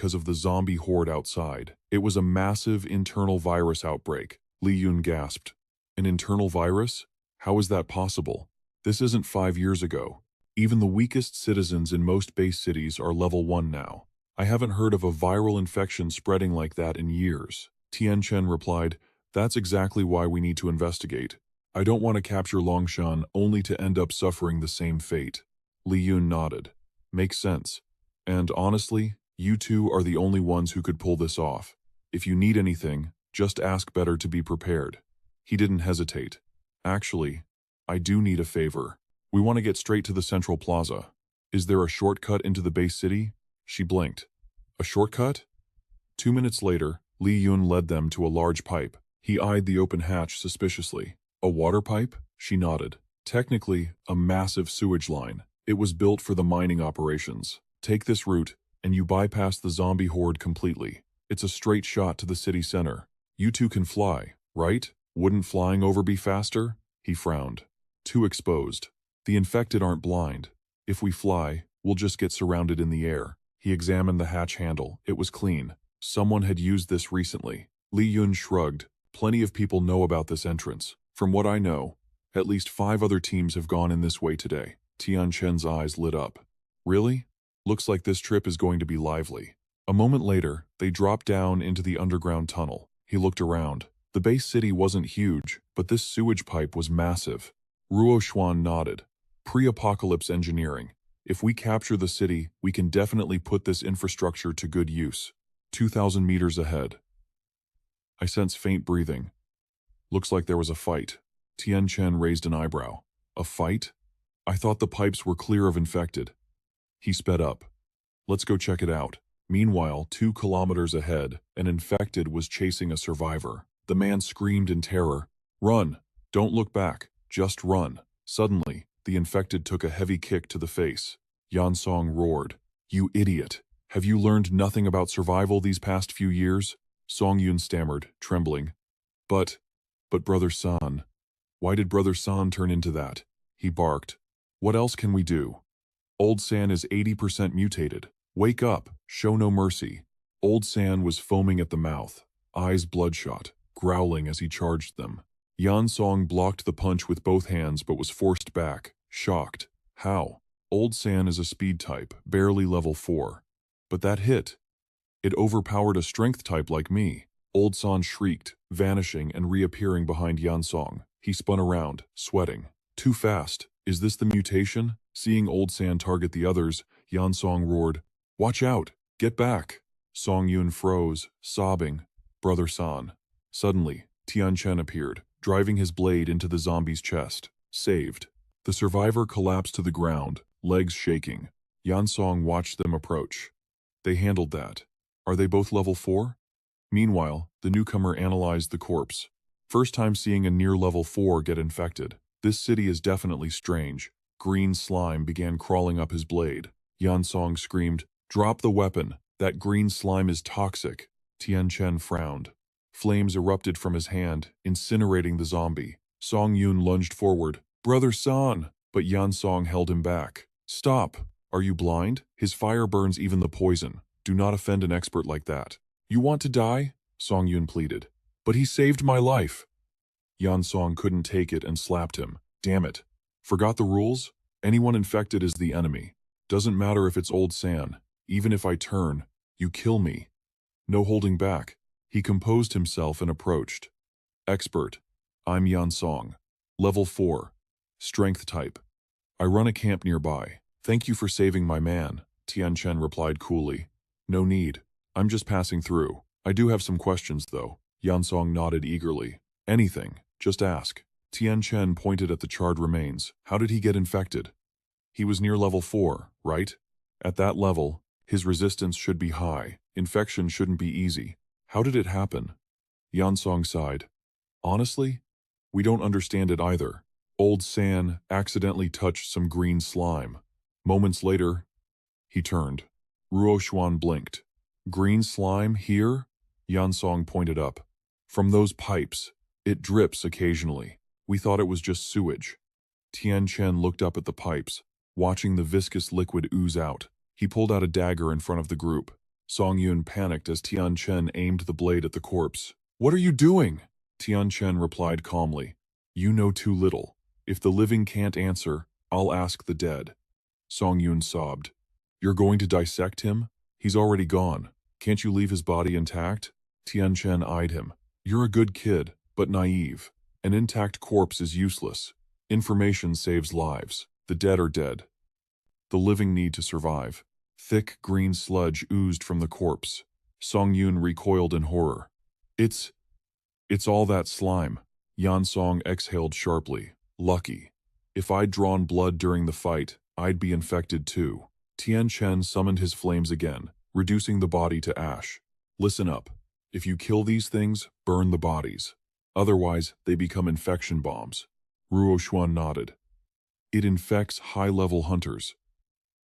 because of the zombie horde outside. It was a massive internal virus outbreak. Li Yun gasped. An internal virus? How is that possible? This isn't 5 years ago. Even the weakest citizens in most base cities are level 1 now. I haven't heard of a viral infection spreading like that in years. Tianchen replied, that's exactly why we need to investigate. I don't want to capture Longshan only to end up suffering the same fate. Li Yun nodded. Makes sense. And honestly, you two are the only ones who could pull this off. If you need anything, just ask better to be prepared. He didn't hesitate. Actually, I do need a favor. We want to get straight to the central plaza. Is there a shortcut into the base city? She blinked. A shortcut? 2 minutes later, Li Yun led them to a large pipe. He eyed the open hatch suspiciously. A water pipe? She nodded. Technically, a massive sewage line. It was built for the mining operations. Take this route, and you bypass the zombie horde completely. It's a straight shot to the city center. You two can fly, right? Wouldn't flying over be faster? He frowned. Too exposed. The infected aren't blind. If we fly, we'll just get surrounded in the air. He examined the hatch handle. It was clean. Someone had used this recently. Li Yun shrugged. Plenty of people know about this entrance. From what I know, at least 5 other teams have gone in this way today. Tianchen's eyes lit up. Really? Looks like this trip is going to be lively. A moment later, they dropped down into the underground tunnel. He looked around. The base city wasn't huge, but this sewage pipe was massive. Ruo Xuan nodded. Pre-apocalypse engineering. If we capture the city, we can definitely put this infrastructure to good use. 2,000 meters ahead. I sense faint breathing. Looks like there was a fight. Tianchen raised an eyebrow. A fight? I thought the pipes were clear of infected. He sped up. Let's go check it out. Meanwhile, 2 kilometers ahead, an infected was chasing a survivor. The man screamed in terror. Run! Don't look back. Just run. Suddenly, the infected took a heavy kick to the face. Yansong roared. You idiot! Have you learned nothing about survival these past few years? Song Yun stammered, trembling. But Brother San. Why did Brother San turn into that? He barked. What else can we do? Old San is 80% mutated. Wake up, show no mercy. Old San was foaming at the mouth, eyes bloodshot, growling as he charged them. Yan Song blocked the punch with both hands but was forced back, shocked. How? Old San is a speed type, barely level 4. But that hit. It overpowered a strength type like me. Old San shrieked, vanishing and reappearing behind Yan Song. He spun around, sweating. Too fast. Is this the mutation? Seeing Old San target the others, Yan Song roared, Watch out! Get back! Song Yun froze, sobbing. Brother San. Suddenly, Tianchen appeared, driving his blade into the zombie's chest. Saved. The survivor collapsed to the ground, legs shaking. Yan Song watched them approach. They handled that. Are they both level 4? Meanwhile, the newcomer analyzed the corpse. First time seeing a near level 4 get infected. This city is definitely strange. Green slime began crawling up his blade. Yan Song screamed, Drop the weapon. That green slime is toxic. Tianchen frowned. Flames erupted from his hand, incinerating the zombie. Song Yun lunged forward. Brother San! But Yan Song held him back. Stop! Are you blind? His fire burns even the poison. Do not offend an expert like that. You want to die? Song Yun pleaded. But he saved my life. Yan Song couldn't take it and slapped him. Damn it. Forgot the rules? Anyone infected is the enemy. Doesn't matter if it's Old San. Even if I turn, you kill me. No holding back. He composed himself and approached. Expert. I'm Yan Song. Level 4. Strength type. I run a camp nearby. Thank you for saving my man, Tianchen replied coolly. No need. I'm just passing through. I do have some questions though. Yan Song nodded eagerly. Anything. Just ask. Tianchen pointed at the charred remains. How did he get infected? He was near level 4, right? At that level, his resistance should be high. Infection shouldn't be easy. How did it happen? Yan Song sighed. Honestly, we don't understand it either. Old San accidentally touched some green slime. Moments later, he turned. Ruo Xuan blinked. Green slime here? Yan Song pointed up. From those pipes. It drips occasionally. We thought it was just sewage. Tianchen looked up at the pipes, watching the viscous liquid ooze out. He pulled out a dagger in front of the group. Song Yun panicked as Tianchen aimed the blade at the corpse. "What are you doing?" Tianchen replied calmly. "You know too little. If the living can't answer, I'll ask the dead." Song Yun sobbed. "You're going to dissect him? He's already gone. Can't you leave his body intact?" Tianchen eyed him. "You're a good kid, but naive. An intact corpse is useless. Information saves lives. The dead are dead. The living need to survive." Thick green sludge oozed from the corpse. Song Yun recoiled in horror. It's all that slime." Yan Song exhaled sharply. "Lucky. If I'd drawn blood during the fight, I'd be infected too." Tian Chen summoned his flames again, reducing the body to ash. "Listen up. If you kill these things, burn the bodies. Otherwise, they become infection bombs." Ruo Xuan nodded. "It infects high-level hunters.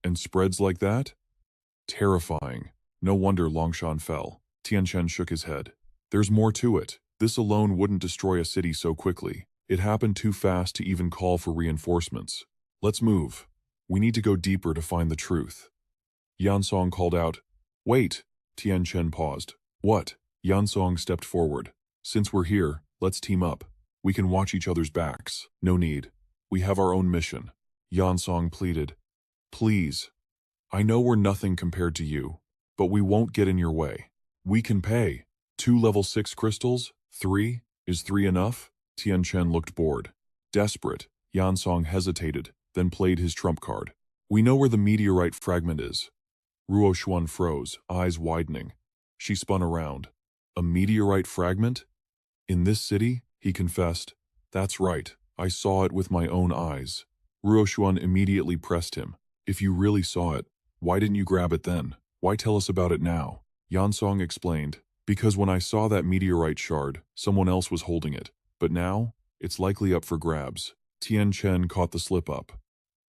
And spreads like that? Terrifying. No wonder Longshan fell." Tianchen shook his head. "There's more to it. This alone wouldn't destroy a city so quickly. It happened too fast to even call for reinforcements. Let's move. We need to go deeper to find the truth." Yansong called out. "Wait." Tianchen paused. "What?" Yansong stepped forward. "Since we're here, let's team up. We can watch each other's backs." "No need. We have our own mission." Yansong pleaded. "Please. I know we're nothing compared to you, but we won't get in your way. We can pay. 2 level 6 crystals? 3? Is 3 enough?" Tianchen looked bored. Desperate, Yansong hesitated, then played his trump card. "We know where the meteorite fragment is." Ruo Xuan froze, eyes widening. She spun around. "A meteorite fragment? In this city?" he confessed. "That's right. I saw it with my own eyes." Ruo Xuan immediately pressed him. "If you really saw it, why didn't you grab it then? Why tell us about it now?" Yansong explained. "Because when I saw that meteorite shard, someone else was holding it. But now, it's likely up for grabs." Tian Chen caught the slip-up.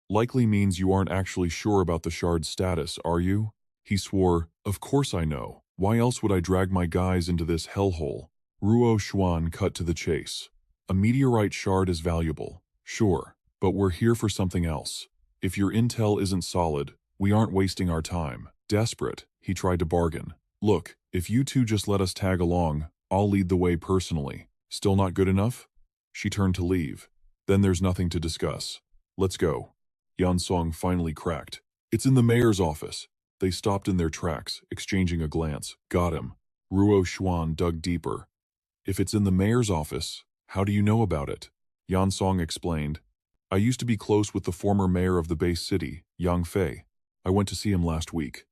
"Likely means you aren't actually sure about the shard's status, are you?" He swore. "Of course I know. Why else would I drag my guys into this hellhole?" Ruo Xuan cut to the chase. "A meteorite shard is valuable, sure, but we're here for something else. If your intel isn't solid, we aren't wasting our time." Desperate, he tried to bargain. "Look, if you two just let us tag along, I'll lead the way personally." "Still not good enough?" She turned to leave. "Then there's nothing to discuss. Let's go." Yansong finally cracked. "It's in the mayor's office." They stopped in their tracks, exchanging a glance. "Got him." Ruo Xuan dug deeper. "If it's in the mayor's office, how do you know about it?" Yansong explained. "I used to be close with the former mayor of the base city, Yang Fei. I went to see him last week.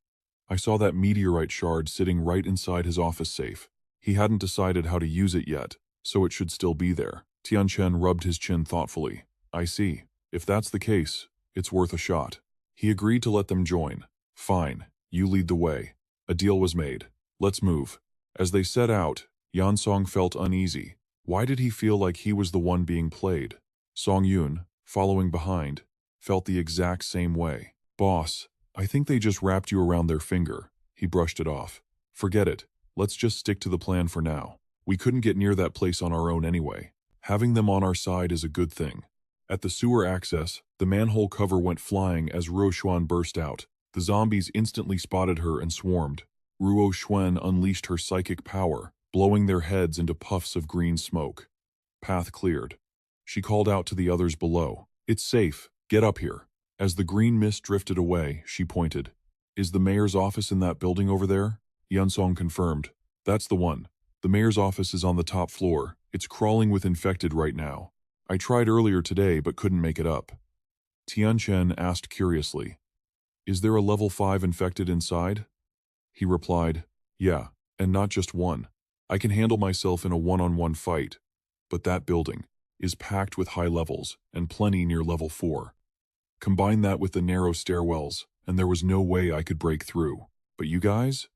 I saw that meteorite shard sitting right inside his office safe. He hadn't decided how to use it yet, so it should still be there." Tianchen rubbed his chin thoughtfully. "I see. If that's the case, it's worth a shot." He agreed to let them join. "Fine, you lead the way." A deal was made. "Let's move." As they set out, Yansong felt uneasy. Why did he feel like he was the one being played? Song Yun, following behind, felt the exact same way. "Boss, I think they just wrapped you around their finger." He brushed it off. "Forget it. Let's just stick to the plan for now. We couldn't get near that place on our own anyway. Having them on our side is a good thing." At the sewer access, the manhole cover went flying as Ruo Xuan burst out. The zombies instantly spotted her and swarmed. Ruo Xuan unleashed her psychic power, blowing their heads into puffs of green smoke. Path cleared. She called out to the others below. "It's safe. Get up here." As the green mist drifted away, she pointed. "Is the mayor's office in that building over there?" Yansong confirmed. "That's the one. The mayor's office is on the top floor. It's crawling with infected right now. I tried earlier today but couldn't make it up." Tianchen asked curiously, "Is there a level 5 infected inside?" He replied, "Yeah, and not just one. I can handle myself in a one-on-one fight. But that building is packed with high levels and plenty near level 4. Combine that with the narrow stairwells, and there was no way I could break through. But you guys?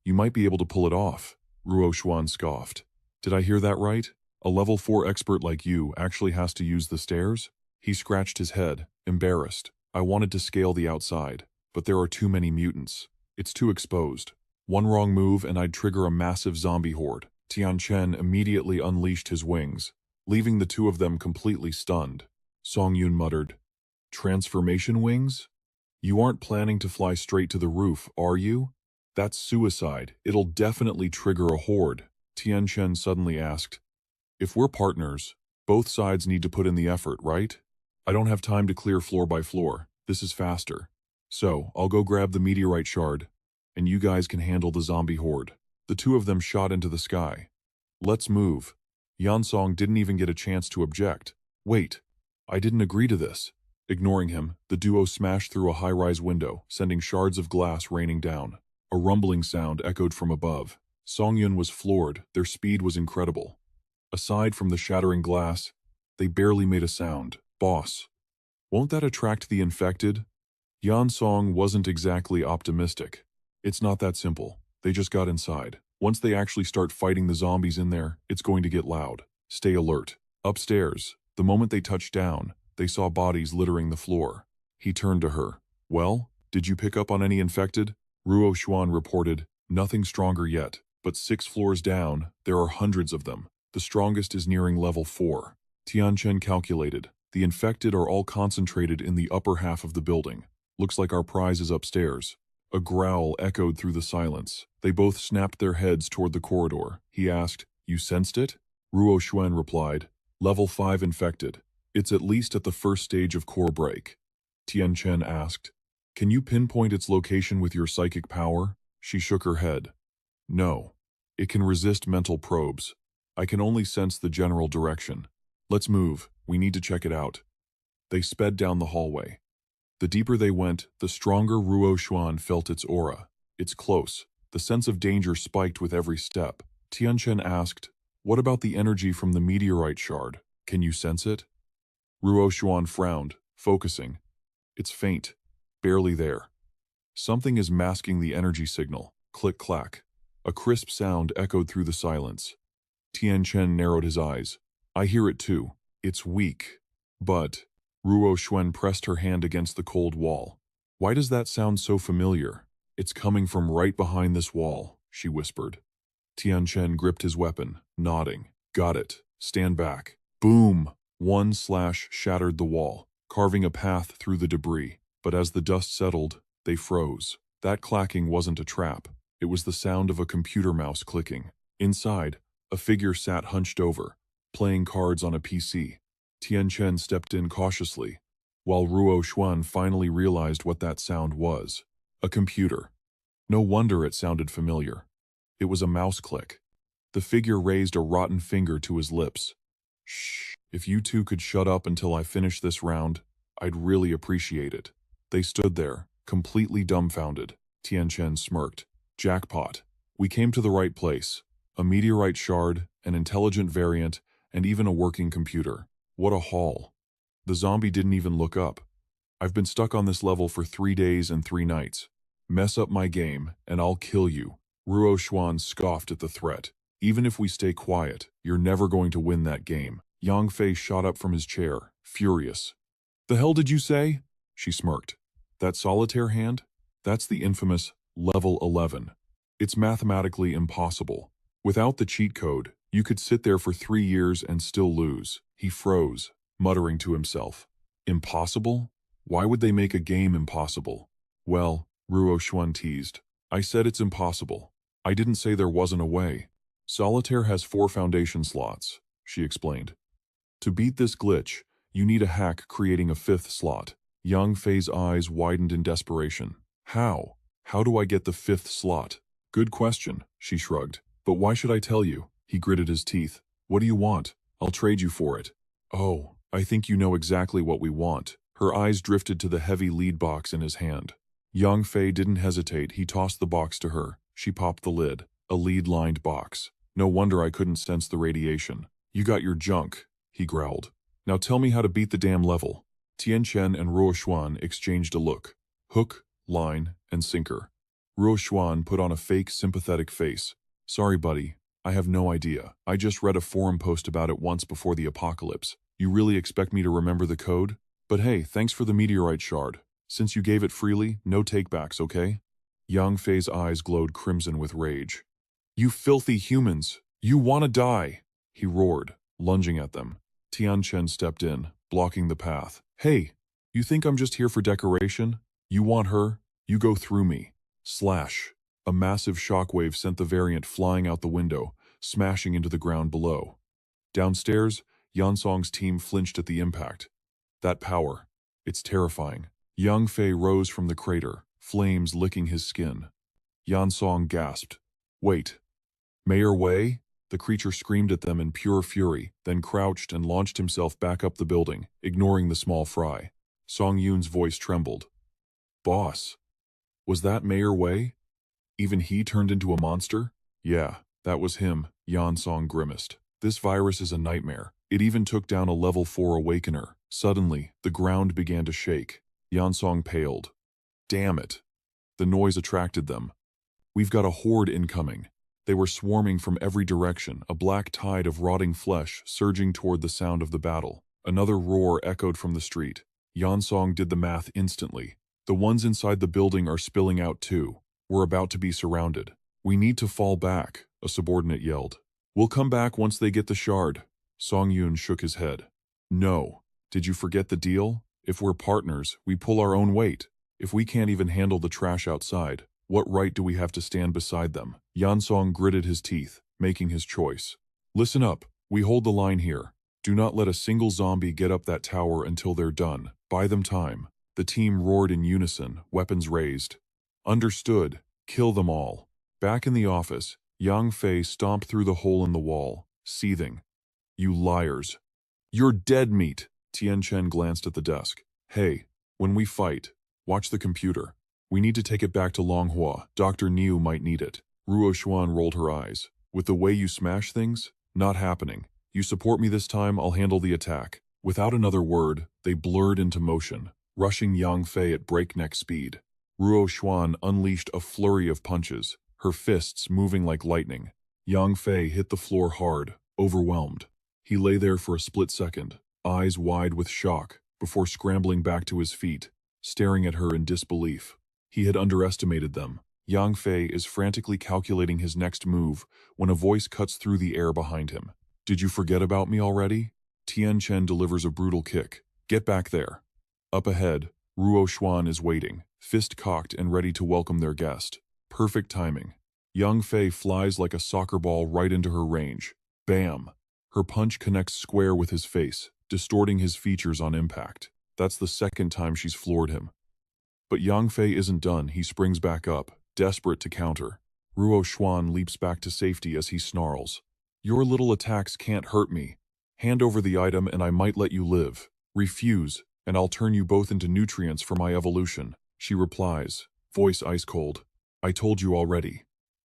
You might be able to pull it off." Ruo Xuan scoffed. "Did I hear that right? A level 4 expert like you actually has to use the stairs?" He scratched his head, embarrassed. "I wanted to scale the outside, but there are too many mutants. It's too exposed. One wrong move and I'd trigger a massive zombie horde." Tianchen immediately unleashed his wings, leaving the two of them completely stunned. Song Yun muttered, "Transformation wings? You aren't planning to fly straight to the roof, are you?" That's suicide. It'll definitely trigger a horde. Tianchen suddenly asked. If we're partners, both sides need to put in the effort, right? I don't have time to clear floor by floor. This is faster. So, I'll go grab the meteorite shard, and you guys can handle the zombie horde. The two of them shot into the sky. Let's move. Yansong didn't even get a chance to object. Wait, I didn't agree to this. Ignoring him, the duo smashed through a high-rise window, sending shards of glass raining down. A rumbling sound echoed from above. Songyun was floored. Their speed was incredible. Aside from the shattering glass, they barely made a sound. Boss, won't that attract the infected? Yansong wasn't exactly optimistic. It's not that simple. They just got inside. Once they actually start fighting the zombies in there, it's going to get loud. Stay alert. Upstairs, the moment they touched down, they saw bodies littering the floor. He turned to her. Well, did you pick up on any infected? Ruo Xuan reported, nothing stronger yet, but 6 floors down, there are hundreds of them. The strongest is nearing level 4. Tianchen calculated. The infected are all concentrated in the upper half of the building. Looks like our prize is upstairs. A growl echoed through the silence. They both snapped their heads toward the corridor. He asked, You sensed it? Ruo Xuan replied, Level 5 infected. It's at least at the first stage of core break. Tianchen asked, Can you pinpoint its location with your psychic power? She shook her head. No. It can resist mental probes. I can only sense the general direction. Let's move. We need to check it out. They sped down the hallway. The deeper they went, the stronger Ruo Xuan felt its aura. It's close. The sense of danger spiked with every step. Tianchen asked, What about the energy from the meteorite shard? Can you sense it? Ruo Xuan frowned, focusing. It's faint. Barely there. Something is masking the energy signal. Click-clack. A crisp sound echoed through the silence. Tianchen narrowed his eyes. I hear it too. It's weak. But... Ruo Xuan pressed her hand against the cold wall. Why does that sound so familiar? It's coming from right behind this wall, she whispered. Tianchen gripped his weapon, nodding. Got it. Stand back. Boom! One slash shattered the wall, carving a path through the debris. But as the dust settled, they froze. That clacking wasn't a trap. It was the sound of a computer mouse clicking. Inside, a figure sat hunched over, playing cards on a PC. Tianchen stepped in cautiously, while Ruo Xuan finally realized what that sound was. A computer. No wonder it sounded familiar. It was a mouse click. The figure raised a rotten finger to his lips. Shh, if you two could shut up until I finish this round, I'd really appreciate it. They stood there, completely dumbfounded. Tianchen smirked. Jackpot. We came to the right place. A meteorite shard, an intelligent variant, and even a working computer. What a haul. The zombie didn't even look up. I've been stuck on this level for 3 days and 3 nights. Mess up my game, and I'll kill you. Ruo Xuan scoffed at the threat. Even if we stay quiet, you're never going to win that game. Yang Fei shot up from his chair, furious. The hell did you say? She smirked. That solitaire hand? That's the infamous level 11. It's mathematically impossible. Without the cheat code, you could sit there for 3 years and still lose. He froze, muttering to himself. Impossible? Why would they make a game impossible? Well, Ruo Xuan teased. I said it's impossible. I didn't say there wasn't a way. Solitaire has 4 foundation slots, she explained. To beat this glitch, you need a hack creating a 5th slot. Yang Fei's eyes widened in desperation. How? How do I get the 5th slot? Good question, she shrugged. But why should I tell you? He gritted his teeth. What do you want? I'll trade you for it. Oh, I think you know exactly what we want. Her eyes drifted to the heavy lead box in his hand. Yang Fei didn't hesitate. He tossed the box to her. She popped the lid. A lead-lined box. No wonder I couldn't sense the radiation. You got your junk, he growled. Now tell me how to beat the damn level. Tianchen and Ruo Xuan exchanged a look. Hook, line, and sinker. Ruo Xuan put on a fake sympathetic face. Sorry, buddy. I have no idea. I just read a forum post about it once before the apocalypse. You really expect me to remember the code? But hey, thanks for the meteorite shard. Since you gave it freely, no takebacks, okay? Yang Fei's eyes glowed crimson with rage. You filthy humans! You wanna die! He roared, lunging at them. Tianchen stepped in, blocking the path. Hey, you think I'm just here for decoration? You want her? You go through me. Slash. A massive shockwave sent the variant flying out the window, smashing into the ground below. Downstairs, Yansong's team flinched at the impact. That power. It's terrifying. Yang Fei rose from the crater, flames licking his skin. Yansong gasped. Wait. Mayor Wei? The creature screamed at them in pure fury, then crouched and launched himself back up the building, ignoring the small fry. Song Yun's voice trembled. Boss. Was that Mayor Wei? Even he turned into a monster? Yeah, that was him, Yansong grimaced. This virus is a nightmare. It even took down a level 4 awakener. Suddenly, the ground began to shake. Yansong paled. Damn it. The noise attracted them. We've got a horde incoming. They were swarming from every direction, a black tide of rotting flesh surging toward the sound of the battle. Another roar echoed from the street. Yansong did the math instantly. The ones inside the building are spilling out too. We're about to be surrounded. We need to fall back, a subordinate yelled. We'll come back once they get the shard. Song Yun shook his head. No. Did you forget the deal? If we're partners, we pull our own weight. If we can't even handle the trash outside, what right do we have to stand beside them? Yansong gritted his teeth, making his choice. Listen up. We hold the line here. Do not let a single zombie get up that tower until they're done. Buy them time. The team roared in unison, weapons raised. Understood. Kill them all. Back in the office, Yang Fei stomped through the hole in the wall, seething. You liars. You're dead meat. Tianchen glanced at the desk. Hey, when we fight, watch the computer. We need to take it back to Manhwa. Dr. Niu might need it. Ruo Xuan rolled her eyes. With the way you smash things? Not happening. You support me this time, I'll handle the attack. Without another word, they blurred into motion, rushing Yang Fei at breakneck speed. Ruo Xuan unleashed a flurry of punches, her fists moving like lightning. Yang Fei hit the floor hard, overwhelmed. He lay there for a split second, eyes wide with shock, before scrambling back to his feet, staring at her in disbelief. He had underestimated them. Yang Fei is frantically calculating his next move when a voice cuts through the air behind him. Did you forget about me already? Tianchen delivers a brutal kick. Get back there. Up ahead, Ruo Xuan is waiting, fist cocked and ready to welcome their guest. Perfect timing. Yang Fei flies like a soccer ball right into her range. Bam! Her punch connects square with his face, distorting his features on impact. That's the second time she's floored him. But Yang Fei isn't done. He springs back up, desperate to counter. Ruo Xuan leaps back to safety as he snarls. Your little attacks can't hurt me. Hand over the item and I might let you live. Refuse, and I'll turn you both into nutrients for my evolution. She replies, voice ice cold. I told you already.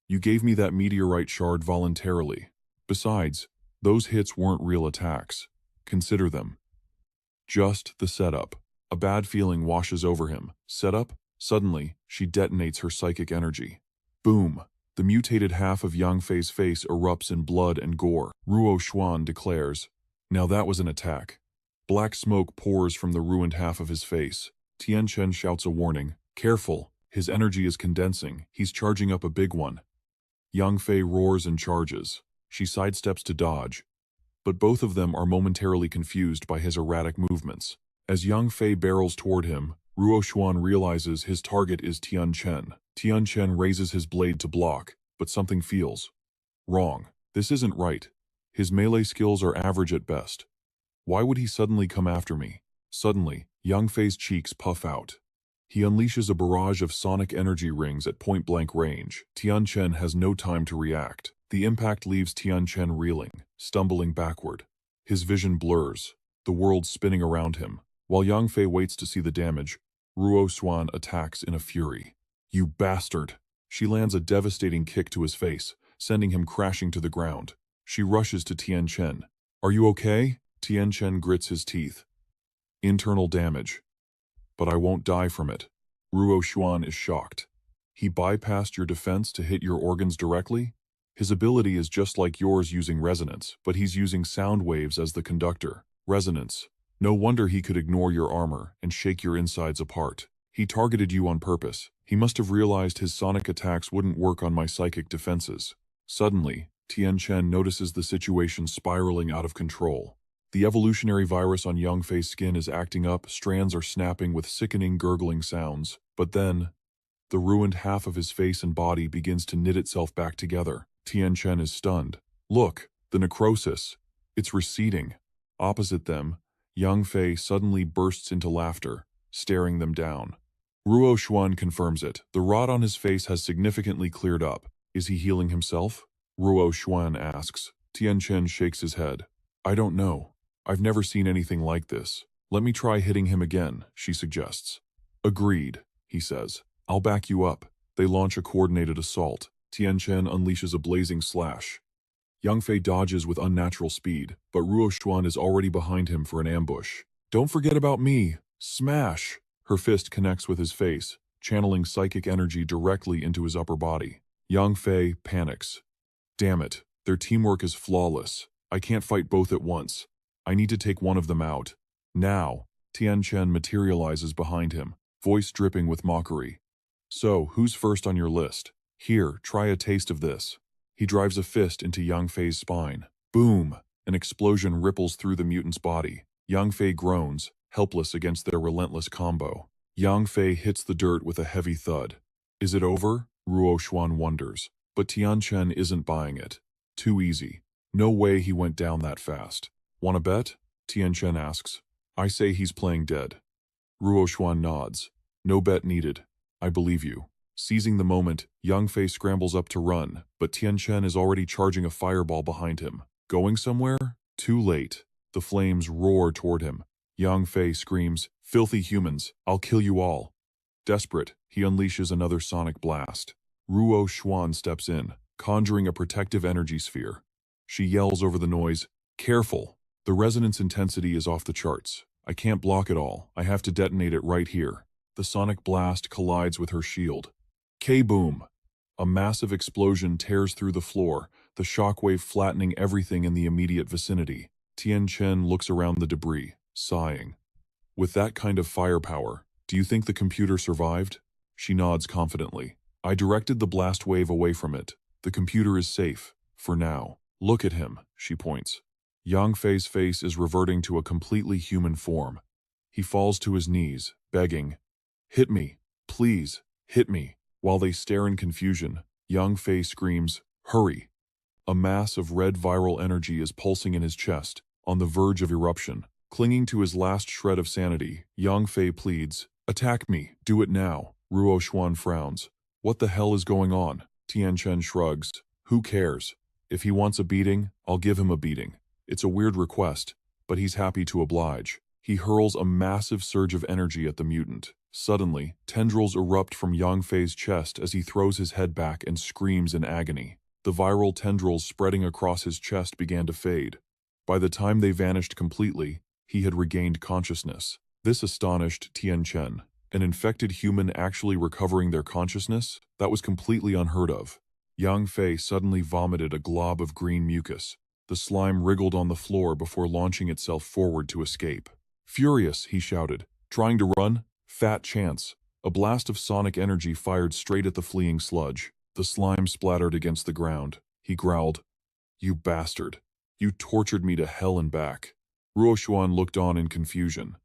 You gave me that meteorite shard voluntarily. Besides, those hits weren't real attacks. Consider them just the setup. A bad feeling washes over him. Setup? Suddenly, she detonates her psychic energy. Boom! The mutated half of Yang Fei's face erupts in blood and gore. Ruo Xuan declares, now that was an attack. Black smoke pours from the ruined half of his face. Tianchen shouts a warning. Careful! His energy is condensing. He's charging up a big one. Yang Fei roars and charges. She sidesteps to dodge. But both of them are momentarily confused by his erratic movements. As Yang Fei barrels toward him, Ruo Xuan realizes his target is Tianchen. Tianchen raises his blade to block, but something feels wrong. This isn't right. His melee skills are average at best. Why would he suddenly come after me? Suddenly, Yang Fei's cheeks puff out. He unleashes a barrage of sonic energy rings at point-blank range. Tianchen has no time to react. The impact leaves Tianchen reeling, stumbling backward. His vision blurs, the world spinning around him. While Yang Fei waits to see the damage, Ruo Xuan attacks in a fury. You bastard! She lands a devastating kick to his face, sending him crashing to the ground. She rushes to Tianchen. Are you okay? Tianchen grits his teeth. Internal damage. But I won't die from it. Ruo Xuan is shocked. He bypassed your defense to hit your organs directly? His ability is just like yours using resonance, but he's using sound waves as the conductor. Resonance. No wonder he could ignore your armor and shake your insides apart. He targeted you on purpose. He must have realized his sonic attacks wouldn't work on my psychic defenses. Suddenly, Tianchen notices the situation spiraling out of control. The evolutionary virus on Yang Fei's skin is acting up, strands are snapping with sickening gurgling sounds. But then, The ruined half of his face and body begins to knit itself back together. Tianchen is stunned. Look, the necrosis. It's receding. Opposite them, Yang Fei suddenly bursts into laughter, staring them down. Ruo Xuan confirms it. The rot on his face has significantly cleared up. Is he healing himself? Ruo Xuan asks. Tianchen shakes his head. I don't know. I've never seen anything like this. Let me try hitting him again, she suggests. Agreed, he says. I'll back you up. They launch a coordinated assault. Tianchen unleashes a blazing slash. Yang Fei dodges with unnatural speed, but Ruo Xuan is already behind him for an ambush. Don't forget about me! Smash! Her fist connects with his face, channeling psychic energy directly into his upper body. Yang Fei panics. Damn it, their teamwork is flawless. I can't fight both at once. I need to take one of them out. Now, Tianchen materializes behind him, voice dripping with mockery. So, who's first on your list? Here, try a taste of this. He drives a fist into Yang Fei's spine. Boom! An explosion ripples through the mutant's body. Yang Fei groans, helpless against their relentless combo. Yang Fei hits the dirt with a heavy thud. Is it over? Ruo Xuan wonders. But Tianchen isn't buying it. Too easy. No way he went down that fast. Wanna bet? Tianchen asks. I say he's playing dead. Ruo Xuan nods. No bet needed. I believe you. Seizing the moment, Yang Fei scrambles up to run, but Tianchen is already charging a fireball behind him. Going somewhere? Too late. The flames roar toward him. Yang Fei screams, "Filthy humans, I'll kill you all." Desperate, he unleashes another sonic blast. Ruo Xuan steps in, conjuring a protective energy sphere. She yells over the noise, "Careful! The resonance intensity is off the charts. I can't block it all. I have to detonate it right here." The sonic blast collides with her shield. K-boom! A massive explosion tears through the floor, the shockwave flattening everything in the immediate vicinity. Tianchen looks around the debris, sighing. With that kind of firepower, do you think the computer survived? She nods confidently. I directed the blast wave away from it. The computer is safe, for now. Look at him, she points. Yang Fei's face is reverting to a completely human form. He falls to his knees, begging, "Hit me, please, hit me." While they stare in confusion, Yang Fei screams, "Hurry!" A mass of red viral energy is pulsing in his chest, on the verge of eruption. Clinging to his last shred of sanity, Yang Fei pleads, "Attack me, do it now." Ruo Xuan frowns. What the hell is going on? Tianchen shrugs. Who cares? If he wants a beating, I'll give him a beating. It's a weird request, but he's happy to oblige. He hurls a massive surge of energy at the mutant. Suddenly, tendrils erupt from Yang Fei's chest as he throws his head back and screams in agony. The viral tendrils spreading across his chest began to fade. By the time they vanished completely, he had regained consciousness. This astonished Tianchen. An infected human actually recovering their consciousness? That was completely unheard of. Yang Fei suddenly vomited a glob of green mucus. The slime wriggled on the floor before launching itself forward to escape. Furious, he shouted. Trying to run? Fat chance. A blast of sonic energy fired straight at the fleeing sludge. The slime splattered against the ground. He growled, "You bastard. You tortured me to hell and back." Ruo Xuan looked on in confusion.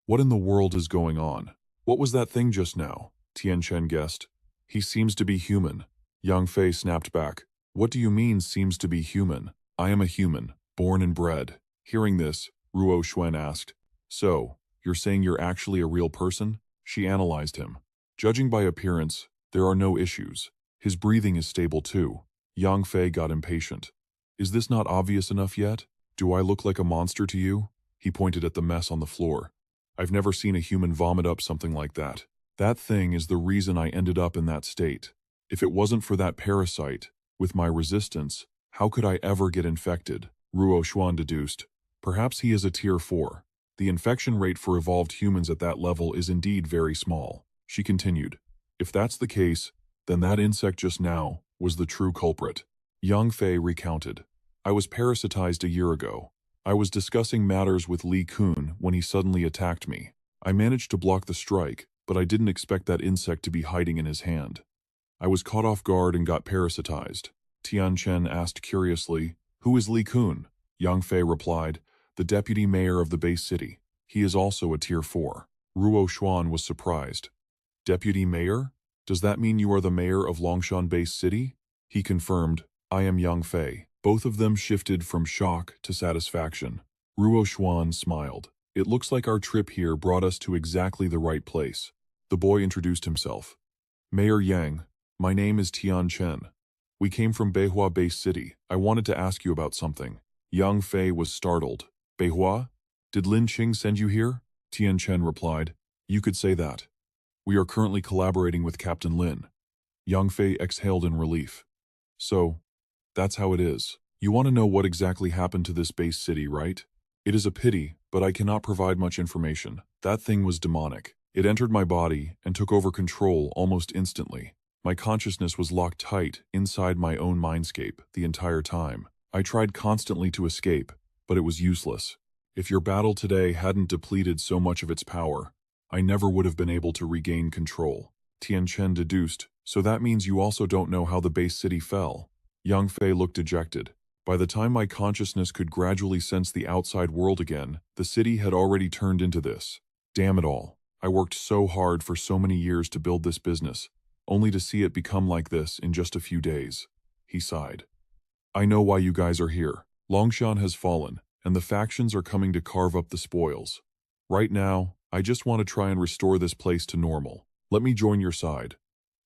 What in the world is going on? What was that thing just now? Tianchen guessed. He seems to be human. Yang Fei snapped back. What do you mean, seems to be human? I am a human, born and bred. Hearing this, Ruo Xuan asked, So, you're saying you're actually a real person? She analyzed him. Judging by appearance, there are no issues. His breathing is stable too. Yang Fei got impatient. Is this not obvious enough yet? Do I look like a monster to you? He pointed at the mess on the floor. I've never seen a human vomit up something like that. That thing is the reason I ended up in that state. If it wasn't for that parasite, with my resistance, how could I ever get infected? Ruo Xuan deduced. Perhaps he is a tier 4. The infection rate for evolved humans at that level is indeed very small. She continued. If that's the case, then that insect just now was the true culprit. Yang Fei recounted. I was parasitized a year ago. I was discussing matters with Li Kun when he suddenly attacked me. I managed to block the strike, but I didn't expect that insect to be hiding in his hand. I was caught off guard and got parasitized. Tianchen asked curiously, Who is Li Kun? Yang Fei replied, the deputy mayor of the base city. He is also a tier 4. Ruo Xuan was surprised. Deputy mayor? Does that mean you are the mayor of Longshan-based city? He confirmed, I am Yang Fei. Both of them shifted from shock to satisfaction. Ruo Xuan smiled. It looks like our trip here brought us to exactly the right place. The boy introduced himself. Mayor Yang, my name is Tianchen. We came from Beihua-based city. I wanted to ask you about something. Yang Fei was startled. Beihua? Did Lin Qing send you here? Tianchen replied. You could say that. We are currently collaborating with Captain Lin. Yang Fei exhaled in relief. So, that's how it is. You want to know what exactly happened to this base city, right? It is a pity, but I cannot provide much information. That thing was demonic. It entered my body and took over control almost instantly. My consciousness was locked tight inside my own mindscape the entire time. I tried constantly to escape, but it was useless. If your battle today hadn't depleted so much of its power, I never would have been able to regain control. Tianchen deduced, so that means you also don't know how the base city fell. Yang Fei looked dejected. By the time my consciousness could gradually sense the outside world again, the city had already turned into this. Damn it all. I worked so hard for so many years to build this business, only to see it become like this in just a few days. He sighed. I know why you guys are here. Longshan has fallen, and the factions are coming to carve up the spoils. Right now, I just want to try and restore this place to normal. Let me join your side.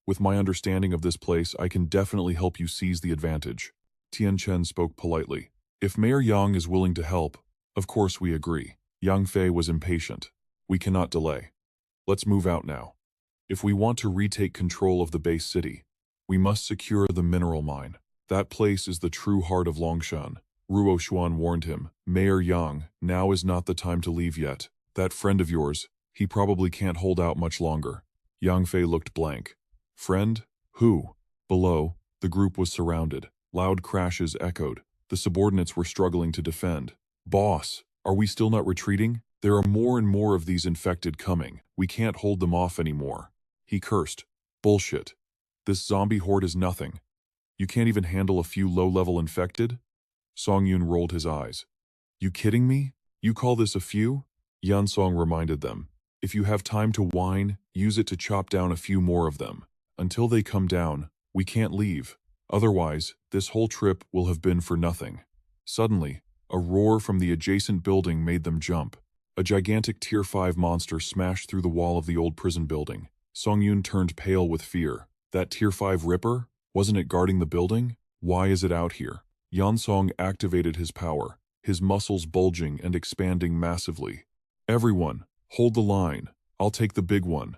With my understanding of this place, I can definitely help you seize the advantage. Tianchen spoke politely. If Mayor Yang is willing to help, of course we agree. Yang Fei was impatient. We cannot delay. Let's move out now. If we want to retake control of the base city, we must secure the mineral mine. That place is the true heart of Longshan. Ruo Xuan warned him. Mayor Yang, now is not the time to leave yet. That friend of yours, he probably can't hold out much longer. Yang Fei looked blank. Friend? Who? Below, the group was surrounded. Loud crashes echoed. The subordinates were struggling to defend. Boss, are we still not retreating? There are more and more of these infected coming. We can't hold them off anymore. He cursed. Bullshit. This zombie horde is nothing. You can't even handle a few low-level infected? Song Yun rolled his eyes. You kidding me? You call this a few? Yan Song reminded them. If you have time to whine, use it to chop down a few more of them. Until they come down, we can't leave. Otherwise, this whole trip will have been for nothing. Suddenly, a roar from the adjacent building made them jump. A gigantic Tier 5 monster smashed through the wall of the old prison building. Song Yun turned pale with fear. That Tier 5 Ripper? Wasn't it guarding the building? Why is it out here? Yan Song activated his power, his muscles bulging and expanding massively. Everyone, hold the line. I'll take the big one.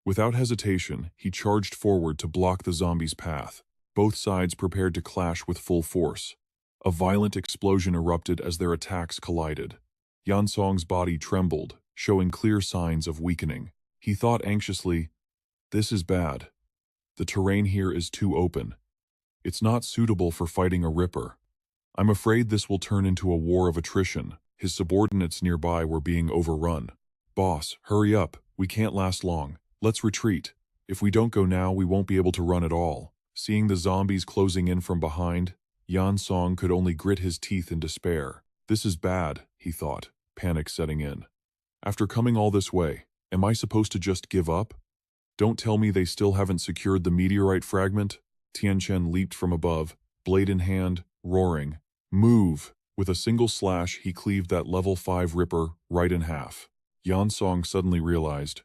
Without hesitation, he charged forward to block the zombies' path. Both sides prepared to clash with full force. A violent explosion erupted as their attacks collided. Yan Song's body trembled, showing clear signs of weakening. He thought anxiously, this is bad. The terrain here is too open. It's not suitable for fighting a Ripper. I'm afraid this will turn into a war of attrition. His subordinates nearby were being overrun. Boss, hurry up. We can't last long. Let's retreat. If we don't go now, we won't be able to run at all. Seeing the zombies closing in from behind, Yan Song could only grit his teeth in despair. This is bad, he thought, panic setting in. After coming all this way, am I supposed to just give up? Don't tell me they still haven't secured the meteorite fragment? Tianchen leaped from above, blade in hand, roaring. Move! With a single slash, he cleaved that level 5 Ripper right in half. Yan Song suddenly realized,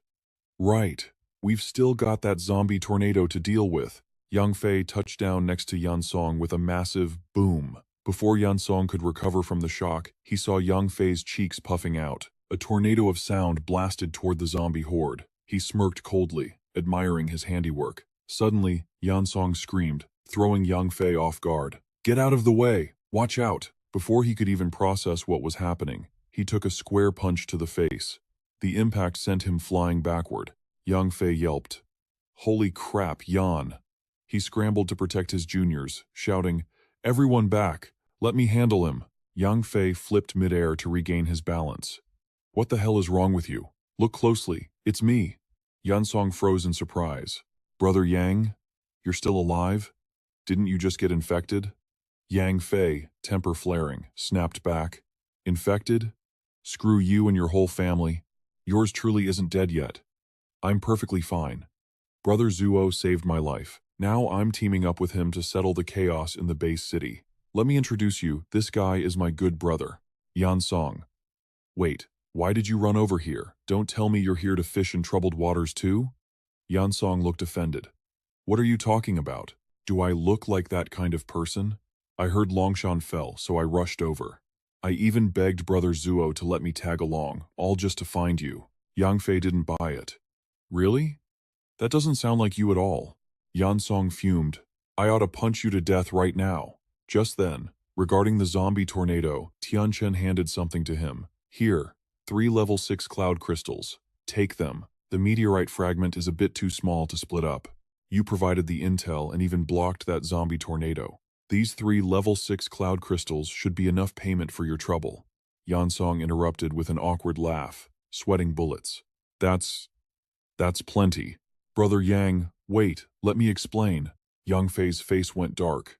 right, we've still got that zombie tornado to deal with. Yang Fei touched down next to Yan Song with a massive boom. Before Yan Song could recover from the shock, he saw Yang Fei's cheeks puffing out. A tornado of sound blasted toward the zombie horde. He smirked coldly, admiring his handiwork. Suddenly, Yan Song screamed, throwing Yang Fei off guard. Get out of the way! Watch out! Before he could even process what was happening, he took a square punch to the face. The impact sent him flying backward. Yang Fei yelped. Holy crap, Yan! He scrambled to protect his juniors, shouting, Everyone back! Let me handle him! Yang Fei flipped midair to regain his balance. What the hell is wrong with you? Look closely, it's me! Yan Song froze in surprise. Brother Yang? You're still alive? Didn't you just get infected? Yang Fei, temper flaring, snapped back. Infected? Screw you and your whole family. Yours truly isn't dead yet. I'm perfectly fine. Brother Zuo saved my life. Now I'm teaming up with him to settle the chaos in the base city. Let me introduce you, this guy is my good brother, Yan Song. Wait, why did you run over here? Don't tell me you're here to fish in troubled waters too? Yan Song looked offended. What are you talking about? Do I look like that kind of person? I heard Longshan fell, so I rushed over. I even begged Brother Zuo to let me tag along, all just to find you. Yang Fei didn't buy it. Really? That doesn't sound like you at all. Yan Song fumed. I ought to punch you to death right now. Just then, regarding the zombie tornado, Tianchen handed something to him. Here, 3 level 6 cloud crystals. Take them. The meteorite fragment is a bit too small to split up. You provided the intel and even blocked that zombie tornado. These 3 level 6 cloud crystals should be enough payment for your trouble. Yan Song interrupted with an awkward laugh, sweating bullets. That's plenty. Brother Yang, wait, let me explain. Yang Fei's face went dark.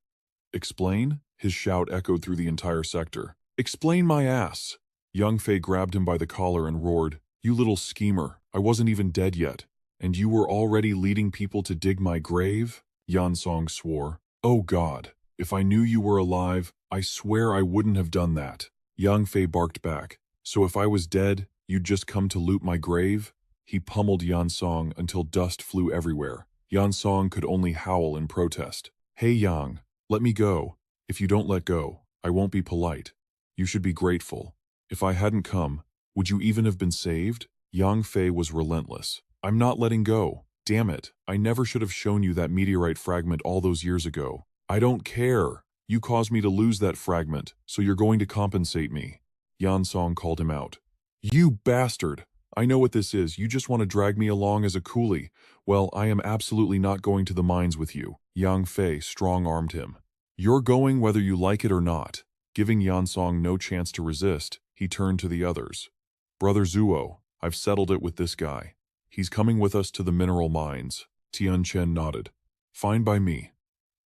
Explain? His shout echoed through the entire sector. Explain my ass! Yang Fei grabbed him by the collar and roared, You little schemer, I wasn't even dead yet. And you were already leading people to dig my grave? Yan Song swore. Oh God, if I knew you were alive, I swear I wouldn't have done that. Yang Fei barked back. So if I was dead, you'd just come to loot my grave? He pummeled Yan Song until dust flew everywhere. Yan Song could only howl in protest. Hey Yang, let me go. If you don't let go, I won't be polite. You should be grateful. If I hadn't come, would you even have been saved? Yang Fei was relentless. I'm not letting go. Damn it, I never should have shown you that meteorite fragment all those years ago. I don't care. You caused me to lose that fragment, so you're going to compensate me. Yan Song called him out. You bastard! I know what this is. You just want to drag me along as a coolie. Well, I am absolutely not going to the mines with you. Yang Fei strong-armed him. You're going whether you like it or not. Giving Yan Song no chance to resist, he turned to the others. Brother Zuo, I've settled it with this guy. He's coming with us to the mineral mines. Tianchen nodded. Fine by me.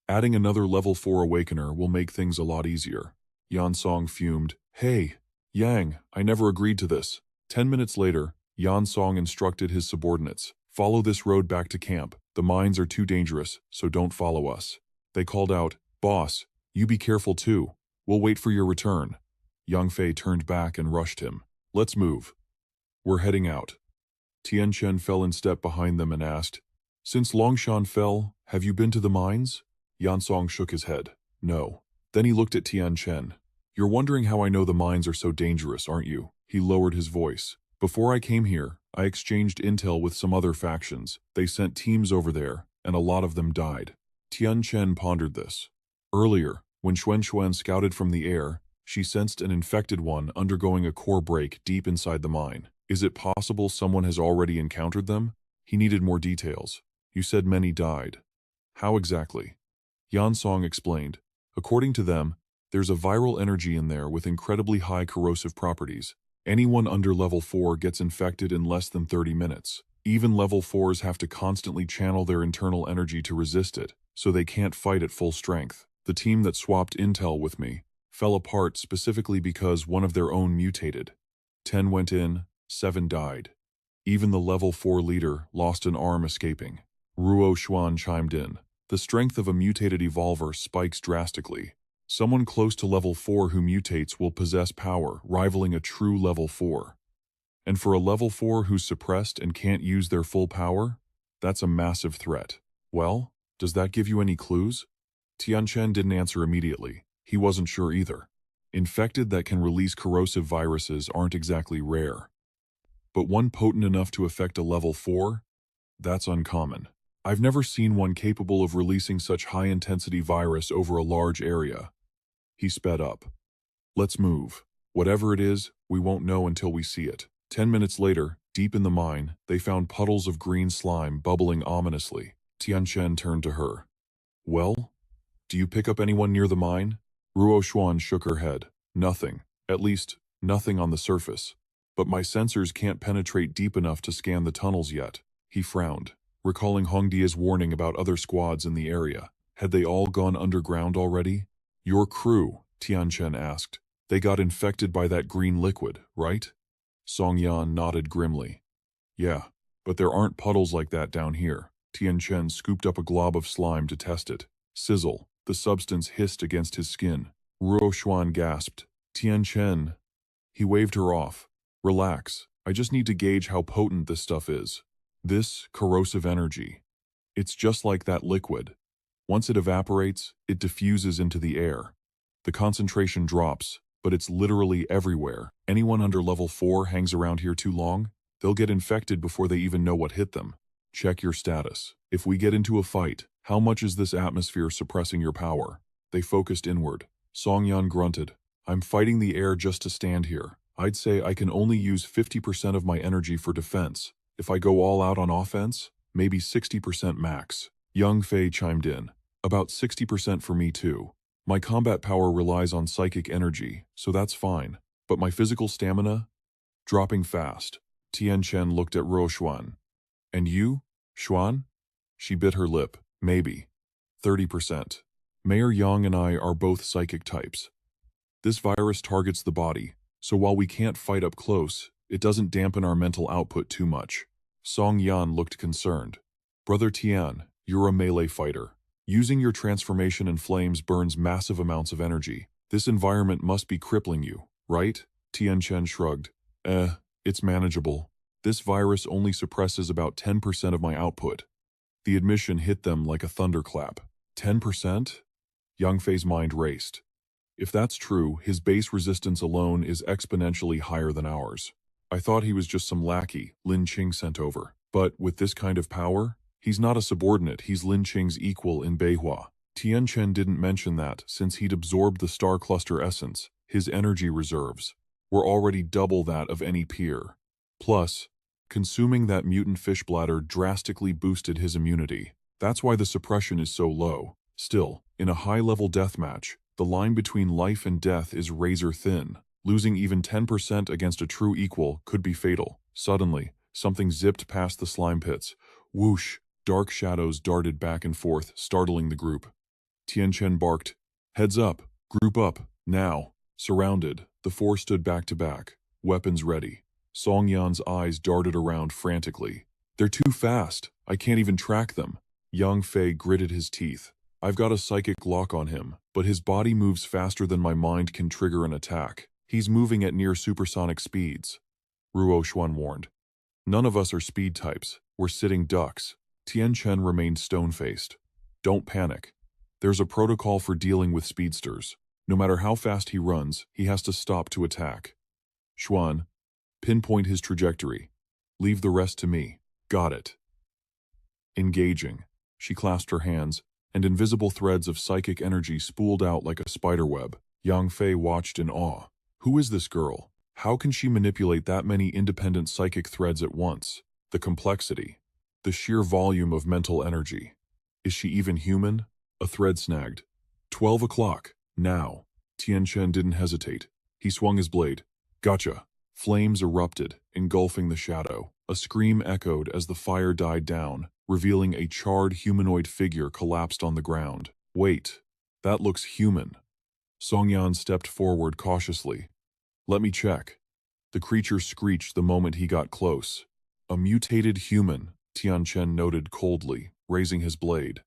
Adding another level 4 awakener will make things a lot easier. Yan Song fumed. Hey, Yang, I never agreed to this. 10 minutes later, Yan Song instructed his subordinates. Follow this road back to camp. The mines are too dangerous, so don't follow us. They called out, Boss, you be careful too. We'll wait for your return. Yang Fei turned back and rushed him. Let's move. We're heading out. Tianchen fell in step behind them and asked, Since Longshan fell, have you been to the mines? Yan Song shook his head. No. Then he looked at Tianchen. You're wondering how I know the mines are so dangerous, aren't you? He lowered his voice. Before I came here, I exchanged intel with some other factions. They sent teams over there, and a lot of them died. Tianchen pondered this. Earlier, when Xuan scouted from the air, she sensed an infected one undergoing a core break deep inside the mine. Is it possible someone has already encountered them? He needed more details. You said many died. How exactly? Yan Song explained. According to them, there's a viral energy in there with incredibly high corrosive properties. Anyone under level 4 gets infected in less than 30 minutes. Even level 4s have to constantly channel their internal energy to resist it, so they can't fight at full strength. The team that swapped intel with me fell apart specifically because one of their own mutated. 10 went in, 7 died. Even the level 4 leader lost an arm escaping. Ruo Xuan chimed in. The strength of a mutated evolver spikes drastically. Someone close to level 4 who mutates will possess power rivaling a true level 4. And for a level 4 who's suppressed and can't use their full power, that's a massive threat. Well, does that give you any clues? Tianchen didn't answer immediately. He wasn't sure either. Infected that can release corrosive viruses aren't exactly rare. But one potent enough to affect a level 4? That's uncommon. I've never seen one capable of releasing such high-intensity virus over a large area. He sped up. Let's move. Whatever it is, we won't know until we see it. 10 minutes later, deep in the mine, they found puddles of green slime bubbling ominously. Tianchen turned to her. Well? Do you pick up anyone near the mine? Ruo Xuan shook her head. Nothing. At least, nothing on the surface. But my sensors can't penetrate deep enough to scan the tunnels yet. He frowned, recalling Hongdia's warning about other squads in the area. Had they all gone underground already? Your crew, Tianchen asked. They got infected by that green liquid, right? Song Yan nodded grimly. Yeah, but there aren't puddles like that down here. Tianchen scooped up a glob of slime to test it. Sizzle. The substance hissed against his skin. Ruo Xuan gasped. Tianchen. He waved her off. Relax. I just need to gauge how potent this stuff is. This corrosive energy. It's just like that liquid. Once it evaporates, it diffuses into the air. The concentration drops, but it's literally everywhere. Anyone under level 4 hangs around here too long, they'll get infected before they even know what hit them. Check your status. If we get into a fight, how much is this atmosphere suppressing your power? They focused inward. Songyan grunted. I'm fighting the air just to stand here. I'd say I can only use 50% of my energy for defense. If I go all out on offense, maybe 60% max. Young Fei chimed in. About 60% for me too. My combat power relies on psychic energy, so that's fine. But my physical stamina? Dropping fast. Tianchen looked at Ruo Xuan. And you, Xuan? She bit her lip. Maybe. 30%. Mayor Yang and I are both psychic types. This virus targets the body, so while we can't fight up close, it doesn't dampen our mental output too much. Song Yan looked concerned. Brother Tian, you're a melee fighter. Using your transformation in flames burns massive amounts of energy. This environment must be crippling you, right? Tianchen shrugged. It's manageable. This virus only suppresses about 10% of my output. The admission hit them like a thunderclap. 10%? Yang Fei's mind raced. If that's true, his base resistance alone is exponentially higher than ours. I thought he was just some lackey Lin Qing sent over. But with this kind of power, he's not a subordinate, he's Lin Qing's equal in Beihua. Tianchen didn't mention that since he'd absorbed the star cluster essence, his energy reserves were already double that of any peer. Plus, consuming that mutant fish bladder drastically boosted his immunity. That's why the suppression is so low. Still, in a high-level deathmatch, the line between life and death is razor thin. Losing even 10% against a true equal could be fatal. Suddenly, something zipped past the slime pits. Whoosh! Dark shadows darted back and forth, startling the group. Tianchen barked, "Heads up! Group up! Now!" Surrounded, the four stood back to back, weapons ready. Songyan's eyes darted around frantically. "They're too fast! I can't even track them!" Yang Fei gritted his teeth. "I've got a psychic lock on him, but his body moves faster than my mind can trigger an attack. He's moving at near supersonic speeds." Ruo Xuan warned. "None of us are speed types. We're sitting ducks." Tianchen remained stone-faced. "Don't panic. There's a protocol for dealing with speedsters. No matter how fast he runs, he has to stop to attack. Xuan, pinpoint his trajectory. Leave the rest to me." "Got it." Engaging. She clasped her hands, and invisible threads of psychic energy spooled out like a spiderweb. Yang Fei watched in awe. Who is this girl? How can she manipulate that many independent psychic threads at once? The complexity. The sheer volume of mental energy. Is she even human? A thread snagged. 12 o'clock. Now. Tianchen didn't hesitate. He swung his blade. "Gotcha." Flames erupted, engulfing the shadow. A scream echoed as the fire died down, revealing a charred humanoid figure collapsed on the ground. "Wait. That looks human." Songyan stepped forward cautiously. "Let me check." The creature screeched the moment he got close. "A mutated human," Tianchen noted coldly, raising his blade.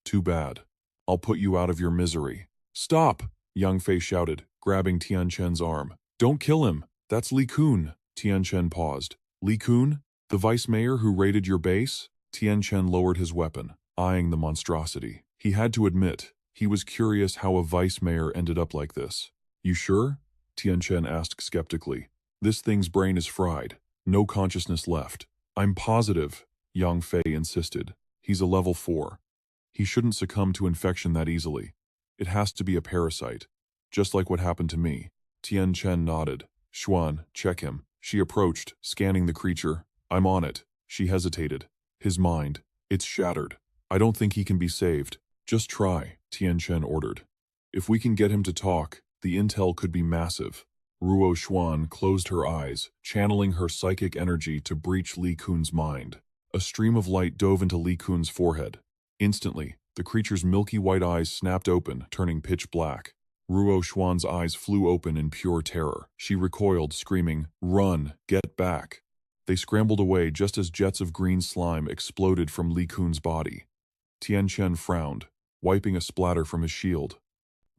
"Too bad. I'll put you out of your misery." "Stop!" Yang Fei shouted, grabbing Tianchen's arm. "Don't kill him! That's Li Kun." Tianchen paused. "Li Kun? The vice mayor who raided your base?" Tianchen lowered his weapon, eyeing the monstrosity. He had to admit, he was curious how a vice mayor ended up like this. "You sure?" Tianchen asked skeptically. "This thing's brain is fried. No consciousness left." "I'm positive," Yang Fei insisted. "He's a level 4. He shouldn't succumb to infection that easily. It has to be a parasite. Just like what happened to me." Tianchen nodded. "Xuan, check him." She approached, scanning the creature. "I'm on it." She hesitated. "His mind. It's shattered. I don't think he can be saved." "Just try," Tianchen ordered. "If we can get him to talk, the intel could be massive." Ruo Xuan closed her eyes, channeling her psychic energy to breach Li Kun's mind. A stream of light dove into Li Kun's forehead. Instantly, the creature's milky white eyes snapped open, turning pitch black. Ruo Xuan's eyes flew open in pure terror. She recoiled, screaming, "Run! Get back!" They scrambled away just as jets of green slime exploded from Li Kun's body. Tianchen frowned, wiping a splatter from his shield.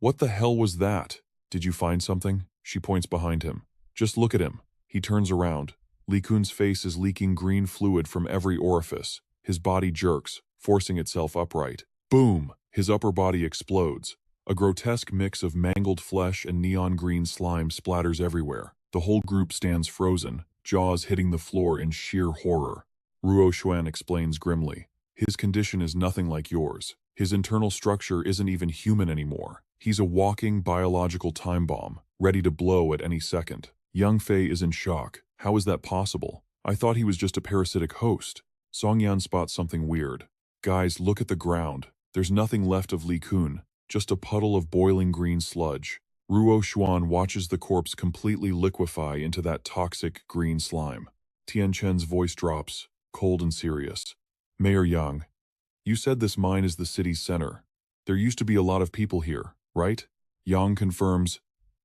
What the hell was that? Did you find something? She points behind him. Just look at him. He turns around. Li Kun's face is leaking green fluid from every orifice. His body jerks, forcing itself upright. Boom! His upper body explodes. A grotesque mix of mangled flesh and neon green slime splatters everywhere. The whole group stands frozen, jaws hitting the floor in sheer horror. Ruo Xuan explains grimly. His condition is nothing like yours. His internal structure isn't even human anymore. He's a walking biological time bomb, ready to blow at any second. Yang Fei is in shock. How is that possible? I thought he was just a parasitic host. Song Yan spots something weird. Guys, look at the ground. There's nothing left of Li Kun, just a puddle of boiling green sludge. Ruo Xuan watches the corpse completely liquefy into that toxic green slime. Tianchen's voice drops, cold and serious. Mayor Yang, you said this mine is the city's center. There used to be a lot of people here, right? Yang confirms,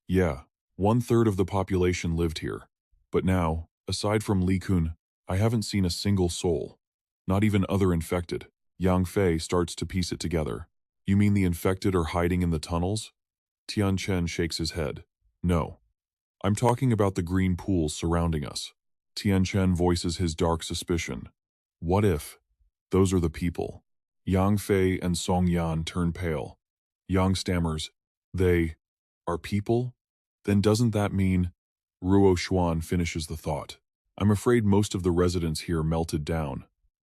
yeah, 1/3 of the population lived here. But now, aside from Li Kun, I haven't seen a single soul. Not even other infected. Yang Fei starts to piece it together. You mean the infected are hiding in the tunnels? Tianchen shakes his head. No. I'm talking about the green pools surrounding us. Tianchen voices his dark suspicion. What if those are the people? Yang Fei and Song Yan turn pale. Yang stammers, they are people? Then doesn't that mean... Ruo Xuan finishes the thought. I'm afraid most of the residents here melted down.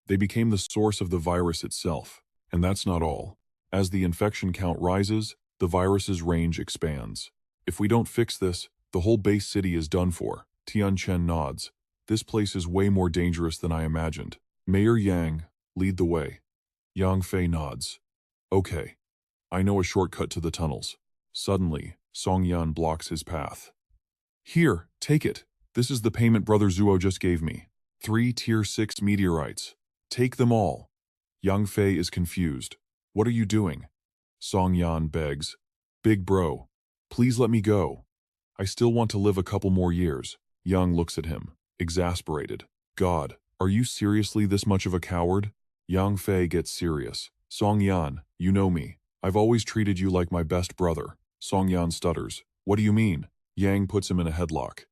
They became the source of the virus itself. And that's not all. As the infection count rises, the virus's range expands. If we don't fix this, the whole base city is done for. Tianchen nods. This place is way more dangerous than I imagined. Mayor Yang, lead the way. Yang Fei nods. Okay. I know a shortcut to the tunnels. Suddenly, Song Yan blocks his path. Here, take it. This is the payment Brother Zuo just gave me. 3 Tier 6 meteorites. Take them all. Yang Fei is confused. What are you doing? Song Yan begs. Big bro, please let me go. I still want to live a couple more years. Yang looks at him, exasperated. God, are you seriously this much of a coward? Yang Fei gets serious. Song Yan, you know me. I've always treated you like my best brother. Song Yan stutters. What do you mean? Yang puts him in a headlock.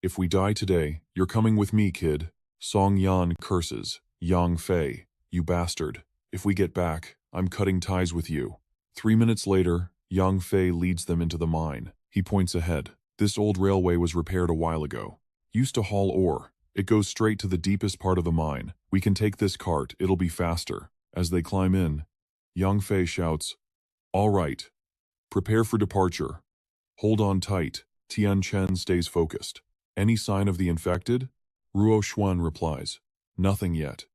If we die today, you're coming with me, kid. Song Yan curses. Yang Fei, you bastard. If we get back, I'm cutting ties with you. 3 minutes later, Yang Fei leads them into the mine. He points ahead. This old railway was repaired a while ago. Used to haul ore. It goes straight to the deepest part of the mine. We can take this cart, it'll be faster. As they climb in, Yang Fei shouts, all right. Prepare for departure. Hold on tight. Tianchen stays focused. Any sign of the infected? Ruo Xuan replies, nothing yet.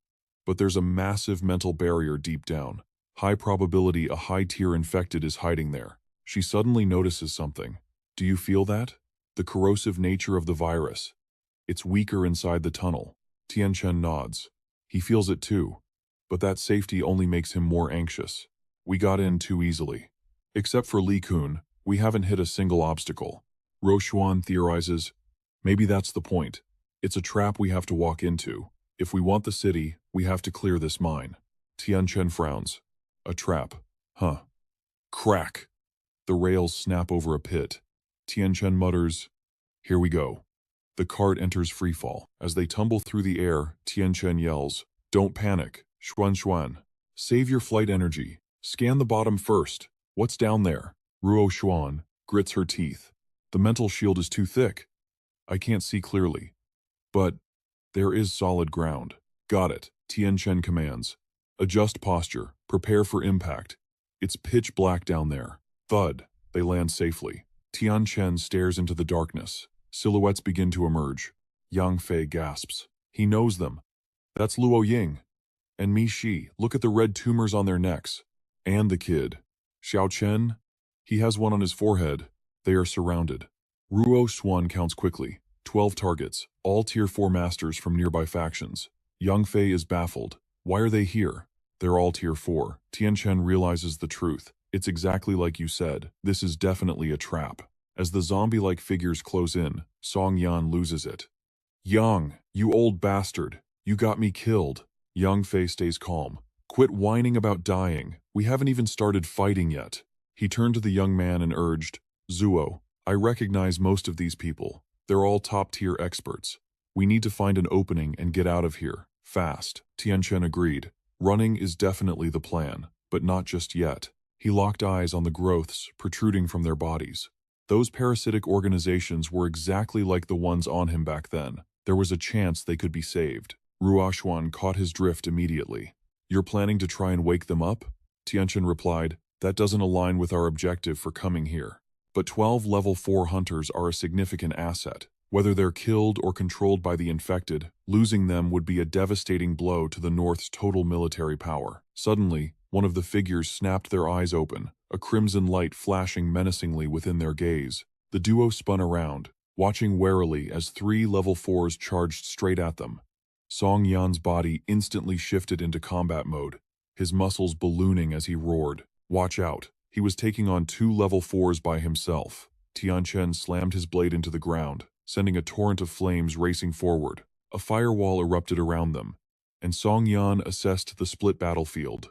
But there's a massive mental barrier deep down. High probability a high-tier infected is hiding there. She suddenly notices something. Do you feel that? The corrosive nature of the virus. It's weaker inside the tunnel. Tianchen nods. He feels it too. But that safety only makes him more anxious. We got in too easily. Except for Li Kun, we haven't hit a single obstacle. Ruo Xuan theorizes, maybe that's the point. It's a trap we have to walk into. If we want the city, we have to clear this mine. Tianchen frowns. A trap. Huh. Crack. The rails snap over a pit. Tianchen mutters, here we go. The cart enters freefall. As they tumble through the air, Tianchen yells, don't panic, Xuan Xuan. Save your flight energy. Scan the bottom first. What's down there? Ruo Xuan grits her teeth. The mental shield is too thick. I can't see clearly. But there is solid ground. Got it, Tianchen commands. Adjust posture. Prepare for impact. It's pitch black down there. Thud. They land safely. Tianchen stares into the darkness. Silhouettes begin to emerge. Yang Fei gasps. He knows them. That's Luo Ying. And Mi Shi. Look at the red tumors on their necks. And the kid. Xiao Chen? He has one on his forehead. They are surrounded. Ruo Xuan counts quickly. 12 targets, all Tier 4 masters from nearby factions. Yang Fei is baffled. Why are they here? They're all Tier 4. Tianchen realizes the truth. It's exactly like you said. This is definitely a trap. As the zombie-like figures close in, Song Yan loses it. Yang, you old bastard. You got me killed. Yang Fei stays calm. Quit whining about dying. We haven't even started fighting yet. He turned to the young man and urged, Zuo, I recognize most of these people. They're all top-tier experts. We need to find an opening and get out of here. Fast. Tianchen agreed. Running is definitely the plan, but not just yet. He locked eyes on the growths protruding from their bodies. Those parasitic organizations were exactly like the ones on him back then. There was a chance they could be saved. Ruoshuan caught his drift immediately. You're planning to try and wake them up? Tianchen replied, that doesn't align with our objective for coming here. But 12 level 4 hunters are a significant asset. Whether they're killed or controlled by the infected, losing them would be a devastating blow to the North's total military power. Suddenly, one of the figures snapped their eyes open, a crimson light flashing menacingly within their gaze. The duo spun around, watching warily as 3 level 4s charged straight at them. Song Yan's body instantly shifted into combat mode, his muscles ballooning as he roared. Watch out. He was taking on 2 level 4s by himself. Tianchen slammed his blade into the ground, sending a torrent of flames racing forward. A firewall erupted around them, and Song Yan assessed the split battlefield.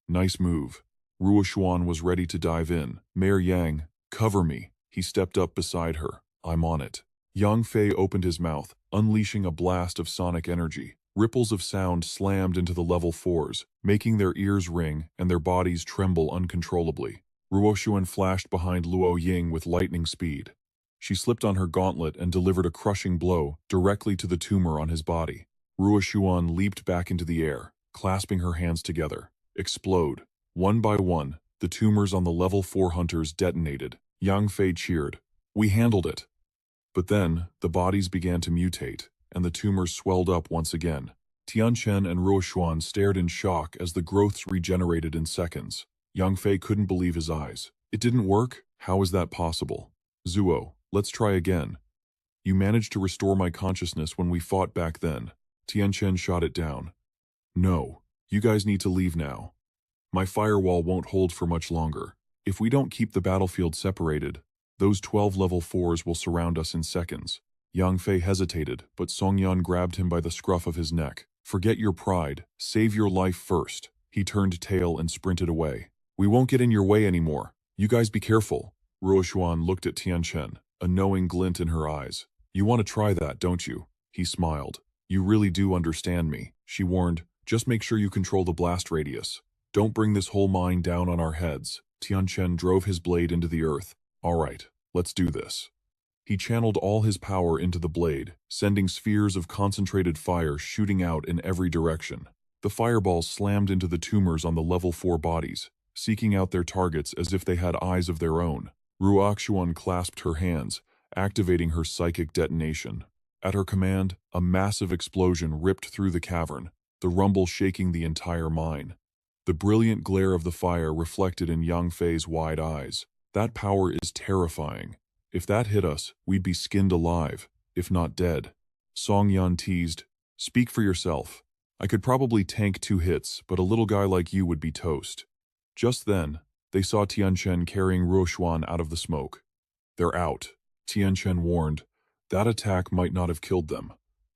Nice move. Ruoshuan was ready to dive in. Mayor Yang, cover me. He stepped up beside her. I'm on it. Yang Fei opened his mouth, unleashing a blast of sonic energy. Ripples of sound slammed into the level 4s, making their ears ring and their bodies tremble uncontrollably. Ruoshuan flashed behind Luo Ying with lightning speed. She slipped on her gauntlet and delivered a crushing blow directly to the tumor on his body. Ruoshuan leaped back into the air, clasping her hands together. Explode. One by one, the tumors on the level 4 hunters detonated. Yang Fei cheered. We handled it. But then, the bodies began to mutate, and the tumors swelled up once again. Tianchen and Ruoshuan stared in shock as the growths regenerated in seconds. Yang Fei couldn't believe his eyes. It didn't work? How is that possible? Zuo, let's try again. You managed to restore my consciousness when we fought back then. Tianchen shot it down. No, you guys need to leave now. My firewall won't hold for much longer. If we don't keep the battlefield separated, those 12 level 4s will surround us in seconds. Yang Fei hesitated, but Song Yan grabbed him by the scruff of his neck. Forget your pride. Save your life first. He turned tail and sprinted away. We won't get in your way anymore. You guys be careful. Ruoshuan looked at Tianchen, a knowing glint in her eyes. You want to try that, don't you? He smiled. You really do understand me, she warned. Just make sure you control the blast radius. Don't bring this whole mine down on our heads. Tianchen drove his blade into the earth. All right, let's do this. He channeled all his power into the blade, sending spheres of concentrated fire shooting out in every direction. The fireballs slammed into the tumors on the level 4 bodies, seeking out their targets as if they had eyes of their own. Ruoshuan clasped her hands, activating her psychic detonation. At her command, a massive explosion ripped through the cavern, the rumble shaking the entire mine. The brilliant glare of the fire reflected in Yang Fei's wide eyes. That power is terrifying. If that hit us, we'd be skinned alive, if not dead. Song Yan teased, speak for yourself. I could probably tank 2 hits, but a little guy like you would be toast. Just then, they saw Tianchen carrying Ruoshuan out of the smoke. They're out, Tianchen warned. That attack might not have killed them.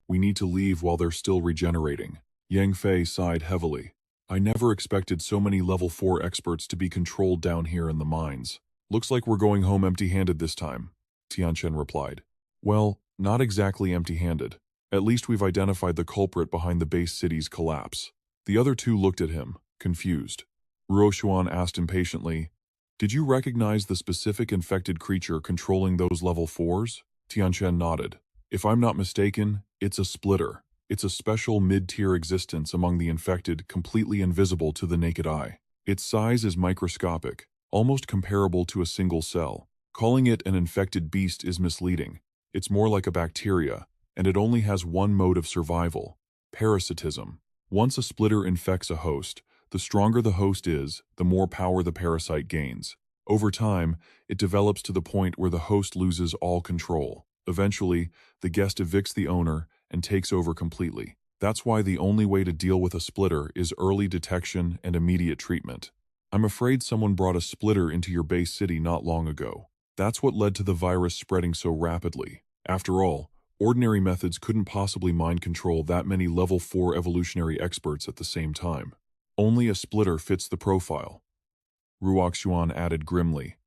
We need to leave while they're still regenerating. Yang Fei sighed heavily. I never expected so many level 4 experts to be controlled down here in the mines. Looks like we're going home empty-handed this time, Tianchen replied. Well, not exactly empty-handed. At least we've identified the culprit behind the base city's collapse. The other 2 looked at him, confused. Ruoshuan asked impatiently, did you recognize the specific infected creature controlling those level 4s? Tianchen nodded. If I'm not mistaken, it's a splitter. It's a special mid-tier existence among the infected, completely invisible to the naked eye. Its size is microscopic, almost comparable to a single cell. Calling it an infected beast is misleading. It's more like a bacteria, and it only has one mode of survival: parasitism. Once a splitter infects a host, the stronger the host is, the more power the parasite gains. Over time, it develops to the point where the host loses all control. Eventually, the guest evicts the owner and takes over completely. That's why the only way to deal with a splitter is early detection and immediate treatment. I'm afraid someone brought a splitter into your base city not long ago. That's what led to the virus spreading so rapidly. After all, Ordinary methods couldn't possibly mind control that many level 4 evolutionary experts at the same time. Only a splitter fits the profile. Ruoxuan added grimly.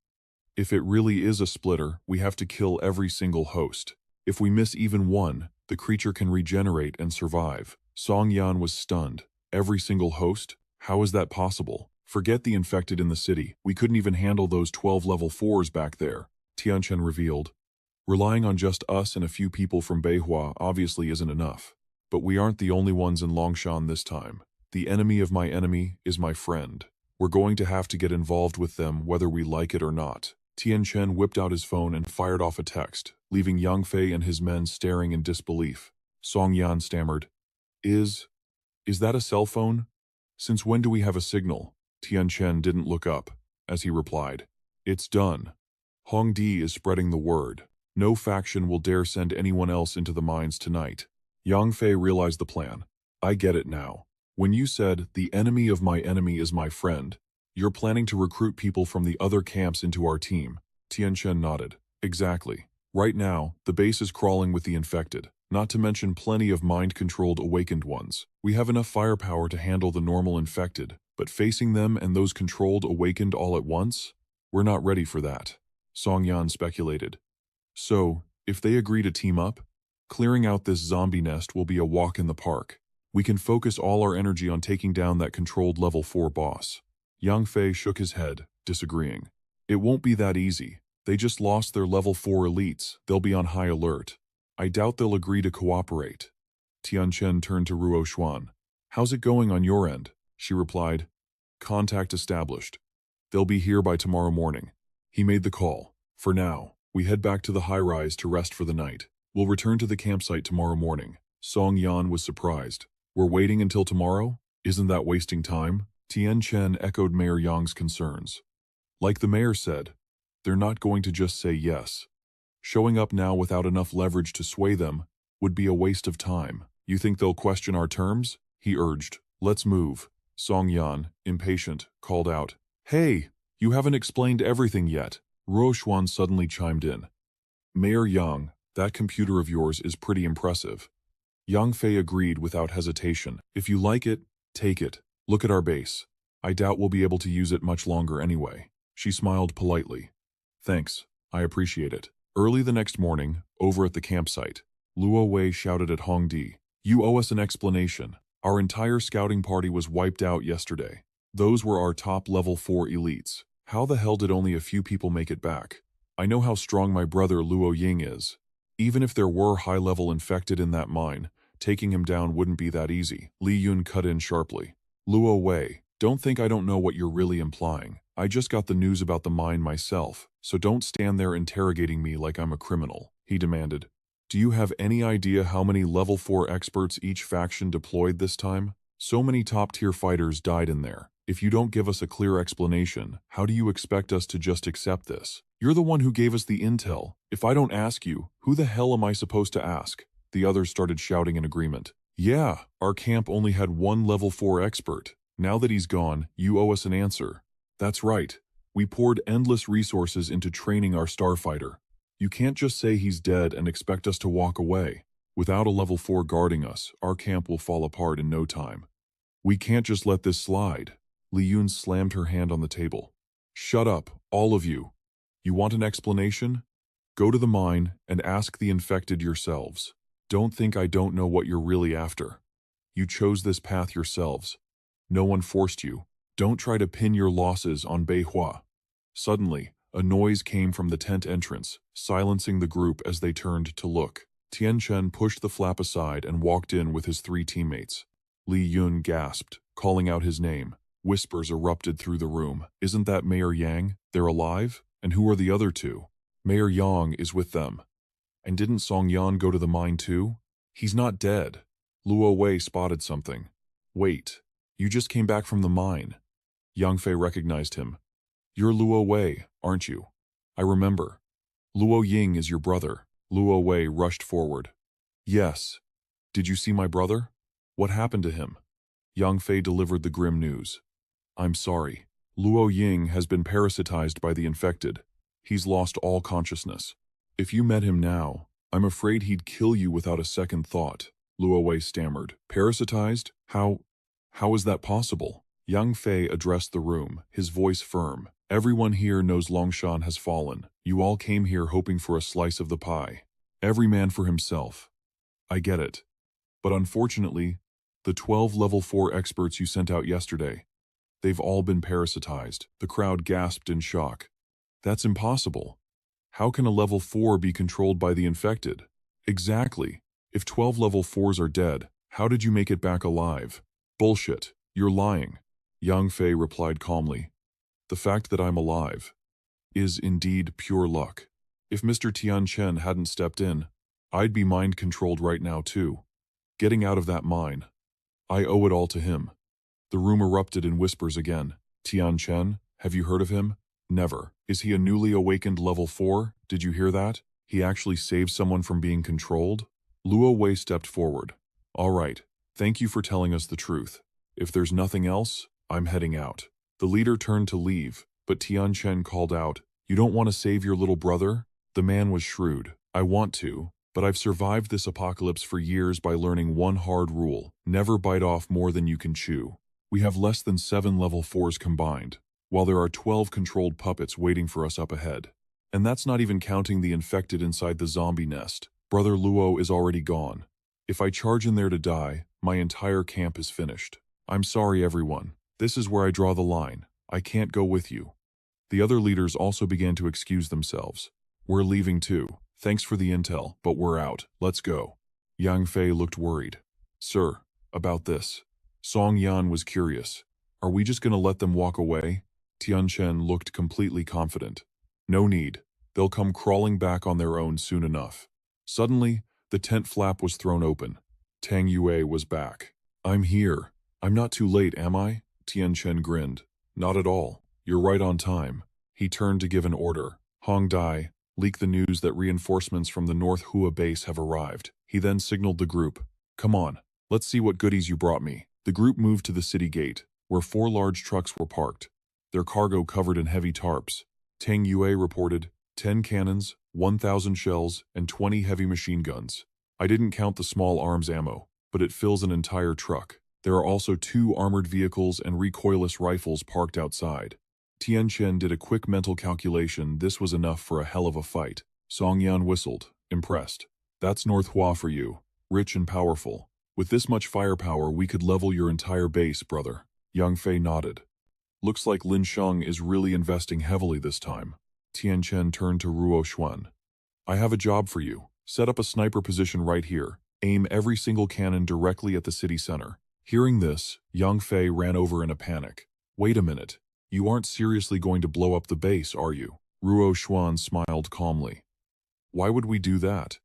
If it really is a splitter, we have to kill every single host. If we miss even one, the creature can regenerate and survive. Song Yan was stunned. Every single host? How is that possible? Forget the infected in the city. We couldn't even handle those 12 level 4s back there, Tianchen revealed. Relying on just us and a few people from Beihua obviously isn't enough. But we aren't the only ones in Longshan this time. The enemy of my enemy is my friend. We're going to have to get involved with them whether we like it or not. Tianchen whipped out his phone and fired off a text, leaving Yang Fei and his men staring in disbelief. Song Yan stammered, Is that a cell phone? Since when do we have a signal? Tianchen didn't look up, as he replied, It's done. Hongdi is spreading the word. No faction will dare send anyone else into the mines tonight. Yang Fei realized the plan. I get it now. When you said, the enemy of my enemy is my friend, you're planning to recruit people from the other camps into our team. Tianchen nodded. Exactly. Right now, the base is crawling with the infected, not to mention plenty of mind-controlled awakened ones. We have enough firepower to handle the normal infected, but facing them and those controlled awakened all at once? We're not ready for that. Song Yan speculated. So, if they agree to team up, clearing out this zombie nest will be a walk in the park. We can focus all our energy on taking down that controlled level 4 boss. Yang Fei shook his head, disagreeing. It won't be that easy. They just lost their level 4 elites. They'll be on high alert. I doubt they'll agree to cooperate. Tianchen turned to Ruo Xuan. How's it going on your end? She replied. Contact established. They'll be here by tomorrow morning. He made the call. For now, we head back to the high-rise to rest for the night. We'll return to the campsite tomorrow morning. Song Yan was surprised. We're waiting until tomorrow? Isn't that wasting time? Tianchen echoed Mayor Yang's concerns. Like the mayor said, they're not going to just say yes. Showing up now without enough leverage to sway them would be a waste of time. You think they'll question our terms? He urged. Let's move. Song Yan, impatient, called out. Hey, you haven't explained everything yet. Ruo Xuan suddenly chimed in. Mayor Yang, that computer of yours is pretty impressive. Yang Fei agreed without hesitation. If you like it, take it. Look at our base. I doubt we'll be able to use it much longer anyway. She smiled politely. Thanks, I appreciate it. Early the next morning, over at the campsite, Luo Wei shouted at Hongdi, You owe us an explanation. Our entire scouting party was wiped out yesterday. Those were our top level 4 elites. How the hell did only a few people make it back? I know how strong my brother Luo Ying is. Even if there were high-level infected in that mine, taking him down wouldn't be that easy. Li Yun cut in sharply. Luo Wei, don't think I don't know what you're really implying. I just got the news about the mine myself, so don't stand there interrogating me like I'm a criminal, he demanded. Do you have any idea how many level 4 experts each faction deployed this time? So many top-tier fighters died in there. If you don't give us a clear explanation, how do you expect us to just accept this? You're the one who gave us the intel. If I don't ask you, who the hell am I supposed to ask? The others started shouting in agreement. Yeah, our camp only had one level 4 expert. Now that he's gone, you owe us an answer. That's right. We poured endless resources into training our starfighter. You can't just say he's dead and expect us to walk away. Without a level 4 guarding us, our camp will fall apart in no time. We can't just let this slide. Li Yun slammed her hand on the table. Shut up, all of you. You want an explanation? Go to the mine and ask the infected yourselves. Don't think I don't know what you're really after. You chose this path yourselves. No one forced you. Don't try to pin your losses on Beihua. Suddenly, a noise came from the tent entrance, silencing the group as they turned to look. Tianchen pushed the flap aside and walked in with his 3 teammates. Li Yun gasped, calling out his name. Whispers erupted through the room. Isn't that Mayor Yang? They're alive? And who are the other 2? Mayor Yang is with them. And didn't Song Yan go to the mine too? He's not dead. Luo Wei spotted something. Wait, you just came back from the mine. Yang Fei recognized him. You're Luo Wei, aren't you? I remember. Luo Ying is your brother. Luo Wei rushed forward. Yes. Did you see my brother? What happened to him? Yang Fei delivered the grim news. I'm sorry. Luo Ying has been parasitized by the infected. He's lost all consciousness. If you met him now, I'm afraid he'd kill you without a second thought, Luo Wei stammered. Parasitized? How is that possible? Yang Fei addressed the room, his voice firm. Everyone here knows Longshan has fallen. You all came here hoping for a slice of the pie. Every man for himself. I get it. But unfortunately, the 12 level 4 experts you sent out yesterday, they've all been parasitized. The crowd gasped in shock. That's impossible. How can a level 4 be controlled by the infected? Exactly. If 12 level 4s are dead, how did you make it back alive? Bullshit. You're lying. Yang Fei replied calmly. The fact that I'm alive is indeed pure luck. If Mr. Tianchen hadn't stepped in, I'd be mind-controlled right now too. Getting out of that mine. I owe it all to him. The room erupted in whispers again. Tianchen, have you heard of him? Never. Is he a newly awakened level 4? Did you hear that? He actually saved someone from being controlled? Luo Wei stepped forward. All right. Thank you for telling us the truth. If there's nothing else, I'm heading out. The leader turned to leave, but Tianchen called out, You don't want to save your little brother? The man was shrewd. I want to, but I've survived this apocalypse for years by learning one hard rule. Never bite off more than you can chew. We have less than 7 level 4s combined, while there are 12 controlled puppets waiting for us up ahead. And that's not even counting the infected inside the zombie nest. Brother Luo is already gone. If I charge in there to die, my entire camp is finished. I'm sorry, everyone. This is where I draw the line. I can't go with you. The other leaders also began to excuse themselves. We're leaving too. Thanks for the intel, but we're out. Let's go. Yang Fei looked worried. Sir, about this. Song Yan was curious. Are we just going to let them walk away? Tianchen looked completely confident. No need. They'll come crawling back on their own soon enough. Suddenly, the tent flap was thrown open. Tang Yue was back. I'm here. I'm not too late, am I? Tianchen grinned. Not at all. You're right on time. He turned to give an order. Hong Dai, leak the news that reinforcements from the North Hua base have arrived. He then signaled the group. Come on, let's see what goodies you brought me. The group moved to the city gate, where 4 large trucks were parked, their cargo covered in heavy tarps. Tang Yue reported 10 cannons, 1,000 shells, and 20 heavy machine guns. I didn't count the small arms ammo, but it fills an entire truck. There are also 2 armored vehicles and recoilless rifles parked outside. Tianchen did a quick mental calculation. This was enough for a hell of a fight. Song Yan whistled, impressed. That's North Hua for you, rich and powerful. With this much firepower, we could level your entire base, brother. Yang Fei nodded. Looks like Lin Sheng is really investing heavily this time. Tianchen turned to Ruo Xuan. I have a job for you. Set up a sniper position right here. Aim every single cannon directly at the city center. Hearing this, Yang Fei ran over in a panic. Wait a minute. You aren't seriously going to blow up the base, are you? Ruo Xuan smiled calmly. Why would we do that?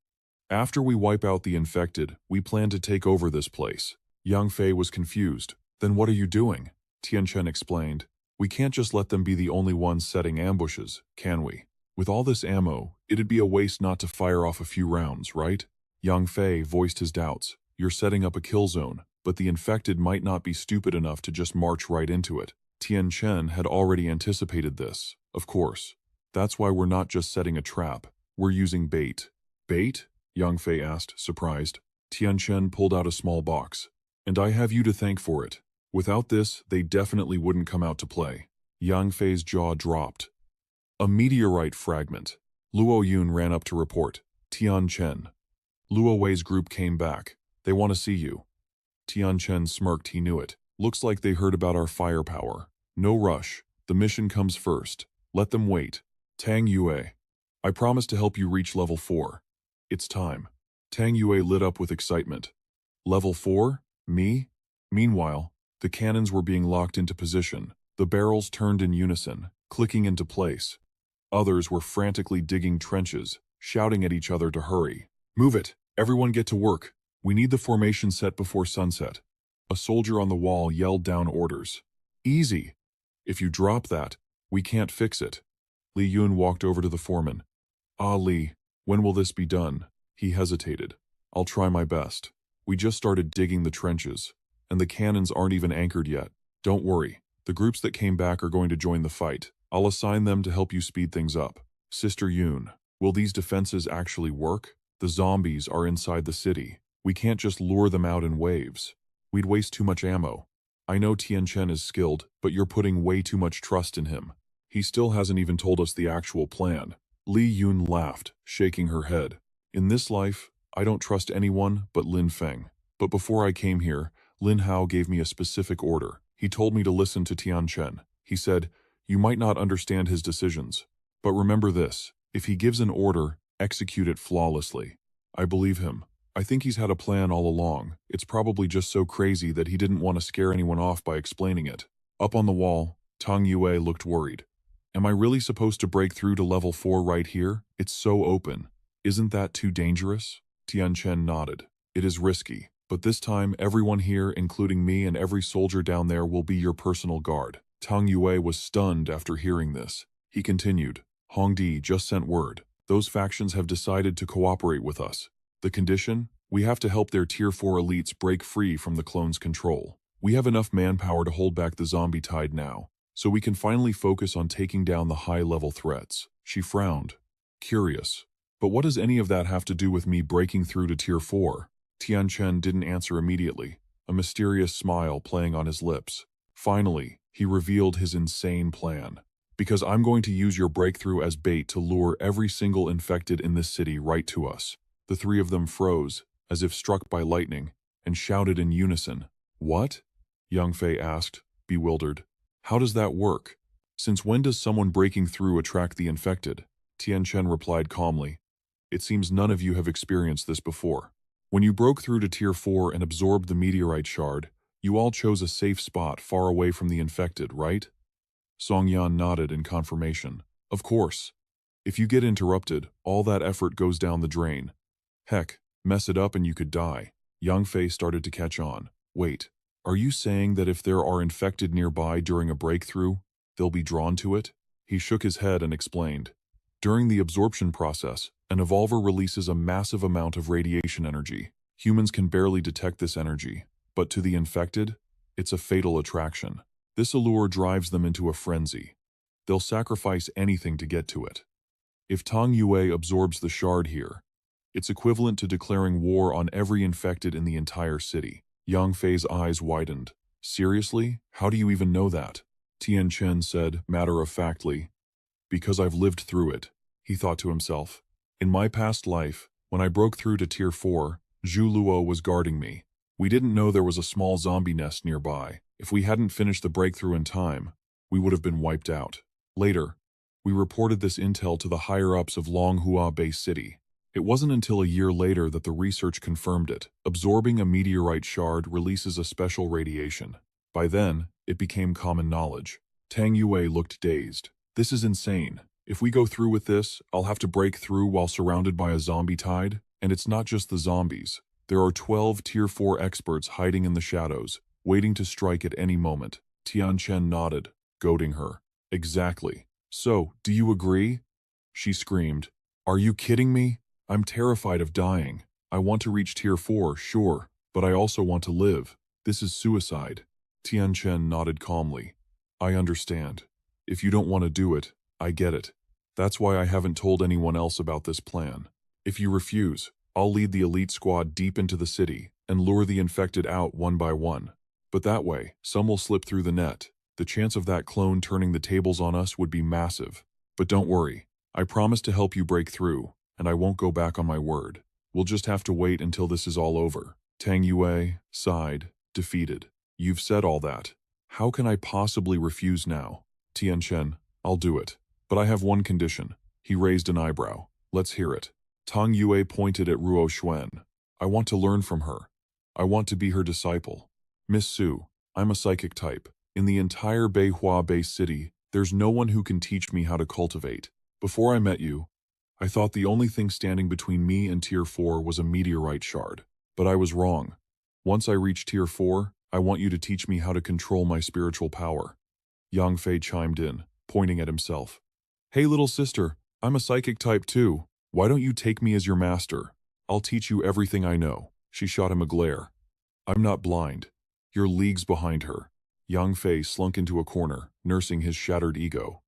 After we wipe out the infected, we plan to take over this place. Yang Fei was confused. Then what are you doing? Tianchen explained. We can't just let them be the only ones setting ambushes, can we? With all this ammo, it'd be a waste not to fire off a few rounds, right? Yang Fei voiced his doubts. You're setting up a kill zone, but the infected might not be stupid enough to just march right into it. Tianchen had already anticipated this, of course. That's why we're not just setting a trap. We're using bait. Bait? Yang Fei asked, surprised. Tianchen pulled out a small box. And I have you to thank for it. Without this, they definitely wouldn't come out to play. Yang Fei's jaw dropped. A meteorite fragment. Luo Yun ran up to report. Tianchen. Luo Wei's group came back. They want to see you. Tianchen smirked, he knew it. Looks like they heard about our firepower. No rush. The mission comes first. Let them wait. Tang Yue. I promise to help you reach level 4. It's time. Tang Yue lit up with excitement. Level 4? Me? Meanwhile, the cannons were being locked into position. The barrels turned in unison, clicking into place. Others were frantically digging trenches, shouting at each other to hurry. Move it! Everyone get to work! We need the formation set before sunset. A soldier on the wall yelled down orders. Easy! If you drop that, we can't fix it. Li Yun walked over to the foreman. Ah, Li, when will this be done? He hesitated. I'll try my best. We just started digging the trenches, and the cannons aren't even anchored yet. Don't worry. The groups that came back are going to join the fight. I'll assign them to help you speed things up. Sister Yun, will these defenses actually work? The zombies are inside the city. We can't just lure them out in waves. We'd waste too much ammo. I know Tianchen is skilled, but you're putting way too much trust in him. He still hasn't even told us the actual plan." Li Yun laughed, shaking her head. "In this life, I don't trust anyone but Lin Feng. But before I came here, Lin Hao gave me a specific order. He told me to listen to Tianchen. He said, 'You might not understand his decisions, but remember this: if he gives an order, execute it flawlessly.' I believe him. I think he's had a plan all along. It's probably just so crazy that he didn't want to scare anyone off by explaining it." Up on the wall, Tang Yue looked worried. "Am I really supposed to break through to level 4 right here? It's so open. Isn't that too dangerous?" Tianchen nodded. "It is risky, but this time everyone here, including me and every soldier down there, will be your personal guard." Tang Yue was stunned after hearing this. He continued, "Hongdi just sent word. Those factions have decided to cooperate with us. The condition? We have to help their Tier 4 elites break free from the clones' control. We have enough manpower to hold back the zombie tide now, so we can finally focus on taking down the high-level threats." She frowned. "Curious. But what does any of that have to do with me breaking through to Tier 4? Tianchen didn't answer immediately, a mysterious smile playing on his lips. Finally, he revealed his insane plan. "Because I'm going to use your breakthrough as bait to lure every single infected in this city right to us." The three of them froze, as if struck by lightning, and shouted in unison. "What?" Yang Fei asked, bewildered. "How does that work? Since when does someone breaking through attract the infected?" Tianchen replied calmly. "It seems none of you have experienced this before. When you broke through to Tier 4 and absorbed the meteorite shard, you all chose a safe spot far away from the infected, right?" Song Yan nodded in confirmation. "Of course. If you get interrupted, all that effort goes down the drain. Heck, mess it up and you could die." Yang Fei started to catch on. "Wait, are you saying that if there are infected nearby during a breakthrough, they'll be drawn to it?" He shook his head and explained. "During the absorption process, an evolver releases a massive amount of radiation energy. Humans can barely detect this energy, but to the infected, it's a fatal attraction. This allure drives them into a frenzy. They'll sacrifice anything to get to it. If Tang Yue absorbs the shard here, it's equivalent to declaring war on every infected in the entire city." Yang Fei's eyes widened. "Seriously? How do you even know that?" Tianchen said, matter-of-factly. "Because I've lived through it," he thought to himself. "In my past life, when I broke through to Tier 4, Zhu Luo was guarding me. We didn't know there was a small zombie nest nearby. If we hadn't finished the breakthrough in time, we would have been wiped out. Later, we reported this intel to the higher-ups of Longhua Bay City. It wasn't until a year later that the research confirmed it. Absorbing a meteorite shard releases a special radiation. By then, it became common knowledge." Tang Yue looked dazed. "This is insane. If we go through with this, I'll have to break through while surrounded by a zombie tide. And it's not just the zombies. There are 12 Tier 4 experts hiding in the shadows, waiting to strike at any moment." Tianchen nodded, goading her. "Exactly. So, do you agree?" She screamed. "Are you kidding me? I'm terrified of dying. I want to reach Tier 4, sure, but I also want to live. This is suicide." Tianchen nodded calmly. "I understand. If you don't want to do it, I get it. That's why I haven't told anyone else about this plan. If you refuse, I'll lead the elite squad deep into the city and lure the infected out one by one. But that way, some will slip through the net. The chance of that clone turning the tables on us would be massive. But don't worry, I promise to help you break through, and I won't go back on my word. We'll just have to wait until this is all over." Tang Yue sighed, defeated. "You've said all that. How can I possibly refuse now?" "Tianchen, I'll do it. But I have one condition." He raised an eyebrow. "Let's hear it." Tang Yue pointed at Ruo Xuan. "I want to learn from her. I want to be her disciple. Miss Su, I'm a psychic type. In the entire Beihua Bay City, there's no one who can teach me how to cultivate. Before I met you, I thought the only thing standing between me and Tier 4 was a meteorite shard. But I was wrong. Once I reach Tier 4, I want you to teach me how to control my spiritual power." Yang Fei chimed in, pointing at himself. "Hey little sister, I'm a psychic type too. Why don't you take me as your master? I'll teach you everything I know." She shot him a glare. "I'm not blind. You're leagues behind her." Yang Fei slunk into a corner, nursing his shattered ego.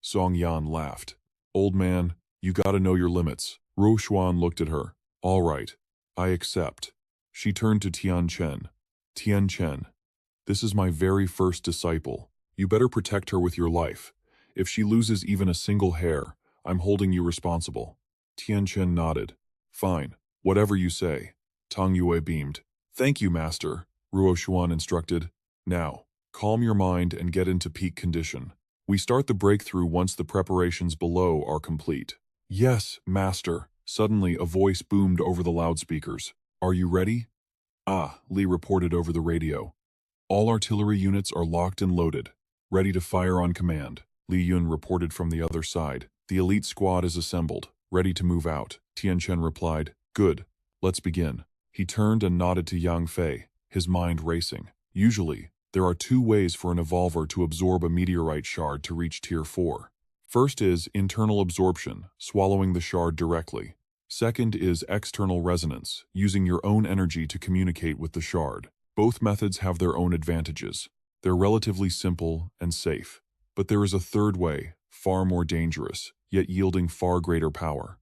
Song Yan laughed. "Old man, you gotta know your limits." Ruo Xuan looked at her. All right, I accept. She turned to Tianchen. Tianchen, this is my very first disciple. You better protect her with your life. If she loses even a single hair, I'm holding you responsible. Tianchen nodded. Fine, whatever you say. Tang Yue beamed. Thank you, master, Ruo Xuan instructed. Now, calm your mind and get into peak condition. We start the breakthrough once the preparations below are complete. Yes, master. Suddenly, a voice boomed over the loudspeakers. Are you ready? Ah, Li reported over the radio. All artillery units are locked and loaded, ready to fire on command. Li Yun reported from the other side. The elite squad is assembled, ready to move out. Tianchen replied, Good, let's begin. He turned and nodded to Yang Fei, his mind racing. Usually, there are two ways for an evolver to absorb a meteorite shard to reach Tier 4. First is internal absorption, swallowing the shard directly. Second is external resonance, using your own energy to communicate with the shard. Both methods have their own advantages. They're relatively simple and safe. But there is a third way, far more dangerous, yet yielding far greater power.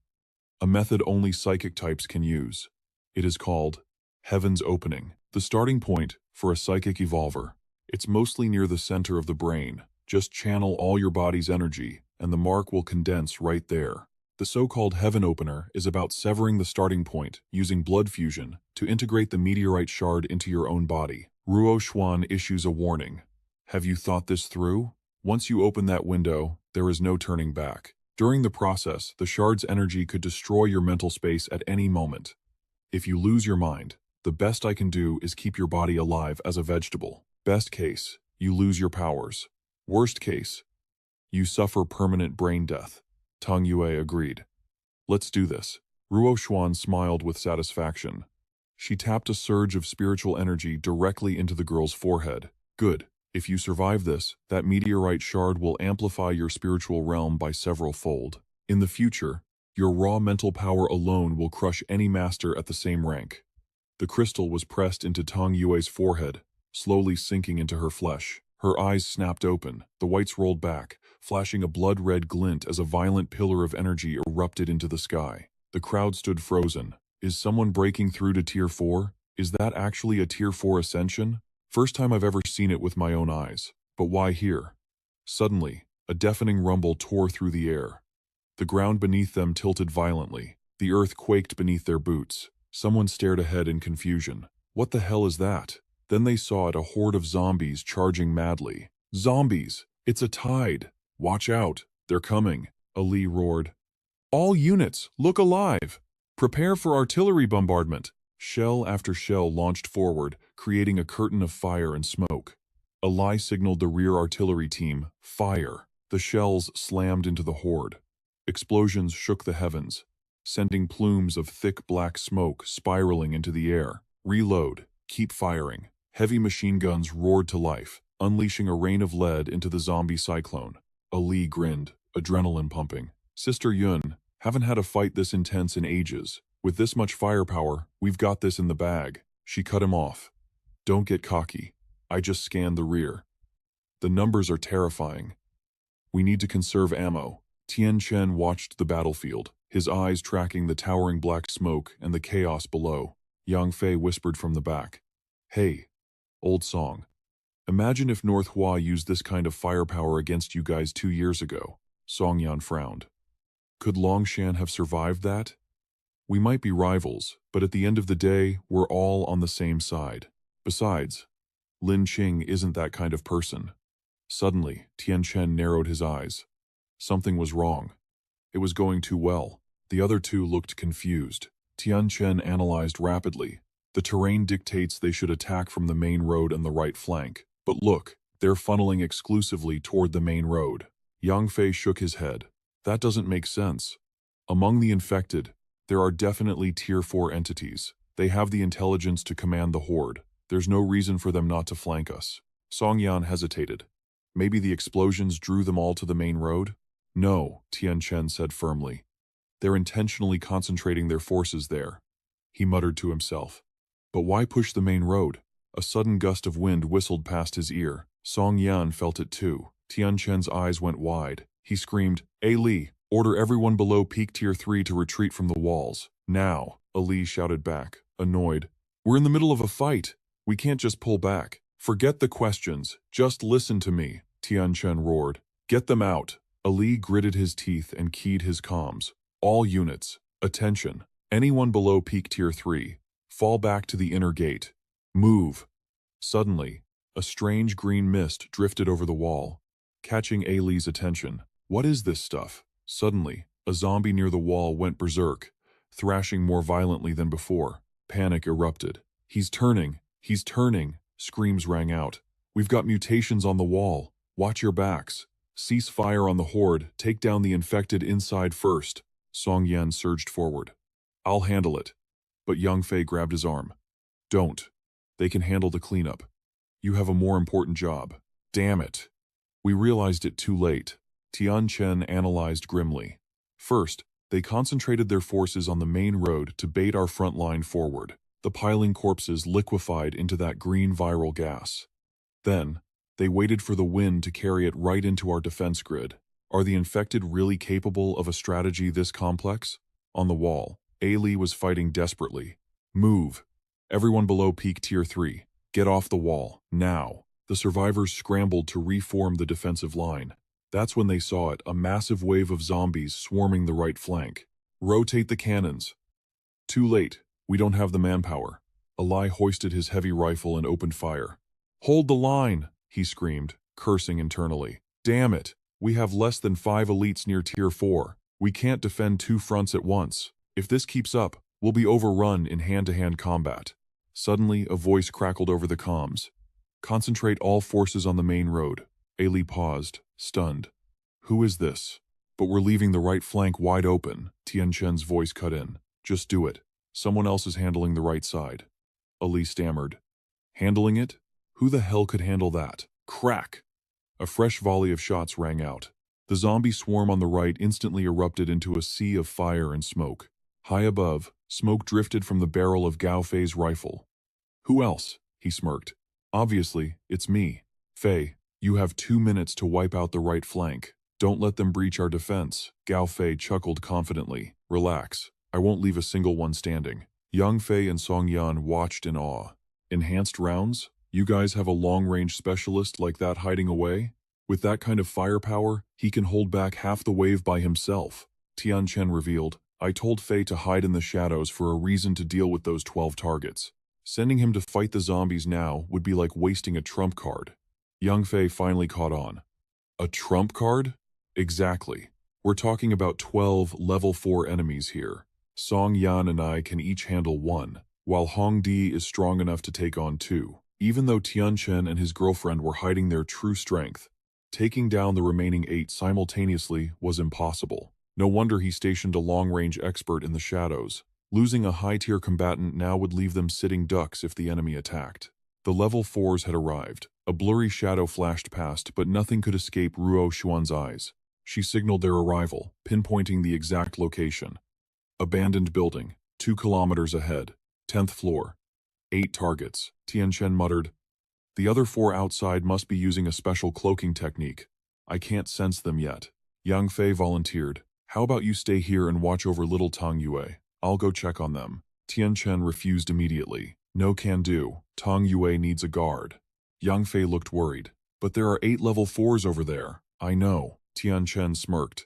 A method only psychic types can use. It is called Heaven's Opening. The starting point for a psychic evolver. It's mostly near the center of the brain. Just channel all your body's energy, and the mark will condense right there. The so-called Heaven Opener is about severing the starting point using blood fusion to integrate the meteorite shard into your own body. Ruo Xuan issues a warning. Have you thought this through? Once you open that window, there is no turning back. During the process, the shard's energy could destroy your mental space at any moment. If you lose your mind, the best I can do is keep your body alive as a vegetable. Best case, you lose your powers. Worst case, you suffer permanent brain death. Tang Yue agreed. Let's do this. Ruo Xuan smiled with satisfaction. She tapped a surge of spiritual energy directly into the girl's forehead. Good. If you survive this, that meteorite shard will amplify your spiritual realm by several fold. In the future, your raw mental power alone will crush any master at the same rank. The crystal was pressed into Tang Yue's forehead, slowly sinking into her flesh. Her eyes snapped open, the whites rolled back, flashing a blood-red glint as a violent pillar of energy erupted into the sky. The crowd stood frozen. Is someone breaking through to Tier 4? Is that actually a Tier 4 ascension? First time I've ever seen it with my own eyes. But why here? Suddenly, a deafening rumble tore through the air. The ground beneath them tilted violently. The earth quaked beneath their boots. Someone stared ahead in confusion. What the hell is that? Then they saw it, a horde of zombies charging madly. Zombies! It's a tide! Watch out! They're coming! Ali roared. All units, look alive! Prepare for artillery bombardment! Shell after shell launched forward, creating a curtain of fire and smoke. Ali signaled the rear artillery team, fire. The shells slammed into the horde. Explosions shook the heavens, sending plumes of thick black smoke spiraling into the air. Reload. Keep firing. Heavy machine guns roared to life, unleashing a rain of lead into the zombie cyclone. Ali grinned, adrenaline pumping. Sister Yun, haven't had a fight this intense in ages. With this much firepower, we've got this in the bag. She cut him off. Don't get cocky. I just scanned the rear. The numbers are terrifying. We need to conserve ammo. Tianchen watched the battlefield, his eyes tracking the towering black smoke and the chaos below. Yang Fei whispered from the back. Hey, old song. Imagine if North Hua used this kind of firepower against you guys 2 years ago. Song Yan frowned. Could Longshan have survived that? We might be rivals, but at the end of the day, we're all on the same side. Besides, Lin Qing isn't that kind of person. Suddenly, Tianchen narrowed his eyes. Something was wrong. It was going too well. The other two looked confused. Tianchen analyzed rapidly. The terrain dictates they should attack from the main road and the right flank. But look, they're funneling exclusively toward the main road. Yang Fei shook his head. That doesn't make sense. Among the infected, there are definitely Tier 4 entities. They have the intelligence to command the horde. There's no reason for them not to flank us. Song Yan hesitated. Maybe the explosions drew them all to the main road? No, Tianchen said firmly. They're intentionally concentrating their forces there. He muttered to himself. But why push the main road? A sudden gust of wind whistled past his ear. Song Yan felt it too. Tianchen's eyes went wide. He screamed, "Li, order everyone below peak Tier 3 to retreat from the walls. Now." Ali shouted back, annoyed. We're in the middle of a fight. We can't just pull back. Forget the questions. Just listen to me, Tianchen roared. Get them out. Ali gritted his teeth and keyed his comms. All units, attention. Anyone below peak tier 3, fall back to the inner gate. Move. Suddenly, a strange green mist drifted over the wall, catching Ali's attention. What is this stuff? Suddenly, a zombie near the wall went berserk, thrashing more violently than before. Panic erupted. He's turning, screams rang out. We've got mutations on the wall. Watch your backs. Cease fire on the horde. Take down the infected inside first. Song Yan surged forward. I'll handle it. But Yang Fei grabbed his arm. Don't. They can handle the cleanup. You have a more important job. Damn it. We realized it too late. Tianchen analyzed grimly. First, they concentrated their forces on the main road to bait our front line forward. The piling corpses liquefied into that green viral gas. Then, they waited for the wind to carry it right into our defense grid. Are the infected really capable of a strategy this complex? On the wall, Ali was fighting desperately. Move. Everyone below peak tier 3. Get off the wall, now. The survivors scrambled to reform the defensive line. That's when they saw it, a massive wave of zombies swarming the right flank. Rotate the cannons. Too late. We don't have the manpower. Ali hoisted his heavy rifle and opened fire. Hold the line, he screamed, cursing internally. Damn it. We have less than 5 elites near tier 4. We can't defend 2 fronts at once. If this keeps up, we'll be overrun in hand-to-hand combat. Suddenly, a voice crackled over the comms. Concentrate all forces on the main road. Ali paused, stunned. Who is this? But we're leaving the right flank wide open, Tianchen's voice cut in. Just do it. Someone else is handling the right side. Ali stammered. Handling it? Who the hell could handle that? Crack! A fresh volley of shots rang out. The zombie swarm on the right instantly erupted into a sea of fire and smoke. High above, smoke drifted from the barrel of Gao Fei's rifle. Who else? He smirked. Obviously, it's me. Fei, you have 2 minutes to wipe out the right flank. Don't let them breach our defense. Gao Fei chuckled confidently. Relax. I won't leave a single one standing. Yang Fei and Song Yan watched in awe. Enhanced rounds? You guys have a long-range specialist like that hiding away? With that kind of firepower, he can hold back half the wave by himself. Tianchen revealed, I told Fei to hide in the shadows for a reason to deal with those 12 targets. Sending him to fight the zombies now would be like wasting a trump card. Yang Fei finally caught on. A trump card? Exactly. We're talking about 12 level 4 enemies here. Song Yan and I can each handle 1, while Hong Di is strong enough to take on 2. Even though Tianchen and his girlfriend were hiding their true strength, taking down the remaining 8 simultaneously was impossible. No wonder he stationed a long-range expert in the shadows. Losing a high-tier combatant now would leave them sitting ducks if the enemy attacked. The level 4s had arrived. A blurry shadow flashed past, but nothing could escape Ruo Xuan's eyes. She signaled their arrival, pinpointing the exact location. Abandoned building, 2 kilometers ahead, 10th floor. 8 targets, Tianchen muttered. The other 4 outside must be using a special cloaking technique. I can't sense them yet. Yang Fei volunteered. How about you stay here and watch over little Tang Yue? I'll go check on them. Tianchen refused immediately. No can do. Tang Yue needs a guard. Yang Fei looked worried. But there are 8 level 4s over there. I know. Tianchen smirked.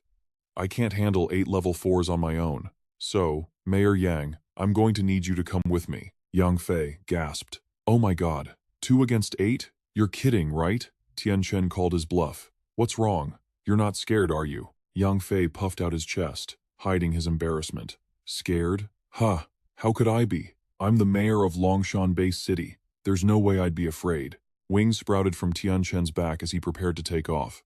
I can't handle 8 level 4s on my own. So, Mayor Yang, I'm going to need you to come with me. Yang Fei gasped. Oh my god. 2 against 8? You're kidding, right? Tianchen called his bluff. What's wrong? You're not scared, are you? Yang Fei puffed out his chest, hiding his embarrassment. Scared? Huh. How could I be? I'm the mayor of Longshan Bay City. There's no way I'd be afraid. Wings sprouted from Tianchen's back as he prepared to take off.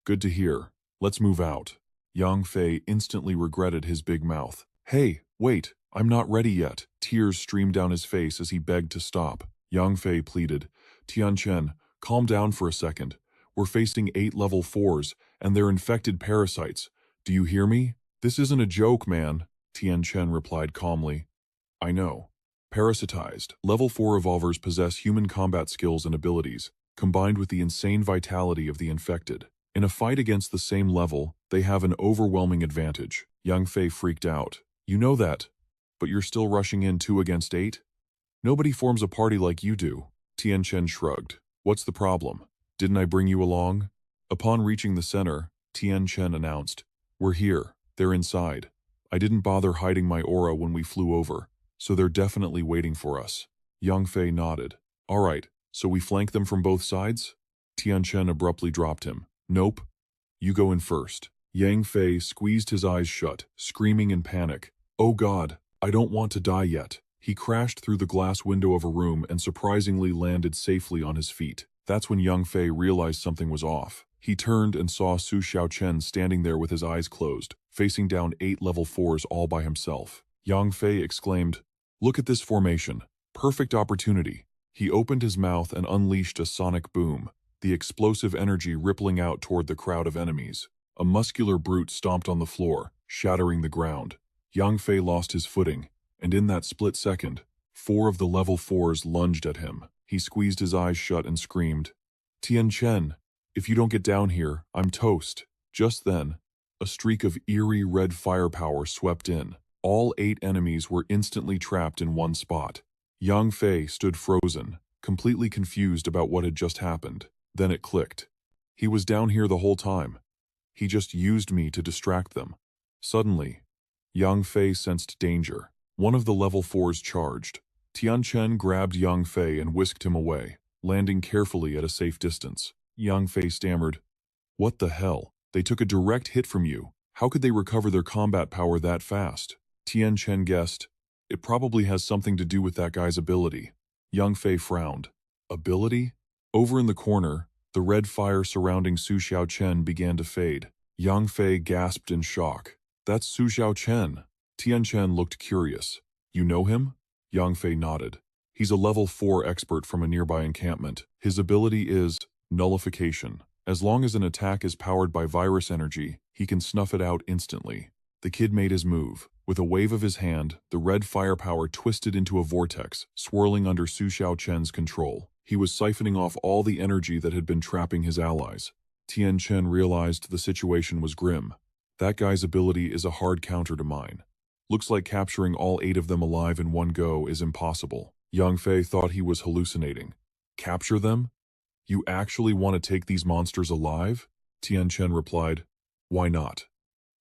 Good to hear. Let's move out. Yang Fei instantly regretted his big mouth. Hey, wait. I'm not ready yet. Tears streamed down his face as he begged to stop. Yang Fei pleaded. Tianchen, calm down for a second. We're facing 8 level 4s, and they're infected parasites. Do you hear me? This isn't a joke, man. Tianchen replied calmly. I know. Parasitized, level 4 evolvers possess human combat skills and abilities, combined with the insane vitality of the infected. In a fight against the same level, they have an overwhelming advantage. Yang Fei freaked out. You know that. but you're still rushing in 2 against 8? Nobody forms a party like you do. Tianchen shrugged. What's the problem? Didn't I bring you along? Upon reaching the center, Tianchen announced, We're here. They're inside. I didn't bother hiding my aura when we flew over, so they're definitely waiting for us. Yang Fei nodded. All right, so we flank them from both sides? Tianchen abruptly dropped him. Nope. You go in first. Yang Fei squeezed his eyes shut, screaming in panic. Oh God, I don't want to die yet. He crashed through the glass window of a room and surprisingly landed safely on his feet. That's when Yang Fei realized something was off. He turned and saw Su Xiaochen standing there with his eyes closed, facing down 8 level 4s all by himself. Yang Fei exclaimed, Look at this formation. Perfect opportunity. He opened his mouth and unleashed a sonic boom, the explosive energy rippling out toward the crowd of enemies. A muscular brute stomped on the floor, shattering the ground. Yang Fei lost his footing, and in that split second, 4 of the level 4s lunged at him. He squeezed his eyes shut and screamed, Tianchen, if you don't get down here, I'm toast. Just then, a streak of eerie red firepower swept in. All 8 enemies were instantly trapped in one spot. Yang Fei stood frozen, completely confused about what had just happened. Then it clicked. He was down here the whole time. He just used me to distract them. Suddenly, Yang Fei sensed danger. One of the level 4s charged. Tianchen grabbed Yang Fei and whisked him away, landing carefully at a safe distance. Yang Fei stammered, What the hell? They took a direct hit from you. How could they recover their combat power that fast? Tianchen guessed, It probably has something to do with that guy's ability. Yang Fei frowned. Ability? Over in the corner, the red fire surrounding Su Xiaochen began to fade. Yang Fei gasped in shock. That's Su Xiaochen. Tianchen looked curious. You know him? Yang Fei nodded. He's a level 4 expert from a nearby encampment. His ability is nullification. As long as an attack is powered by virus energy, he can snuff it out instantly. The kid made his move. With a wave of his hand, the red firepower twisted into a vortex, swirling under Su Xiaochen's control. He was siphoning off all the energy that had been trapping his allies. Tianchen realized the situation was grim. That guy's ability is a hard counter to mine. Looks like capturing all 8 of them alive in one go is impossible. Yang Fei thought he was hallucinating. Capture them? You actually want to take these monsters alive? Tianchen replied, Why not?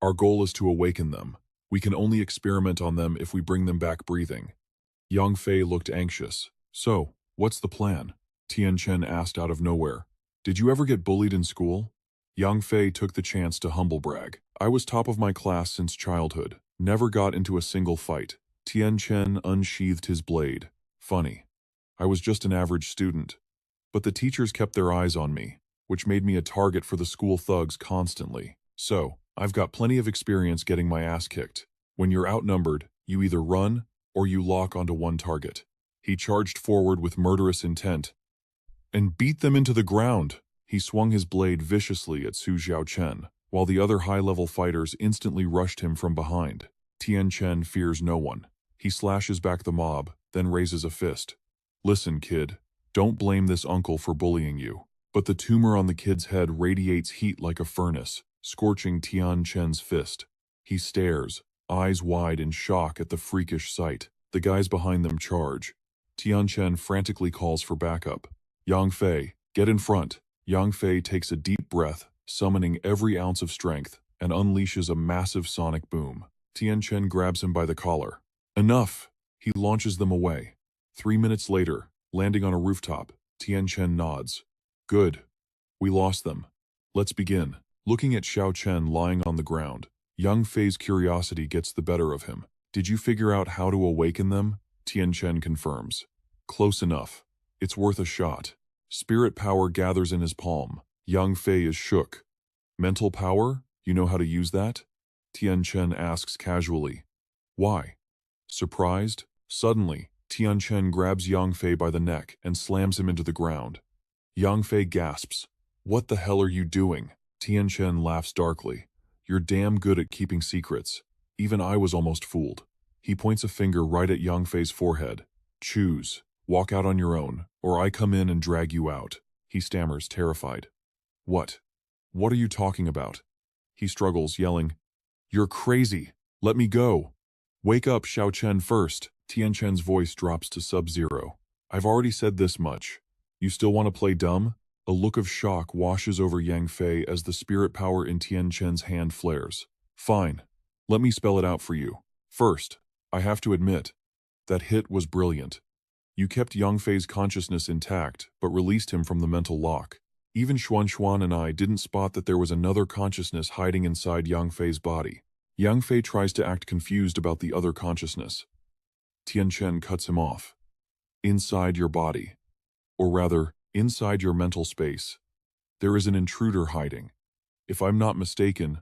Our goal is to awaken them. We can only experiment on them if we bring them back breathing. Yang Fei looked anxious. So, what's the plan? Tianchen asked out of nowhere. Did you ever get bullied in school? Yang Fei took the chance to humble brag. I was top of my class since childhood. Never got into a single fight. Tianchen unsheathed his blade. Funny. I was just an average student. But the teachers kept their eyes on me, which made me a target for the school thugs constantly. So, I've got plenty of experience getting my ass kicked. When you're outnumbered, you either run or you lock onto one target. He charged forward with murderous intent and beat them into the ground. He swung his blade viciously at Su Xiaochen, while the other high-level fighters instantly rushed him from behind. Tianchen fears no one. He slashes back the mob, then raises a fist. Listen, kid, don't blame this uncle for bullying you. But the tumor on the kid's head radiates heat like a furnace, scorching Tianchen's fist. He stares, eyes wide in shock at the freakish sight. The guys behind them charge. Tianchen frantically calls for backup. Yang Fei, get in front. Yang Fei takes a deep breath, summoning every ounce of strength, and unleashes a massive sonic boom. Tianchen grabs him by the collar. Enough! He launches them away. 3 minutes later, landing on a rooftop, Tianchen nods. Good. We lost them. Let's begin. Looking at Xiaochen lying on the ground, Yang Fei's curiosity gets the better of him. Did you figure out how to awaken them? Tianchen confirms. Close enough. It's worth a shot. Spirit power gathers in his palm. Yang Fei is shook. Mental power? You know how to use that? Tianchen asks casually. Why? Surprised? Suddenly, Tianchen grabs Yang Fei by the neck and slams him into the ground. Yang Fei gasps. What the hell are you doing? Tianchen laughs darkly. You're damn good at keeping secrets. Even I was almost fooled. He points a finger right at Yang Fei's forehead. Choose. Walk out on your own, or I come in and drag you out. He stammers, terrified. What? What are you talking about? He struggles, yelling, You're crazy. Let me go. Wake up, Xiao Chen first. Tianchen's voice drops to sub-zero. I've already said this much. You still want to play dumb? A look of shock washes over Yang Fei as the spirit power in Tianchen's hand flares. Fine. Let me spell it out for you. First, I have to admit, that hit was brilliant. You kept Yang Fei's consciousness intact, but released him from the mental lock. Even Xuan and I didn't spot that there was another consciousness hiding inside Yang Fei's body. Yang Fei tries to act confused about the other consciousness. Tianchen cuts him off. Inside your body. Or rather, inside your mental space. There is an intruder hiding. If I'm not mistaken,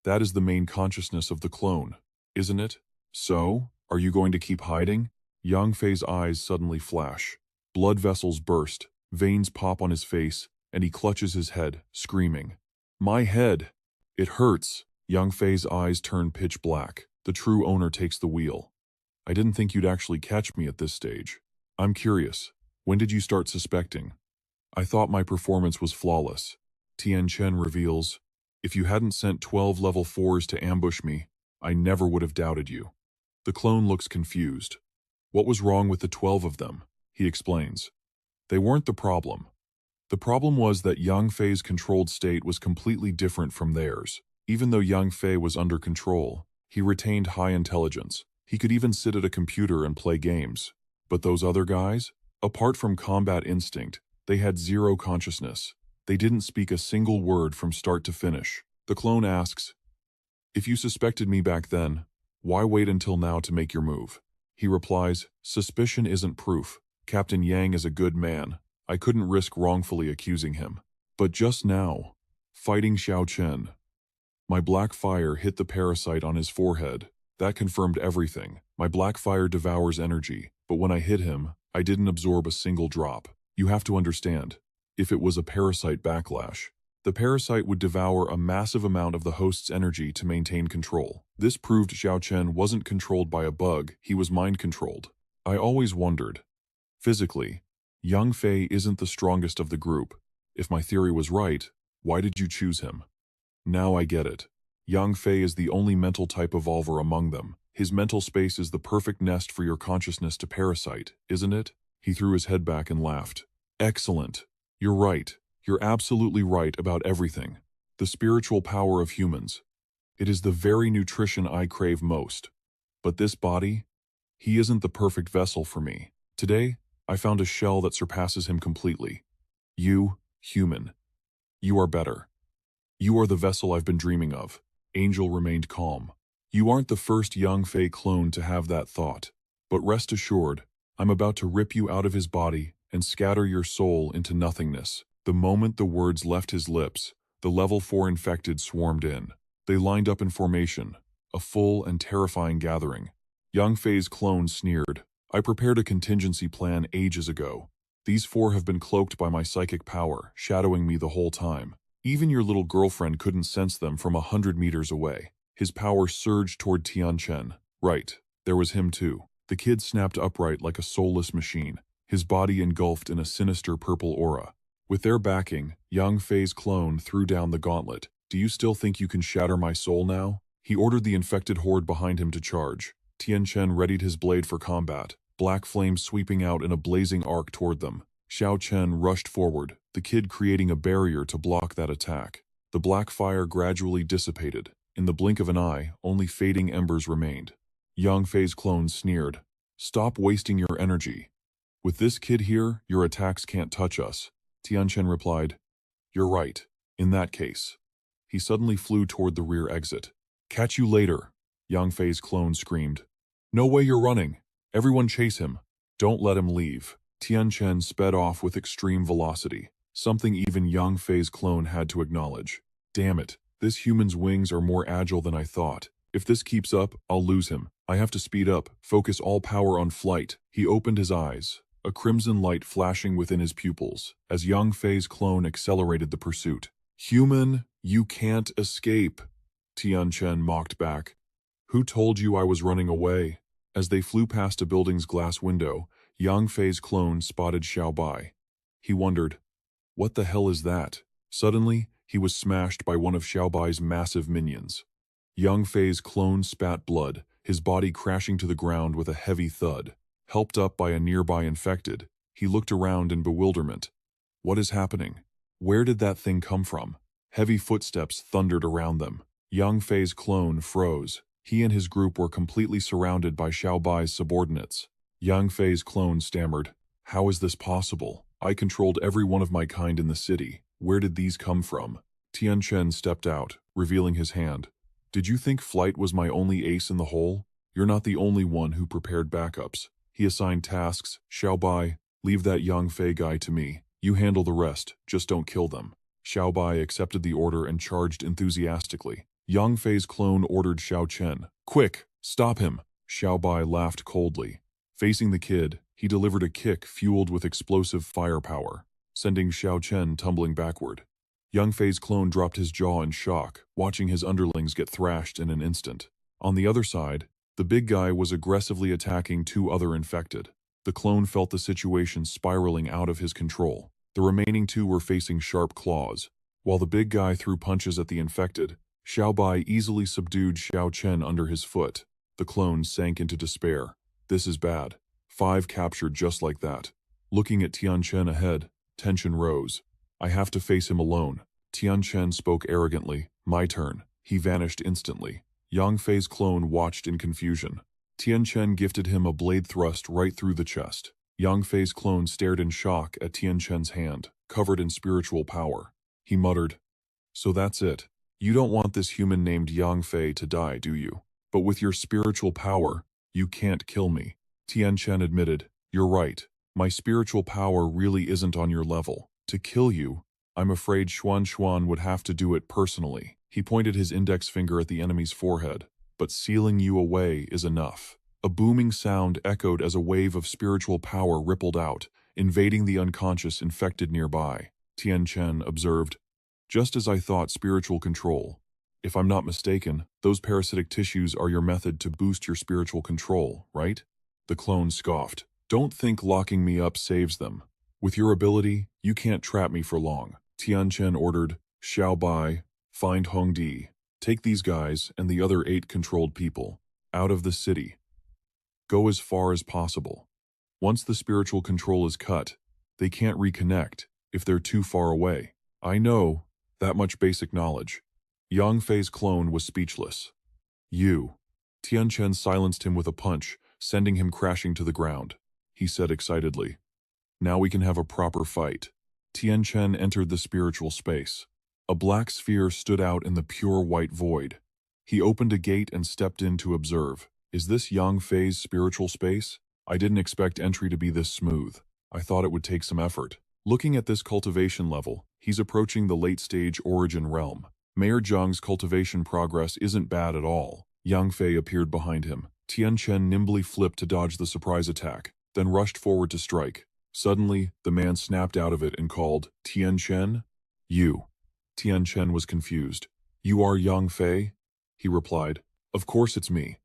that is the main consciousness of the clone, isn't it? So, are you going to keep hiding? Yang Fei's eyes suddenly flash. Blood vessels burst, veins pop on his face, and he clutches his head, screaming. My head! It hurts! Yang Fei's eyes turn pitch black. The true owner takes the wheel. I didn't think you'd actually catch me at this stage. I'm curious. When did you start suspecting? I thought my performance was flawless. Tianchen reveals, if you hadn't sent 12 level 4s to ambush me, I never would have doubted you. The clone looks confused. What was wrong with the 12 of them? He explains. They weren't the problem. The problem was that Yang Fei's controlled state was completely different from theirs. Even though Yang Fei was under control, he retained high intelligence. He could even sit at a computer and play games. But those other guys? Apart from combat instinct, they had zero consciousness. They didn't speak a single word from start to finish. The clone asks, if you suspected me back then, why wait until now to make your move? He replies, suspicion isn't proof. Captain Yang is a good man. I couldn't risk wrongfully accusing him. But just now, fighting Xiao Chen, my black fire hit the parasite on his forehead. That confirmed everything. My black fire devours energy, but when I hit him, I didn't absorb a single drop. You have to understand, if it was a parasite backlash, the parasite would devour a massive amount of the host's energy to maintain control. This proved Xiao Chen wasn't controlled by a bug, he was mind-controlled. I always wondered. Physically, Yang Fei isn't the strongest of the group. If my theory was right, why did you choose him? Now I get it. Yang Fei is the only mental type evolver among them. His mental space is the perfect nest for your consciousness to parasite, isn't it? He threw his head back and laughed. Excellent. You're right. You're absolutely right about everything. The spiritual power of humans. It is the very nutrition I crave most. But this body? He isn't the perfect vessel for me. Today, I found a shell that surpasses him completely. You, human. You are better. You are the vessel I've been dreaming of. Angel remained calm. You aren't the first Yang Fei clone to have that thought. But rest assured, I'm about to rip you out of his body and scatter your soul into nothingness. The moment the words left his lips, the level 4 infected swarmed in. They lined up in formation, a full and terrifying gathering. Yang Fei's clone sneered. I prepared a contingency plan ages ago. These 4 have been cloaked by my psychic power, shadowing me the whole time. Even your little girlfriend couldn't sense them from 100 meters away. His power surged toward Tianchen. Right, there was him too. The kid snapped upright like a soulless machine, his body engulfed in a sinister purple aura. With their backing, Yang Fei's clone threw down the gauntlet. Do you still think you can shatter my soul now? He ordered the infected horde behind him to charge. Tianchen readied his blade for combat, black flames sweeping out in a blazing arc toward them. Xiao Chen rushed forward, the kid creating a barrier to block that attack. The black fire gradually dissipated. In the blink of an eye, only fading embers remained. Yang Fei's clone sneered. Stop wasting your energy. With this kid here, your attacks can't touch us. Tianchen replied. You're right. In that case. He suddenly flew toward the rear exit. Catch you later, Yang Fei's clone screamed. No way you're running. Everyone chase him. Don't let him leave. Tianchen sped off with extreme velocity, something even Yang Fei's clone had to acknowledge. Damn it, this human's wings are more agile than I thought. If this keeps up, I'll lose him. I have to speed up, focus all power on flight. He opened his eyes, a crimson light flashing within his pupils, as Yang Fei's clone accelerated the pursuit. Human, you can't escape, Tianchen mocked back. Who told you I was running away? As they flew past a building's glass window, Yang Fei's clone spotted Xiao Bai. He wondered, what the hell is that? Suddenly, he was smashed by one of Xiao Bai's massive minions. Yang Fei's clone spat blood, his body crashing to the ground with a heavy thud. Helped up by a nearby infected, he looked around in bewilderment. What is happening? Where did that thing come from? Heavy footsteps thundered around them. Yang Fei's clone froze. He and his group were completely surrounded by Xiaobai's subordinates. Yang Fei's clone stammered, "How is this possible? I controlled every one of my kind in the city. Where did these come from?" Tianchen stepped out, revealing his hand. "Did you think flight was my only ace in the hole? You're not the only one who prepared backups." He assigned tasks. "Xiaobai, leave that Yang Fei guy to me. You handle the rest, just don't kill them." Xiaobai accepted the order and charged enthusiastically. Yang Fei's clone ordered Xiao Chen, "Quick, stop him." Xiaobai laughed coldly. Facing the kid, he delivered a kick fueled with explosive firepower, sending Xiao Chen tumbling backward. Yang Fei's clone dropped his jaw in shock, watching his underlings get thrashed in an instant. On the other side, the big guy was aggressively attacking two other infected. The clone felt the situation spiraling out of his control. The remaining two were facing sharp claws. While the big guy threw punches at the infected, Xiaobai easily subdued Xiao Chen under his foot. The clone sank into despair. This is bad. 5 captured just like that. Looking at Tianchen ahead, tension rose. I have to face him alone. Tianchen spoke arrogantly. My turn. He vanished instantly. Yang Fei's clone watched in confusion. Tianchen gifted him a blade thrust right through the chest. Yang Fei's clone stared in shock at Tianchen's hand, covered in spiritual power. He muttered, "So that's it. You don't want this human named Yang Fei to die, do you? But with your spiritual power, you can't kill me." Tianchen admitted, "You're right. My spiritual power really isn't on your level. To kill you, I'm afraid Xuan would have to do it personally." He pointed his index finger at the enemy's forehead. "But sealing you away is enough." A booming sound echoed as a wave of spiritual power rippled out, invading the unconscious infected nearby. Tianchen observed, "Just as I thought, spiritual control. If I'm not mistaken, those parasitic tissues are your method to boost your spiritual control, right?" The clone scoffed. "Don't think locking me up saves them. With your ability, you can't trap me for long." Tianchen ordered, "Xiaobai, find Hongdi. Take these guys and the other 8 controlled people out of the city. Go as far as possible. Once the spiritual control is cut, they can't reconnect if they're too far away." "I know, that much basic knowledge." Yang Fei's clone was speechless. "You." Tianchen silenced him with a punch, sending him crashing to the ground. He said excitedly, "Now we can have a proper fight." Tianchen entered the spiritual space. A black sphere stood out in the pure white void. He opened a gate and stepped in to observe. "Is this Yang Fei's spiritual space? I didn't expect entry to be this smooth. I thought it would take some effort." Looking at this cultivation level, he's approaching the late-stage origin realm. Mayor Zhang's cultivation progress isn't bad at all. Yang Fei appeared behind him. Tianchen nimbly flipped to dodge the surprise attack, then rushed forward to strike. Suddenly, the man snapped out of it and called, "Tianchen? You." Tianchen was confused. "You are Yang Fei?" He replied, "Of course it's me."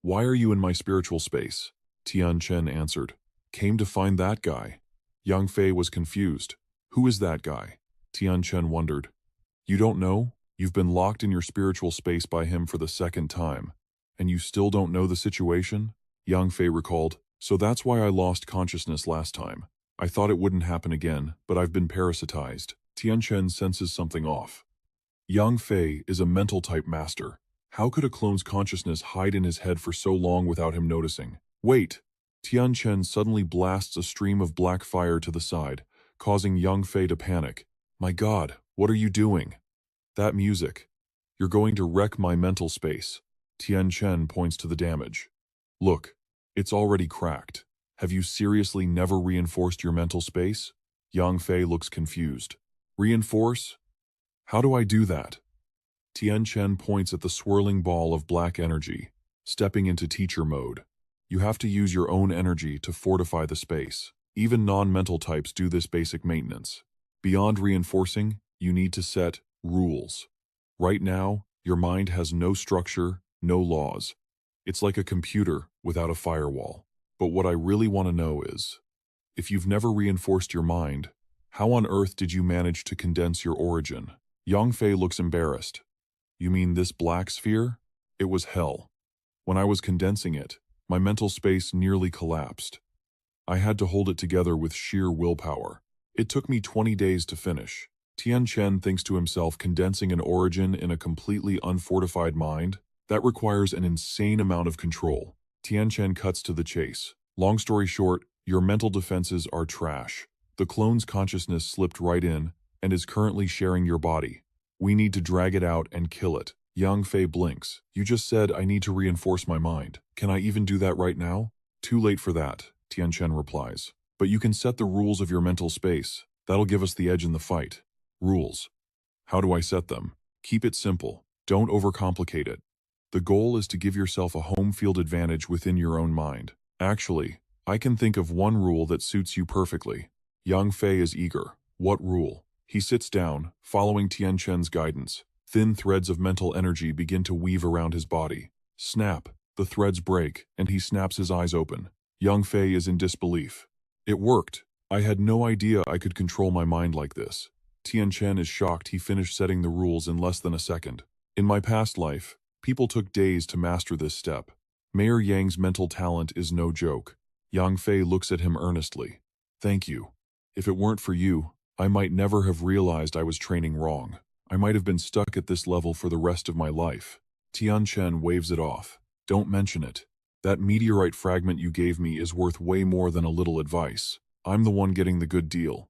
"Why are you in my spiritual space?" Tianchen answered, "Came to find that guy." Yang Fei was confused. "Who is that guy?" Tianchen wondered. "You don't know? You've been locked in your spiritual space by him for the 2nd time. And you still don't know the situation?" Yang Fei recalled, "So that's why I lost consciousness last time. I thought it wouldn't happen again, but I've been parasitized." Tianchen senses something off. Yang Fei is a mental-type master. How could a clone's consciousness hide in his head for so long without him noticing? "Wait!" Tianchen suddenly blasts a stream of black fire to the side, causing Yang Fei to panic. "My God, what are you doing?" "That music. You're going to wreck my mental space." Tianchen points to the damage. "Look, it's already cracked. Have you seriously never reinforced your mental space?" Yang Fei looks confused. "Reinforce? How do I do that?" Tianchen points at the swirling ball of black energy, stepping into teacher mode. "You have to use your own energy to fortify the space. Even non-mental types do this basic maintenance. Beyond reinforcing, you need to set rules. Right now, your mind has no structure, no laws. It's like a computer without a firewall. But what I really want to know is, if you've never reinforced your mind, how on earth did you manage to condense your origin?" Yang Fei looks embarrassed. "You mean this black sphere? It was hell. When I was condensing it, my mental space nearly collapsed. I had to hold it together with sheer willpower. It took me 20 days to finish. Tianchen thinks to himself, condensing an origin in a completely unfortified mind? That requires an insane amount of control. Tianchen cuts to the chase. Long story short, your mental defenses are trash. The clone's consciousness slipped right in and is currently sharing your body. We need to drag it out and kill it. Yang Fei blinks. You just said I need to reinforce my mind. Can I even do that right now? Too late for that, Tianchen replies. But you can set the rules of your mental space. That'll give us the edge in the fight. Rules. How do I set them? Keep it simple. Don't overcomplicate it. The goal is to give yourself a home field advantage within your own mind. Actually, I can think of one rule that suits you perfectly. Yang Fei is eager. What rule? He sits down, following Tianchen's guidance. Thin threads of mental energy begin to weave around his body. Snap. The threads break, and he snaps his eyes open. Yang Fei is in disbelief. It worked. I had no idea I could control my mind like this. Tianchen is shocked he finished setting the rules in less than a second. In my past life, people took days to master this step. Mayor Yang's mental talent is no joke. Yang Fei looks at him earnestly. Thank you. If it weren't for you, I might never have realized I was training wrong. I might have been stuck at this level for the rest of my life. Tianchen waves it off. Don't mention it. That meteorite fragment you gave me is worth way more than a little advice. I'm the one getting the good deal.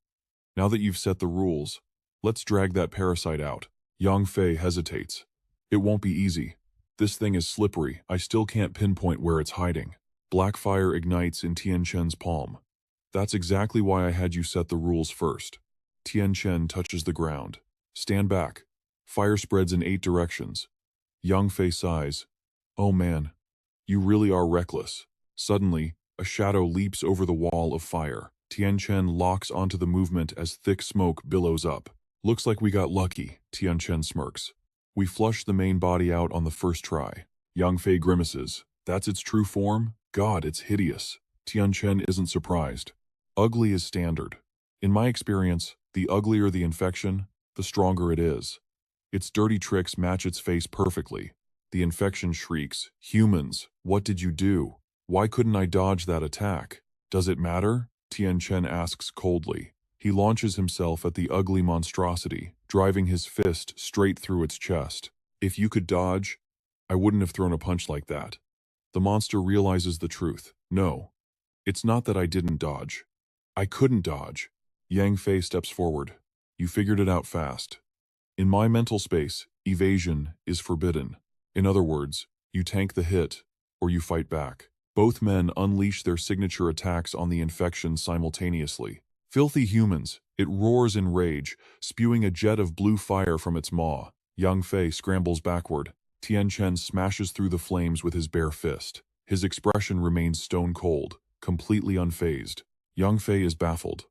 Now that you've set the rules, let's drag that parasite out. Yang Fei hesitates. It won't be easy. This thing is slippery. I still can't pinpoint where it's hiding. Black fire ignites in Tianchen's palm. That's exactly why I had you set the rules first. Tianchen touches the ground. Stand back. Fire spreads in 8 directions. Yang Fei sighs. Oh man, you really are reckless. Suddenly, a shadow leaps over the wall of fire. Tianchen locks onto the movement as thick smoke billows up. Looks like we got lucky, Tianchen smirks. We flush the main body out on the first try. Yang Fei grimaces. That's its true form? God, it's hideous. Tianchen isn't surprised. Ugly is standard. In my experience, the uglier the infection, the stronger it is. Its dirty tricks match its face perfectly. The infection shrieks, "Humans, what did you do? Why couldn't I dodge that attack? Does it matter?" Tianchen asks coldly. He launches himself at the ugly monstrosity, driving his fist straight through its chest. If you could dodge, I wouldn't have thrown a punch like that. The monster realizes the truth. No, it's not that I didn't dodge. I couldn't dodge. Yang Fei steps forward. You figured it out fast. In my mental space, evasion is forbidden. In other words, you tank the hit, or you fight back. Both men unleash their signature attacks on the infection simultaneously. Filthy humans, it roars in rage, spewing a jet of blue fire from its maw. Yang Fei scrambles backward. Tianchen smashes through the flames with his bare fist. His expression remains stone cold, completely unfazed. Yang Fei is baffled.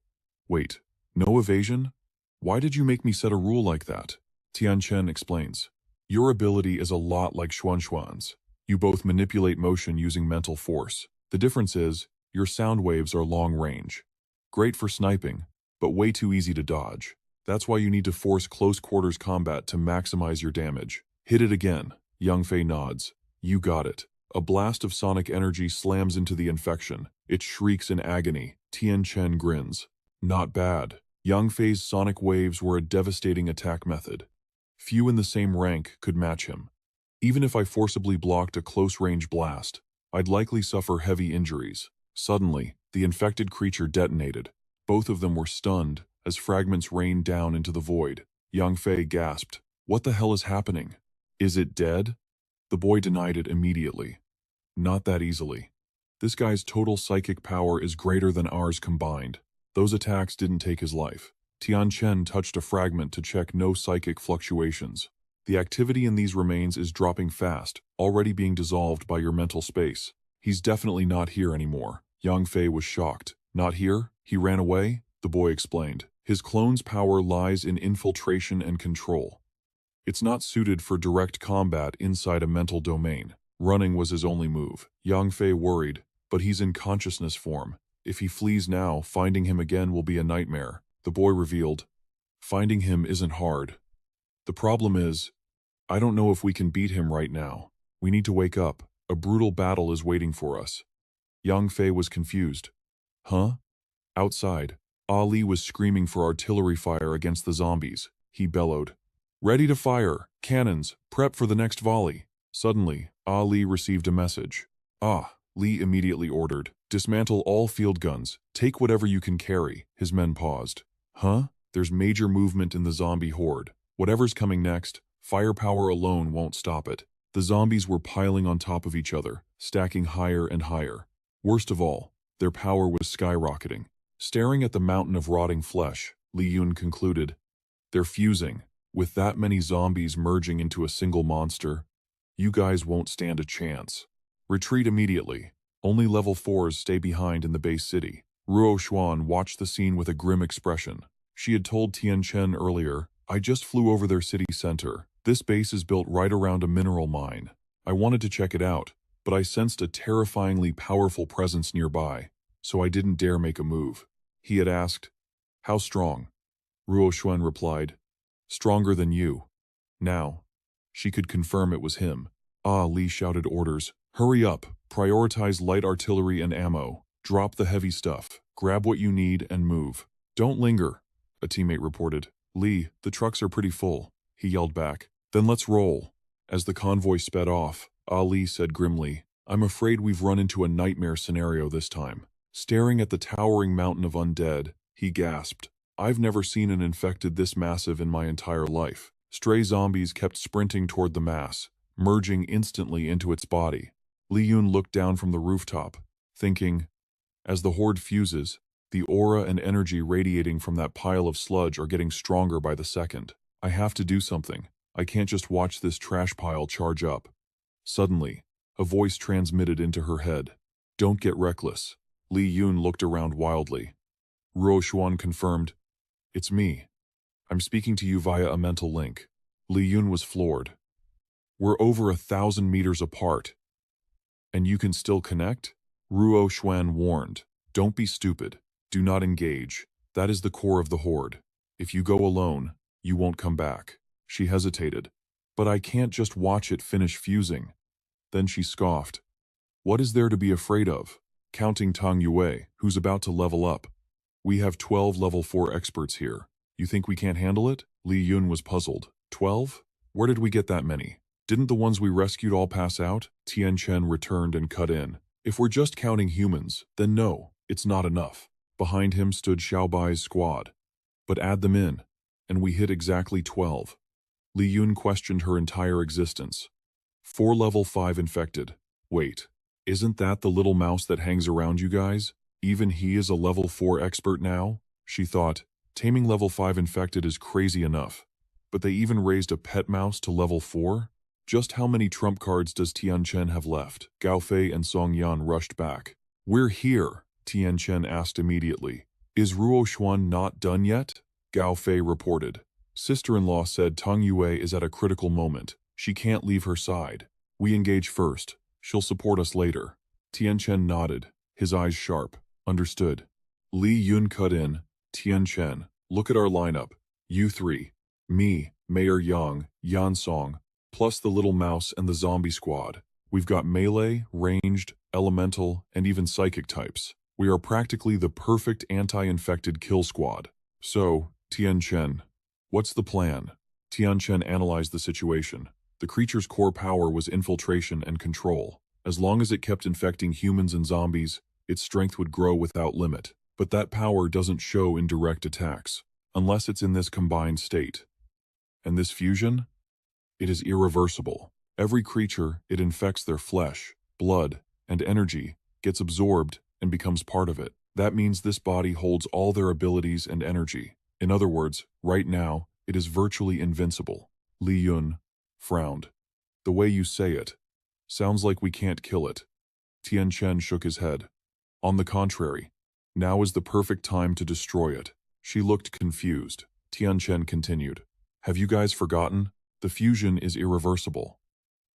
Wait, no evasion? Why did you make me set a rule like that? Tianchen explains. Your ability is a lot like Xuanxuan's. You both manipulate motion using mental force. The difference is, your sound waves are long range. Great for sniping, but way too easy to dodge. That's why you need to force close quarters combat to maximize your damage. Hit it again. Yang Fei nods. You got it. A blast of sonic energy slams into the infection. It shrieks in agony. Tianchen grins. Not bad. Yang Fei's sonic waves were a devastating attack method. Few in the same rank could match him. Even if I forcibly blocked a close-range blast, I'd likely suffer heavy injuries. Suddenly, the infected creature detonated. Both of them were stunned as fragments rained down into the void. Yang Fei gasped. What the hell is happening? Is it dead? The boy denied it immediately. Not that easily. This guy's total psychic power is greater than ours combined. Those attacks didn't take his life. Tianchen touched a fragment to check no psychic fluctuations. The activity in these remains is dropping fast, already being dissolved by your mental space. He's definitely not here anymore. Yang Fei was shocked. Not here? He ran away? The boy explained. His clone's power lies in infiltration and control. It's not suited for direct combat inside a mental domain. Running was his only move. Yang Fei worried, but he's in consciousness form. If he flees now, finding him again will be a nightmare. The boy revealed. Finding him isn't hard. The problem is, I don't know if we can beat him right now. We need to wake up. A brutal battle is waiting for us. Yang Fei was confused. Huh? Outside, Ali was screaming for artillery fire against the zombies. He bellowed. Ready to fire! Cannons! Prep for the next volley! Suddenly, Ali received a message. Li immediately ordered. Dismantle all field guns. Take whatever you can carry. His men paused. Huh? There's major movement in the zombie horde. Whatever's coming next, firepower alone won't stop it. The zombies were piling on top of each other, stacking higher and higher. Worst of all, their power was skyrocketing. Staring at the mountain of rotting flesh, Li Yun concluded, they're fusing. With that many zombies merging into a single monster, you guys won't stand a chance. Retreat immediately. Only level 4s stay behind in the base city. Ruo Xuan watched the scene with a grim expression. She had told Tianchen earlier, I just flew over their city center. This base is built right around a mineral mine. I wanted to check it out, but I sensed a terrifyingly powerful presence nearby, so I didn't dare make a move. He had asked, how strong? Ruo Xuan replied, stronger than you. Now, she could confirm it was him. Li shouted orders. Hurry up, prioritize light artillery and ammo. Drop the heavy stuff. Grab what you need and move. Don't linger, a teammate reported. Li, the trucks are pretty full, he yelled back. Then let's roll. As the convoy sped off, Ali said grimly, I'm afraid we've run into a nightmare scenario this time. Staring at the towering mountain of undead, he gasped. I've never seen an infected this massive in my entire life. Stray zombies kept sprinting toward the mass, merging instantly into its body. Li Yun looked down from the rooftop, thinking, as the horde fuses, the aura and energy radiating from that pile of sludge are getting stronger by the second. I have to do something. I can't just watch this trash pile charge up. Suddenly, a voice transmitted into her head. Don't get reckless. Li Yun looked around wildly. Ruo Xuan confirmed, it's me. I'm speaking to you via a mental link. Li Yun was floored. We're over 1,000 meters apart. And you can still connect? Ruo Xuan warned. Don't be stupid. Do not engage. That is the core of the horde. If you go alone, you won't come back. She hesitated. But I can't just watch it finish fusing. Then she scoffed. What is there to be afraid of? Counting Tang Yue, who's about to level up. We have 12 level 4 experts here. You think we can't handle it? Li Yun was puzzled. 12? Where did we get that many? Didn't the ones we rescued all pass out? Tianchen returned and cut in. If we're just counting humans, then no, it's not enough. Behind him stood Xiaobai's squad. But add them in, and we hit exactly 12. Li Yun questioned her entire existence. 4 level 5 infected. Wait, isn't that the little mouse that hangs around you guys? Even he is a level 4 expert now? She thought, taming level 5 infected is crazy enough. But they even raised a pet mouse to level 4? Just how many trump cards does Tianchen have left? Gao Fei and Song Yan rushed back. We're here, Tianchen asked immediately. Is Ruo Xuan not done yet? Gao Fei reported. Sister-in-law said Tang Yue is at a critical moment. She can't leave her side. We engage first. She'll support us later. Tianchen nodded, his eyes sharp. Understood. Li Yun cut in. Tianchen, look at our lineup. You three. Me, Mayor Yang, Yan Song, plus the little mouse and the zombie squad. We've got melee, ranged, elemental, and even psychic types. We are practically the perfect anti-infected kill squad. So, Tianchen, what's the plan? Tianchen analyzed the situation. The creature's core power was infiltration and control. As long as it kept infecting humans and zombies, its strength would grow without limit. But that power doesn't show in direct attacks, unless it's in this combined state. And this fusion? It is irreversible. Every creature, it infects their flesh, blood, and energy, gets absorbed, and becomes part of it. That means this body holds all their abilities and energy. In other words, right now, it is virtually invincible. Li Yun frowned. The way you say it sounds like we can't kill it. Tianchen shook his head. On the contrary, now is the perfect time to destroy it. She looked confused. Tianchen continued. Have you guys forgotten? The fusion is irreversible.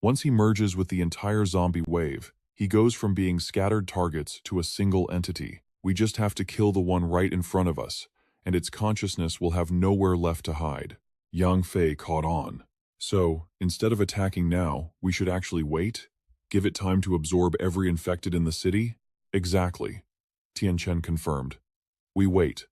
Once he merges with the entire zombie wave, he goes from being scattered targets to a single entity. We just have to kill the one right in front of us, and its consciousness will have nowhere left to hide. Yang Fei caught on. So, instead of attacking now, we should actually wait? Give it time to absorb every infected in the city? Exactly, Tianchen confirmed. We wait.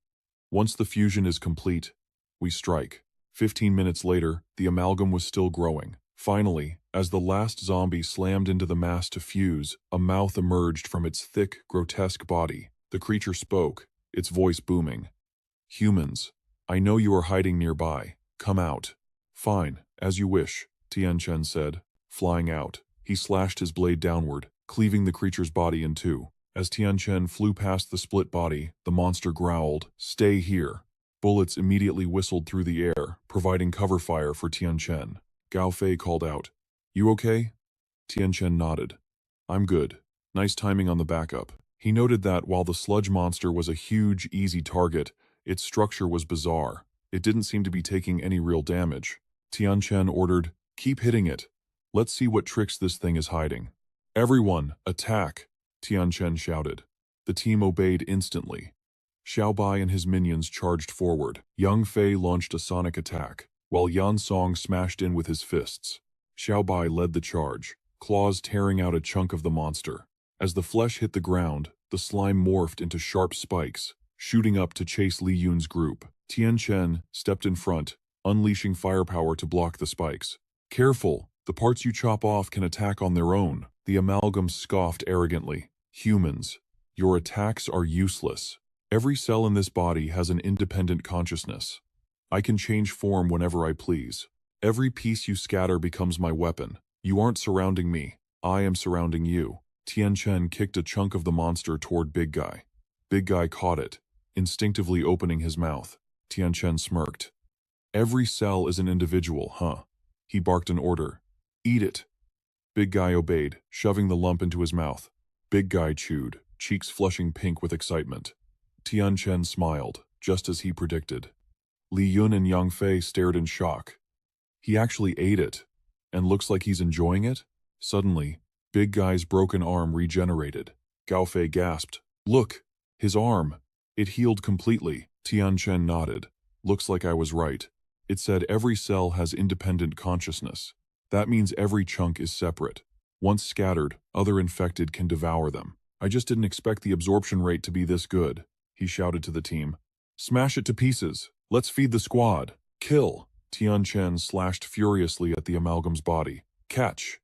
Once the fusion is complete, we strike. 15 minutes later, the amalgam was still growing. Finally, as the last zombie slammed into the mass to fuse, a mouth emerged from its thick, grotesque body. The creature spoke, its voice booming. Humans, I know you are hiding nearby. Come out. Fine, as you wish, Tianchen said, flying out. He slashed his blade downward, cleaving the creature's body in two. As Tianchen flew past the split body, the monster growled, "Stay here." Bullets immediately whistled through the air, providing cover fire for Tianchen. Gao Fei called out, "You okay?" Tianchen nodded. "I'm good. Nice timing on the backup." He noted that while the sludge monster was a huge, easy target, its structure was bizarre. It didn't seem to be taking any real damage. Tianchen ordered, "Keep hitting it. Let's see what tricks this thing is hiding." "Everyone, attack!" Tianchen shouted. The team obeyed instantly. Xiaobai and his minions charged forward. Yang Fei launched a sonic attack, while Yan Song smashed in with his fists. Xiaobai led the charge, claws tearing out a chunk of the monster. As the flesh hit the ground, the slime morphed into sharp spikes, shooting up to chase Li Yun's group. Tianchen stepped in front, unleashing firepower to block the spikes. "Careful, the parts you chop off can attack on their own." The amalgam scoffed arrogantly. "Humans, your attacks are useless. Every cell in this body has an independent consciousness. I can change form whenever I please. Every piece you scatter becomes my weapon. You aren't surrounding me, I am surrounding you." Tianchen kicked a chunk of the monster toward Big Guy. Big Guy caught it, instinctively opening his mouth. Tianchen smirked. "Every cell is an individual, huh?" He barked an order. "Eat it." Big Guy obeyed, shoving the lump into his mouth. Big Guy chewed, cheeks flushing pink with excitement. Tianchen smiled, just as he predicted. Li Yun and Yang Fei stared in shock. He actually ate it, and looks like he's enjoying it? Suddenly, Big Guy's broken arm regenerated. Gao Fei gasped, "Look, his arm. It healed completely." Tianchen nodded. "Looks like I was right. It said every cell has independent consciousness. That means every chunk is separate. Once scattered, other infected can devour them. I just didn't expect the absorption rate to be this good," he shouted to the team. "Smash it to pieces. Let's feed the squad. Kill." Tianchen slashed furiously at the amalgam's body. "Catch."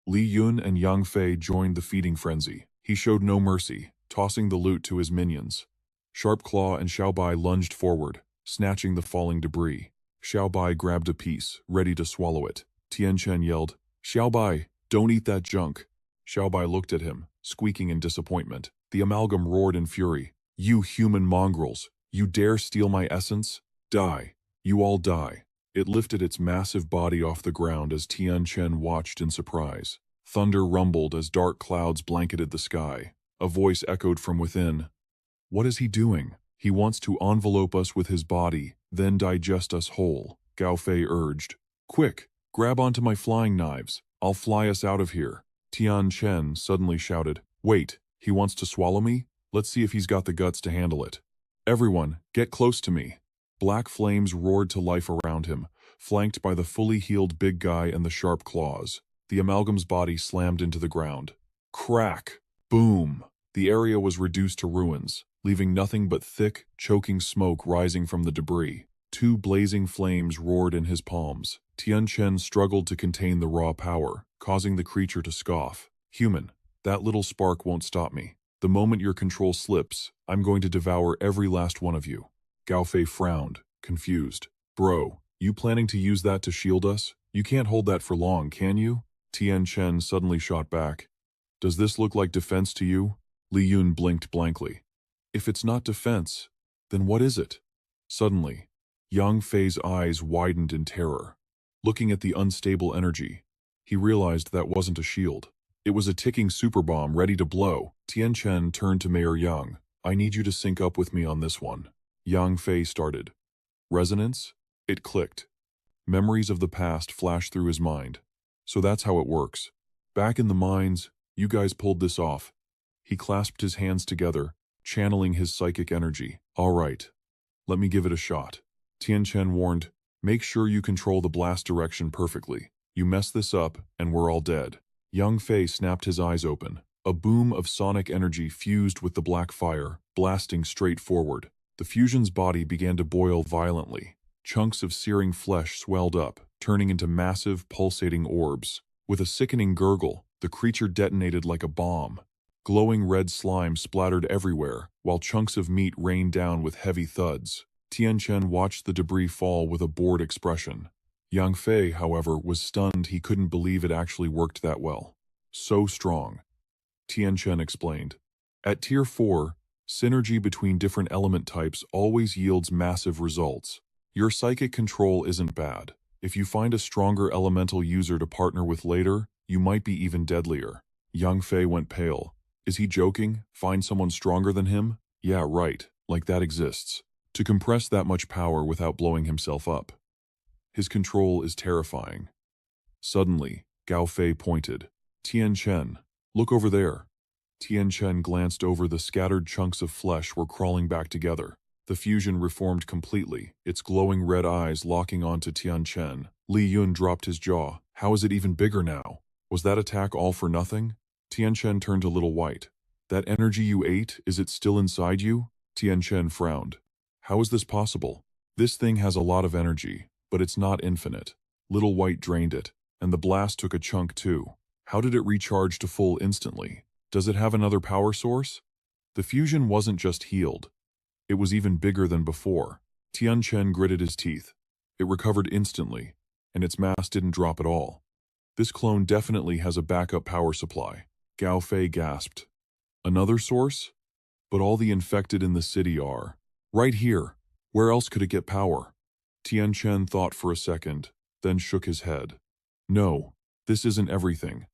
Li Yun and Yang Fei joined the feeding frenzy. He showed no mercy, tossing the loot to his minions. Sharp Claw and Xiaobai lunged forward, snatching the falling debris. Xiaobai grabbed a piece, ready to swallow it. Tianchen yelled, "Xiaobai, don't eat that junk." Xiaobai looked at him, squeaking in disappointment. The amalgam roared in fury. "You human mongrels, you dare steal my essence? Die. You all die." It lifted its massive body off the ground as Tianchen watched in surprise. Thunder rumbled as dark clouds blanketed the sky. A voice echoed from within. "What is he doing? He wants to envelope us with his body, then digest us whole," Gao Fei urged. "Quick, grab onto my flying knives. I'll fly us out of here." Tianchen suddenly shouted, "Wait, he wants to swallow me? Let's see if he's got the guts to handle it. Everyone, get close to me." Black flames roared to life around him, flanked by the fully healed Big Guy and the sharp claws. The amalgam's body slammed into the ground. Crack! Boom! The area was reduced to ruins, leaving nothing but thick, choking smoke rising from the debris. Two blazing flames roared in his palms. Tianchen struggled to contain the raw power, causing the creature to scoff. "Human, that little spark won't stop me. The moment your control slips, I'm going to devour every last one of you." Gao Fei frowned, confused. "Bro, you planning to use that to shield us? You can't hold that for long, can you?" Tianchen suddenly shot back. "Does this look like defense to you?" Li Yun blinked blankly. "If it's not defense, then what is it?" Suddenly, Yang Fei's eyes widened in terror. Looking at the unstable energy, he realized that wasn't a shield. It was a ticking super bomb ready to blow. Tianchen turned to Mayor Yang. "I need you to sync up with me on this one." Yang Fei started. Resonance? It clicked. Memories of the past flashed through his mind. "So that's how it works. Back in the mines, you guys pulled this off." He clasped his hands together, channeling his psychic energy. "All right, let me give it a shot." Tianchen warned, "Make sure you control the blast direction perfectly. You mess this up, and we're all dead." Yang Fei snapped his eyes open. A boom of sonic energy fused with the black fire, blasting straight forward. The fusion's body began to boil violently. Chunks of searing flesh swelled up, turning into massive, pulsating orbs. With a sickening gurgle, the creature detonated like a bomb. Glowing red slime splattered everywhere, while chunks of meat rained down with heavy thuds. Tianchen watched the debris fall with a bored expression. Yang Fei, however, was stunned. He couldn't believe it actually worked that well. So strong. Tianchen explained. At Tier 4, synergy between different element types always yields massive results. Your psychic control isn't bad. If you find a stronger elemental user to partner with later, you might be even deadlier. Yang Fei went pale. Is he joking? Find someone stronger than him? Yeah, right, like that exists. To compress that much power without blowing himself up. His control is terrifying. Suddenly, Gao Fei pointed. Tianchen, look over there. Tianchen glanced over. The scattered chunks of flesh were crawling back together. The fusion reformed completely, its glowing red eyes locking onto Tianchen. Li Yun dropped his jaw. How is it even bigger now? Was that attack all for nothing? Tianchen turned a little white. That energy you ate, is it still inside you? Tianchen frowned. How is this possible? This thing has a lot of energy, but it's not infinite. Little White drained it, and the blast took a chunk too. How did it recharge to full instantly? Does it have another power source? The fusion wasn't just healed. It was even bigger than before. Tianchen gritted his teeth. It recovered instantly, and its mass didn't drop at all. This clone definitely has a backup power supply. Gao Fei gasped. Another source? But all the infected in the city are. Right here. Where else could it get power? Tianchen thought for a second, then shook his head. No, this isn't everything.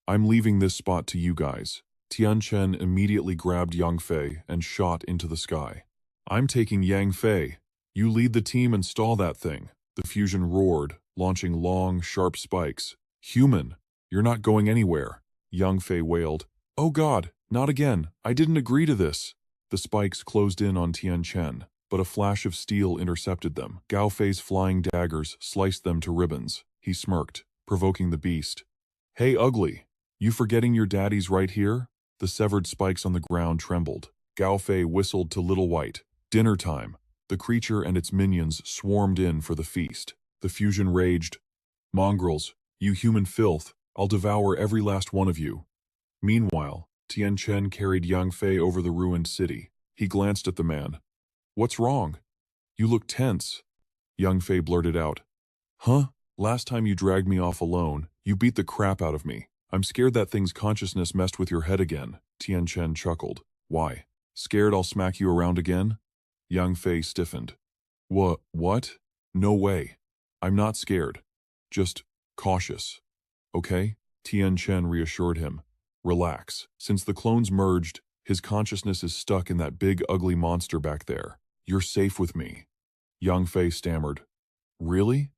I'm leaving this spot to you guys. Tianchen immediately grabbed Yang Fei and shot into the sky. I'm taking Yang Fei. You lead the team and stall that thing. The fusion roared, launching long, sharp spikes. Human, you're not going anywhere. Yang Fei wailed. Oh God, not again. I didn't agree to this. The spikes closed in on Tianchen, but a flash of steel intercepted them. Gao Fei's flying daggers sliced them to ribbons. He smirked, provoking the beast. Hey, ugly. You forgetting your daddy's right here? The severed spikes on the ground trembled. Gao Fei whistled to Little White. Dinner time. The creature and its minions swarmed in for the feast. The fusion raged. Mongrels, you human filth, I'll devour every last one of you. Meanwhile, Tianchen carried Yang Fei over the ruined city. He glanced at the man. What's wrong? You look tense. Yang Fei blurted out. Huh? Last time you dragged me off alone, you beat the crap out of me. I'm scared that thing's consciousness messed with your head again. Tianchen chuckled. Why? Scared I'll smack you around again? Yang Fei stiffened. What? No way. I'm not scared. Just cautious. Okay? Tianchen reassured him. Relax. Since the clones merged, his consciousness is stuck in that big ugly monster back there. You're safe with me. Yang Fei stammered. Really?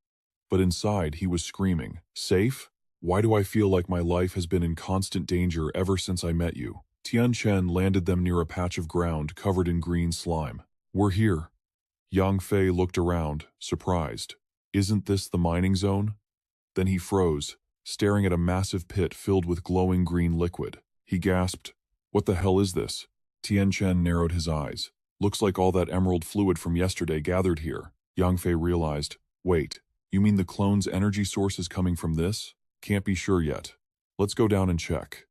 But inside he was screaming. Safe? Why do I feel like my life has been in constant danger ever since I met you? Tianchen landed them near a patch of ground covered in green slime. We're here. Yang Fei looked around, surprised. Isn't this the mining zone? Then he froze, staring at a massive pit filled with glowing green liquid. He gasped, What the hell is this? Tianchen narrowed his eyes. Looks like all that emerald fluid from yesterday gathered here. Yang Fei realized, wait, you mean the clone's energy source is coming from this? Can't be sure yet. Let's go down and check.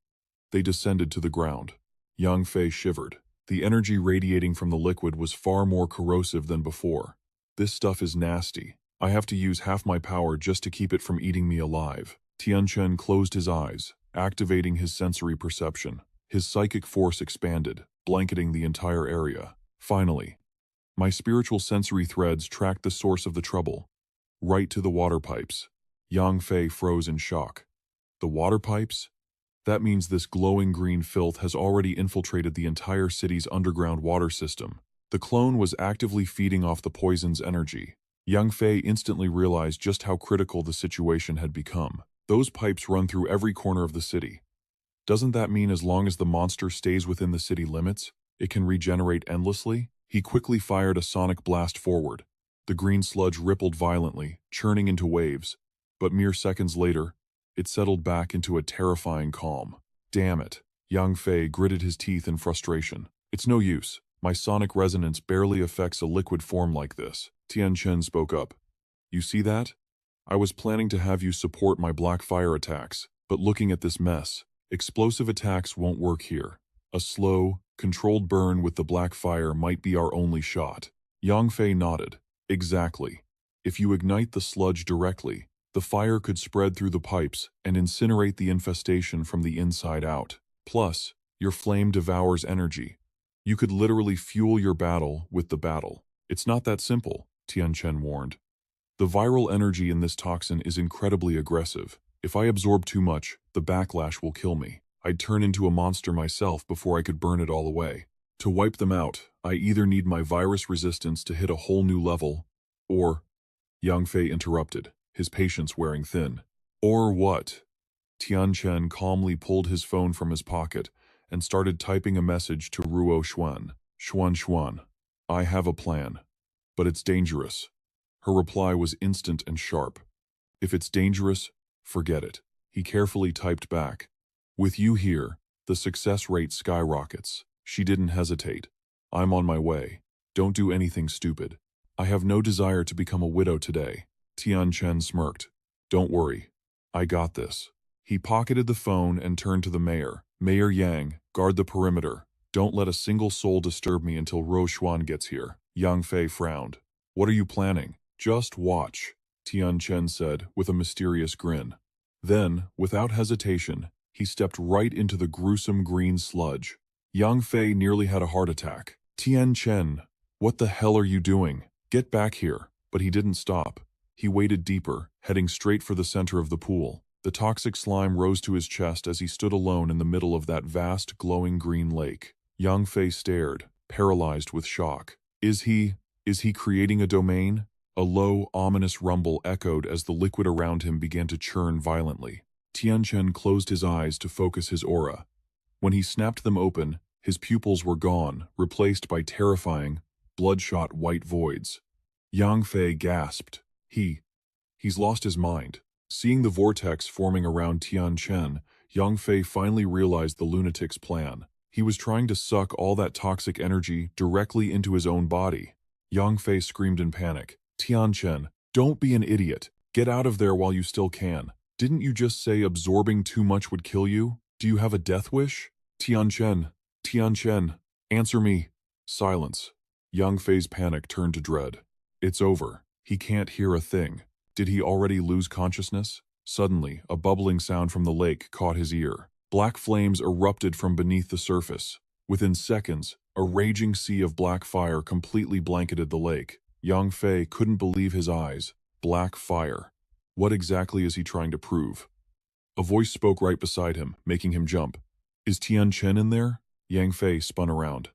They descended to the ground. Yang Fei shivered. The energy radiating from the liquid was far more corrosive than before. This stuff is nasty. I have to use half my power just to keep it from eating me alive. Tianchen closed his eyes, activating his sensory perception. His psychic force expanded, blanketing the entire area. Finally, my spiritual sensory threads tracked the source of the trouble, right to the water pipes. Yang Fei froze in shock. The water pipes? That means this glowing green filth has already infiltrated the entire city's underground water system. The clone was actively feeding off the poison's energy. Yang Fei instantly realized just how critical the situation had become. Those pipes run through every corner of the city. Doesn't that mean as long as the monster stays within the city limits, it can regenerate endlessly? He quickly fired a sonic blast forward. The green sludge rippled violently, churning into waves. But mere seconds later, it settled back into a terrifying calm. Damn it. Yang Fei gritted his teeth in frustration. It's no use. My sonic resonance barely affects a liquid form like this. Tianchen spoke up. You see that? I was planning to have you support my black fire attacks, but looking at this mess, explosive attacks won't work here. A slow, controlled burn with the black fire might be our only shot. Yang Fei nodded. Exactly. If you ignite the sludge directly, the fire could spread through the pipes and incinerate the infestation from the inside out. Plus, your flame devours energy. You could literally fuel your battle with the battle. It's not that simple, Tianchen warned. The viral energy in this toxin is incredibly aggressive. If I absorb too much, the backlash will kill me. I'd turn into a monster myself before I could burn it all away. To wipe them out, I either need my virus resistance to hit a whole new level, or... Yang Fei interrupted, his patience wearing thin. Or what? Tianchen calmly pulled his phone from his pocket and started typing a message to Ruo Xuan. Xuan. I have a plan, but it's dangerous. Her reply was instant and sharp. If it's dangerous, forget it. He carefully typed back. With you here, the success rate skyrockets. She didn't hesitate. I'm on my way. Don't do anything stupid. I have no desire to become a widow today. Tianchen smirked. Don't worry. I got this. He pocketed the phone and turned to the mayor. Mayor Yang, guard the perimeter. Don't let a single soul disturb me until Ruo Xuan gets here. Yang Fei frowned. What are you planning? Just watch, Tianchen said with a mysterious grin. Then, without hesitation, he stepped right into the gruesome green sludge. Yang Fei nearly had a heart attack. Tianchen, what the hell are you doing? Get back here. But he didn't stop. He waded deeper, heading straight for the center of the pool. The toxic slime rose to his chest as he stood alone in the middle of that vast, glowing green lake. Yang Fei stared, paralyzed with shock. Is he creating a domain? A low, ominous rumble echoed as the liquid around him began to churn violently. Tianchen closed his eyes to focus his aura. When he snapped them open, his pupils were gone, replaced by terrifying, bloodshot white voids. Yang Fei gasped. He's lost his mind. Seeing the vortex forming around Tianchen, Yang Fei finally realized the lunatic's plan. He was trying to suck all that toxic energy directly into his own body. Yang Fei screamed in panic. Tianchen, don't be an idiot. Get out of there while you still can. Didn't you just say absorbing too much would kill you? Do you have a death wish? Tianchen, answer me. Silence. Yang Fei's panic turned to dread. It's over. He can't hear a thing. Did he already lose consciousness? Suddenly, a bubbling sound from the lake caught his ear. Black flames erupted from beneath the surface. Within seconds, a raging sea of black fire completely blanketed the lake. Yang Fei couldn't believe his eyes. Black fire. What exactly is he trying to prove? A voice spoke right beside him, making him jump. Is Tianchen in there? Yang Fei spun around.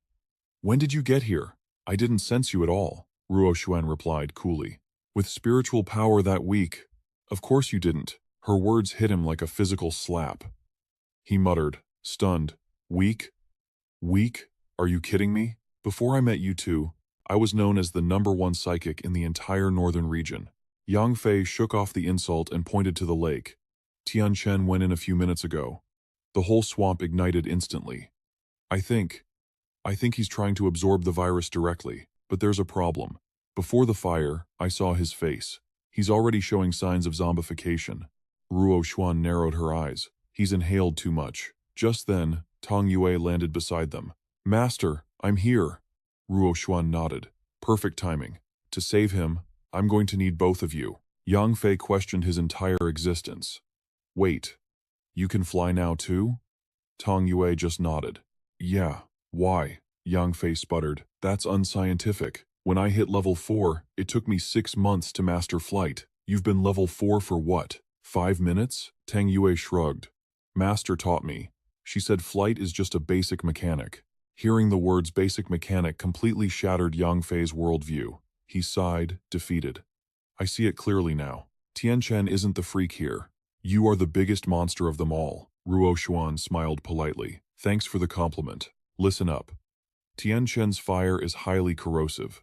When did you get here? I didn't sense you at all, Ruo Xuan replied coolly. With spiritual power that weak. Of course you didn't. Her words hit him like a physical slap. He muttered, stunned. Weak? Weak? Are you kidding me? Before I met you two, I was known as the #1 psychic in the entire northern region. Yang Fei shook off the insult and pointed to the lake. Tianchen went in a few minutes ago. The whole swamp ignited instantly. I think he's trying to absorb the virus directly, but there's a problem. Before the fire, I saw his face. He's already showing signs of zombification. Ruo Xuan narrowed her eyes. He's inhaled too much. Just then, Tong Yue landed beside them. Master, I'm here. Ruo Xuan nodded. Perfect timing. To save him, I'm going to need both of you. Yang Fei questioned his entire existence. Wait, you can fly now too? Tong Yue just nodded. Yeah, why? Yang Fei sputtered. That's unscientific. When I hit level 4, it took me 6 months to master flight. You've been level 4 for what? 5 minutes? Tang Yue shrugged. Master taught me. She said flight is just a basic mechanic. Hearing the words basic mechanic completely shattered Yang Fei's worldview. He sighed, defeated. I see it clearly now. Tianchen isn't the freak here. You are the biggest monster of them all. Ruo Xuan smiled politely. Thanks for the compliment. Listen up. Tianchen's fire is highly corrosive.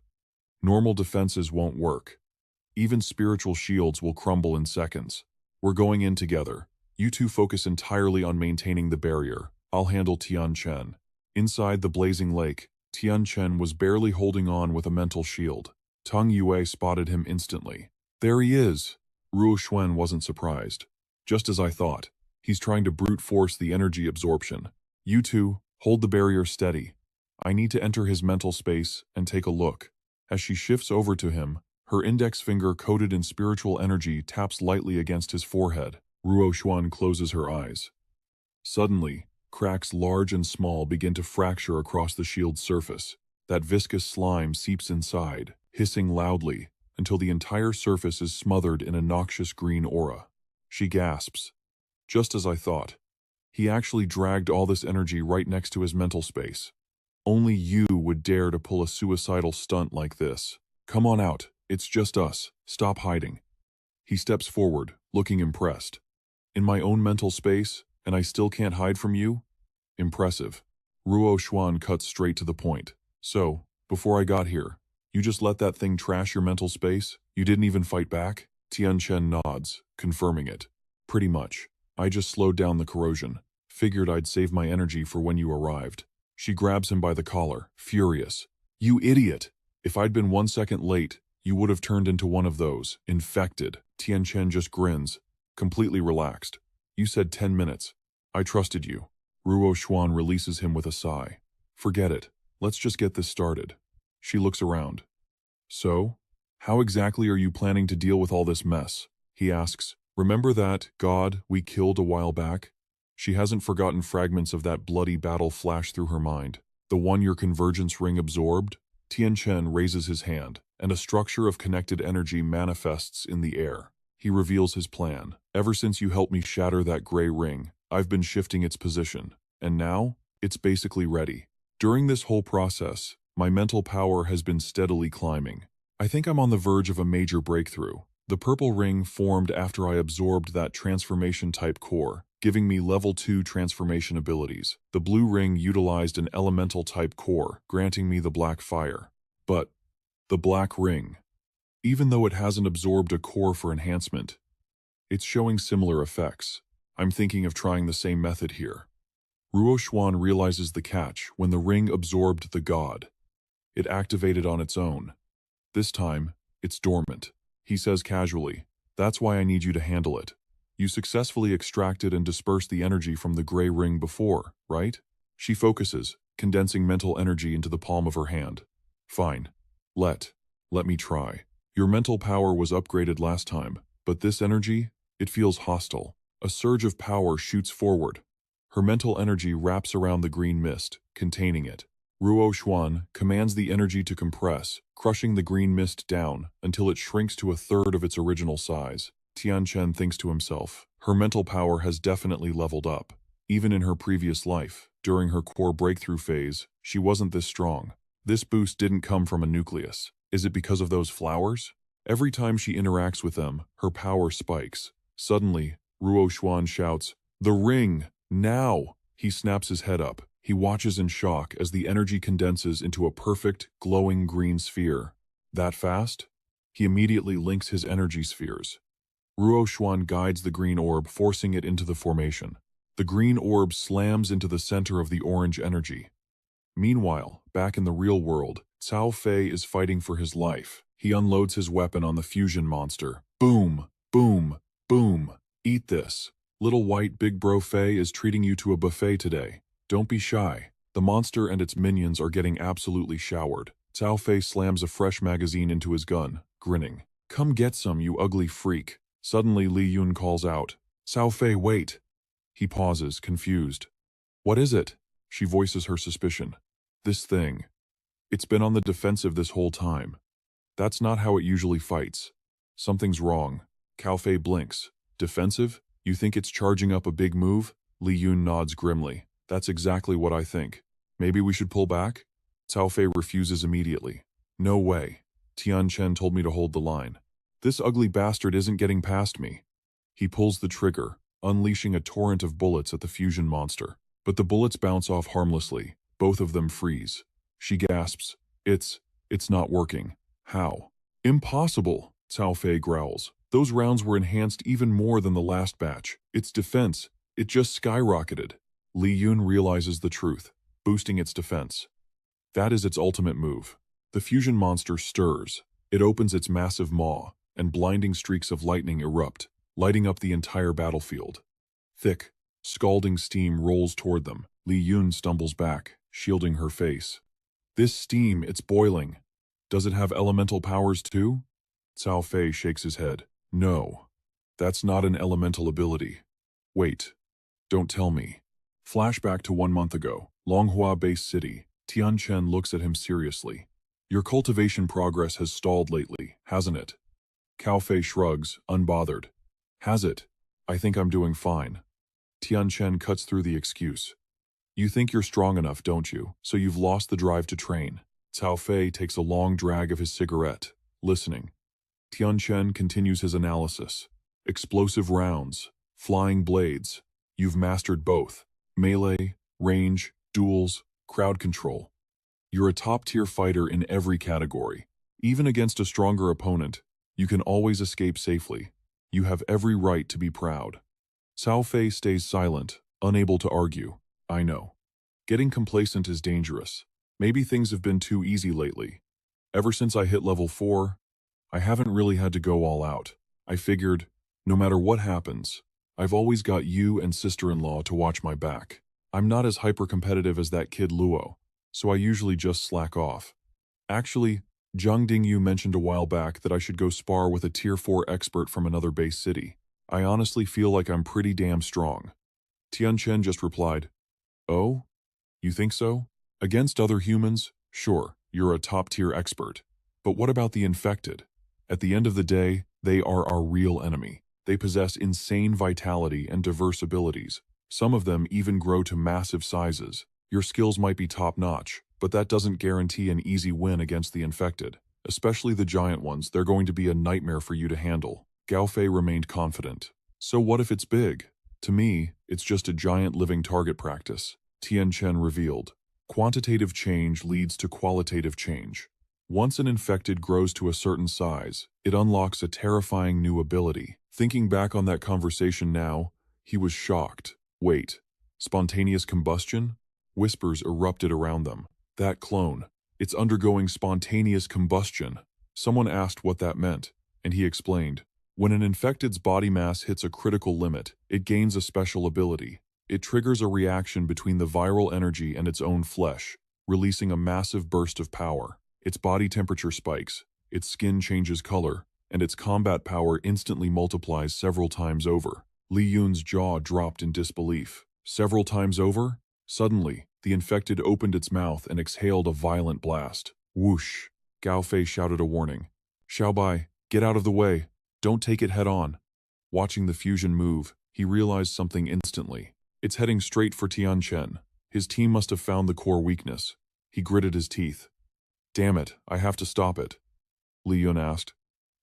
Normal defenses won't work. Even spiritual shields will crumble in seconds. We're going in together. You two focus entirely on maintaining the barrier. I'll handle Tianchen. Inside the blazing lake, Tianchen was barely holding on with a mental shield. Tang Yue spotted him instantly. There he is! Ruo Xuan wasn't surprised. Just as I thought. He's trying to brute force the energy absorption. You two, hold the barrier steady. I need to enter his mental space and take a look. As she shifts over to him, her index finger coated in spiritual energy taps lightly against his forehead. Ruo Xuan closes her eyes. Suddenly, cracks large and small begin to fracture across the shield's surface. That viscous slime seeps inside, hissing loudly, until the entire surface is smothered in a noxious green aura. She gasps. Just as I thought. He actually dragged all this energy right next to his mental space. Only you would dare to pull a suicidal stunt like this. Come on out, it's just us. Stop hiding. He steps forward, looking impressed. In my own mental space, and I still can't hide from you? Impressive. Ruo Xuan cuts straight to the point. So, before I got here, you just let that thing trash your mental space? You didn't even fight back? Tianchen nods, confirming it. Pretty much. I just slowed down the corrosion. Figured I'd save my energy for when you arrived. She grabs him by the collar, furious. You idiot! If I'd been 1 second late, you would have turned into one of those, infected. Tianchen just grins, completely relaxed. You said 10 minutes. I trusted you. Ruo Xuan releases him with a sigh. Forget it. Let's just get this started. She looks around. So, how exactly are you planning to deal with all this mess? He asks. Remember that god we killed a while back? She hasn't forgotten fragments of that bloody battle flash through her mind. The one your convergence ring absorbed? Tianchen raises his hand, and a structure of connected energy manifests in the air. He reveals his plan. Ever since you helped me shatter that gray ring, I've been shifting its position. And now, it's basically ready. During this whole process, my mental power has been steadily climbing. I think I'm on the verge of a major breakthrough. The purple ring formed after I absorbed that transformation-type core, giving me level 2 transformation abilities. The blue ring utilized an elemental-type core, granting me the black fire. But the black ring, even though it hasn't absorbed a core for enhancement, it's showing similar effects. I'm thinking of trying the same method here. Ruo Xuan realizes the catch when the ring absorbed the god. It activated on its own. This time, it's dormant. He says casually, that's why I need you to handle it. You successfully extracted and dispersed the energy from the gray ring before, right? She focuses, condensing mental energy into the palm of her hand. Fine. Let me try. Your mental power was upgraded last time, but this energy, it feels hostile. A surge of power shoots forward. Her mental energy wraps around the green mist, containing it. Ruo Xuan commands the energy to compress, crushing the green mist down until it shrinks to 1/3 of its original size. Tianchen thinks to himself, her mental power has definitely leveled up. Even in her previous life, during her core breakthrough phase, she wasn't this strong. This boost didn't come from a nucleus. Is it because of those flowers? Every time she interacts with them, her power spikes. Suddenly, Ruo Xuan shouts, "The ring! Now!" He snaps his head up. He watches in shock as the energy condenses into a perfect, glowing green sphere. That fast? He immediately links his energy spheres. Ruo Xuan guides the green orb, forcing it into the formation. The green orb slams into the center of the orange energy. Meanwhile, back in the real world, Cao Fei is fighting for his life. He unloads his weapon on the fusion monster. Boom! Boom! Boom! Eat this. Little white big bro Fei is treating you to a buffet today. Don't be shy. The monster and its minions are getting absolutely showered. Cao Fei slams a fresh magazine into his gun, grinning. Come get some, you ugly freak. Suddenly Li Yun calls out. Cao Fei, wait. He pauses, confused. What is it? She voices her suspicion. This thing. It's been on the defensive this whole time. That's not how it usually fights. Something's wrong. Cao Fei blinks. Defensive? You think it's charging up a big move? Li Yun nods grimly. That's exactly what I think. Maybe we should pull back? Cao Fei refuses immediately. No way. Tianchen told me to hold the line. This ugly bastard isn't getting past me. He pulls the trigger, unleashing a torrent of bullets at the fusion monster. But the bullets bounce off harmlessly. Both of them freeze. She gasps. It's not working. How? Impossible, Cao Fei growls. Those rounds were enhanced even more than the last batch. Its defense, it just skyrocketed. Li Yun realizes the truth, boosting its defense. That is its ultimate move. The fusion monster stirs. It opens its massive maw, and blinding streaks of lightning erupt, lighting up the entire battlefield. Thick, scalding steam rolls toward them. Li Yun stumbles back, shielding her face. This steam, it's boiling. Does it have elemental powers too? Cao Fei shakes his head. No, that's not an elemental ability. Wait, don't tell me. Flashback to 1 month ago, Longhua-based city. Tianchen looks at him seriously. Your cultivation progress has stalled lately, hasn't it? Cao Fei shrugs, unbothered. Has it? I think I'm doing fine. Tianchen cuts through the excuse. You think you're strong enough, don't you? So you've lost the drive to train. Cao Fei takes a long drag of his cigarette, listening. Tianchen continues his analysis. Explosive rounds, flying blades. You've mastered both. Melee, range, duels, crowd control. You're a top-tier fighter in every category. Even against a stronger opponent, you can always escape safely. You have every right to be proud. Cao Fei stays silent, unable to argue. I know. Getting complacent is dangerous. Maybe things have been too easy lately. Ever since I hit level 4, I haven't really had to go all out. I figured, no matter what happens, I've always got you and sister-in-law to watch my back. I'm not as hyper-competitive as that kid Luo, so I usually just slack off. Actually, Zhang Dingyu mentioned a while back that I should go spar with a tier 4 expert from another base city. I honestly feel like I'm pretty damn strong. Tianchen just replied, Oh? You think so? Against other humans, sure, you're a top-tier expert. But what about the infected? At the end of the day, they are our real enemy. They possess insane vitality and diverse abilities. Some of them even grow to massive sizes. Your skills might be top-notch, but that doesn't guarantee an easy win against the infected. Especially the giant ones, they're going to be a nightmare for you to handle. Gao Fei remained confident. So what if it's big? To me, it's just a giant living target practice. Tianchen revealed. Quantitative change leads to qualitative change. Once an infected grows to a certain size, it unlocks a terrifying new ability. Thinking back on that conversation now, he was shocked. Wait, spontaneous combustion? Whispers erupted around them. That clone, it's undergoing spontaneous combustion. Someone asked what that meant, and he explained. When an infected's body mass hits a critical limit, it gains a special ability. It triggers a reaction between the viral energy and its own flesh, releasing a massive burst of power. Its body temperature spikes, its skin changes color, and its combat power instantly multiplies several times over. Li Yun's jaw dropped in disbelief. Several times over? Suddenly, the infected opened its mouth and exhaled a violent blast. Whoosh! Gao Fei shouted a warning. Xiaobai, get out of the way. Don't take it head-on. Watching the fusion move, he realized something instantly. It's heading straight for Tianchen. His team must have found the core weakness. He gritted his teeth. Damn it, I have to stop it. Li Yun asked.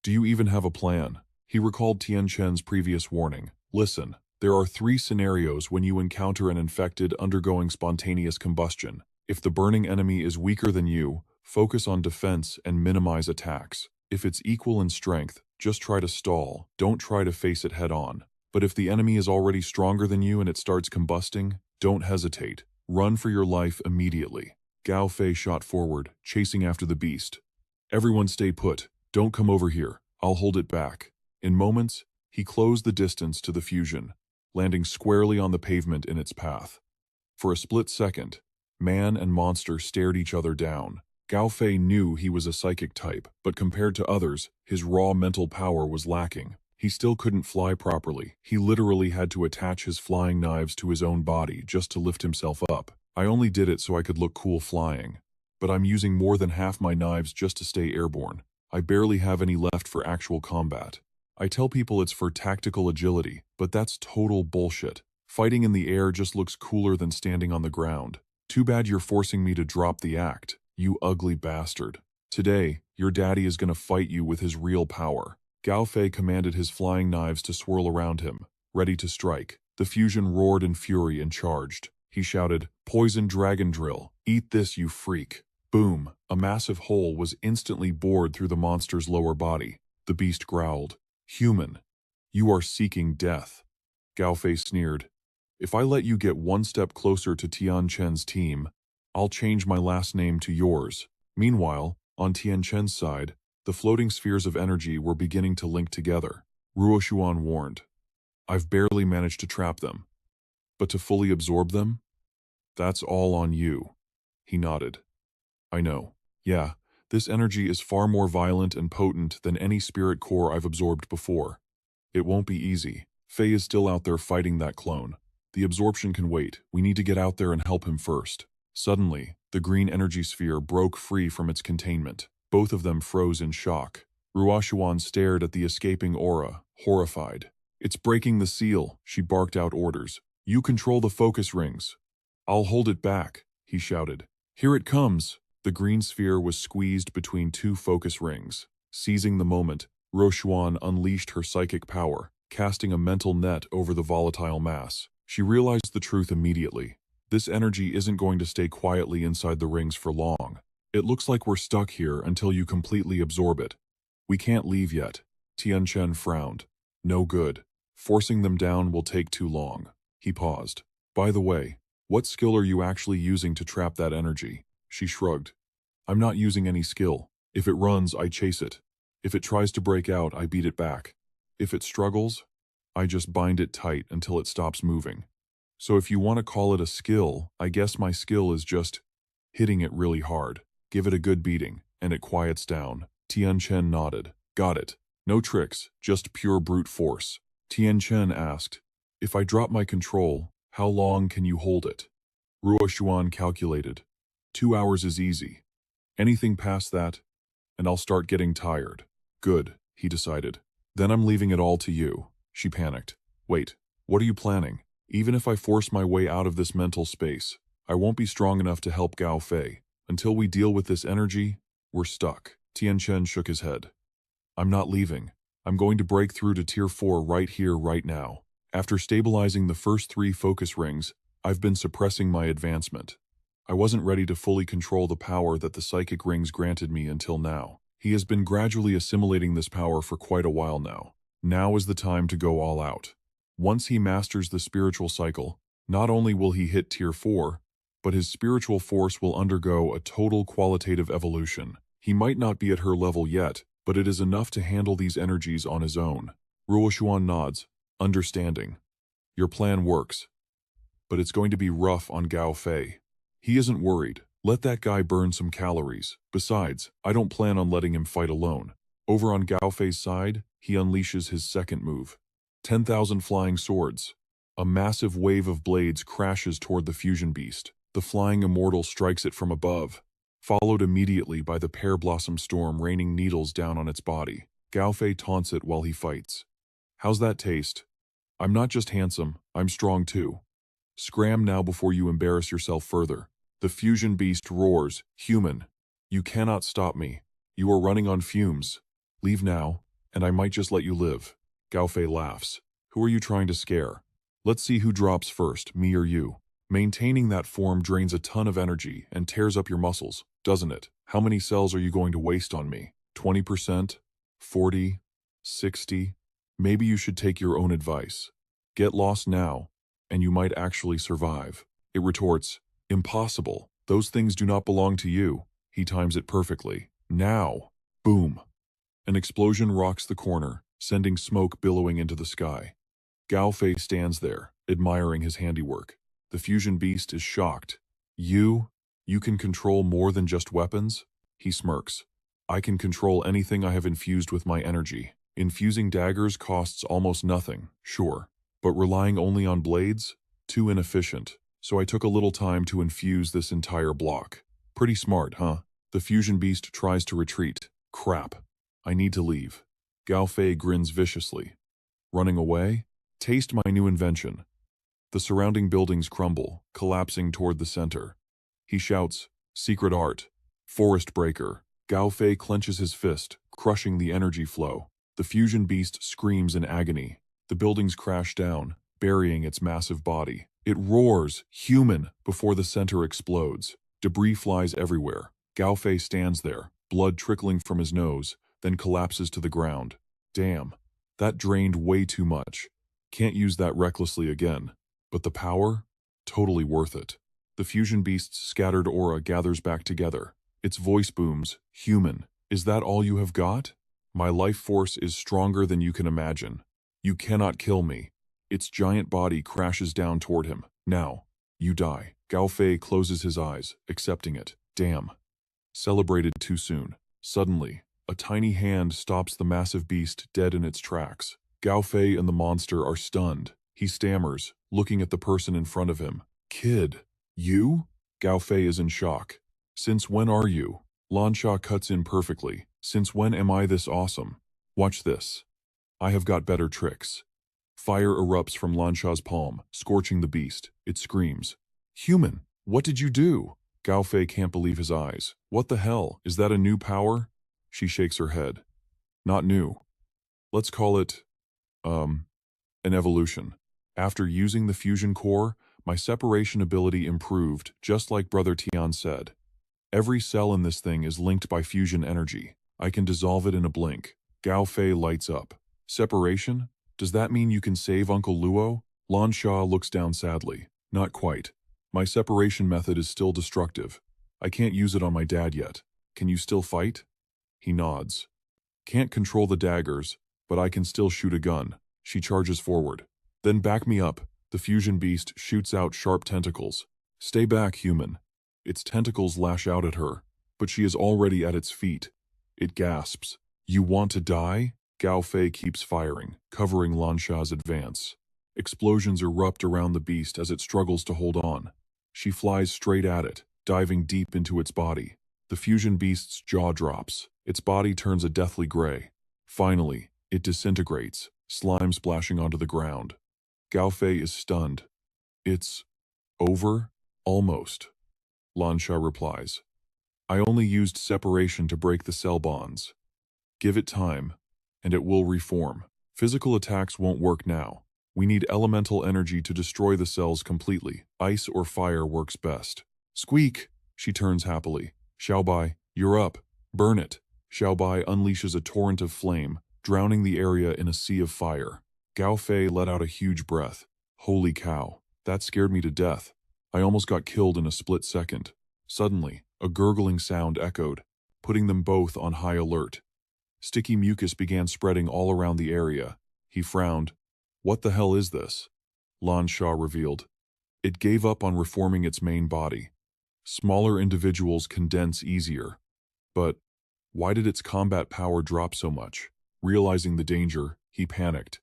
Do you even have a plan? He recalled Tianchen's previous warning. Listen, there are 3 scenarios when you encounter an infected undergoing spontaneous combustion. If the burning enemy is weaker than you, focus on defense and minimize attacks. If it's equal in strength, just try to stall, don't try to face it head-on. But if the enemy is already stronger than you and it starts combusting, don't hesitate. Run for your life immediately. Gao Fei shot forward, chasing after the beast. Everyone stay put. Don't come over here. I'll hold it back. In moments, he closed the distance to the fusion, landing squarely on the pavement in its path. For a split second, man and monster stared each other down. Gao Fei knew he was a psychic type, but compared to others, his raw mental power was lacking. He still couldn't fly properly. He literally had to attach his flying knives to his own body just to lift himself up. I only did it so I could look cool flying. But I'm using more than half my knives just to stay airborne. I barely have any left for actual combat. I tell people it's for tactical agility, but that's total bullshit. Fighting in the air just looks cooler than standing on the ground. Too bad you're forcing me to drop the act, you ugly bastard. Today, your daddy is gonna fight you with his real power. Gao Fei commanded his flying knives to swirl around him, ready to strike. The fusion roared in fury and charged. He shouted, Poison Dragon Drill, eat this, you freak. Boom! A massive hole was instantly bored through the monster's lower body. The beast growled. Human, you are seeking death. Gao Fei sneered. If I let you get one step closer to Tianchen's team, I'll change my last name to yours. Meanwhile, on Tianchen's side, the floating spheres of energy were beginning to link together. Ruoshuan warned. I've barely managed to trap them. But to fully absorb them? That's all on you. He nodded. I know. Yeah, this energy is far more violent and potent than any spirit core I've absorbed before. It won't be easy. Fei is still out there fighting that clone. The absorption can wait. We need to get out there and help him first. Suddenly, the green energy sphere broke free from its containment. Both of them froze in shock. Ruoshuan stared at the escaping aura, horrified. It's breaking the seal, she barked out orders. You control the focus rings. I'll hold it back, he shouted. Here it comes. The green sphere was squeezed between two focus rings. Seizing the moment, Ruoshuan unleashed her psychic power, casting a mental net over the volatile mass. She realized the truth immediately. This energy isn't going to stay quietly inside the rings for long. It looks like we're stuck here until you completely absorb it. We can't leave yet. Tianchen frowned. No good. Forcing them down will take too long. He paused. By the way, what skill are you actually using to trap that energy? She shrugged. I'm not using any skill. If it runs, I chase it. If it tries to break out, I beat it back. If it struggles, I just bind it tight until it stops moving. So if you want to call it a skill, I guess my skill is just hitting it really hard. Give it a good beating, and it quiets down. Tianchen nodded. Got it. No tricks, just pure brute force. Tianchen asked, if I drop my control, how long can you hold it? Ruoshuan calculated. 2 hours is easy. Anything past that, and I'll start getting tired. Good, he decided. Then I'm leaving it all to you. She panicked. Wait, what are you planning? Even if I force my way out of this mental space, I won't be strong enough to help Gao Fei. Until we deal with this energy, we're stuck. Tianchen shook his head. I'm not leaving. I'm going to break through to Tier 4 right here, right now. After stabilizing the first 3 focus rings, I've been suppressing my advancement. I wasn't ready to fully control the power that the psychic rings granted me until now. He has been gradually assimilating this power for quite a while now. Now is the time to go all out. Once he masters the spiritual cycle, not only will he hit Tier 4, but his spiritual force will undergo a total qualitative evolution. He might not be at her level yet, but it is enough to handle these energies on his own. Ruoshuan nods, understanding. Your plan works, but it's going to be rough on Gao Fei. He isn't worried. Let that guy burn some calories. Besides, I don't plan on letting him fight alone. Over on Gao Fei's side, he unleashes his second move. 10,000 flying swords. A massive wave of blades crashes toward the fusion beast. The flying immortal strikes it from above, followed immediately by the pear blossom storm raining needles down on its body. Gao Fei taunts it while he fights. How's that taste? I'm not just handsome, I'm strong too. Scram now before you embarrass yourself further. The fusion beast roars, human. You cannot stop me. You are running on fumes. Leave now, and I might just let you live. Gao Fei laughs. Who are you trying to scare? Let's see who drops first, me or you. Maintaining that form drains a ton of energy and tears up your muscles, doesn't it? How many cells are you going to waste on me? 20%? 40? 60? Maybe you should take your own advice. Get lost now, and you might actually survive. It retorts, impossible. Those things do not belong to you. He times it perfectly. Now. Boom. An explosion rocks the corner, sending smoke billowing into the sky. Gao Fei stands there, admiring his handiwork. The fusion beast is shocked. You can control more than just weapons? He smirks. I can control anything I have infused with my energy. Infusing daggers costs almost nothing, sure. But relying only on blades? Too inefficient. So I took a little time to infuse this entire block. Pretty smart, huh? The fusion beast tries to retreat. Crap. I need to leave. Gao Fei grins viciously. Running away? Taste my new invention. The surrounding buildings crumble, collapsing toward the center. He shouts, secret art. Forest breaker. Gao Fei clenches his fist, crushing the energy flow. The fusion beast screams in agony. The buildings crash down, burying its massive body. It roars, human, before the center explodes. Debris flies everywhere. Gao Fei stands there, blood trickling from his nose, then collapses to the ground. Damn. That drained way too much. Can't use that recklessly again. But the power? Totally worth it. The fusion beast's scattered aura gathers back together. Its voice booms, "Human, is that all you have got? My life force is stronger than you can imagine. You cannot kill me." Its giant body crashes down toward him. "Now, you die." Gao Fei closes his eyes, accepting it. Damn. Celebrated too soon. Suddenly, a tiny hand stops the massive beast dead in its tracks. Gao Fei and the monster are stunned. He stammers, looking at the person in front of him. "Kid, you?" Gao Fei is in shock. "Since when are you?" Lan Sha cuts in perfectly. "Since when am I this awesome? Watch this. I have got better tricks." Fire erupts from Lan Sha's palm, scorching the beast. It screams. "Human, what did you do?" Gao Fei can't believe his eyes. "What the hell? Is that a new power?" She shakes her head. "Not new. Let's call it, an evolution. After using the fusion core, my separation ability improved, just like Brother Tian said. Every cell in this thing is linked by fusion energy. I can dissolve it in a blink." Gao Fei lights up. "Separation? Does that mean you can save Uncle Luo?" Lan Sha looks down sadly. "Not quite. My separation method is still destructive. I can't use it on my dad yet. Can you still fight?" He nods. "Can't control the daggers, but I can still shoot a gun." She charges forward. "Then back me up." The fusion beast shoots out sharp tentacles. "Stay back, human." Its tentacles lash out at her, but she is already at its feet. It gasps. "You want to die?" Gao Fei keeps firing, covering Lan Sha's advance. Explosions erupt around the beast as it struggles to hold on. She flies straight at it, diving deep into its body. The fusion beast's jaw drops. Its body turns a deathly gray. Finally, it disintegrates, slime splashing onto the ground. Gao Fei is stunned. "It's over? Almost." Lan Sha replies. "I only used separation to break the cell bonds. Give it time, and it will reform. Physical attacks won't work now. We need elemental energy to destroy the cells completely. Ice or fire works best." "Squeak!" She turns happily. "Xiaobai, you're up. Burn it." Xiaobai unleashes a torrent of flame, drowning the area in a sea of fire. Gao Fei let out a huge breath. "Holy cow, that scared me to death. I almost got killed in a split second." Suddenly, a gurgling sound echoed, putting them both on high alert. Sticky mucus began spreading all around the area. He frowned. "What the hell is this?" Lan Sha revealed. "It gave up on reforming its main body. Smaller individuals condense easier. But why did its combat power drop so much?" Realizing the danger, he panicked.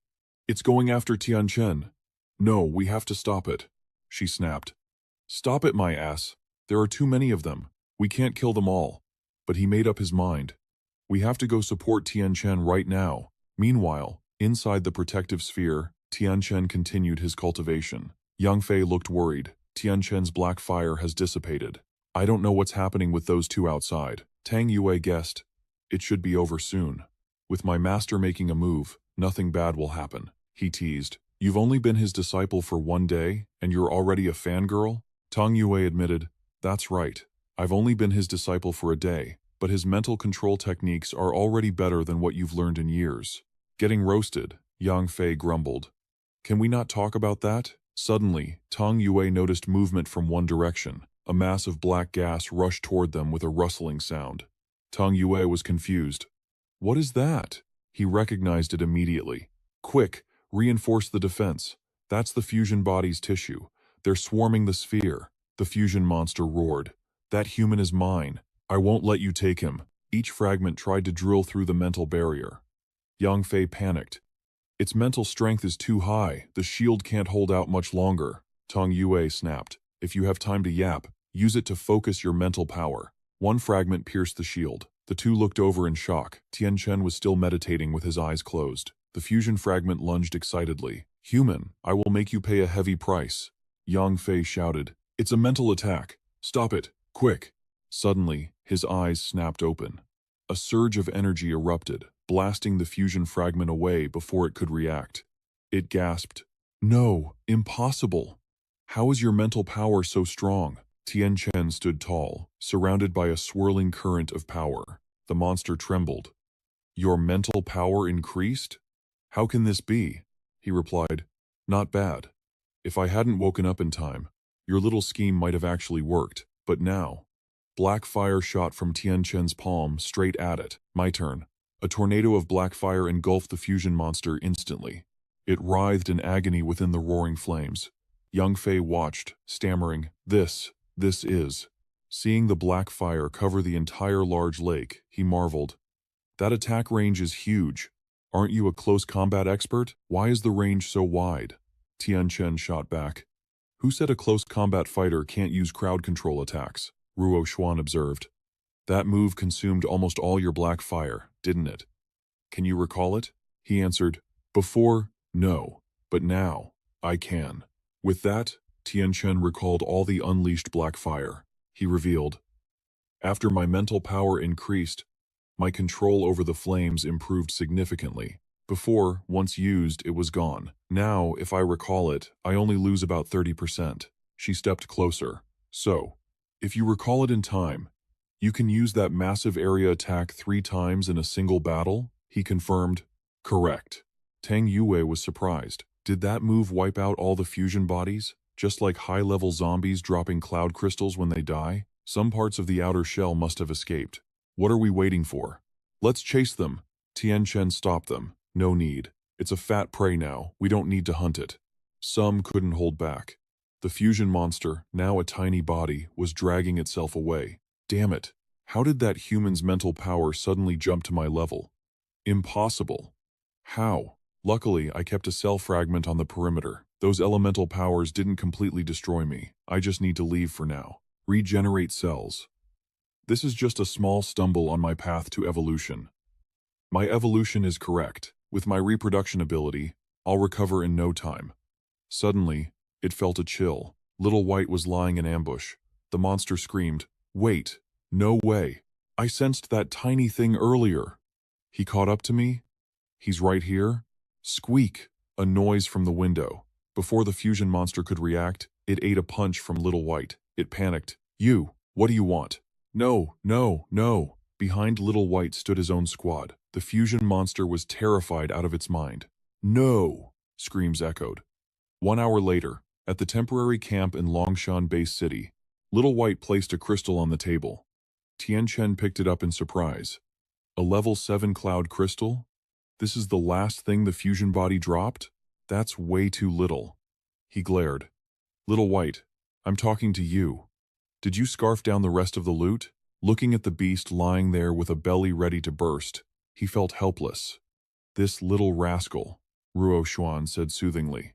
"It's going after Tianchen." "No, we have to stop it," she snapped. "Stop it, my ass. There are too many of them. We can't kill them all." But he made up his mind. "We have to go support Tianchen right now." Meanwhile, inside the protective sphere, Tianchen continued his cultivation. Yang Fei looked worried. Tianchen's black fire has dissipated. "I don't know what's happening with those two outside." Tang Yue guessed. "It should be over soon. With my master making a move, nothing bad will happen," he teased. "You've only been his disciple for 1 day, and you're already a fangirl?" Tang Yue admitted, "That's right. I've only been his disciple for a day, but his mental control techniques are already better than what you've learned in years." "Getting roasted," Yang Fei grumbled. "Can we not talk about that?" Suddenly, Tang Yue noticed movement from one direction. A mass of black gas rushed toward them with a rustling sound. Tang Yue was confused. "What is that?" He recognized it immediately. "Quick, reinforce the defense. That's the fusion body's tissue. They're swarming the sphere." The fusion monster roared. "That human is mine. I won't let you take him." Each fragment tried to drill through the mental barrier. Yang Fei panicked. "Its mental strength is too high. The shield can't hold out much longer." Tang Yue snapped. "If you have time to yap, use it to focus your mental power." One fragment pierced the shield. The two looked over in shock. Tianchen was still meditating with his eyes closed. The fusion fragment lunged excitedly. "Human, I will make you pay a heavy price." Yang Fei shouted. "It's a mental attack. Stop it, quick." Suddenly, his eyes snapped open. A surge of energy erupted, blasting the fusion fragment away before it could react. It gasped. "No, impossible. How is your mental power so strong?" Tianchen stood tall, surrounded by a swirling current of power. The monster trembled. "Your mental power increased? How can this be? He replied, not bad. If I hadn't woken up in time, your little scheme might have actually worked, but now. Black fire shot from Tianchen's palm straight at it. My turn. A tornado of black fire engulfed the fusion monster instantly. It writhed in agony within the roaring flames. Young Fei watched, stammering, this is. Seeing the black fire cover the entire large lake, he marveled. That attack range is huge. Aren't you a close combat expert? Why is the range so wide? Tianchen shot back. Who said a close combat fighter can't use crowd control attacks? Ruo Xuan observed. That move consumed almost all your black fire, didn't it? Can you recall it? He answered. Before, no. But now, I can. With that, Tianchen recalled all the unleashed black fire. He revealed. After my mental power increased, my control over the flames improved significantly. Before, once used, it was gone. Now, if I recall it, I only lose about 30%. She stepped closer. So, if you recall it in time, you can use that massive area attack 3 times in a single battle? He confirmed. Correct. Tang Yue was surprised. Did that move wipe out all the fusion bodies? Just like high-level zombies dropping cloud crystals when they die? Some parts of the outer shell must have escaped. What are we waiting for? Let's chase them. Tianchen stopped them. No need. It's a fat prey now. We don't need to hunt it. Some couldn't hold back. The fusion monster, now a tiny body, was dragging itself away. Damn it. How did that human's mental power suddenly jump to my level? Impossible. How? Luckily, I kept a cell fragment on the perimeter. Those elemental powers didn't completely destroy me. I just need to leave for now. Regenerate cells. This is just a small stumble on my path to evolution. My evolution is correct. With my reproduction ability, I'll recover in no time. Suddenly, it felt a chill. Little White was lying in ambush. The monster screamed, "Wait! No way! I sensed that tiny thing earlier!" He caught up to me. He's right here. Squeak! A noise from the window. Before the fusion monster could react, it ate a punch from Little White. It panicked. You! What do you want? No, no, no! Behind Little White stood his own squad. The fusion monster was terrified out of its mind. No! Screams echoed. 1 hour later, at the temporary camp in Longshan Base City, Little White placed a crystal on the table. Tianchen picked it up in surprise. A level 7 cloud crystal? This is the last thing the fusion body dropped? That's way too little. He glared. Little White, I'm talking to you. Did you scarf down the rest of the loot? Looking at the beast lying there with a belly ready to burst, he felt helpless. This little rascal, Ruo Xuan said soothingly.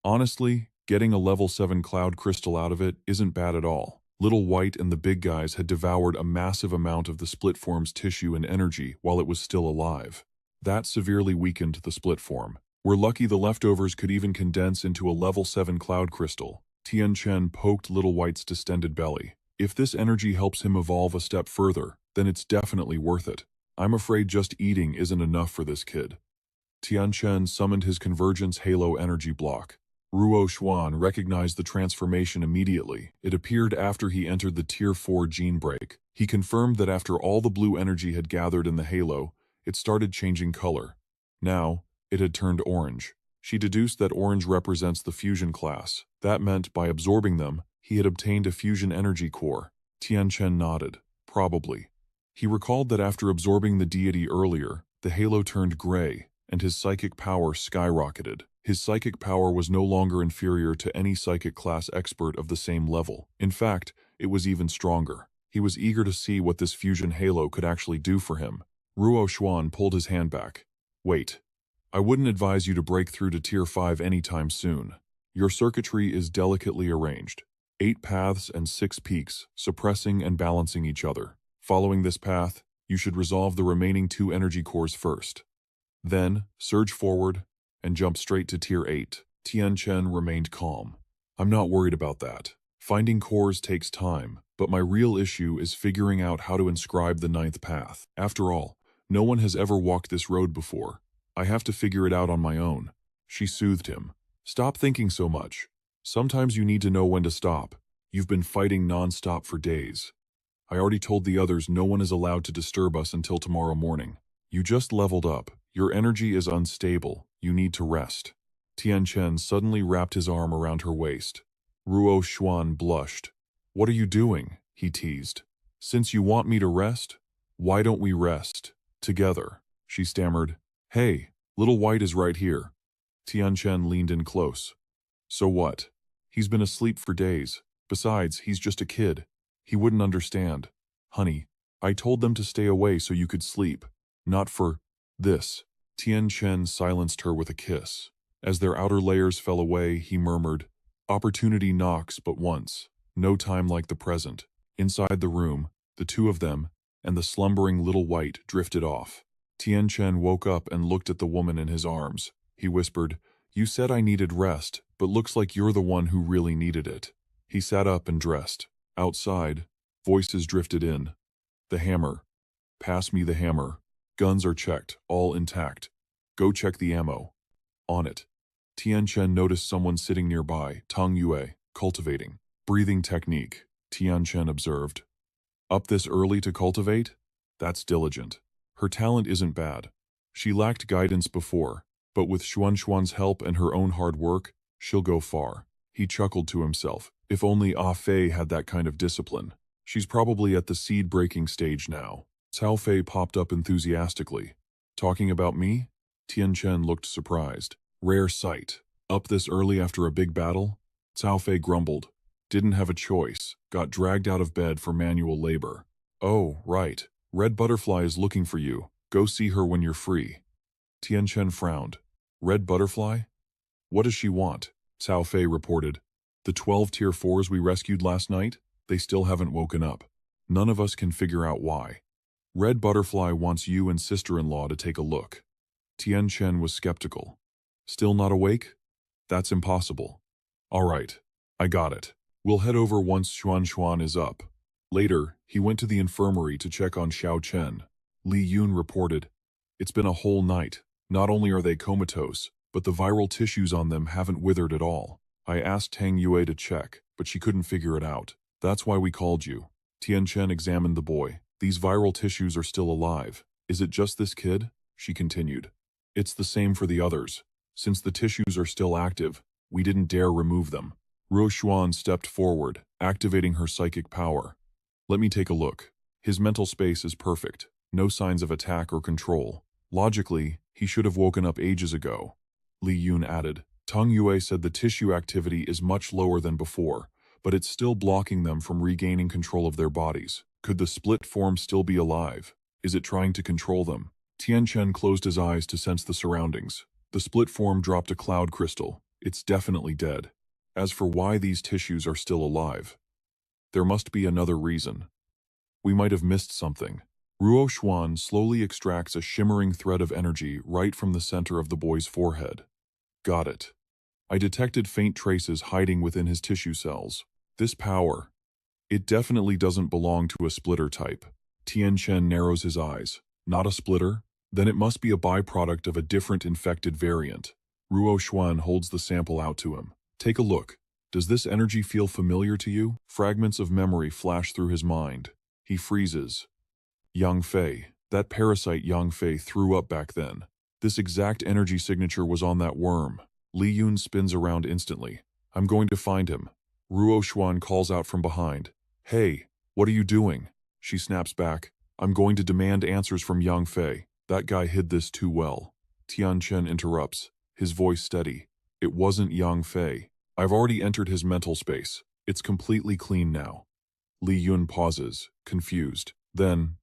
Honestly, getting a level 7 cloud crystal out of it isn't bad at all. Little White and the big guys had devoured a massive amount of the split form's tissue and energy while it was still alive. That severely weakened the split form. We're lucky the leftovers could even condense into a level 7 cloud crystal. Tianchen poked Little White's distended belly. If this energy helps him evolve a step further, then it's definitely worth it. I'm afraid just eating isn't enough for this kid. Tianchen summoned his Convergence Halo energy block. Ruo Xuan recognized the transformation immediately. It appeared after he entered the Tier 4 gene break. He confirmed that after all the blue energy had gathered in the halo, it started changing color. Now, it had turned orange. She deduced that orange represents the fusion class. That meant, by absorbing them, he had obtained a fusion energy core. Tianchen nodded. Probably. He recalled that after absorbing the deity earlier, the halo turned gray, and his psychic power skyrocketed. His psychic power was no longer inferior to any psychic class expert of the same level. In fact, it was even stronger. He was eager to see what this fusion halo could actually do for him. Ruo Xuan pulled his hand back. Wait. I wouldn't advise you to break through to Tier 5 anytime soon. Your circuitry is delicately arranged. 8 paths and 6 peaks, suppressing and balancing each other. Following this path, you should resolve the remaining 2 energy cores first. Then, surge forward and jump straight to Tier 8. Tianchen remained calm. I'm not worried about that. Finding cores takes time, but my real issue is figuring out how to inscribe the 9th path. After all, no one has ever walked this road before. I have to figure it out on my own. She soothed him. Stop thinking so much. Sometimes you need to know when to stop. You've been fighting non-stop for days. I already told the others no one is allowed to disturb us until tomorrow morning. You just leveled up. Your energy is unstable. You need to rest. Tianchen suddenly wrapped his arm around her waist. Ruo Xuan blushed. What are you doing? He teased. Since you want me to rest, why don't we rest together? She stammered. Hey, little white is right here. Tianchen leaned in close. So what? He's been asleep for days. Besides, he's just a kid. He wouldn't understand. Honey, I told them to stay away so you could sleep. Not for this. Tianchen silenced her with a kiss. As their outer layers fell away, he murmured, Opportunity knocks but once. No time like the present. Inside the room, the two of them, and the slumbering little white drifted off. Tianchen woke up and looked at the woman in his arms. He whispered, You said I needed rest, but looks like you're the one who really needed it. He sat up and dressed. Outside, voices drifted in. The hammer. Pass me the hammer. Guns are checked, all intact. Go check the ammo. On it. Tianchen noticed someone sitting nearby, Tang Yue, cultivating. Breathing technique, Tianchen observed. Up this early to cultivate? That's diligent. Her talent isn't bad. She lacked guidance before, but with Xuan's help and her own hard work, she'll go far. He chuckled to himself. If only Ah Fei had that kind of discipline. She's probably at the seed-breaking stage now. Cao Fei popped up enthusiastically. Talking about me? Tianchen looked surprised. Rare sight. Up this early after a big battle? Cao Fei grumbled. Didn't have a choice. Got dragged out of bed for manual labor. Oh, right. Red Butterfly is looking for you. Go see her when you're free. Tianchen frowned. Red Butterfly? What does she want? Cao Fei reported. The 12 Tier 4s we rescued last night? They still haven't woken up. None of us can figure out why. Red Butterfly wants you and sister-in-law to take a look. Tianchen was skeptical. Still not awake? That's impossible. All right. I got it. We'll head over once Xuan is up. Later, he went to the infirmary to check on Xiao Chen. Li Yun reported, It's been a whole night. Not only are they comatose, but the viral tissues on them haven't withered at all. I asked Tang Yue to check, but she couldn't figure it out. That's why we called you. Tianchen examined the boy. These viral tissues are still alive. Is it just this kid? She continued. It's the same for the others. Since the tissues are still active, we didn't dare remove them. Ruo Xuan stepped forward, activating her psychic power. Let me take a look. His mental space is perfect. No signs of attack or control. Logically, he should have woken up ages ago. Li Yun added. Tang Yue said the tissue activity is much lower than before, but it's still blocking them from regaining control of their bodies. Could the split form still be alive? Is it trying to control them? Tianchen closed his eyes to sense the surroundings. The split form dropped a cloud crystal. It's definitely dead. As for why these tissues are still alive, there must be another reason. We might have missed something. Ruo Xuan slowly extracts a shimmering thread of energy right from the center of the boy's forehead. Got it. I detected faint traces hiding within his tissue cells. This power, it definitely doesn't belong to a splitter type. Tianchen narrows his eyes. Not a splitter? Then it must be a byproduct of a different infected variant. Ruo Xuan holds the sample out to him. Take a look. Does this energy feel familiar to you? Fragments of memory flash through his mind. He freezes. Yang Fei. That parasite Yang Fei threw up back then. This exact energy signature was on that worm. Li Yun spins around instantly. I'm going to find him. Ruo Xuan calls out from behind. Hey, what are you doing? She snaps back. I'm going to demand answers from Yang Fei. That guy hid this too well. Tianchen interrupts, his voice steady. It wasn't Yang Fei. I've already entered his mental space. It's completely clean now. Li Yun pauses, confused. Then,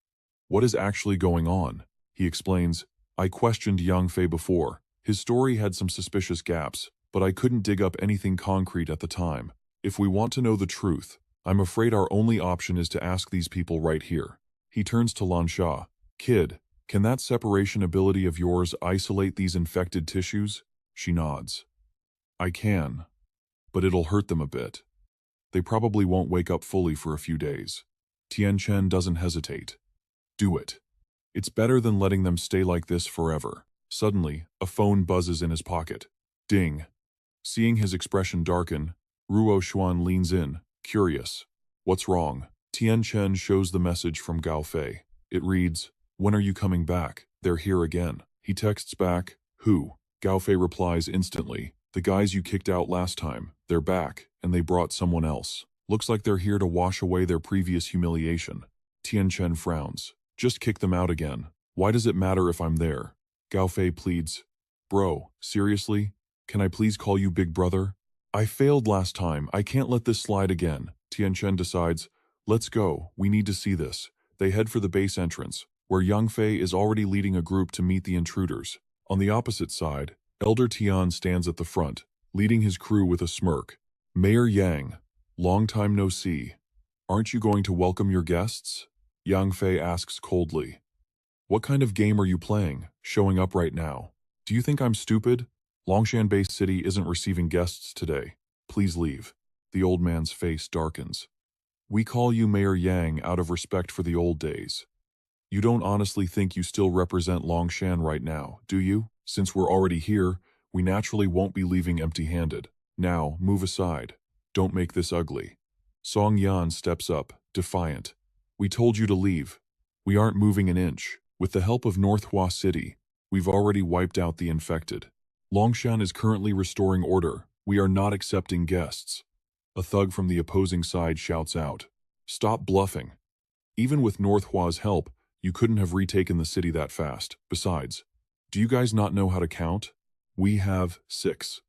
what is actually going on? He explains, I questioned Yang Fei before. His story had some suspicious gaps, but I couldn't dig up anything concrete at the time. If we want to know the truth, I'm afraid our only option is to ask these people right here. He turns to Lan Sha. Kid, can that separation ability of yours isolate these infected tissues? She nods. I can, but it'll hurt them a bit. They probably won't wake up fully for a few days. Tianchen doesn't hesitate. Do it. It's better than letting them stay like this forever. Suddenly, a phone buzzes in his pocket. Ding. Seeing his expression darken, Ruo Xuan leans in, curious. What's wrong? Tianchen shows the message from Gao Fei. It reads, When are you coming back? They're here again. He texts back, "Who?" Gao Fei replies instantly, "The guys you kicked out last time. They're back, and they brought someone else. Looks like they're here to wash away their previous humiliation." Tianchen frowns. "Just kick them out again. Why does it matter if I'm there?" Gao Fei pleads, "Bro, seriously? Can I please call you big brother? I failed last time. I can't let this slide again." Tianchen decides, "Let's go. We need to see this." They head for the base entrance, where Yang Fei is already leading a group to meet the intruders. On the opposite side, Elder Tian stands at the front, leading his crew with a smirk. "Mayor Yang, long time no see. Aren't you going to welcome your guests?" Yang Fei asks coldly. "What kind of game are you playing, showing up right now? Do you think I'm stupid? Longshan Base City isn't receiving guests today. Please leave." The old man's face darkens. "We call you Mayor Yang out of respect for the old days. You don't honestly think you still represent Longshan right now, do you? Since we're already here, we naturally won't be leaving empty-handed. Now, move aside. Don't make this ugly." Song Yan steps up, defiant. "We told you to leave. We aren't moving an inch. With the help of Manhwa City, we've already wiped out the infected. Longshan is currently restoring order. We are not accepting guests." A thug from the opposing side shouts out, "Stop bluffing. Even with Northhua's help, you couldn't have retaken the city that fast. Besides, do you guys not know how to count? We have 6.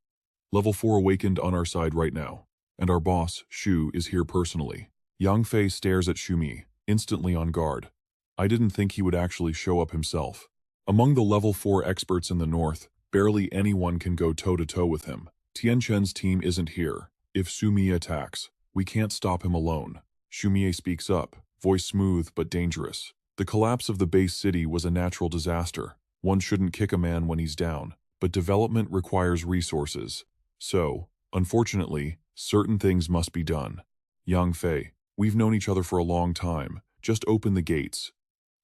Level 4 awakened on our side right now. And our boss, Shu, is here personally." Yang Fei stares at Shumi, instantly on guard. I didn't think he would actually show up himself. Among the level 4 experts in the north, barely anyone can go toe-to-toe with him. Tianchen's team isn't here. If Sumi attacks, we can't stop him alone. Shumie speaks up, voice smooth but dangerous. "The collapse of the base city was a natural disaster. One shouldn't kick a man when he's down, but development requires resources. So, unfortunately, certain things must be done. Yang Fei, we've known each other for a long time. Just open the gates.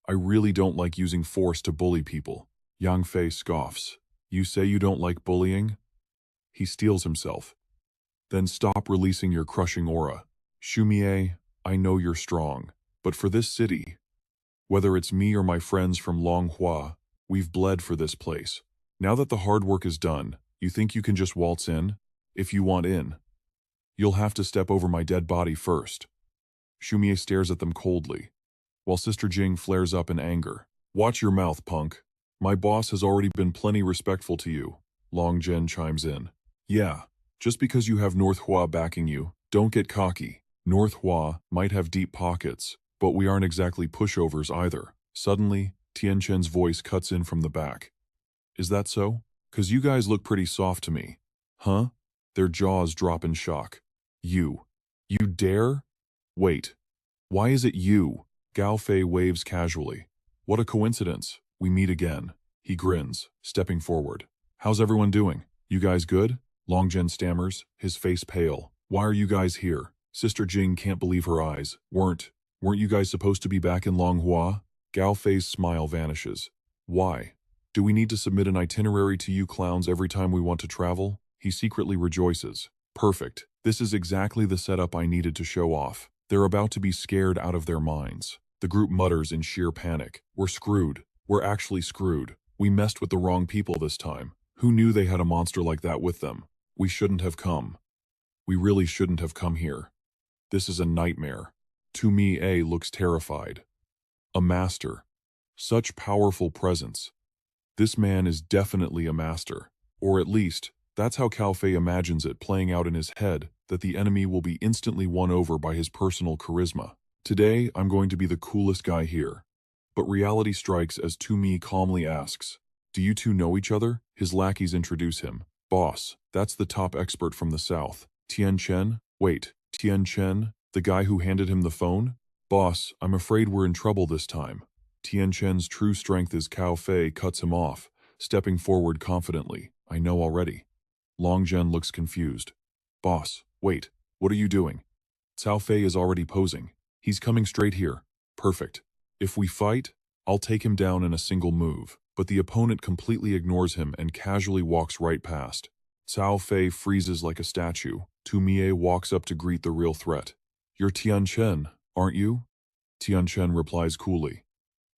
I really don't like using force to bully people." Yang Fei scoffs. "You say you don't like bullying?" He steels himself. "Then stop releasing your crushing aura. Shumie, I know you're strong, but for this city, whether it's me or my friends from Longhua, we've bled for this place. Now that the hard work is done, you think you can just waltz in? If you want in, you'll have to step over my dead body first." Shumie stares at them coldly, while Sister Jing flares up in anger. "Watch your mouth, punk. My boss has already been plenty respectful to you." Long Zhen chimes in. "Yeah, just because you have Northhua backing you, don't get cocky. Northhua might have deep pockets, but we aren't exactly pushovers either." Suddenly, Tianchen's voice cuts in from the back. "Is that so? 'Cause you guys look pretty soft to me." "Huh?" Their jaws drop in shock. You dare? Wait, why is it you?" Gao Fei waves casually. "What a coincidence. We meet again." He grins, stepping forward. "How's everyone doing? You guys good?" Longzhen stammers, his face pale. "Why are you guys here?" Sister Jing can't believe her eyes. Weren't you guys supposed to be back in Longhua?" Gao Fei's smile vanishes. "Why? Do we need to submit an itinerary to you clowns every time we want to travel?" He secretly rejoices. "Perfect. This is exactly the setup I needed to show off. They're about to be scared out of their minds." The group mutters in sheer panic. "We're screwed. We're actually screwed. We messed with the wrong people this time. Who knew they had a monster like that with them? We shouldn't have come. We really shouldn't have come here. This is a nightmare." To me, A looks terrified. A master. Such powerful presence. This man is definitely a master. Or at least, that's how Cao Fei imagines it playing out in his head, that the enemy will be instantly won over by his personal charisma. "Today, I'm going to be the coolest guy here." But reality strikes as To Me calmly asks, "Do you two know each other?" His lackeys introduce him. "Boss, that's the top expert from the south. Tianchen?" "Wait, Tianchen? The guy who handed him the phone?" "Boss, I'm afraid we're in trouble this time." Tianchen's true strength is Cao Fei cuts him off, stepping forward confidently. "I know already." Longzhen looks confused. "Boss, wait, what are you doing?" Cao Fei is already posing. "He's coming straight here." "Perfect. If we fight, I'll take him down in a single move." But the opponent completely ignores him and casually walks right past. Cao Fei freezes like a statue. Tu Mie walks up to greet the real threat. "You're Tianchen, aren't you?" Tianchen replies coolly.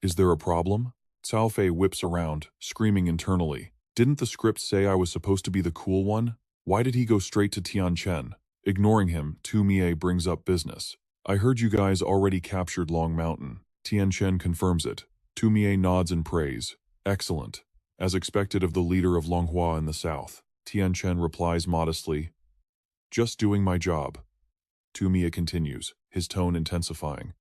"Is there a problem?" Cao Fei whips around, screaming internally. Didn't the script say I was supposed to be the cool one? Why did he go straight to Tianchen? Ignoring him, Tu Mie brings up business. I heard you guys already captured Long Mountain. Tianchen confirms it. Tu Mie nods in praise. Excellent. As expected of the leader of Longhua in the south. Tianchen replies modestly. Just doing my job. Tu Mie continues, his tone intensifying.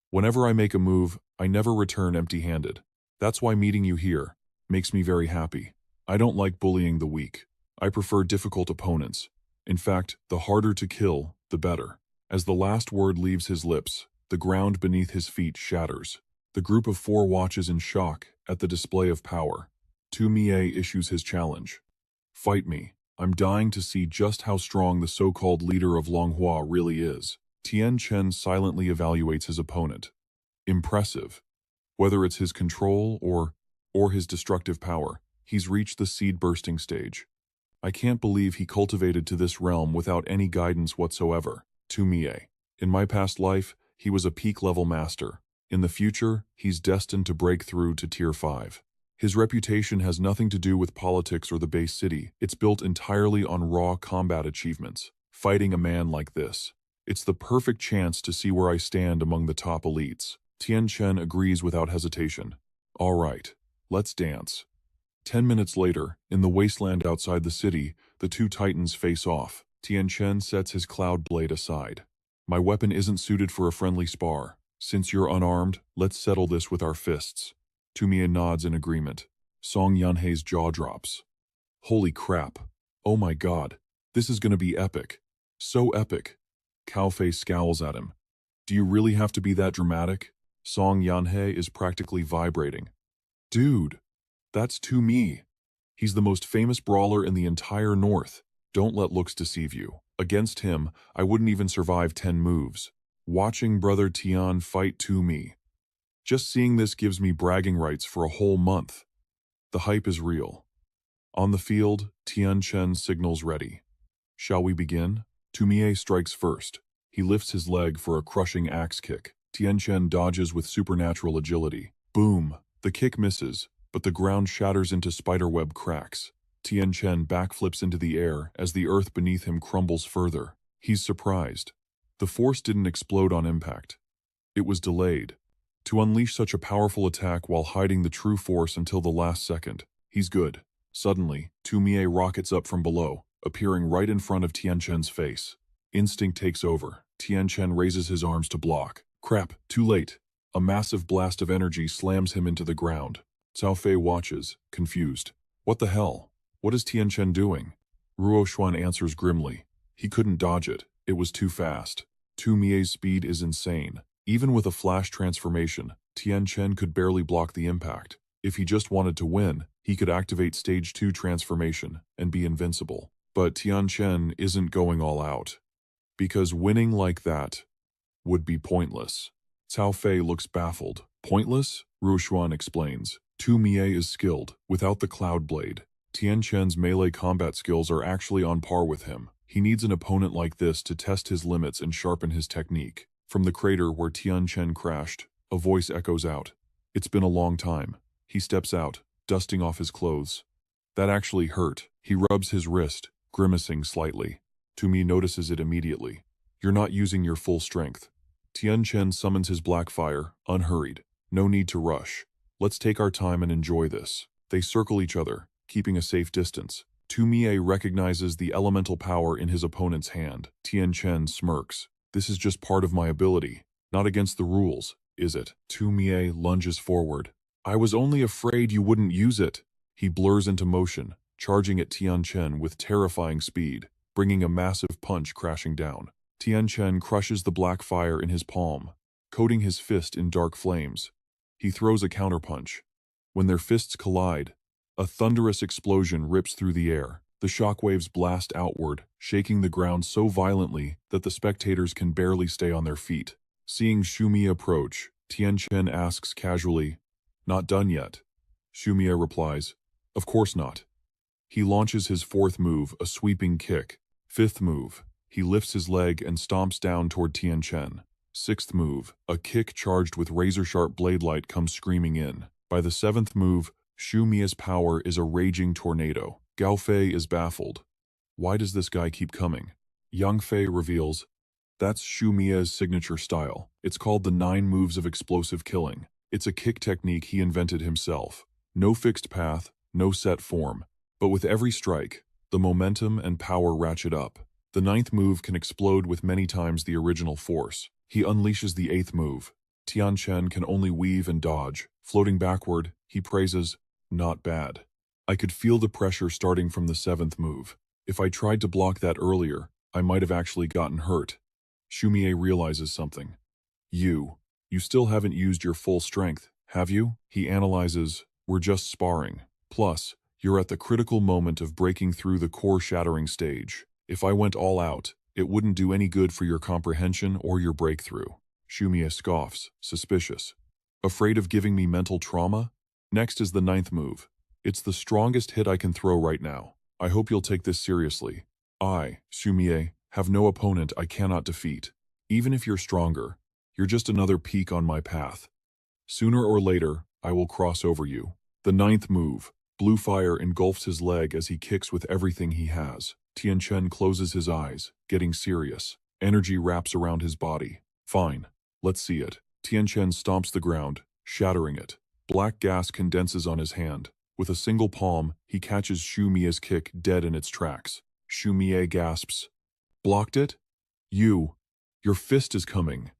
Whenever I make a move, I never return empty-handed. That's why meeting you here makes me very happy. I don't like bullying the weak. I prefer difficult opponents. In fact, the harder to kill, the better. As the last word leaves his lips, the ground beneath his feet shatters. The group of four watches in shock at the display of power. Tu Mie issues his challenge. Fight me. I'm dying to see just how strong the so-called leader of Longhua really is. Tianchen silently evaluates his opponent. Impressive. Whether it's his control or his destructive power, he's reached the seed-bursting stage. I can't believe he cultivated to this realm without any guidance whatsoever. Tu Mie. In my past life, he was a peak-level master. In the future, he's destined to break through to Tier 5. His reputation has nothing to do with politics or the base city. It's built entirely on raw combat achievements. Fighting a man like this. It's the perfect chance to see where I stand among the top elites. Tianchen agrees without hesitation. All right, let's dance. 10 minutes later, in the wasteland outside the city, the two titans face off. Tianchen sets his cloud blade aside. My weapon isn't suited for a friendly spar. Since you're unarmed, let's settle this with our fists. Tu Mie nods in agreement. Song Yanhei's jaw drops. Holy crap. Oh my god. This is gonna be epic. So epic. Cao Fei scowls at him. Do you really have to be that dramatic? Song Yanhei is practically vibrating. Dude, that's Tu Mie. He's the most famous brawler in the entire North. Don't let looks deceive you. Against him, I wouldn't even survive 10 moves. Watching brother Tian fight Tu Mie. Just seeing this gives me bragging rights for a whole month. The hype is real. On the field, Tianchen signals ready. Shall we begin? Tu Mie strikes first. He lifts his leg for a crushing axe kick. Tianchen dodges with supernatural agility. Boom! The kick misses, but the ground shatters into spiderweb cracks. Tianchen backflips into the air as the earth beneath him crumbles further. He's surprised. The force didn't explode on impact. It was delayed. To unleash such a powerful attack while hiding the true force until the last second. He's good. Suddenly, Tu Mie rockets up from below, appearing right in front of Tianchen's face. Instinct takes over. Tianchen raises his arms to block. Crap, too late. A massive blast of energy slams him into the ground. Cao Fei watches, confused. What the hell? What is Tianchen doing? Ruo Xuan answers grimly. He couldn't dodge it. It was too fast. Tu Mie's speed is insane. Even with a flash transformation, Tianchen could barely block the impact. If he just wanted to win, he could activate Stage 2 transformation and be invincible. But Tianchen isn't going all out. Because winning like that would be pointless. Cao Fei looks baffled. Pointless? Ruoxuan explains. Tu Mie is skilled, without the Cloud Blade. Tianchen's melee combat skills are actually on par with him. He needs an opponent like this to test his limits and sharpen his technique. From the crater where Tianchen crashed, a voice echoes out. It's been a long time. He steps out, dusting off his clothes. That actually hurt. He rubs his wrist, grimacing slightly. Tu Mie notices it immediately. You're not using your full strength. Tianchen summons his black fire, unhurried. No need to rush. Let's take our time and enjoy this. They circle each other, keeping a safe distance. Tu Mie recognizes the elemental power in his opponent's hand. Tianchen smirks. This is just part of my ability. Not against the rules, is it? Tu Mie lunges forward. I was only afraid you wouldn't use it. He blurs into motion, charging at Tianchen with terrifying speed, bringing a massive punch crashing down. Tianchen crushes the black fire in his palm, coating his fist in dark flames. He throws a counterpunch. When their fists collide, a thunderous explosion rips through the air. The shockwaves blast outward, shaking the ground so violently that the spectators can barely stay on their feet. Seeing Shumie approach, Tianchen asks casually, "Not done yet?" Shumie replies, "Of course not." He launches his fourth move, a sweeping kick. Fifth move, he lifts his leg and stomps down toward Tianchen. Sixth move, a kick charged with razor-sharp blade light comes screaming in. By the 7th move, Xu Mia's power is a raging tornado. Gao Fei is baffled. Why does this guy keep coming? Yang Fei reveals, that's Xu Mia's signature style. It's called the 9 moves of explosive killing. It's a kick technique he invented himself. No fixed path, no set form. But with every strike, the momentum and power ratchet up. The 9th move can explode with many times the original force. He unleashes the 8th move. Tianchen can only weave and dodge. Floating backward, he praises, not bad. I could feel the pressure starting from the 7th move. If I tried to block that earlier, I might have actually gotten hurt. Xu Mie realizes something. You still haven't used your full strength, have you? He analyzes, we're just sparring. Plus, you're at the critical moment of breaking through the core-shattering stage. If I went all out, it wouldn't do any good for your comprehension or your breakthrough. Xu Mie scoffs, suspicious. Afraid of giving me mental trauma? Next is the 9th move. It's the strongest hit I can throw right now. I hope you'll take this seriously. I, Xu Mie, have no opponent I cannot defeat. Even if you're stronger, you're just another peak on my path. Sooner or later, I will cross over you. The 9th move. Blue fire engulfs his leg as he kicks with everything he has. Tianchen closes his eyes, getting serious. Energy wraps around his body. Fine, let's see it. Tianchen stomps the ground, shattering it. Black gas condenses on his hand. With a single palm, he catches Xu Mie's kick dead in its tracks. Xu Mie gasps. Blocked it? Your fist is coming.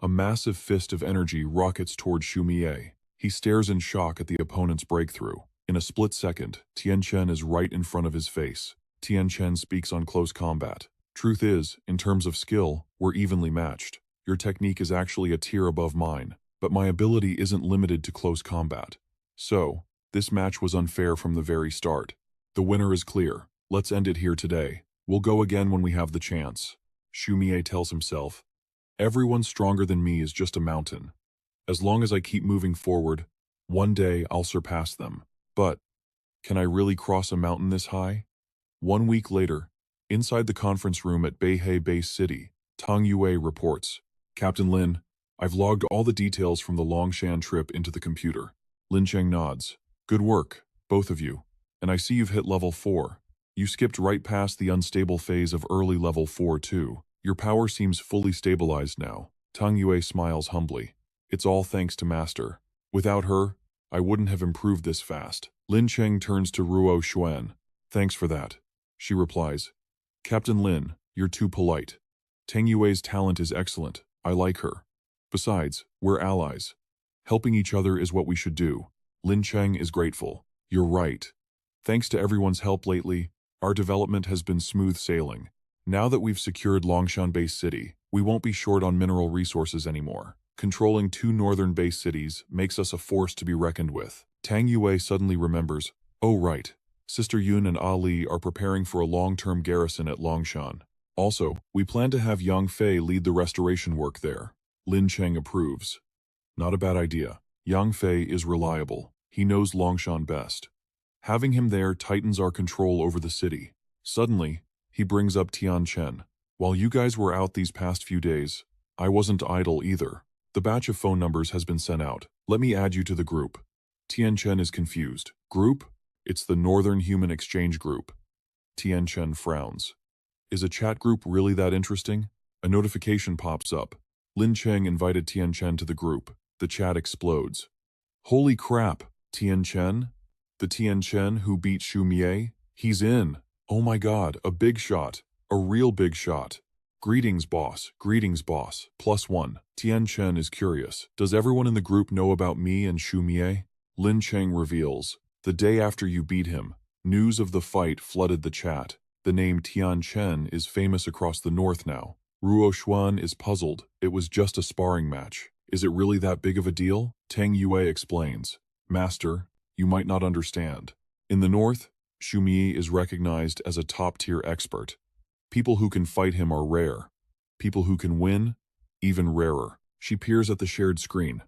A massive fist of energy rockets toward Xu Mie. He stares in shock at the opponent's breakthrough. In a split second, Tianchen is right in front of his face. Tianchen speaks on close combat. Truth is, in terms of skill, we're evenly matched. Your technique is actually a tier above mine, but my ability isn't limited to close combat. So, this match was unfair from the very start. The winner is clear. Let's end it here today. We'll go again when we have the chance. Xu Mie tells himself, everyone stronger than me is just a mountain. As long as I keep moving forward, one day I'll surpass them. But, can I really cross a mountain this high? 1 week later, inside the conference room at Beihei Base City, Tang Yue reports, Captain Lin, I've logged all the details from the Longshan trip into the computer. Lin Cheng nods. Good work, both of you. And I see you've hit level 4. You skipped right past the unstable phase of early level 4 too. Your power seems fully stabilized now. Tang Yue smiles humbly. It's all thanks to Master. Without her, I wouldn't have improved this fast. Lin Cheng turns to Ruo Xuan. Thanks for that. She replies, Captain Lin, you're too polite. Tang Yue's talent is excellent. I like her. Besides, we're allies. Helping each other is what we should do. Lin Cheng is grateful. You're right. Thanks to everyone's help lately, our development has been smooth sailing. Now that we've secured Longshan Base City, we won't be short on mineral resources anymore. Controlling 2 northern base cities makes us a force to be reckoned with. Tang Yue suddenly remembers, oh right, Sister Yun and Ali are preparing for a long-term garrison at Longshan. Also, we plan to have Yang Fei lead the restoration work there. Lin Cheng approves. Not a bad idea. Yang Fei is reliable. He knows Longshan best. Having him there tightens our control over the city. Suddenly, he brings up Tianchen. While you guys were out these past few days, I wasn't idle either. The batch of phone numbers has been sent out. Let me add you to the group. Tianchen is confused. Group? It's the Northern Human Exchange Group. Tianchen frowns. Is a chat group really that interesting? A notification pops up. Lin Cheng invited Tianchen to the group. The chat explodes. Holy crap, Tianchen? The Tianchen who beat Xu Mie? He's in. Oh my god, a big shot. A real big shot. Greetings, boss. Greetings, boss. +1. Tianchen is curious. Does everyone in the group know about me and Xu Mie? Lin Cheng reveals. The day after you beat him, news of the fight flooded the chat. The name Tianchen is famous across the north now. Ruo Xuan is puzzled. It was just a sparring match. Is it really that big of a deal? Tang Yue explains. Master, you might not understand. In the north, Xu Mie is recognized as a top-tier expert. People who can fight him are rare. People who can win, even rarer. She peers at the shared screen.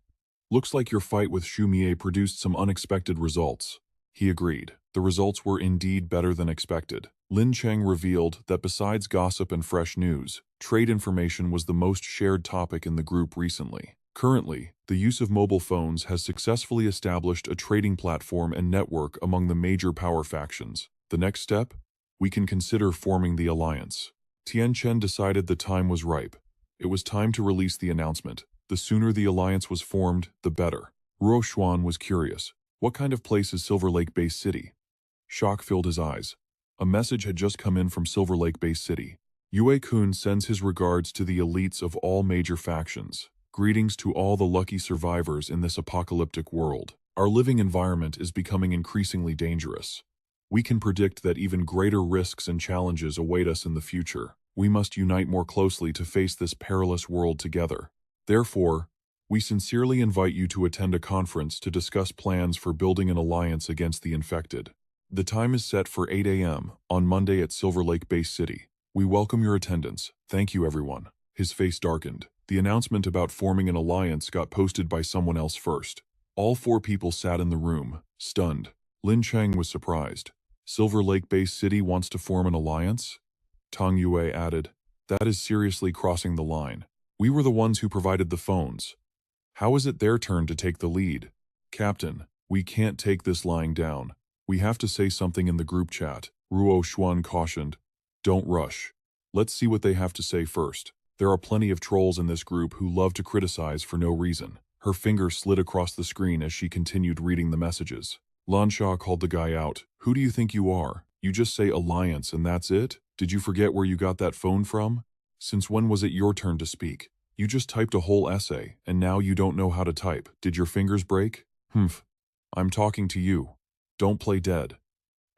Looks like your fight with Xu Mie produced some unexpected results. He agreed. The results were indeed better than expected. Lin Cheng revealed that besides gossip and fresh news, trade information was the most shared topic in the group recently. Currently, the use of mobile phones has successfully established a trading platform and network among the major power factions. The next step? We can consider forming the alliance. Tianchen decided the time was ripe. It was time to release the announcement. The sooner the alliance was formed, the better. Ruo Xuan was curious. What kind of place is Silver Lake Base City? Shock filled his eyes. A message had just come in from Silver Lake Base City. Yue-kun sends his regards to the elites of all major factions. Greetings to all the lucky survivors in this apocalyptic world. Our living environment is becoming increasingly dangerous. We can predict that even greater risks and challenges await us in the future. We must unite more closely to face this perilous world together. Therefore, we sincerely invite you to attend a conference to discuss plans for building an alliance against the infected. The time is set for 8 a.m. on Monday at Silver Lake Base City. We welcome your attendance. Thank you, everyone. His face darkened. The announcement about forming an alliance got posted by someone else first. All 4 people sat in the room, stunned. Lin Cheng was surprised. Silver Lake Base City wants to form an alliance? Tang Yue added, that is seriously crossing the line. We were the ones who provided the phones. How is it their turn to take the lead? Captain, we can't take this lying down. We have to say something in the group chat. Ruo Xuan cautioned. Don't rush. Let's see what they have to say first. There are plenty of trolls in this group who love to criticize for no reason. Her finger slid across the screen as she continued reading the messages. Lansha called the guy out. Who do you think you are? You just say alliance and that's it? Did you forget where you got that phone from? Since when was it your turn to speak? You just typed a whole essay, and now you don't know how to type. Did your fingers break? Humph. I'm talking to you. Don't play dead.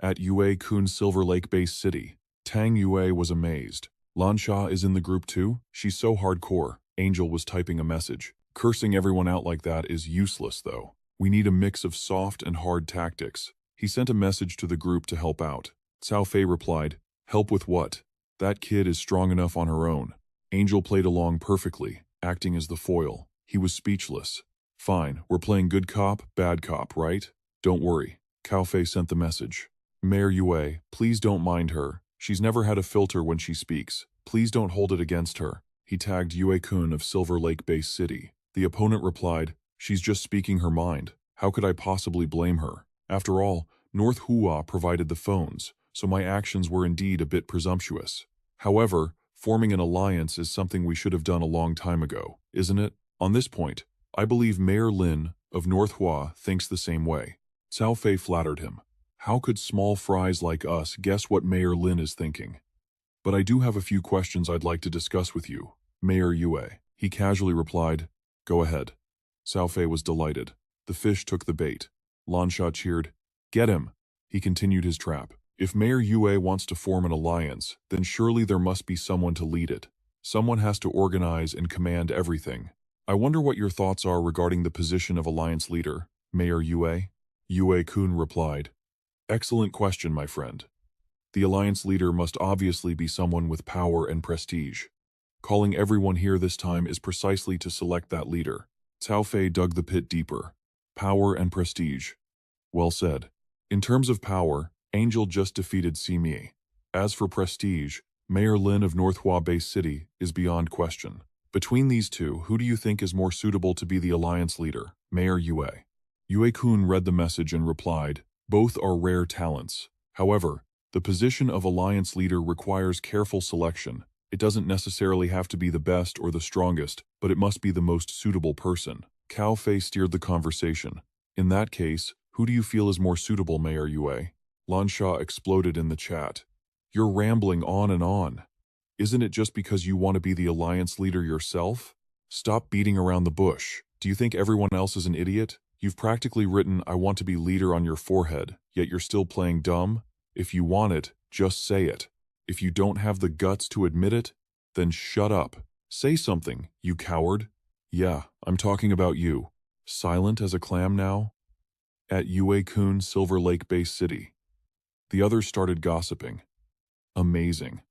At Yue-kun's Silver Lake Base City, Tang Yue was amazed. Lansha is in the group too? She's so hardcore. Angel was typing a message. Cursing everyone out like that is useless, though. We need a mix of soft and hard tactics. He sent a message to the group to help out. Cao Fei replied, help with what? That kid is strong enough on her own. Angel played along perfectly, acting as the foil. He was speechless. Fine, we're playing good cop, bad cop, right? Don't worry. Cao Fei sent the message. Mayor Yue, please don't mind her. She's never had a filter when she speaks. Please don't hold it against her. He tagged Yue-kun of Silver Lake Base City. The opponent replied, she's just speaking her mind. How could I possibly blame her? After all, North Hua provided the phones, so my actions were indeed a bit presumptuous. However, forming an alliance is something we should have done a long time ago, isn't it? On this point, I believe Mayor Lin of North Hua thinks the same way. Cao Fei flattered him. How could small fries like us guess what Mayor Lin is thinking? But I do have a few questions I'd like to discuss with you, Mayor Yue. He casually replied, go ahead. Cao Fei was delighted. The fish took the bait. Lansha cheered, get him. He continued his trap. If Mayor Yue wants to form an alliance, then surely there must be someone to lead it. Someone has to organize and command everything. I wonder what your thoughts are regarding the position of alliance leader, Mayor Yue? Yue-kun replied, excellent question, my friend. The alliance leader must obviously be someone with power and prestige. Calling everyone here this time is precisely to select that leader. Cao Fei dug the pit deeper. Power and prestige. Well said. In terms of power, Angel just defeated Simi. As for prestige, Mayor Lin of North Hua Base City is beyond question. Between these two, who do you think is more suitable to be the alliance leader, Mayor Yue? Yue-kun read the message and replied, both are rare talents. However, the position of alliance leader requires careful selection. It doesn't necessarily have to be the best or the strongest, but it must be the most suitable person. Cao Fei steered the conversation. In that case, who do you feel is more suitable, Mayor Yue? Lansha exploded in the chat. You're rambling on and on. Isn't it just because you want to be the alliance leader yourself? Stop beating around the bush. Do you think everyone else is an idiot? You've practically written, I want to be leader on your forehead, yet you're still playing dumb? If you want it, just say it. If you don't have the guts to admit it, then shut up. Say something, you coward. Yeah, I'm talking about you. Silent as a clam now? At Yue-kun's Silver Lake Base City. The others started gossiping. Amazing.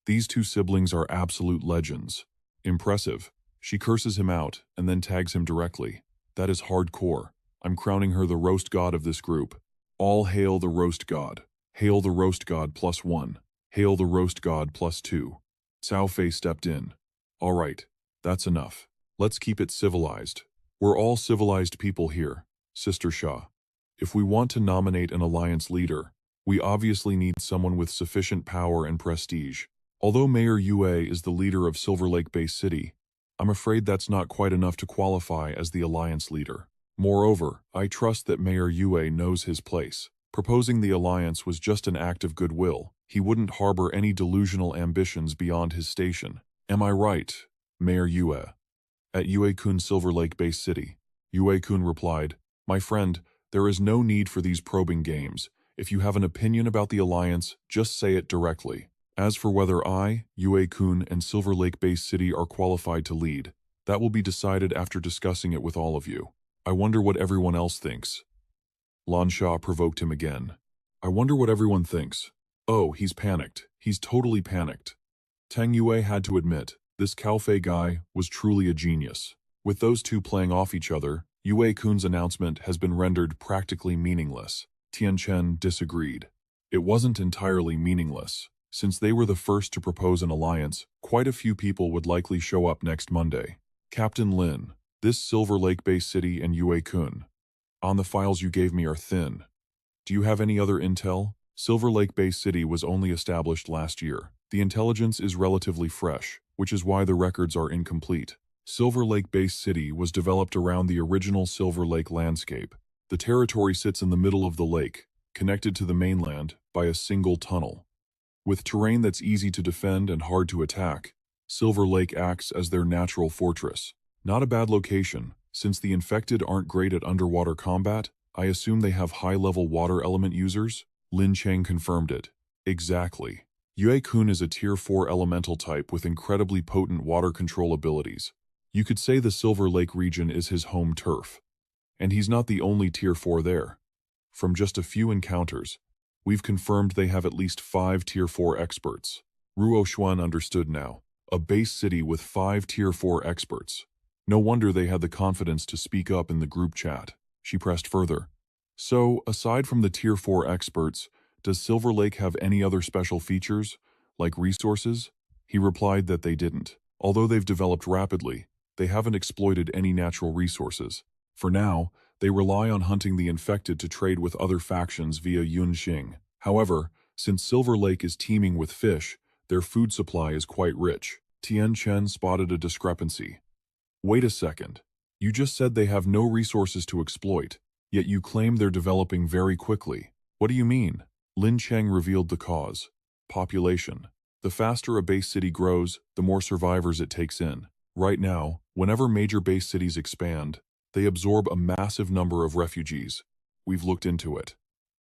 These two siblings are absolute legends. Impressive. She curses him out and then tags him directly. That is hardcore. I'm crowning her the roast god of this group. All hail the roast god. Hail the roast god +1. Hail the roast god +2. Cao Fei stepped in. All right, that's enough. Let's keep it civilized. We're all civilized people here, Sister Shah. If we want to nominate an alliance leader, we obviously need someone with sufficient power and prestige. Although Mayor Yue is the leader of Silver Lake Bay City, I'm afraid that's not quite enough to qualify as the alliance leader. Moreover, I trust that Mayor Yue knows his place. Proposing the alliance was just an act of goodwill. He wouldn't harbor any delusional ambitions beyond his station. Am I right, Mayor Yue? At Yue-kun Silver Lake Bay City, Yue-kun replied, "My friend, there is no need for these probing games. If you have an opinion about the alliance, just say it directly. As for whether I, Yue-kun, and Silver Lake Bay City are qualified to lead, that will be decided after discussing it with all of you. I wonder what everyone else thinks." Lan Sha provoked him again. "I wonder what everyone thinks. Oh, he's panicked. He's totally panicked." Tang Yue had to admit, this Caofei guy was truly a genius. With those two playing off each other, Yue-kun's announcement has been rendered practically meaningless. Tianchen disagreed. It wasn't entirely meaningless. Since they were the first to propose an alliance, quite a few people would likely show up next Monday. "Captain Lin, this Silver Lake Bay City and Yue-kun. On the files you gave me are thin. Do you have any other intel? Silver Lake Bay City was only established last year. The intelligence is relatively fresh, which is why the records are incomplete. Silver Lake Bay City was developed around the original Silver Lake landscape. The territory sits in the middle of the lake, connected to the mainland by a single tunnel. With terrain that's easy to defend and hard to attack, Silver Lake acts as their natural fortress. Not a bad location. Since the infected aren't great at underwater combat, I assume they have high-level water element users?" Lin Cheng confirmed it. "Exactly. Yue-kun is a Tier 4 elemental type with incredibly potent water control abilities. You could say the Silver Lake region is his home turf. And he's not the only Tier 4 there. From just a few encounters, we've confirmed they have at least 5 Tier 4 experts." Ruo Xuan understood now. A base city with 5 Tier 4 experts. No wonder they had the confidence to speak up in the group chat. She pressed further. "So, aside from the Tier 4 experts, does Silver Lake have any other special features, like resources?" He replied that they didn't. Although they've developed rapidly, they haven't exploited any natural resources. For now, they rely on hunting the infected to trade with other factions via Yunxing. However, since Silver Lake is teeming with fish, their food supply is quite rich. Tian Chen spotted a discrepancy. "Wait a second. You just said they have no resources to exploit, yet you claim they're developing very quickly. What do you mean?" Lin Cheng revealed the cause. Population. The faster a base city grows, the more survivors it takes in. Right now, whenever major base cities expand, they absorb a massive number of refugees. We've looked into it.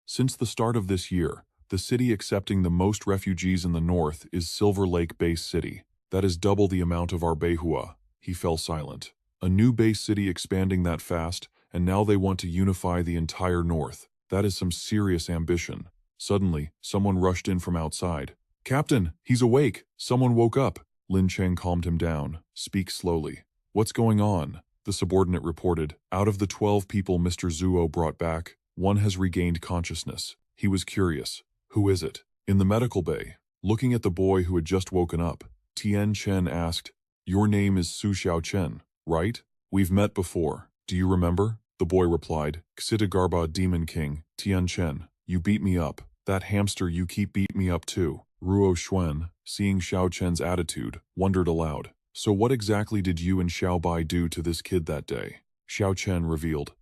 Since the start of this year, the city accepting the most refugees in the north is Silver Lake Base City. That is double the amount of our Beihua. He fell silent. A new base city expanding that fast, and now they want to unify the entire north. That is some serious ambition. Suddenly, someone rushed in from outside. "Captain, he's awake! Someone woke up!" Lin Cheng calmed him down. "Speak slowly." "What's going on?" The subordinate reported. "Out of the 12 people Mr. Zuo brought back, one has regained consciousness." He was curious. "Who is it?" In the medical bay, looking at the boy who had just woken up, Tian Chen asked, "Your name is Su Xiaochen, right? We've met before. Do you remember?" The boy replied, "Xitagarba Demon King, Tian Chen. You beat me up. That hamster you keep beat me up too." Ruo Xuan, seeing Xiao Chen's attitude, wondered aloud. "So what exactly did you and Xiao Bai do to this kid that day?" Xiao Chen revealed.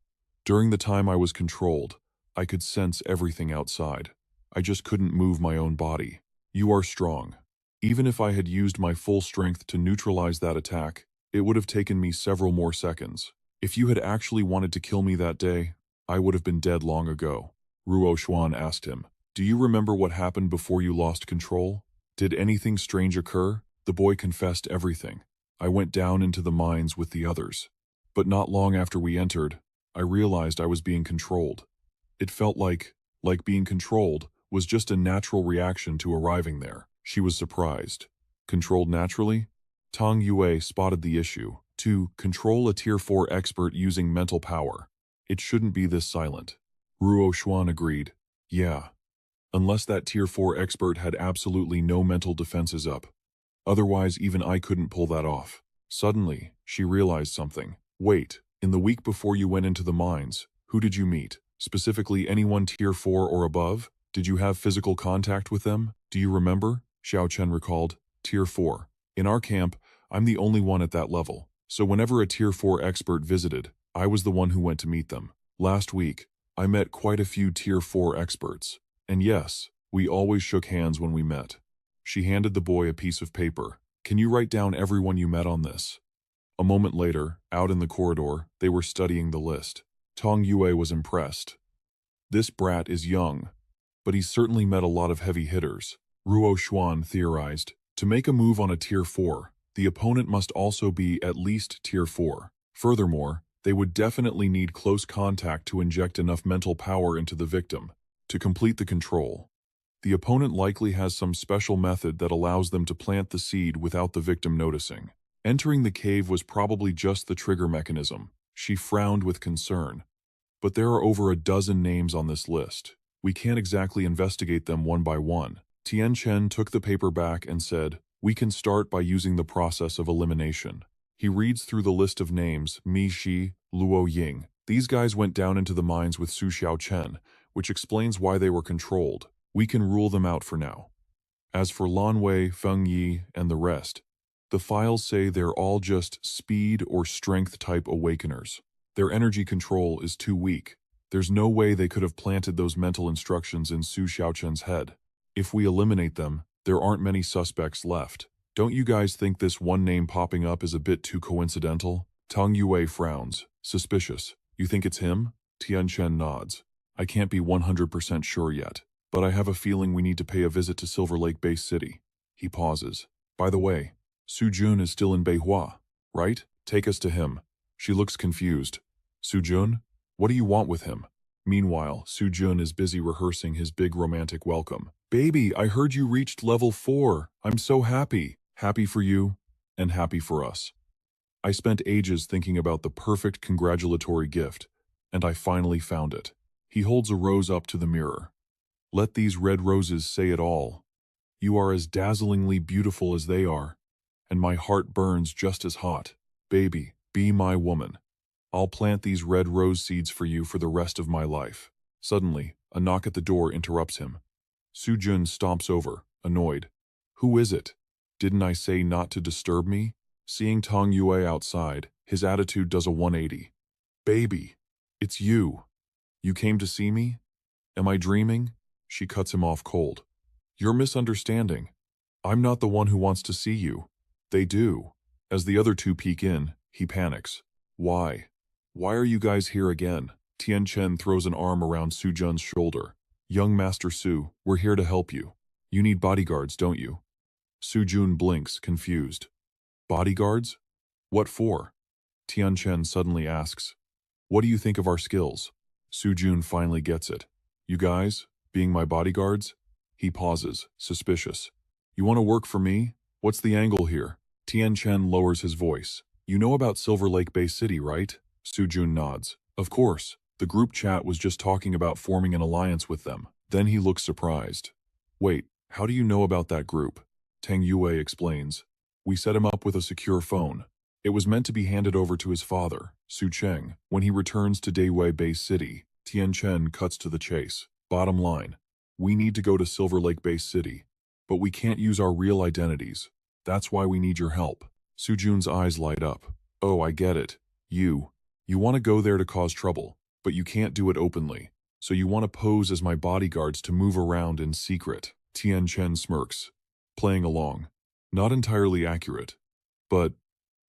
"During the time I was controlled, I could sense everything outside. I just couldn't move my own body. You are strong. Even if I had used my full strength to neutralize that attack, it would have taken me several more seconds. If you had actually wanted to kill me that day, I would have been dead long ago." Ruo Xuan asked him, "Do you remember what happened before you lost control? Did anything strange occur?" The boy confessed everything. "I went down into the mines with the others. But not long after we entered, I realized I was being controlled. It felt like being controlled was just a natural reaction to arriving there." She was surprised. "Controlled naturally?" Tang Yue spotted the issue. To control a Tier 4 expert using mental power, it shouldn't be this silent. Ruo Xuan agreed. "Yeah. Unless that Tier 4 expert had absolutely no mental defenses up. Otherwise, even I couldn't pull that off." Suddenly, she realized something. Wait, in the week before you went into the mines, who did you meet? Specifically anyone tier 4 or above? Did you have physical contact with them? Do you remember? Xiao Chen recalled. Tier 4. In our camp, I'm the only one at that level. So whenever a tier 4 expert visited, I was the one who went to meet them. Last week, I met quite a few tier 4 experts. And yes, we always shook hands when we met. She handed the boy a piece of paper. Can you write down everyone you met on this? A moment later, out in the corridor, they were studying the list. Tong Yue was impressed. This brat is young, but he's certainly met a lot of heavy hitters. Ruo Xuan theorized. To make a move on a tier 4, the opponent must also be at least tier 4. Furthermore, they would definitely need close contact to inject enough mental power into the victim to complete the control. The opponent likely has some special method that allows them to plant the seed without the victim noticing. Entering the cave was probably just the trigger mechanism. She frowned with concern. But there are over a dozen names on this list. We can't exactly investigate them one by one. Tianchen took the paper back and said, we can start by using the process of elimination. He reads through the list of names, Mi Shi, Luo Ying. These guys went down into the mines with Su Xiaochen, which explains why they were controlled. We can rule them out for now. As for Lan Wei, Feng Yi, and the rest, the files say they're all just speed or strength type awakeners. Their energy control is too weak. There's no way they could have planted those mental instructions in Su Xiaochen's head. If we eliminate them, there aren't many suspects left. Don't you guys think this one name popping up is a bit too coincidental? Tang Yue frowns. Suspicious. You think it's him? Tianchen nods. I can't be 100% sure yet, but I have a feeling we need to pay a visit to Silver Lake Base City. He pauses. By the way, Su Jun is still in Beihua, right? Take us to him. She looks confused. Su Jun? What do you want with him? Meanwhile, Su Jun is busy rehearsing his big romantic welcome. Baby, I heard you reached level 4. I'm so happy. Happy for you, and happy for us. I spent ages thinking about the perfect congratulatory gift, and I finally found it. He holds a rose up to the mirror. Let these red roses say it all. You are as dazzlingly beautiful as they are, and my heart burns just as hot. Baby, be my woman. I'll plant these red rose seeds for you for the rest of my life. Suddenly, a knock at the door interrupts him. Su Jun stomps over, annoyed. Who is it? Didn't I say not to disturb me? Seeing Tong Yue outside, his attitude does a 180. Baby, it's you. You came to see me? Am I dreaming? She cuts him off cold. You're misunderstanding. I'm not the one who wants to see you. They do. As the other two peek in, he panics. Why? Why are you guys here again? Tianchen throws an arm around Su Jun's shoulder. Young Master Su, we're here to help you. You need bodyguards, don't you? Su Jun blinks, confused. Bodyguards? What for? Tianchen suddenly asks. What do you think of our skills? Su Jun finally gets it. You guys, being my bodyguards? He pauses, suspicious. You want to work for me? What's the angle here? Tianchen lowers his voice. You know about Silver Lake Bay City, right? Su Jun nods. Of course. The group chat was just talking about forming an alliance with them. Then he looks surprised. Wait, how do you know about that group? Tang Yue explains. We set him up with a secure phone. It was meant to be handed over to his father, Su Cheng, when he returns to Daewei Base City. Tianchen cuts to the chase. Bottom line, we need to go to Silver Lake Base City, but we can't use our real identities. That's why we need your help. Su Jun's eyes light up. Oh, I get it. You want to go there to cause trouble, but you can't do it openly. So you want to pose as my bodyguards to move around in secret. Tianchen smirks, playing along. Not entirely accurate, but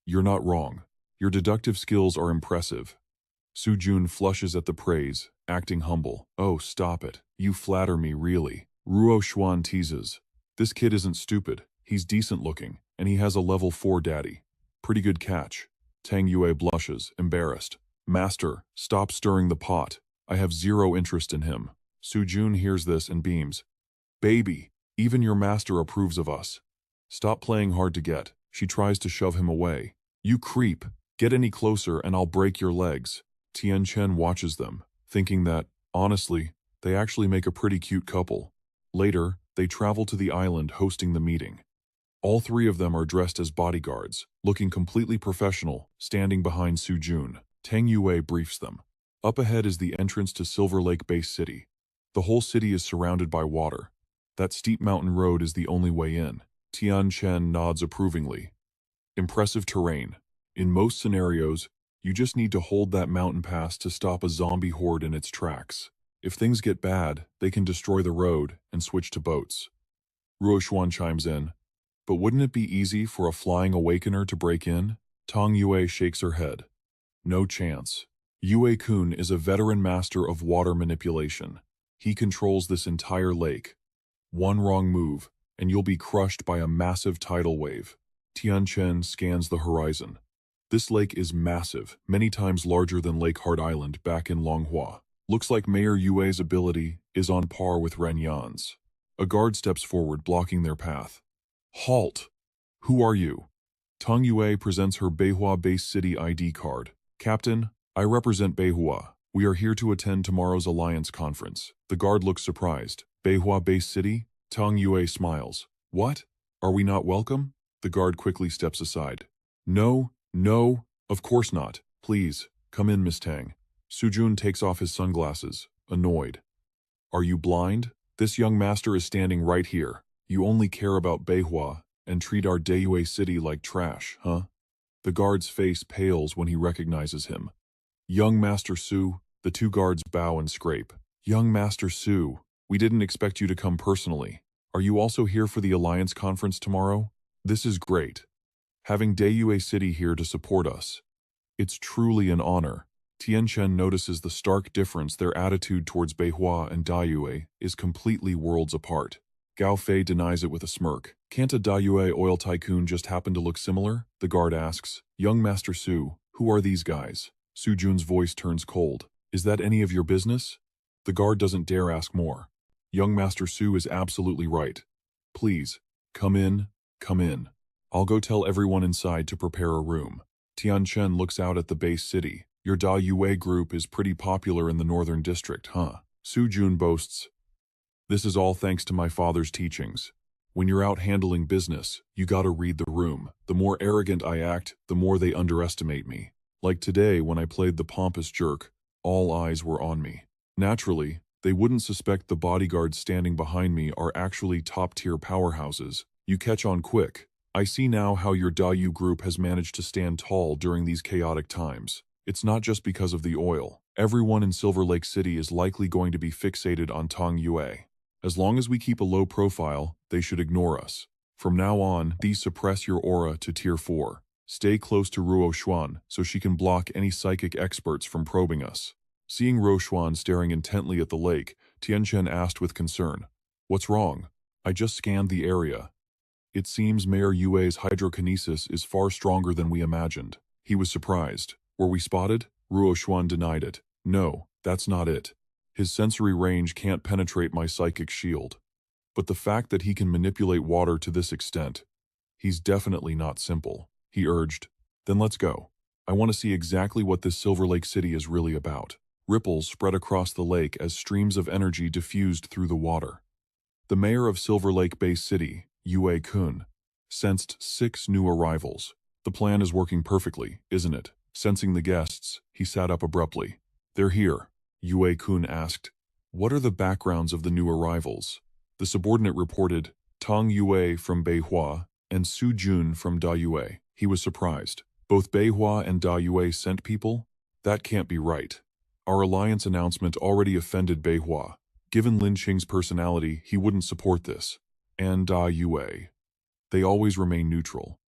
you're not wrong. Your deductive skills are impressive. Su Jun flushes at the praise, acting humble. Oh, stop it. You flatter me, really. Ruo Xuan teases. This kid isn't stupid. He's decent looking, and he has a level 4 daddy. Pretty good catch. Tang Yue blushes, embarrassed. Master, stop stirring the pot. I have zero interest in him. Su Jun hears this and beams. Baby, even your master approves of us. Stop playing hard to get. She tries to shove him away. You creep. Get any closer and I'll break your legs. Tianchen watches them, thinking that, honestly, they actually make a pretty cute couple. Later, they travel to the island hosting the meeting. All three of them are dressed as bodyguards, looking completely professional, standing behind Su Jun. Tang Yue briefs them. Up ahead is the entrance to Silver Lake Base City. The whole city is surrounded by water. That steep mountain road is the only way in. Tianchen nods approvingly. Impressive terrain. In most scenarios, you just need to hold that mountain pass to stop a zombie horde in its tracks. If things get bad, they can destroy the road and switch to boats. Ruo Xuan chimes in. But wouldn't it be easy for a flying awakener to break in? Tang Yue shakes her head. No chance. Yue-kun is a veteran master of water manipulation. He controls this entire lake. One wrong move, and you'll be crushed by a massive tidal wave. Tianchen scans the horizon. This lake is massive, many times larger than Lake Heart Island back in Manhwa. Looks like Mayor Yue's ability is on par with Ren Yan's. A guard steps forward, blocking their path. Halt! Who are you? Tang Yue presents her Beihua Base City ID card. Captain, I represent Beihua. We are here to attend tomorrow's Alliance conference. The guard looks surprised. Beihua Base City? Tang Yue smiles. What? Are we not welcome? The guard quickly steps aside. No, of course not. Please, come in, Miss Tang. Su Jun takes off his sunglasses, annoyed. Are you blind? This young master is standing right here. You only care about Beihua and treat our Deiyue city like trash, huh? The guard's face pales when he recognizes him. Young Master Su, the two guards bow and scrape. Young Master Su, we didn't expect you to come personally. Are you also here for the Alliance conference tomorrow? This is great. Having Deiyue City here to support us. It's truly an honor. Tianchen notices the stark difference. Their attitude towards Beihua and Deiyue is completely worlds apart. Gao Fei denies it with a smirk. Can't a Deiyue oil tycoon just happen to look similar? The guard asks. Young Master Su, who are these guys? Su Jun's voice turns cold. Is that any of your business? The guard doesn't dare ask more. Young Master Su is absolutely right. Please, come in. I'll go tell everyone inside to prepare a room. Tianchen looks out at the base city. Your Deiyue group is pretty popular in the northern district, huh? Su Jun boasts. This is all thanks to my father's teachings. When you're out handling business, you gotta read the room. The more arrogant I act, the more they underestimate me. Like today when I played the pompous jerk, all eyes were on me. Naturally, they wouldn't suspect the bodyguards standing behind me are actually top-tier powerhouses. You catch on quick. I see now how your Dayu group has managed to stand tall during these chaotic times. It's not just because of the oil. Everyone in Silver Lake City is likely going to be fixated on Tang Yue. As long as we keep a low profile, they should ignore us. From now on, suppress your aura to Tier 4. Stay close to Ruo Xuan so she can block any psychic experts from probing us. Seeing Ruo Xuan staring intently at the lake, Tianchen asked with concern. What's wrong? I just scanned the area. It seems Mayor Yue's hydrokinesis is far stronger than we imagined. He was surprised. Were we spotted? Ruo Xuan denied it. No, that's not it. His sensory range can't penetrate my psychic shield. But the fact that he can manipulate water to this extent, he's definitely not simple. He urged. Then let's go. I want to see exactly what this Silver Lake City is really about. Ripples spread across the lake as streams of energy diffused through the water. The mayor of Silver Lake Base City, Yue-kun, sensed 6 new arrivals. The plan is working perfectly, isn't it? Sensing the guests, he sat up abruptly. They're here. Yue-kun asked. What are the backgrounds of the new arrivals? The subordinate reported, Tang Yue from Beihua and Su Jun from Deiyue. He was surprised. Both Beihua and Deiyue sent people? That can't be right. Our alliance announcement already offended Beihua. Given Lin Qing's personality, he wouldn't support this. And Deiyue. They always remain neutral.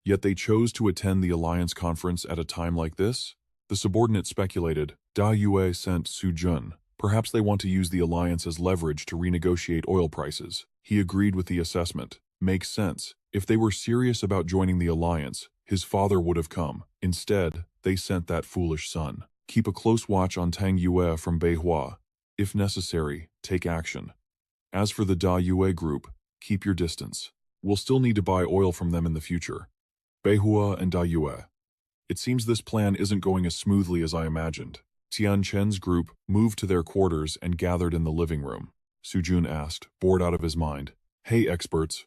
Yet they chose to attend the alliance conference at a time like this? The subordinate speculated, Deiyue sent Su Jun. Perhaps they want to use the alliance as leverage to renegotiate oil prices. He agreed with the assessment. Makes sense. If they were serious about joining the alliance, his father would have come. Instead, they sent that foolish son. Keep a close watch on Tang Yue from Beihua. If necessary, take action. As for the Deiyue group, keep your distance. We'll still need to buy oil from them in the future. Beihua and Deiyue. It seems this plan isn't going as smoothly as I imagined. Tianchen's group moved to their quarters and gathered in the living room. Su Jun asked, bored out of his mind. Hey experts,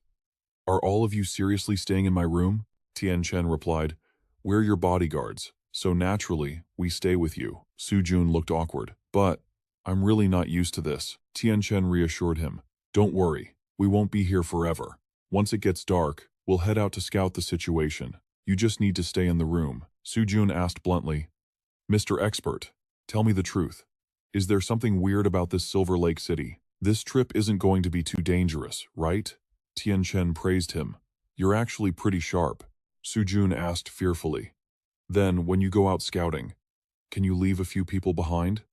Are all of you seriously staying in my room? Tianchen replied. We're your bodyguards, so naturally, we stay with you. Su Jun looked awkward. But, I'm really not used to this. Tianchen reassured him. Don't worry, we won't be here forever. Once it gets dark, we'll head out to scout the situation. You just need to stay in the room. Su Jun asked bluntly. Mr. Expert, tell me the truth. Is there something weird about this Silver Lake City? This trip isn't going to be too dangerous, right? Tianchen praised him. You're actually pretty sharp. Su Jun asked fearfully. Then, when you go out scouting, can you leave a few people behind?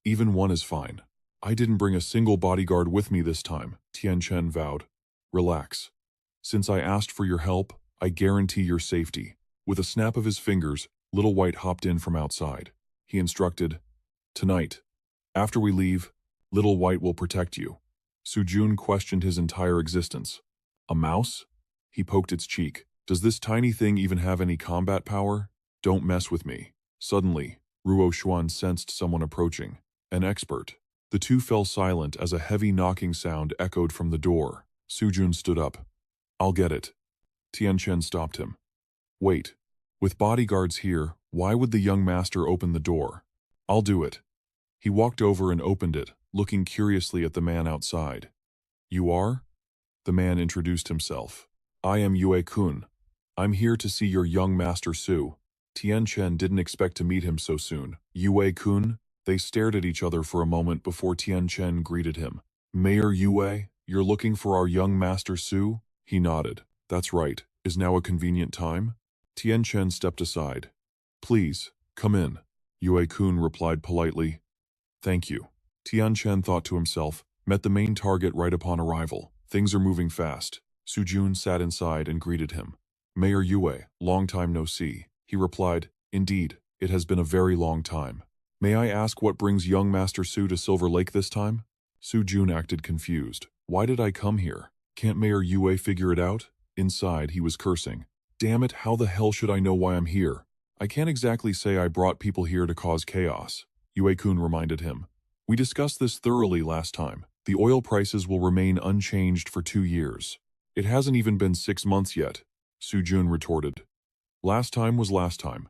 Even one is fine. I didn't bring a single bodyguard with me this time, Tianchen vowed. Relax. Since I asked for your help, I guarantee your safety. With a snap of his fingers, Little White hopped in from outside. He instructed, Tonight, after we leave, Little White will protect you. Su Jun questioned his entire existence. A mouse? He poked its cheek. Does this tiny thing even have any combat power? Don't mess with me. Suddenly, Ruo Xuan sensed someone approaching. An expert. The two fell silent as a heavy knocking sound echoed from the door. Su Jun stood up. I'll get it. Tianchen stopped him. Wait. With bodyguards here, why would the young master open the door? I'll do it. He walked over and opened it, looking curiously at the man outside. You are? The man introduced himself. I am Yue-kun. I'm here to see your young master Su. Tianchen didn't expect to meet him so soon. Yue-kun? They stared at each other for a moment before Tianchen greeted him. Mayor Yue, you're looking for our young master Su? He nodded. That's right. Is now a convenient time? Tianchen stepped aside. Please, come in. Yue-kun replied politely. Thank you. Tianchen thought to himself, met the main target right upon arrival. Things are moving fast. Su Jun sat inside and greeted him. Mayor Yue, long time no see. He replied, Indeed, it has been a very long time. May I ask what brings young Master Su to Silver Lake this time? Su Jun acted confused. Why did I come here? Can't Mayor Yue figure it out? Inside, he was cursing. Damn it, how the hell should I know why I'm here? I can't exactly say I brought people here to cause chaos. Yue-kun reminded him. We discussed this thoroughly last time. The oil prices will remain unchanged for 2 years. It hasn't even been 6 months yet, Su Jun retorted. Last time was last time.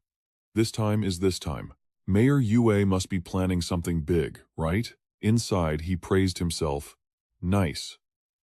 This time is this time. Mayor Yue must be planning something big, right? Inside, he praised himself. Nice.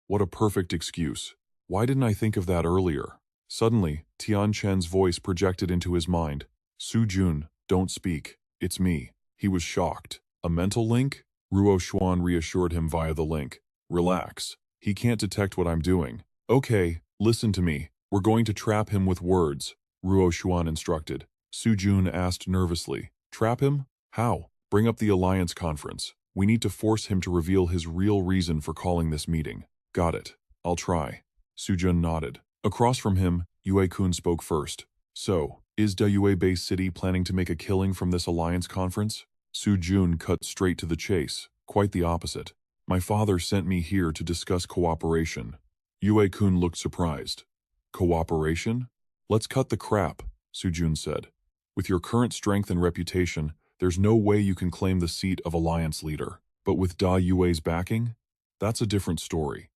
What a perfect excuse. Why didn't I think of that earlier? Suddenly, Tianchen's voice projected into his mind. Su Jun, don't speak. It's me. He was shocked. A mental link? Ruo Xuan reassured him via the link. Relax. He can't detect what I'm doing. Okay, listen to me. We're going to trap him with words, Ruo Xuan instructed. Su Jun asked nervously. Trap him? How? Bring up the alliance conference. We need to force him to reveal his real reason for calling this meeting. Got it. I'll try. Su Jun nodded. Across from him, Yue-kun spoke first. So, is Dayue Bay City planning to make a killing from this alliance conference? Su Jun cut straight to the chase. Quite the opposite. My father sent me here to discuss cooperation. Yue-kun looked surprised. Cooperation? Let's cut the crap, Su Jun said. With your current strength and reputation, there's no way you can claim the seat of alliance leader. But with Da Yue's backing? That's a different story.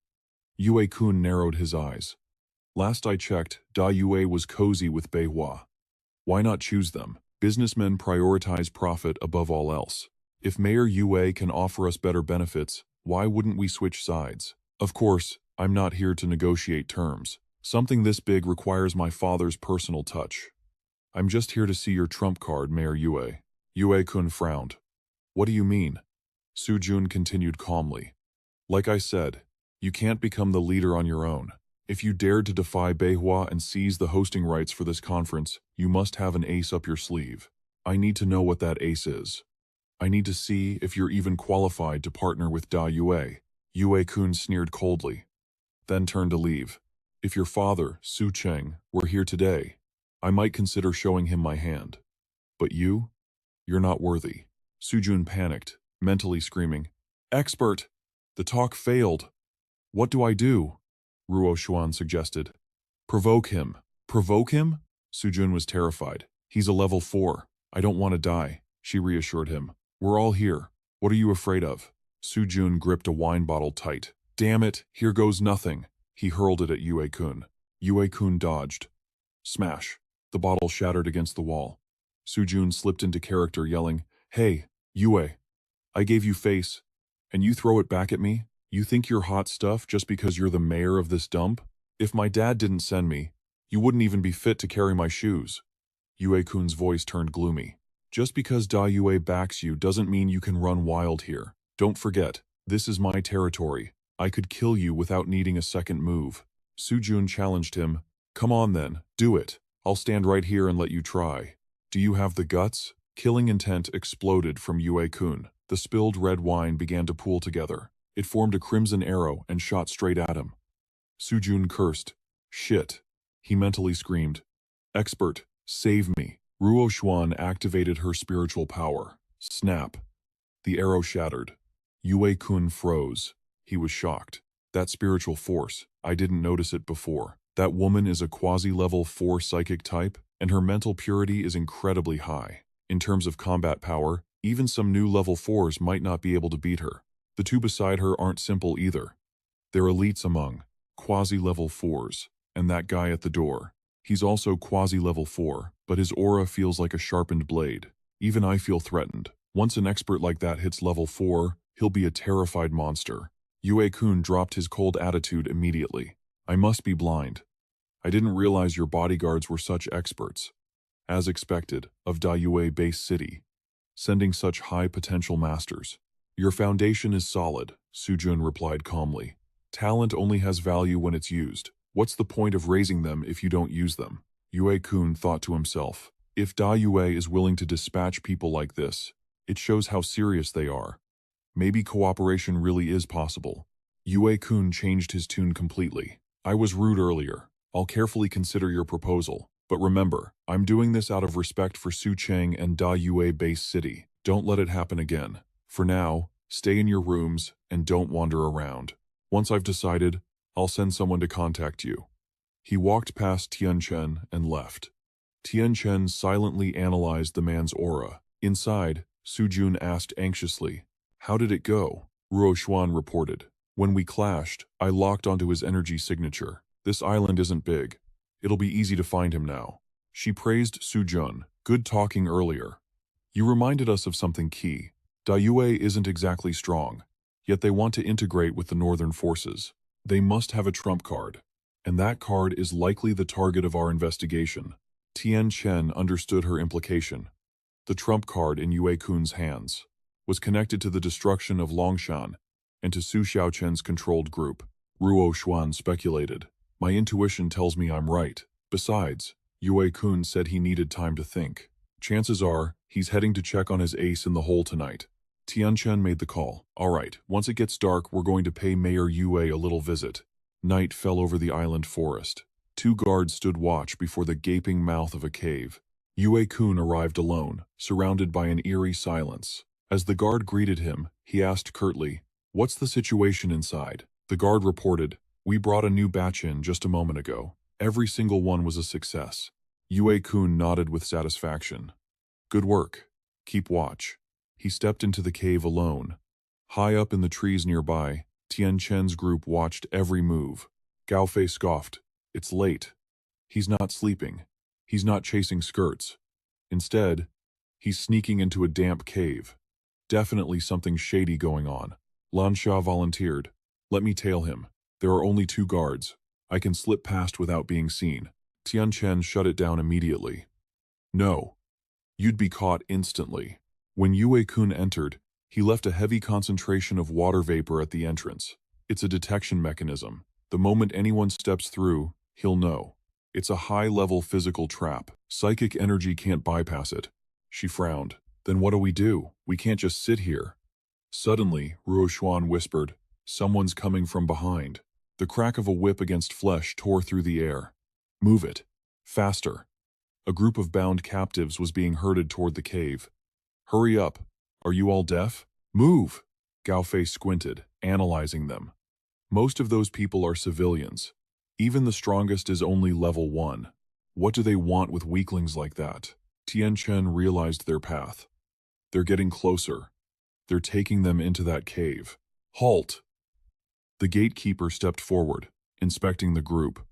Yue-kun narrowed his eyes. Last I checked, Da Yue was cozy with Beihua. Why not choose them? Businessmen prioritize profit above all else. If Mayor Yue can offer us better benefits, why wouldn't we switch sides? Of course, I'm not here to negotiate terms. Something this big requires my father's personal touch. I'm just here to see your trump card, Mayor Yue. Yue-kun frowned. What do you mean? Su Jun continued calmly. Like I said, you can't become the leader on your own. If you dared to defy Beihua and seize the hosting rights for this conference, you must have an ace up your sleeve. I need to know what that ace is. I need to see if you're even qualified to partner with Da Yue. Yue-kun sneered coldly, then turned to leave. If your father, Su Cheng, were here today, I might consider showing him my hand. But you're not worthy. Su Jun panicked, mentally screaming, Expert! The talk failed. What do I do? Ruo Xuan suggested. Provoke him. Provoke him? Su Jun was terrified. He's a level 4. I don't want to die, she reassured him. We're all here. What are you afraid of? Su Jun gripped a wine bottle tight. Damn it, here goes nothing. He hurled it at Yue-kun. Yue-kun dodged. Smash. The bottle shattered against the wall. Sujun slipped into character, yelling, "Hey, Yue, I gave you face, and you throw it back at me? You think you're hot stuff just because you're the mayor of this dump? If my dad didn't send me, you wouldn't even be fit to carry my shoes." Yue-kun's voice turned gloomy. "Just because Da Yue backs you doesn't mean you can run wild here. Don't forget, this is my territory. I could kill you without needing a second move." Sujun challenged him. "Come on then, do it. I'll stand right here and let you try. Do you have the guts?" Killing intent exploded from Yue-kun. The spilled red wine began to pool together. It formed a crimson arrow and shot straight at him. Sujun cursed. "Shit." He mentally screamed. "Expert, save me." Ruo Xuan activated her spiritual power. Snap. The arrow shattered. Yue-kun froze. He was shocked. That spiritual force, I didn't notice it before. That woman is a quasi-level 4 psychic type, and her mental purity is incredibly high. In terms of combat power, even some new level 4s might not be able to beat her. The two beside her aren't simple either. They're elites among quasi-level 4s, and that guy at the door. He's also quasi-level 4, but his aura feels like a sharpened blade. Even I feel threatened. Once an expert like that hits level 4, he'll be a terrified monster. Yue-kun dropped his cold attitude immediately. "I must be blind. I didn't realize your bodyguards were such experts. As expected, of Dayue base city, sending such high potential masters. Your foundation is solid," Sujun replied calmly. "Talent only has value when it's used. What's the point of raising them if you don't use them?" Yue-kun thought to himself. If Dayue is willing to dispatch people like this, it shows how serious they are. Maybe cooperation really is possible. Yue-kun changed his tune completely. "I was rude earlier. I'll carefully consider your proposal. But remember, I'm doing this out of respect for Su Cheng and Da Yue base city. Don't let it happen again. For now, stay in your rooms and don't wander around. Once I've decided, I'll send someone to contact you." He walked past Tianchen and left. Tianchen silently analyzed the man's aura. Inside, Sujun asked anxiously, "How did it go?" Ruo Xuan reported. "When we clashed, I locked onto his energy signature. This island isn't big. It'll be easy to find him now." She praised Sujun. "Good talking earlier. You reminded us of something key. Dayue isn't exactly strong, yet they want to integrate with the northern forces. They must have a trump card, and that card is likely the target of our investigation." Tian Chen understood her implication. The trump card in Yue-kun's hands was connected to the destruction of Longshan and to Su Xiaochen's controlled group. Ruo Xuan speculated. "My intuition tells me I'm right. Besides, Yue-kun said he needed time to think. Chances are, he's heading to check on his ace in the hole tonight." Tianchen made the call. "All right, once it gets dark, we're going to pay Mayor Yue a little visit." Night fell over the island forest. 2 guards stood watch before the gaping mouth of a cave. Yue-kun arrived alone, surrounded by an eerie silence. As the guard greeted him, he asked curtly, "What's the situation inside?" The guard reported, "We brought a new batch in just a moment ago. Every single one was a success." Yue-kun nodded with satisfaction. "Good work. Keep watch." He stepped into the cave alone. High up in the trees nearby, Tian Chen's group watched every move. Gao Fei scoffed. "It's late. He's not sleeping. He's not chasing skirts. Instead, he's sneaking into a damp cave. Definitely something shady going on." Lan Sha volunteered. "Let me tail him. There are only 2 guards. I can slip past without being seen." Tian Chen shut it down immediately. "No. You'd be caught instantly." When Yue-kun entered, he left a heavy concentration of water vapor at the entrance. It's a detection mechanism. The moment anyone steps through, he'll know. It's a high-level physical trap. Psychic energy can't bypass it. She frowned. "Then what do? We can't just sit here." Suddenly, Ruo Xuan whispered, "Someone's coming from behind." The crack of a whip against flesh tore through the air. "Move it. Faster." A group of bound captives was being herded toward the cave. "Hurry up. Are you all deaf? Move!" Gao Fei squinted, analyzing them. Most of those people are civilians. Even the strongest is only level 1. What do they want with weaklings like that? Tian Chen realized their path. They're getting closer. They're taking them into that cave. "Halt!" The gatekeeper stepped forward, inspecting the group.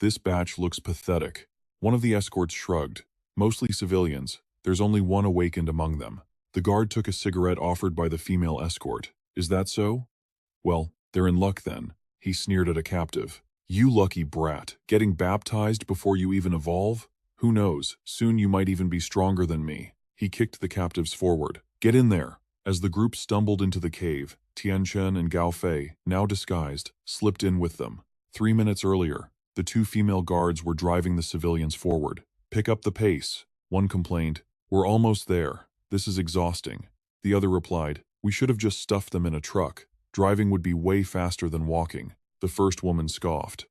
This batch looks pathetic. One of the escorts shrugged. Mostly civilians. There's only one awakened among them. The guard took a cigarette offered by the female escort. Is that so? Well, they're in luck then. He sneered at a captive. You lucky brat, getting baptized before you even evolve? Who knows, soon you might even be stronger than me. He kicked the captives forward. Get in there. As the group stumbled into the cave, Tianchen and Gao Fei, now disguised, slipped in with them. 3 minutes earlier, the two female guards were driving the civilians forward. Pick up the pace, one complained. We're almost there. This is exhausting. The other replied, we should have just stuffed them in a truck. Driving would be way faster than walking. The first woman scoffed.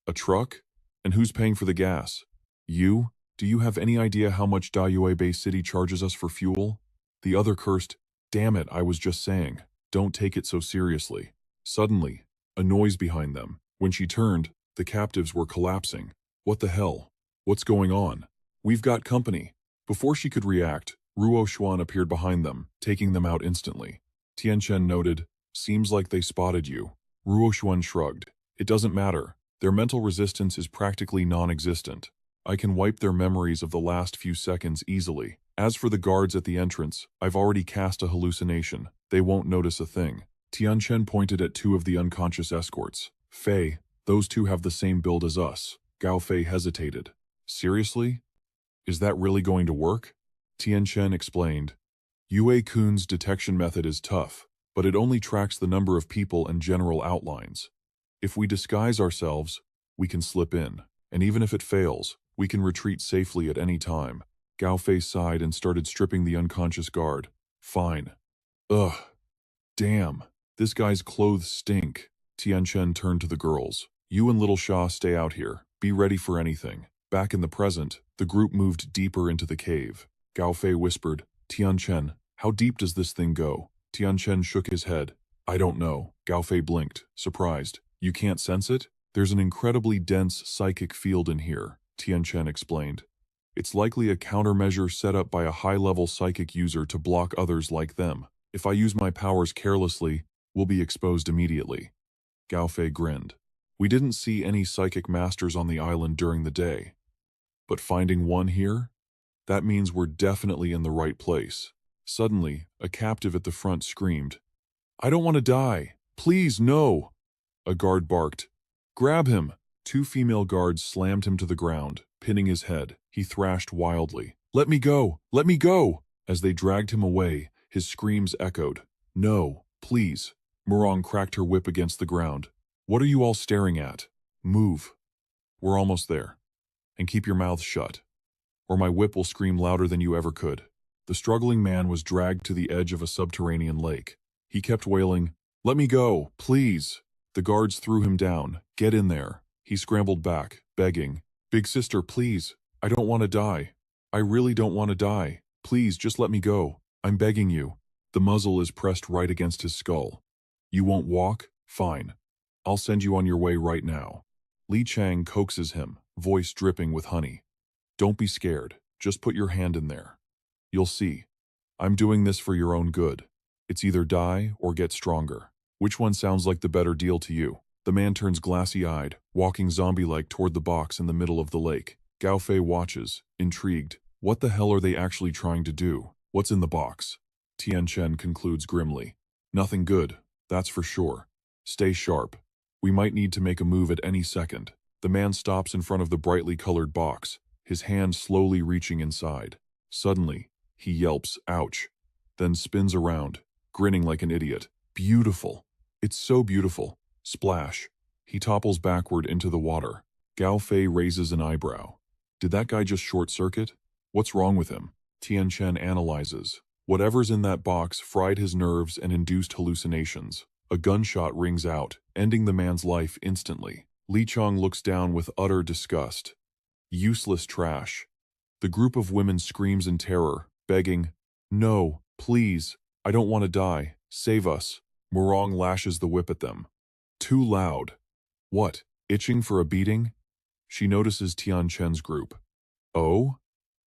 A truck? And who's paying for the gas? You? Do you have any idea how much Dayue Bay City charges us for fuel? The other cursed, damn it, I was just saying. Don't take it so seriously. Suddenly, a noise behind them. When she turned, the captives were collapsing. What the hell? What's going on? We've got company. Before she could react, Ruo Xuan appeared behind them, taking them out instantly. Tianchen noted, seems like they spotted you. Ruo Xuan shrugged. It doesn't matter. Their mental resistance is practically non-existent. I can wipe their memories of the last few seconds easily. As for the guards at the entrance, I've already cast a hallucination. They won't notice a thing. Tianchen pointed at two of the unconscious escorts. Fei, those two have the same build as us. Gao Fei hesitated. Seriously? Is that really going to work? Tianchen explained. Yue Kun's detection method is tough, but it only tracks the number of people and general outlines. If we disguise ourselves, we can slip in. And even if it fails, we can retreat safely at any time. Gao Fei sighed and started stripping the unconscious guard. Fine. Ugh. Damn. This guy's clothes stink. Tianchen turned to the girls. You and Little Sha stay out here. Be ready for anything. Back in the present, the group moved deeper into the cave. Gao Fei whispered, Tianchen, how deep does this thing go? Tianchen shook his head. I don't know. Gao Fei blinked, surprised. You can't sense it? There's an incredibly dense psychic field in here, Tianchen explained. It's likely a countermeasure set up by a high-level psychic user to block others like them. If I use my powers carelessly, we'll be exposed immediately. Gao Fei grinned. We didn't see any psychic masters on the island during the day. But finding one here? That means we're definitely in the right place. Suddenly, a captive at the front screamed, I don't want to die. Please, no. A guard barked. Grab him. Two female guards slammed him to the ground, pinning his head. He thrashed wildly. Let me go! Let me go! As they dragged him away, his screams echoed. No, please. Murong cracked her whip against the ground. What are you all staring at? Move. We're almost there. And keep your mouths shut, or my whip will scream louder than you ever could. The struggling man was dragged to the edge of a subterranean lake. He kept wailing, Let me go, please. The guards threw him down. Get in there. He scrambled back, begging, Big sister, please. I don't want to die. I really don't want to die. Please, just let me go. I'm begging you. The muzzle is pressed right against his skull. You won't walk? Fine. I'll send you on your way right now. Li Chang coaxes him, voice dripping with honey. Don't be scared. Just put your hand in there. You'll see. I'm doing this for your own good. It's either die or get stronger. Which one sounds like the better deal to you? The man turns glassy-eyed, walking zombie-like toward the box in the middle of the lake. Gao Fei watches, intrigued. What the hell are they actually trying to do? What's in the box? Tianchen concludes grimly. Nothing good, that's for sure. Stay sharp. We might need to make a move at any second. The man stops in front of the brightly colored box, his hand slowly reaching inside. Suddenly, he yelps, ouch, then spins around, grinning like an idiot. Beautiful. It's so beautiful. Splash. He topples backward into the water. Gao Fei raises an eyebrow. Did that guy just short-circuit? What's wrong with him? Tianchen analyzes. Whatever's in that box fried his nerves and induced hallucinations. A gunshot rings out, ending the man's life instantly. Li Chang looks down with utter disgust. Useless trash. The group of women screams in terror, begging, No, please, I don't want to die. Save us. Murong lashes the whip at them. Too loud. What, itching for a beating? She notices Tianchen's group. Oh?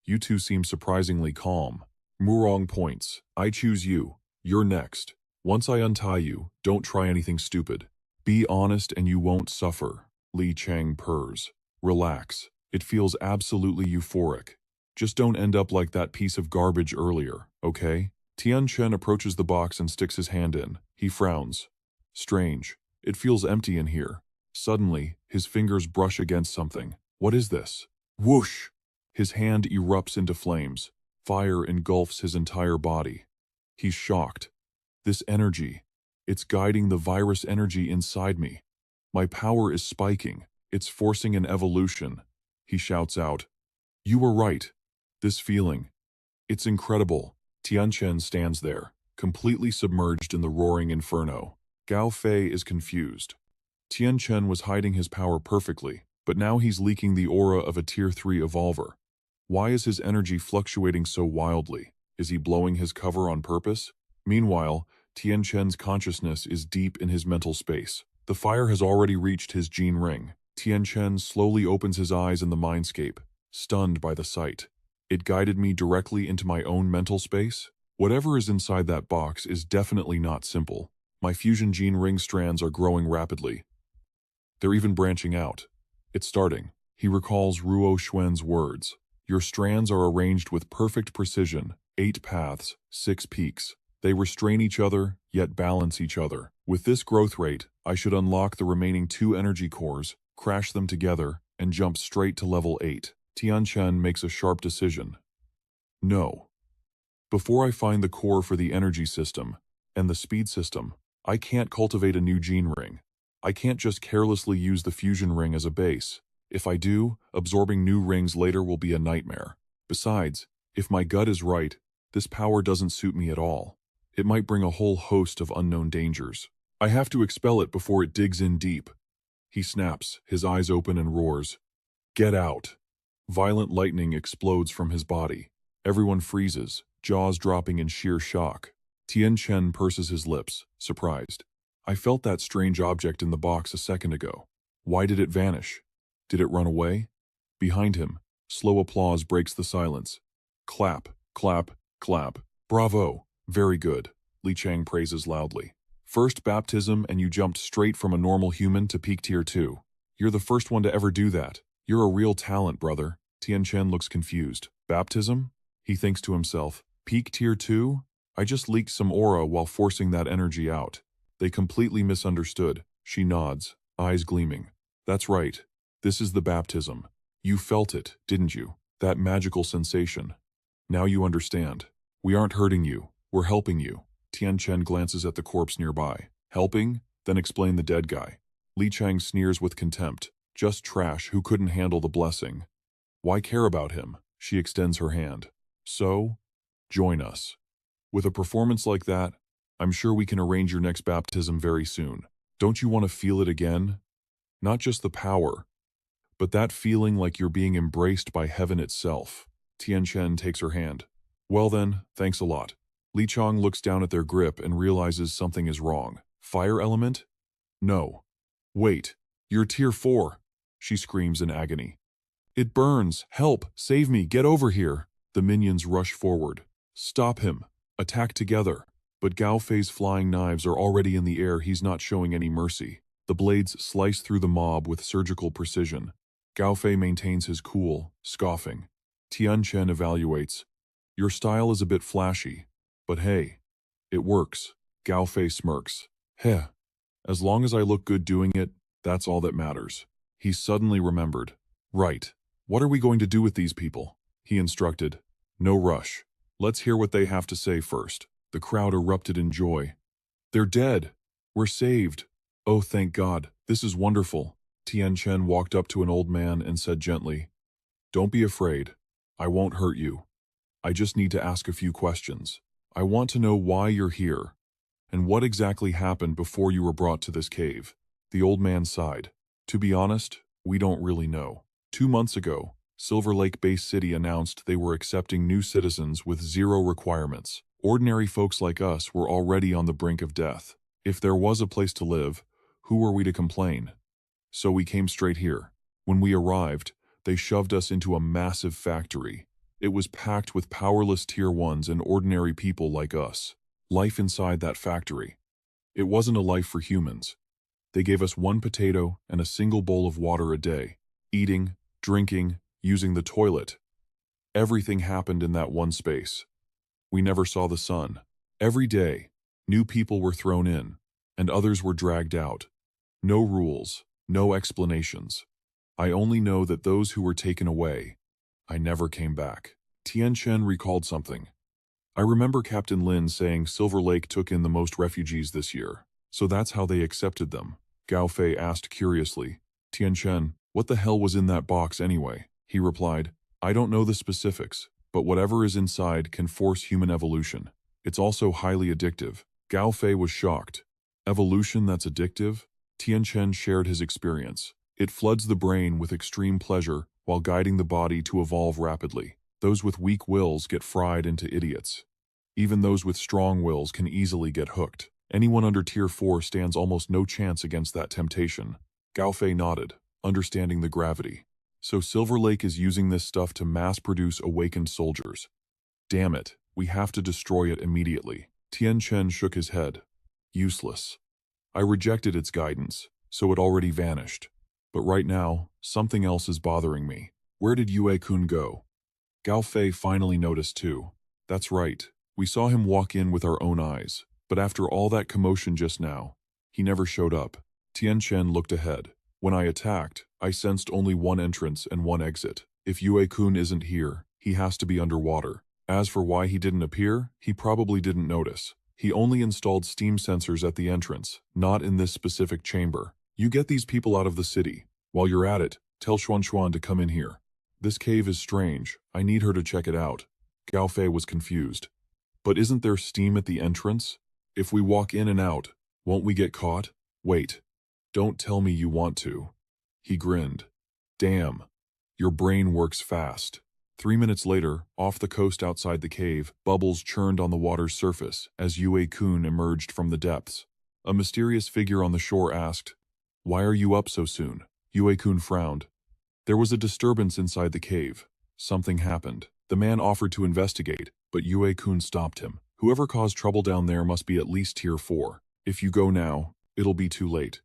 You two seem surprisingly calm. Murong points. I choose you. You're next. Once I untie you, don't try anything stupid. Be honest and you won't suffer. Li Chang purrs. Relax. It feels absolutely euphoric. Just don't end up like that piece of garbage earlier, okay? Tianchen approaches the box and sticks his hand in. He frowns. Strange. It feels empty in here. Suddenly, his fingers brush against something. What is this? Whoosh! His hand erupts into flames. Fire engulfs his entire body. He's shocked. This energy, it's guiding the virus energy inside me. My power is spiking. It's forcing an evolution. He shouts out, "You were right. This feeling. It's incredible." Tianchen stands there, completely submerged in the roaring inferno. Gao Fei is confused. Tianchen was hiding his power perfectly, but now he's leaking the aura of a Tier 3 evolver. Why is his energy fluctuating so wildly? Is he blowing his cover on purpose? Meanwhile, Tianchen's consciousness is deep in his mental space. The fire has already reached his gene ring. Tianchen slowly opens his eyes in the mindscape, stunned by the sight. It guided me directly into my own mental space? Whatever is inside that box is definitely not simple. My fusion gene ring strands are growing rapidly. They're even branching out. It's starting. He recalls Ruo Xuan's words. Your strands are arranged with perfect precision, 8 paths, 6 peaks. They restrain each other, yet balance each other. With this growth rate, I should unlock the remaining 2 energy cores, crash them together, and jump straight to level 8. Tianchen makes a sharp decision. No. Before I find the core for the energy system and the speed system, I can't cultivate a new gene ring. I can't just carelessly use the fusion ring as a base. If I do, absorbing new rings later will be a nightmare. Besides, if my gut is right, this power doesn't suit me at all. It might bring a whole host of unknown dangers. I have to expel it before it digs in deep. He snaps, his eyes open and roars. Get out. Violent lightning explodes from his body. Everyone freezes, jaws dropping in sheer shock. Tianchen purses his lips, surprised. I felt that strange object in the box a second ago. Why did it vanish? Did it run away? Behind him, slow applause breaks the silence. Clap, clap, clap. Bravo. Very good. Li Chang praises loudly. First baptism and you jumped straight from a normal human to peak tier 2. You're the first one to ever do that. You're a real talent, brother. Tianchen looks confused. Baptism? He thinks to himself. Peak tier 2? I just leaked some aura while forcing that energy out. They completely misunderstood. She nods, eyes gleaming. That's right. This is the baptism. You felt it, didn't you? That magical sensation. Now you understand. We aren't hurting you. We're helping you. Tianchen glances at the corpse nearby. Helping? Then explain the dead guy. Li Chang sneers with contempt. Just trash who couldn't handle the blessing. Why care about him? She extends her hand. So? Join us. With a performance like that, I'm sure we can arrange your next baptism very soon. Don't you want to feel it again? Not just the power, but that feeling like you're being embraced by heaven itself. Tianchen takes her hand. Well then, thanks a lot. Li Chang looks down at their grip and realizes something is wrong. Fire element? No. Wait, you're tier 4. She screams in agony. It burns. Help. Save me. Get over here. The minions rush forward. Stop him. Attack together. But Gao Fei's flying knives are already in the air. He's not showing any mercy. The blades slice through the mob with surgical precision. Gao Fei maintains his cool, scoffing. Tianchen evaluates. Your style is a bit flashy, but hey, it works. Gao Fei smirks. Heh. As long as I look good doing it, that's all that matters. He suddenly remembered. Right. What are we going to do with these people? He instructed. No rush. Let's hear what they have to say first. The crowd erupted in joy. They're dead. We're saved. Oh, thank God. This is wonderful. Tianchen walked up to an old man and said gently, Don't be afraid. I won't hurt you. I just need to ask a few questions. I want to know why you're here, and what exactly happened before you were brought to this cave. The old man sighed. To be honest, we don't really know. 2 months ago, Silver Lake Base City announced they were accepting new citizens with 0 requirements. Ordinary folks like us were already on the brink of death. If there was a place to live, who were we to complain? So we came straight here. When we arrived, they shoved us into a massive factory. It was packed with powerless tier 1s and ordinary people like us. Life inside that factory. It wasn't a life for humans. They gave us 1 potato and a single bowl of water a day. eating, drinking, using the toilet. Everything happened in that one space. We never saw the sun. Every day, new people were thrown in, and others were dragged out. No rules, no explanations. I only know that those who were taken away, I never came back. Tianchen recalled something. I remember Captain Lin saying Silver Lake took in the most refugees this year, so that's how they accepted them. Gao Fei asked curiously. Tianchen, what the hell was in that box anyway? He replied, I don't know the specifics, but whatever is inside can force human evolution. It's also highly addictive. Gao Fei was shocked. Evolution that's addictive? Tianchen shared his experience. It floods the brain with extreme pleasure while guiding the body to evolve rapidly. Those with weak wills get fried into idiots. Even those with strong wills can easily get hooked. Anyone under Tier 4 stands almost no chance against that temptation. Gao Fei nodded, understanding the gravity. So Silver Lake is using this stuff to mass-produce awakened soldiers. Damn it, we have to destroy it immediately. Tianchen shook his head. Useless. I rejected its guidance, so it already vanished. But right now, something else is bothering me. Where did Yue-kun go? Gao Fei finally noticed too. That's right, we saw him walk in with our own eyes, but after all that commotion just now, he never showed up. Tianchen looked ahead. When I attacked, I sensed only one entrance and one exit. If Yue-kun isn't here, he has to be underwater. As for why he didn't appear, he probably didn't notice. He only installed steam sensors at the entrance, not in this specific chamber. You get these people out of the city. While you're at it, tell Xuan to come in here. This cave is strange. I need her to check it out. Gao Fei was confused. But isn't there steam at the entrance? If we walk in and out, won't we get caught? Wait. Don't tell me you want to. He grinned. Damn. Your brain works fast. 3 minutes later, off the coast outside the cave, bubbles churned on the water's surface as Yue-kun emerged from the depths. A mysterious figure on the shore asked, Why are you up so soon? Yue-kun frowned. There was a disturbance inside the cave. Something happened. The man offered to investigate, but Yue-kun stopped him. Whoever caused trouble down there must be at least Tier 4. If you go now, it'll be too late.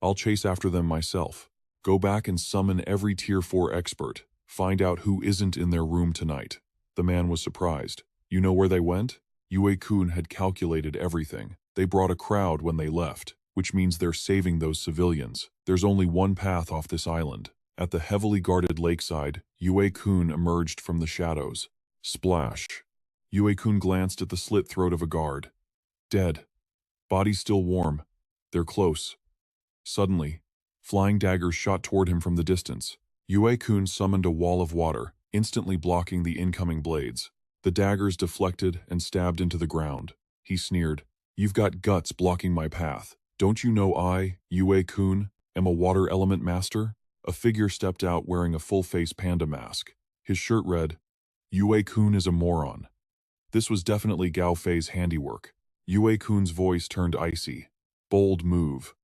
I'll chase after them myself. Go back and summon every Tier 4 expert. Find out who isn't in their room tonight. The man was surprised. You know where they went? Yue-kun had calculated everything. They brought a crowd when they left, which means they're saving those civilians. There's only one path off this island. At the heavily guarded lakeside, Yue-kun emerged from the shadows. Splash. Yue-kun glanced at the slit throat of a guard. Dead. Body still warm. They're close. Suddenly, flying daggers shot toward him from the distance. Yue-kun summoned a wall of water, instantly blocking the incoming blades. The daggers deflected and stabbed into the ground. He sneered. You've got guts blocking my path. Don't you know I, Yue-kun, am a water element master? A figure stepped out wearing a full-face panda mask. His shirt read, Yue-kun is a moron. This was definitely Gao Fei's handiwork. Yue-kun's voice turned icy. Bold move.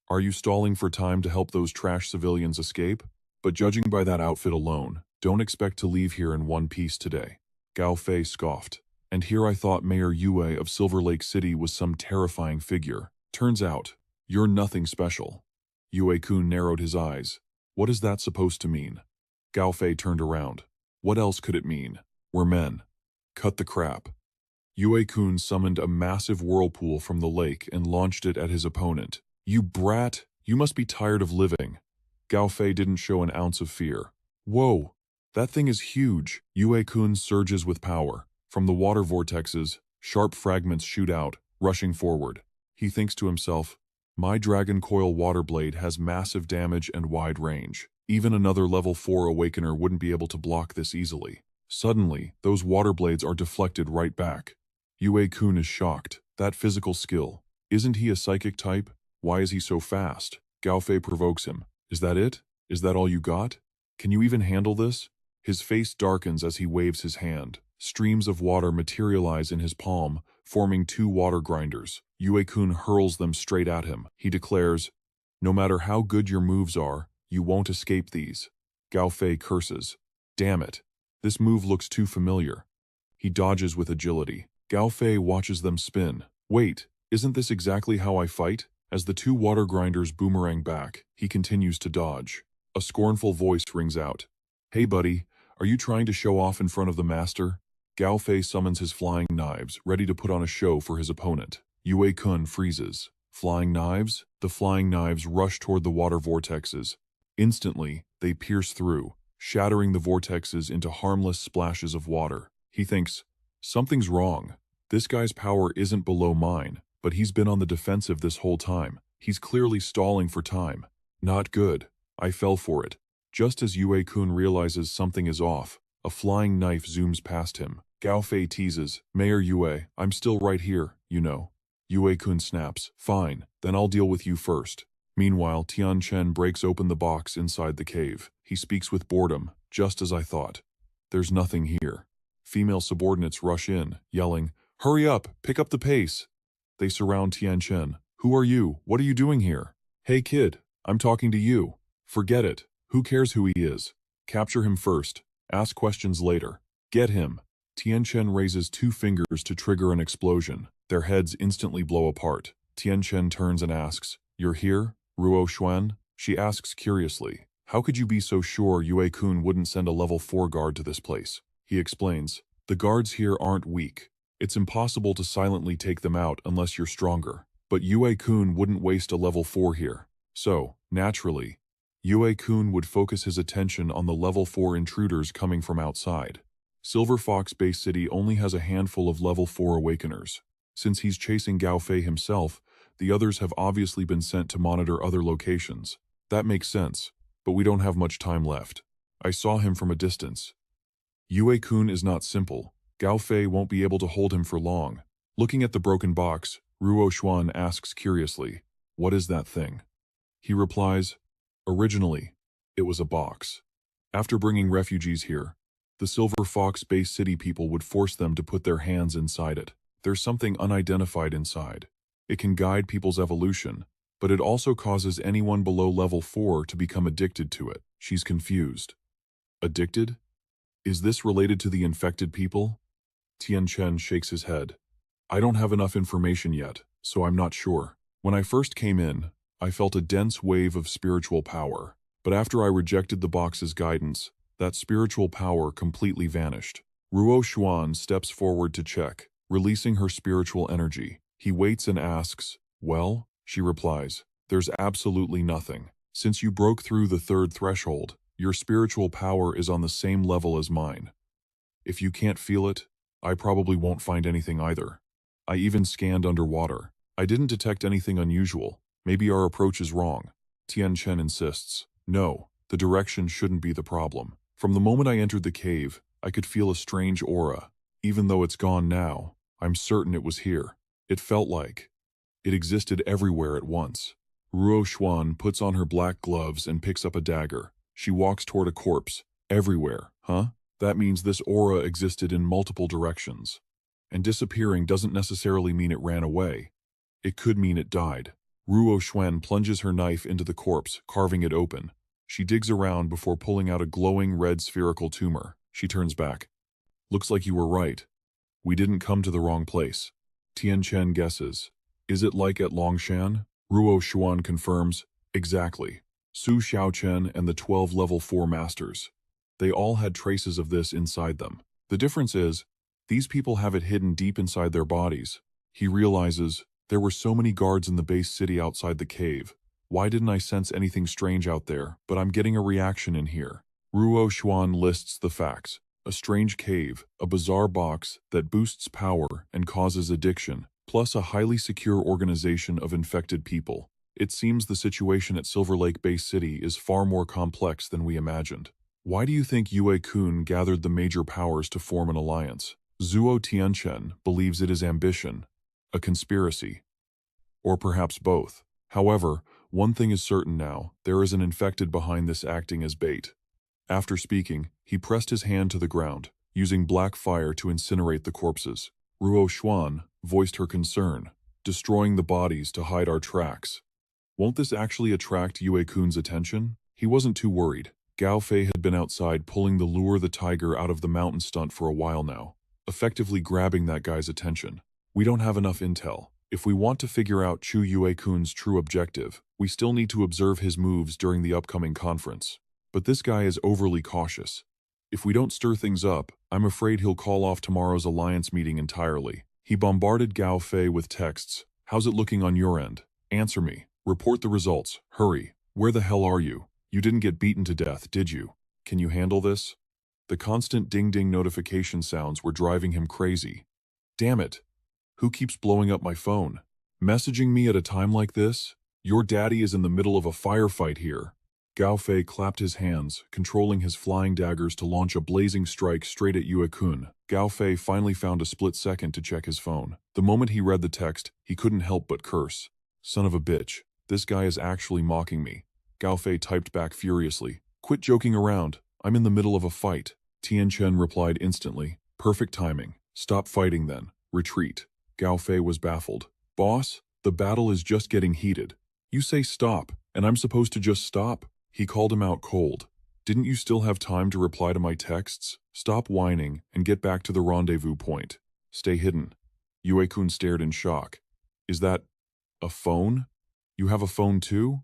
Are you stalling for time to help those trash civilians escape? But judging by that outfit alone, don't expect to leave here in one piece today. Gao Fei scoffed. And here I thought Mayor Yue of Silver Lake City was some terrifying figure. Turns out, you're nothing special. Yue-kun narrowed his eyes. What is that supposed to mean? Gao Fei turned around. What else could it mean? We're men. Cut the crap. Yue-kun summoned a massive whirlpool from the lake and launched it at his opponent. You brat, you must be tired of living. Gao Fei didn't show an ounce of fear. Whoa, that thing is huge. Yue-kun surges with power. From the water vortexes, sharp fragments shoot out, rushing forward. He thinks to himself, my Dragon Coil water blade has massive damage and wide range. Even another level 4 awakener wouldn't be able to block this easily. Suddenly, those water blades are deflected right back. Yue-kun is shocked. That physical skill. Isn't he a psychic type? Why is he so fast? Gao Fei provokes him. Is that it? Is that all you got? Can you even handle this? His face darkens as he waves his hand. Streams of water materialize in his palm, forming 2 water grinders. Yue-kun hurls them straight at him. He declares, no matter how good your moves are, you won't escape these. Gao Fei curses. Damn it. This move looks too familiar. He dodges with agility. Gao Fei watches them spin. Wait, isn't this exactly how I fight? As the 2 water grinders boomerang back, he continues to dodge. A scornful voice rings out. Hey buddy, are you trying to show off in front of the master? Gao Fei summons his flying knives, ready to put on a show for his opponent. Yue Kun freezes. Flying knives? The flying knives rush toward the water vortexes. Instantly, they pierce through, shattering the vortexes into harmless splashes of water. He thinks, something's wrong. This guy's power isn't below mine, but he's been on the defensive this whole time. He's clearly stalling for time. Not good. I fell for it. Just as Yue Kun realizes something is off, a flying knife zooms past him. Gao Fei teases, Mayor Yue, I'm still right here, you know. Yue Kun snaps, fine, then I'll deal with you first. Meanwhile, Tianchen breaks open the box inside the cave. He speaks with boredom, just as I thought. There's nothing here. Female subordinates rush in, yelling, hurry up, pick up the pace. They surround Tianchen. Who are you? What are you doing here? Hey kid, I'm talking to you. Forget it. Who cares who he is? Capture him first. Ask questions later. Get him. Tianchen raises 2 fingers to trigger an explosion. Their heads instantly blow apart. Tianchen turns and asks, you're here, Ruo Xuan? She asks curiously, how could you be so sure Yue Kun wouldn't send a level 4 guard to this place? He explains, the guards here aren't weak. It's impossible to silently take them out unless you're stronger. But Yue Kun wouldn't waste a level 4 here. So, naturally, Yue Kun would focus his attention on the level 4 intruders coming from outside. Silver Fox Bay City only has a handful of level 4 awakeners. Since he's chasing Gao Fei himself, the others have obviously been sent to monitor other locations. That makes sense, but we don't have much time left. I saw him from a distance. Yue Kun is not simple. Gao Fei won't be able to hold him for long. Looking at the broken box, Ruo Xuan asks curiously, what is that thing? He replies, originally, it was a box. After bringing refugees here, the Silver Fox Bay City people would force them to put their hands inside it. There's something unidentified inside. It can guide people's evolution, but it also causes anyone below level 4 to become addicted to it. She's confused. Addicted? Is this related to the infected people? Tianchen shakes his head. I don't have enough information yet, so I'm not sure. When I first came in, I felt a dense wave of spiritual power, but after I rejected the box's guidance, that spiritual power completely vanished. Ruo Xuan steps forward to check, releasing her spiritual energy. He waits and asks, well? She replies, there's absolutely nothing. Since you broke through the 3rd threshold, your spiritual power is on the same level as mine. If you can't feel it, I probably won't find anything either. I even scanned underwater. I didn't detect anything unusual. Maybe our approach is wrong. Tianchen insists. No, the direction shouldn't be the problem. From the moment I entered the cave, I could feel a strange aura. Even though it's gone now, I'm certain it was here. It felt like it existed everywhere at once. Ruo Xuan puts on her black gloves and picks up a dagger. She walks toward a corpse. Everywhere, huh? That means this aura existed in multiple directions. And disappearing doesn't necessarily mean it ran away. It could mean it died. Ruo Xuan plunges her knife into the corpse, carving it open. She digs around before pulling out a glowing red spherical tumor. She turns back. Looks like you were right. We didn't come to the wrong place. Tianchen guesses. Is it like at Longshan? Ruo Xuan confirms. Exactly. Su Xiaochen and the 12 level 4 masters. They all had traces of this inside them. The difference is, these people have it hidden deep inside their bodies. He realizes, there were so many guards in the base city outside the cave. Why didn't I sense anything strange out there? But I'm getting a reaction in here. Ruo Xuan lists the facts. A strange cave, a bizarre box that boosts power and causes addiction, plus a highly secure organization of infected people. It seems the situation at Silver Lake Base City is far more complex than we imagined. Why do you think Yue Kun gathered the major powers to form an alliance? Zuo Tianchen believes it is ambition, a conspiracy, or perhaps both. However, one thing is certain now, there is an infected behind this acting as bait. After speaking, he pressed his hand to the ground, using black fire to incinerate the corpses. Ruo Xuan voiced her concern, destroying the bodies to hide our tracks. Won't this actually attract Yue Kun's attention? He wasn't too worried. Gao Fei had been outside pulling the lure the tiger out of the mountain stunt for a while now, effectively grabbing that guy's attention. We don't have enough intel. If we want to figure out Chu Yue Kun's true objective, we still need to observe his moves during the upcoming conference. But this guy is overly cautious. If we don't stir things up, I'm afraid he'll call off tomorrow's alliance meeting entirely. He bombarded Gao Fei with texts. How's it looking on your end? Answer me. Report the results. Hurry. Where the hell are you? You didn't get beaten to death, did you? Can you handle this? The constant ding-ding notification sounds were driving him crazy. Damn it. Who keeps blowing up my phone? Messaging me at a time like this? Your daddy is in the middle of a firefight here. Gao Fei clapped his hands, controlling his flying daggers to launch a blazing strike straight at Yue-kun. Gao Fei finally found a split second to check his phone. The moment he read the text, he couldn't help but curse. Son of a bitch. This guy is actually mocking me. Gao Fei typed back furiously. Quit joking around. I'm in the middle of a fight. Tianchen replied instantly. Perfect timing. Stop fighting then. Retreat. Gao Fei was baffled. Boss, the battle is just getting heated. You say stop, and I'm supposed to just stop? He called him out cold. Didn't you still have time to reply to my texts? Stop whining and get back to the rendezvous point. Stay hidden. Yue-kun stared in shock. Is that a phone? You have a phone too?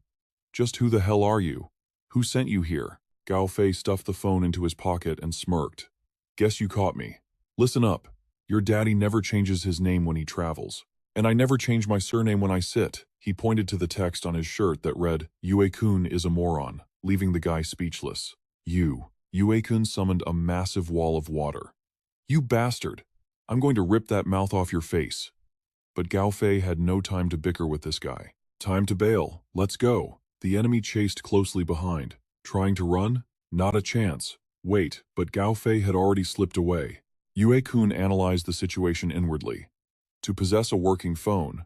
Just who the hell are you? Who sent you here? Gao Fei stuffed the phone into his pocket and smirked. Guess you caught me. Listen up. Your daddy never changes his name when he travels. And I never change my surname when I sit. He pointed to the text on his shirt that read, Yue-kun is a moron, leaving the guy speechless. Yue-kun summoned a massive wall of water. You bastard! I'm going to rip that mouth off your face. But Gao Fei had no time to bicker with this guy. Time to bail. Let's go. The enemy chased closely behind. Trying to run? Not a chance. Wait, but Gao Fei had already slipped away. Yue-kun analyzed the situation inwardly. To possess a working phone,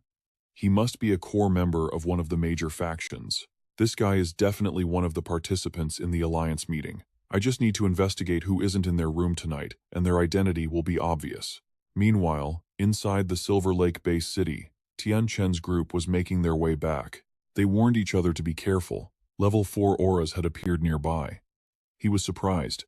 he must be a core member of one of the major factions. This guy is definitely one of the participants in the alliance meeting. I just need to investigate who isn't in their room tonight, and their identity will be obvious. Meanwhile, inside the Silver Lake base city, Tianchen's group was making their way back. They warned each other to be careful. Level 4 auras had appeared nearby. He was surprised.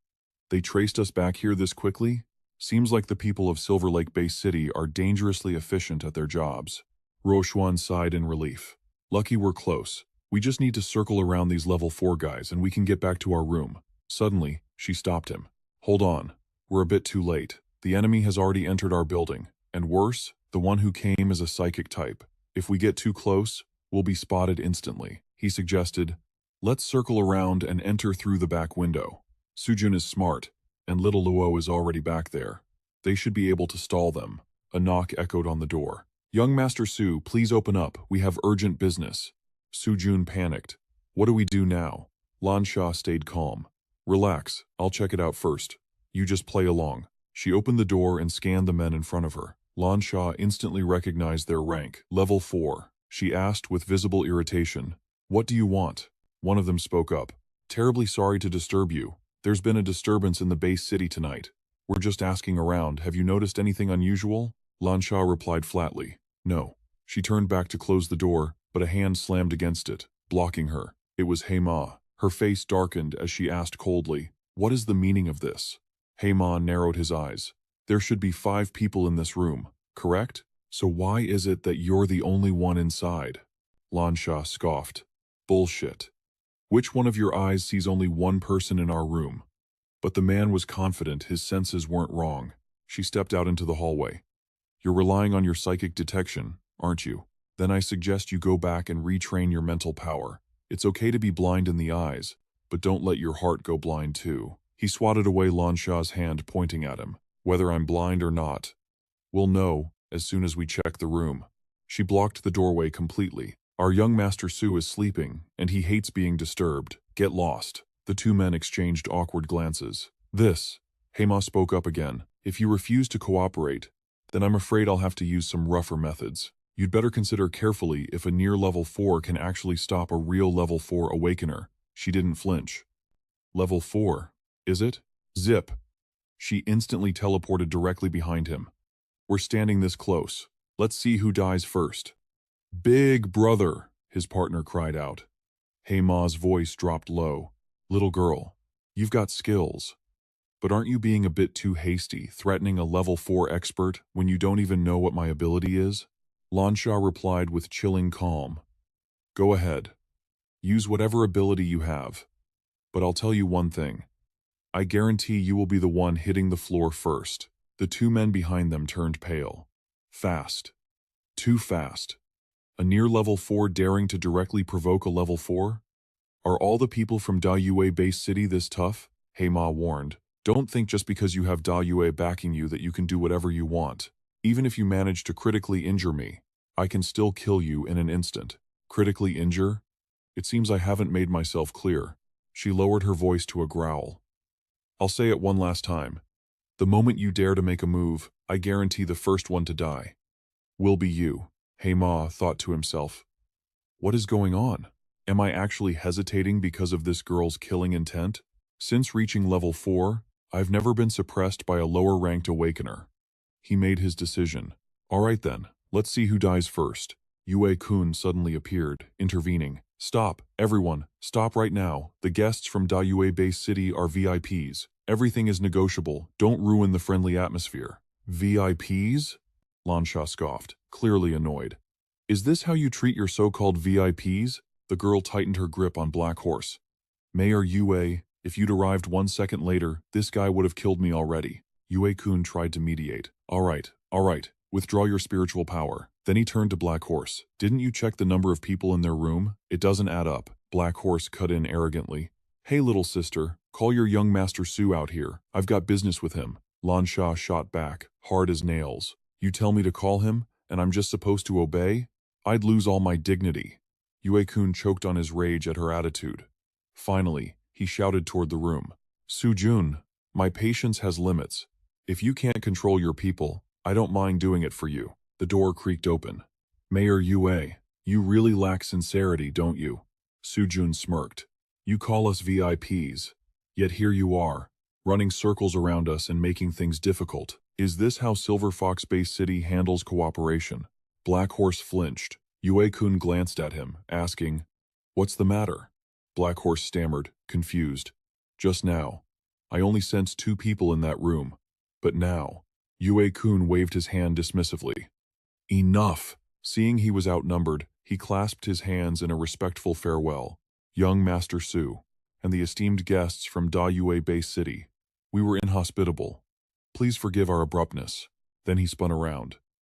They traced us back here this quickly? Seems like the people of Silver Lake base city are dangerously efficient at their jobs. Roshuan sighed in relief. Lucky we're close. We just need to circle around these level 4 guys and we can get back to our room. Suddenly, she stopped him. Hold on. We're a bit too late. The enemy has already entered our building. And worse, the one who came is a psychic type. If we get too close, we'll be spotted instantly. He suggested, let's circle around and enter through the back window. Sujun is smart, and little Luo is already back there. They should be able to stall them. A knock echoed on the door. Young Master Su, please open up. We have urgent business. Sujun panicked. What do we do now? Lansha stayed calm. Relax, I'll check it out first. You just play along. She opened the door and scanned the men in front of her. Lansha instantly recognized their rank. Level 4. She asked with visible irritation. What do you want? One of them spoke up. Terribly sorry to disturb you. There's been a disturbance in the base city tonight. We're just asking around. Have you noticed anything unusual? Lansha replied flatly. No. She turned back to close the door, but a hand slammed against it, blocking her. It was Heima. Her face darkened as she asked coldly, what is the meaning of this? Heima narrowed his eyes. There should be 5 people in this room, correct? So why is it that you're the only one inside? Lansha scoffed. Bullshit. Which one of your eyes sees only one person in our room? But the man was confident his senses weren't wrong. She stepped out into the hallway. You're relying on your psychic detection, aren't you? Then I suggest you go back and retrain your mental power. It's okay to be blind in the eyes, but don't let your heart go blind too. He swatted away Lansha's hand, pointing at him. Whether I'm blind or not, we'll know as soon as we check the room. She blocked the doorway completely. Our young Master Su is sleeping, and he hates being disturbed. Get lost. The 2 men exchanged awkward glances. Heima spoke up again. If you refuse to cooperate, then I'm afraid I'll have to use some rougher methods. You'd better consider carefully if a near level 4 can actually stop a real level 4 awakener. She didn't flinch. Level 4, is it? Zip. She instantly teleported directly behind him. We're standing this close. Let's see who dies first. Big brother, his partner cried out. Heima's voice dropped low. Little girl, you've got skills. But aren't you being a bit too hasty, threatening a level 4 expert when you don't even know what my ability is? Lansha replied with chilling calm. Go ahead. Use whatever ability you have. But I'll tell you one thing. I guarantee you will be the one hitting the floor first. The two men behind them turned pale. Fast. Too fast. A near level 4 daring to directly provoke a level 4? Are all the people from Da Yue Base City this tough? Hey Ma warned. Don't think just because you have Da Yue backing you that you can do whatever you want. Even if you manage to critically injure me, I can still kill you in an instant. Critically injure? It seems I haven't made myself clear. She lowered her voice to a growl. I'll say it one last time. The moment you dare to make a move, I guarantee the first one to die will be you. Hey Ma thought to himself. What is going on? Am I actually hesitating because of this girl's killing intent? Since reaching level 4, I've never been suppressed by a lower-ranked awakener. He made his decision. Alright then, let's see who dies first. Yue-kun suddenly appeared, intervening. Stop, everyone, stop right now. The guests from Da Yue Base City are VIPs. Everything is negotiable. Don't ruin the friendly atmosphere. VIPs? Lansha scoffed, clearly annoyed. Is this how you treat your so-called VIPs? The girl tightened her grip on Black Horse. Mayor Yue, if you'd arrived 1 second later, this guy would have killed me already. Yue-kun tried to mediate. All right, withdraw your spiritual power. Then he turned to Black Horse. Didn't you check the number of people in their room? It doesn't add up. Black Horse cut in arrogantly. Hey little sister, call your young Master Su out here. I've got business with him. Lansha shot back, hard as nails. You tell me to call him, and I'm just supposed to obey? I'd lose all my dignity. Yue-kun choked on his rage at her attitude. Finally, he shouted toward the room. Su-jun, my patience has limits. If you can't control your people, I don't mind doing it for you. The door creaked open. Mayor Yue, you really lack sincerity, don't you? Su-jun smirked. You call us VIPs. Yet here you are, running circles around us and making things difficult. Is this how Silver Fox Base City handles cooperation? Black Horse flinched. Yue-kun glanced at him, asking, What's the matter? Black Horse stammered, confused. Just now. I only sensed 2 people in that room. But now. Yue-kun waved his hand dismissively. Enough! Seeing he was outnumbered, he clasped his hands in a respectful farewell. Young Master Su, and the esteemed guests from Da Yue Base City. We were inhospitable. Please forgive our abruptness. Then he spun around.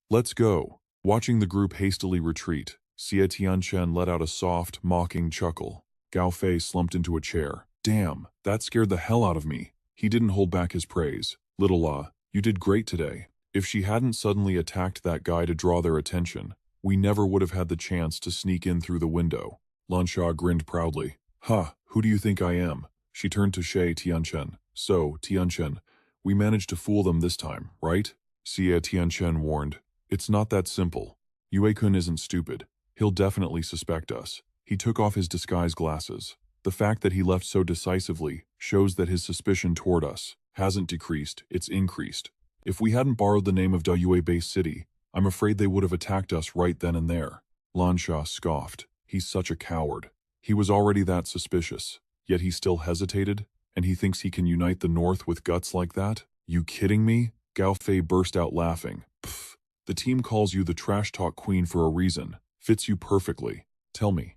Let's go. Watching the group hastily retreat, Zuo Tianchen let out a soft, mocking chuckle. Gao Fei slumped into a chair. Damn, that scared the hell out of me. He didn't hold back his praise. Little La, you did great today. If she hadn't suddenly attacked that guy to draw their attention, we never would have had the chance to sneak in through the window. Lansha grinned proudly. Ha, who do you think I am? She turned to Zuo Tianchen. So, Tianchen, we managed to fool them this time, right? Zuo Tianchen warned. It's not that simple. Yue-kun isn't stupid. He'll definitely suspect us. He took off his disguise glasses. The fact that he left so decisively shows that his suspicion toward us hasn't decreased, it's increased. If we hadn't borrowed the name of Da Yue Base City, I'm afraid they would have attacked us right then and there. Lansha scoffed. He's such a coward. He was already that suspicious, yet he still hesitated, and he thinks he can unite the North with guts like that? You kidding me? Gao Fei burst out laughing. Pfft. The team calls you the trash talk queen for a reason. Fits you perfectly. Tell me,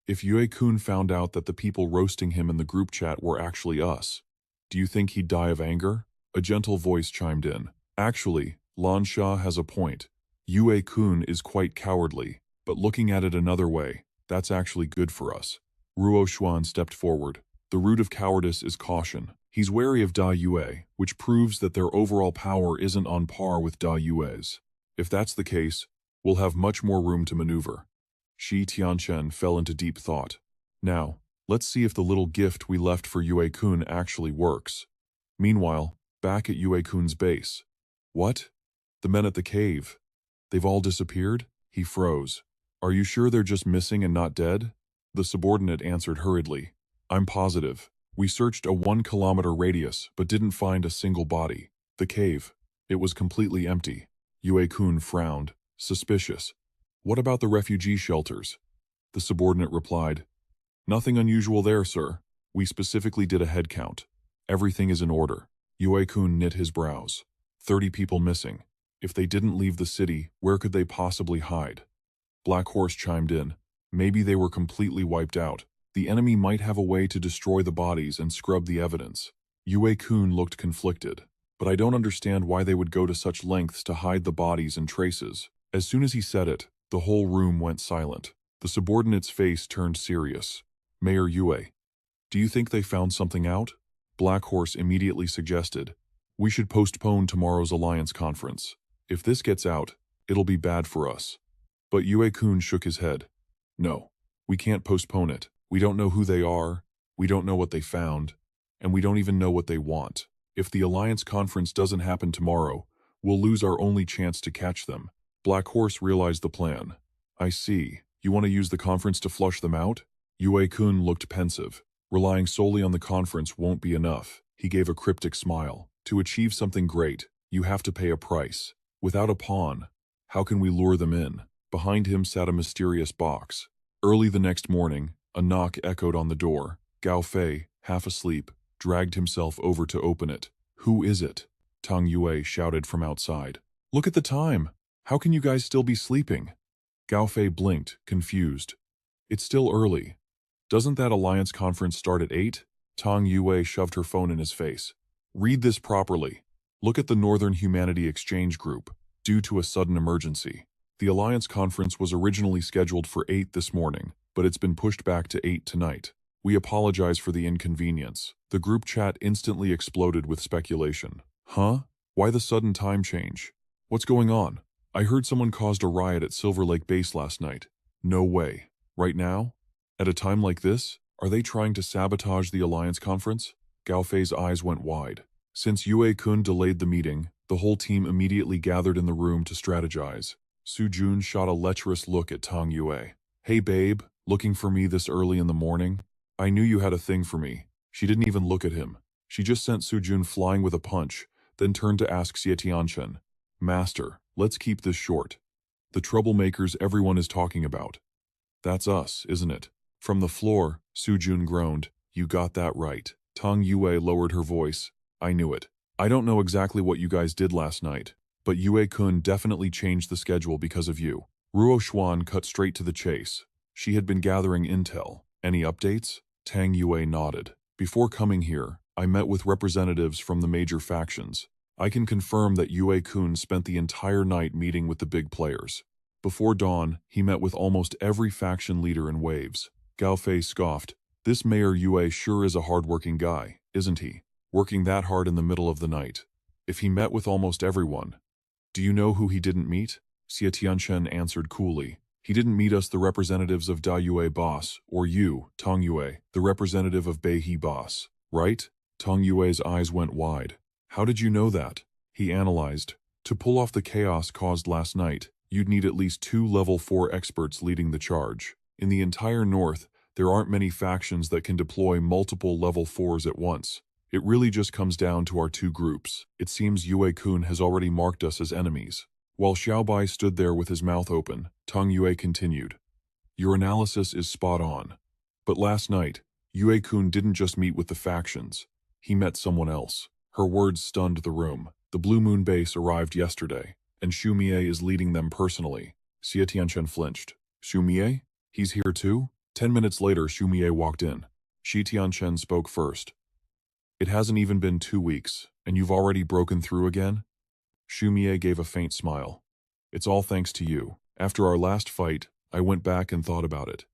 if Yue-kun found out that the people roasting him in the group chat were actually us, do you think he'd die of anger? A gentle voice chimed in. Actually, Lansha has a point. Yue-kun is quite cowardly, but looking at it another way, that's actually good for us. Ruo Xuan stepped forward. The root of cowardice is caution. He's wary of Da Yue, which proves that their overall power isn't on par with Da Yue's. If that's the case, we'll have much more room to maneuver. Zuo Tianchen fell into deep thought. Now, let's see if the little gift we left for Yue-kun actually works. Meanwhile, back at Yue-kun's base. What? The men at the cave. They've all disappeared? He froze. Are you sure they're just missing and not dead? The subordinate answered hurriedly. I'm positive. We searched a 1-kilometer radius, but didn't find a single body. The cave. It was completely empty. Yue-kun frowned, suspicious. What about the refugee shelters? The subordinate replied. Nothing unusual there, sir. We specifically did a head count. Everything is in order. Yue-kun knit his brows. 30 people missing. If they didn't leave the city, where could they possibly hide? Black Horse chimed in. Maybe they were completely wiped out. The enemy might have a way to destroy the bodies and scrub the evidence. Yue-kun looked conflicted. But I don't understand why they would go to such lengths to hide the bodies and traces. As soon as he said it, the whole room went silent. The subordinate's face turned serious. Mayor Yue, do you think they found something out? Black Horse immediately suggested. We should postpone tomorrow's alliance conference. If this gets out, it'll be bad for us. But Yue-kun shook his head. No, we can't postpone it. We don't know who they are, we don't know what they found, and we don't even know what they want. If the alliance conference doesn't happen tomorrow, we'll lose our only chance to catch them. Black Horse realized the plan. I see. You want to use the conference to flush them out? Yue-kun looked pensive. Relying solely on the conference won't be enough. He gave a cryptic smile. To achieve something great, you have to pay a price. Without a pawn, how can we lure them in? Behind him sat a mysterious box. Early the next morning, a knock echoed on the door. Gao Fei, half asleep, dragged himself over to open it. Who is it? Tang Yue shouted from outside. Look at the time! How can you guys still be sleeping? Gao Fei blinked, confused. It's still early. Doesn't that alliance conference start at 8? Tang Yue shoved her phone in his face. Read this properly. Look at the Northern Humanity Exchange Group. Due to a sudden emergency. The alliance conference was originally scheduled for 8 this morning, but it's been pushed back to 8 tonight. We apologize for the inconvenience. The group chat instantly exploded with speculation. Huh? Why the sudden time change? What's going on? I heard someone caused a riot at Silver Lake Base last night. No way. Right now? At a time like this? Are they trying to sabotage the alliance conference? Gao Fei's eyes went wide. Since Yue-kun delayed the meeting, the whole team immediately gathered in the room to strategize. Su Jun shot a lecherous look at Tang Yue. Hey babe, looking for me this early in the morning? I knew you had a thing for me. She didn't even look at him. She just sent Su Jun flying with a punch, then turned to ask Zuo Tianchen. Master, let's keep this short. The troublemakers everyone is talking about. That's us, isn't it? From the floor, Su Jun groaned. You got that right. Tang Yue lowered her voice. I knew it. I don't know exactly what you guys did last night, but Yue-kun definitely changed the schedule because of you. Ruo Xuan cut straight to the chase. She had been gathering intel. Any updates? Tang Yue nodded. Before coming here, I met with representatives from the major factions. I can confirm that Yue-kun spent the entire night meeting with the big players. Before dawn, he met with almost every faction leader in waves. Gao Fei scoffed. This Mayor Yue sure is a hardworking guy, isn't he? Working that hard in the middle of the night. If he met with almost everyone. Do you know who he didn't meet? Zuo Tianchen answered coolly. He didn't meet us the representatives of Da Yue boss, or you, Tang Yue, the representative of Beihe boss, right? Tang Yue's eyes went wide. How did you know that? He analyzed. To pull off the chaos caused last night, you'd need at least 2 level 4 experts leading the charge. In the entire north, there aren't many factions that can deploy multiple level 4s at once. It really just comes down to our 2 groups. It seems Yue-kun has already marked us as enemies. While Xiaobai stood there with his mouth open, Tang Yue continued. Your analysis is spot on. But last night, Yue-kun didn't just meet with the factions. He met someone else. Her words stunned the room. The Blue Moon base arrived yesterday, and Xu Mie is leading them personally. Zuo Tianchen flinched. Xu Mie? He's here too? 10 minutes later, Xu Mie walked in. Shi Tianchen spoke first. It hasn't even been 2 weeks, and you've already broken through again? Xu Mie gave a faint smile. It's all thanks to you. After our last fight, I went back and thought about it.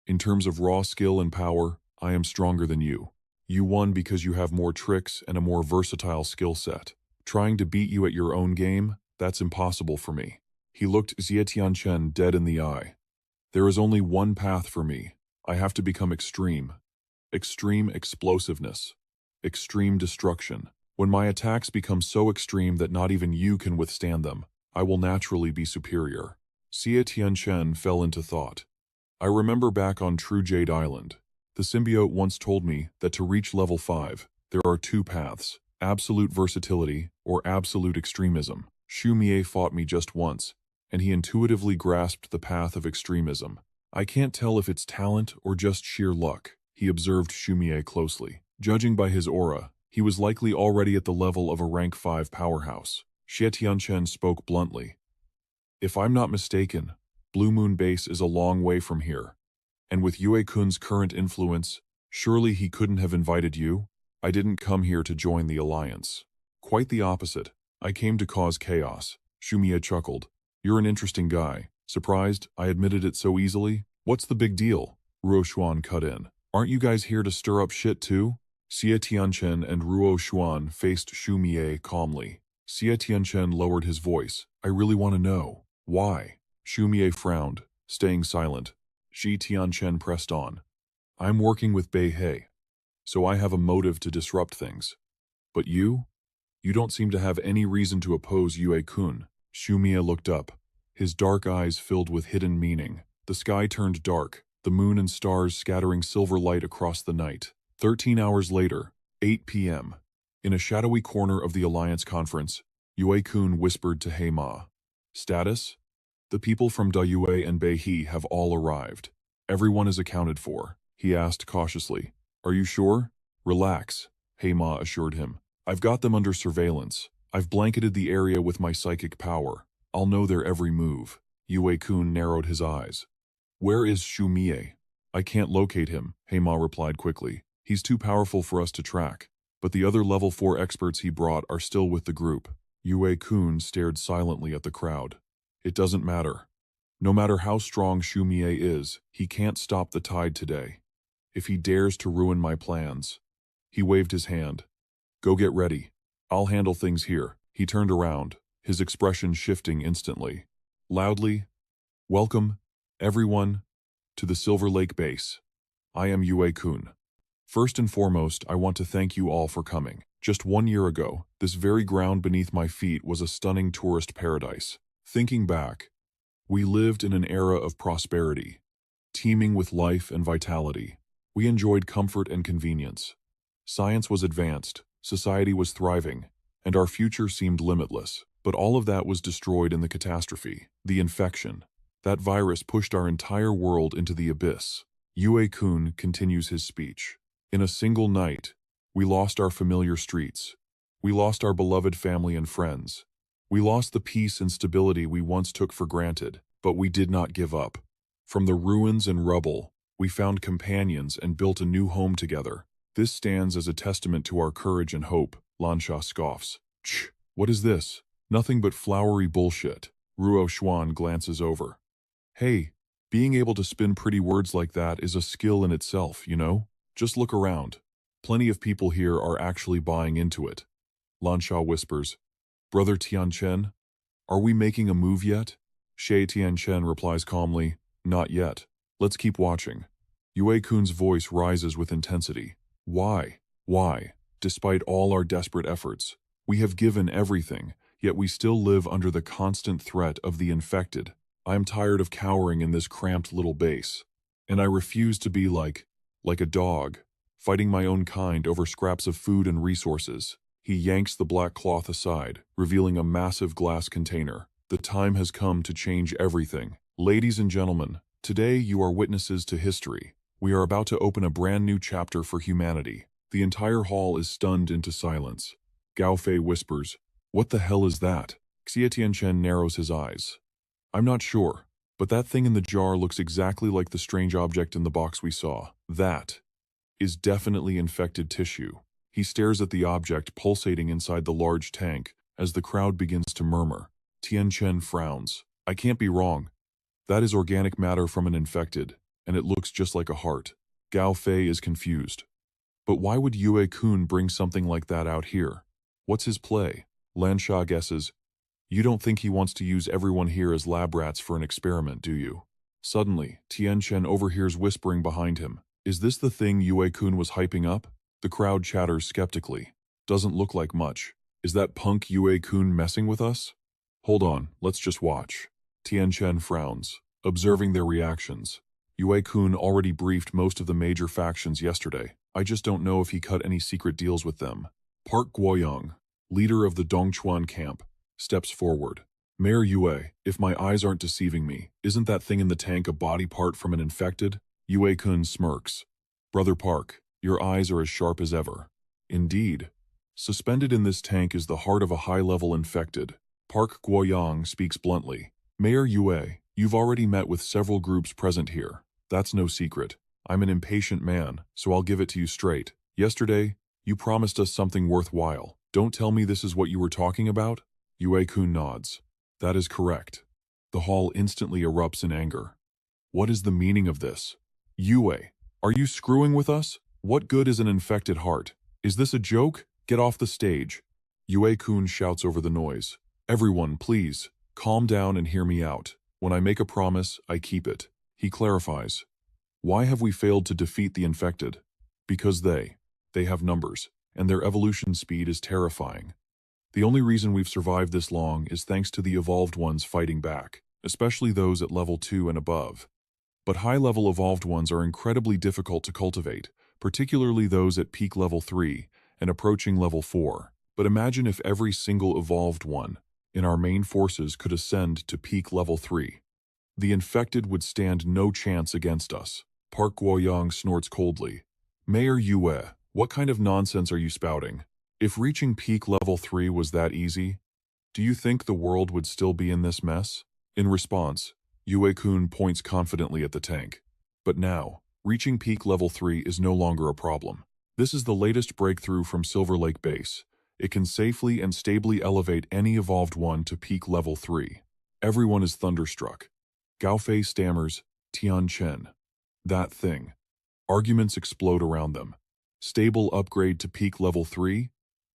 In terms of raw skill and power, I am stronger than you. You won because you have more tricks and a more versatile skill set. Trying to beat you at your own game, that's impossible for me. He looked Zuo Tianchen dead in the eye. There is only one path for me. I have to become extreme. Extreme explosiveness. Extreme destruction. When my attacks become so extreme that not even you can withstand them, I will naturally be superior. Zuo Tianchen fell into thought. I remember back on True Jade Island. The symbiote once told me that to reach level 5, there are 2 paths, absolute versatility or absolute extremism. Xu Mie fought me just once, and he intuitively grasped the path of extremism. I can't tell if it's talent or just sheer luck. He observed Xu Mie closely. Judging by his aura, he was likely already at the level of a rank 5 powerhouse. Zuo Tianchen spoke bluntly. If I'm not mistaken, Blue Moon Base is a long way from here. And with Yue-kun's current influence, surely he couldn't have invited you? I didn't come here to join the alliance. Quite the opposite. I came to cause chaos. Shumie chuckled. You're an interesting guy. Surprised I admitted it so easily? What's the big deal? Ruo Xuan cut in. Aren't you guys here to stir up shit too? Zuo Tianchen and Ruo Xuan faced Shumie calmly. Zuo Tianchen lowered his voice. I really want to know. Why? Shumie frowned, staying silent. Zuo Tianchen pressed on. I'm working with Bei He, so I have a motive to disrupt things. But you? You don't seem to have any reason to oppose Yue-kun. Shumie looked up, his dark eyes filled with hidden meaning. The sky turned dark, the moon and stars scattering silver light across the night. 13 hours later, 8 p.m. In a shadowy corner of the Alliance conference, Yue-kun whispered to Heima. Status? The people from Dayue and Beihe have all arrived. Everyone is accounted for, he asked cautiously. Are you sure? Relax, Heima assured him. I've got them under surveillance. I've blanketed the area with my psychic power. I'll know their every move. Yue-kun narrowed his eyes. Where is Shumie? I can't locate him, Heima replied quickly. He's too powerful for us to track. But the other level 4 experts he brought are still with the group. Yue-kun stared silently at the crowd. It doesn't matter. No matter how strong Shumie is, he can't stop the tide today. If he dares to ruin my plans. He waved his hand. Go get ready. I'll handle things here. He turned around, his expression shifting instantly. Loudly, welcome, everyone, to the Silver Lake base. I am Yue-kun. First and foremost, I want to thank you all for coming. Just 1 year ago, this very ground beneath my feet was a stunning tourist paradise. Thinking back, we lived in an era of prosperity, teeming with life and vitality. We enjoyed comfort and convenience. Science was advanced, society was thriving, and our future seemed limitless. But all of that was destroyed in the catastrophe, the infection. That virus pushed our entire world into the abyss. Yue-kun continues his speech. In a single night, we lost our familiar streets. We lost our beloved family and friends. We lost the peace and stability we once took for granted, but we did not give up. From the ruins and rubble, we found companions and built a new home together. This stands as a testament to our courage and hope, Lansha scoffs. Shh, what is this? Nothing but flowery bullshit. Ruo Xuan glances over. Hey, being able to spin pretty words like that is a skill in itself, you know? Just look around. Plenty of people here are actually buying into it. Lansha whispers. Brother Tianchen, are we making a move yet? Zuo Tianchen replies calmly, not yet. Let's keep watching. Yue-kun's voice rises with intensity. Why? Why? Despite all our desperate efforts, we have given everything, yet we still live under the constant threat of the infected. I am tired of cowering in this cramped little base, and I refuse to be like a dog, fighting my own kind over scraps of food and resources. He yanks the black cloth aside, revealing a massive glass container. The time has come to change everything. Ladies and gentlemen, today you are witnesses to history. We are about to open a brand new chapter for humanity. The entire hall is stunned into silence. Gao Fei whispers, what the hell is that? Zuo Tianchen narrows his eyes. I'm not sure, but that thing in the jar looks exactly like the strange object in the box we saw. That is definitely infected tissue. He stares at the object pulsating inside the large tank as the crowd begins to murmur. Tianchen frowns. I can't be wrong. That is organic matter from an infected, and it looks just like a heart. Gao Fei is confused. But why would Yue-kun bring something like that out here? What's his play? Lansha guesses. You don't think he wants to use everyone here as lab rats for an experiment, do you? Suddenly, Tianchen overhears whispering behind him. Is this the thing Yue-kun was hyping up? The crowd chatters skeptically. Doesn't look like much. Is that punk Yue-kun messing with us? Hold on, let's just watch. Tianchen frowns, observing their reactions. Yue-kun already briefed most of the major factions yesterday. I just don't know if he cut any secret deals with them. Park Guoyang, leader of the Dongchuan camp, steps forward. Mayor Yue, if my eyes aren't deceiving me, isn't that thing in the tank a body part from an infected? Yue-kun smirks. Brother Park, your eyes are as sharp as ever. Indeed. Suspended in this tank is the heart of a high-level infected. Park Guoyang speaks bluntly. Mayor Yue, you've already met with several groups present here. That's no secret. I'm an impatient man, so I'll give it to you straight. Yesterday, you promised us something worthwhile. Don't tell me this is what you were talking about? Yue-kun nods. That is correct. The hall instantly erupts in anger. What is the meaning of this? Yue, are you screwing with us? What good is an infected heart? Is this a joke? Get off the stage. Yue-kun shouts over the noise. Everyone, please, calm down and hear me out. When I make a promise, I keep it. He clarifies. Why have we failed to defeat the infected? Because they have numbers, and their evolution speed is terrifying. The only reason we've survived this long is thanks to the evolved ones fighting back, especially those at level 2 and above. But high-level evolved ones are incredibly difficult to cultivate, particularly those at peak level 3 and approaching level 4. But imagine if every single evolved one in our main forces could ascend to peak level 3. The infected would stand no chance against us. Park Guoyang snorts coldly. Mayor Yue, what kind of nonsense are you spouting? If reaching peak level 3 was that easy, do you think the world would still be in this mess? In response, Yue-kun points confidently at the tank. But now, reaching peak level 3 is no longer a problem. This is the latest breakthrough from Silver Lake Base. It can safely and stably elevate any evolved one to peak level 3. Everyone is thunderstruck. Gaofei stammers, Tianchen. That thing. Arguments explode around them. Stable upgrade to peak level 3?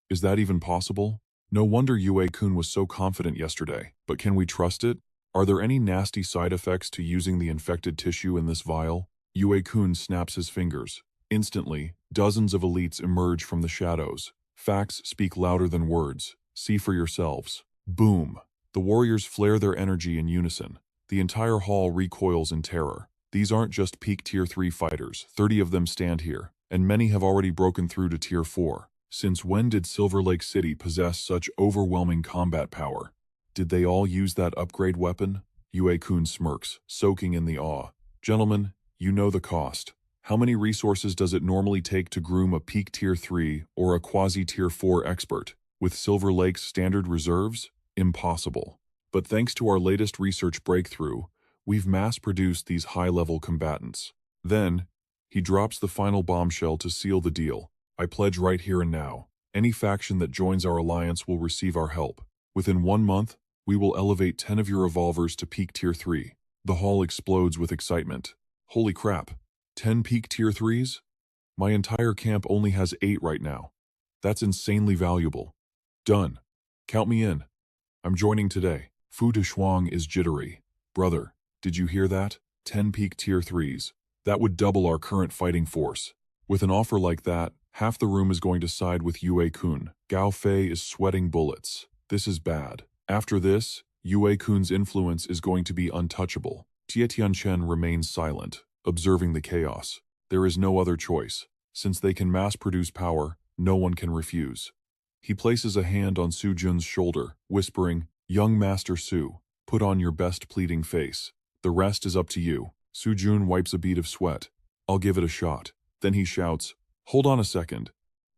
Is that even possible? No wonder Yue-kun was so confident yesterday. But can we trust it? Are there any nasty side effects to using the infected tissue in this vial? Yue-kun snaps his fingers. Instantly, dozens of elites emerge from the shadows. Facts speak louder than words. See for yourselves. Boom! The warriors flare their energy in unison. The entire hall recoils in terror. These aren't just peak tier 3 fighters. 30 of them stand here, and many have already broken through to tier 4. Since when did Silver Lake City possess such overwhelming combat power? Did they all use that upgrade weapon? Yue-kun smirks, soaking in the awe. Gentlemen, you know the cost. How many resources does it normally take to groom a peak tier 3 or a quasi-tier 4 expert? With Silver Lake's standard reserves? Impossible. But thanks to our latest research breakthrough, we've mass-produced these high-level combatants. Then, he drops the final bombshell to seal the deal. I pledge right here and now, any faction that joins our alliance will receive our help. Within 1 month, we will elevate 10 of your evolvers to peak tier 3. The hall explodes with excitement. Holy crap, 10 peak tier 3s? My entire camp only has 8 right now. That's insanely valuable. Done. Count me in. I'm joining today. Fu Shuang is jittery. Brother, did you hear that? 10 peak tier 3s. That would double our current fighting force. With an offer like that, half the room is going to side with Yue-kun. Gaofei is sweating bullets. This is bad. After this, Yue-kun's influence is going to be untouchable. Zuo Tianchen remains silent, observing the chaos. There is no other choice. Since they can mass-produce power, no one can refuse. He places a hand on Su Jun's shoulder, whispering, Young Master Su, put on your best pleading face. The rest is up to you. Su Jun wipes a bead of sweat. I'll give it a shot. Then he shouts, Hold on a second.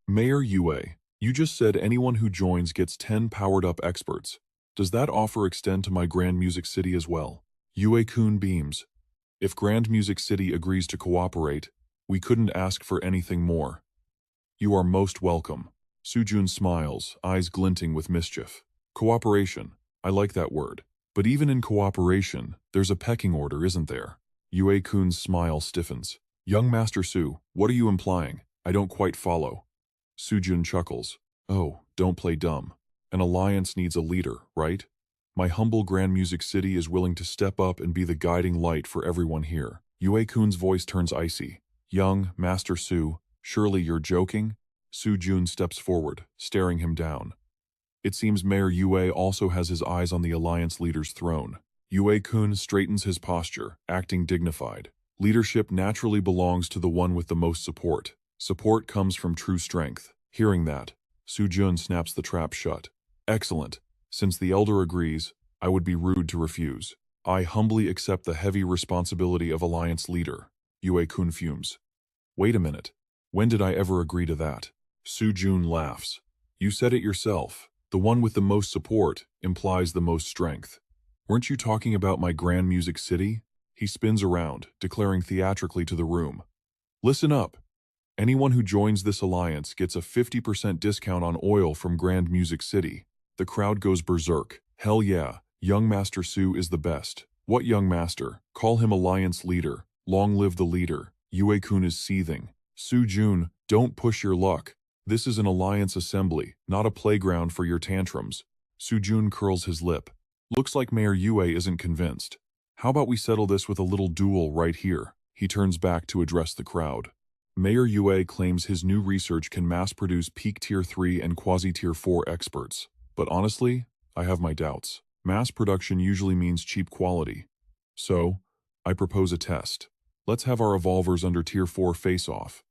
Mayor Yue, you just said anyone who joins gets 10 powered-up experts. Does that offer extend to my Grand Music City as well? Yue-kun beams. If Grand Music City agrees to cooperate, we couldn't ask for anything more. You are most welcome. Su Jun smiles, eyes glinting with mischief. Cooperation. I like that word. But even in cooperation, there's a pecking order, isn't there? Yue-kun's smile stiffens. Young Master Su, what are you implying? I don't quite follow. Su Jun chuckles. Oh, don't play dumb. An alliance needs a leader, right? My humble Grand Music City is willing to step up and be the guiding light for everyone here. Yue-kun's voice turns icy. Young Master Su, surely you're joking? Su Jun steps forward, staring him down. It seems Mayor Yue also has his eyes on the alliance leader's throne. Yue-kun straightens his posture, acting dignified. Leadership naturally belongs to the one with the most support. Support comes from true strength. Hearing that, Su Jun snaps the trap shut. Excellent. Since the elder agrees, I would be rude to refuse. I humbly accept the heavy responsibility of alliance leader. Yue-kun fumes. Wait a minute. When did I ever agree to that? Su Jun laughs. You said it yourself. The one with the most support implies the most strength. Weren't you talking about my Grand Music City? He spins around, declaring theatrically to the room. Listen up. Anyone who joins this alliance gets a 50% discount on oil from Grand Music City. The crowd goes berserk. Hell yeah, young Master Su is the best. What young master? Call him alliance leader. Long live the leader. Yue-kun is seething. Su-jun, don't push your luck. This is an alliance assembly, not a playground for your tantrums. Su-jun curls his lip. Looks like Mayor Yue isn't convinced. How about we settle this with a little duel right here? He turns back to address the crowd. Mayor Yue claims his new research can mass-produce peak Tier 3 and quasi-Tier 4 experts. But honestly, I have my doubts. Mass production usually means cheap quality. So, I propose a test. Let's have our evolvers under Tier 4 face-off.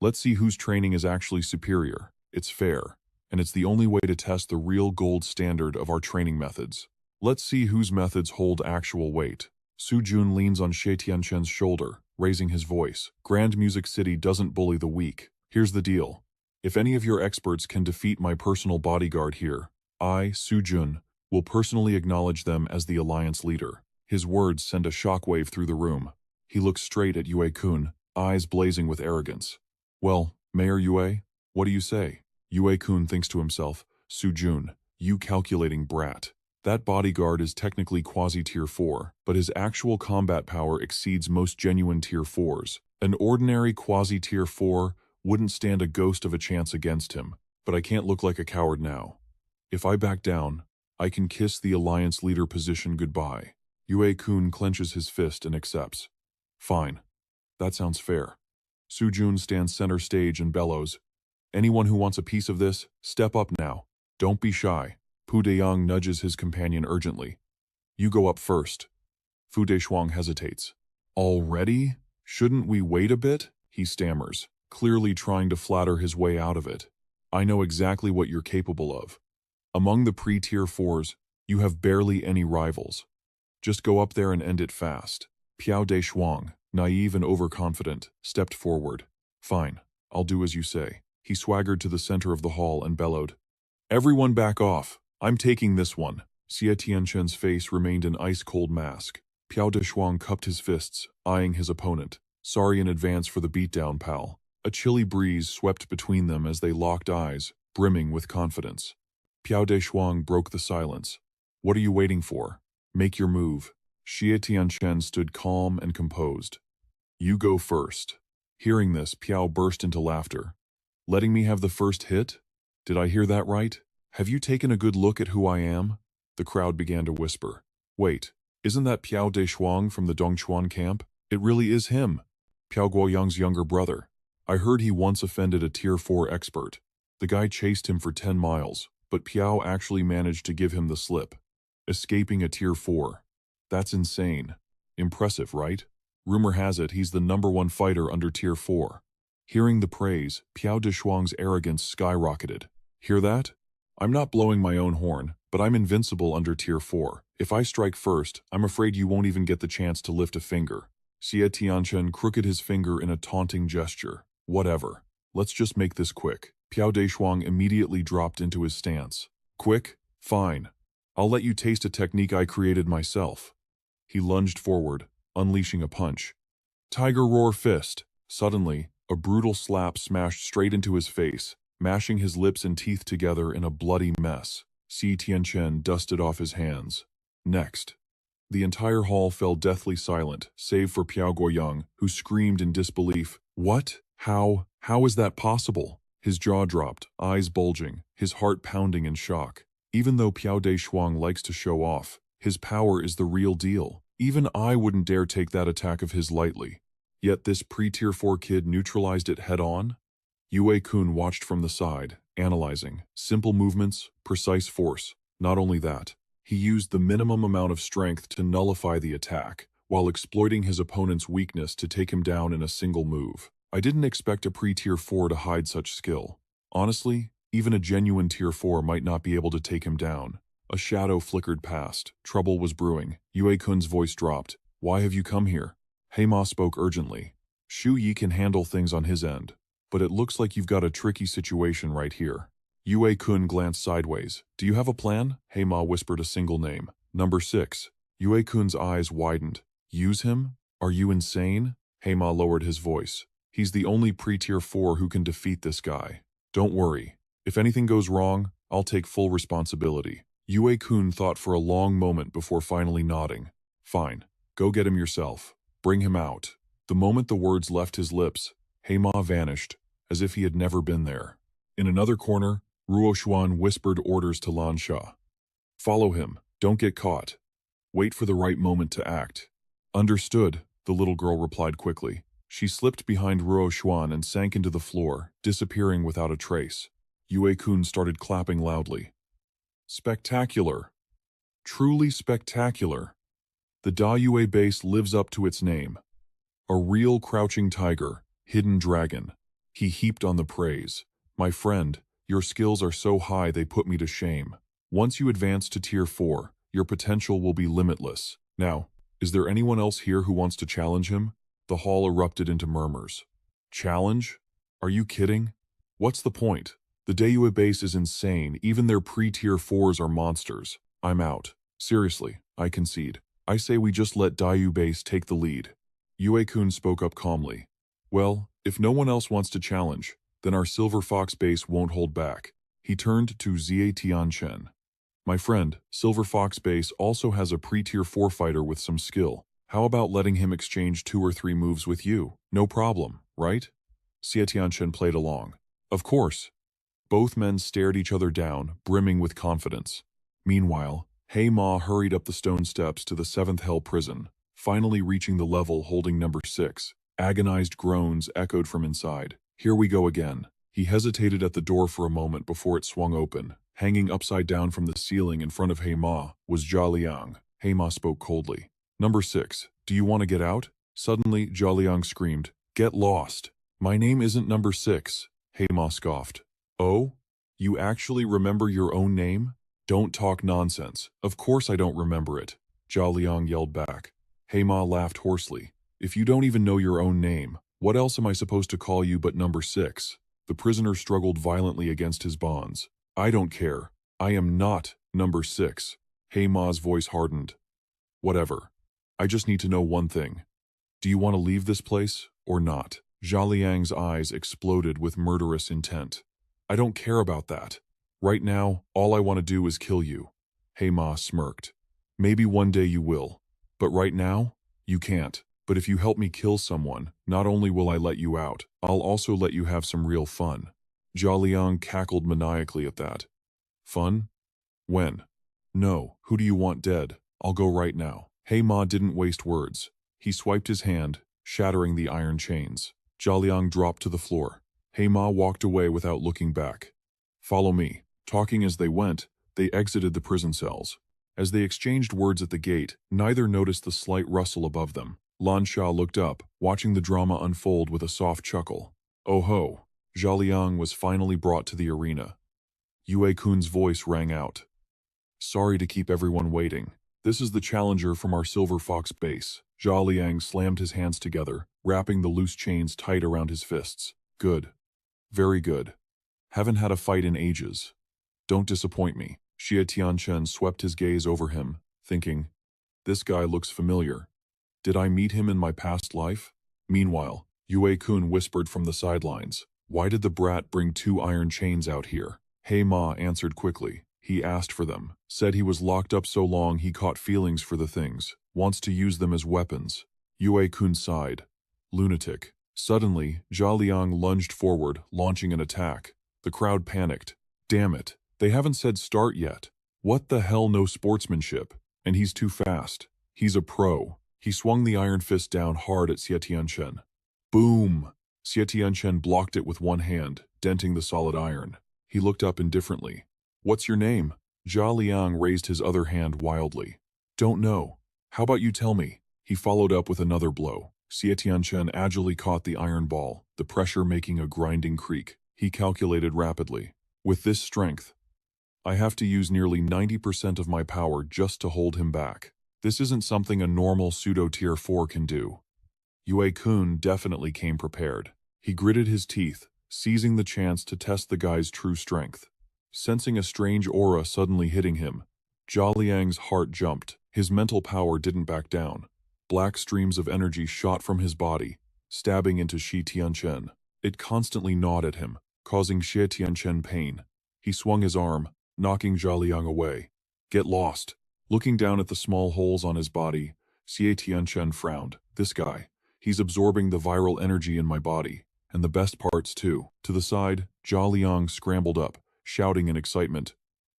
Let's see whose training is actually superior. It's fair, and it's the only way to test the real gold standard of our training methods. Let's see whose methods hold actual weight. Su-jun leans on Zuo Tianchen's shoulder, raising his voice. Grand Music City doesn't bully the weak. Here's the deal. If any of your experts can defeat my personal bodyguard here, I, Su-jun, will personally acknowledge them as the alliance leader. His words send a shockwave through the room. He looks straight at Yue-kun, eyes blazing with arrogance. Well, Mayor Yue, what do you say? Yue-kun thinks to himself, Su-jun, you calculating brat. That bodyguard is technically quasi-Tier 4, but his actual combat power exceeds most genuine Tier 4s. An ordinary quasi-Tier 4 wouldn't stand a ghost of a chance against him, but I can't look like a coward now. If I back down, I can kiss the alliance leader position goodbye. Yue-kun clenches his fist and accepts. Fine. That sounds fair. Su-jun stands center stage and bellows. Anyone who wants a piece of this, step up now. Don't be shy. Pu Deyang nudges his companion urgently. You go up first. Fu Deishuang hesitates. Already? Shouldn't we wait a bit? He stammers, clearly trying to flatter his way out of it. I know exactly what you're capable of. Among the pre-Tier 4s, you have barely any rivals. Just go up there and end it fast. Piao Deishuang, naive and overconfident, stepped forward. Fine, I'll do as you say. He swaggered to the center of the hall and bellowed. Everyone back off. I'm taking this one. Zuo Tianchen's face remained an ice-cold mask. Piao Deishuang cupped his fists, eyeing his opponent. Sorry in advance for the beatdown, pal. A chilly breeze swept between them as they locked eyes, brimming with confidence. Piao Deishuang broke the silence. What are you waiting for? Make your move. Zuo Tianchen stood calm and composed. You go first. Hearing this, Piao burst into laughter. Letting me have the first hit? Did I hear that right? Have you taken a good look at who I am? The crowd began to whisper. Wait, isn't that Piao Deishuang from the Dongchuan camp? It really is him. Piao Guoyang's younger brother. I heard he once offended a Tier 4 expert. The guy chased him for 10 miles, but Piao actually managed to give him the slip. Escaping a Tier 4. That's insane. Impressive, right? Rumor has it he's the #1 fighter under Tier 4. Hearing the praise, Piao Deishuang's arrogance skyrocketed. Hear that? I'm not blowing my own horn, but I'm invincible under Tier 4. If I strike first, I'm afraid you won't even get the chance to lift a finger. Zuo Tianchen crooked his finger in a taunting gesture. Whatever. Let's just make this quick. Piao Deishuang immediately dropped into his stance. Quick? Fine. I'll let you taste a technique I created myself. He lunged forward, unleashing a punch. Tiger Roar Fist. Suddenly, a brutal slap smashed straight into his face, mashing his lips and teeth together in a bloody mess. Zuo Tianchen dusted off his hands. Next. The entire hall fell deathly silent, save for Piao Guoyang, who screamed in disbelief. What? How is that possible? His jaw dropped, eyes bulging, his heart pounding in shock. Even though Piao Deishuang likes to show off, his power is the real deal. Even I wouldn't dare take that attack of his lightly. Yet this pre-Tier 4 kid neutralized it head-on? Yue-kun watched from the side, analyzing. Simple movements, precise force. Not only that, he used the minimum amount of strength to nullify the attack, while exploiting his opponent's weakness to take him down in a single move. I didn't expect a pre-Tier 4 to hide such skill. Honestly, even a genuine Tier 4 might not be able to take him down. A shadow flickered past. Trouble was brewing. Yue-kun's voice dropped. Why have you come here? Heima spoke urgently. Shu Yi can handle things on his end, but it looks like you've got a tricky situation right here. Yue-kun glanced sideways. Do you have a plan? Heima whispered a single name. Number 6. Yue-kun's eyes widened. Use him? Are you insane? Heima lowered his voice. He's the only pre-tier 4 who can defeat this guy. Don't worry. If anything goes wrong, I'll take full responsibility. Yue-kun thought for a long moment before finally nodding. Fine. Go get him yourself. Bring him out. The moment the words left his lips, Heima vanished, as if he had never been there. In another corner, Ruo Xuan whispered orders to Lan Sha. Follow him. Don't get caught. Wait for the right moment to act. Understood, the little girl replied quickly. She slipped behind Ruo Xuan and sank into the floor, disappearing without a trace. Yue-kun started clapping loudly. Spectacular. Truly spectacular. The Da-Yue base lives up to its name. A real crouching tiger, hidden dragon. He heaped on the praise. My friend, your skills are so high they put me to shame. Once you advance to Tier 4, your potential will be limitless. Now, is there anyone else here who wants to challenge him? The hall erupted into murmurs. Challenge? Are you kidding? What's the point? The Da-Yue base is insane, even their pre-tier 4s are monsters. I'm out. Seriously, I concede. I say we just let Da-Yue base take the lead. Yue-kun spoke up calmly. Well, if no one else wants to challenge, then our Silver Fox base won't hold back. He turned to Zuo Tianchen. My friend, Silver Fox base also has a pre-tier 4 fighter with some skill. How about letting him exchange 2 or 3 moves with you? No problem, right? Zuo Tianchen played along. Of course. Both men stared each other down, brimming with confidence. Meanwhile, Heima hurried up the stone steps to the 7th Hell prison, finally reaching the level holding number 6. Agonized groans echoed from inside. Here we go again. He hesitated at the door for a moment before it swung open. Hanging upside down from the ceiling in front of Heima was Jia Liang. Heima spoke coldly. Number 6, do you want to get out? Suddenly, Jia Liang screamed. Get lost. My name isn't number 6. Heima scoffed. Oh? You actually remember your own name? Don't talk nonsense. Of course I don't remember it. Jia Liang yelled back. Heima laughed hoarsely. If you don't even know your own name, what else am I supposed to call you but number 6? The prisoner struggled violently against his bonds. I don't care. I am not number 6. Heima's voice hardened. Whatever. I just need to know one thing. Do you want to leave this place or not? Jia Liang's eyes exploded with murderous intent. I don't care about that. Right now, all I want to do is kill you. Heima smirked. Maybe one day you will. But right now, you can't. But if you help me kill someone, not only will I let you out, I'll also let you have some real fun. Jia Liang cackled maniacally at that. Fun? When? No, who do you want dead? I'll go right now. Heima didn't waste words. He swiped his hand, shattering the iron chains. Jia Liang dropped to the floor. Heima walked away without looking back. Follow me. Talking as they went, they exited the prison cells. As they exchanged words at the gate, neither noticed the slight rustle above them. Lan Sha looked up, watching the drama unfold with a soft chuckle. Oh ho! Jia Liang was finally brought to the arena. Yue-kun's voice rang out. Sorry to keep everyone waiting. This is the challenger from our Silver Fox base. Jia Liang slammed his hands together, wrapping the loose chains tight around his fists. Good. Very good. Haven't had a fight in ages. Don't disappoint me. Zuo Tianchen swept his gaze over him, thinking, this guy looks familiar. Did I meet him in my past life? Meanwhile, Yue-kun whispered from the sidelines. Why did the brat bring 2 iron chains out here? Heima answered quickly. He asked for them. Said he was locked up so long he caught feelings for the things. Wants to use them as weapons. Yue-kun sighed. Lunatic. Suddenly, Jia Liang lunged forward, launching an attack. The crowd panicked. Damn it. They haven't said start yet. What the hell, no sportsmanship. And he's too fast. He's a pro. He swung the iron fist down hard at Zuo Tianchen. Boom! Zuo Tianchen blocked it with one hand, denting the solid iron. He looked up indifferently. What's your name? Jia Liang raised his other hand wildly. Don't know. How about you tell me? He followed up with another blow. Zuo Tianchen agilely caught the iron ball, the pressure making a grinding creak. He calculated rapidly. With this strength, I have to use nearly 90% of my power just to hold him back. This isn't something a normal pseudo-tier 4 can do. Yue-kun definitely came prepared. He gritted his teeth, seizing the chance to test the guy's true strength. Sensing a strange aura suddenly hitting him, Jia Liang's heart jumped. His mental power didn't back down. Black streams of energy shot from his body, stabbing into Shi Tianchen. It constantly gnawed at him, causing Shi Tianchen pain. He swung his arm, knocking Zhaliang away. Get lost. Looking down at the small holes on his body, Xie Tianchen frowned. This guy. He's absorbing the viral energy in my body, and the best parts too. To the side, Zhaliang scrambled up, shouting in excitement.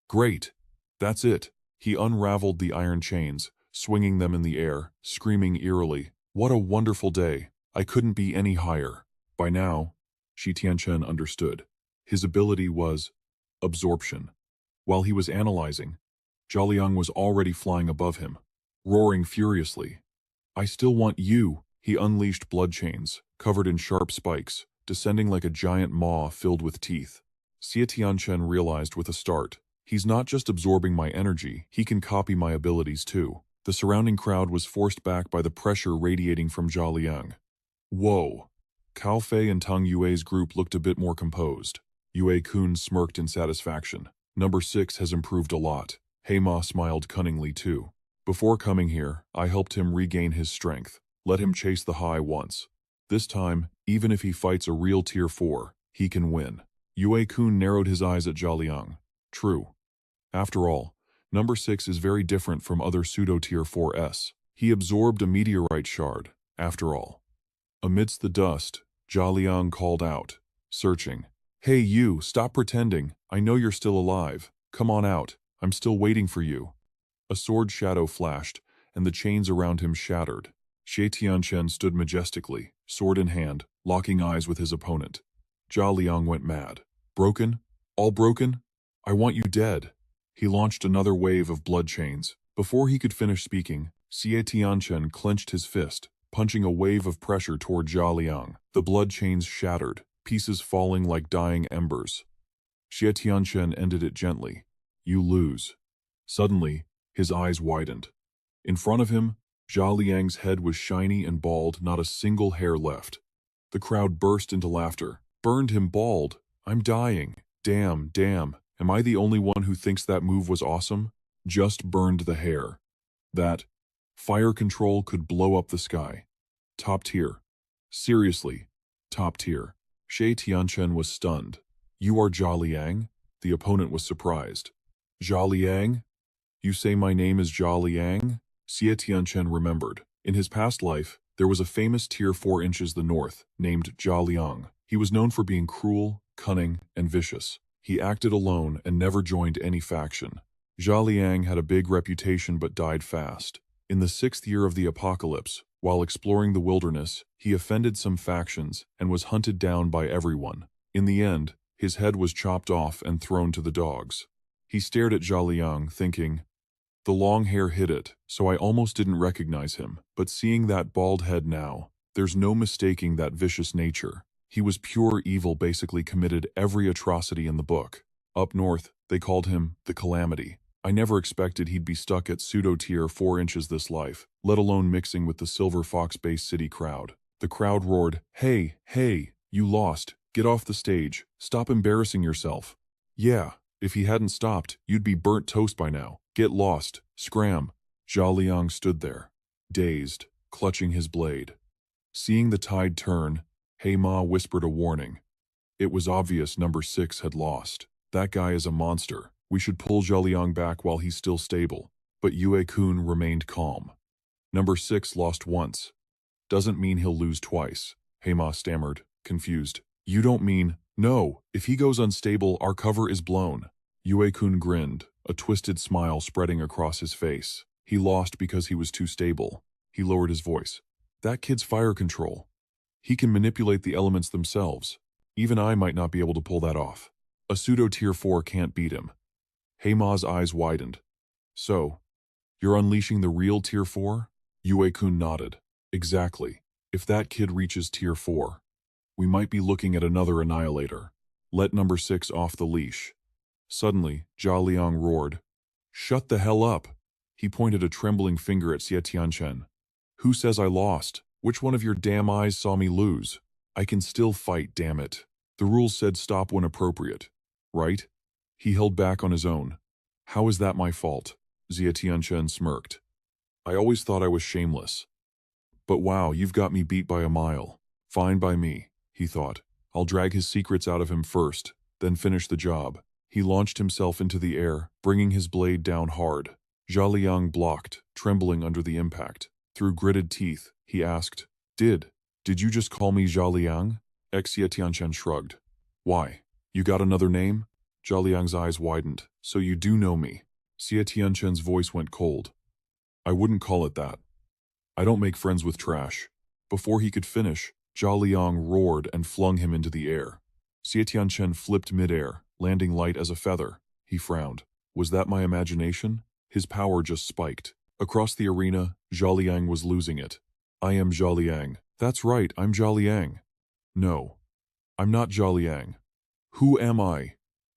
Great! That's it! He unraveled the iron chains, swinging them in the air, screaming eerily. What a wonderful day! I couldn't be any higher. By now, Shi Tianchen understood. His ability was absorption. While he was analyzing, Zhaliang was already flying above him, roaring furiously. I still want you! He unleashed blood chains, covered in sharp spikes, descending like a giant maw filled with teeth. Xie Tianchen realized with a start, he's not just absorbing my energy, he can copy my abilities too. The surrounding crowd was forced back by the pressure radiating from Zhaliang. Whoa! Cao Fei and Tang Yue's group looked a bit more composed. Yue-kun smirked in satisfaction. Number 6 has improved a lot. Heima smiled cunningly too. Before coming here, I helped him regain his strength. Let him chase the high once. This time, even if he fights a real Tier 4, he can win. Yue-kun narrowed his eyes at Zhaliang. True. After all, number 6 is very different from other pseudo-Tier 4s. He absorbed a meteorite shard, after all. Amidst the dust, Zhaliang called out, searching. Hey you, stop pretending. I know you're still alive. Come on out. I'm still waiting for you. A sword shadow flashed, and the chains around him shattered. Xie Tianchen stood majestically, sword in hand, locking eyes with his opponent. Zhaliang went mad. Broken? All broken? I want you dead. He launched another wave of blood chains. Before he could finish speaking, Xie Tianchen clenched his fist, punching a wave of pressure toward Zhaliang. The blood chains shattered, pieces falling like dying embers. Xie Tianchen ended it gently. You lose. Suddenly, his eyes widened. In front of him, Zhaliang's head was shiny and bald, not a single hair left. The crowd burst into laughter. Burned him bald. I'm dying. Damn. Am I the only one who thinks that move was awesome? Just burned the hair. That fire control could blow up the sky. Top tier. Seriously, top tier. Xie Tianchen was stunned. You are Zhaliang? The opponent was surprised. Zhaliang? You say my name is Zhaliang? Xie Tianchen remembered. In his past life, there was a famous Tier 4 inches the north, named Zhaliang. He was known for being cruel, cunning, and vicious. He acted alone and never joined any faction. Zhaliang had a big reputation but died fast. In the 6th year of the apocalypse, while exploring the wilderness, he offended some factions and was hunted down by everyone. In the end, his head was chopped off and thrown to the dogs. He stared at Zhaliang, thinking, the long hair hid it, so I almost didn't recognize him, but seeing that bald head now, there's no mistaking that vicious nature. He was pure evil, basically committed every atrocity in the book. Up north, they called him the Calamity. I never expected he'd be stuck at pseudo-tier 4 inches this life, let alone mixing with the Silver Fox-based city crowd. The crowd roared, Hey, you lost. Get off the stage. Stop embarrassing yourself. Yeah, if he hadn't stopped, you'd be burnt toast by now. Get lost. Scram. Zhaliang stood there, dazed, clutching his blade. Seeing the tide turn, Heima whispered a warning. It was obvious number 6 had lost. That guy is a monster. We should pull Zhaliang back while he's still stable. But Yue-kun remained calm. Number 6 lost once. Doesn't mean he'll lose twice. Heima stammered, confused. You don't mean, no, if he goes unstable, our cover is blown. Yue-kun grinned, a twisted smile spreading across his face. He lost because he was too stable. He lowered his voice. That kid's fire control. He can manipulate the elements themselves. Even I might not be able to pull that off. A pseudo-tier 4 can't beat him. Heima's eyes widened. So, you're unleashing the real tier 4? Yue-kun nodded. Exactly. If that kid reaches tier 4, we might be looking at another annihilator. Let number 6 off the leash. Suddenly, Zhaliang roared. Shut the hell up! He pointed a trembling finger at Xie Tianchen. Who says I lost? Which one of your damn eyes saw me lose? I can still fight, damn it. The rules said stop when appropriate. Right? He held back on his own. How is that my fault? Xie Tianchen smirked. I always thought I was shameless. But wow, you've got me beat by a mile. Fine by me, he thought. I'll drag his secrets out of him first, then finish the job. He launched himself into the air, bringing his blade down hard. Zhao Liang blocked, trembling under the impact. Through gritted teeth, he asked, Did you just call me Zhao Liang? Zuo Tianchen shrugged. Why? You got another name? Zhao Liang's eyes widened. So you do know me. Zuo Tianchen's voice went cold. I wouldn't call it that. I don't make friends with trash. Before he could finish, Zhao Liang roared and flung him into the air. Zuo Tianchen flipped midair, landing light as a feather. He frowned. Was that my imagination? His power just spiked. Across the arena, Zhao Liang was losing it. I am Zhao Liang. That's right, I'm Zhao Liang. No, I'm not Zhao Liang. Who am I?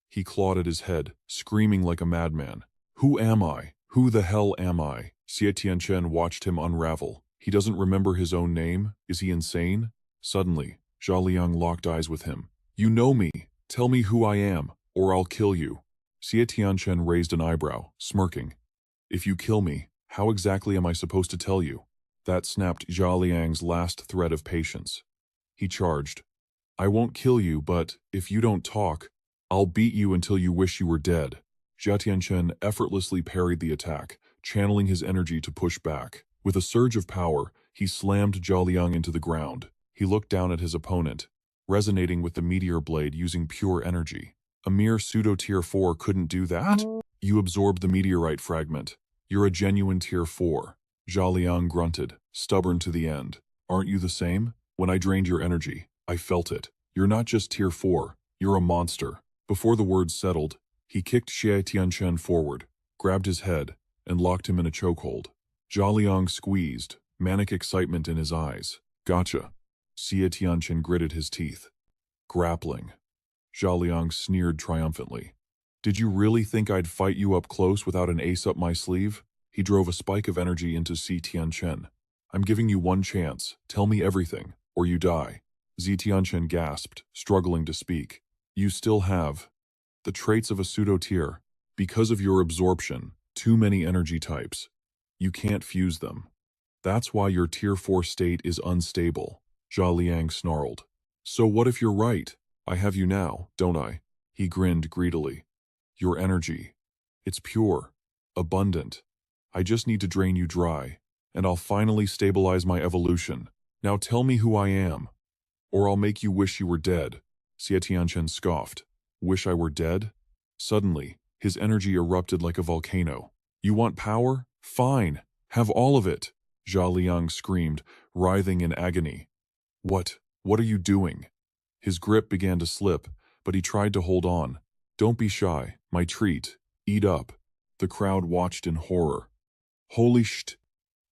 He clawed at his head, screaming like a madman. Who am I? Who the hell am I? Zuo Tianchen watched him unravel. He doesn't remember his own name? Is he insane? Suddenly, Zhao Liang locked eyes with him. You know me. Tell me who I am, or I'll kill you. Zuo Tianchen raised an eyebrow, smirking. If you kill me, how exactly am I supposed to tell you? That snapped Zhao Liang's last thread of patience. He charged. I won't kill you, but if you don't talk, I'll beat you until you wish you were dead. Zuo Tianchen effortlessly parried the attack, channeling his energy to push back. With a surge of power, he slammed Zhao Liang into the ground. He looked down at his opponent, resonating with the meteor blade using pure energy. A mere pseudo-tier 4 couldn't do that? You absorbed the meteorite fragment. You're a genuine tier 4. Zhao Liang grunted, stubborn to the end. Aren't you the same? When I drained your energy, I felt it. You're not just tier 4, you're a monster. Before the words settled, he kicked Zuo Tianchen forward, grabbed his head, and locked him in a chokehold. Zhao Liang squeezed, manic excitement in his eyes. Gotcha. Zuo Tianchen gritted his teeth. Grappling. Zhao Liang sneered triumphantly. Did you really think I'd fight you up close without an ace up my sleeve? He drove a spike of energy into Zuo Tianchen. I'm giving you one chance. Tell me everything, or you die. Zuo Tianchen gasped, struggling to speak. You still have the traits of a pseudo-tier. Because of your absorption, too many energy types. You can't fuse them. That's why your tier 4 state is unstable. Zhao Liang snarled. So what if you're right? I have you now, don't I? He grinned greedily. Your energy. It's pure. Abundant. I just need to drain you dry, and I'll finally stabilize my evolution. Now tell me who I am, or I'll make you wish you were dead. Zuo Tianchen scoffed. Wish I were dead? Suddenly, his energy erupted like a volcano. You want power? Fine. Have all of it. Zhao Liang screamed, writhing in agony. What are you doing? His grip began to slip, but he tried to hold on. Don't be shy, my treat. Eat up. The crowd watched in horror. Holy sh*t.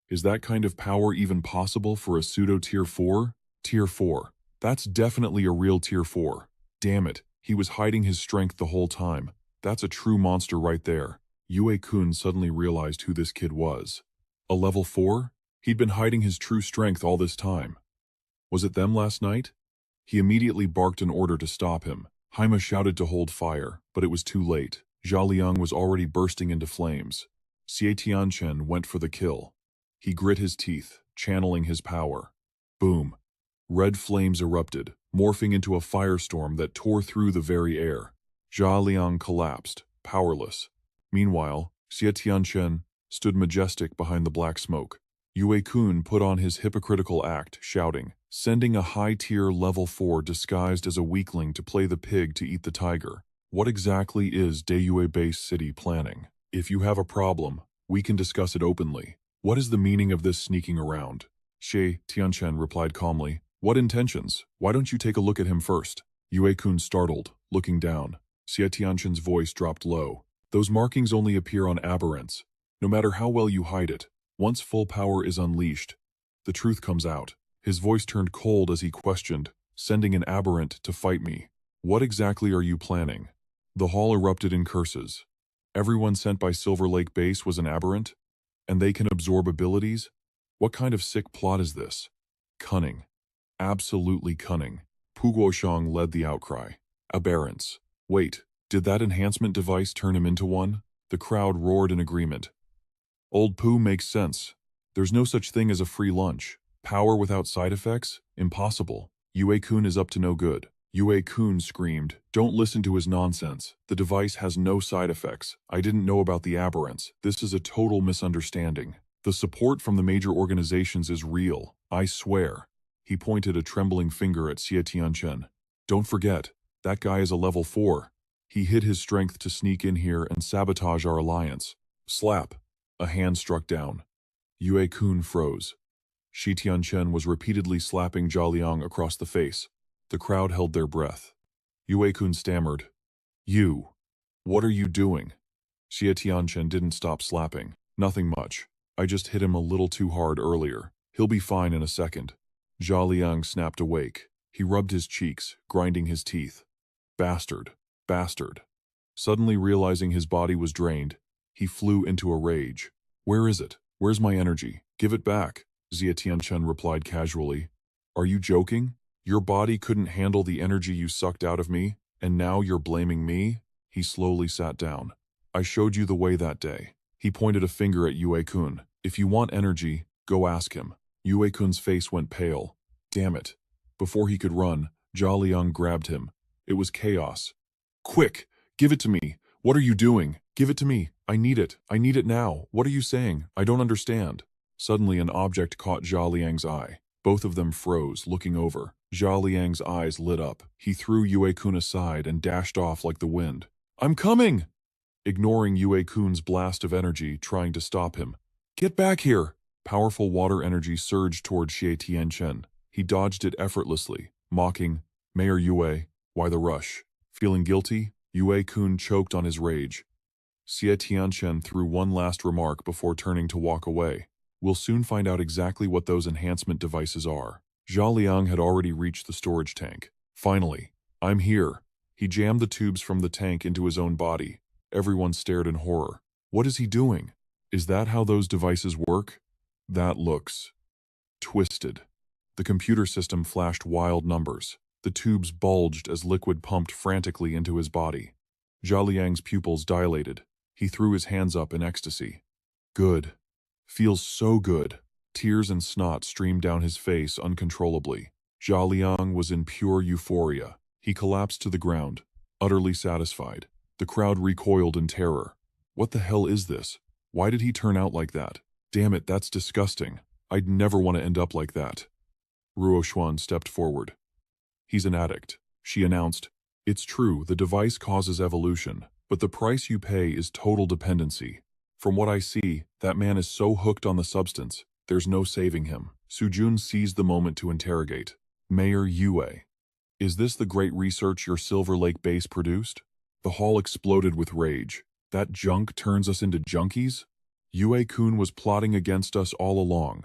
Is that kind of power even possible for a pseudo-tier 4? Tier 4. That's definitely a real tier 4. Damn it, he was hiding his strength the whole time. That's a true monster right there. Yue-kun suddenly realized who this kid was. A level 4? He'd been hiding his true strength all this time. Was it them last night? He immediately barked an order to stop him. Haima shouted to hold fire, but it was too late. Zhao Liang was already bursting into flames. Zuo Tianchen went for the kill. He grit his teeth, channeling his power. Boom. Red flames erupted, morphing into a firestorm that tore through the very air. Zhao Liang collapsed, powerless. Meanwhile, Zuo Tianchen stood majestic behind the black smoke. Yue-kun put on his hypocritical act, shouting, sending a high-tier level 4 disguised as a weakling to play the pig to eat the tiger. What exactly is Daiyue Base City planning? If you have a problem, we can discuss it openly. What is the meaning of this sneaking around? Zuo Tianchen replied calmly. What intentions? Why don't you take a look at him first? Yue-kun startled, looking down. Zuo Tianchen's voice dropped low. Those markings only appear on aberrants. No matter how well you hide it, once full power is unleashed, the truth comes out. His voice turned cold as he questioned, sending an aberrant to fight me. What exactly are you planning? The hall erupted in curses. Everyone sent by Silver Lake Base was an aberrant? And they can absorb abilities? What kind of sick plot is this? Cunning. Absolutely cunning. Pu Guoshang led the outcry. Aberrants. Wait, did that enhancement device turn him into one? The crowd roared in agreement. Old Pu makes sense. There's no such thing as a free lunch. Power without side effects? Impossible. Yue-kun is up to no good. Yue-kun screamed, "Don't listen to his nonsense. The device has no side effects. I didn't know about the aberrants. This is a total misunderstanding. The support from the major organizations is real. I swear." He pointed a trembling finger at Zuo Tianchen. "Don't forget, that guy is a level 4. He hid his strength to sneak in here and sabotage our alliance." Slap. A hand struck down. Yue-kun froze. Shi Tianchen was repeatedly slapping Zhao Liang across the face. The crowd held their breath. Yue-kun stammered, "You. What are you doing?" Xie Tianchen didn't stop slapping. "Nothing much. I just hit him a little too hard earlier. He'll be fine in a second." Zhao Liang snapped awake. He rubbed his cheeks, grinding his teeth. Bastard. Bastard. Suddenly realizing his body was drained, he flew into a rage. "Where is it? Where's my energy? Give it back." Xie Tianchen replied casually. "Are you joking? Your body couldn't handle the energy you sucked out of me, and now you're blaming me?" He slowly sat down. "I showed you the way that day." He pointed a finger at Yue-kun. "If you want energy, go ask him." Yue-kun's face went pale. Damn it. Before he could run, Zhao Liang grabbed him. It was chaos. "Quick! Give it to me! What are you doing? Give it to me! I need it! I need it now! What are you saying? I don't understand." Suddenly an object caught Zhao Liang's eye. Both of them froze, looking over. Zhao Liang's eyes lit up. He threw Yue-kun aside and dashed off like the wind. "I'm coming!" Ignoring Yue-kun's blast of energy, trying to stop him. "Get back here!" Powerful water energy surged toward Xie Tianchen. He dodged it effortlessly, mocking, "Mayor Yue, why the rush?" Feeling guilty, Yue-kun choked on his rage. Xie Tianchen threw one last remark before turning to walk away. "We'll soon find out exactly what those enhancement devices are." Zhao Liang had already reached the storage tank. "Finally, I'm here." He jammed the tubes from the tank into his own body. Everyone stared in horror. "What is he doing? Is that how those devices work?" "That looks twisted." The computer system flashed wild numbers. The tubes bulged as liquid pumped frantically into his body. Zhao Liang's pupils dilated. He threw his hands up in ecstasy. "Good. Feels so good." Tears and snot streamed down his face uncontrollably. Zhao Liang was in pure euphoria. He collapsed to the ground, utterly satisfied. The crowd recoiled in terror. "What the hell is this? Why did he turn out like that? Damn it, that's disgusting. I'd never want to end up like that." Ruo Xuan stepped forward. "He's an addict," she announced. "It's true, the device causes evolution, but the price you pay is total dependency. From what I see, that man is so hooked on the substance, there's no saving him." Su Jun seized the moment to interrogate. "Mayor Yue, is this the great research your Silver Lake base produced?" The hall exploded with rage. "That junk turns us into junkies? Yue-kun was plotting against us all along,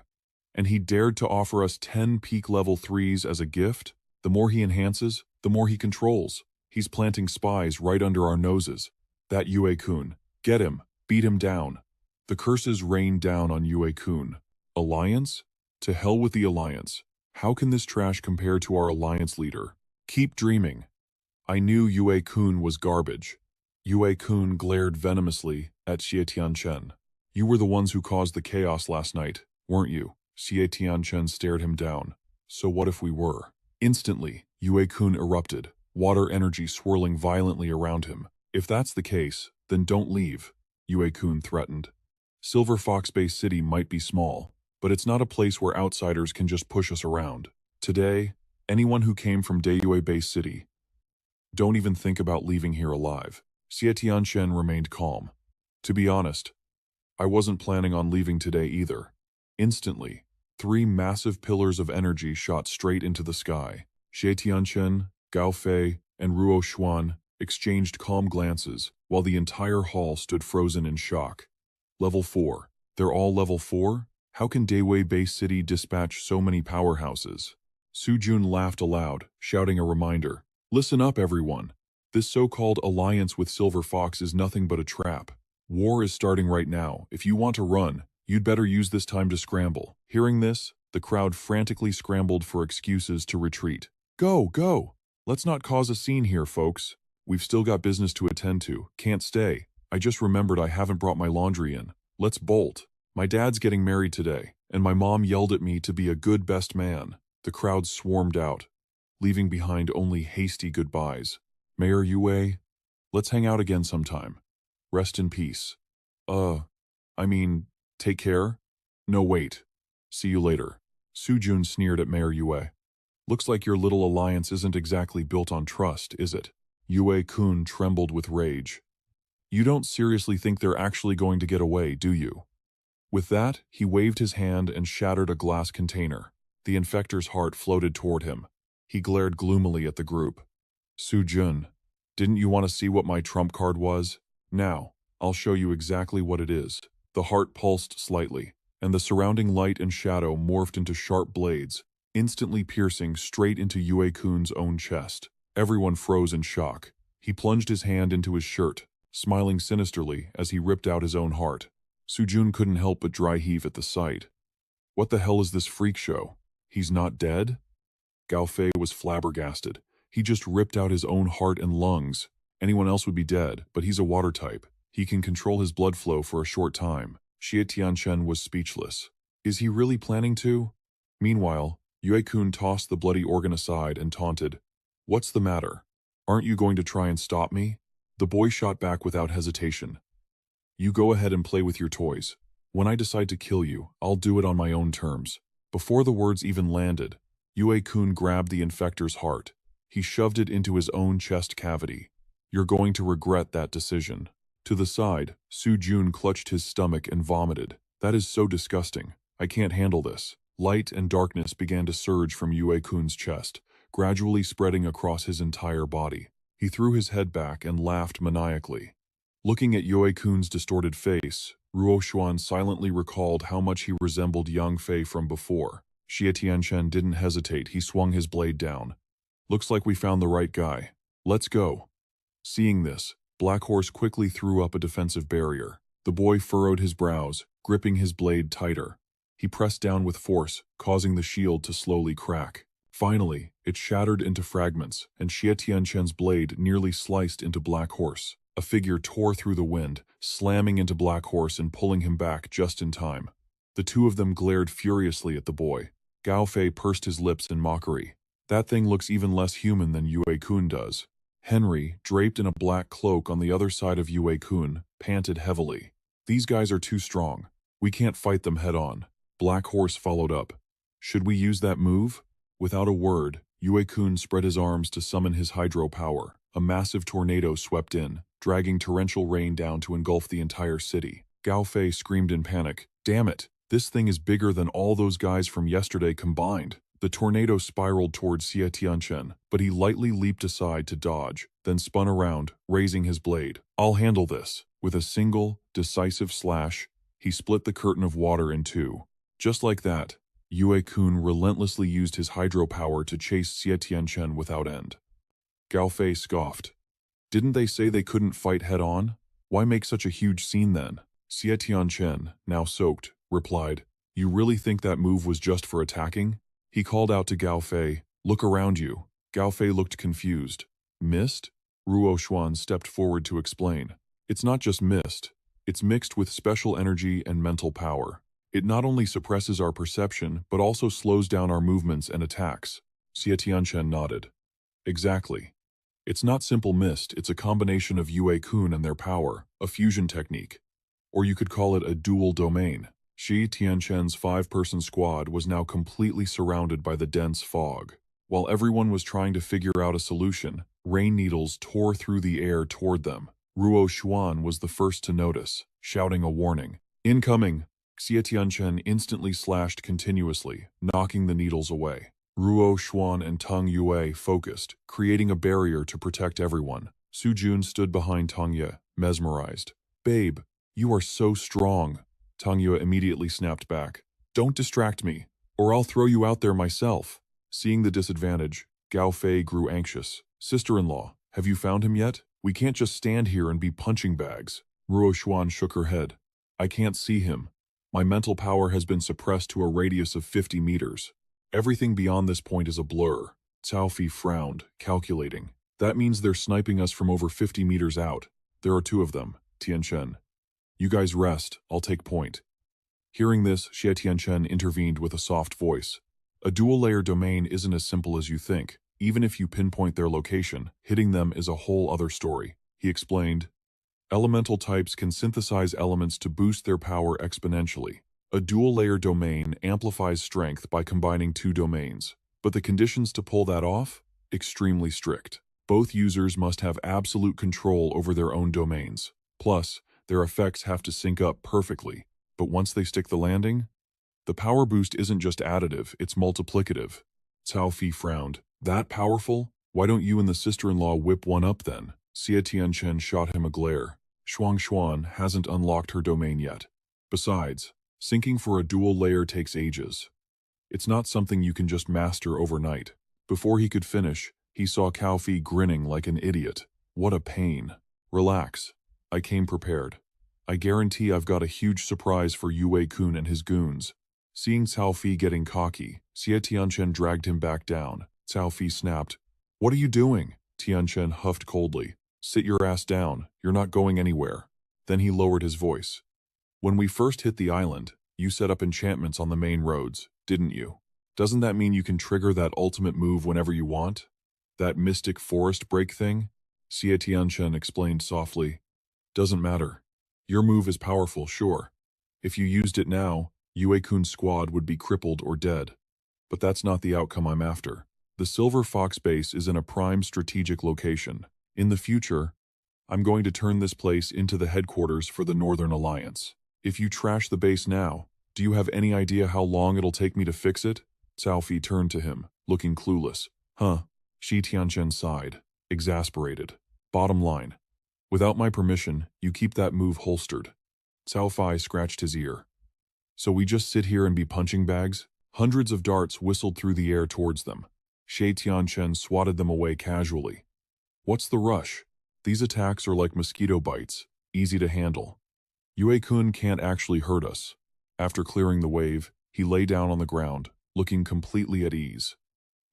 and he dared to offer us 10 peak level 3s as a gift? The more he enhances, the more he controls. He's planting spies right under our noses. That Yue-kun. Get him. Beat him down." The curses rained down on Yue-kun. "Alliance? To hell with the alliance. How can this trash compare to our alliance leader? Keep dreaming." I knew Yue-kun was garbage. Yue-kun glared venomously at Xie Tianchen. "You were the ones who caused the chaos last night, weren't you?" Xie Tianchen stared him down. "So what if we were?" Instantly, Yue-kun erupted, water energy swirling violently around him. "If that's the case, then don't leave," Yue-kun threatened. Silver Fox Bay City might be small, but it's not a place where outsiders can just push us around. Today, anyone who came from Daiyue Bay City, don't even think about leaving here alive. Xie Tianchen remained calm. "To be honest, I wasn't planning on leaving today either." Instantly, 3 massive pillars of energy shot straight into the sky. Xie Tianchen, Gao Fei, and Ruo Xuan exchanged calm glances, while the entire hall stood frozen in shock. Level 4. They're all level 4? How can Dayway Bay City dispatch so many powerhouses? Su Jun laughed aloud, shouting a reminder. "Listen up, everyone. This so-called alliance with Silver Fox is nothing but a trap. War is starting right now. If you want to run, you'd better use this time to scramble." Hearing this, the crowd frantically scrambled for excuses to retreat. "Go, go! Let's not cause a scene here, folks. We've still got business to attend to. Can't stay. I just remembered I haven't brought my laundry in. Let's bolt. My dad's getting married today, and my mom yelled at me to be a good best man. The crowd swarmed out, leaving behind only hasty goodbyes. Mayor Yue, let's hang out again sometime. Rest in peace. I mean, take care? No, wait. See you later. Su Jun sneered at Mayor Yue. Looks like your little alliance isn't exactly built on trust, is it? Yue-kun trembled with rage. You don't seriously think they're actually going to get away, do you? With that, he waved his hand and shattered a glass container. The infector's heart floated toward him. He glared gloomily at the group. Su Jun, didn't you want to see what my trump card was? Now, I'll show you exactly what it is. The heart pulsed slightly, and the surrounding light and shadow morphed into sharp blades, instantly piercing straight into Yue-kun's own chest. Everyone froze in shock. He plunged his hand into his shirt, smiling sinisterly as he ripped out his own heart. Sujun couldn't help but dry heave at the sight. What the hell is this freak show? He's not dead? Gao Fei was flabbergasted. He just ripped out his own heart and lungs. Anyone else would be dead, but he's a water type. He can control his blood flow for a short time. Zuo Tianchen was speechless. Is he really planning to? Meanwhile, Yue-kun tossed the bloody organ aside and taunted. What's the matter? Aren't you going to try and stop me? The boy shot back without hesitation. You go ahead and play with your toys. When I decide to kill you, I'll do it on my own terms. Before the words even landed, Yue-kun grabbed the infector's heart. He shoved it into his own chest cavity. You're going to regret that decision. To the side, Su Jun clutched his stomach and vomited. That is so disgusting. I can't handle this. Light and darkness began to surge from Yue-kun's chest, gradually spreading across his entire body. He threw his head back and laughed maniacally. Looking at Yue-kun's distorted face, Ruo Xuan silently recalled how much he resembled Yang Fei from before. Zuo Tianchen didn't hesitate. He swung his blade down. Looks like we found the right guy. Let's go. Seeing this, Black Horse quickly threw up a defensive barrier. The boy furrowed his brows, gripping his blade tighter. He pressed down with force, causing the shield to slowly crack. Finally, it shattered into fragments, and Zuo Tianchen's blade nearly sliced into Black Horse. A figure tore through the wind, slamming into Black Horse and pulling him back just in time. The two of them glared furiously at the boy. Gao Fei pursed his lips in mockery. That thing looks even less human than Yue-kun does. Henry, draped in a black cloak on the other side of Yue-kun, panted heavily. These guys are too strong. We can't fight them head-on. Black Horse followed up. Should we use that move? Without a word, Yue-kun spread his arms to summon his hydro power. A massive tornado swept in, dragging torrential rain down to engulf the entire city. Gao Fei screamed in panic. Damn it! This thing is bigger than all those guys from yesterday combined. The tornado spiraled towards Zuo Tianchen, but he lightly leaped aside to dodge, then spun around, raising his blade. I'll handle this. With a single, decisive slash, he split the curtain of water in two. Just like that, Yue-kun relentlessly used his hydro power to chase Zuo Tianchen without end. Gao Fei scoffed. Didn't they say they couldn't fight head-on? Why make such a huge scene then? Zuo Tianchen, now soaked, replied, You really think that move was just for attacking? He called out to Gao Fei, Look around you. Gao Fei looked confused. Mist? Ruo Xuan stepped forward to explain. It's not just mist. It's mixed with special energy and mental power. It not only suppresses our perception, but also slows down our movements and attacks. Zuo Tianchen nodded. Exactly. It's not simple mist, it's a combination of Yue-kun and their power, a fusion technique. Or you could call it a dual domain. Zuo Tianchen's 5-person squad was now completely surrounded by the dense fog. While everyone was trying to figure out a solution, rain needles tore through the air toward them. Ruo Xuan was the first to notice, shouting a warning. Incoming! Zuo Tianchen instantly slashed continuously, knocking the needles away. Ruo Xuan and Tang Yue focused, creating a barrier to protect everyone. Su Jun stood behind Tang Ye, mesmerized. Babe, you are so strong. Tang Yue immediately snapped back. Don't distract me, or I'll throw you out there myself. Seeing the disadvantage, Gao Fei grew anxious. Sister-in-law, have you found him yet? We can't just stand here and be punching bags. Ruo Xuan shook her head. I can't see him. My mental power has been suppressed to a radius of 50 meters. Everything beyond this point is a blur. Cao Fi frowned, calculating. That means they're sniping us from over 50 meters out. There are 2 of them, Tianchen. You guys rest, I'll take point. Hearing this, Zuo Tianchen intervened with a soft voice. A dual-layer domain isn't as simple as you think. Even if you pinpoint their location, hitting them is a whole other story. He explained, elemental types can synthesize elements to boost their power exponentially. A dual-layer domain amplifies strength by combining two domains. But the conditions to pull that off? Extremely strict. Both users must have absolute control over their own domains. Plus, their effects have to sync up perfectly. But once they stick the landing, the power boost isn't just additive, it's multiplicative. Cao Fi frowned. That powerful? Why don't you and the sister-in-law whip one up then? Zuo Tianchen shot him a glare. Xuan hasn't unlocked her domain yet. Besides, syncing for a dual layer takes ages. It's not something you can just master overnight. Before he could finish, he saw Cao Fi grinning like an idiot. What a pain. Relax. I came prepared. I guarantee I've got a huge surprise for Yue-kun and his goons. Seeing Cao Fi getting cocky, Zuo Tianchen dragged him back down. Cao Fi snapped. What are you doing? Tianchen huffed coldly. Sit your ass down, you're not going anywhere. Then he lowered his voice. When we first hit the island, you set up enchantments on the main roads, didn't you? Doesn't that mean you can trigger that ultimate move whenever you want? That mystic forest break thing? Zuo Tianchen explained softly. Doesn't matter. Your move is powerful, sure. If you used it now, Yue-kun's squad would be crippled or dead. But that's not the outcome I'm after. The Silver Fox base is in a prime strategic location. In the future, I'm going to turn this place into the headquarters for the Northern Alliance. If you trash the base now, do you have any idea how long it'll take me to fix it? Cao Fi turned to him, looking clueless. Huh? Zuo Tianchen sighed, exasperated. Bottom line. Without my permission, you keep that move holstered. Cao Fi scratched his ear. So we just sit here and be punching bags? Hundreds of darts whistled through the air towards them. Zuo Tianchen swatted them away casually. What's the rush? These attacks are like mosquito bites, easy to handle. Yue-kun can't actually hurt us. After clearing the wave, he lay down on the ground, looking completely at ease.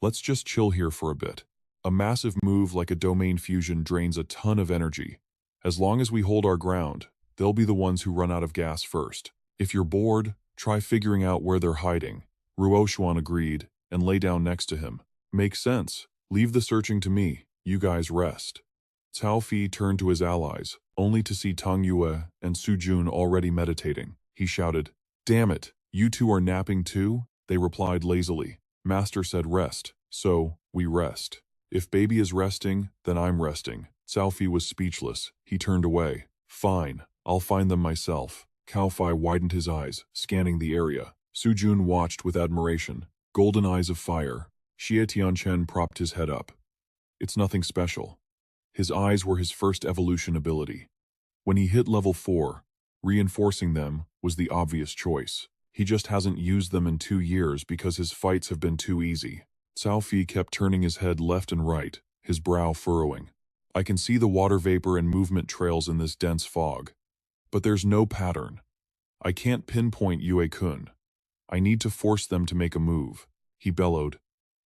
Let's just chill here for a bit. A massive move like a domain fusion drains a ton of energy. As long as we hold our ground, they'll be the ones who run out of gas first. If you're bored, try figuring out where they're hiding. Ruoshuan agreed, and lay down next to him. Makes sense. Leave the searching to me. You guys rest. Cao Fi turned to his allies, only to see Tang Yue and Su Jun already meditating. He shouted, Damn it, you two are napping too? They replied lazily. Master said rest, so we rest. If baby is resting, then I'm resting. Cao Fi was speechless. He turned away. Fine, I'll find them myself. Cao Fi widened his eyes, scanning the area. Su Jun watched with admiration. Golden eyes of fire. Zuo Tianchen propped his head up. It's nothing special. His eyes were his first evolution ability. When he hit level 4, reinforcing them was the obvious choice. He just hasn't used them in 2 years because his fights have been too easy. Cao Fi kept turning his head left and right, his brow furrowing. I can see the water vapor and movement trails in this dense fog. But there's no pattern. I can't pinpoint Yue-kun. I need to force them to make a move. He bellowed.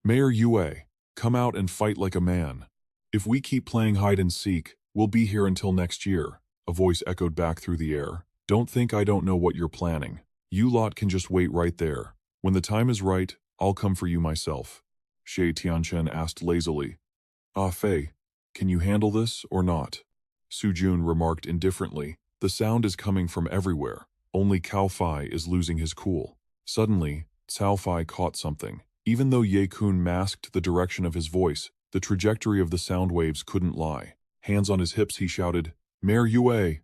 Mayor Yue, come out and fight like a man. If we keep playing hide and seek, we'll be here until next year. A voice echoed back through the air. Don't think I don't know what you're planning. You lot can just wait right there. When the time is right, I'll come for you myself. Zuo Tianchen asked lazily. Ah Fei, can you handle this or not? Su Jun remarked indifferently. The sound is coming from everywhere. Only Cao Fi is losing his cool. Suddenly, Cao Fi caught something. Even though Ye-kun masked the direction of his voice, the trajectory of the sound waves couldn't lie. Hands on his hips, he shouted, Mayor Yue,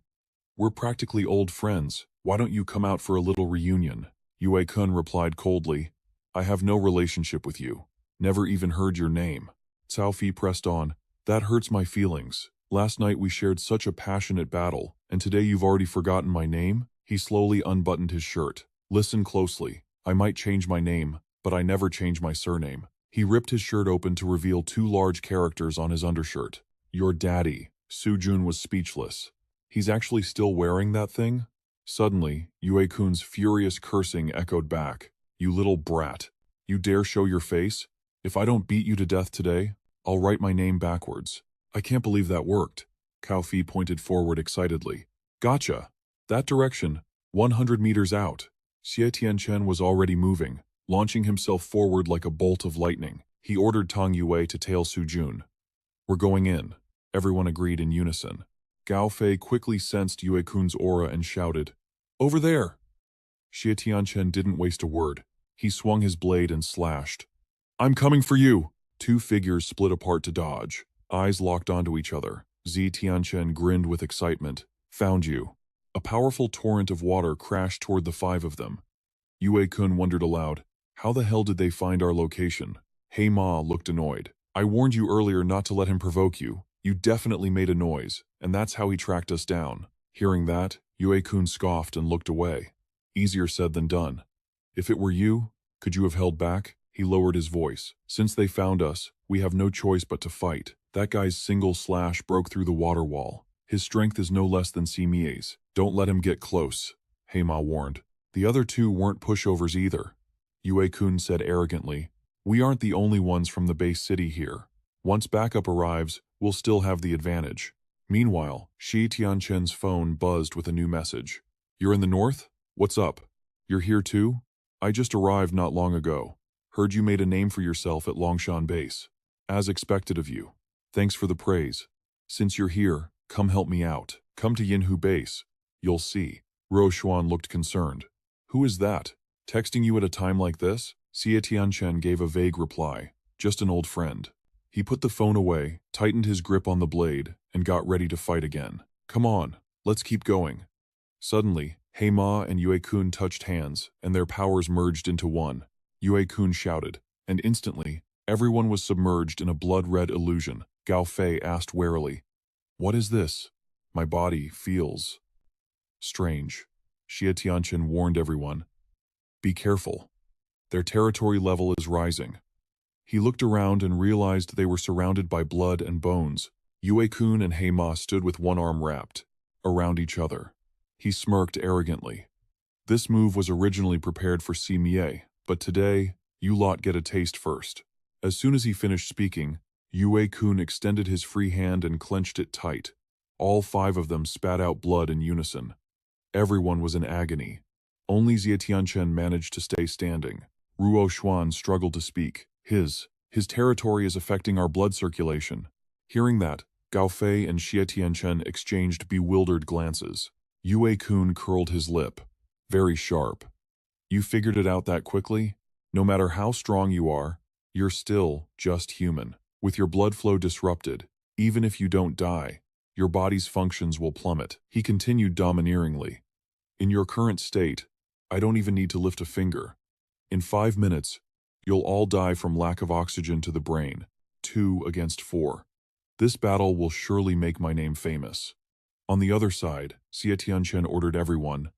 we're practically old friends. Why don't you come out for a little reunion? Yue-kun replied coldly, I have no relationship with you. Never even heard your name. Cao Fi pressed on, that hurts my feelings. Last night we shared such a passionate battle, and today you've already forgotten my name? He slowly unbuttoned his shirt. Listen closely. I might change my name, but I never change my surname. He ripped his shirt open to reveal 2 large characters on his undershirt. Your daddy. Su Jun was speechless. He's actually still wearing that thing? Suddenly, Yue-kun's furious cursing echoed back. You little brat. You dare show your face? If I don't beat you to death today, I'll write my name backwards. I can't believe that worked. Cao Fi pointed forward excitedly. Gotcha. That direction, 100 meters out. Zuo Tianchen was already moving, launching himself forward like a bolt of lightning. He ordered Tang Yue to tail Su Jun. "We're going in," everyone agreed in unison. Gao Fei quickly sensed Yue Kun's aura and shouted, "Over there!" Zuo Tianchen didn't waste a word. He swung his blade and slashed. "I'm coming for you!" Two figures split apart to dodge. Eyes locked onto each other. Zuo Tianchen grinned with excitement. "Found you." A powerful torrent of water crashed toward the five of them. Yue Kun wondered aloud, "How the hell did they find our location?" Hei Ma looked annoyed. "I warned you earlier not to let him provoke you. You definitely made a noise, and that's how he tracked us down." Hearing that, Yue Kun scoffed and looked away. Easier said than done. "If it were you, could you have held back?" He lowered his voice. "Since they found us, we have no choice but to fight." That guy's single slash broke through the water wall. "His strength is no less than Simie's. Don't let him get close," Hei Ma warned. "The other two weren't pushovers either," Yue Kun said arrogantly. "We aren't the only ones from the base city here. Once backup arrives, we'll still have the advantage." Meanwhile, Shi Tianchen's phone buzzed with a new message. "You're in the north? What's up? You're here too? I just arrived not long ago. Heard you made a name for yourself at Longshan Base. As expected of you. Thanks for the praise. Since you're here, come help me out. Come to Yinhu Base. You'll see." Ruo Xuan looked concerned. "Who is that? Texting you at a time like this?" Xie Tianchen gave a vague reply. "Just an old friend." He put the phone away, tightened his grip on the blade, and got ready to fight again. "Come on, let's keep going." Suddenly, Hei Ma and Yue Kun touched hands, and their powers merged into one. Yue Kun shouted, and instantly, everyone was submerged in a blood-red illusion. Gao Fei asked warily, "What is this? My body feels strange." Xie Tianchen warned everyone, "Be careful. Their territory level is rising." He looked around and realized they were surrounded by blood and bones. Yue Kun and Hei Ma stood with one arm wrapped around each other. He smirked arrogantly. "This move was originally prepared for Simie, but today, you lot get a taste first." As soon as he finished speaking, Yue Kun extended his free hand and clenched it tight. All five of them spat out blood in unison. Everyone was in agony. Only Xie Tianchen managed to stay standing. Ruo Xuan struggled to speak. His territory is affecting our blood circulation." Hearing that, Gao Fei and Xie Tianchen exchanged bewildered glances. Yue Kun curled his lip. Very sharp. "You figured it out that quickly? No matter how strong you are, you're still just human. With your blood flow disrupted, even if you don't die, your body's functions will plummet." He continued domineeringly. "In your current state, I don't even need to lift a finger. In 5 minutes, you'll all die from lack of oxygen to the brain. 2 against 4. This battle will surely make my name famous." On the other side, Xie Tianchen ordered everyone,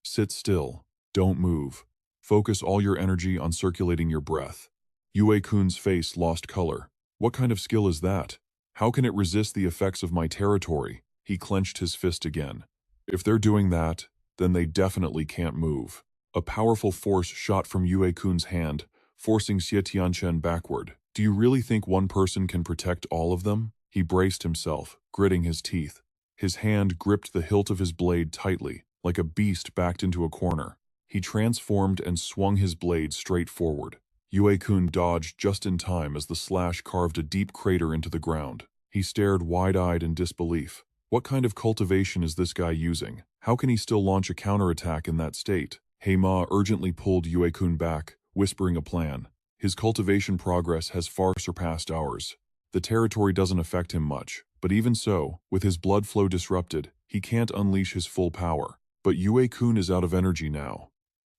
"Sit still. Don't move. Focus all your energy on circulating your breath." Yue Kun's face lost color. "What kind of skill is that? How can it resist the effects of my territory?" He clenched his fist again. "If they're doing that, then they definitely can't move." A powerful force shot from Yue Kun's hand, forcing Xie Tianchen backward. "Do you really think one person can protect all of them?" He braced himself, gritting his teeth. His hand gripped the hilt of his blade tightly, like a beast backed into a corner. He transformed and swung his blade straight forward. Yue Kun dodged just in time as the slash carved a deep crater into the ground. He stared wide-eyed in disbelief. What kind of cultivation is this guy using? How can he still launch a counterattack in that state? Hei Ma urgently pulled Yue Kun back, whispering a plan. "His cultivation progress has far surpassed ours. The territory doesn't affect him much, but even so, with his blood flow disrupted, he can't unleash his full power. But Yue Kun is out of energy now.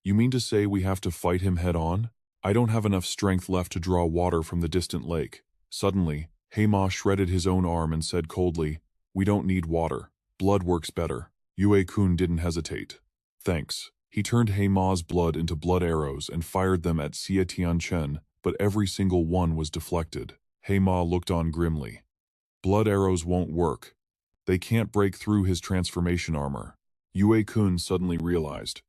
You mean to say we have to fight him head-on? I don't have enough strength left to draw water from the distant lake." Suddenly, Hei Ma shredded his own arm and said coldly, "We don't need water. Blood works better." Yue Kun didn't hesitate. "Thanks." He turned Hei Ma's blood into blood arrows and fired them at Xie Tianchen, but every single one was deflected. Hei Ma looked on grimly. "Blood arrows won't work. They can't break through his transformation armor." Yue Kun suddenly realized.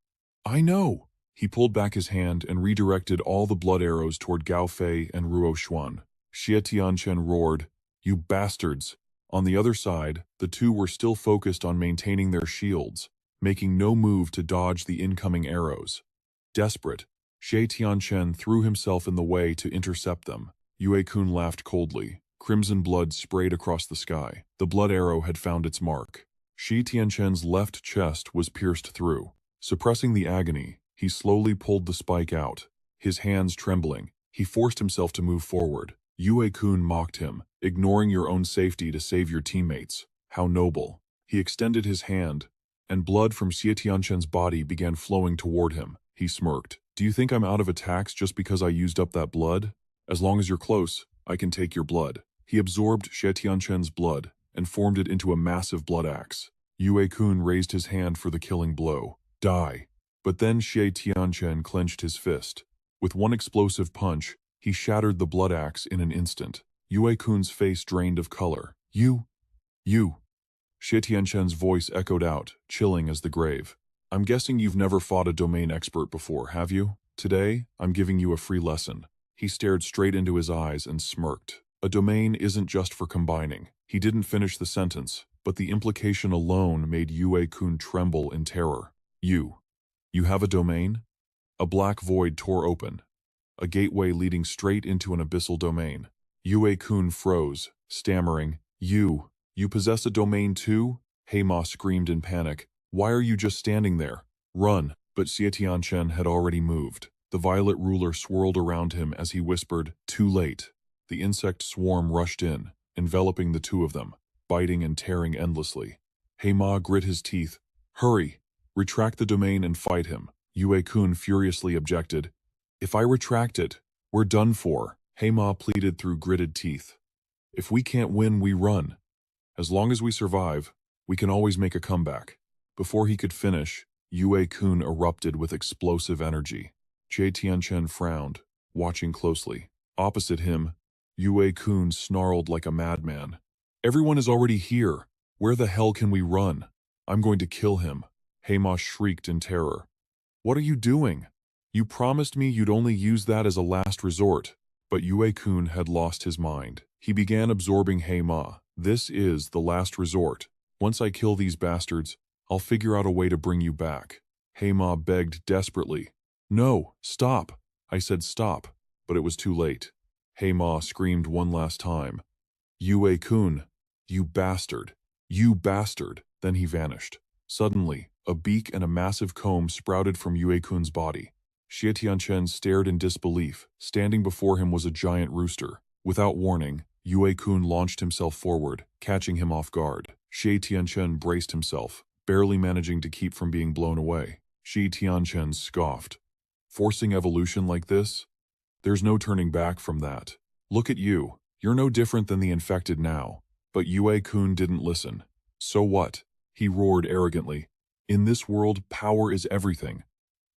"I know!" He pulled back his hand and redirected all the blood arrows toward Gao Fei and Ruo Xuan. Xie Tianchen roared, "You bastards!" On the other side, the two were still focused on maintaining their shields, making no move to dodge the incoming arrows. Desperate, Xie Tianchen threw himself in the way to intercept them. Yue-kun laughed coldly. Crimson blood sprayed across the sky. The blood arrow had found its mark. Xie Tianchen's left chest was pierced through. Suppressing the agony, he slowly pulled the spike out. His hands trembling, he forced himself to move forward. Yue-kun mocked him, ignoring your own safety to save your teammates. How noble. He extended his hand, and blood from Xie Tianchen's body began flowing toward him. He smirked. Do you think I'm out of attacks just because I used up that blood? As long as you're close, I can take your blood. He absorbed Xie Tianchen's blood and formed it into a massive blood axe. Yue-kun raised his hand for the killing blow. Die. But then Xie Tianchen clenched his fist. With one explosive punch, he shattered the blood axe in an instant. Yue-kun's face drained of color. You. Xie Tianchen's voice echoed out, chilling as the grave. I'm guessing you've never fought a domain expert before, have you? Today, I'm giving you a free lesson. He stared straight into his eyes and smirked. A domain isn't just for combining. He didn't finish the sentence, but the implication alone made Yue-kun tremble in terror. You have a domain? A black void tore open, a gateway leading straight into an abyssal domain. Yue-kun froze, stammering, You possess a domain too? Heima screamed in panic. Why are you just standing there? Run! But Xie Tianchen had already moved. The violet ruler swirled around him as he whispered, Too late. The insect swarm rushed in, enveloping the two of them, biting and tearing endlessly. Heima grit his teeth. Hurry! Retract the domain and fight him. Yue-kun furiously objected. If I retract it, we're done for. Heima pleaded through gritted teeth. If we can't win, we run. As long as we survive, we can always make a comeback. Before he could finish, Yue-kun erupted with explosive energy. Xie Tianchen frowned, watching closely. Opposite him, Yue-kun snarled like a madman. Everyone is already here. Where the hell can we run? I'm going to kill him. Heima shrieked in terror. What are you doing? You promised me you'd only use that as a last resort. But Yue-kun had lost his mind. He began absorbing Heima. This is the last resort. Once I kill these bastards, I'll figure out a way to bring you back. Heima begged desperately. No, stop. I said stop, but it was too late. Heima screamed one last time. Yue-kun, you bastard. You bastard. Then he vanished. Suddenly, a beak and a massive comb sprouted from Yue-kun's body. Xie Tianchen stared in disbelief. Standing before him was a giant rooster. Without warning, Yue-kun launched himself forward, catching him off guard. Xie Tianchen braced himself, barely managing to keep from being blown away. Xie Tianchen scoffed. Forcing evolution like this? There's no turning back from that. Look at you. You're no different than the infected now. But Yue-kun didn't listen. So what? He roared arrogantly. In this world, power is everything.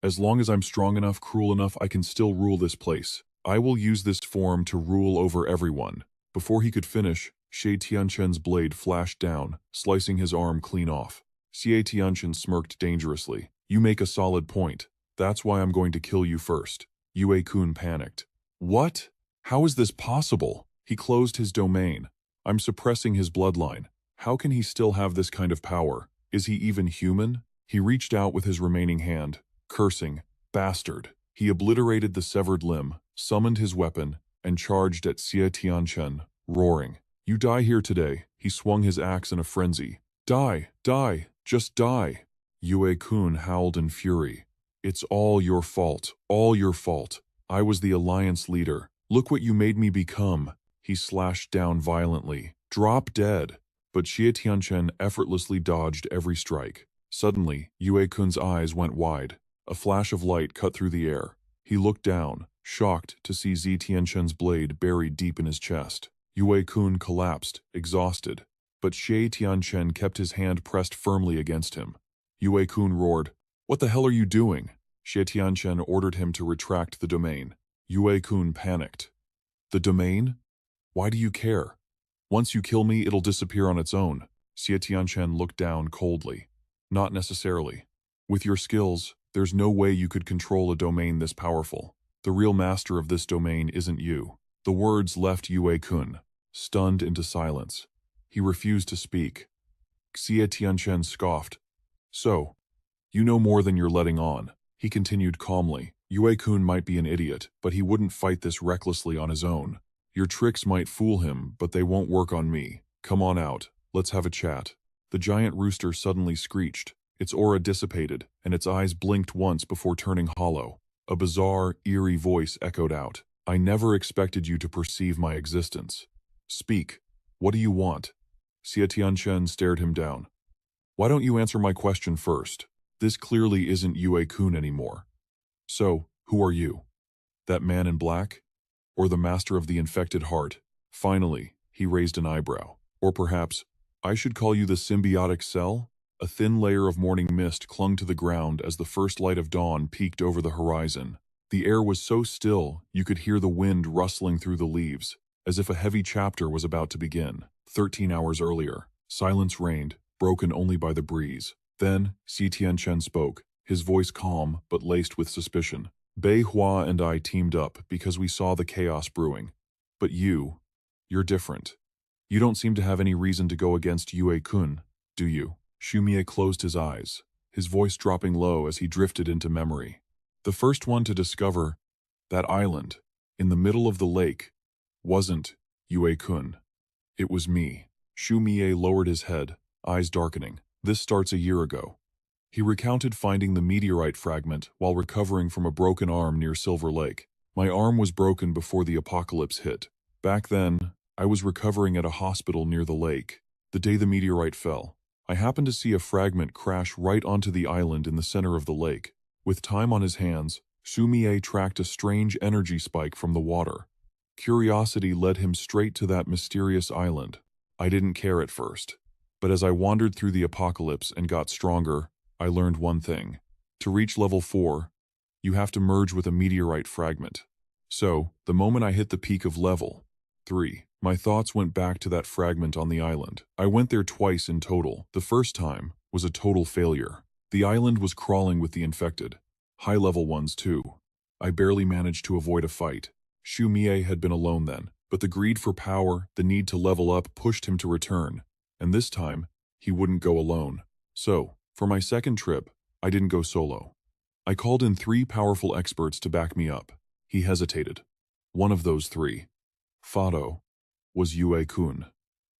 As long as I'm strong enough, cruel enough, I can still rule this place. I will use this form to rule over everyone. Before he could finish, Xie Tianchen's blade flashed down, slicing his arm clean off. Xie Tianchen smirked dangerously. You make a solid point. That's why I'm going to kill you first. Yue-kun panicked. What? How is this possible? He closed his domain. I'm suppressing his bloodline. How can he still have this kind of power? Is he even human? He reached out with his remaining hand, cursing, bastard. He obliterated the severed limb, summoned his weapon, and charged at Xie Tianchen, roaring. You die here today. He swung his axe in a frenzy. Die, die, just die. Yue-kun howled in fury. It's all your fault, all your fault. I was the alliance leader. Look what you made me become. He slashed down violently. Drop dead. But Xie Tianchen effortlessly dodged every strike. Suddenly, Yue-kun's eyes went wide. A flash of light cut through the air. He looked down, shocked to see Xie Tianchen's blade buried deep in his chest. Yue-kun collapsed, exhausted. But Xie Tianchen kept his hand pressed firmly against him. Yue-kun roared, What the hell are you doing? Xie Tianchen ordered him to retract the domain. Yue-kun panicked. The domain? Why do you care? Once you kill me, it'll disappear on its own. Xie Tianchen looked down coldly. Not necessarily. With your skills, there's no way you could control a domain this powerful. The real master of this domain isn't you. The words left Yue-kun, stunned into silence. He refused to speak. Xie Tianchen scoffed. So, you know more than you're letting on. He continued calmly. Yue-kun might be an idiot, but he wouldn't fight this recklessly on his own. Your tricks might fool him, but they won't work on me. Come on out. Let's have a chat. The giant rooster suddenly screeched. Its aura dissipated, and its eyes blinked once before turning hollow. A bizarre, eerie voice echoed out. I never expected you to perceive my existence. Speak. What do you want? Zuo Tianchen stared him down. Why don't you answer my question first? This clearly isn't Yue-kun anymore. So, who are you? That man in black? Or the master of the infected heart? Finally, he raised an eyebrow. Or perhaps, I should call you the symbiotic cell? A thin layer of morning mist clung to the ground as the first light of dawn peeked over the horizon. The air was so still, you could hear the wind rustling through the leaves, as if a heavy chapter was about to begin. 13 hours earlier, silence reigned, broken only by the breeze. Then, Zuo Tianchen spoke, his voice calm but laced with suspicion. Manhwa and I teamed up because we saw the chaos brewing. But you're different. You don't seem to have any reason to go against Yue-kun, do you? Shumie closed his eyes, his voice dropping low as he drifted into memory. The first one to discover that island, in the middle of the lake, wasn't Yue-kun. It was me. Shumie lowered his head, eyes darkening. This starts a year ago. He recounted finding the meteorite fragment while recovering from a broken arm near Silver Lake. My arm was broken before the apocalypse hit. Back then, I was recovering at a hospital near the lake. The day the meteorite fell, I happened to see a fragment crash right onto the island in the center of the lake. With time on his hands, Shumie tracked a strange energy spike from the water. Curiosity led him straight to that mysterious island. I didn't care at first. But as I wandered through the apocalypse and got stronger, I learned one thing. To reach level 4, you have to merge with a meteorite fragment. So, the moment I hit the peak of level 3, my thoughts went back to that fragment on the island. I went there twice in total. The first time was a total failure. The island was crawling with the infected. High-level ones, too. I barely managed to avoid a fight. Shumie had been alone then, but the greed for power, the need to level up, pushed him to return. And this time, he wouldn't go alone. So, for my second trip, I didn't go solo. I called in 3 powerful experts to back me up. He hesitated. One of those 3, Fado, was Yue-kun.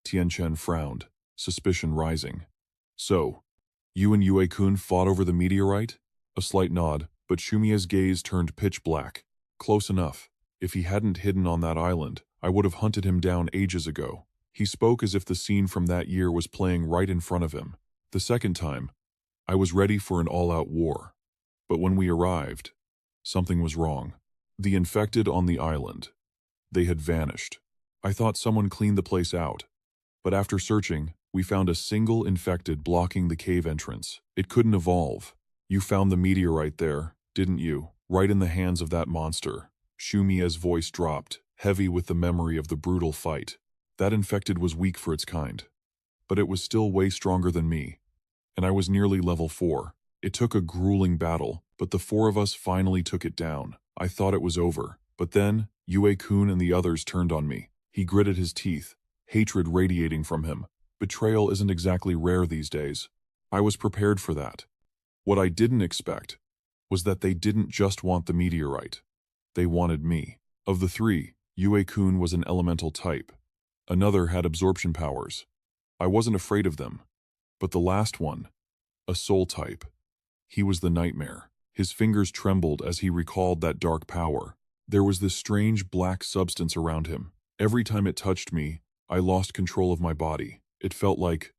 Tianchen frowned, suspicion rising. So, you and Yue-kun fought over the meteorite? A slight nod, but Shumie's gaze turned pitch black. Close enough. If he hadn't hidden on that island, I would have hunted him down ages ago. He spoke as if the scene from that year was playing right in front of him. The second time, I was ready for an all-out war. But when we arrived, something was wrong. The infected on the island. They had vanished. I thought someone cleaned the place out. But after searching, we found a single infected blocking the cave entrance. It couldn't evolve. You found the meteorite there, didn't you? Right in the hands of that monster. Shumie's voice dropped, heavy with the memory of the brutal fight. That infected was weak for its kind. But it was still way stronger than me. And I was nearly level 4. It took a grueling battle, but the 4 of us finally took it down. I thought it was over. But then, Yue-kun and the others turned on me. He gritted his teeth, hatred radiating from him. Betrayal isn't exactly rare these days. I was prepared for that. What I didn't expect was that they didn't just want the meteorite. They wanted me. Of the 3, Yue-kun was an elemental type. Another had absorption powers. I wasn't afraid of them. But the last one, a soul type. He was the nightmare. His fingers trembled as he recalled that dark power. There was this strange black substance around him. Every time it touched me, I lost control of my body. It felt like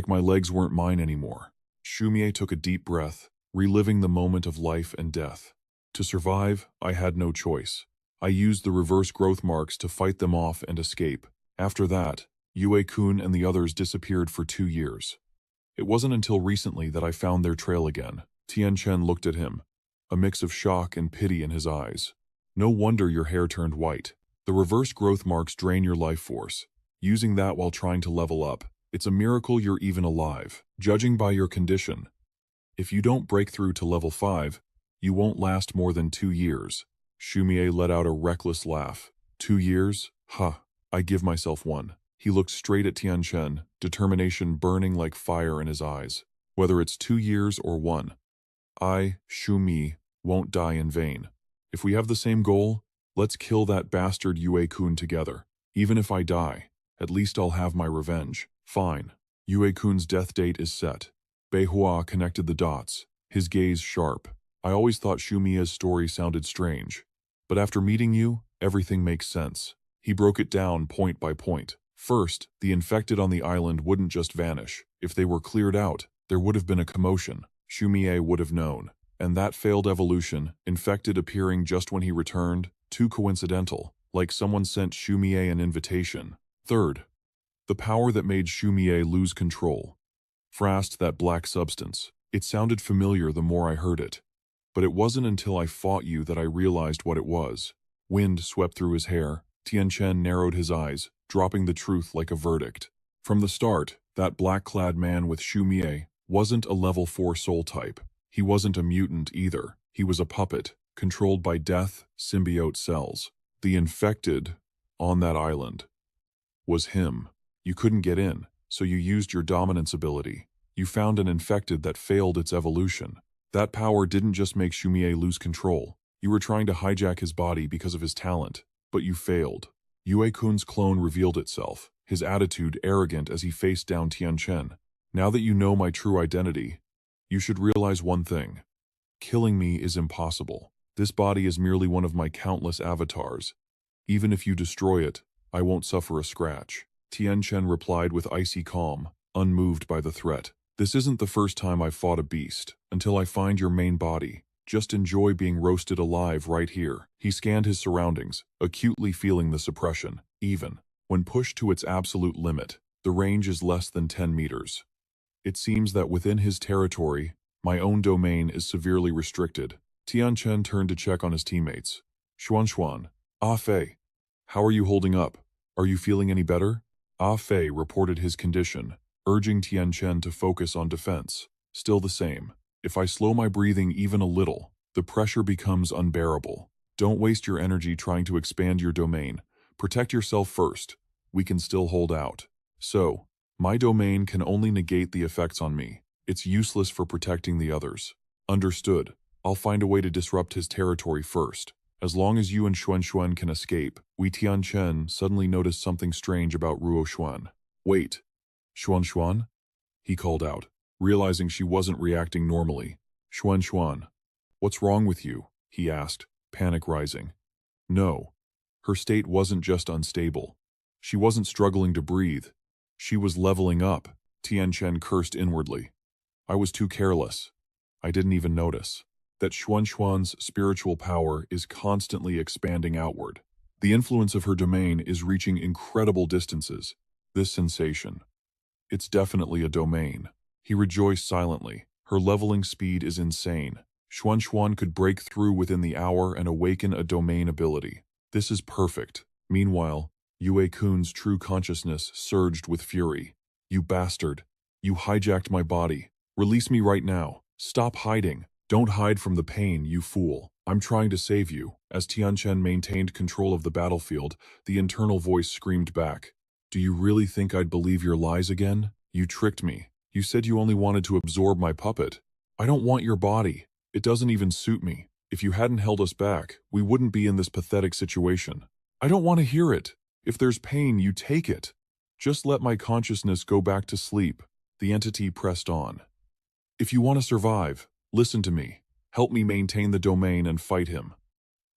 my legs weren't mine anymore. Shumie took a deep breath, reliving the moment of life and death. To survive, I had no choice. I used the reverse growth marks to fight them off and escape. After that, Yue-kun and the others disappeared for 2 years. It wasn't until recently that I found their trail again. Tianchen looked at him, a mix of shock and pity in his eyes. No wonder your hair turned white. The reverse growth marks drain your life force. Using that while trying to level up, it's a miracle you're even alive. Judging by your condition, if you don't break through to level 5, you won't last more than 2 years. Shumie let out a reckless laugh. 2 years? Ha! I give myself 1. He looked straight at Tianchen, determination burning like fire in his eyes. Whether it's 2 years or 1. I, Shumie, won't die in vain. If we have the same goal, let's kill that bastard Yue-kun together. Even if I die, at least I'll have my revenge. Fine. Yue-kun's death date is set. Beihua connected the dots, his gaze sharp. I always thought Shumia's story sounded strange. But after meeting you, everything makes sense. He broke it down point by point. First, the infected on the island wouldn't just vanish. If they were cleared out, there would have been a commotion. Shumie would have known. And that failed evolution, infected appearing just when he returned, too coincidental, like someone sent Shumie an invitation. Third, the power that made Shumie lose control. Frast, that black substance. It sounded familiar the more I heard it. But it wasn't until I fought you that I realized what it was. Wind swept through his hair. Tianchen narrowed his eyes, dropping the truth like a verdict. From the start, that black-clad man with Shumie wasn't a level 4 soul type. He wasn't a mutant either. He was a puppet, controlled by death symbiote cells. The infected on that island was him. You couldn't get in, so you used your dominance ability. You found an infected that failed its evolution. That power didn't just make Shumie lose control. You were trying to hijack his body because of his talent, but you failed. Yue-kun's clone revealed itself, his attitude arrogant as he faced down Tianchen. Now that you know my true identity, you should realize one thing. Killing me is impossible. This body is merely one of my countless avatars. Even if you destroy it, I won't suffer a scratch. Tianchen replied with icy calm, unmoved by the threat. This isn't the first time I've fought a beast. Until I find your main body, just enjoy being roasted alive right here. He scanned his surroundings, acutely feeling the suppression. Even when pushed to its absolute limit, the range is less than 10 meters. It seems that within his territory, my own domain is severely restricted. Tianchen turned to check on his teammates. Xuan, Ah Fei, how are you holding up? Are you feeling any better? Ah Fei reported his condition, urging Tianchen to focus on defense. Still the same. If I slow my breathing even a little, the pressure becomes unbearable. Don't waste your energy trying to expand your domain. Protect yourself first. We can still hold out. So, my domain can only negate the effects on me. It's useless for protecting the others. Understood. I'll find a way to disrupt his territory first. As long as you and Xuan can escape. Tianchen suddenly noticed something strange about Ruo Xuan. Wait. Xuan? He called out, realizing she wasn't reacting normally. Xuan, what's wrong with you? He asked, panic rising. No. Her state wasn't just unstable. She wasn't struggling to breathe. She was leveling up. Tianchen cursed inwardly. I was too careless. I didn't even notice that Xuan's spiritual power is constantly expanding outward. The influence of her domain is reaching incredible distances. This sensation. It's definitely a domain. He rejoiced silently. Her leveling speed is insane. Xuan could break through within the hour and awaken a domain ability. This is perfect. Meanwhile, Yue-kun's true consciousness surged with fury. You bastard. You hijacked my body. Release me right now. Stop hiding. Don't hide from the pain, you fool. I'm trying to save you. As Tianchen maintained control of the battlefield, the internal voice screamed back. Do you really think I'd believe your lies again? You tricked me. You said you only wanted to absorb my puppet. I don't want your body. It doesn't even suit me. If you hadn't held us back, we wouldn't be in this pathetic situation. I don't want to hear it. If there's pain, you take it. Just let my consciousness go back to sleep. The entity pressed on. If you want to survive, listen to me. Help me maintain the domain and fight him.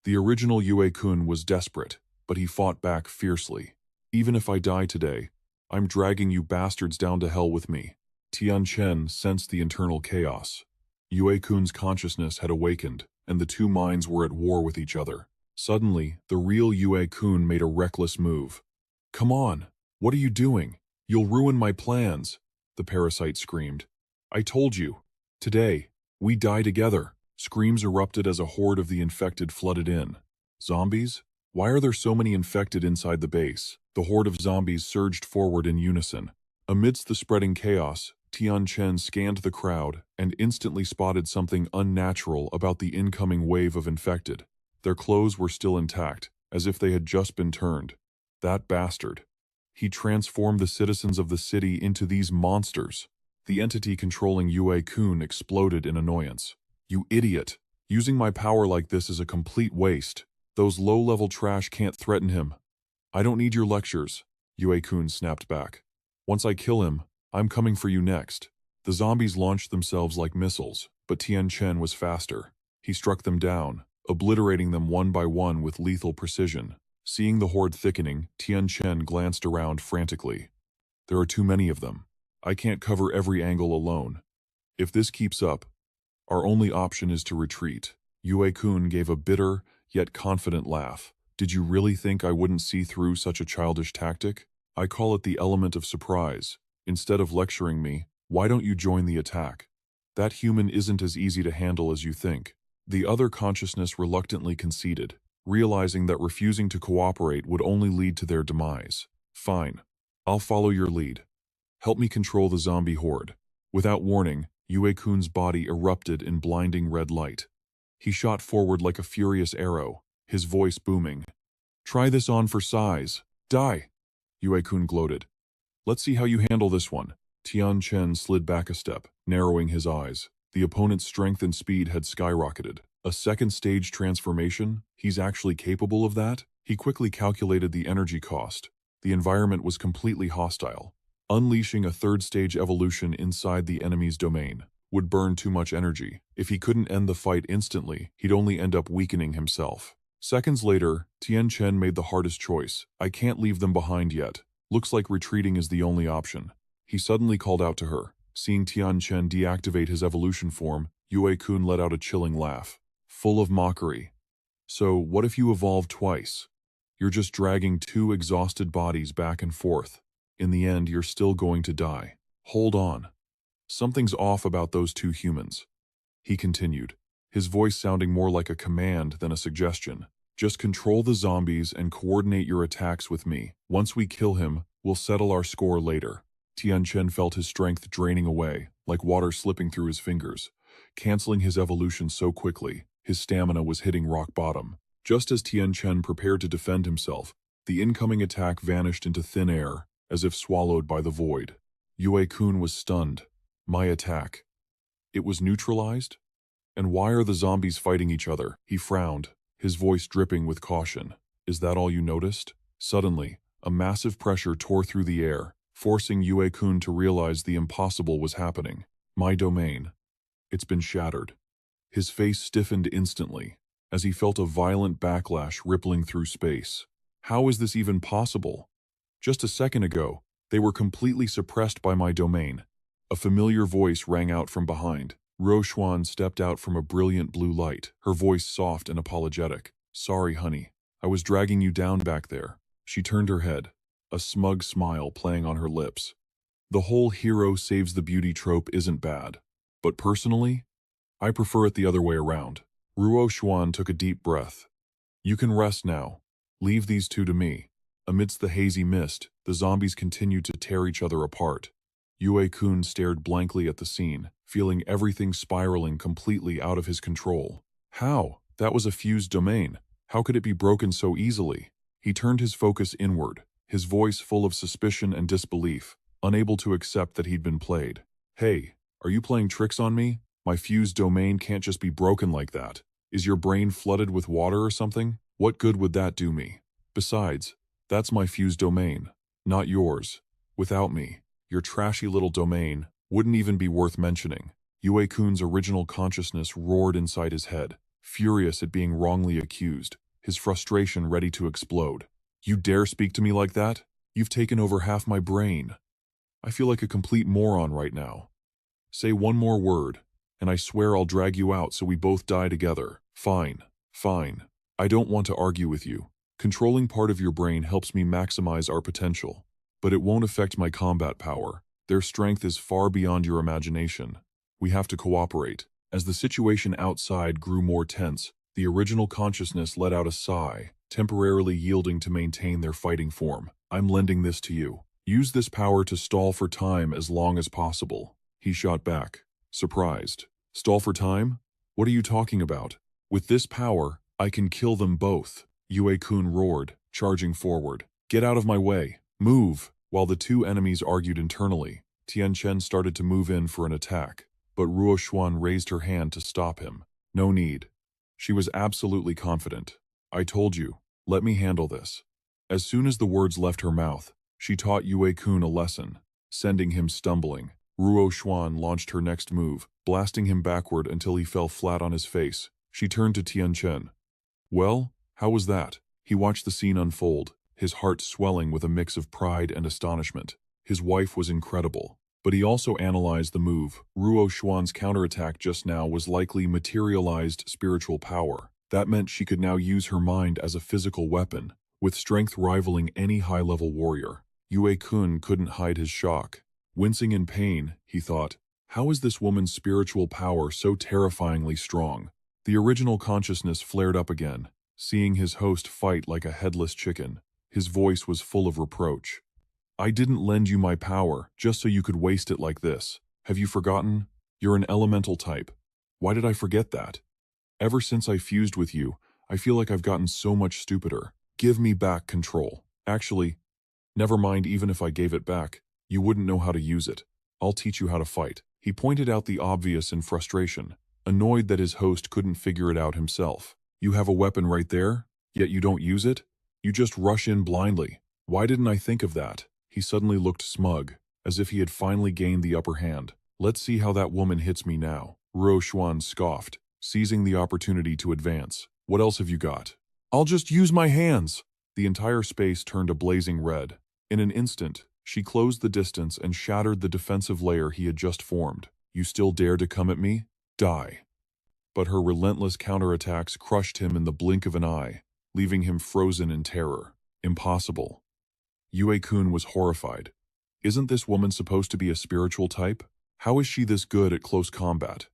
The original Yue-kun was desperate, but he fought back fiercely. Even if I die today, I'm dragging you bastards down to hell with me. Tianchen sensed the internal chaos. Yue-kun's consciousness had awakened, and the two minds were at war with each other. Suddenly, the real Yue-kun made a reckless move. Come on, what are you doing? You'll ruin my plans, the parasite screamed. I told you. Today, we die together. Screams erupted as a horde of the infected flooded in. Zombies? Why are there so many infected inside the base? The horde of zombies surged forward in unison. Amidst the spreading chaos, Tianchen scanned the crowd and instantly spotted something unnatural about the incoming wave of infected. Their clothes were still intact, as if they had just been turned. That bastard. He transformed the citizens of the city into these monsters. The entity controlling Yue-kun exploded in annoyance. You idiot! Using my power like this is a complete waste. Those low-level trash can't threaten him. I don't need your lectures, Yue-kun snapped back. Once I kill him, I'm coming for you next. The zombies launched themselves like missiles, but Tianchen was faster. He struck them down, obliterating them one by one with lethal precision. Seeing the horde thickening, Tianchen glanced around frantically. There are too many of them. I can't cover every angle alone. If this keeps up, our only option is to retreat. Yue-kun gave a bitter, yet confident laugh. Did you really think I wouldn't see through such a childish tactic? I call it the element of surprise. Instead of lecturing me, why don't you join the attack? That human isn't as easy to handle as you think. The other consciousness reluctantly conceded, realizing that refusing to cooperate would only lead to their demise. Fine. I'll follow your lead. Help me control the zombie horde. Without warning, Yue-kun's body erupted in blinding red light. He shot forward like a furious arrow, his voice booming. Try this on for size. Die! Yue-kun gloated. Let's see how you handle this one. Tianchen slid back a step, narrowing his eyes. The opponent's strength and speed had skyrocketed. A second stage transformation? He's actually capable of that? He quickly calculated the energy cost. The environment was completely hostile. Unleashing a third stage evolution inside the enemy's domain would burn too much energy. If he couldn't end the fight instantly, he'd only end up weakening himself. Seconds later, Tianchen made the hardest choice. I can't leave them behind yet. Looks like retreating is the only option. He suddenly called out to her. Seeing Tianchen deactivate his evolution form, Yue-kun let out a chilling laugh, full of mockery. So, what if you evolve twice? You're just dragging two exhausted bodies back and forth. In the end, you're still going to die. Hold on. Something's off about those two humans. He continued, his voice sounding more like a command than a suggestion. Just control the zombies and coordinate your attacks with me. Once we kill him, we'll settle our score later. Tianchen felt his strength draining away, like water slipping through his fingers. Canceling his evolution so quickly, his stamina was hitting rock bottom. Just as Tianchen prepared to defend himself, the incoming attack vanished into thin air, as if swallowed by the void. Yue-kun was stunned. My attack. It was neutralized? And why are the zombies fighting each other? He frowned, his voice dripping with caution. Is that all you noticed? Suddenly, a massive pressure tore through the air, forcing Yue-kun to realize the impossible was happening. My domain. It's been shattered. His face stiffened instantly, as he felt a violent backlash rippling through space. How is this even possible? Just a second ago, they were completely suppressed by my domain. A familiar voice rang out from behind. Ruo stepped out from a brilliant blue light, her voice soft and apologetic. Sorry, honey. I was dragging you down back there. She turned her head, a smug smile playing on her lips. The whole hero saves the beauty trope isn't bad. But personally, I prefer it the other way around. Ruo took a deep breath. You can rest now. Leave these two to me. Amidst the hazy mist, the zombies continued to tear each other apart. Yue-kun stared blankly at the scene, feeling everything spiraling completely out of his control. How? That was a fused domain. How could it be broken so easily? He turned his focus inward, his voice full of suspicion and disbelief, unable to accept that he'd been played. Hey, are you playing tricks on me? My fused domain can't just be broken like that. Is your brain flooded with water or something? What good would that do me? Besides, that's my fused domain, not yours. Without me, your trashy little domain wouldn't even be worth mentioning. Yue-kun's original consciousness roared inside his head, furious at being wrongly accused, his frustration ready to explode. You dare speak to me like that? You've taken over half my brain. I feel like a complete moron right now. Say one more word, and I swear I'll drag you out so we both die together. Fine, fine. I don't want to argue with you. Controlling part of your brain helps me maximize our potential, but it won't affect my combat power. Their strength is far beyond your imagination. We have to cooperate. As the situation outside grew more tense, the original consciousness let out a sigh, temporarily yielding to maintain their fighting form. I'm lending this to you. Use this power to stall for time as long as possible. He shot back, surprised. Stall for time? What are you talking about? With this power, I can kill them both. Yue-kun roared, charging forward. Get out of my way. Move! While the two enemies argued internally, Tianchen started to move in for an attack, but Ruo raised her hand to stop him. No need. She was absolutely confident. "I told you. Let me handle this." As soon as the words left her mouth, she taught Yue-kun a lesson, sending him stumbling. Ruo Xuan launched her next move, blasting him backward until he fell flat on his face. She turned to Tianchen. "Well, how was that?" He watched the scene unfold, his heart swelling with a mix of pride and astonishment. His wife was incredible. But he also analyzed the move. Ruo Xuan's counterattack just now was likely materialized spiritual power. That meant she could now use her mind as a physical weapon, with strength rivaling any high-level warrior. Yue-kun couldn't hide his shock. Wincing in pain, he thought, how is this woman's spiritual power so terrifyingly strong? The original consciousness flared up again, seeing his host fight like a headless chicken. His voice was full of reproach. "I didn't lend you my power just so you could waste it like this. Have you forgotten? You're an elemental type. Why did I forget that? Ever since I fused with you, I feel like I've gotten so much stupider. Give me back control. Actually, never mind, even if I gave it back, you wouldn't know how to use it. I'll teach you how to fight." He pointed out the obvious in frustration, annoyed that his host couldn't figure it out himself. "You have a weapon right there, yet you don't use it? You just rush in blindly. Why didn't I think of that?" He suddenly looked smug, as if he had finally gained the upper hand. "Let's see how that woman hits me now." Ruo Xuan scoffed, seizing the opportunity to advance. "What else have you got?" "I'll just use my hands." The entire space turned a blazing red. In an instant, she closed the distance and shattered the defensive layer he had just formed. "You still dare to come at me? Die." But her relentless counterattacks crushed him in the blink of an eye, leaving him frozen in terror. Impossible. Yue-kun was horrified. Isn't this woman supposed to be a spiritual type? How is she this good at close combat?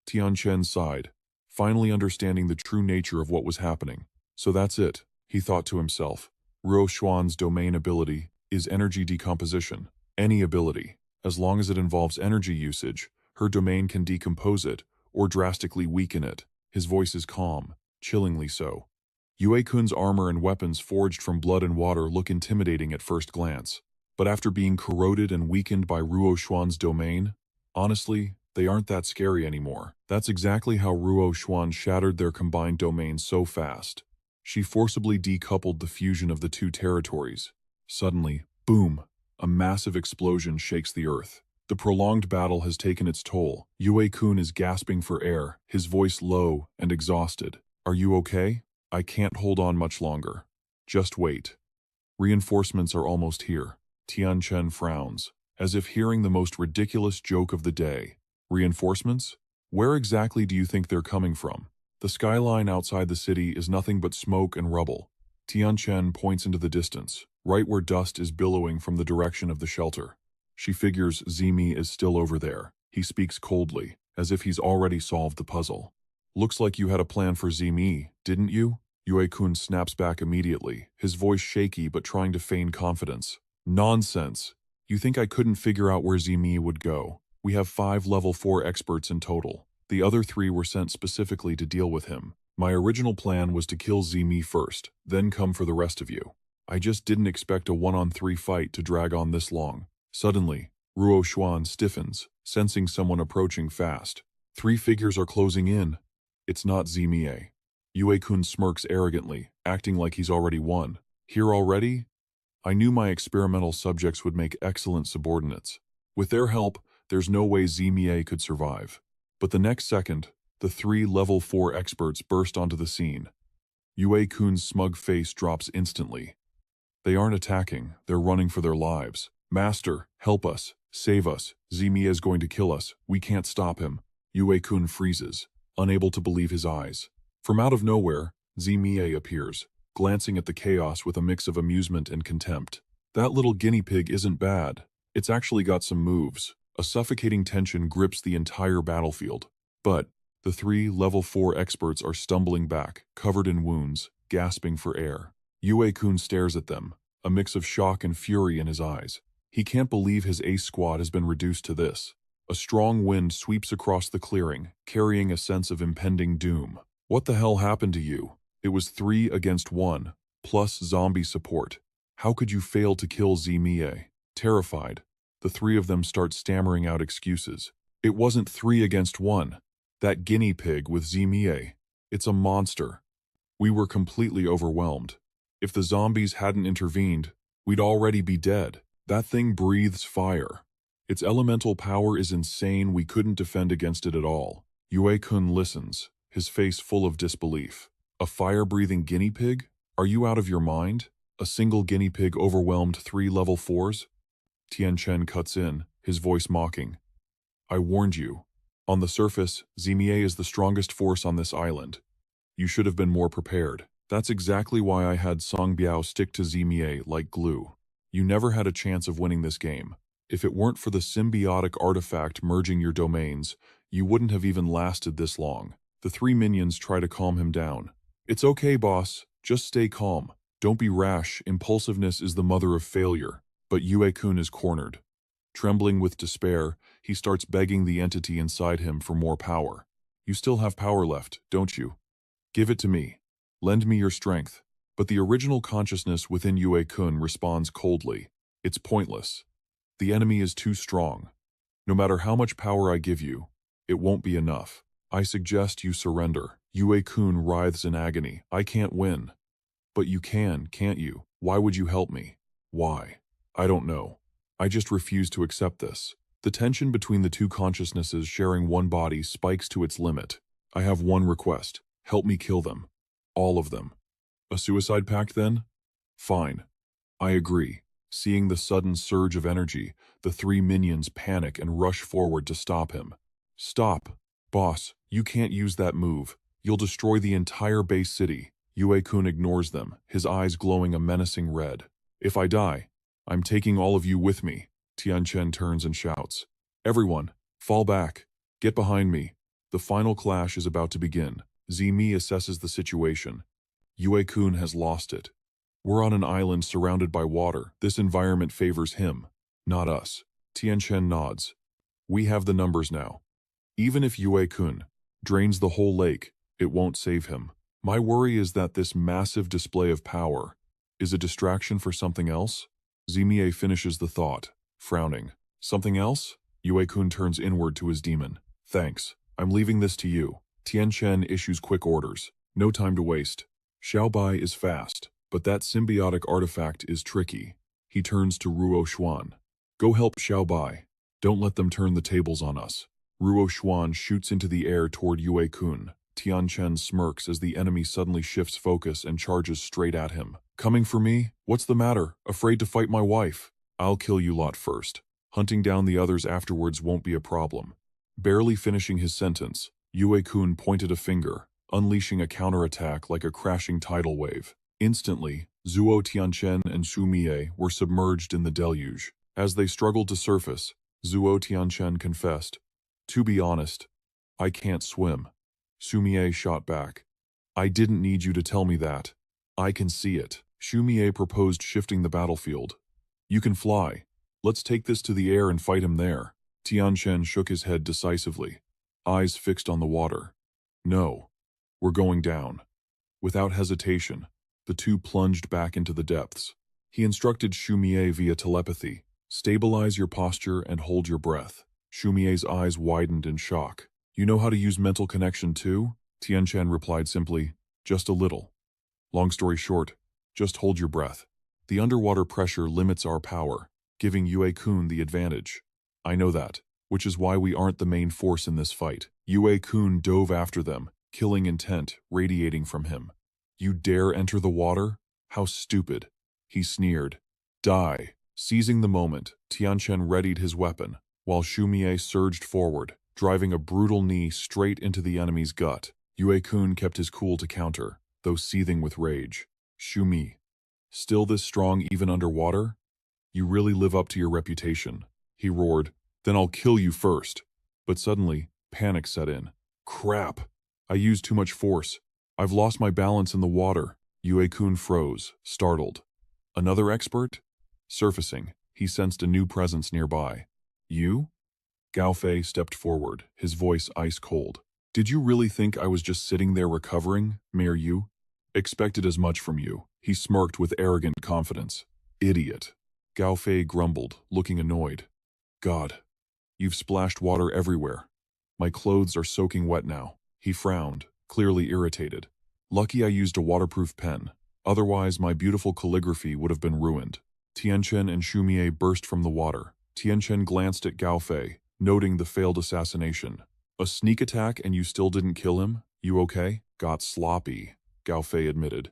Tianchen sighed, finally understanding the true nature of what was happening. So that's it, he thought to himself. Ruo Xuan's domain ability is energy decomposition. Any ability, as long as it involves energy usage, her domain can decompose it or drastically weaken it. His voice is calm, chillingly so. Yue-kun's armor and weapons forged from blood and water look intimidating at first glance. But after being corroded and weakened by Ruo Xuan's domain, honestly, they aren't that scary anymore. That's exactly how Ruo Xuan shattered their combined domains so fast. She forcibly decoupled the fusion of the two territories. Suddenly, boom, a massive explosion shakes the earth. The prolonged battle has taken its toll. Yue-kun is gasping for air, his voice low and exhausted. "Are you okay? I can't hold on much longer. Just wait. Reinforcements are almost here." Tianchen frowns, as if hearing the most ridiculous joke of the day. Reinforcements? Where exactly do you think they're coming from? The skyline outside the city is nothing but smoke and rubble. Tianchen points into the distance, right where dust is billowing from the direction of the shelter. She figures Zimi is still over there. He speaks coldly, as if he's already solved the puzzle. "Looks like you had a plan for Zimi, didn't you?" Yue-kun snaps back immediately, his voice shaky but trying to feign confidence. "Nonsense. You think I couldn't figure out where Zimi would go? We have 5 level 4 experts in total. The other 3 were sent specifically to deal with him. My original plan was to kill Zimi first, then come for the rest of you. I just didn't expect a 1-on-3 fight to drag on this long." Suddenly, Ruo Xuan stiffens, sensing someone approaching fast. 3 figures are closing in. It's not Zimi. Yue-kun smirks arrogantly, acting like he's already won. "Here already? I knew my experimental subjects would make excellent subordinates. With their help, there's no way Zimi could survive." But the next second, the 3 level 4 experts burst onto the scene. Yue-kun's smug face drops instantly. They aren't attacking, they're running for their lives. "Master, help us, save us. Zimi is going to kill us. We can't stop him." Yue-kun freezes, unable to believe his eyes. From out of nowhere, Zimi appears, glancing at the chaos with a mix of amusement and contempt. "That little guinea pig isn't bad. It's actually got some moves." A suffocating tension grips the entire battlefield. But the 3 level 4 experts are stumbling back, covered in wounds, gasping for air. Yue-kun stares at them, a mix of shock and fury in his eyes. He can't believe his ace squad has been reduced to this. A strong wind sweeps across the clearing, carrying a sense of impending doom. "What the hell happened to you? It was 3 against 1, plus zombie support. How could you fail to kill Zimi?" Terrified, the 3 of them start stammering out excuses. "It wasn't 3 against 1. That guinea pig with Zimi. It's a monster. We were completely overwhelmed. If the zombies hadn't intervened, we'd already be dead. That thing breathes fire. Its elemental power is insane. We couldn't defend against it at all. Yue-kun listens, his face full of disbelief. A fire-breathing guinea pig? Are you out of your mind? A single guinea pig overwhelmed 3 level 4s? Tianchen cuts in, his voice mocking. I warned you. On the surface, Zimie is the strongest force on this island. You should have been more prepared. That's exactly why I had Song Biao stick to Zimie like glue. You never had a chance of winning this game. If it weren't for the symbiotic artifact merging your domains, you wouldn't have even lasted this long. The 3 minions try to calm him down. It's okay, boss. Just stay calm. Don't be rash. Impulsiveness is the mother of failure. But Yue-kun is cornered. Trembling with despair, he starts begging the entity inside him for more power. You still have power left, don't you? Give it to me. Lend me your strength. But the original consciousness within Yue-kun responds coldly. It's pointless. The enemy is too strong. No matter how much power I give you, it won't be enough. I suggest you surrender. Yue-kun writhes in agony. I can't win. But you can, can't you? Why would you help me? Why? I don't know. I just refuse to accept this. The tension between the 2 consciousnesses sharing one body spikes to its limit. I have one request. Help me kill them. All of them. A suicide pact then? Fine. I agree. Seeing the sudden surge of energy, the 3 minions panic and rush forward to stop him. Stop. Boss, you can't use that move. You'll destroy the entire base city. Yue-kun ignores them, his eyes glowing a menacing red. If I die, I'm taking all of you with me. Tianchen turns and shouts. Everyone, fall back. Get behind me. The final clash is about to begin. Zimi assesses the situation. Yue-kun has lost it. We're on an island surrounded by water. This environment favors him, not us. Tianchen nods. We have the numbers now. Even if Yue-kun drains the whole lake, it won't save him. My worry is that this massive display of power is a distraction for something else. Zimie finishes the thought, frowning. Something else? Yue-kun turns inward to his demon. Thanks. I'm leaving this to you. Tianchen issues quick orders. No time to waste. Xiaobai is fast, but that symbiotic artifact is tricky. He turns to Ruo Xuan. Go help Xiaobai. Don't let them turn the tables on us. Ruo Xuan shoots into the air toward Yue-kun. Tianchen smirks as the enemy suddenly shifts focus and charges straight at him. Coming for me? What's the matter? Afraid to fight my wife? I'll kill you lot first. Hunting down the others afterwards won't be a problem. Barely finishing his sentence, Yue-kun pointed a finger, unleashing a counterattack like a crashing tidal wave. Instantly, Zuo Tianchen and Xu Mie were submerged in the deluge. As they struggled to surface, Zuo Tianchen confessed, "To be honest, I can't swim." Xu Mie shot back, "I didn't need you to tell me that. I can see it." Xu Mie proposed shifting the battlefield. "You can fly. Let's take this to the air and fight him there." Tianchen shook his head decisively, eyes fixed on the water. "No, we're going down." Without hesitation, the 2 plunged back into the depths. He instructed Xu Mie via telepathy, "Stabilize your posture and hold your breath." Xu Mie's eyes widened in shock. "You know how to use mental connection too?" Tianchen replied simply, "Just a little." Long story short, just hold your breath. The underwater pressure limits our power, giving Yue-kun the advantage. I know that, which is why we aren't the main force in this fight. Yue-kun dove after them, killing intent radiating from him. "You dare enter the water? How stupid." He sneered. "Die." Seizing the moment, Tianchen readied his weapon, while Xu Mie surged forward, driving a brutal knee straight into the enemy's gut. Yue-kun kept his cool to counter, though seething with rage. "Xu Mie, still this strong even underwater? You really live up to your reputation," he roared. "Then I'll kill you first." But suddenly, panic set in. "Crap! I used too much force. I've lost my balance in the water." Yue-kun froze, startled. Another expert? Surfacing, he sensed a new presence nearby. "You?" Gao Fei stepped forward, his voice ice cold. "Did you really think I was just sitting there recovering, Mayor Yu? Expected as much from you." He smirked with arrogant confidence. "Idiot." Gao Fei grumbled, looking annoyed. "God, you've splashed water everywhere. My clothes are soaking wet now." He frowned, clearly irritated. Lucky I used a waterproof pen. Otherwise, my beautiful calligraphy would have been ruined. Tianchen and Shumie burst from the water. Tianchen glanced at Gao Fei, noting the failed assassination. A sneak attack and you still didn't kill him? You okay? Got sloppy, Gao Fei admitted.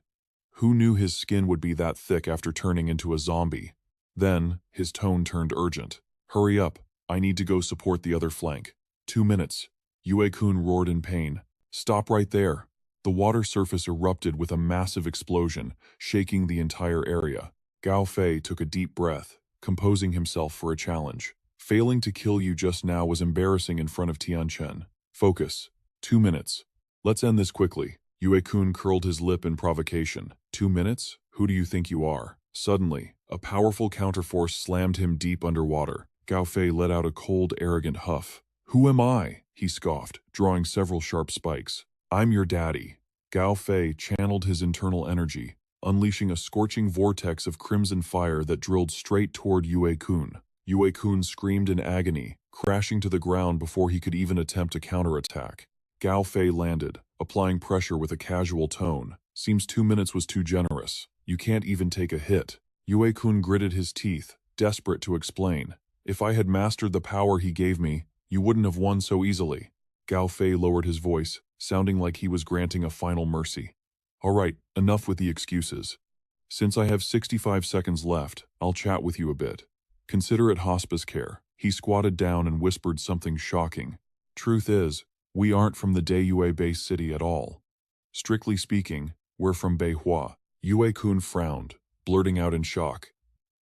Who knew his skin would be that thick after turning into a zombie? Then, his tone turned urgent. Hurry up, I need to go support the other flank. 2 minutes. Yue-kun roared in pain. Stop right there. The water surface erupted with a massive explosion, shaking the entire area. Gao Fei took a deep breath, composing himself for a challenge. Failing to kill you just now was embarrassing in front of Tianchen. Focus. 2 minutes. Let's end this quickly. Yue-kun curled his lip in provocation. 2 minutes? Who do you think you are? Suddenly, a powerful counterforce slammed him deep underwater. Gao Fei let out a cold, arrogant huff. Who am I? He scoffed, drawing several sharp spikes. I'm your daddy. Gao Fei channeled his internal energy, unleashing a scorching vortex of crimson fire that drilled straight toward Yue-kun. Yue-kun screamed in agony, crashing to the ground before he could even attempt a counterattack. Gao Fei landed, applying pressure with a casual tone. Seems 2 minutes was too generous. You can't even take a hit. Yue-kun gritted his teeth, desperate to explain. If I had mastered the power he gave me, you wouldn't have won so easily. Gao Fei lowered his voice, sounding like he was granting a final mercy. All right, enough with the excuses. Since I have 65 seconds left, I'll chat with you a bit. Consider it hospice care. He squatted down and whispered something shocking. Truth is, we aren't from the Daiyue-based city at all. Strictly speaking, we're from Beihua. Yue-kun frowned, blurting out in shock.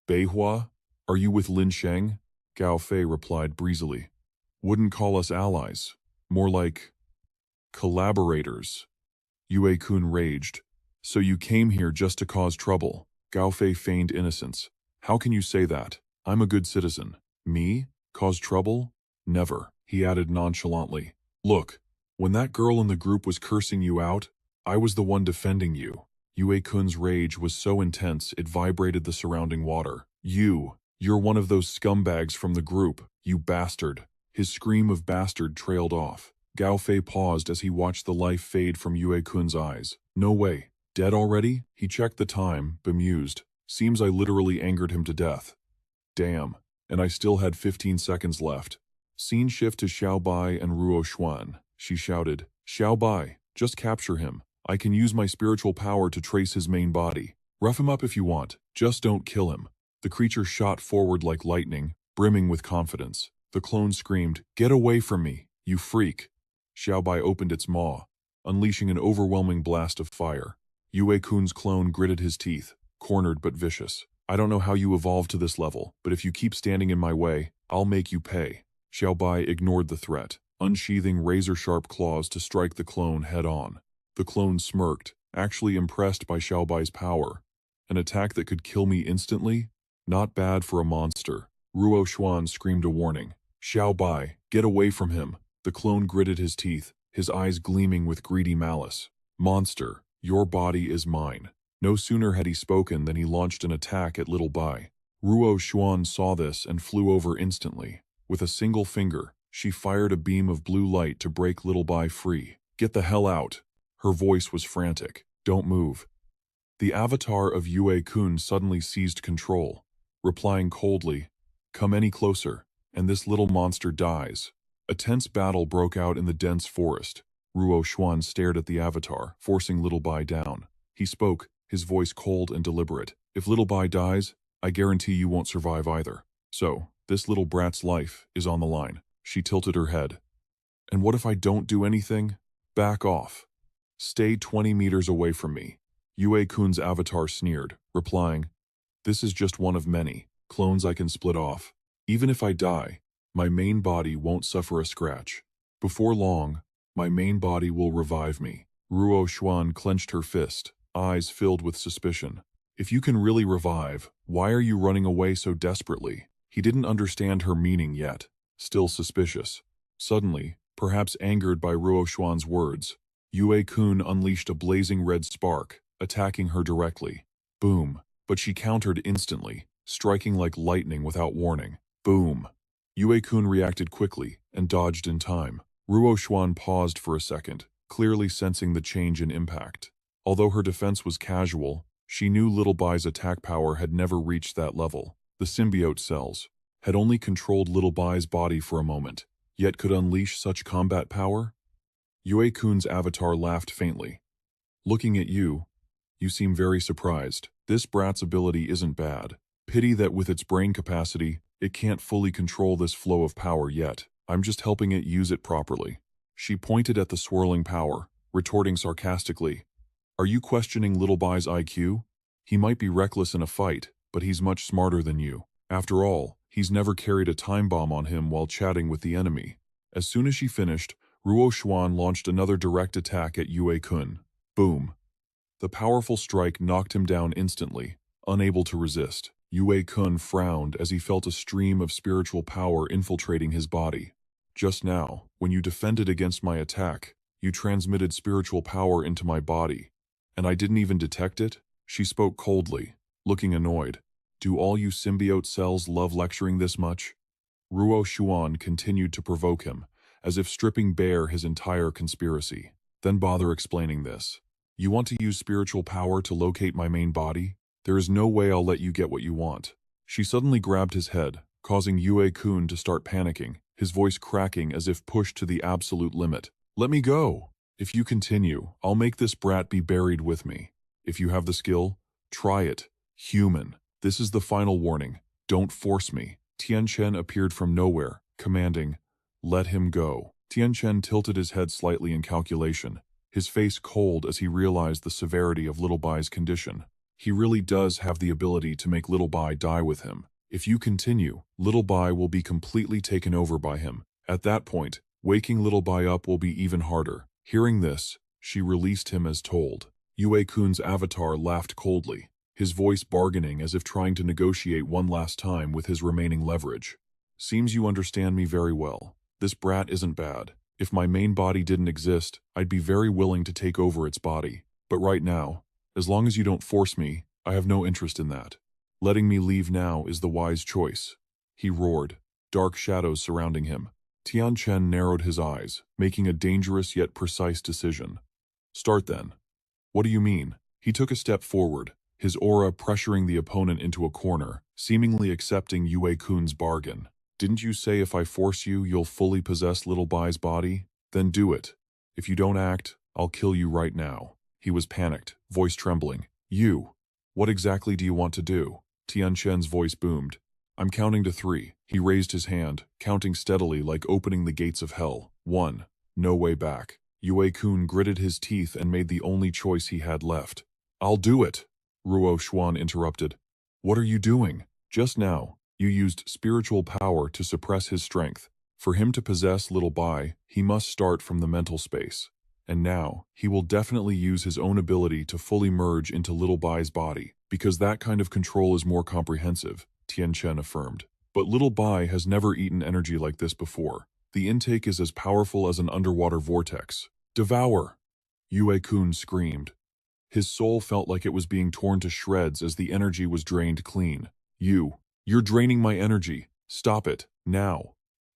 Beihua? Are you with Lin Sheng? Gao Fei replied breezily. Wouldn't call us allies. More like collaborators. Yue-kun raged. So you came here just to cause trouble. Gao Fei feigned innocence. How can you say that? I'm a good citizen. Me? Cause trouble? Never, he added nonchalantly. Look, when that girl in the group was cursing you out, I was the one defending you. Yue-kun's rage was so intense it vibrated the surrounding water. You're one of those scumbags from the group, you bastard. His scream of bastard trailed off. Gao Fei paused as he watched the life fade from Yue-kun's eyes. No way. Dead already? He checked the time, bemused. Seems I literally angered him to death. Damn. And I still had 15 seconds left. Scene shift to Xiaobai and Ruo Xuan. She shouted, Xiaobai, just capture him. I can use my spiritual power to trace his main body. Rough him up if you want. Just don't kill him. The creature shot forward like lightning, brimming with confidence. The clone screamed, Get away from me, you freak. Xiaobai opened its maw, unleashing an overwhelming blast of fire. Yue-kun's clone gritted his teeth, cornered but vicious. I don't know how you evolved to this level, but if you keep standing in my way, I'll make you pay. Xiaobai ignored the threat, unsheathing razor-sharp claws to strike the clone head-on. The clone smirked, actually impressed by Xiaobai's power. An attack that could kill me instantly? Not bad for a monster. Ruo Xuan screamed a warning. Xiaobai, get away from him. The clone gritted his teeth, his eyes gleaming with greedy malice. Monster, your body is mine. No sooner had he spoken than he launched an attack at Little Bai. Ruo Xuan saw this and flew over instantly. With a single finger, she fired a beam of blue light to break Little Bai free. Get the hell out. Her voice was frantic. Don't move. The avatar of Yue-kun suddenly seized control, replying coldly, Come any closer, and this little monster dies. A tense battle broke out in the dense forest. Ruo Xuan stared at the avatar, forcing Little Bai down. He spoke, his voice cold and deliberate. If Little Bai dies, I guarantee you won't survive either. So, this little brat's life is on the line. She tilted her head. And what if I don't do anything? Back off. Stay 20 meters away from me. Yue-kun's avatar sneered, replying, This is just one of many clones I can split off. Even if I die, my main body won't suffer a scratch. Before long, my main body will revive me. Ruo Xuan clenched her fist, eyes filled with suspicion. If you can really revive, why are you running away so desperately? He didn't understand her meaning yet, still suspicious. Suddenly, perhaps angered by Ruo Xuan's words, Yue-kun unleashed a blazing red spark, attacking her directly. Boom. But she countered instantly, striking like lightning without warning. Boom. Yue-kun reacted quickly and dodged in time. Ruo Xuan paused for a second, clearly sensing the change in impact. Although her defense was casual, she knew Little Bai's attack power had never reached that level. The symbiote cells had only controlled Little Bai's body for a moment, yet could unleash such combat power? Yue-kun's avatar laughed faintly. Looking at you, you seem very surprised. This brat's ability isn't bad. Pity that with its brain capacity, it can't fully control this flow of power yet. I'm just helping it use it properly. She pointed at the swirling power, retorting sarcastically, "Are you questioning Little Bai's IQ? He might be reckless in a fight, but he's much smarter than you. After all, he's never carried a time bomb on him while chatting with the enemy." As soon as she finished, Ruo Xuan launched another direct attack at Yue-kun. Boom. The powerful strike knocked him down instantly, unable to resist. Yue-kun frowned as he felt a stream of spiritual power infiltrating his body. "Just now, when you defended against my attack, you transmitted spiritual power into my body, and I didn't even detect it?" She spoke coldly, looking annoyed. "Do all you symbiote cells love lecturing this much?" Ruo Xuan continued to provoke him, as if stripping bare his entire conspiracy. "Then bother explaining this. You want to use spiritual power to locate my main body? There is no way I'll let you get what you want." She suddenly grabbed his head, causing Yue-kun to start panicking, his voice cracking as if pushed to the absolute limit. "Let me go! If you continue, I'll make this brat be buried with me. If you have the skill, try it. Human. This is the final warning. Don't force me." Tianchen appeared from nowhere, commanding, "Let him go." Tianchen tilted his head slightly in calculation, his face cold as he realized the severity of Little Bai's condition. He really does have the ability to make Little Bai die with him. If you continue, Little Bai will be completely taken over by him. At that point, waking Little Bai up will be even harder. Hearing this, she released him as told. Yue-kun's avatar laughed coldly, his voice bargaining as if trying to negotiate one last time with his remaining leverage. "Seems you understand me very well. This brat isn't bad. If my main body didn't exist, I'd be very willing to take over its body. But right now, as long as you don't force me, I have no interest in that. Letting me leave now is the wise choice." He roared, dark shadows surrounding him. Tianchen narrowed his eyes, making a dangerous yet precise decision. "Start then." "What do you mean?" He took a step forward, his aura pressuring the opponent into a corner, seemingly accepting Yue-kun's bargain. "Didn't you say if I force you, you'll fully possess Little Bai's body? Then do it. If you don't act, I'll kill you right now." He was panicked, voice trembling. "You? What exactly do you want to do?" Tianchen's voice boomed. "I'm counting to 3. He raised his hand, counting steadily like opening the gates of hell. 1. No way back. Yue-kun gritted his teeth and made the only choice he had left. "I'll do it!" Ruo Xuan interrupted. "What are you doing? Just now, you used spiritual power to suppress his strength. For him to possess Little Bai, he must start from the mental space. And now, he will definitely use his own ability to fully merge into Little Bai's body, because that kind of control is more comprehensive," Tianchen affirmed. "But Little Bai has never eaten energy like this before. The intake is as powerful as an underwater vortex." "Devour!" Yue-kun screamed. His soul felt like it was being torn to shreds as the energy was drained clean. You're draining my energy. Stop it, now."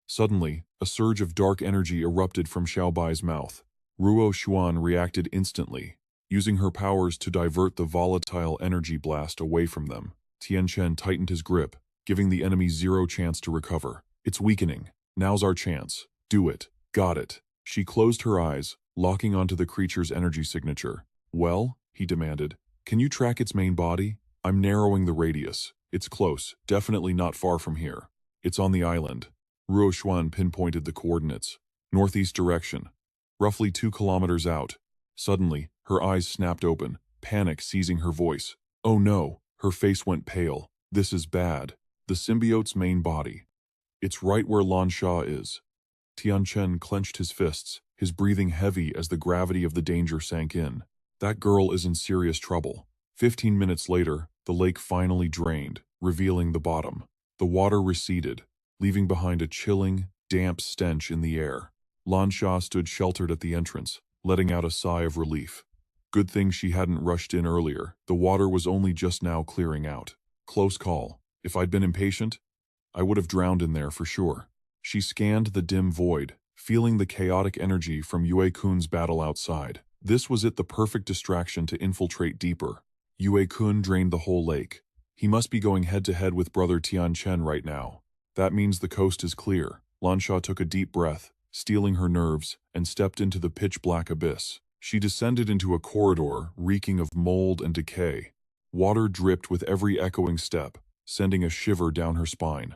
Suddenly, a surge of dark energy erupted from Xiaobai's mouth. Ruo Xuan reacted instantly, using her powers to divert the volatile energy blast away from them. Tianchen tightened his grip, giving the enemy zero chance to recover. "It's weakening. Now's our chance. Do it. Got it." She closed her eyes, locking onto the creature's energy signature. "Well?" he demanded. "Can you track its main body?" "I'm narrowing the radius. It's close, definitely not far from here. It's on the island." Ruo Xuan pinpointed the coordinates. "Northeast direction. Roughly 2 kilometers out." Suddenly, her eyes snapped open, panic seizing her voice. "Oh no!" Her face went pale. "This is bad. The symbiote's main body. It's right where Lan Sha is." Tianchen clenched his fists, his breathing heavy as the gravity of the danger sank in. That girl is in serious trouble. 15 minutes later, the lake finally drained, revealing the bottom. The water receded, leaving behind a chilling, damp stench in the air. Lan Sha stood sheltered at the entrance, letting out a sigh of relief. Good thing she hadn't rushed in earlier. The water was only just now clearing out. Close call. If I'd been impatient, I would have drowned in there for sure. She scanned the dim void, feeling the chaotic energy from Yue-kun's battle outside. This was the perfect distraction to infiltrate deeper. Yue-kun drained the whole lake. He must be going head-to-head with brother Tianchen right now. That means the coast is clear. Lansha took a deep breath, steeling her nerves, and stepped into the pitch-black abyss. She descended into a corridor reeking of mold and decay. Water dripped with every echoing step, sending a shiver down her spine.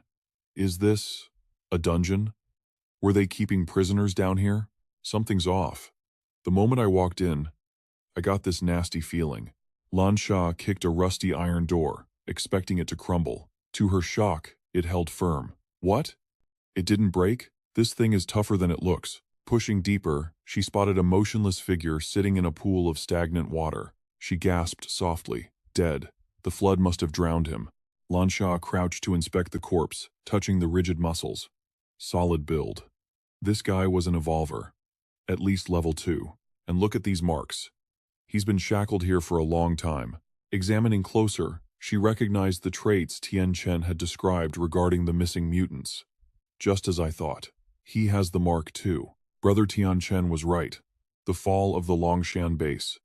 Is this a dungeon? Were they keeping prisoners down here? Something's off. The moment I walked in, I got this nasty feeling. Lansha kicked a rusty iron door, expecting it to crumble. To her shock, it held firm. What? It didn't break? This thing is tougher than it looks. Pushing deeper, she spotted a motionless figure sitting in a pool of stagnant water. She gasped softly. Dead. The flood must have drowned him. Lansha crouched to inspect the corpse, touching the rigid muscles. Solid build. This guy was an evolver. At least level 2. And look at these marks. He's been shackled here for a long time. Examining closer, she recognized the traits Tianchen had described regarding the missing mutants. Just as I thought. He has the mark too. Brother Tianchen was right. The fall of the Longshan base.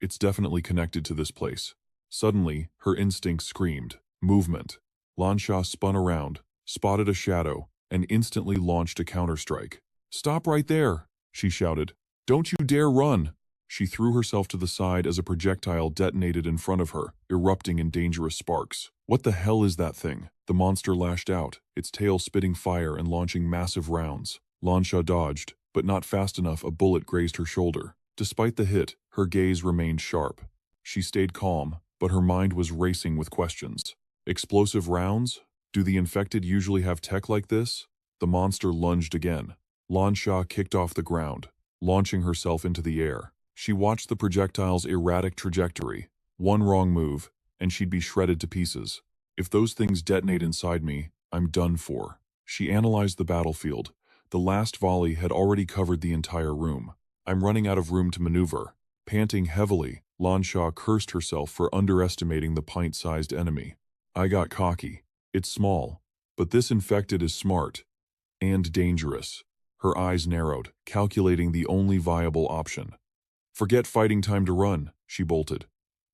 It's definitely connected to this place. Suddenly, her instinct screamed. Movement. Lansha spun around, spotted a shadow, and instantly launched a counterstrike. Stop right there, she shouted. Don't you dare run! She threw herself to the side as a projectile detonated in front of her, erupting in dangerous sparks. What the hell is that thing? The monster lashed out, its tail spitting fire and launching massive rounds. Lansha dodged, but not fast enough. A bullet grazed her shoulder. Despite the hit, her gaze remained sharp. She stayed calm, but her mind was racing with questions. Explosive rounds? Do the infected usually have tech like this? The monster lunged again. Lansha kicked off the ground, launching herself into the air. She watched the projectile's erratic trajectory. One wrong move, and she'd be shredded to pieces. If those things detonate inside me, I'm done for. She analyzed the battlefield. The last volley had already covered the entire room. I'm running out of room to maneuver. Panting heavily, Lansha cursed herself for underestimating the pint-sized enemy. I got cocky. It's small, but this infected is smart. And dangerous. Her eyes narrowed, calculating the only viable option. Forget fighting time to run, she bolted.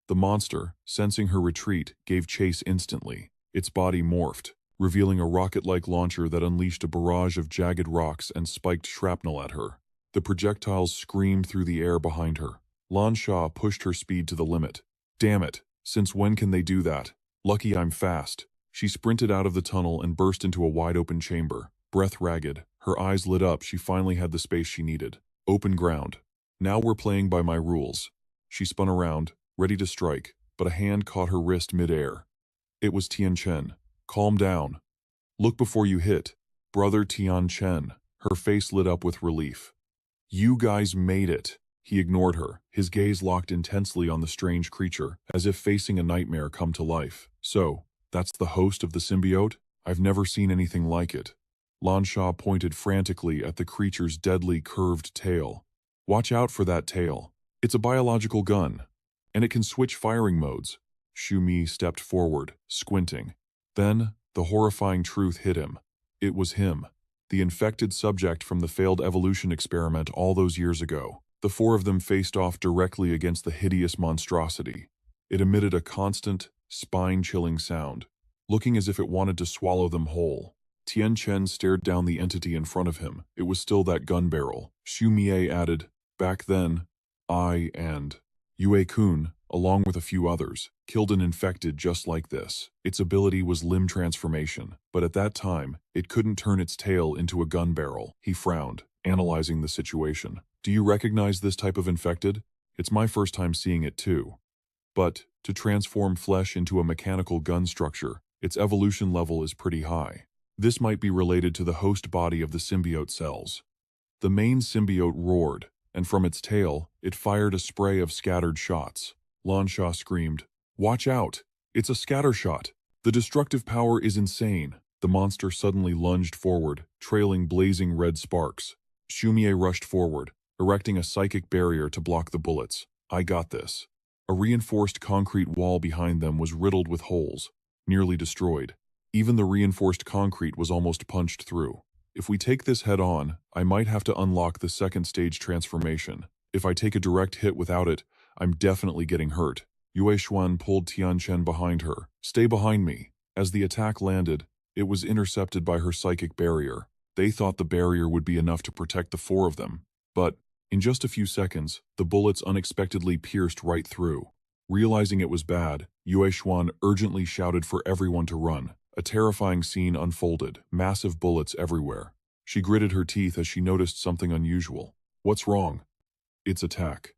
The monster, sensing her retreat, gave chase instantly. Its body morphed, revealing a rocket-like launcher that unleashed a barrage of jagged rocks and spiked shrapnel at her. The projectiles screamed through the air behind her. Lansha pushed her speed to the limit. Damn it, since when can they do that? Lucky I'm fast. She sprinted out of the tunnel and burst into a wide-open chamber. Breath ragged, her eyes lit up. She finally had the space she needed. Open ground. Now we're playing by my rules. She spun around, ready to strike, but a hand caught her wrist mid-air. It was Tianchen. Calm down. Look before you hit. Brother Tianchen. Her face lit up with relief. You guys made it. He ignored her, his gaze locked intensely on the strange creature, as if facing a nightmare come to life. So, that's the host of the symbiote? I've never seen anything like it. Lansha pointed frantically at the creature's deadly curved tail. Watch out for that tail. It's a biological gun, and it can switch firing modes. Shumi stepped forward, squinting. Then, the horrifying truth hit him. It was him, the infected subject from the failed evolution experiment all those years ago. The four of them faced off directly against the hideous monstrosity. It emitted a constant, spine-chilling sound, looking as if it wanted to swallow them whole. Tianchen stared down the entity in front of him. It was still that gun barrel. Shumie added, back then, I and Yue-kun, along with a few others, killed an infected just like this. Its ability was limb transformation, but at that time, it couldn't turn its tail into a gun barrel. He frowned, analyzing the situation. Do you recognize this type of infected? It's my first time seeing it too. But, to transform flesh into a mechanical gun structure, its evolution level is pretty high. This might be related to the host body of the symbiote cells. The main symbiote roared, and from its tail, it fired a spray of scattered shots. Lansha screamed, "Watch out! It's a scatter shot! The destructive power is insane!" The monster suddenly lunged forward, trailing blazing red sparks. Shumie rushed forward, erecting a psychic barrier to block the bullets. I got this. A reinforced concrete wall behind them was riddled with holes, nearly destroyed. Even the reinforced concrete was almost punched through. If we take this head on, I might have to unlock the second stage transformation. If I take a direct hit without it, I'm definitely getting hurt. Yue Xuan pulled Tianchen behind her. Stay behind me. As the attack landed, it was intercepted by her psychic barrier. They thought the barrier would be enough to protect the four of them. But, in just a few seconds, the bullets unexpectedly pierced right through. Realizing it was bad, Yue Xuan urgently shouted for everyone to run. A terrifying scene unfolded, massive bullets everywhere. She gritted her teeth as she noticed something unusual. What's wrong? It's attack.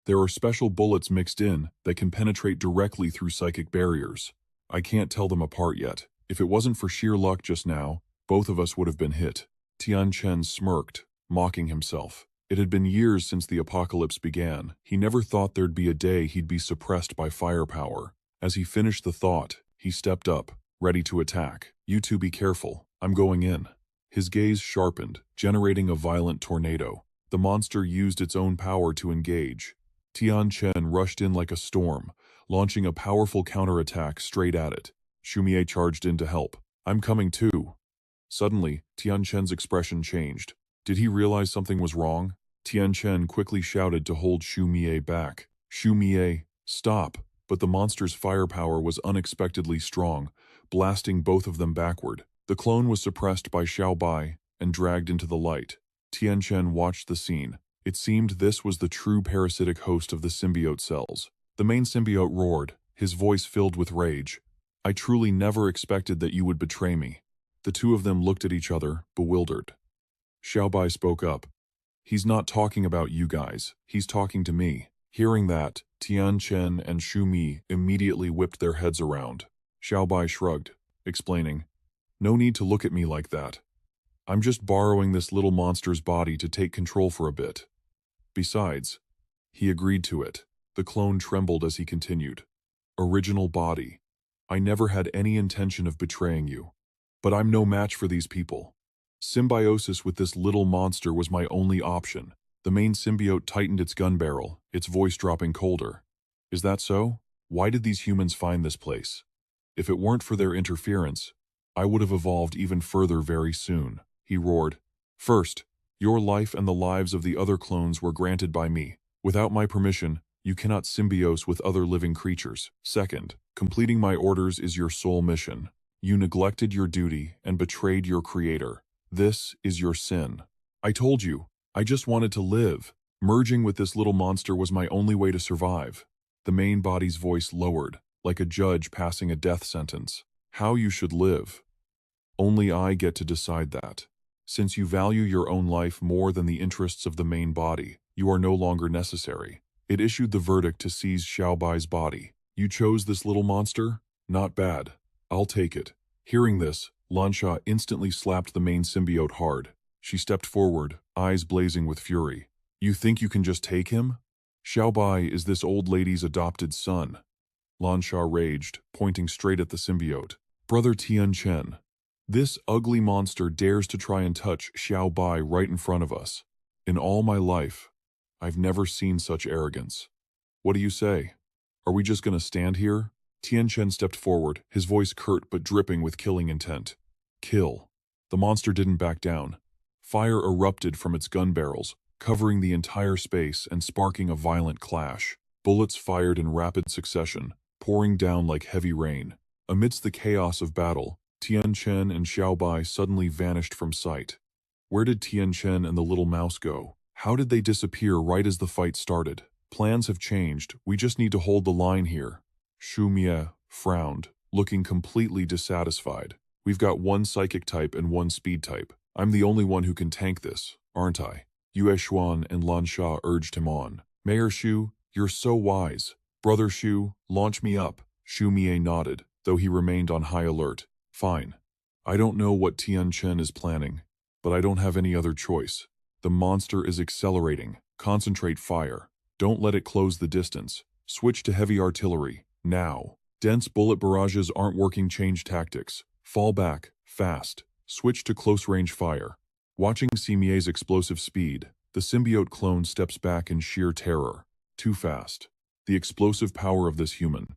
There are special bullets mixed in that can penetrate directly through psychic barriers. I can't tell them apart yet. If it wasn't for sheer luck just now, both of us would have been hit. Tianchen smirked, mocking himself. It had been years since the apocalypse began. He never thought there'd be a day he'd be suppressed by firepower. As he finished the thought, he stepped up, ready to attack. You two be careful. I'm going in. His gaze sharpened, generating a violent tornado. The monster used its own power to engage. Tianchen rushed in like a storm, launching a powerful counterattack straight at it. Shumie charged in to help. I'm coming too. Suddenly, Tianchen's expression changed. Did he realize something was wrong? Tianchen quickly shouted to hold Shumie back. Shumie, stop! But the monster's firepower was unexpectedly strong, blasting both of them backward. The clone was suppressed by Xiaobai and dragged into the light. Tianchen watched the scene. It seemed this was the true parasitic host of the symbiote cells. The main symbiote roared, his voice filled with rage. I truly never expected that you would betray me. The two of them looked at each other, bewildered. Xiaobai spoke up. He's not talking about you guys, he's talking to me. Hearing that, Tianchen and Shumi immediately whipped their heads around. Xiaobai shrugged, explaining, no need to look at me like that. I'm just borrowing this little monster's body to take control for a bit. Besides, he agreed to it. The clone trembled as he continued. Original body. I never had any intention of betraying you. But I'm no match for these people. Symbiosis with this little monster was my only option. The main symbiote tightened its gun barrel, its voice dropping colder. Is that so? Why did these humans find this place? If it weren't for their interference, I would have evolved even further very soon, he roared. First, your life and the lives of the other clones were granted by me. Without my permission, you cannot symbiose with other living creatures. Second, completing my orders is your sole mission. You neglected your duty and betrayed your creator. This is your sin. I told you, I just wanted to live. Merging with this little monster was my only way to survive. The main body's voice lowered, like a judge passing a death sentence. How you should live. Only I get to decide that. Since you value your own life more than the interests of the main body, you are no longer necessary. It issued the verdict to seize Xiaobai's body. You chose this little monster? Not bad. I'll take it. Hearing this, Lansha instantly slapped the main symbiote hard. She stepped forward, eyes blazing with fury. You think you can just take him? Xiaobai is this old lady's adopted son. Lansha raged, pointing straight at the symbiote. Brother Tianchen. This ugly monster dares to try and touch Xiaobai right in front of us. In all my life, I've never seen such arrogance. What do you say? Are we just gonna stand here? Tianchen stepped forward, his voice curt but dripping with killing intent. Kill. The monster didn't back down. Fire erupted from its gun barrels, covering the entire space and sparking a violent clash. Bullets fired in rapid succession, pouring down like heavy rain. Amidst the chaos of battle, Tianchen and Xiaobai suddenly vanished from sight. Where did Tianchen and the little mouse go? How did they disappear right as the fight started? Plans have changed, we just need to hold the line here. Shumie frowned, looking completely dissatisfied. We've got one psychic type and one speed type. I'm the only one who can tank this, aren't I? Yue Xuan and Lan Sha urged him on. Mayor Shu, you're so wise. Brother Shu, launch me up. Shumie nodded, though he remained on high alert. Fine. I don't know what Tianchen is planning, but I don't have any other choice. The monster is accelerating. Concentrate fire. Don't let it close the distance. Switch to heavy artillery, now. Dense bullet barrages aren't working, change tactics. Fall back, fast. Switch to close-range fire. Watching Simie's explosive speed, the symbiote clone steps back in sheer terror. Too fast. The explosive power of this human.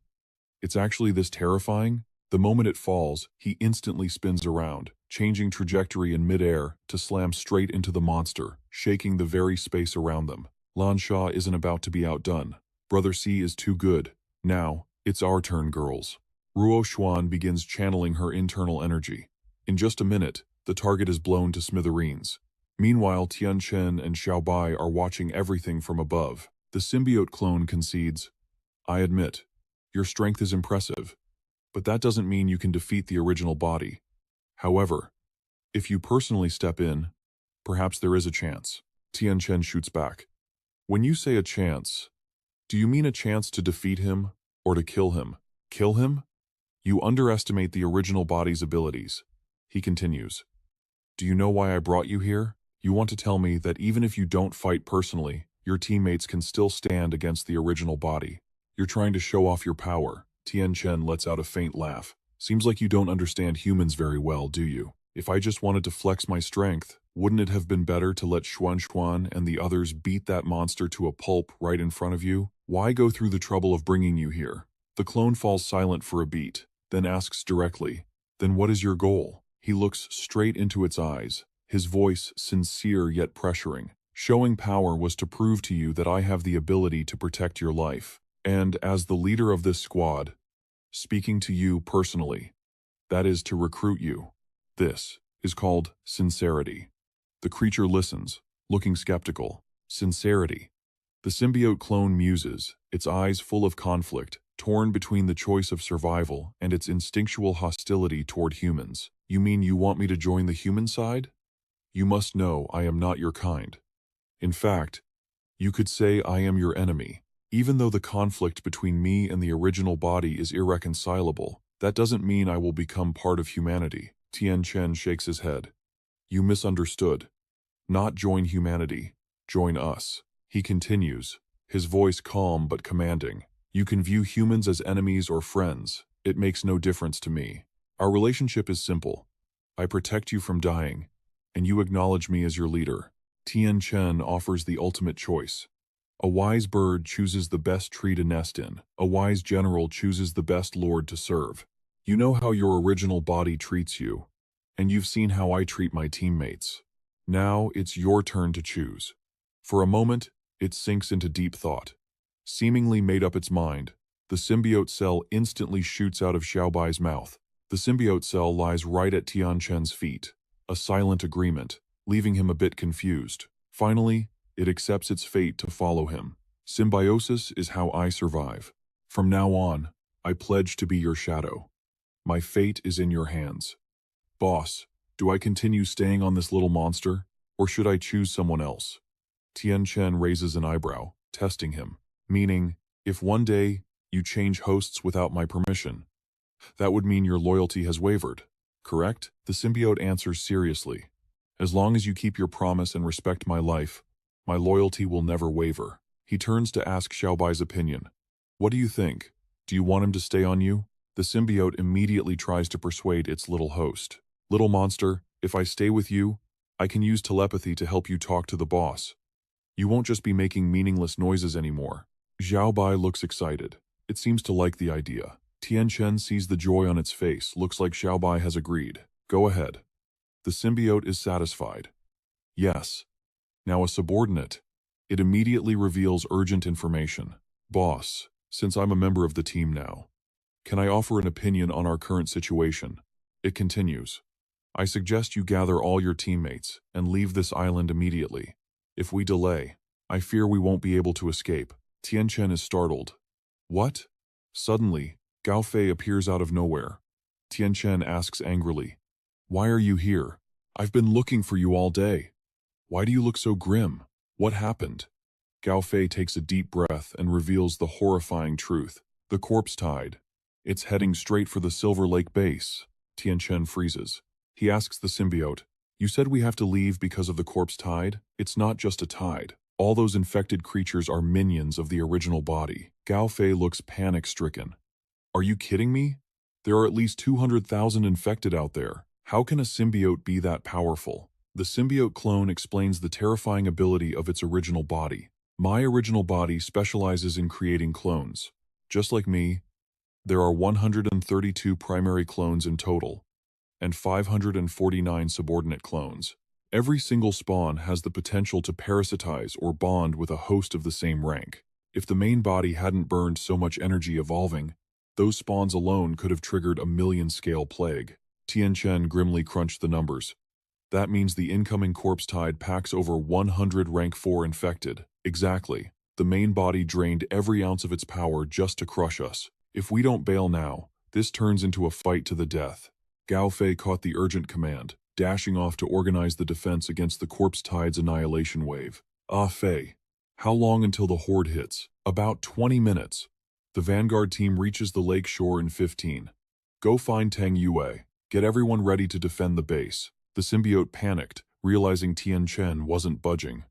It's actually this terrifying? The moment it falls, he instantly spins around, changing trajectory in midair to slam straight into the monster, shaking the very space around them. Lan Sha isn't about to be outdone. Brother C is too good. Now, it's our turn, girls. Ruo Xuan begins channeling her internal energy. In just a minute, the target is blown to smithereens. Meanwhile, Tianchen and Xiaobai are watching everything from above. The symbiote clone concedes, I admit, your strength is impressive, but that doesn't mean you can defeat the original body. However, if you personally step in, perhaps there is a chance. Tianchen shoots back. When you say a chance, do you mean a chance to defeat him or to kill him? Kill him? You underestimate the original body's abilities. He continues. Do you know why I brought you here? You want to tell me that even if you don't fight personally, your teammates can still stand against the original body. You're trying to show off your power. Tianchen lets out a faint laugh. Seems like you don't understand humans very well, do you? If I just wanted to flex my strength, wouldn't it have been better to let Xuan and the others beat that monster to a pulp right in front of you? Why go through the trouble of bringing you here? The clone falls silent for a beat, then asks directly, then what is your goal? He looks straight into its eyes, his voice sincere yet pressuring. Showing power was to prove to you that I have the ability to protect your life. And as the leader of this squad, speaking to you personally, that is to recruit you. This is called sincerity. The creature listens, looking skeptical. Sincerity. The symbiote clone muses, its eyes full of conflict, torn between the choice of survival and its instinctual hostility toward humans. You mean you want me to join the human side? You must know I am not your kind. In fact, you could say I am your enemy. Even though the conflict between me and the original body is irreconcilable, that doesn't mean I will become part of humanity. Tianchen shakes his head. You misunderstood. Not join humanity, join us. He continues, his voice calm but commanding. You can view humans as enemies or friends. It makes no difference to me. Our relationship is simple. I protect you from dying, and you acknowledge me as your leader. Tianchen offers the ultimate choice. A wise bird chooses the best tree to nest in. A wise general chooses the best lord to serve. You know how your original body treats you, and you've seen how I treat my teammates. Now it's your turn to choose. For a moment, it sinks into deep thought. Seemingly made up its mind, the symbiote cell instantly shoots out of Xiaobai's mouth. The symbiote cell lies right at Tianchen's feet. A silent agreement, leaving him a bit confused. Finally, it accepts its fate to follow him. Symbiosis is how I survive. From now on, I pledge to be your shadow. My fate is in your hands. Boss, do I continue staying on this little monster, or should I choose someone else? Tianchen raises an eyebrow, testing him, meaning, if one day you change hosts without my permission, that would mean your loyalty has wavered, correct? The symbiote answers seriously. As long as you keep your promise and respect my life, my loyalty will never waver. He turns to ask Xiaobai's opinion. What do you think? Do you want him to stay on you? The symbiote immediately tries to persuade its little host. Little monster, if I stay with you, I can use telepathy to help you talk to the boss. You won't just be making meaningless noises anymore. Xiaobai looks excited. It seems to like the idea. Tianchen sees the joy on its face. Looks like Xiaobai has agreed. Go ahead. The symbiote is satisfied. Yes. Now a subordinate. It immediately reveals urgent information. Boss, since I'm a member of the team now, can I offer an opinion on our current situation? It continues. I suggest you gather all your teammates and leave this island immediately. If we delay, I fear we won't be able to escape. Tianchen is startled. What? Suddenly, Gao Fei appears out of nowhere. Tianchen asks angrily, why are you here? I've been looking for you all day. Why do you look so grim? What happened? Gao Fei takes a deep breath and reveals the horrifying truth. The corpse tide. It's heading straight for the Silver Lake base. Tianchen freezes. He asks the symbiote, you said we have to leave because of the corpse tide? It's not just a tide. All those infected creatures are minions of the original body. Gao Fei looks panic-stricken. Are you kidding me? There are at least 200,000 infected out there. How can a symbiote be that powerful? The symbiote clone explains the terrifying ability of its original body. My original body specializes in creating clones. Just like me, there are 132 primary clones in total. and 549 subordinate clones. Every single spawn has the potential to parasitize or bond with a host of the same rank. If the main body hadn't burned so much energy evolving, those spawns alone could have triggered a million-scale plague. Tianchen grimly crunched the numbers. That means the incoming corpse tide packs over 100 rank 4 infected. Exactly. The main body drained every ounce of its power just to crush us. If we don't bail now, this turns into a fight to the death. Gao Fei caught the urgent command, dashing off to organize the defense against the corpse tide's annihilation wave. Ah, Fei. How long until the horde hits? About 20 minutes. The vanguard team reaches the lake shore in 15. Go find Tang Yue. Get everyone ready to defend the base. The symbiote panicked, realizing Tianchen wasn't budging.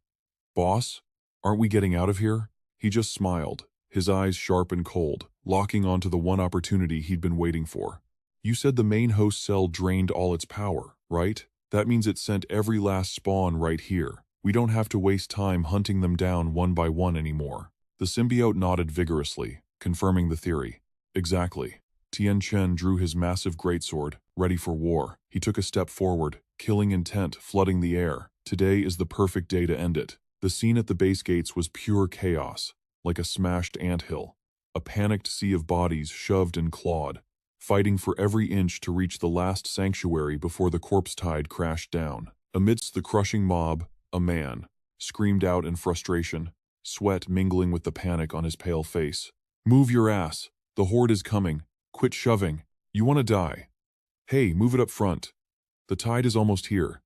Boss? Aren't we getting out of here? He just smiled, his eyes sharp and cold, locking onto the one opportunity he'd been waiting for. You said the main host cell drained all its power, right? That means it sent every last spawn right here. We don't have to waste time hunting them down one by one anymore. The symbiote nodded vigorously, confirming the theory. Exactly. Tianchen drew his massive greatsword, ready for war. He took a step forward, killing intent flooding the air. Today is the perfect day to end it. The scene at the base gates was pure chaos, like a smashed anthill. A panicked sea of bodies shoved and clawed, fighting for every inch to reach the last sanctuary before the corpse tide crashed down. Amidst the crushing mob, a man screamed out in frustration, sweat mingling with the panic on his pale face. Move your ass. The horde is coming. Quit shoving. You want to die. Hey, move it up front. The tide is almost here.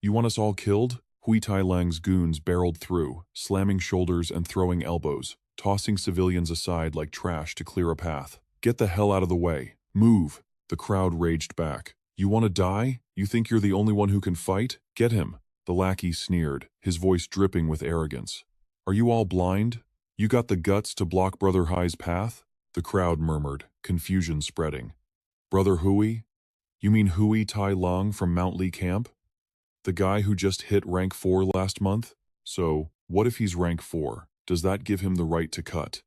You want us all killed? Hui Tailang's goons barreled through, slamming shoulders and throwing elbows, tossing civilians aside like trash to clear a path. Get the hell out of the way. Move. The crowd raged back. You want to die? You think you're the only one who can fight? Get him. The lackey sneered, his voice dripping with arrogance. Are you all blind? You got the guts to block Brother Hai's path? The crowd murmured, confusion spreading. Brother Hui? You mean Hui Tai Long from Mount Lee Camp? The guy who just hit rank 4 last month? So, what if he's rank 4? Does that give him the right to cut?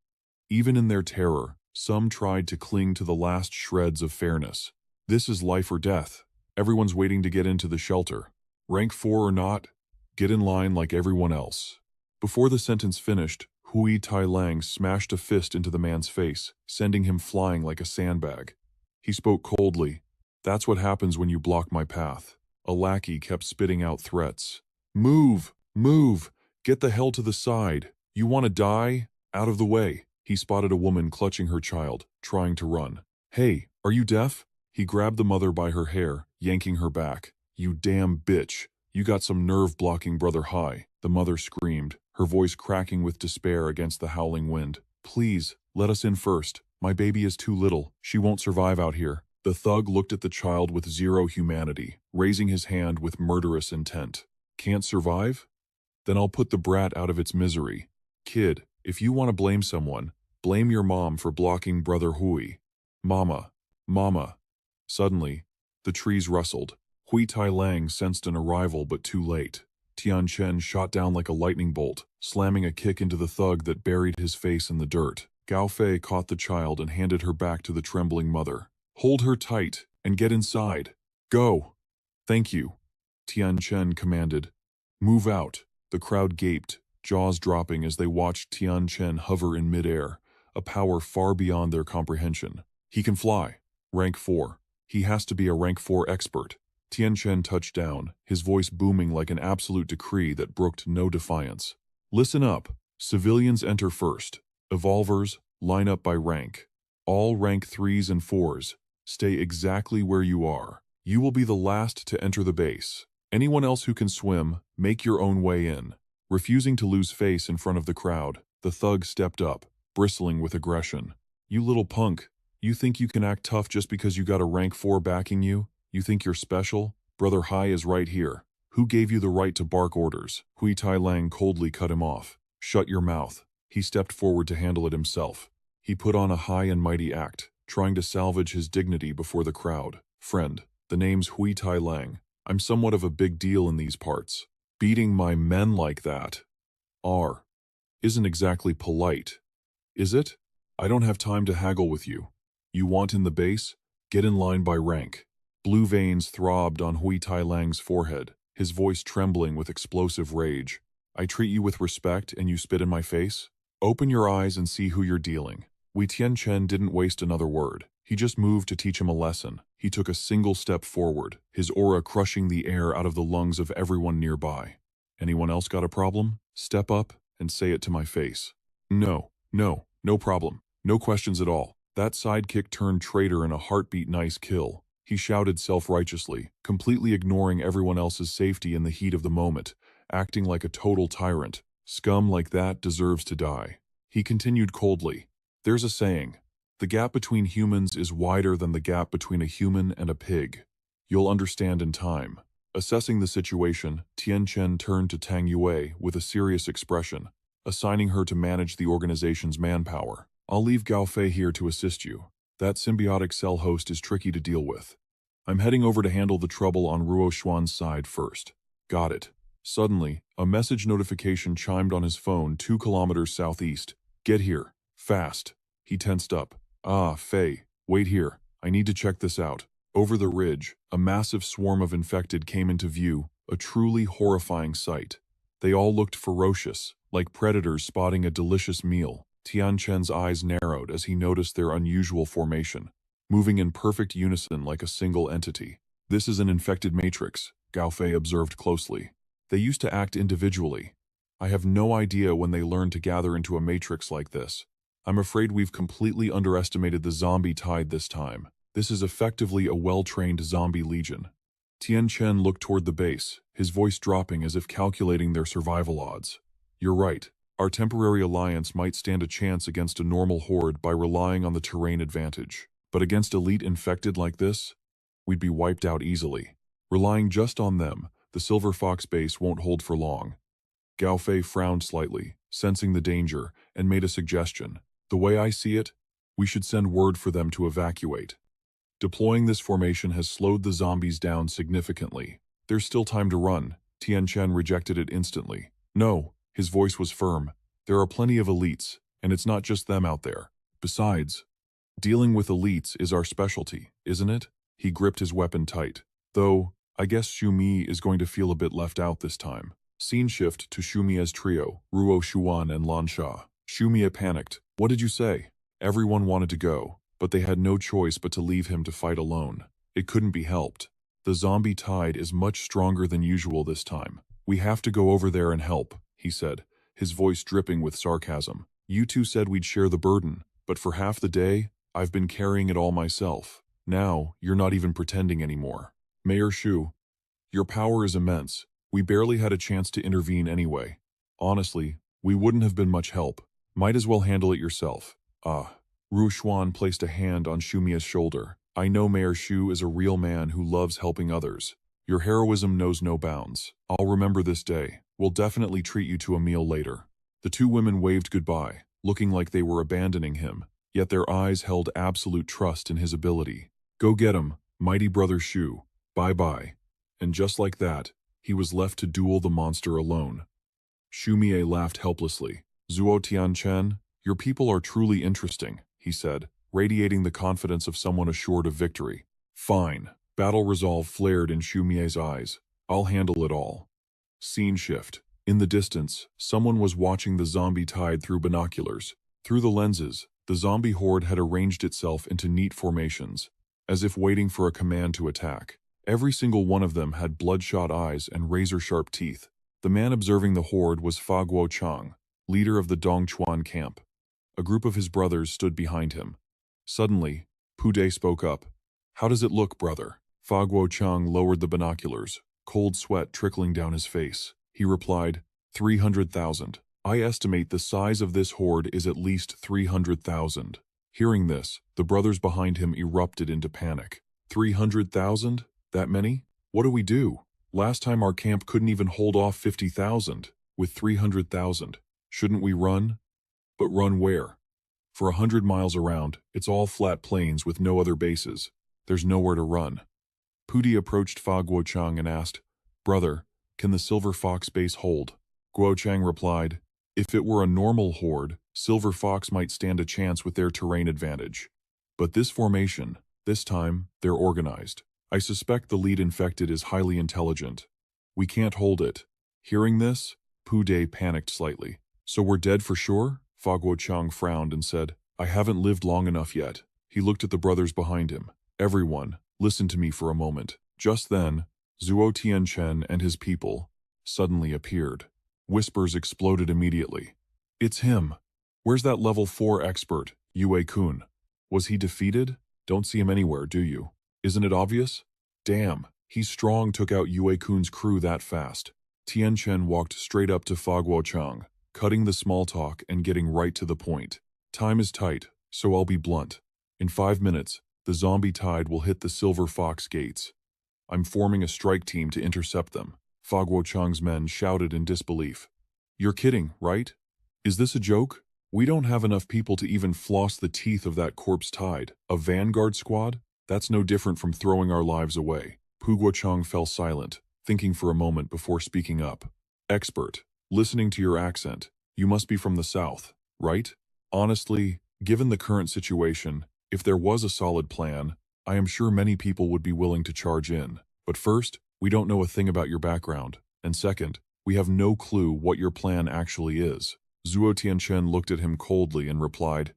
Even in their terror, some tried to cling to the last shreds of fairness. This is life or death. Everyone's waiting to get into the shelter. Rank 4 or not, get in line like everyone else. Before the sentence finished, Hui Tailang smashed a fist into the man's face, sending him flying like a sandbag. He spoke coldly. That's what happens when you block my path. A lackey kept spitting out threats. Move! Move! Get the hell to the side! You want to die? Out of the way! He spotted a woman clutching her child, trying to run. Hey, are you deaf? He grabbed the mother by her hair, yanking her back. You damn bitch! You got some nerve blocking Brother Hai, the mother screamed, her voice cracking with despair against the howling wind. Please, let us in first. My baby is too little. She won't survive out here. The thug looked at the child with zero humanity, raising his hand with murderous intent. Can't survive? Then I'll put the brat out of its misery. Kid, if you want to blame someone, blame your mom for blocking Brother Hui. Mama. Mama. Suddenly, the trees rustled. Hui Tailang sensed an arrival but too late. Tianchen shot down like a lightning bolt, slamming a kick into the thug that buried his face in the dirt. Gao Fei caught the child and handed her back to the trembling mother. Hold her tight and get inside. Go. Thank you. Tianchen commanded. Move out. The crowd gaped, jaws dropping as they watched Tianchen hover in midair, a power far beyond their comprehension. He can fly. Rank 4. He has to be a rank 4 expert. Tianchen touched down, his voice booming like an absolute decree that brooked no defiance. Listen up. Civilians enter first. Evolvers, line up by rank. All rank 3s and 4s. Stay exactly where you are. You will be the last to enter the base. Anyone else who can swim, make your own way in. Refusing to lose face in front of the crowd, the thug stepped up, bristling with aggression. You little punk, you think you can act tough just because you got a rank 4 backing you? You think you're special? Brother Hai is right here. Who gave you the right to bark orders? Hui Tailang coldly cut him off. Shut your mouth. He stepped forward to handle it himself. He put on a high and mighty act, trying to salvage his dignity before the crowd. Friend, the name's Hui Tailang. I'm somewhat of a big deal in these parts. Beating my men like that isn't exactly polite, is it? I don't have time to haggle with you. You want in the base? Get in line by rank. Blue veins throbbed on Hui Tai Lang's forehead, his voice trembling with explosive rage. I treat you with respect and you spit in my face? Open your eyes and see who you're dealing. Zuo Tianchen didn't waste another word. He just moved to teach him a lesson. He took a single step forward, his aura crushing the air out of the lungs of everyone nearby. Anyone else got a problem? Step up and say it to my face. No problem. No questions at all. That sidekick turned traitor in a heartbeat nice kill. He shouted self-righteously, completely ignoring everyone else's safety in the heat of the moment, acting like a total tyrant. Scum like that deserves to die. He continued coldly. There's a saying, the gap between humans is wider than the gap between a human and a pig. You'll understand in time. Assessing the situation, Tianchen turned to Tang Yue with a serious expression, assigning her to manage the organization's manpower. I'll leave Gao Fei here to assist you. That symbiotic cell host is tricky to deal with. I'm heading over to handle the trouble on Ruo Xuan's side first. Got it. Suddenly, a message notification chimed on his phone 2 kilometers southeast. Get here. Fast. He tensed up. Ah, Fei. Wait here. I need to check this out. Over the ridge, a massive swarm of infected came into view, a truly horrifying sight. They all looked ferocious, like predators spotting a delicious meal. Tianchen's eyes narrowed as he noticed their unusual formation, moving in perfect unison like a single entity. This is an infected matrix, Gao Fei observed closely. They used to act individually. I have no idea when they learned to gather into a matrix like this. I'm afraid we've completely underestimated the zombie tide this time. This is effectively a well-trained zombie legion. Tianchen looked toward the base, his voice dropping as if calculating their survival odds. You're right. Our temporary alliance might stand a chance against a normal horde by relying on the terrain advantage. But against elite infected like this, we'd be wiped out easily. Relying just on them, the Silver Fox base won't hold for long. Gao Fei frowned slightly, sensing the danger, and made a suggestion. The way I see it, we should send word for them to evacuate. Deploying this formation has slowed the zombies down significantly. There's still time to run. Tianchen rejected it instantly. No. His voice was firm. There are plenty of elites, and it's not just them out there. Besides, dealing with elites is our specialty, isn't it? He gripped his weapon tight. Though, I guess Xu Mi is going to feel a bit left out this time. Scene shift to Xu Mi's trio, Ruo Xuan and Lan Sha. Xu Mi panicked. What did you say? Everyone wanted to go, but they had no choice but to leave him to fight alone. It couldn't be helped. The zombie tide is much stronger than usual this time. We have to go over there and help, he said, his voice dripping with sarcasm. You two said we'd share the burden, but for half the day, I've been carrying it all myself. Now, you're not even pretending anymore. Mayor Shu, your power is immense. We barely had a chance to intervene anyway. Honestly, we wouldn't have been much help. Might as well handle it yourself. Ah. Ru Xuan placed a hand on Xu Mia's shoulder. I know Mayor Shu is a real man who loves helping others. Your heroism knows no bounds. I'll remember this day. We'll definitely treat you to a meal later. The two women waved goodbye, looking like they were abandoning him, yet their eyes held absolute trust in his ability. Go get him, mighty brother Shu. Bye-bye. And just like that, he was left to duel the monster alone. Xu Mie laughed helplessly. Zuo Tianchen, your people are truly interesting, he said, radiating the confidence of someone assured of victory. Fine. Battle resolve flared in Xu Mie's eyes. I'll handle it all. Scene shift. In the distance, someone was watching the zombie tide through binoculars. Through the lenses, the zombie horde had arranged itself into neat formations, as if waiting for a command to attack. Every single one of them had bloodshot eyes and razor-sharp teeth. The man observing the horde was Fa Guochang, leader of the Dongchuan camp. A group of his brothers stood behind him. Suddenly, Pu De spoke up. How does it look, brother? Fa Guochang lowered the binoculars, cold sweat trickling down his face. He replied, 300,000. I estimate the size of this horde is at least 300,000. Hearing this, the brothers behind him erupted into panic. 300,000? That many? What do we do? Last time our camp couldn't even hold off 50,000. With 300,000. Shouldn't we run? But run where? For 100 miles around, it's all flat plains with no other bases. There's nowhere to run. Pudi approached Fa Guochang and asked, Brother, can the Silver Fox base hold? Guochang replied, If it were a normal horde, Silver Fox might stand a chance with their terrain advantage. But this formation, this time, they're organized. I suspect the lead infected is highly intelligent. We can't hold it. Hearing this, Pu De panicked slightly. So we're dead for sure? Fa Guochang frowned and said, I haven't lived long enough yet. He looked at the brothers behind him. Everyone, listen to me for a moment. Just then, Zuo Tianchen and his people suddenly appeared. Whispers exploded immediately. It's him. Where's that level 4 expert, Yue-kun? Was he defeated? Don't see him anywhere, do you? Isn't it obvious? Damn, he's strong, took out Yue-kun's crew that fast. Tianchen walked straight up to Fa Guochang, cutting the small talk and getting right to the point. Time is tight, so I'll be blunt. In 5 minutes, the zombie tide will hit the Silver Fox gates. I'm forming a strike team to intercept them. Fa Guochang's men shouted in disbelief. You're kidding, right? Is this a joke? We don't have enough people to even floss the teeth of that corpse tide. A vanguard squad? That's no different from throwing our lives away. Pu Guochang fell silent, thinking for a moment before speaking up. Expert, listening to your accent, you must be from the south, right? Honestly, given the current situation, if there was a solid plan, I am sure many people would be willing to charge in. But first, we don't know a thing about your background, and second, we have no clue what your plan actually is. Zuo Tianchen looked at him coldly and replied,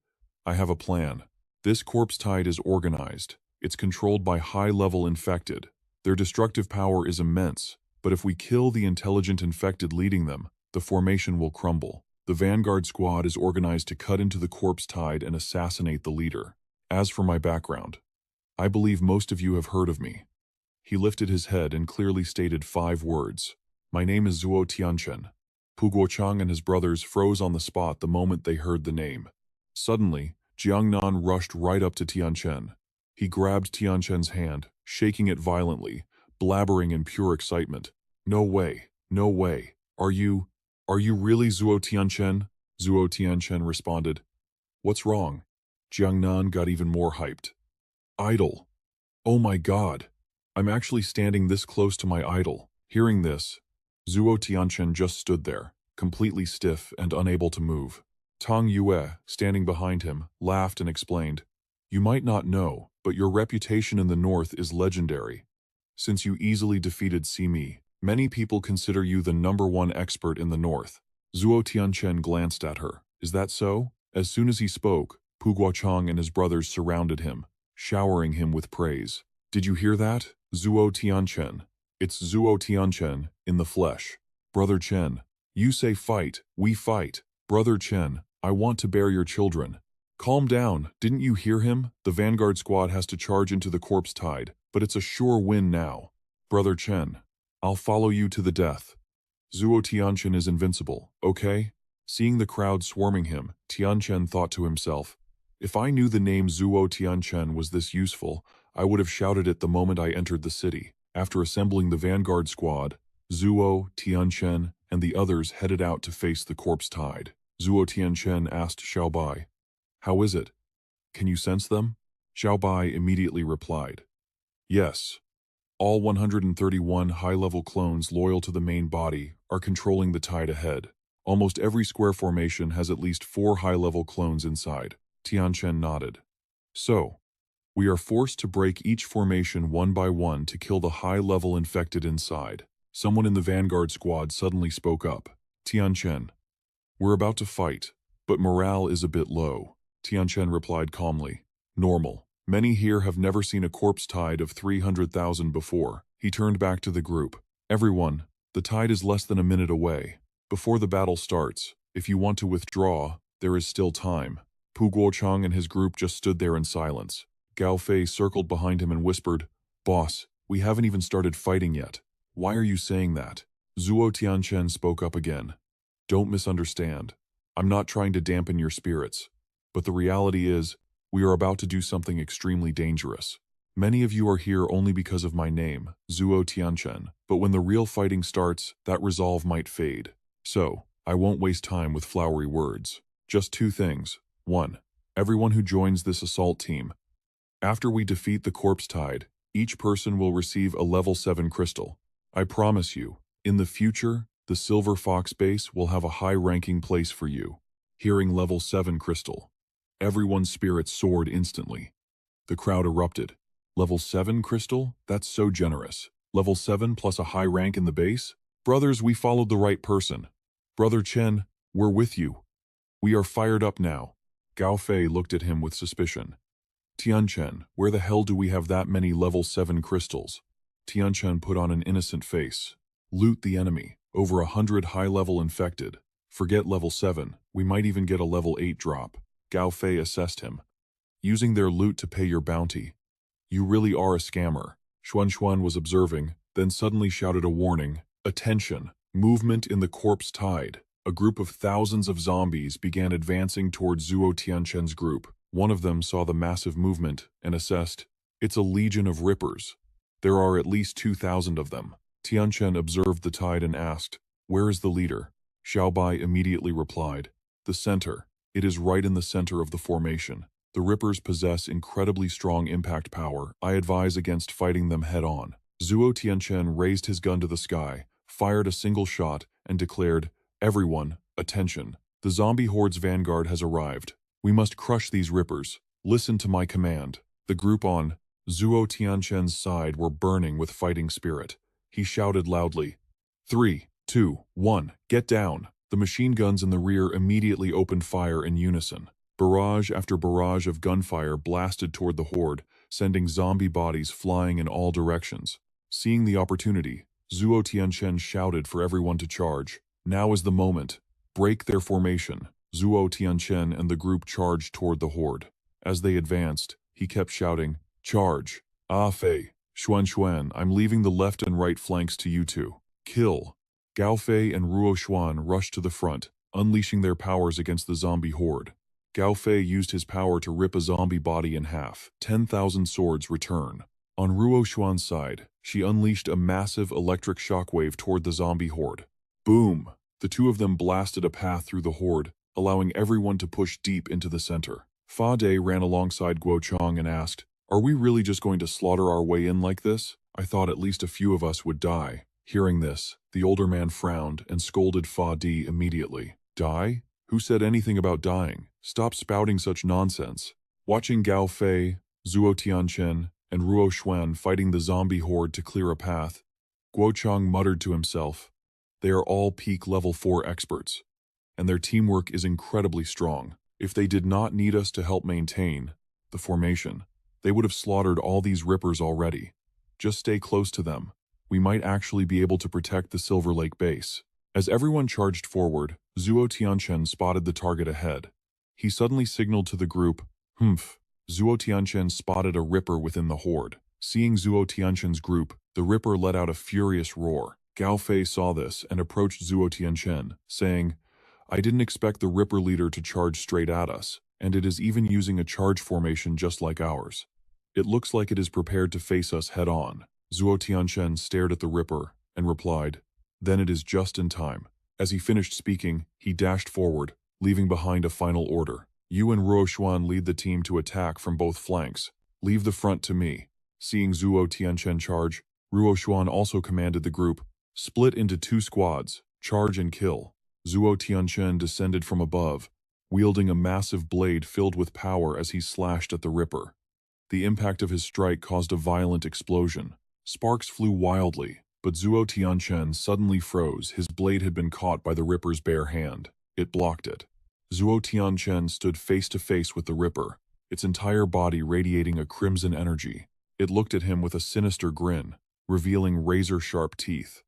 I have a plan. This corpse tide is organized. It's controlled by high-level infected. Their destructive power is immense, but if we kill the intelligent infected leading them, the formation will crumble. The vanguard squad is organized to cut into the corpse tide and assassinate the leader. As for my background, I believe most of you have heard of me. He lifted his head and clearly stated 5 words. My name is Zuo Tianchen. Pu Guochang and his brothers froze on the spot the moment they heard the name. Suddenly, Jiangnan rushed right up to Tianchen. He grabbed Tianchen's hand, shaking it violently, blabbering in pure excitement. No way, no way. Are you really Zuo Tianchen? Zuo Tianchen responded. What's wrong? Jiangnan got even more hyped. Idol. Oh my god. I'm actually standing this close to my idol. Hearing this, Zuo Tianchen just stood there, completely stiff and unable to move. Tang Yue, standing behind him, laughed and explained, You might not know, but your reputation in the north is legendary. Since you easily defeated Simi, many people consider you the #1 expert in the north. Zuo Tianchen glanced at her. Is that so? As soon as he spoke, Pu Guochang and his brothers surrounded him, showering him with praise. Did you hear that? Zuo Tianchen. It's Zuo Tianchen, in the flesh. Brother Chen, you say fight, we fight. Brother Chen, I want to bear your children. Calm down, didn't you hear him? The vanguard squad has to charge into the corpse tide, but it's a sure win now. Brother Chen, I'll follow you to the death. Zuo Tianchen is invincible, okay? Seeing the crowd swarming him, Tianchen thought to himself, if I knew the name Zuo Tianchen was this useful, I would have shouted it the moment I entered the city. After assembling the vanguard squad, Zuo, Tianchen, and the others headed out to face the corpse tide. Zuo Tianchen asked Xiaobai, How is it? Can you sense them? Xiaobai immediately replied, Yes. All 131 high-level clones loyal to the main body are controlling the tide ahead. Almost every square formation has at least 4 high-level clones inside. Tianchen nodded. So, we are forced to break each formation one by one to kill the high-level infected inside. Someone in the vanguard squad suddenly spoke up. Tianchen, we're about to fight, but morale is a bit low. Tianchen replied calmly. Normal. Many here have never seen a corpse tide of 300,000 before. He turned back to the group. Everyone, the tide is less than a minute away. Before the battle starts, if you want to withdraw, there is still time. Pu Guochang and his group just stood there in silence. Gao Fei circled behind him and whispered, Boss, we haven't even started fighting yet. Why are you saying that? Zuo Tianchen spoke up again. Don't misunderstand. I'm not trying to dampen your spirits. But the reality is, we are about to do something extremely dangerous. Many of you are here only because of my name, Zuo Tianchen, but when the real fighting starts, that resolve might fade. So, I won't waste time with flowery words. Just 2 things. 1. Everyone who joins this assault team. After we defeat the corpse tide, each person will receive a level 7 crystal. I promise you, in the future, the Silver Fox base will have a high-ranking place for you. Hearing level 7 crystal, everyone's spirits soared instantly. The crowd erupted. Level 7 crystal? That's so generous. Level 7 plus a high rank in the base? Brothers, we followed the right person. Brother Chen, we're with you. We are fired up now. Gao Fei looked at him with suspicion. Tianchen, where the hell do we have that many level 7 crystals? Tianchen put on an innocent face. Loot the enemy. Over 100 high-level infected. Forget level 7, we might even get a level 8 drop. Gao Fei assessed him. Using their loot to pay your bounty. You really are a scammer. Xuan was observing, then suddenly shouted a warning. Attention! Movement in the corpse tide. A group of thousands of zombies began advancing towards Zuo Tianchen's group. One of them saw the massive movement and assessed, it's a legion of rippers. There are at least 2,000 of them. Tianchen observed the tide and asked, where is the leader? Xiaobai immediately replied, the center. It is right in the center of the formation. The rippers possess incredibly strong impact power. I advise against fighting them head-on. Zuo Tianchen raised his gun to the sky, fired a single shot, and declared, everyone, attention. The zombie horde's vanguard has arrived. We must crush these rippers. Listen to my command. The group on Zuo Tianchen's side were burning with fighting spirit. He shouted loudly, 3, 2, 1, get down. The machine guns in the rear immediately opened fire in unison. Barrage after barrage of gunfire blasted toward the horde, sending zombie bodies flying in all directions. Seeing the opportunity, Zuo Tianchen shouted for everyone to charge. Now is the moment. Break their formation. Zuo Tianchen and the group charged toward the horde. As they advanced, he kept shouting, charge. Ah Fei, Xuan, I'm leaving the left and right flanks to you two. Kill. Gao Fei and Ruo Xuan rushed to the front, unleashing their powers against the zombie horde. Gao Fei used his power to rip a zombie body in half. 10,000 swords return. On Ruo Xuan's side, she unleashed a massive electric shockwave toward the zombie horde. Boom! The two of them blasted a path through the horde, allowing everyone to push deep into the center. Fa De ran alongside Guo Chang and asked, are we really just going to slaughter our way in like this? I thought at least a few of us would die. Hearing this, the older man frowned and scolded Fa De immediately. Die? Who said anything about dying? Stop spouting such nonsense. Watching Gao Fei, Zuo Tianchen, and Ruo Xuan fighting the zombie horde to clear a path, Guo Chang muttered to himself, they are all peak level 4 experts, and their teamwork is incredibly strong. If they did not need us to help maintain the formation, they would have slaughtered all these rippers already. Just stay close to them. We might actually be able to protect the Silver Lake base. As everyone charged forward, Zuo Tianchen spotted the target ahead. He suddenly signaled to the group, humph. Zuo Tianchen spotted a ripper within the horde. Seeing Zuo Tianchen's group, the ripper let out a furious roar. Gao Fei saw this and approached Zuo Tianchen, saying, I didn't expect the ripper leader to charge straight at us, and it is even using a charge formation just like ours. It looks like it is prepared to face us head-on. Zuo Tianchen stared at the ripper and replied, then it is just in time. As he finished speaking, he dashed forward, leaving behind a final order. You and Ruo Xuan lead the team to attack from both flanks. Leave the front to me. Seeing Zuo Tianchen charge, Ruo Xuan also commanded the group, split into 2 squads, charge and kill. Zuo Tianchen descended from above, wielding a massive blade filled with power as he slashed at the ripper. The impact of his strike caused a violent explosion. Sparks flew wildly, but Zuo Tianchen suddenly froze. His blade had been caught by the ripper's bare hand. It blocked it. Zuo Tianchen stood face to face with the ripper, its entire body radiating a crimson energy. It looked at him with a sinister grin, revealing razor-sharp teeth.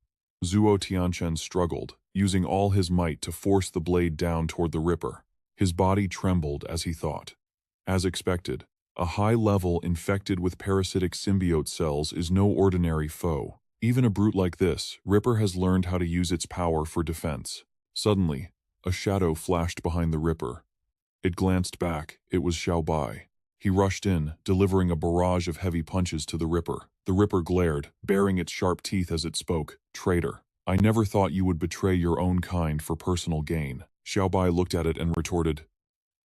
Zuo Tianchen struggled, using all his might to force the blade down toward the ripper. His body trembled as he thought. As expected, a high-level infected with parasitic symbiote cells is no ordinary foe. Even a brute like this, Ripper has learned how to use its power for defense. Suddenly, a shadow flashed behind the Ripper. It glanced back. It was Xiaobai. He rushed in, delivering a barrage of heavy punches to the Ripper. The Ripper glared, baring its sharp teeth as it spoke. Traitor. I never thought you would betray your own kind for personal gain. Xiaobai looked at it and retorted,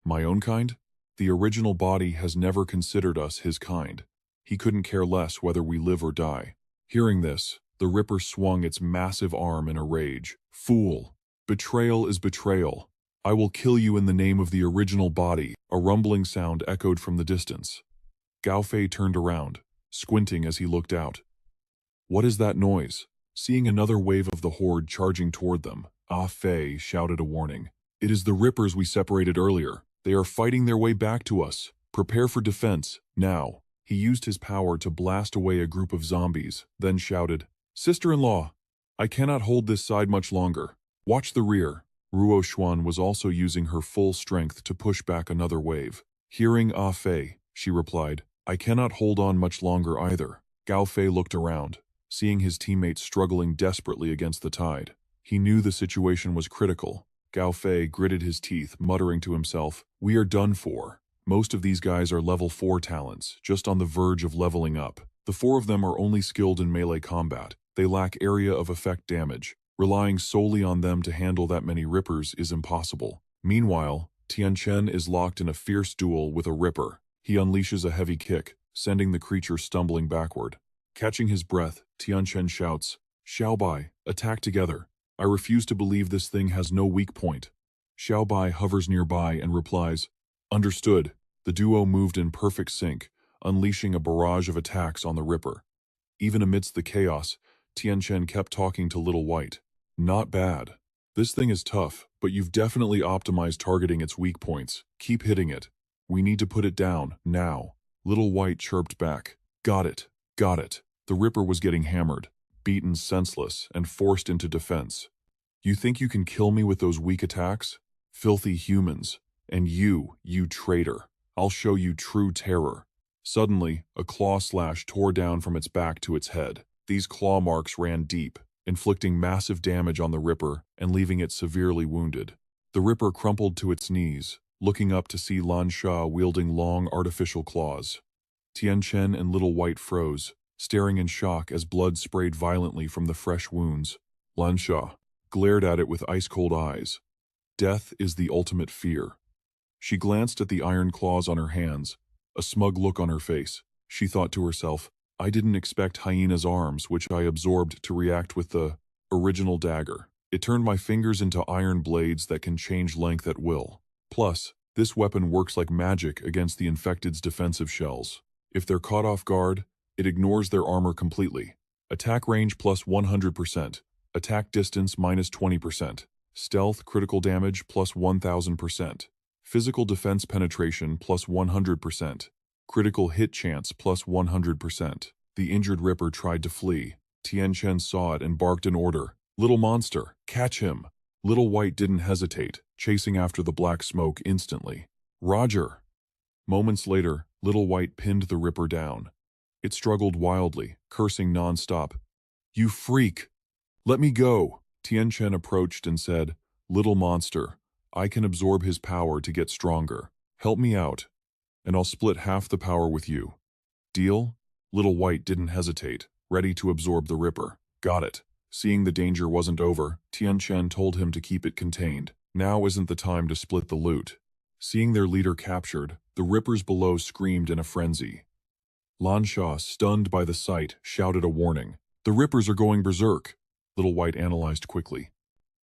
my own kind? The original body has never considered us his kind. He couldn't care less whether we live or die. Hearing this, the Ripper swung its massive arm in a rage. Fool! Betrayal is betrayal. I will kill you in the name of the original body. A rumbling sound echoed from the distance. Gao Fei turned around. squinting as he looked out. What is that noise? Seeing another wave of the horde charging toward them, Ah Fei shouted a warning. It is the Rippers we separated earlier. They are fighting their way back to us. Prepare for defense, now. He used his power to blast away a group of zombies, then shouted, Sister-in-law, I cannot hold this side much longer. Watch the rear. Ruo Xuan was also using her full strength to push back another wave. Hearing Ah Fei, she replied, I cannot hold on much longer either. Gao Fei looked around, seeing his teammates struggling desperately against the tide. He knew the situation was critical. Gao Fei gritted his teeth, muttering to himself, We are done for. Most of these guys are level 4 talents, just on the verge of leveling up. The 4 of them are only skilled in melee combat. They lack area of effect damage. Relying solely on them to handle that many Rippers is impossible. Meanwhile, Tianchen is locked in a fierce duel with a Ripper. He unleashes a heavy kick, sending the creature stumbling backward. Catching his breath, Tianchen shouts, Xiaobai, attack together. I refuse to believe this thing has no weak point. Xiaobai hovers nearby and replies, Understood. The duo moved in perfect sync, unleashing a barrage of attacks on the Ripper. Even amidst the chaos, Tianchen kept talking to Little White. Not bad. This thing is tough, but you've definitely optimized targeting its weak points. Keep hitting it. We need to put it down, now. Little White chirped back. Got it. Got it. The Ripper was getting hammered, beaten senseless, and forced into defense. You think you can kill me with those weak attacks? Filthy humans. And you traitor. I'll show you true terror. Suddenly, a claw slash tore down from its back to its head. These claw marks ran deep, inflicting massive damage on the Ripper and leaving it severely wounded. The Ripper crumpled to its knees, looking up to see Lan Sha wielding long artificial claws. Tianchen and Little White froze, staring in shock as blood sprayed violently from the fresh wounds. Lan Sha glared at it with ice-cold eyes. Death is the ultimate fear. She glanced at the iron claws on her hands, a smug look on her face. She thought to herself, I didn't expect Hyena's arms, which I absorbed, to react with the original dagger. It turned my fingers into iron blades that can change length at will. Plus, this weapon works like magic against the infected's defensive shells. If they're caught off guard, it ignores their armor completely. Attack range plus 100%. Attack distance minus 20%. Stealth critical damage plus 1000%. Physical defense penetration plus 100%. Critical hit chance plus 100%. The injured Ripper tried to flee. Tianchen saw it and barked an order. Little monster, catch him. Little White didn't hesitate, chasing after the black smoke instantly. Roger. Moments later, Little White pinned the Ripper down. It struggled wildly, cursing non-stop. You freak! Let me go! Tianchen approached and said, Little monster, I can absorb his power to get stronger. Help me out, and I'll split half the power with you. Deal? Little White didn't hesitate, ready to absorb the Ripper. Got it. Seeing the danger wasn't over, Tianchen told him to keep it contained. Now isn't the time to split the loot. Seeing their leader captured, the Rippers below screamed in a frenzy. Lan Sha, stunned by the sight, shouted a warning. The Rippers are going berserk. Little White analyzed quickly.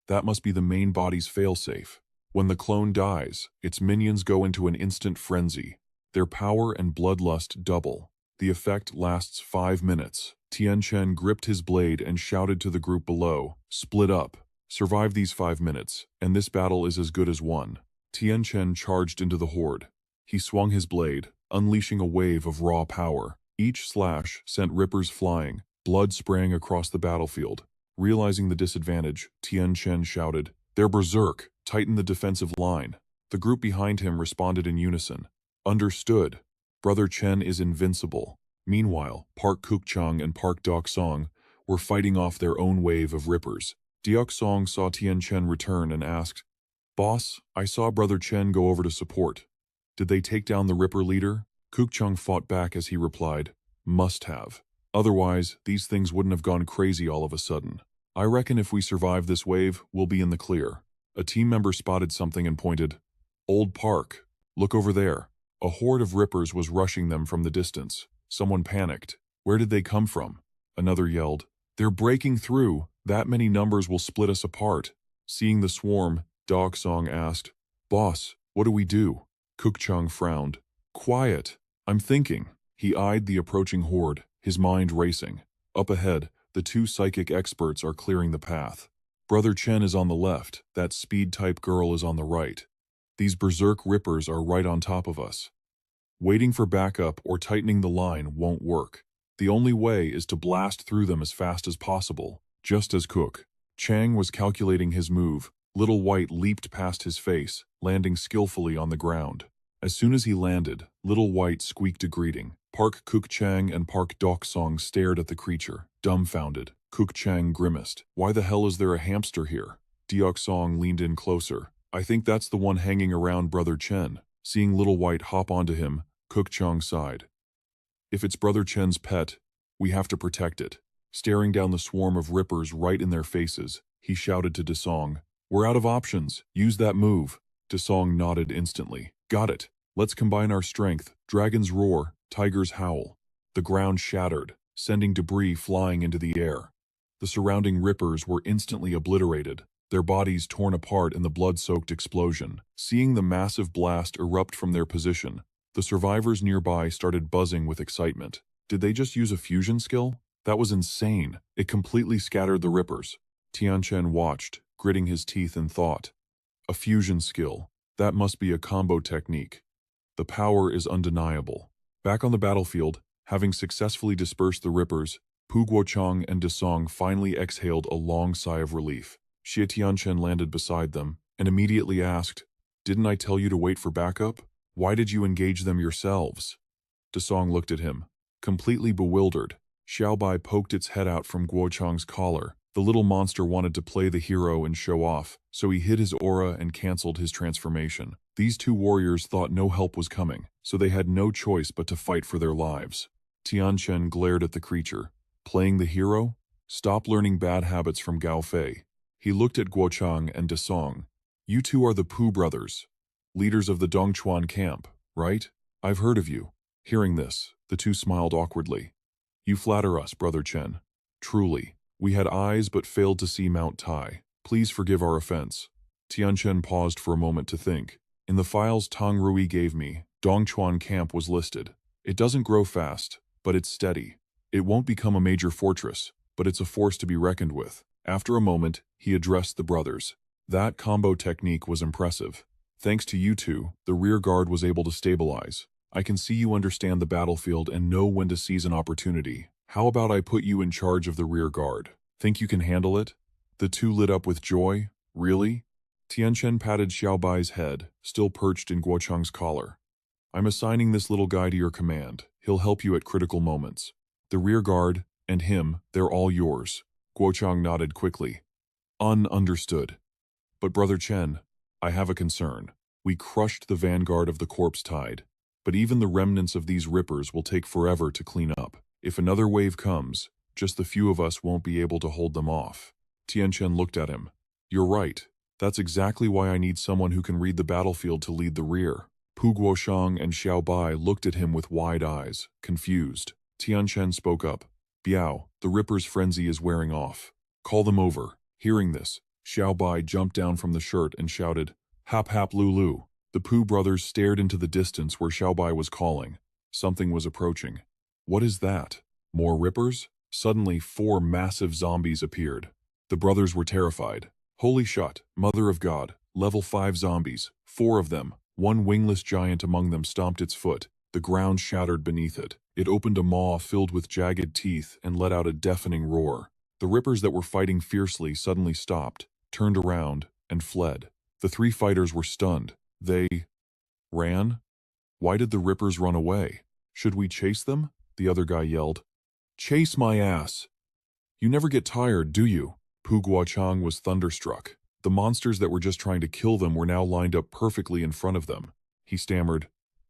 That must be the main body's failsafe. When the clone dies, its minions go into an instant frenzy. Their power and bloodlust double. The effect lasts 5 minutes. Tianchen gripped his blade and shouted to the group below, Split up. Survive these 5 minutes, and this battle is as good as won. Tianchen charged into the horde. He swung his blade, unleashing a wave of raw power. Each slash sent Rippers flying, blood spraying across the battlefield. Realizing the disadvantage, Tianchen shouted, They're berserk. Tighten the defensive line. The group behind him responded in unison. Understood. Brother Chen is invincible. Meanwhile, Park Kukchang and Park Doksong were fighting off their own wave of Rippers. Deoksong saw Tianchen return and asked, Boss, I saw Brother Chen go over to support. Did they take down the Ripper leader? Kukchang fought back as he replied, Must have. Otherwise, these things wouldn't have gone crazy all of a sudden. I reckon if we survive this wave, we'll be in the clear. A team member spotted something and pointed. Old Park. Look over there. A horde of Rippers was rushing them from the distance. Someone panicked. Where did they come from? Another yelled. They're breaking through. That many numbers will split us apart. Seeing the swarm, Dogsong asked, Boss, what do we do? Kukchang frowned. Quiet. I'm thinking. He eyed the approaching horde, his mind racing. Up ahead, the two psychic experts are clearing the path. Brother Chen is on the left, that speed-type girl is on the right. These berserk rippers are right on top of us. Waiting for backup or tightening the line won't work. The only way is to blast through them as fast as possible. Just as Chang was calculating his move, Little White leaped past his face, landing skillfully on the ground. As soon as he landed, Little White squeaked a greeting. Park Kuk-chang and Park Dok-song stared at the creature, dumbfounded. Kuk-chang grimaced. Why the hell is there a hamster here? Deok-song leaned in closer. I think that's the one hanging around Brother Chen. Seeing Little White hop onto him, Kuk-chang sighed. If it's Brother Chen's pet, we have to protect it. Staring down the swarm of rippers right in their faces, he shouted to Desong, "We're out of options. Use that move." Desong nodded instantly. Got it. Let's combine our strength. Dragon's roar, tiger's howl. The ground shattered, sending debris flying into the air. The surrounding rippers were instantly obliterated, their bodies torn apart in the blood-soaked explosion. Seeing the massive blast erupt from their position, the survivors nearby started buzzing with excitement. Did they just use a fusion skill? That was insane. It completely scattered the rippers. Tianchen watched, gritting his teeth in thought. A fusion skill. That must be a combo technique. The power is undeniable. Back on the battlefield, having successfully dispersed the rippers, Pu Guochang and Desong finally exhaled a long sigh of relief. Xie Tianchen landed beside them and immediately asked, "Didn't I tell you to wait for backup? Why did you engage them yourselves?" Desong looked at him, completely bewildered. Xiaobai poked its head out from Guochang's collar. The little monster wanted to play the hero and show off, so he hid his aura and canceled his transformation. These two warriors thought no help was coming, so they had no choice but to fight for their lives. Tianchen glared at the creature. Playing the hero? Stop learning bad habits from Gao Fei. He looked at Guochang and Desong. You two are the Pu brothers, leaders of the Dongchuan camp, right? I've heard of you. Hearing this, the two smiled awkwardly. You flatter us, Brother Chen. Truly. We had eyes but failed to see Mount Tai. Please forgive our offense. Tianchen paused for a moment to think. In the files Tang Rui gave me, Dongchuan camp was listed. It doesn't grow fast, but it's steady. It won't become a major fortress, but it's a force to be reckoned with. After a moment, he addressed the brothers. That combo technique was impressive. Thanks to you two, the rear guard was able to stabilize. I can see you understand the battlefield and know when to seize an opportunity. How about I put you in charge of the rear guard? Think you can handle it? The two lit up with joy. Really? Tianchen patted Xiaobai's head, still perched in Guochang's collar. I'm assigning this little guy to your command. He'll help you at critical moments. The rear guard, and him, they're all yours. Guochang nodded quickly. Understood. But Brother Chen, I have a concern. We crushed the vanguard of the corpse tide, but even the remnants of these rippers will take forever to clean up. If another wave comes, just the few of us won't be able to hold them off. Tianchen looked at him. You're right. That's exactly why I need someone who can read the battlefield to lead the rear. Pu Guoshang and Xiaobai looked at him with wide eyes, confused. Tianchen spoke up. Biao, the Ripper's frenzy is wearing off. Call them over. Hearing this, Xiaobai jumped down from the shirt and shouted, Hap hap Lulu. The Pu brothers stared into the distance where Xiaobai was calling. Something was approaching. What is that? More Rippers? Suddenly, 4 massive zombies appeared. The brothers were terrified. Holy shot, Mother of God, level 5 zombies, 4 of them. One wingless giant among them stomped its foot. The ground shattered beneath it. It opened a maw filled with jagged teeth and let out a deafening roar. The Rippers that were fighting fiercely suddenly stopped, turned around, and fled. The 3 fighters were stunned. They ran? Why did the Rippers run away? Should we chase them? The other guy yelled. Chase my ass! You never get tired, do you? Pu Guochang was thunderstruck. The monsters that were just trying to kill them were now lined up perfectly in front of them. He stammered,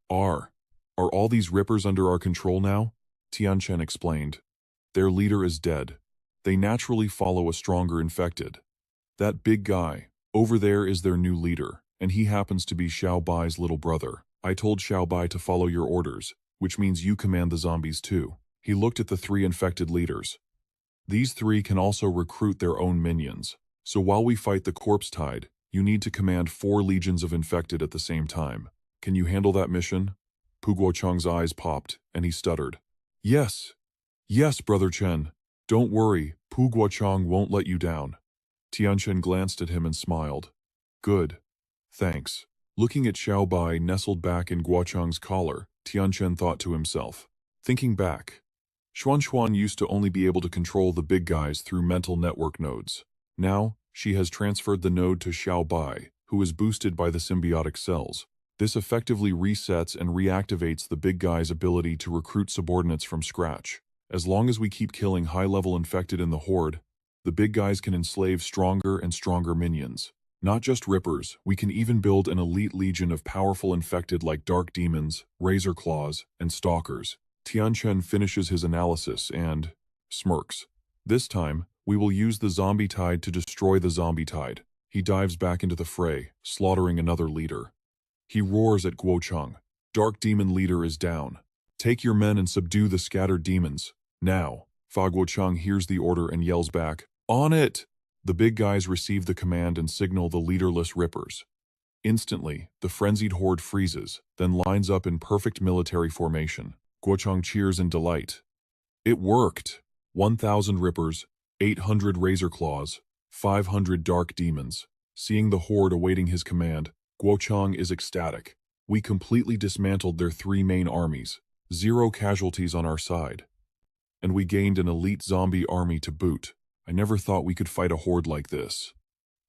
Are all these Rippers under our control now? Tianchen explained. Their leader is dead. They naturally follow a stronger infected. That big guy, over there is their new leader, and he happens to be Xiaobai's little brother. I told Xiaobai to follow your orders, which means you command the zombies too. He looked at the 3 infected leaders. These 3 can also recruit their own minions. So while we fight the corpse tide, you need to command 4 legions of infected at the same time. Can you handle that mission? Pu Guochang's eyes popped, and he stuttered. Yes, yes, Brother Chen. Don't worry, Pu Guochang won't let you down. Tianchen glanced at him and smiled. Good. Thanks. Looking at Xiao Bai nestled back in Guochang's collar, Tianchen thought to himself. Thinking back, Xuan used to only be able to control the big guys through mental network nodes. Now, she has transferred the node to Xiao Bai, who is boosted by the symbiotic cells. This effectively resets and reactivates the big guy's ability to recruit subordinates from scratch. As long as we keep killing high-level infected in the horde, the big guys can enslave stronger and stronger minions. Not just rippers, we can even build an elite legion of powerful infected like dark demons, razor claws, and stalkers. Tianchen finishes his analysis and smirks. This time, we will use the zombie tide to destroy the zombie tide. He dives back into the fray, slaughtering another leader. He roars at Guochang. Dark demon leader is down. Take your men and subdue the scattered demons. Now. Fa Guochang hears the order and yells back, On it! The big guys receive the command and signal the leaderless rippers. Instantly, the frenzied horde freezes, then lines up in perfect military formation. Guochang cheers in delight. It worked! 1,000 rippers, 800 razor claws, 500 dark demons. Seeing the horde awaiting his command, Guochang is ecstatic. We completely dismantled their 3 main armies, 0 casualties on our side. And we gained an elite zombie army to boot. I never thought we could fight a horde like this.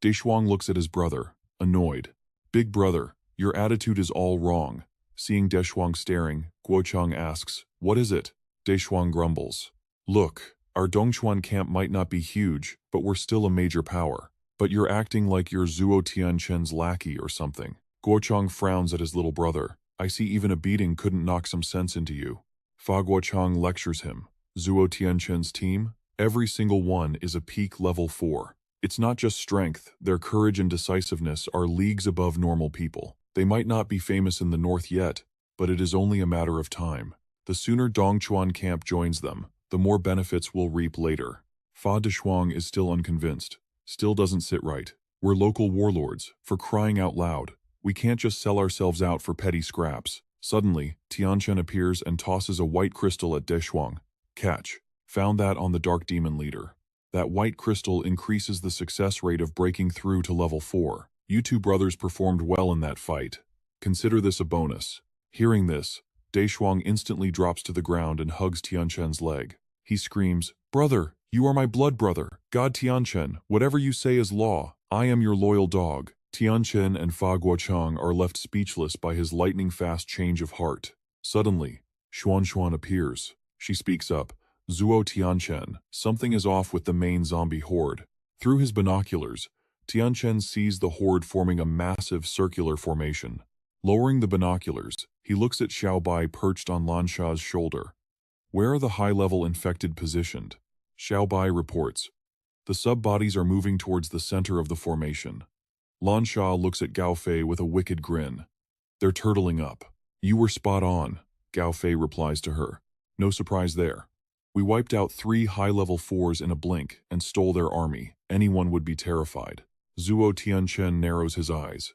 Deishuang looks at his brother, annoyed. Big brother, your attitude is all wrong. Seeing Deishuang staring, Guochang asks, What is it? Deishuang grumbles. Look, our Dongchuan camp might not be huge, but we're still a major power. But you're acting like you're Zuo Tianchen's lackey or something. Guochang frowns at his little brother. I see even a beating couldn't knock some sense into you. Fa Guochang lectures him. Zuo Tianchen's team? Every single one is a peak level 4. It's not just strength, their courage and decisiveness are leagues above normal people. They might not be famous in the north yet, but it is only a matter of time. The sooner Dongchuan camp joins them, the more benefits we'll reap later. Fa Deshuang is still unconvinced. Still doesn't sit right. We're local warlords, for crying out loud. We can't just sell ourselves out for petty scraps. Suddenly, Tianchen appears and tosses a white crystal at Deshuang. Catch. Found that on the dark demon leader. That white crystal increases the success rate of breaking through to level 4. You two brothers performed well in that fight. Consider this a bonus. Hearing this, Deshuang instantly drops to the ground and hugs Tianchen's leg. He screams, Brother, you are my blood brother. God Tianchen, whatever you say is law. I am your loyal dog. Tianchen and Fa Guochang are left speechless by his lightning-fast change of heart. Suddenly, Xuan appears. She speaks up. Zuo Tianchen, something is off with the main zombie horde. Through his binoculars, Tianchen sees the horde forming a massive circular formation. Lowering the binoculars, he looks at Xiao Bai perched on Lan Sha's shoulder. Where are the high-level infected positioned? Xiao Bai reports. The sub-bodies are moving towards the center of the formation. Lan Sha looks at Gao Fei with a wicked grin. They're turtling up. You were spot on, Gao Fei replies to her. No surprise there. We wiped out 3 high-level 4s in a blink and stole their army. Anyone would be terrified. Zuo Tianchen narrows his eyes.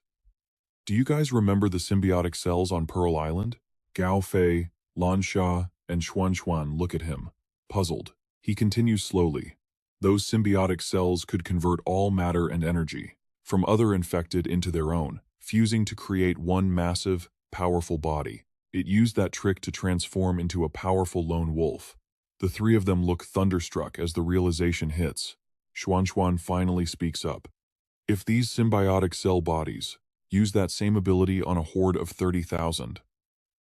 Do you guys remember the symbiotic cells on Pearl Island? Gao Fei, Lan Sha, and Xuan look at him, puzzled. He continues slowly. Those symbiotic cells could convert all matter and energy from other infected into their own, fusing to create one massive, powerful body. It used that trick to transform into a powerful lone wolf. The 3 of them look thunderstruck as the realization hits. Xuan finally speaks up. If these symbiotic cell bodies use that same ability on a horde of 30,000,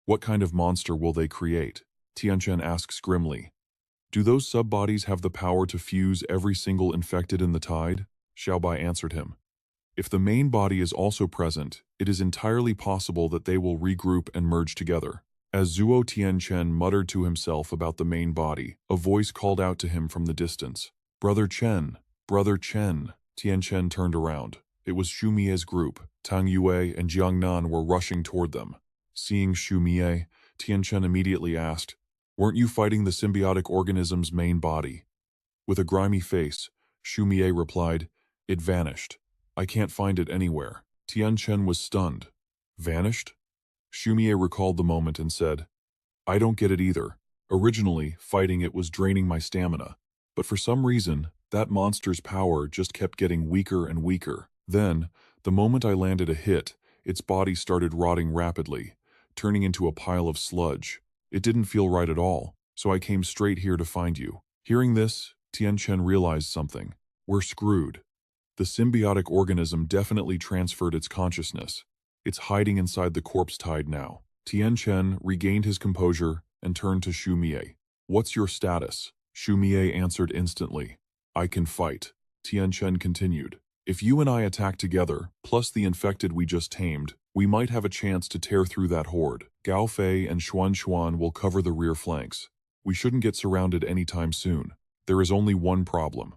what kind of monster will they create? Tianchen asks grimly. Do those sub-bodies have the power to fuse every single infected in the tide? Xiaobai answered him. If the main body is also present, it is entirely possible that they will regroup and merge together. As Zuo Tianchen muttered to himself about the main body, a voice called out to him from the distance. Brother Chen! Brother Chen! Tianchen turned around. It was Xu Mie's group. Tang Yue and Jiang Nan were rushing toward them. Seeing Xu Mie, Tianchen immediately asked, Weren't you fighting the symbiotic organism's main body? With a grimy face, Xu Mie replied, It vanished. I can't find it anywhere. Tianchen was stunned. Vanished? Shumie recalled the moment and said, I don't get it either. Originally, fighting it was draining my stamina. But for some reason, that monster's power just kept getting weaker and weaker. Then, the moment I landed a hit, its body started rotting rapidly, turning into a pile of sludge. It didn't feel right at all, so I came straight here to find you. Hearing this, Tianchen realized something. We're screwed. The symbiotic organism definitely transferred its consciousness. It's hiding inside the corpse tide now. Tianchen regained his composure and turned to Shumie. What's your status? Shumie answered instantly. I can fight. Tianchen continued. If you and I attack together, plus the infected we just tamed, we might have a chance to tear through that horde. Gao Fei and Xuan will cover the rear flanks. We shouldn't get surrounded anytime soon. There is only one problem.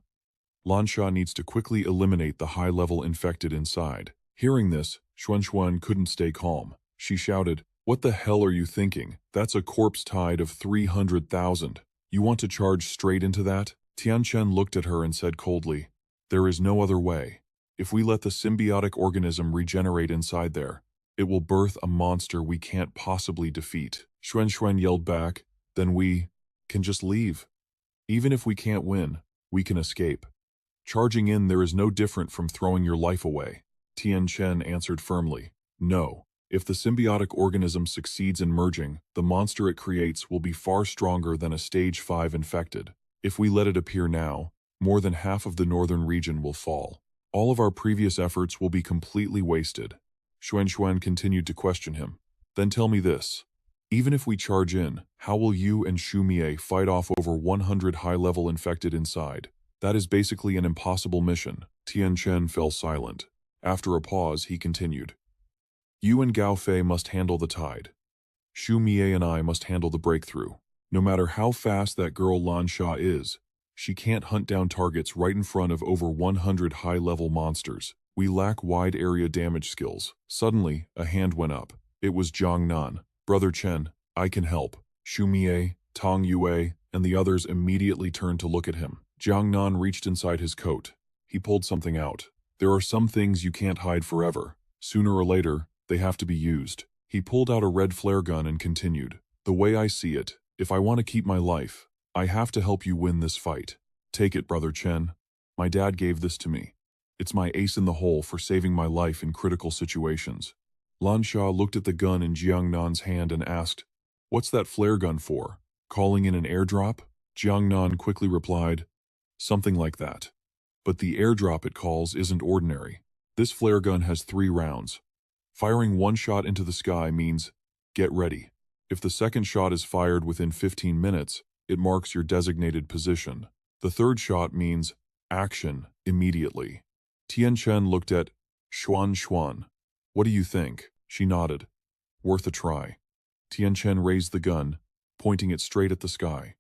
Lansha needs to quickly eliminate the high-level infected inside. Hearing this, Xuan couldn't stay calm. She shouted, What the hell are you thinking? That's a corpse tide of 300,000. You want to charge straight into that? Tianchen looked at her and said coldly, There is no other way. If we let the symbiotic organism regenerate inside there, it will birth a monster we can't possibly defeat. Xuan yelled back, Then we can just leave. Even if we can't win, we can escape. Charging in there is no different from throwing your life away. Tianchen answered firmly, No. If the symbiotic organism succeeds in merging, the monster it creates will be far stronger than a stage 5 infected. If we let it appear now, more than half of the northern region will fall. All of our previous efforts will be completely wasted. Xuan continued to question him. Then tell me this. Even if we charge in, how will you and Shumie fight off over 100 high-level infected inside? That is basically an impossible mission. Tianchen fell silent. After a pause, he continued. You and Gao Fei must handle the tide. Shumie and I must handle the breakthrough. No matter how fast that girl Lansha is, she can't hunt down targets right in front of over 100 high-level monsters. We lack wide-area damage skills. Suddenly, a hand went up. It was Jiang Nan. Brother Chen, I can help. Shumie, Tong Yue, and the others immediately turned to look at him. Jiang Nan reached inside his coat. He pulled something out. There are some things you can't hide forever. Sooner or later, they have to be used. He pulled out a red flare gun and continued. The way I see it, if I want to keep my life, I have to help you win this fight. Take it, Brother Chen. My dad gave this to me. It's my ace in the hole for saving my life in critical situations. Lansha looked at the gun in Jiang Nan's hand and asked, What's that flare gun for? Calling in an airdrop? Jiang Nan quickly replied, Something like that. But the airdrop it calls isn't ordinary. This flare gun has 3 rounds. Firing one shot into the sky means, get ready. If the second shot is fired within 15 minutes, it marks your designated position. The third shot means, action, immediately. Tianchen looked at Xuan. What do you think? She nodded. Worth a try. Tianchen raised the gun, pointing it straight at the sky.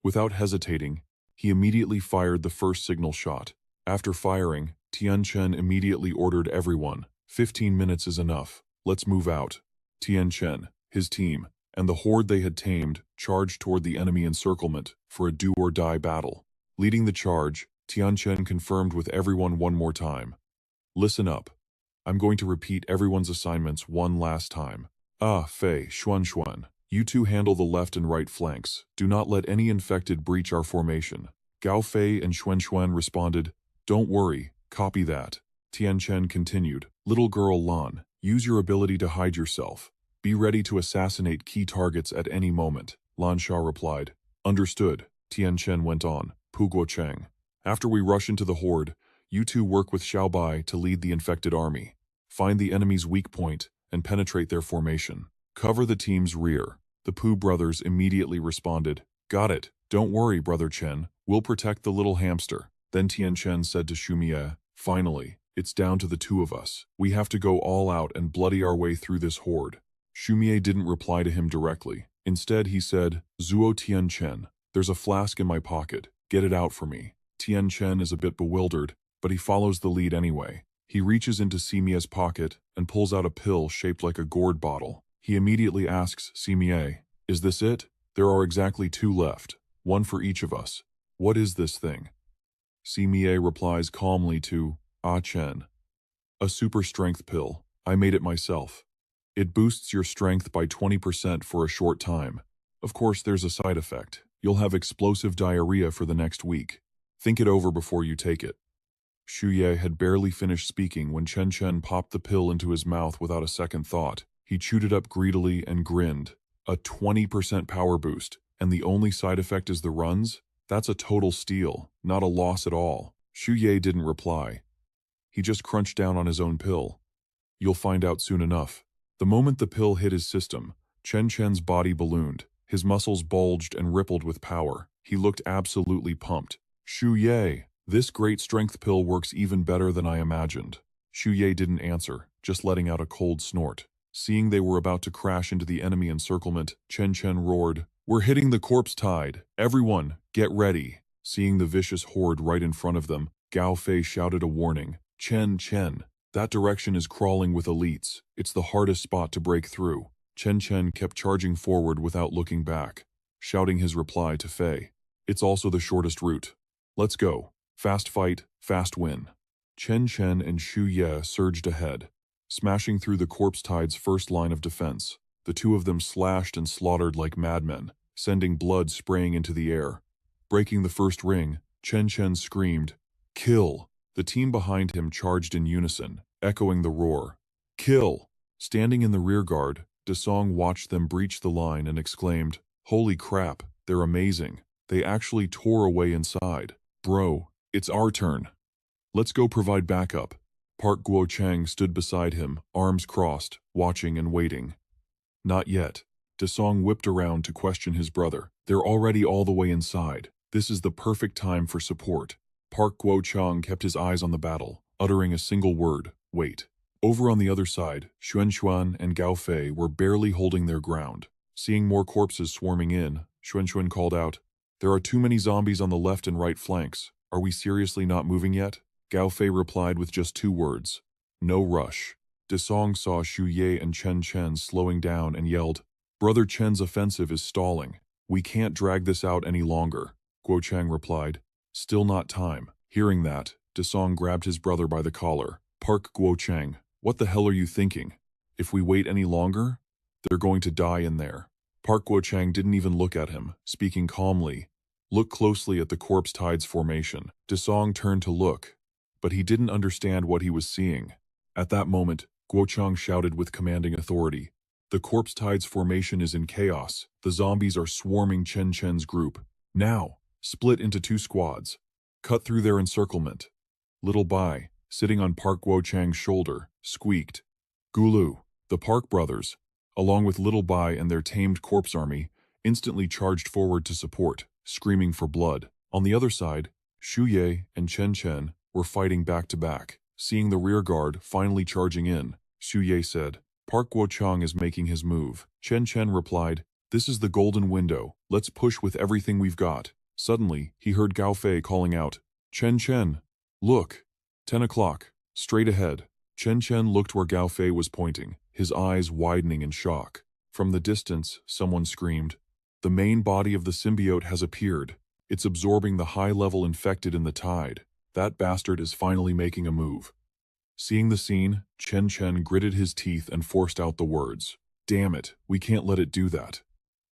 Without hesitating, he immediately fired the first signal shot. After firing, Tianchen immediately ordered everyone, 15 minutes is enough. Let's move out. Tianchen, his team, and the horde they had tamed charged toward the enemy encirclement for a do-or-die battle. Leading the charge, Tianchen confirmed with everyone one more time. Listen up. I'm going to repeat everyone's assignments one last time. Fei, Xuan. You two handle the left and right flanks. Do not let any infected breach our formation. Gao Fei and Xuan responded, Don't worry, copy that. Tianchen continued, Little girl Lan, use your ability to hide yourself. Be ready to assassinate key targets at any moment. Lansha replied, Understood. Tianchen went on, Pu Guocheng. After we rush into the horde, you two work with Xiaobai to lead the infected army. Find the enemy's weak point and penetrate their formation. Cover the team's rear. The Pu brothers immediately responded, Got it. Don't worry, Brother Chen. We'll protect the little hamster. Then Tianchen said to Shumie, Finally, it's down to the two of us. We have to go all out and bloody our way through this horde. Shumie didn't reply to him directly. Instead, he said, Zuo Tianchen, there's a flask in my pocket. Get it out for me. Tianchen is a bit bewildered, but he follows the lead anyway. He reaches into Simia's pocket and pulls out a pill shaped like a gourd bottle. He immediately asks Simia, Is this it? There are exactly 2 left, one for each of us. What is this thing? Simia replies calmly to Chen. A super strength pill. I made it myself. It boosts your strength by 20% for a short time. Of course, there's a side effect. You'll have explosive diarrhea for the next week. Think it over before you take it. Xu Ye had barely finished speaking when Chen Chen popped the pill into his mouth without a second thought. He chewed it up greedily and grinned. A 20% power boost, and the only side effect is the runs? That's a total steal, not a loss at all. Xu Ye didn't reply. He just crunched down on his own pill. You'll find out soon enough. The moment the pill hit his system, Chen Chen's body ballooned. His muscles bulged and rippled with power. He looked absolutely pumped. Xu Ye, this great strength pill works even better than I imagined. Xu Ye didn't answer, just letting out a cold snort. Seeing they were about to crash into the enemy encirclement, Chen Chen roared, "We're hitting the corpse tide. Everyone, get ready." Seeing the vicious horde right in front of them, Gao Fei shouted a warning. Chen Chen, that direction is crawling with elites. It's the hardest spot to break through. Chen Chen kept charging forward without looking back, shouting his reply to Fei. It's also the shortest route. Let's go. Fast fight, fast win. Chen Chen and Xu Ye surged ahead, smashing through the corpse tide's first line of defense. The two of them slashed and slaughtered like madmen, sending blood spraying into the air. Breaking the first ring, Chen Chen screamed, "Kill!" The team behind him charged in unison, echoing the roar. "Kill!" Standing in the rear guard, Desong watched them breach the line and exclaimed, "Holy crap, they're amazing. They actually tore away inside. Bro, it's our turn. Let's go provide backup." Park Guo-chang stood beside him, arms crossed, watching and waiting. Not yet. Desong whipped around to question his brother. They're already all the way inside. This is the perfect time for support. Park Guo-chang kept his eyes on the battle, uttering a single word, wait. Over on the other side, Xuan and Gao Fei were barely holding their ground. Seeing more corpses swarming in, Xuan called out, "There are too many zombies on the left and right flanks. Are we seriously not moving yet?" Gao Fei replied with just 2 words, "No rush." Desong saw Xu Ye and Chen Chen slowing down and yelled, "Brother Chen's offensive is stalling. We can't drag this out any longer." Guo Chang replied, "Still not time." Hearing that, Desong grabbed his brother by the collar. "Park Guo Chang, what the hell are you thinking? If we wait any longer, they're going to die in there." Park Guo Chang didn't even look at him, speaking calmly. "Look closely at the corpse tides formation." Desong turned to look, but he didn't understand what he was seeing. At that moment, Guo Chang shouted with commanding authority, "The corpse tides formation is in chaos. The zombies are swarming Chen Chen's group. Now, split into 2 squads. Cut through their encirclement." Little Bai, sitting on Park Guo Chang's shoulder, squeaked. Gulu, the Park brothers, along with Little Bai and their tamed corpse army, instantly charged forward to support, screaming for blood. On the other side, Xu Ye and Chen Chen were fighting back to back. Seeing the rear guard finally charging in, Xu Ye said, "Park Guo Chang is making his move." Chen Chen replied, "This is the golden window. Let's push with everything we've got." Suddenly, he heard Gao Fei calling out, "Chen Chen, look, 10 o'clock, straight ahead." Chen Chen looked where Gao Fei was pointing, his eyes widening in shock. From the distance, someone screamed, "The main body of the symbiote has appeared. It's absorbing the high-level infected in the tide. That bastard is finally making a move." Seeing the scene, Chen Chen gritted his teeth and forced out the words, "Damn it, we can't let it do that."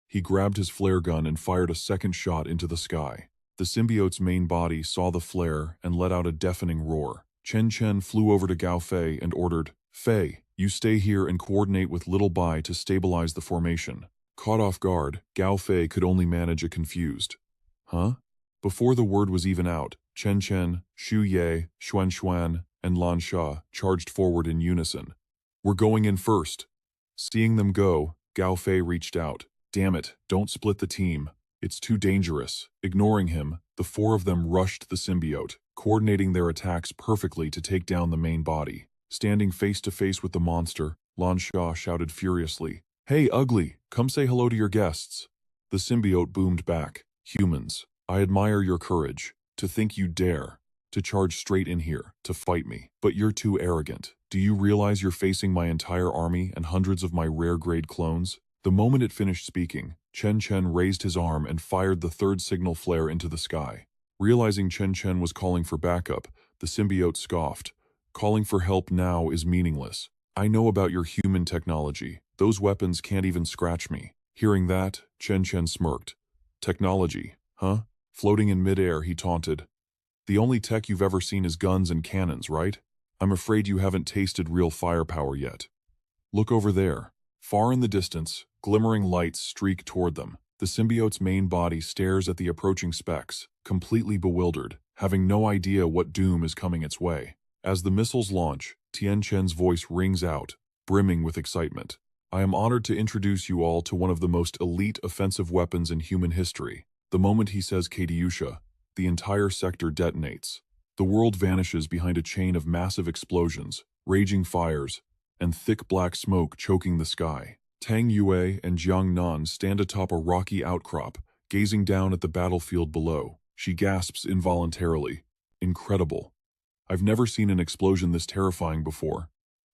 He grabbed his flare gun and fired a second shot into the sky. The symbiote's main body saw the flare and let out a deafening roar. Chen Chen flew over to Gao Fei and ordered, "Fei, you stay here and coordinate with Little Bai to stabilize the formation." Caught off guard, Gao Fei could only manage a confused, "Huh?" Before the word was even out, Chen Chen, Xu Ye, Xuan, and Lan Sha charged forward in unison. "We're going in first." Seeing them go, Gao Fei reached out. "Damn it, don't split the team. It's too dangerous." Ignoring him, the 4 of them rushed the symbiote, coordinating their attacks perfectly to take down the main body. Standing face to face with the monster, Lan Sha shouted furiously, "Hey, ugly, come say hello to your guests." The symbiote boomed back, "Humans, I admire your courage. To think you dare to charge straight in here to fight me. But you're too arrogant. Do you realize you're facing my entire army and hundreds of my rare-grade clones?" The moment it finished speaking, Chen Chen raised his arm and fired the 3rd signal flare into the sky. Realizing Chen Chen was calling for backup, the symbiote scoffed. "Calling for help now is meaningless. I know about your human technology. Those weapons can't even scratch me. Hearing that, Chen Chen smirked. Technology, huh? Floating in midair, he taunted. The only tech you've ever seen is guns and cannons, right? I'm afraid you haven't tasted real firepower yet. Look over there. Far in the distance, glimmering lights streak toward them. The symbiote's main body stares at the approaching specks, completely bewildered, having no idea what doom is coming its way. As the missiles launch, Tianchen's voice rings out, brimming with excitement. I am honored to introduce you all to one of the most elite offensive weapons in human history. The moment he says Katyusha, the entire sector detonates. The world vanishes behind a chain of massive explosions, raging fires, and thick black smoke choking the sky. Tang Yue and Jiang Nan stand atop a rocky outcrop, gazing down at the battlefield below. She gasps involuntarily. Incredible. I've never seen an explosion this terrifying before.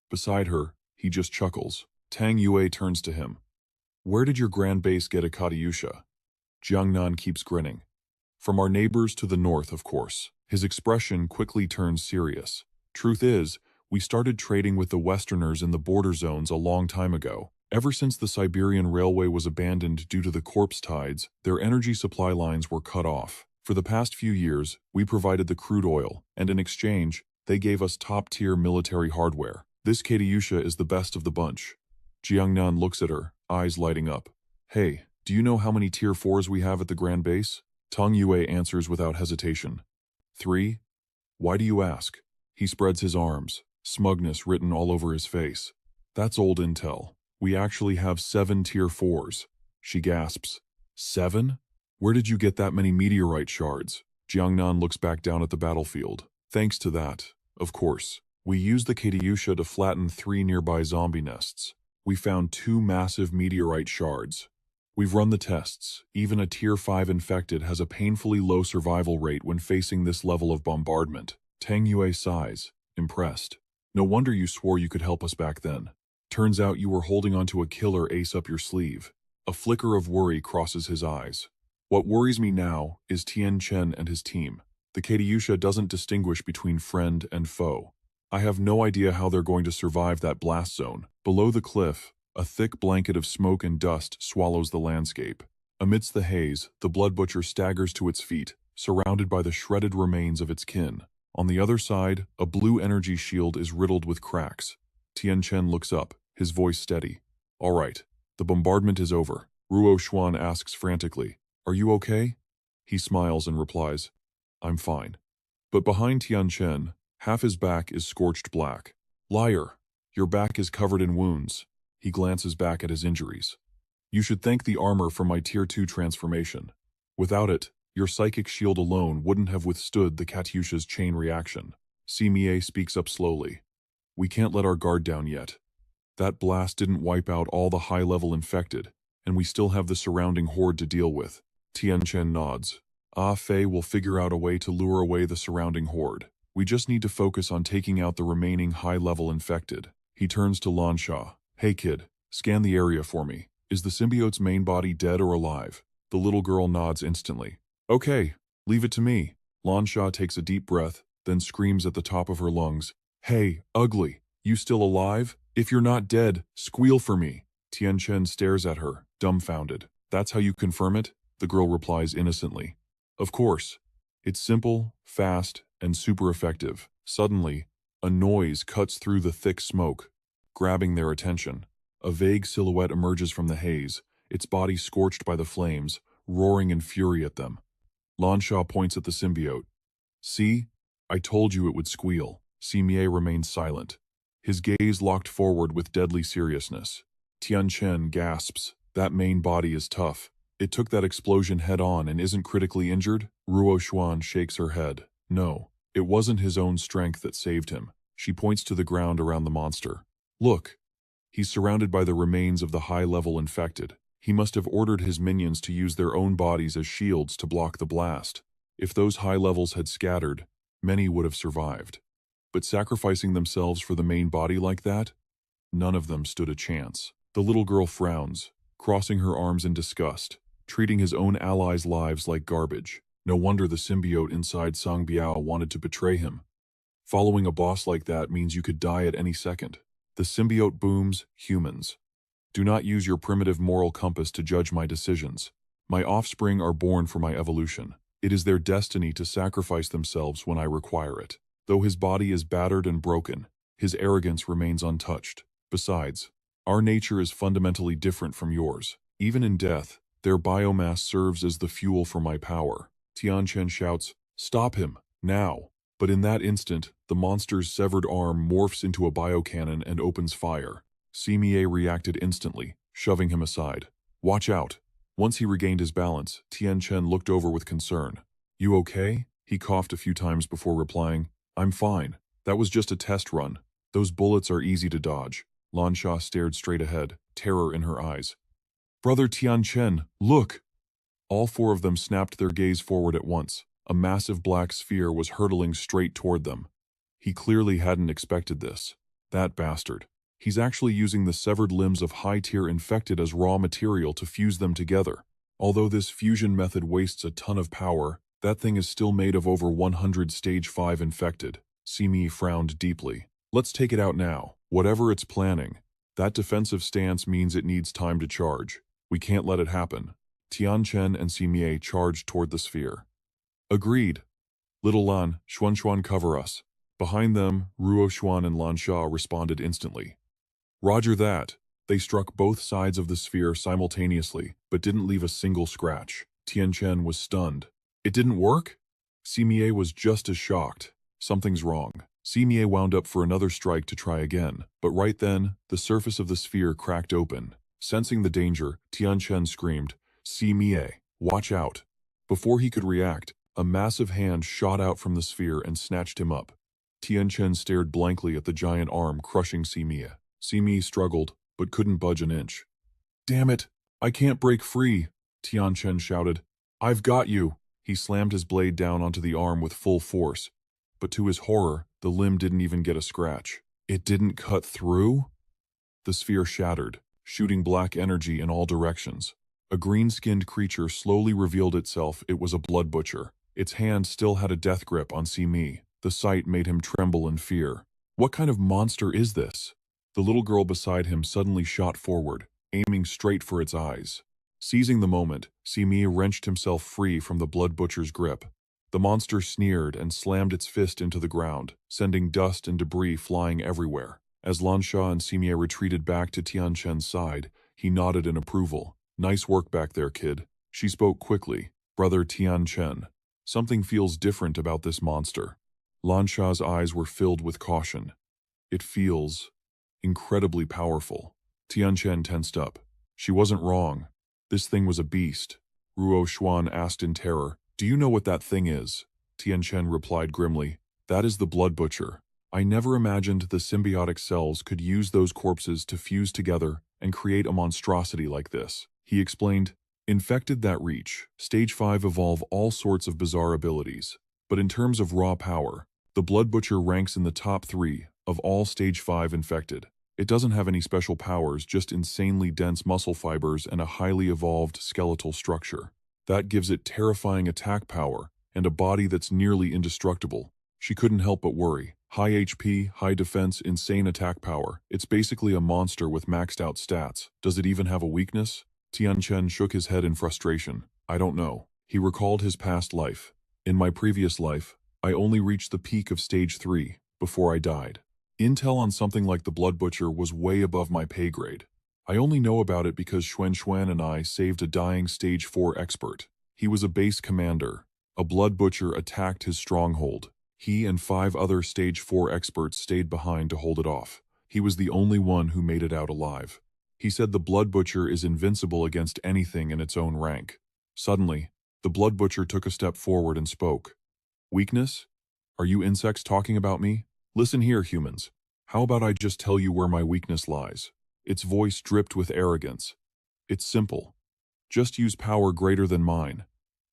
Beside her, he just chuckles. Tang Yue turns to him. Where did your grand base get a Katyusha? Jiang Nan keeps grinning. From our neighbors to the north, of course. His expression quickly turns serious. Truth is, we started trading with the Westerners in the border zones a long time ago. Ever since the Siberian Railway was abandoned due to the corpse tides, their energy supply lines were cut off. For the past few years, we provided the crude oil, and in exchange, they gave us top-tier military hardware. This Katyusha is the best of the bunch. Jiangnan looks at her, eyes lighting up. Hey, do you know how many Tier 4s we have at the Grand Base? Tang Yue answers without hesitation. 3? Why do you ask? He spreads his arms, smugness written all over his face. That's old intel. We actually have 7 Tier 4s. She gasps. 7? Where did you get that many meteorite shards? Jiangnan looks back down at the battlefield. Thanks to that, of course. We used the Katyusha to flatten 3 nearby zombie nests. We found 2 massive meteorite shards. We've run the tests. Even a Tier 5 infected has a painfully low survival rate when facing this level of bombardment. Tang Yue sighs, impressed. No wonder you swore you could help us back then. Turns out you were holding onto a killer ace up your sleeve. A flicker of worry crosses his eyes. What worries me now is Tianchen and his team. The Katyusha doesn't distinguish between friend and foe. I have no idea how they're going to survive that blast zone. Below the cliff, a thick blanket of smoke and dust swallows the landscape. Amidst the haze, the blood butcher staggers to its feet, surrounded by the shredded remains of its kin. On the other side, a blue energy shield is riddled with cracks. Tianchen looks up, his voice steady. All right, the bombardment is over. Ruo Xuan asks frantically, Are you okay? He smiles and replies, I'm fine. But behind Tianchen, half his back is scorched black. Liar, your back is covered in wounds. He glances back at his injuries. You should thank the armor for my Tier 2 transformation. Without it, your psychic shield alone wouldn't have withstood the Katyusha's chain reaction. Simie speaks up slowly. We can't let our guard down yet. That blast didn't wipe out all the high-level infected, and we still have the surrounding horde to deal with. Tianchen nods. Ah Fei will figure out a way to lure away the surrounding horde. We just need to focus on taking out the remaining high-level infected. He turns to Lansha. Hey kid, scan the area for me. Is the symbiote's main body dead or alive? The little girl nods instantly. Okay, leave it to me. Lansha takes a deep breath, then screams at the top of her lungs. Hey, ugly, you still alive? If you're not dead, squeal for me. Tianchen stares at her, dumbfounded. That's how you confirm it? The girl replies innocently. Of course. It's simple, fast, and super effective. Suddenly, a noise cuts through the thick smoke, grabbing their attention. A vague silhouette emerges from the haze, its body scorched by the flames, roaring in fury at them. Lansha points at the symbiote. See? I told you it would squeal. Simie remains silent, his gaze locked forward with deadly seriousness. Tianchen gasps. That main body is tough. It took that explosion head-on and isn't critically injured? Ruo Xuan shakes her head. No, it wasn't his own strength that saved him. She points to the ground around the monster. Look. He's surrounded by the remains of the high-level infected. He must have ordered his minions to use their own bodies as shields to block the blast. If those high levels had scattered, many would have survived. But sacrificing themselves for the main body like that? None of them stood a chance. The little girl frowns, crossing her arms in disgust, treating his own allies' lives like garbage. No wonder the symbiote inside Song Biao wanted to betray him. Following a boss like that means you could die at any second. The symbiote booms, humans. Do not use your primitive moral compass to judge my decisions. My offspring are born for my evolution. It is their destiny to sacrifice themselves when I require it. Though his body is battered and broken, his arrogance remains untouched. Besides, our nature is fundamentally different from yours. Even in death, their biomass serves as the fuel for my power. Tianchen shouts, "Stop him, now!" But in that instant, the monster's severed arm morphs into a biocannon and opens fire. Simie reacted instantly, shoving him aside. "Watch out!" Once he regained his balance, Tianchen looked over with concern. "You okay?" He coughed a few times before replying, "I'm fine. That was just a test run. Those bullets are easy to dodge." Lansha stared straight ahead, terror in her eyes. "Brother Tianchen, look!" All four of them snapped their gaze forward at once. A massive black sphere was hurtling straight toward them. He clearly hadn't expected this. That bastard. He's actually using the severed limbs of high-tier infected as raw material to fuse them together. Although this fusion method wastes a ton of power, that thing is still made of over 100 stage 5 infected. Simi frowned deeply. "Let's take it out now. Whatever it's planning. That defensive stance means it needs time to charge. We can't let it happen." Tianchen and Simi charged toward the sphere. "Agreed. Little Lan, Xuan cover us." Behind them, Ruo Xuan and Lan Sha responded instantly. "Roger that." They struck both sides of the sphere simultaneously, but didn't leave a single scratch. Tianchen was stunned. "It didn't work?" Simie was just as shocked. "Something's wrong." Simie wound up for another strike to try again, but right then, the surface of the sphere cracked open. Sensing the danger, Tianchen screamed, "Simie, watch out." Before he could react, a massive hand shot out from the sphere and snatched him up. Tianchen stared blankly at the giant arm crushing Simie. Simie struggled, but couldn't budge an inch. "Damn it, I can't break free," Tianchen shouted. "I've got you." He slammed his blade down onto the arm with full force, but to his horror, the limb didn't even get a scratch. It didn't cut through? The sphere shattered, shooting black energy in all directions. A green-skinned creature slowly revealed itself. It was a blood butcher. Its hand still had a death grip on Simi. The sight made him tremble in fear. What kind of monster is this? The little girl beside him suddenly shot forward, aiming straight for its eyes. Seizing the moment, Simi wrenched himself free from the blood butcher's grip. The monster sneered and slammed its fist into the ground, sending dust and debris flying everywhere. As Lansha and Simi retreated back to Tianchen's side, he nodded in approval. "Nice work back there, kid." She spoke quickly. "Brother Tianchen, something feels different about this monster." Lansha's eyes were filled with caution. "It feels incredibly powerful." Tianchen tensed up. She wasn't wrong. This thing was a beast. Ruo Xuan asked in terror, "Do you know what that thing is?" Tianchen replied grimly, "That is the blood butcher. I never imagined the symbiotic cells could use those corpses to fuse together and create a monstrosity like this." He explained, "Infected that reach, Stage 5 evolve all sorts of bizarre abilities. But in terms of raw power, the blood butcher ranks in the top 3 of all Stage 5 infected. It doesn't have any special powers, just insanely dense muscle fibers and a highly evolved skeletal structure. That gives it terrifying attack power and a body that's nearly indestructible." She couldn't help but worry. High HP, high defense, insane attack power. It's basically a monster with maxed out stats. Does it even have a weakness? Tianchen shook his head in frustration. "I don't know." He recalled his past life. "In my previous life, I only reached the peak of Stage 3 before I died. Intel on something like the Blood Butcher was way above my pay grade. I only know about it because Xuan and I saved a dying Stage 4 expert. He was a base commander. A Blood Butcher attacked his stronghold. He and 5 other Stage 4 experts stayed behind to hold it off. He was the only one who made it out alive. He said the Blood Butcher is invincible against anything in its own rank." Suddenly, the Blood Butcher took a step forward and spoke. "Weakness? Are you insects talking about me? Listen here, humans. How about I just tell you where my weakness lies?" Its voice dripped with arrogance. "It's simple. Just use power greater than mine.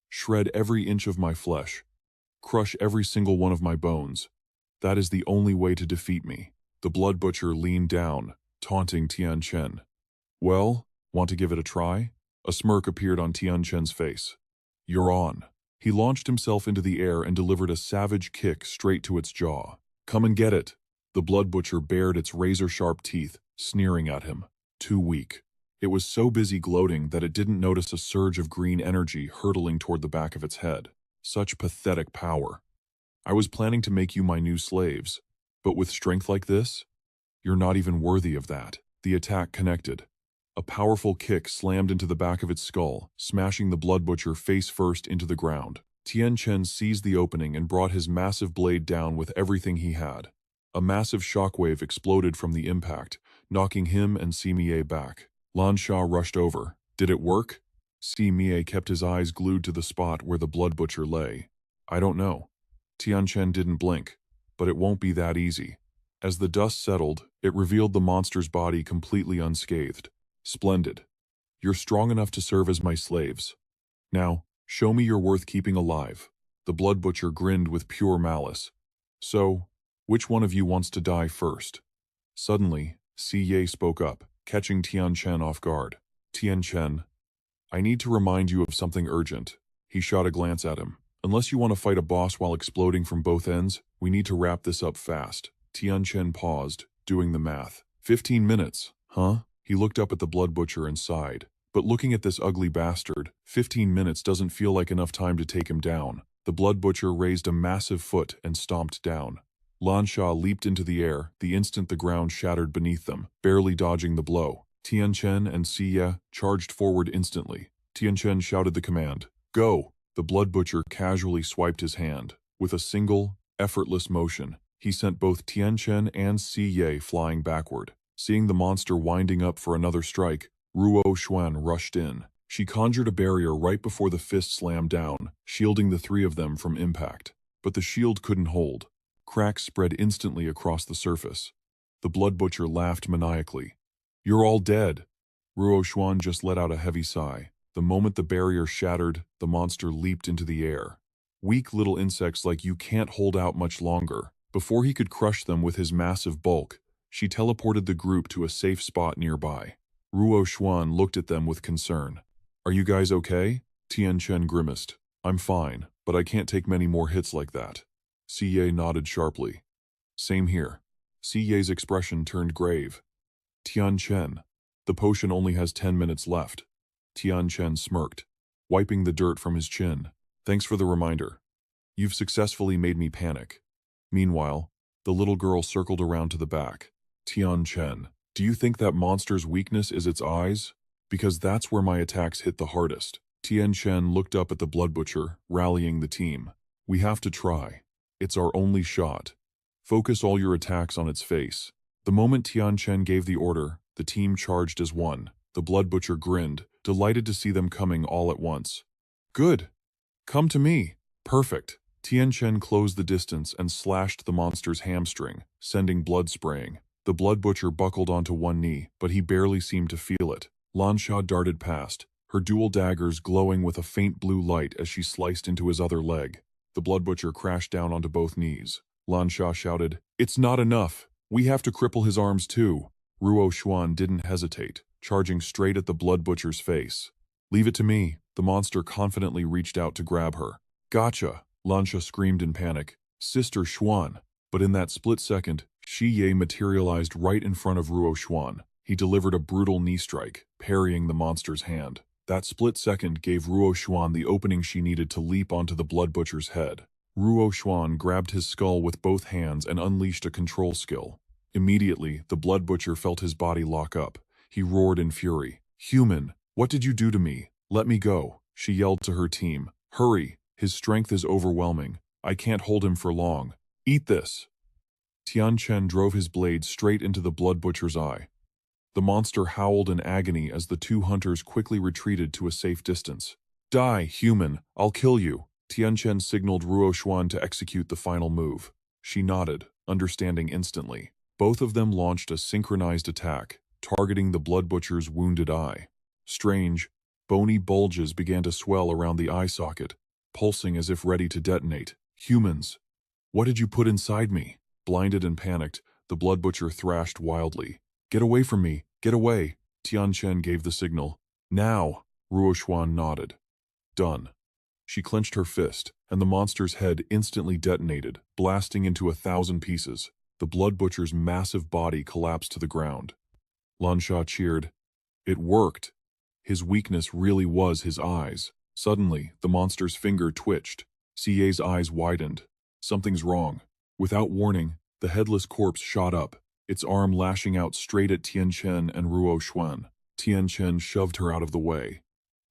Shred every inch of my flesh. Crush every single one of my bones. That is the only way to defeat me." The Blood Butcher leaned down, taunting Tianchen. "Well, want to give it a try?" A smirk appeared on Tianchen's face. "You're on." He launched himself into the air and delivered a savage kick straight to its jaw. "Come and get it." The blood butcher bared its razor-sharp teeth, sneering at him. Too weak. It was so busy gloating that it didn't notice a surge of green energy hurtling toward the back of its head. Such pathetic power. I was planning to make you my new slaves, but with strength like this, you're not even worthy of that. The attack connected. A powerful kick slammed into the back of its skull, smashing the blood butcher face first into the ground. Tianchen seized the opening and brought his massive blade down with everything he had. A massive shockwave exploded from the impact, knocking him and Simiye back. Lan Sha rushed over. Did it work? Simiye kept his eyes glued to the spot where the blood butcher lay. I don't know. Tianchen didn't blink, but it won't be that easy. As the dust settled, it revealed the monster's body completely unscathed. Splendid. You're strong enough to serve as my slaves. Now, show me you're worth keeping alive. The blood butcher grinned with pure malice. So, which one of you wants to die first? Suddenly, Si Ye spoke up, catching Tianchen off guard. Tianchen, I need to remind you of something urgent. He shot a glance at him. Unless you want to fight a boss while exploding from both ends, we need to wrap this up fast. Tianchen paused, doing the math. 15 minutes, huh? He looked up at the blood butcher and sighed. But looking at this ugly bastard, 15 minutes doesn't feel like enough time to take him down. The blood butcher raised a massive foot and stomped down. Lan Sha leaped into the air the instant the ground shattered beneath them, barely dodging the blow. Tianchen and Siya charged forward instantly. Tianchen shouted the command, "Go!" The blood butcher casually swiped his hand. With a single, effortless motion, he sent both Tianchen and Siye flying backward. Seeing the monster winding up for another strike, Ruo Xuan rushed in. She conjured a barrier right before the fist slammed down, shielding the three of them from impact. But the shield couldn't hold. Cracks spread instantly across the surface. The blood butcher laughed maniacally. "You're all dead." Ruo Xuan just let out a heavy sigh. The moment the barrier shattered, the monster leaped into the air. Weak little insects like you can't hold out much longer. Before he could crush them with his massive bulk, she teleported the group to a safe spot nearby. Ruo Xuan looked at them with concern. "Are you guys okay?" Tianchen grimaced. "I'm fine, but I can't take many more hits like that." Siye nodded sharply. "Same here." Siye's expression turned grave. "Tianchen, the potion only has 10 minutes left." Tianchen smirked, wiping the dirt from his chin. "Thanks for the reminder. You've successfully made me panic." Meanwhile, the little girl circled around to the back. "Tianchen, do you think that monster's weakness is its eyes? Because that's where my attacks hit the hardest." Tianchen looked up at the blood butcher, rallying the team. "We have to try. It's our only shot. Focus all your attacks on its face." The moment Tianchen gave the order, the team charged as one. The blood butcher grinned, delighted to see them coming all at once. "Good. Come to me." "Perfect." Tianchen closed the distance and slashed the monster's hamstring, sending blood spraying. The blood butcher buckled onto one knee, but he barely seemed to feel it. Lan Sha darted past, her dual daggers glowing with a faint blue light as she sliced into his other leg. The blood butcher crashed down onto both knees. Lan Sha shouted, "It's not enough. We have to cripple his arms too." Ruo Xuan didn't hesitate, charging straight at the blood butcher's face. "Leave it to me." The monster confidently reached out to grab her. "Gotcha!" Lan Sha screamed in panic. "Sister Xuan." But in that split second, Shi Ye materialized right in front of Ruo Xuan. He delivered a brutal knee strike, parrying the monster's hand. That split second gave Ruo Xuan the opening she needed to leap onto the blood butcher's head. Ruo Xuan grabbed his skull with both hands and unleashed a control skill. Immediately, the blood butcher felt his body lock up. He roared in fury. "Human, what did you do to me? Let me go." She yelled to her team. "Hurry, his strength is overwhelming. I can't hold him for long. Eat this." Tianchen drove his blade straight into the blood butcher's eye. The monster howled in agony as the two hunters quickly retreated to a safe distance. "Die, human, I'll kill you." Tianchen signaled Ruo Xuan to execute the final move. She nodded, understanding instantly. Both of them launched a synchronized attack, targeting the blood butcher's wounded eye. Strange, bony bulges began to swell around the eye socket, pulsing as if ready to detonate. "Humans, what did you put inside me?" Blinded and panicked, the blood butcher thrashed wildly. "Get away from me! Get away!" Tianchen gave the signal. "Now!" Ruo Xuan nodded. "Done." She clenched her fist, and the monster's head instantly detonated, blasting into 1,000 pieces. The blood butcher's massive body collapsed to the ground. Lansha cheered. It worked. His weakness really was his eyes. Suddenly, the monster's finger twitched. CA's eyes widened. Something's wrong. Without warning, the headless corpse shot up, its arm lashing out straight at Tianchen and Ruo Xuan. Tianchen shoved her out of the way.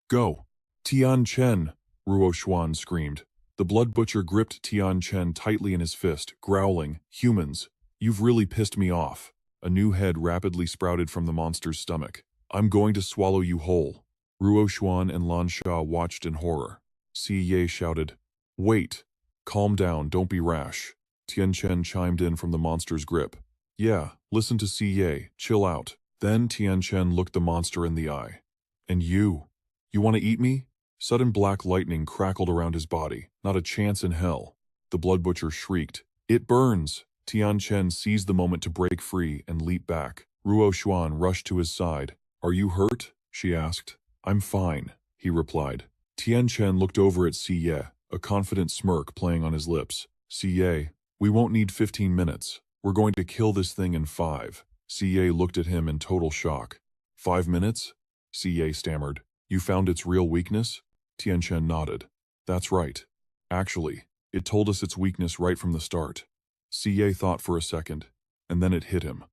Go! Tianchen! Ruo Xuan screamed. The blood butcher gripped Tianchen tightly in his fist, growling, "Humans, you've really pissed me off." A new head rapidly sprouted from the monster's stomach. "I'm going to swallow you whole." Ruo Xuan and Lansha watched in horror. Ye shouted, "Wait! Calm down, don't be rash." Tianchen chimed in from the monster's grip. "Yeah, listen to Ye, chill out." Then Tianchen looked the monster in the eye. "And you want to eat me?" Sudden black lightning crackled around his body. "Not a chance in hell." The blood butcher shrieked. "It burns!" Tianchen seized the moment to break free and leap back. Ruo Xuan rushed to his side. "Are you hurt?" she asked. "I'm fine," he replied. Tianchen looked over at Siye, a confident smirk playing on his lips. "Siye, we won't need 15 minutes. We're going to kill this thing in 5. Siye looked at him in total shock. 5 minutes? Siye stammered. "You found its real weakness?" Tianchen nodded. "That's right. Actually, it told us its weakness right from the start." Siye thought for a second, and then it hit him.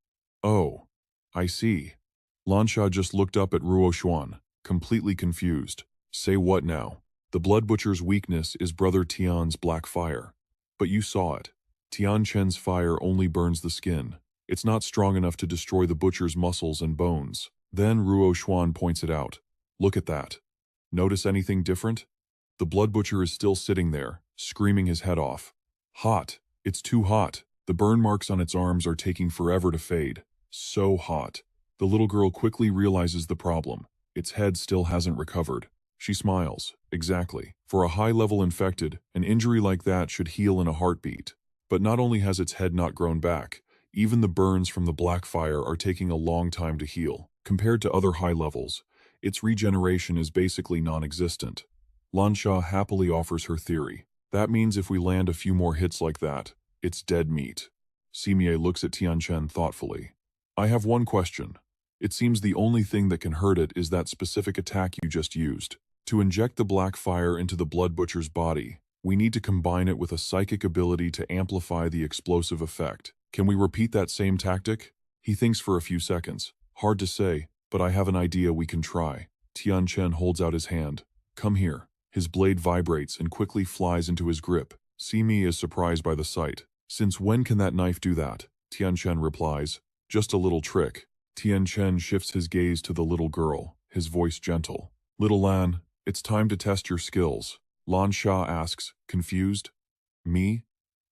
"Oh, I see." Lansha just looked up at Ruo Xuan, completely confused. "Say what now?" "The blood butcher's weakness is Brother Tian's black fire. But you saw it. Tianchen's fire only burns the skin. It's not strong enough to destroy the butcher's muscles and bones." Then Ruo Xuan points it out. "Look at that. Notice anything different?" The blood butcher is still sitting there, screaming his head off. "Hot. It's too hot." The burn marks on its arms are taking forever to fade. So hot. The little girl quickly realizes the problem. Its head still hasn't recovered. She smiles. Exactly. For a high-level infected, an injury like that should heal in a heartbeat. But not only has its head not grown back, even the burns from the black fire are taking a long time to heal. Compared to other high levels, its regeneration is basically non-existent. Lansha happily offers her theory. "That means if we land a few more hits like that, it's dead meat." Simie looks at Tianchen thoughtfully. "I have one question. It seems the only thing that can hurt it is that specific attack you just used. To inject the black fire into the blood butcher's body, we need to combine it with a psychic ability to amplify the explosive effect. Can we repeat that same tactic?" He thinks for a few seconds. "Hard to say, but I have an idea we can try." Tianchen holds out his hand. "Come here." His blade vibrates and quickly flies into his grip. Simi is surprised by the sight. "Since when can that knife do that?" Tianchen replies. "Just a little trick." Tianchen shifts his gaze to the little girl, his voice gentle. "Little Lan, it's time to test your skills." Lansha asks, confused. "Me?"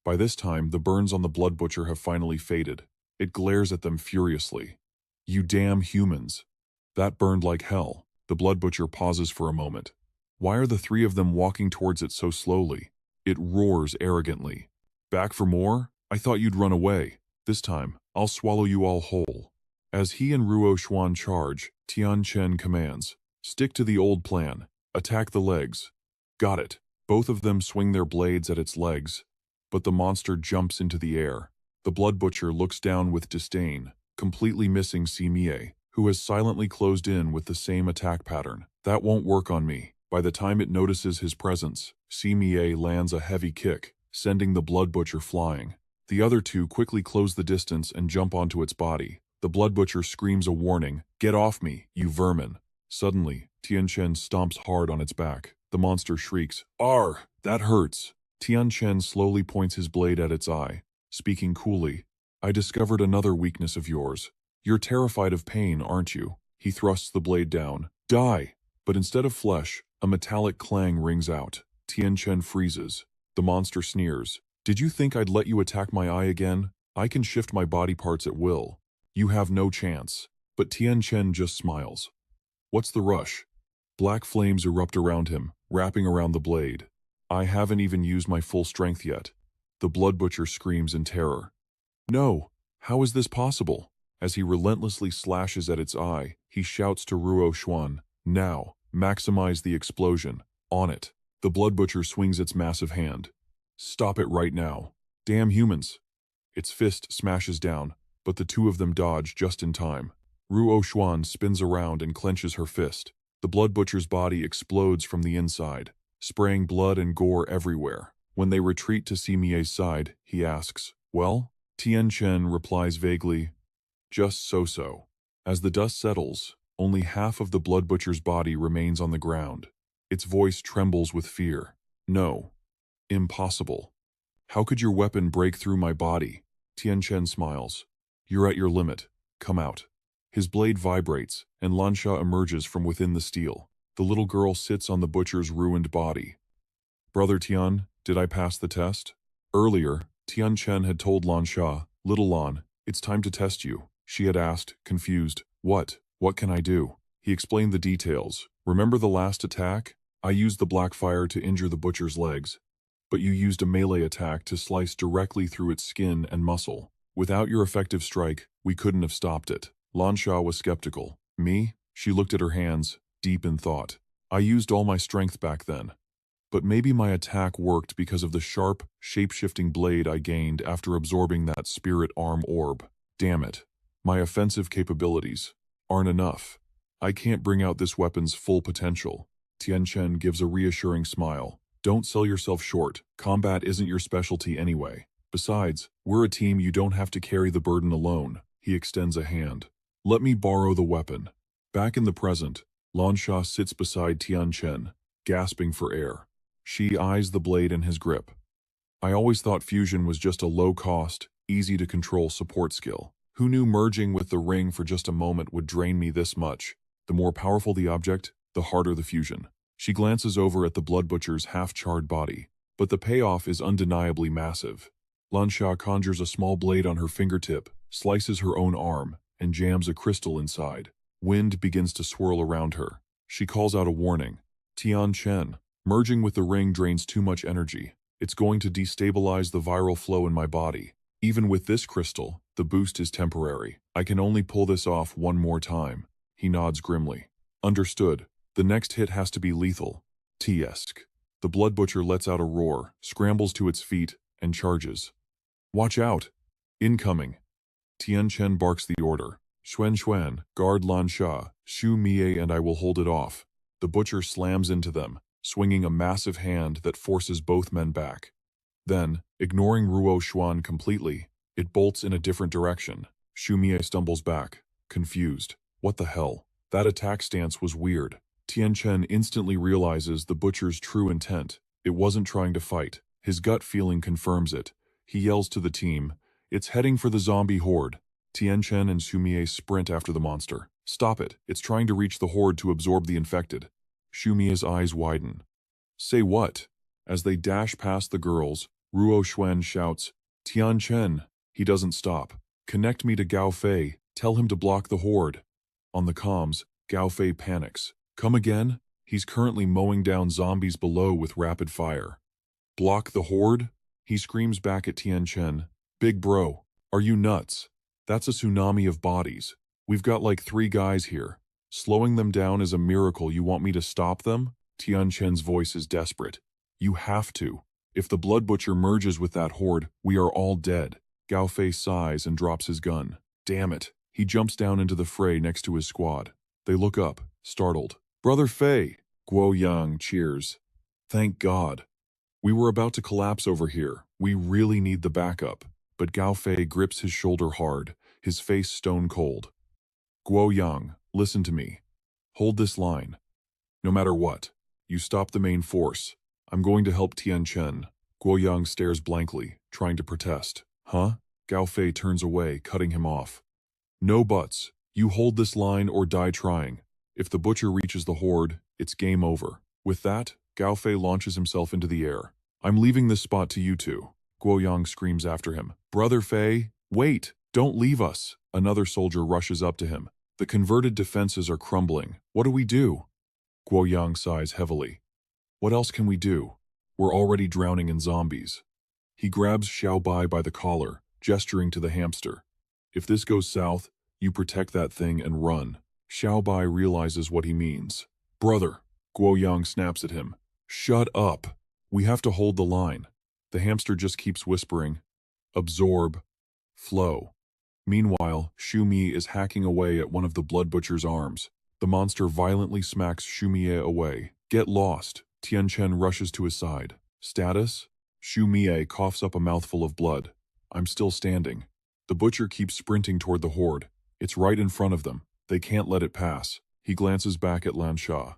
By this time, the burns on the blood butcher have finally faded. It glares at them furiously. "You damn humans." That burned like hell. The blood butcher pauses for a moment. Why are the three of them walking towards it so slowly? It roars arrogantly. "Back for more? I thought you'd run away. This time, I'll swallow you all whole." As he and Ruo Xuan charge, Tianchen commands, "Stick to the old plan. Attack the legs." "Got it." Both of them swing their blades at its legs, but the monster jumps into the air. The blood butcher looks down with disdain, completely missing Simie, who has silently closed in with the same attack pattern. "That won't work on me." By the time it notices his presence, Simie lands a heavy kick, sending the blood butcher flying. The other two quickly close the distance and jump onto its body. The blood butcher screams a warning, "Get off me, you vermin." Suddenly, Tianchen stomps hard on its back. The monster shrieks, "Arr, that hurts." Tianchen slowly points his blade at its eye, speaking coolly. "I discovered another weakness of yours. You're terrified of pain, aren't you?" He thrusts the blade down. "Die!" But instead of flesh, a metallic clang rings out. Tianchen freezes. The monster sneers. "Did you think I'd let you attack my eye again? I can shift my body parts at will. You have no chance." But Tianchen just smiles. "What's the rush?" Black flames erupt around him, wrapping around the blade. "I haven't even used my full strength yet." The blood butcher screams in terror. "No! How is this possible?" As he relentlessly slashes at its eye, he shouts to Ruo Xuan, "Now, maximize the explosion. On it." The blood butcher swings its massive hand. "Stop it right now. Damn humans." Its fist smashes down, but the two of them dodge just in time. Ruo Xuan spins around and clenches her fist. The blood butcher's body explodes from the inside, spraying blood and gore everywhere. When they retreat to Simie's side, he asks, "Well?" Tianchen replies vaguely, "Just so-so." As the dust settles, only half of the blood butcher's body remains on the ground. Its voice trembles with fear. "No. Impossible. How could your weapon break through my body?" Tianchen smiles. "You're at your limit. Come out." His blade vibrates, and Lansha emerges from within the steel. The little girl sits on the butcher's ruined body. "Brother Tian, did I pass the test?" Earlier, Tianchen had told Lansha, "Little Lan, it's time to test you." She had asked, confused, "What? What can I do?" He explained the details. "Remember the last attack? I used the black fire to injure the butcher's legs, but you used a melee attack to slice directly through its skin and muscle. Without your effective strike, we couldn't have stopped it." Lansha was skeptical. "Me?" She looked at her hands, deep in thought. "I used all my strength back then. But maybe my attack worked because of the sharp, shape-shifting blade I gained after absorbing that spirit arm orb. Damn it. My offensive capabilities aren't enough. I can't bring out this weapon's full potential." Tianchen gives a reassuring smile. "Don't sell yourself short. Combat isn't your specialty anyway. Besides, we're a team, you don't have to carry the burden alone." He extends a hand. "Let me borrow the weapon." Back in the present, Lansha sits beside Tianchen, gasping for air. She eyes the blade in his grip. "I always thought fusion was just a low-cost, easy-to-control support skill. Who knew merging with the ring for just a moment would drain me this much? The more powerful the object, the harder the fusion." She glances over at the blood butcher's half-charred body, but the payoff is undeniably massive. Lansha conjures a small blade on her fingertip, slices her own arm, and jams a crystal inside. Wind begins to swirl around her. She calls out a warning. "Tianchen, merging with the ring drains too much energy. It's going to destabilize the viral flow in my body. Even with this crystal, the boost is temporary. I can only pull this off one more time." He nods grimly. "Understood. The next hit has to be lethal." T-esque. The blood butcher lets out a roar, scrambles to its feet, and charges. "Watch out! Incoming!" Tianchen barks the order. "Xuan, guard Lansha, Xu Mie and I will hold it off." The butcher slams into them, swinging a massive hand that forces both men back. Then, ignoring Ruo Xuan completely, it bolts in a different direction. Xu Mie stumbles back, confused. What the hell? That attack stance was weird. Tianchen instantly realizes the butcher's true intent. It wasn't trying to fight. His gut feeling confirms it. He yells to the team, "It's heading for the zombie horde." Tianchen and Xumie sprint after the monster. "Stop it, it's trying to reach the horde to absorb the infected." Xumie's eyes widen. "Say what?" As they dash past the girls, Ruo Xuan shouts, "Tianchen!" He doesn't stop. "Connect me to Gao Fei, tell him to block the horde." On the comms, Gao Fei panics. "Come again?" He's currently mowing down zombies below with rapid fire. "Block the horde?" He screams back at Tianchen. "Big bro, are you nuts? That's a tsunami of bodies. We've got like 3 guys here. Slowing them down is a miracle. You want me to stop them?" Tianchen's voice is desperate. "You have to. If the blood butcher merges with that horde, we are all dead." Gao Fei sighs and drops his gun. Damn it. He jumps down into the fray next to his squad. They look up, startled. "Brother Fei!" Guo Yang cheers. "Thank God. We were about to collapse over here. We really need the backup." But Gao Fei grips his shoulder hard, his face stone cold. "Guo Yang, listen to me. Hold this line. No matter what, you stop the main force. I'm going to help Tianchen." Guo Yang stares blankly, trying to protest. "Huh?" Gao Fei turns away, cutting him off. "No buts. You hold this line or die trying. If the butcher reaches the horde, it's game over." With that, Gao Fei launches himself into the air. "I'm leaving this spot to you two." Guo Yang screams after him. "Brother Fei, wait! Don't leave us!" Another soldier rushes up to him. "The converted defenses are crumbling. What do we do?" Guo Yang sighs heavily. "What else can we do? We're already drowning in zombies." He grabs Xiao Bai by the collar, gesturing to the hamster. "If this goes south, you protect that thing and run." Xiao Bai realizes what he means. "Brother!" Guo Yang snaps at him. "Shut up! We have to hold the line." The hamster just keeps whispering, "Absorb, Flow. Meanwhile, Shu Mi is hacking away at one of the Blood Butcher's arms. The monster violently smacks Shu Mie away. Get lost. Tianchen rushes to his side. Status? Shu Mie coughs up a mouthful of blood. I'm still standing. The butcher keeps sprinting toward the horde. It's right in front of them. They can't let it pass. He glances back at Lan Sha.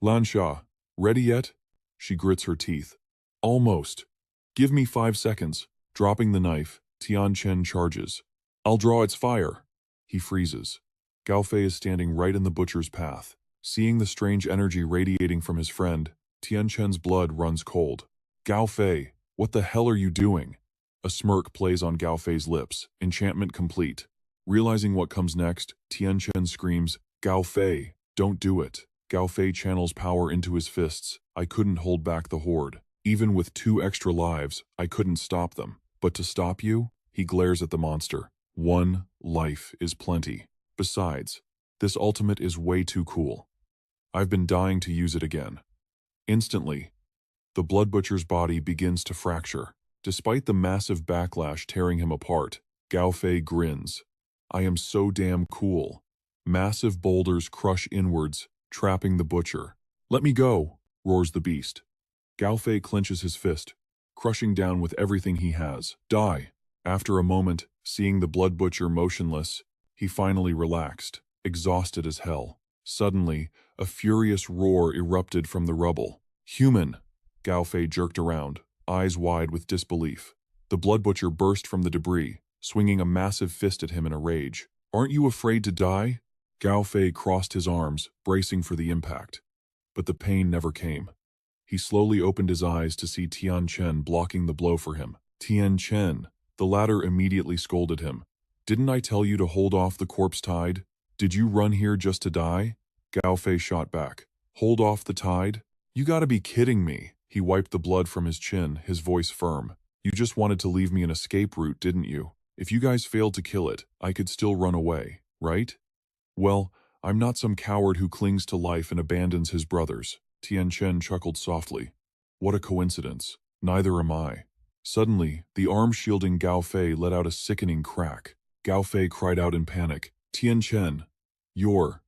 Lan Sha, ready yet? She grits her teeth. Almost. Give me 5 seconds. Dropping the knife, Tianchen charges. I'll draw its fire. He freezes. Gao Fei is standing right in the butcher's path. Seeing the strange energy radiating from his friend, Tianchen's blood runs cold. Gao Fei, what the hell are you doing? A smirk plays on Gao Fei's lips, enchantment complete. Realizing what comes next, Tianchen screams, Gao Fei, don't do it. Gao Fei channels power into his fists. I couldn't hold back the horde. Even with 2 extra lives, I couldn't stop them. But to stop you? He glares at the monster. 1 life is plenty. Besides, this ultimate is way too cool. I've been dying to use it again. Instantly, the Blood Butcher's body begins to fracture. Despite the massive backlash tearing him apart, Gao Fei grins. I am so damn cool. Massive boulders crush inwards, trapping the butcher. Let me go, roars the beast. Gao Fei clenches his fist, crushing down with everything he has. Die. After a moment, seeing the Blood Butcher motionless, he finally relaxed, exhausted as hell. Suddenly, a furious roar erupted from the rubble. Human! Gao Fei jerked around, eyes wide with disbelief. The Blood Butcher burst from the debris, swinging a massive fist at him in a rage. Aren't you afraid to die? Gao Fei crossed his arms, bracing for the impact. But the pain never came. He slowly opened his eyes to see Tianchen blocking the blow for him. Tianchen! The latter immediately scolded him. Didn't I tell you to hold off the corpse tide? Did you run here just to die? Gao Fei shot back. Hold off the tide? You gotta be kidding me. He wiped the blood from his chin, his voice firm. You just wanted to leave me an escape route, didn't you? If you guys failed to kill it, I could still run away, right? Well, I'm not some coward who clings to life and abandons his brothers. Tianchen chuckled softly. What a coincidence. Neither am I. Suddenly, the arm shielding Gao Fei let out a sickening crack. Gao Fei cried out in panic. Tianchen, you're...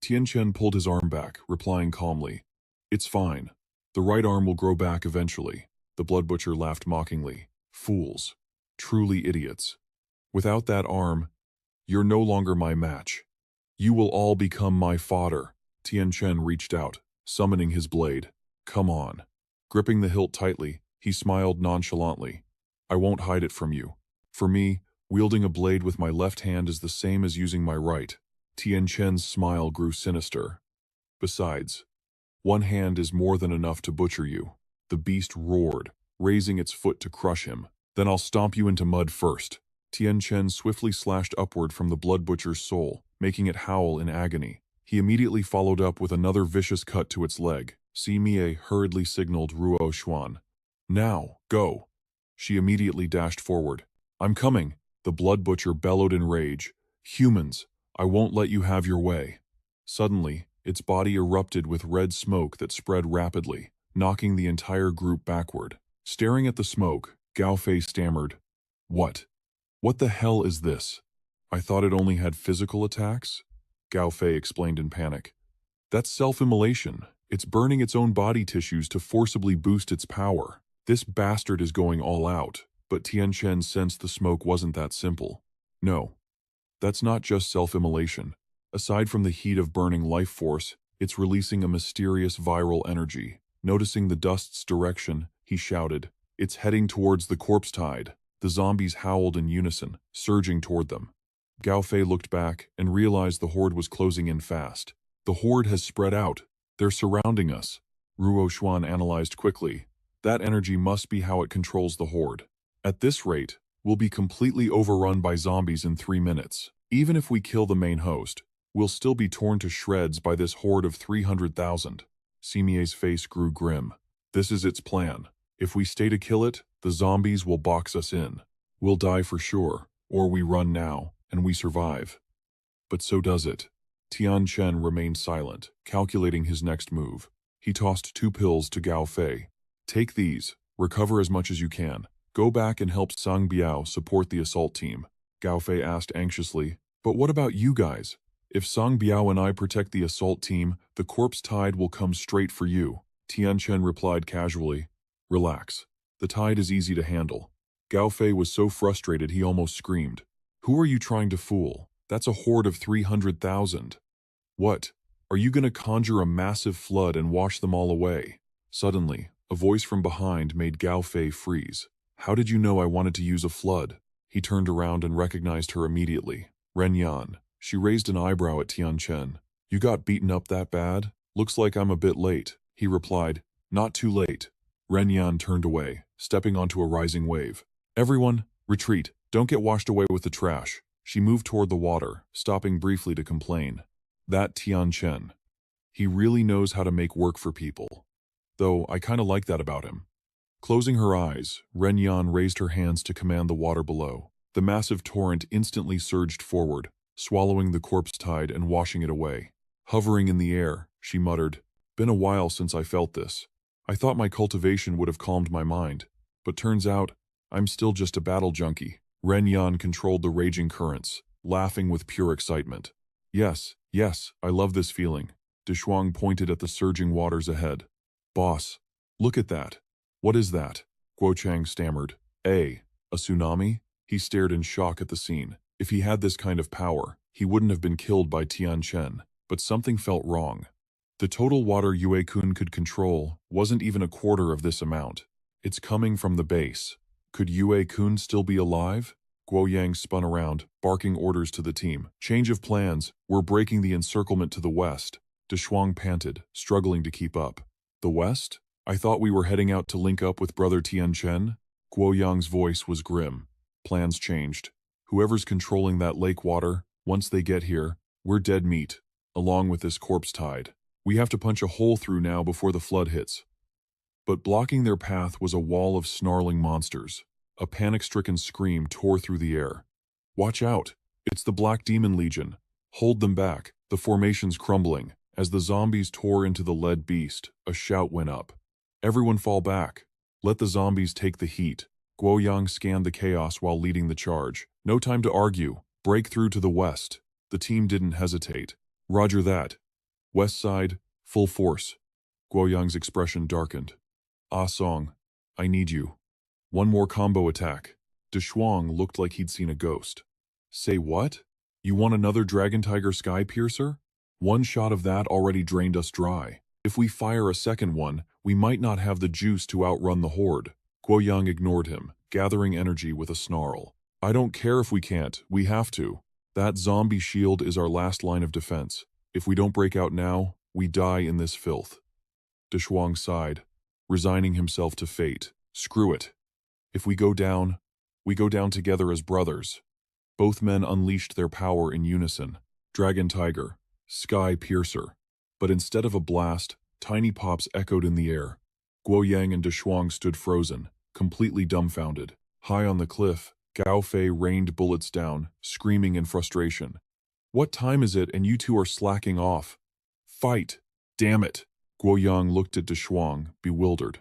Tianchen pulled his arm back, replying calmly. It's fine. The right arm will grow back eventually. The Blood Butcher laughed mockingly. Fools. Truly idiots. Without that arm, you're no longer my match. You will all become my fodder. Tianchen reached out, summoning his blade. Come on. Gripping the hilt tightly, he smiled nonchalantly. I won't hide it from you. For me, wielding a blade with my left hand is the same as using my right. Tianchen's smile grew sinister. Besides, one hand is more than enough to butcher you. The beast roared, raising its foot to crush him. Then I'll stomp you into mud first. Tianchen swiftly slashed upward from the Blood Butcher's soul, making it howl in agony. He immediately followed up with another vicious cut to its leg. Mie hurriedly signaled Ruo Xuan. Now, go. She immediately dashed forward. I'm coming. The Blood Butcher bellowed in rage. Humans, I won't let you have your way. Suddenly, its body erupted with red smoke that spread rapidly, knocking the entire group backward. Staring at the smoke, Gao Fei stammered. What? What the hell is this? I thought it only had physical attacks? Gao Fei explained in panic. That's self-immolation. It's burning its own body tissues to forcibly boost its power. This bastard is going all out, but Tianchen sensed the smoke wasn't that simple. No, that's not just self-immolation. Aside from the heat of burning life force, it's releasing a mysterious viral energy. Noticing the dust's direction, he shouted, It's heading towards the corpse tide. The zombies howled in unison, surging toward them. Gao Fei looked back and realized the horde was closing in fast. The horde has spread out. They're surrounding us. Ruo Xuan analyzed quickly. That energy must be how it controls the horde. At this rate, we'll be completely overrun by zombies in 3 minutes. Even if we kill the main host, we'll still be torn to shreds by this horde of 300,000. Simie's face grew grim. This is its plan. If we stay to kill it, the zombies will box us in. We'll die for sure, or we run now, and we survive. But so does it. Tianchen remained silent, calculating his next move. He tossed 2 pills to Gao Fei. Take these, recover as much as you can. Go back and help Sang Biao support the assault team. Gao Fei asked anxiously. But what about you guys? If Song Biao and I protect the assault team, the corpse tide will come straight for you. Tianchen replied casually. Relax. The tide is easy to handle. Gao Fei was so frustrated he almost screamed. Who are you trying to fool? That's a horde of 300,000. What? Are you gonna conjure a massive flood and wash them all away? Suddenly, a voice from behind made Gao Fei freeze. How did you know I wanted to use a flood? He turned around and recognized her immediately. Ren Yan. She raised an eyebrow at Tianchen. You got beaten up that bad? Looks like I'm a bit late, he replied. Not too late. Ren Yan turned away, stepping onto a rising wave. Everyone, retreat. Don't get washed away with the trash. She moved toward the water, stopping briefly to complain. That Tianchen. He really knows how to make work for people. Though I kinda like that about him. Closing her eyes, Ren Yan raised her hands to command the water below. The massive torrent instantly surged forward, swallowing the corpse tide and washing it away. Hovering in the air, she muttered, Been a while since I felt this. I thought my cultivation would have calmed my mind, but turns out, I'm still just a battle junkie. Ren Yan controlled the raging currents, laughing with pure excitement. Yes, I love this feeling. Deshuang pointed at the surging waters ahead. Boss, look at that. What is that? Guo Chang stammered. A tsunami? He stared in shock at the scene. If he had this kind of power, he wouldn't have been killed by Tianchen, but something felt wrong. The total water Yue-kun could control wasn't even a quarter of this amount. It's coming from the base. Could Yue-kun still be alive? Guo Yang spun around, barking orders to the team. Change of plans, we're breaking the encirclement to the west. Deshuang panted, struggling to keep up. The west? I thought we were heading out to link up with brother Tianchen? Guo Yang's voice was grim. Plans changed. Whoever's controlling that lake water, once they get here, we're dead meat, along with this corpse tide. We have to punch a hole through now before the flood hits. But blocking their path was a wall of snarling monsters. A panic-stricken scream tore through the air. Watch out! It's the Black Demon Legion. Hold them back, the formation's crumbling. As the zombies tore into the lead beast, a shout went up. Everyone fall back. Let the zombies take the heat. Guo Yang scanned the chaos while leading the charge. No time to argue. Break through to the west. The team didn't hesitate. Roger that. West side, full force. Guo Yang's expression darkened. Ah Song, I need you. One more combo attack. Deshuang looked like he'd seen a ghost. Say what? You want another Dragon Tiger Sky Piercer? One shot of that already drained us dry. If we fire a second one, we might not have the juice to outrun the horde. Guo Yang ignored him, gathering energy with a snarl. I don't care if we can't, we have to. That zombie shield is our last line of defense. If we don't break out now, we die in this filth. Deshuang sighed, resigning himself to fate. Screw it. If we go down together as brothers. Both men unleashed their power in unison. Dragon Tiger, Sky Piercer. But instead of a blast, tiny pops echoed in the air. Guo Yang and Deshuang stood frozen, completely dumbfounded. High on the cliff, Gao Fei rained bullets down, screaming in frustration. What time is it and you two are slacking off? Fight! Damn it! Guo Yang looked at Deshuang, bewildered.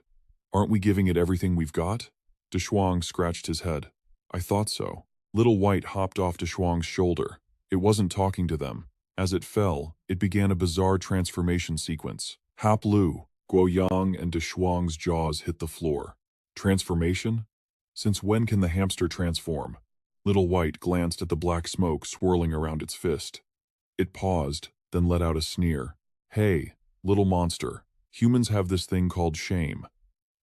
Aren't we giving it everything we've got? Deshuang scratched his head. I thought so. Little White hopped off Deshuang's shoulder. It wasn't talking to them. As it fell, it began a bizarre transformation sequence. Hap Lu, Guo Yang and Deshuang's jaws hit the floor. Transformation? Since when can the hamster transform? Little White glanced at the black smoke swirling around its fist. It paused, then let out a sneer. Hey, little monster, humans have this thing called shame.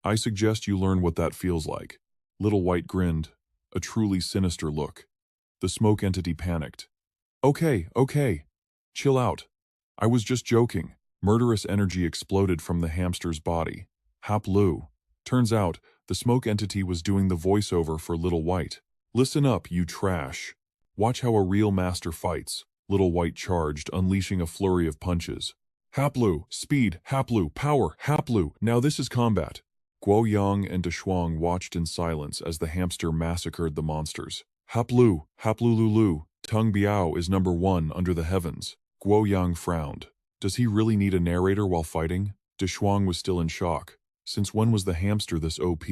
I suggest you learn what that feels like. Little White grinned, a truly sinister look. The smoke entity panicked. Okay. Chill out. I was just joking. Murderous energy exploded from the hamster's body. Hap Lu. Turns out, the smoke entity was doing the voiceover for Little White. Listen up, you trash. Watch how a real master fights. Little White charged, unleashing a flurry of punches. Hap Lu, speed, Hap Lu, power, Hap Lu, now this is combat. Guo Yang and Deshuang watched in silence as the hamster massacred the monsters. Hap Lu, Lulu, Tung Biao is number one under the heavens. Guo Yang frowned. Does he really need a narrator while fighting? Deshuang was still in shock. Since when was the hamster this OP?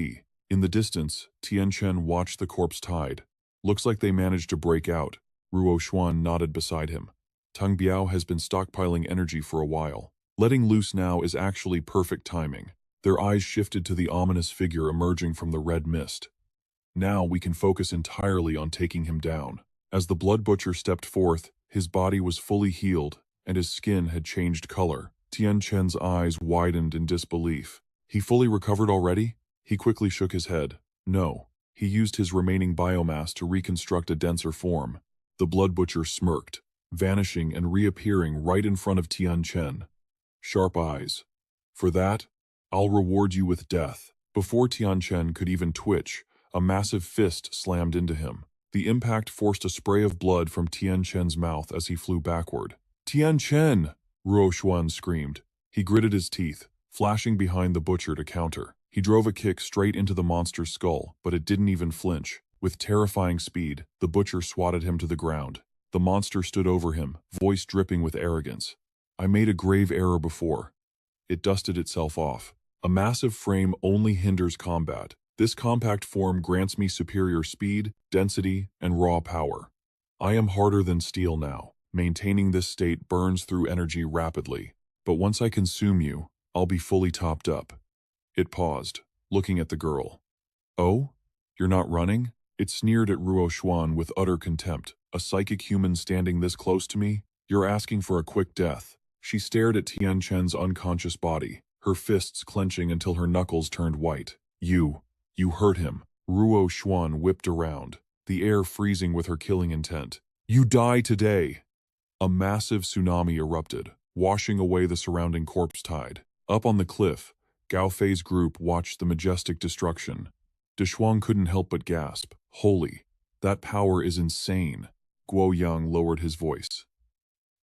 In the distance, Tianchen watched the corpse tide. Looks like they managed to break out. Ruo Xuan nodded beside him. Tang Biao has been stockpiling energy for a while. Letting loose now is actually perfect timing. Their eyes shifted to the ominous figure emerging from the red mist. Now we can focus entirely on taking him down. As the blood butcher stepped forth, his body was fully healed, and his skin had changed color. Tianchen's eyes widened in disbelief. He fully recovered already? He quickly shook his head. No. He used his remaining biomass to reconstruct a denser form. The blood butcher smirked, vanishing and reappearing right in front of Tianchen. Sharp eyes. For that, I'll reward you with death. Before Tianchen could even twitch, a massive fist slammed into him. The impact forced a spray of blood from Tianchen's mouth as he flew backward. Tianchen! Ruo Xuan screamed. He gritted his teeth, flashing behind the butcher to counter. He drove a kick straight into the monster's skull, but it didn't even flinch. With terrifying speed, the butcher swatted him to the ground. The monster stood over him, voice dripping with arrogance. I made a grave error before. It dusted itself off. A massive frame only hinders combat. This compact form grants me superior speed, density, and raw power. I am harder than steel now. Maintaining this state burns through energy rapidly. But once I consume you, I'll be fully topped up. It paused, looking at the girl. Oh? You're not running? It sneered at Ruo Xuan with utter contempt. A psychic human standing this close to me? You're asking for a quick death. She stared at Tianchen's unconscious body, her fists clenching until her knuckles turned white. You hurt him. Ruo Xuan whipped around, the air freezing with her killing intent. You die today. A massive tsunami erupted, washing away the surrounding corpse tide. Up on the cliff, Gao Fei's group watched the majestic destruction. Deshuang couldn't help but gasp. Holy, that power is insane. Guo Yang lowered his voice.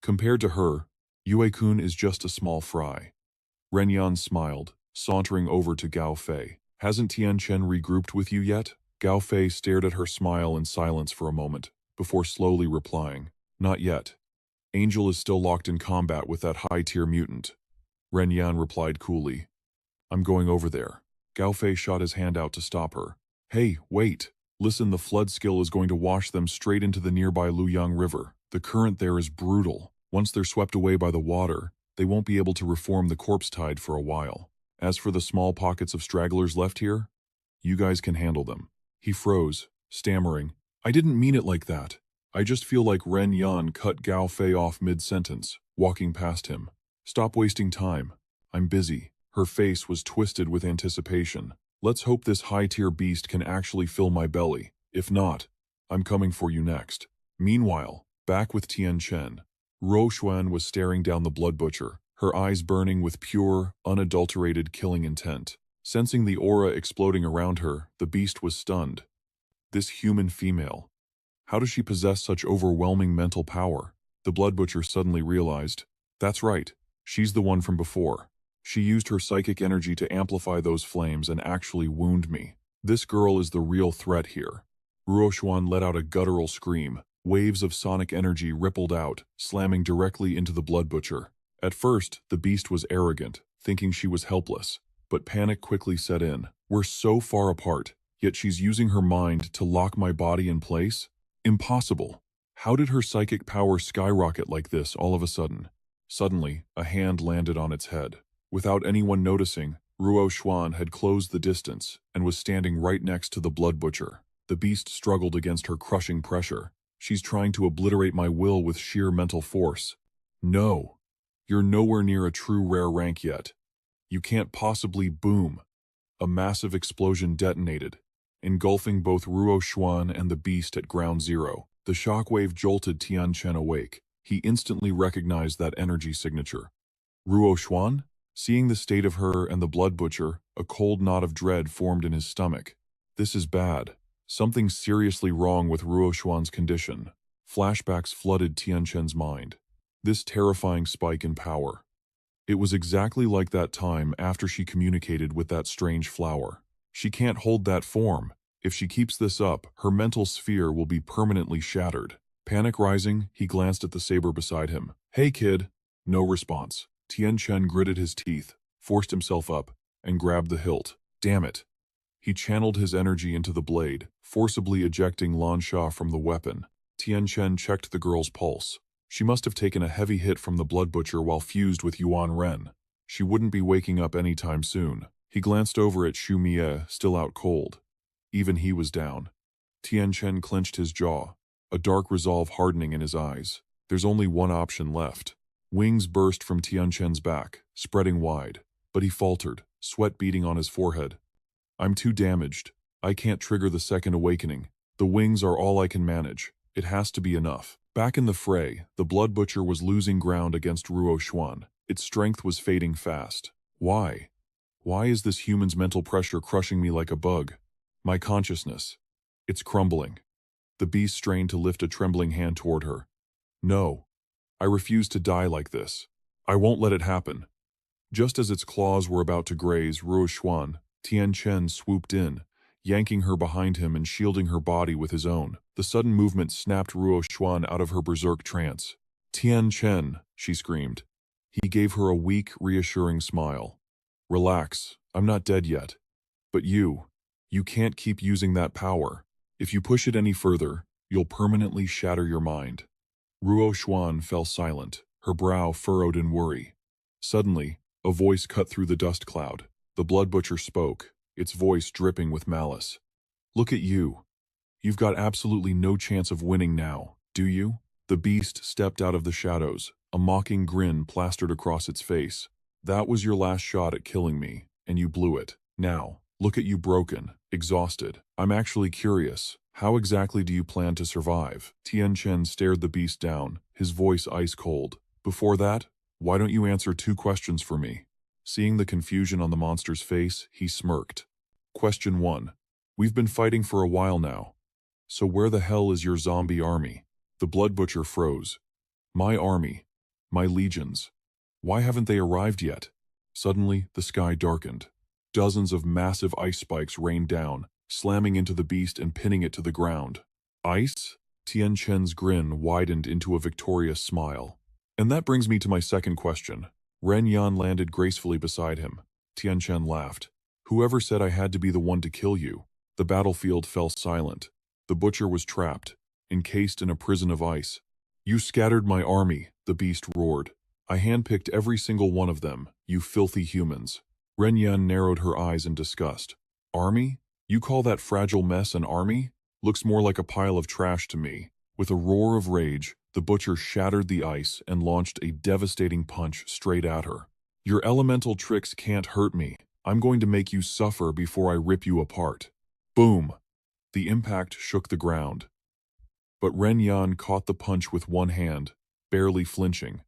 Compared to her, Yue-kun is just a small fry. Ren Yan smiled, sauntering over to Gao Fei. Hasn't Tianchen regrouped with you yet? Gao Fei stared at her smile in silence for a moment, before slowly replying. Not yet. Angel is still locked in combat with that high-tier mutant. Ren Yan replied coolly. I'm going over there. Gao Fei shot his hand out to stop her. Hey, wait. Listen, the flood skill is going to wash them straight into the nearby Luyang River. The current there is brutal. Once they're swept away by the water, they won't be able to reform the corpse tide for a while. As for the small pockets of stragglers left here, you guys can handle them. He froze, stammering. I didn't mean it like that. I just feel like Ren Yan cut Gao Fei off mid-sentence, walking past him. Stop wasting time. I'm busy. Her face was twisted with anticipation. Let's hope this high-tier beast can actually fill my belly. If not, I'm coming for you next. Meanwhile, back with Tianchen, Ruo Xuan was staring down the blood butcher, her eyes burning with pure, unadulterated killing intent. Sensing the aura exploding around her, the beast was stunned. This human female. How does she possess such overwhelming mental power? The blood butcher suddenly realized. That's right, she's the one from before. She used her psychic energy to amplify those flames and actually wound me. This girl is the real threat here. Ruo Xuan let out a guttural scream. Waves of sonic energy rippled out, slamming directly into the blood butcher. At first, the beast was arrogant, thinking she was helpless. But panic quickly set in. We're so far apart, yet she's using her mind to lock my body in place? Impossible. How did her psychic power skyrocket like this all of a sudden? Suddenly, a hand landed on its head. Without anyone noticing, Ruo Xuan had closed the distance and was standing right next to the blood butcher. The beast struggled against her crushing pressure. She's trying to obliterate my will with sheer mental force. No. You're nowhere near a true rare rank yet. You can't possibly boom. A massive explosion detonated, engulfing both Ruo Xuan and the beast at ground zero. The shockwave jolted Tianchen awake. He instantly recognized that energy signature. Ruo Xuan? Seeing the state of her and the blood butcher, a cold knot of dread formed in his stomach. This is bad. Something seriously wrong with Ruo Xuan's condition. Flashbacks flooded Tianchen's mind. This terrifying spike in power. It was exactly like that time after she communicated with that strange flower. She can't hold that form. If she keeps this up, her mental sphere will be permanently shattered. Panic rising, he glanced at the saber beside him. Hey kid. No response. Tianchen gritted his teeth, forced himself up, and grabbed the hilt. Damn it. He channeled his energy into the blade, forcibly ejecting Lan Sha from the weapon. Tianchen checked the girl's pulse. She must have taken a heavy hit from the blood butcher while fused with Yuan Ren. She wouldn't be waking up anytime soon. He glanced over at Xu Mie, still out cold. Even he was down. Tianchen clenched his jaw, a dark resolve hardening in his eyes. There's only one option left. Wings burst from Tianchen's back, spreading wide, but he faltered, sweat beading on his forehead. I'm too damaged. I can't trigger the second awakening. The wings are all I can manage. It has to be enough. Back in the fray, the blood butcher was losing ground against Ruo Xuan. Its strength was fading fast. Why? Why is this human's mental pressure crushing me like a bug? My consciousness. It's crumbling. The beast strained to lift a trembling hand toward her. No. I refuse to die like this. I won't let it happen. Just as its claws were about to graze Ruo Xuan, Tianchen swooped in, yanking her behind him and shielding her body with his own. The sudden movement snapped Ruo Xuan out of her berserk trance. Tianchen, she screamed. He gave her a weak, reassuring smile. Relax, I'm not dead yet. But you can't keep using that power. If you push it any further, you'll permanently shatter your mind. Ruo Xuan fell silent, her brow furrowed in worry. Suddenly, a voice cut through the dust cloud. The blood butcher spoke, its voice dripping with malice. Look at you. You've got absolutely no chance of winning now, do you? The beast stepped out of the shadows, a mocking grin plastered across its face. That was your last shot at killing me, and you blew it. Now, look at you broken, exhausted. I'm actually curious. How exactly do you plan to survive? Tianchen stared the beast down, his voice ice cold. Before that, why don't you answer 2 questions for me? Seeing the confusion on the monster's face, he smirked. Question 1. We've been fighting for a while now. So where the hell is your zombie army? The blood butcher froze. My army. My legions. Why haven't they arrived yet? Suddenly, the sky darkened. Dozens of massive ice spikes rained down, slamming into the beast and pinning it to the ground. Ice? Tianchen's grin widened into a victorious smile. And that brings me to my second question. Ren Yan landed gracefully beside him. Tianchen laughed. Whoever said I had to be the one to kill you? The battlefield fell silent. The butcher was trapped, encased in a prison of ice. You scattered my army, the beast roared. I handpicked every single one of them, you filthy humans. Ren Yan narrowed her eyes in disgust. Army? You call that fragile mess an army? Looks more like a pile of trash to me. With a roar of rage, the butcher shattered the ice and launched a devastating punch straight at her. Your elemental tricks can't hurt me. I'm going to make you suffer before I rip you apart. Boom! The impact shook the ground. But Ren Yan caught the punch with one hand, barely flinching.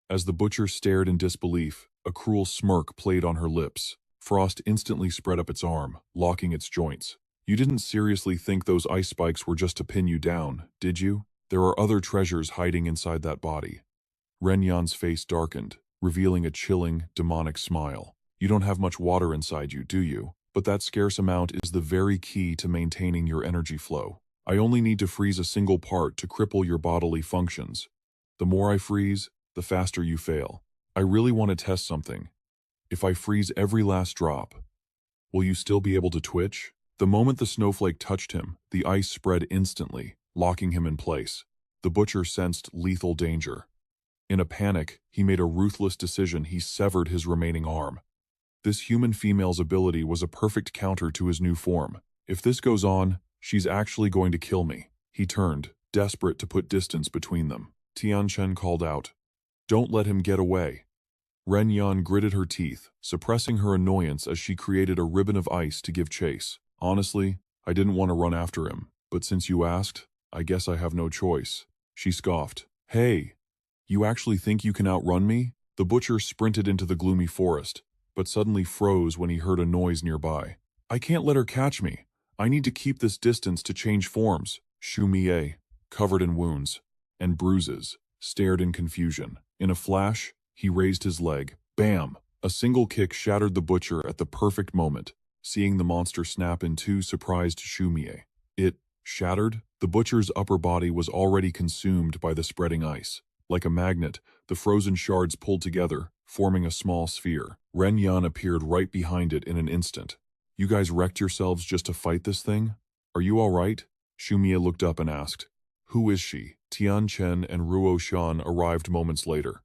As the butcher stared in disbelief, a cruel smirk played on her lips. Frost instantly spread up its arm, locking its joints. You didn't seriously think those ice spikes were just to pin you down, did you? There are other treasures hiding inside that body. Ren Yan's face darkened, revealing a chilling, demonic smile. You don't have much water inside you, do you? But that scarce amount is the very key to maintaining your energy flow. I only need to freeze a single part to cripple your bodily functions. The more I freeze, the faster you fail. I really want to test something. If I freeze every last drop, will you still be able to twitch? The moment the snowflake touched him, the ice spread instantly, locking him in place. The butcher sensed lethal danger. In a panic, he made a ruthless decision. He severed his remaining arm. This human female's ability was a perfect counter to his new form. If this goes on, she's actually going to kill me. He turned, desperate to put distance between them. Tianchen called out, "Don't let him get away." Ren Yan gritted her teeth, suppressing her annoyance as she created a ribbon of ice to give chase. Honestly, I didn't want to run after him, but since you asked, I guess I have no choice. She scoffed. Hey, you actually think you can outrun me? The butcher sprinted into the gloomy forest, but suddenly froze when he heard a noise nearby. I can't let her catch me. I need to keep this distance to change forms. Xu Mie, covered in wounds and bruises, stared in confusion. In a flash, he raised his leg. Bam! A single kick shattered the butcher at the perfect moment. Seeing the monster snap in two surprised Xu Mie. It shattered? The butcher's upper body was already consumed by the spreading ice. Like a magnet, the frozen shards pulled together, forming a small sphere. Ren Yan appeared right behind it in an instant. You guys wrecked yourselves just to fight this thing? Are you all right? Shumie looked up and asked. Who is she? Tianchen and Ruo Shan arrived moments later.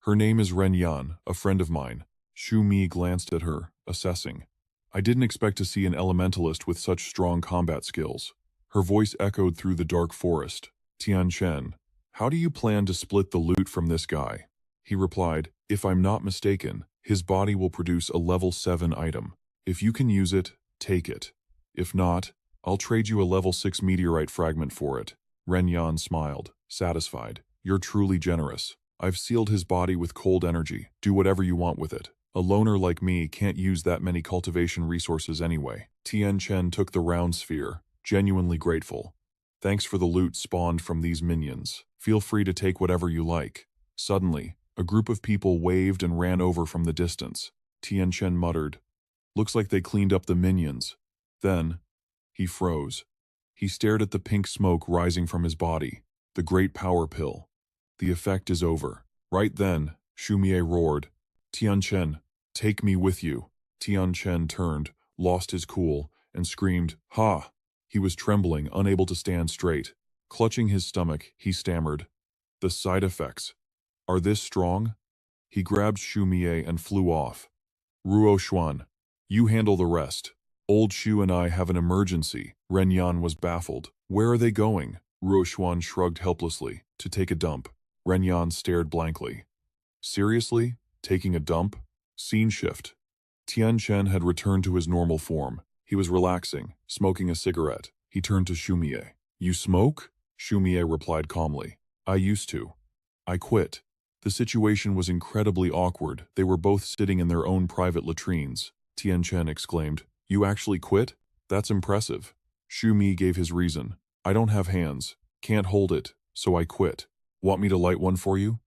Her name is Ren Yan, a friend of mine. Shumie glanced at her, assessing. I didn't expect to see an elementalist with such strong combat skills. Her voice echoed through the dark forest. Tianchen, how do you plan to split the loot from this guy? He replied, if I'm not mistaken, his body will produce a level 7 item. If you can use it, take it. If not, I'll trade you a level 6 meteorite fragment for it. Ren Yan smiled, satisfied. You're truly generous. I've sealed his body with cold energy. Do whatever you want with it. A loner like me can't use that many cultivation resources anyway. Tianchen took the round sphere, genuinely grateful. Thanks for the loot spawned from these minions. Feel free to take whatever you like. Suddenly, a group of people waved and ran over from the distance. Tianchen muttered, looks like they cleaned up the minions. Then, he froze. He stared at the pink smoke rising from his body, the great power pill. The effect is over. Right then, Shumie roared, Tianchen, take me with you. Tianchen turned, lost his cool, and screamed, ha! He was trembling, unable to stand straight. Clutching his stomach, he stammered, the side effects. Are this strong? He grabbed Shumie and flew off. Ruo Xuan, you handle the rest. Old Shu and I have an emergency. Ren Yan was baffled. Where are they going? Ruo Xuan shrugged helplessly. To take a dump. Ren Yan stared blankly. Seriously? Taking a dump? Scene shift. Tianchen had returned to his normal form. He was relaxing, smoking a cigarette. He turned to Shumie. You smoke? Shumie replied calmly. I used to. I quit. The situation was incredibly awkward. They were both sitting in their own private latrines. Tianchen exclaimed, you actually quit? That's impressive. Shumie gave his reason. I don't have hands. Can't hold it, so I quit. Want me to light one for you?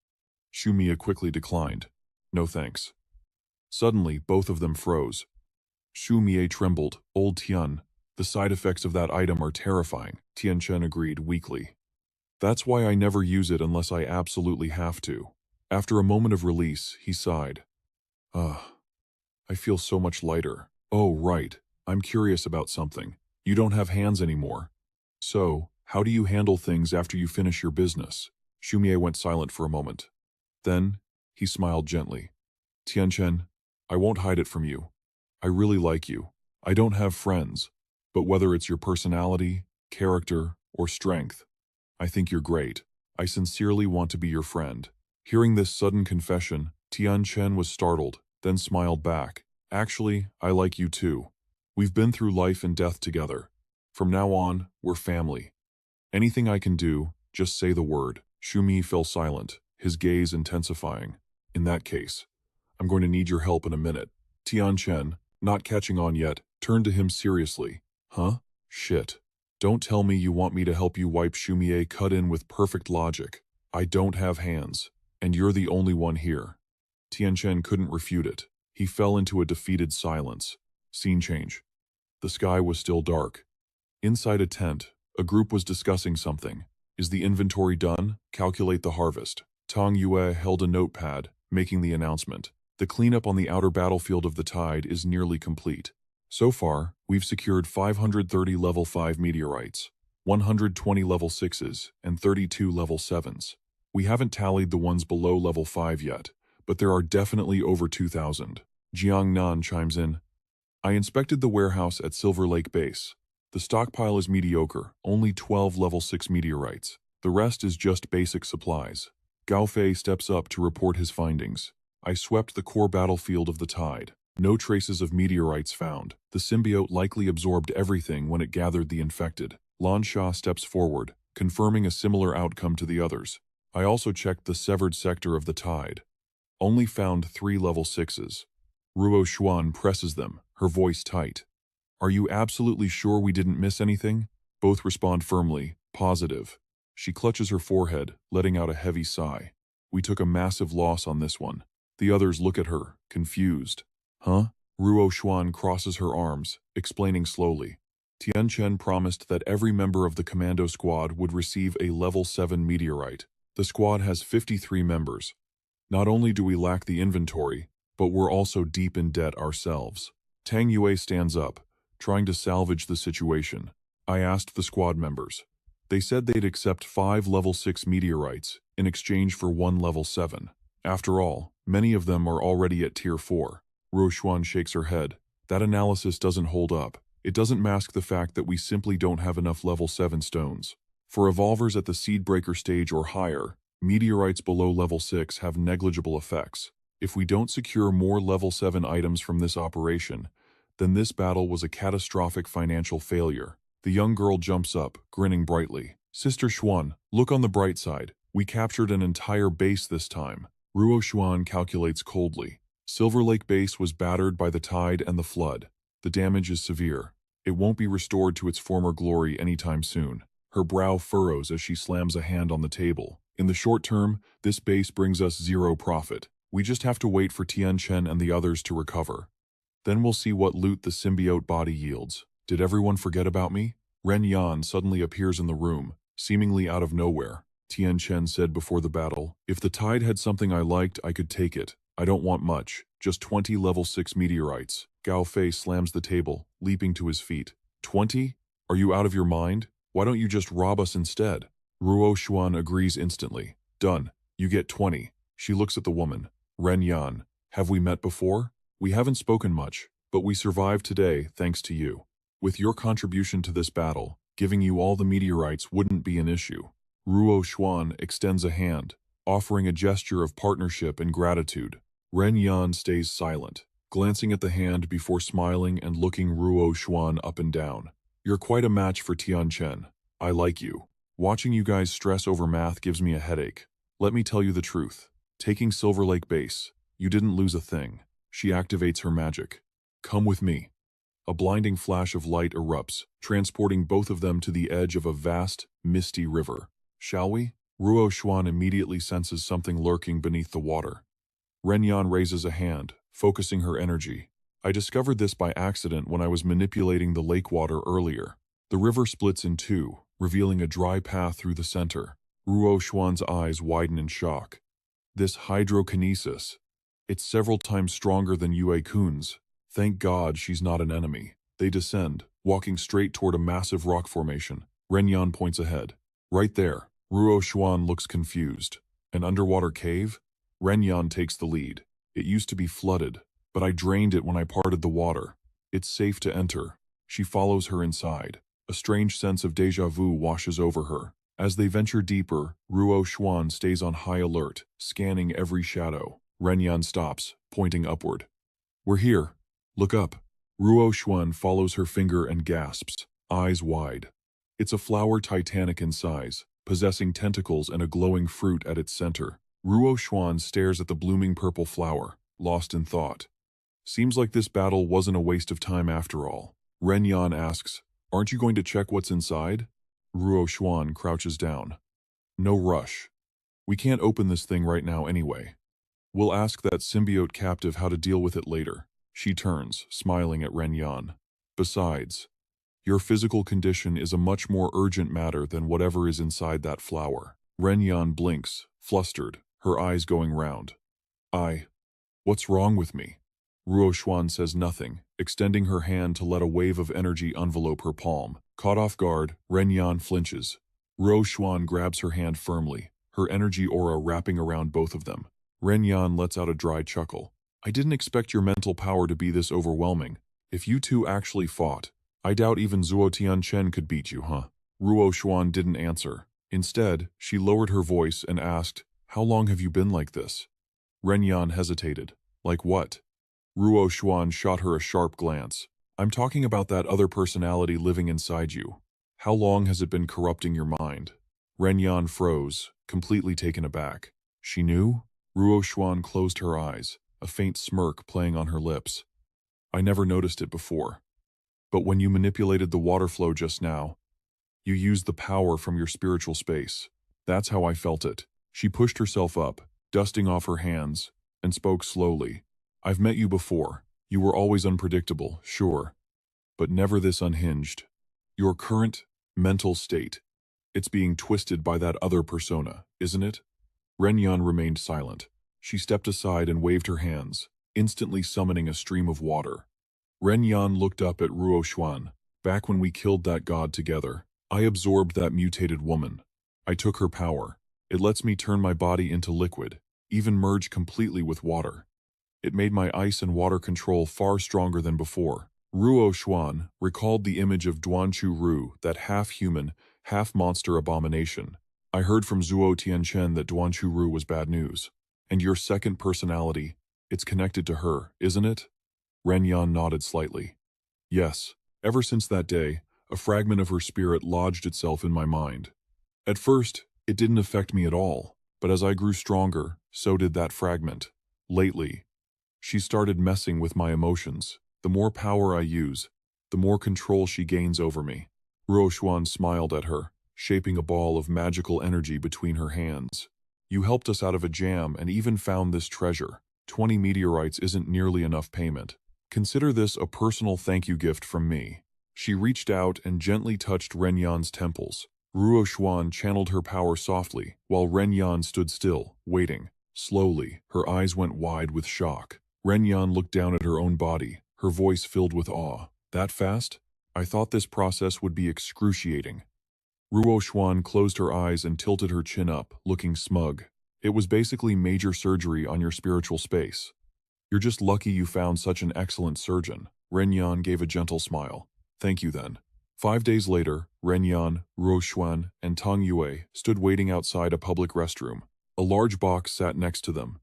Shumie quickly declined. No thanks. Suddenly, both of them froze. Shumie trembled. Old Tian, the side effects of that item are terrifying. Tianchen agreed weakly. That's why I never use it unless I absolutely have to. After a moment of release, he sighed. I feel so much lighter. Oh, right. I'm curious about something. You don't have hands anymore. So, how do you handle things after you finish your business? Shumie went silent for a moment. Then, he smiled gently. Tianchen, I won't hide it from you. I really like you. I don't have friends, but whether it's your personality, character, or strength, I think you're great. I sincerely want to be your friend. Hearing this sudden confession, Tianchen was startled, then smiled back. Actually, I like you too. We've been through life and death together. From now on, we're family. Anything I can do, just say the word. Shumie fell silent, his gaze intensifying. In that case, I'm going to need your help in a minute. Tianchen, not catching on yet, turned to him seriously. Huh? Shit. Don't tell me you want me to help you wipe. Shumie cut in with perfect logic. I don't have hands, and you're the only one here. Tianchen couldn't refute it. He fell into a defeated silence. Scene change. The sky was still dark. Inside a tent, a group was discussing something. Is the inventory done? Calculate the harvest. Tang Yue held a notepad, making the announcement. The cleanup on the outer battlefield of the Tide is nearly complete. So far, we've secured 530 level 5 meteorites, 120 level 6s, and 32 level 7s. We haven't tallied the ones below level 5 yet, but there are definitely over 2,000. Jiang Nan chimes in. I inspected the warehouse at Silver Lake Base. The stockpile is mediocre, only 12 level 6 meteorites. The rest is just basic supplies. Gao Fei steps up to report his findings. I swept the core battlefield of the Tide. No traces of meteorites found. The symbiote likely absorbed everything when it gathered the infected. Lan Sha steps forward, confirming a similar outcome to the others. I also checked the severed sector of the Tide. Only found 3 level 6s. Ruo Xuan presses them, her voice tight. Are you absolutely sure we didn't miss anything? Both respond firmly, positive. She clutches her forehead, letting out a heavy sigh. We took a massive loss on this one. The others look at her, confused. Huh? Ruo Xuan crosses her arms, explaining slowly. Tianchen promised that every member of the commando squad would receive a level 7 meteorite. The squad has 53 members. Not only do we lack the inventory, but we're also deep in debt ourselves. Tang Yue stands up, trying to salvage the situation. I asked the squad members. They said they'd accept 5 level 6 meteorites in exchange for 1 level 7. After all, many of them are already at tier 4. Ruoxuan shakes her head. That analysis doesn't hold up. It doesn't mask the fact that we simply don't have enough level 7 stones. For evolvers at the seed breaker stage or higher, meteorites below level 6 have negligible effects. If we don't secure more level 7 items from this operation, then this battle was a catastrophic financial failure. The young girl jumps up, grinning brightly. Sister Xuan, look on the bright side. We captured an entire base this time. Ruo Xuan calculates coldly. Silver Lake base was battered by the tide and the flood. The damage is severe. It won't be restored to its former glory anytime soon. Her brow furrows as she slams a hand on the table. In the short term, this base brings us 0 profit. We just have to wait for Tianchen and the others to recover. Then we'll see what loot the symbiote body yields. Did everyone forget about me? Ren Yan suddenly appears in the room, seemingly out of nowhere. Tianchen said before the battle, if the tide had something I liked, I could take it. I don't want much, just 20 level 6 meteorites. Gao Fei slams the table, leaping to his feet. 20? Are you out of your mind? Why don't you just rob us instead? Ruo Xuan agrees instantly. Done. You get 20. She looks at the woman. Ren Yan, have we met before? We haven't spoken much, but we survived today thanks to you. With your contribution to this battle, giving you all the meteorites wouldn't be an issue. Ruo Xuan extends a hand, offering a gesture of partnership and gratitude. Ren Yan stays silent, glancing at the hand before smiling and looking Ruo Xuan up and down. You're quite a match for Tianchen. I like you. Watching you guys stress over math gives me a headache. Let me tell you the truth. Taking Silver Lake base, you didn't lose a thing. She activates her magic. Come with me. A blinding flash of light erupts, transporting both of them to the edge of a vast, misty river. Shall we? Ruo Xuan immediately senses something lurking beneath the water. Ren Yan raises a hand, focusing her energy. I discovered this by accident when I was manipulating the lake water earlier. The river splits in two, revealing a dry path through the center. Ruo Xuan's eyes widen in shock. This hydrokinesis. It's several times stronger than Yue Kun's. Thank God she's not an enemy. They descend, walking straight toward a massive rock formation. Ren Yan points ahead. Right there. Ruo Xuan looks confused. An underwater cave? Ren Yan takes the lead. It used to be flooded, but I drained it when I parted the water. It's safe to enter. She follows her inside. A strange sense of déjà vu washes over her. As they venture deeper, Ruo Xuan stays on high alert, scanning every shadow. Ren Yan stops, pointing upward. We're here. Look up. Ruo Xuan follows her finger and gasps, eyes wide. It's a flower titanic in size, possessing tentacles and a glowing fruit at its center. Ruo Xuan stares at the blooming purple flower, lost in thought. Seems like this battle wasn't a waste of time after all. Ren Yan asks, aren't you going to check what's inside? Ruo Xuan crouches down. No rush. We can't open this thing right now anyway. We'll ask that symbiote captive how to deal with it later. She turns, smiling at Ren Yan. Besides, your physical condition is a much more urgent matter than whatever is inside that flower. Ren Yan blinks, flustered, her eyes going round. What's wrong with me? Ruo Xuan says nothing, extending her hand to let a wave of energy envelope her palm. Caught off guard, Ren Yan flinches. Ruo Xuan grabs her hand firmly, her energy aura wrapping around both of them. Ren Yan lets out a dry chuckle. I didn't expect your mental power to be this overwhelming. If you two actually fought, I doubt even Zuo Tianchen could beat you, huh? Ruo Xuan didn't answer. Instead, she lowered her voice and asked, how long have you been like this? Ren Yan hesitated. Like what? Ruo Xuan shot her a sharp glance. I'm talking about that other personality living inside you. How long has it been corrupting your mind? Ren Yan froze, completely taken aback. She knew? Ruo Xuan closed her eyes, a faint smirk playing on her lips. I never noticed it before. But when you manipulated the water flow just now, you used the power from your spiritual space. That's how I felt it. She pushed herself up, dusting off her hands, and spoke slowly. I've met you before. You were always unpredictable, sure, but never this unhinged. Your current mental state, it's being twisted by that other persona, isn't it? Ren Yan remained silent. She stepped aside and waved her hands, instantly summoning a stream of water. Ren Yan looked up at Ruo Xuan. Back when we killed that god together, I absorbed that mutated woman. I took her power. It lets me turn my body into liquid, even merge completely with water. It made my ice and water control far stronger than before. Ruo Xuan recalled the image of Duanchu Ru, that half-human, half-monster abomination. I heard from Zuo Tianchen that Duanchu Ru was bad news. And your second personality, it's connected to her, isn't it? Ren Yan nodded slightly. Yes, ever since that day, a fragment of her spirit lodged itself in my mind. At first, it didn't affect me at all, but as I grew stronger, so did that fragment. Lately, she started messing with my emotions. The more power I use, the more control she gains over me. Ruo Xuan smiled at her, shaping a ball of magical energy between her hands. You helped us out of a jam and even found this treasure. 20 meteorites isn't nearly enough payment. Consider this a personal thank you gift from me. She reached out and gently touched Ren Yan's temples. Ruo Xuan channeled her power softly, while Ren Yan stood still, waiting. Slowly, her eyes went wide with shock. Ren Yan looked down at her own body, her voice filled with awe. That fast? I thought this process would be excruciating. Ruo Xuan closed her eyes and tilted her chin up, looking smug. It was basically major surgery on your spiritual space. You're just lucky you found such an excellent surgeon. Ren Yan gave a gentle smile. Thank you then. 5 days later, Ren Yan, Ruo Xuan, and Tang Yue stood waiting outside a public restroom. A large box sat next to them.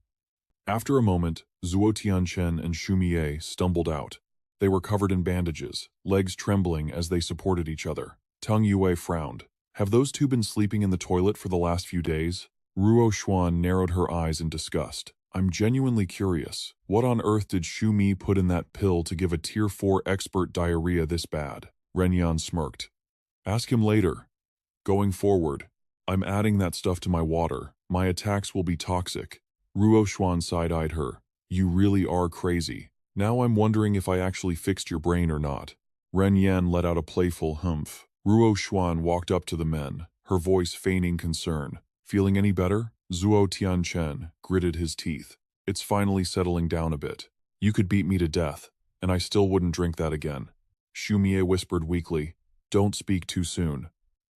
After a moment, Zuo Tianchen and Xu Mie stumbled out. They were covered in bandages, legs trembling as they supported each other. Tang Yue frowned. Have those two been sleeping in the toilet for the last few days? Ruo Xuan narrowed her eyes in disgust. I'm genuinely curious. What on earth did Xu Mi put in that pill to give a Tier 4 expert diarrhea this bad? Ren Yan smirked. Ask him later. Going forward, I'm adding that stuff to my water. My attacks will be toxic. Ruo Xuan side-eyed her. You really are crazy. Now I'm wondering if I actually fixed your brain or not. Ren Yan let out a playful humph. Ruo Xuan walked up to the men, her voice feigning concern. Feeling any better? Zuo Tianchen gritted his teeth. It's finally settling down a bit. You could beat me to death, and I still wouldn't drink that again. Xu Mie whispered weakly. Don't speak too soon.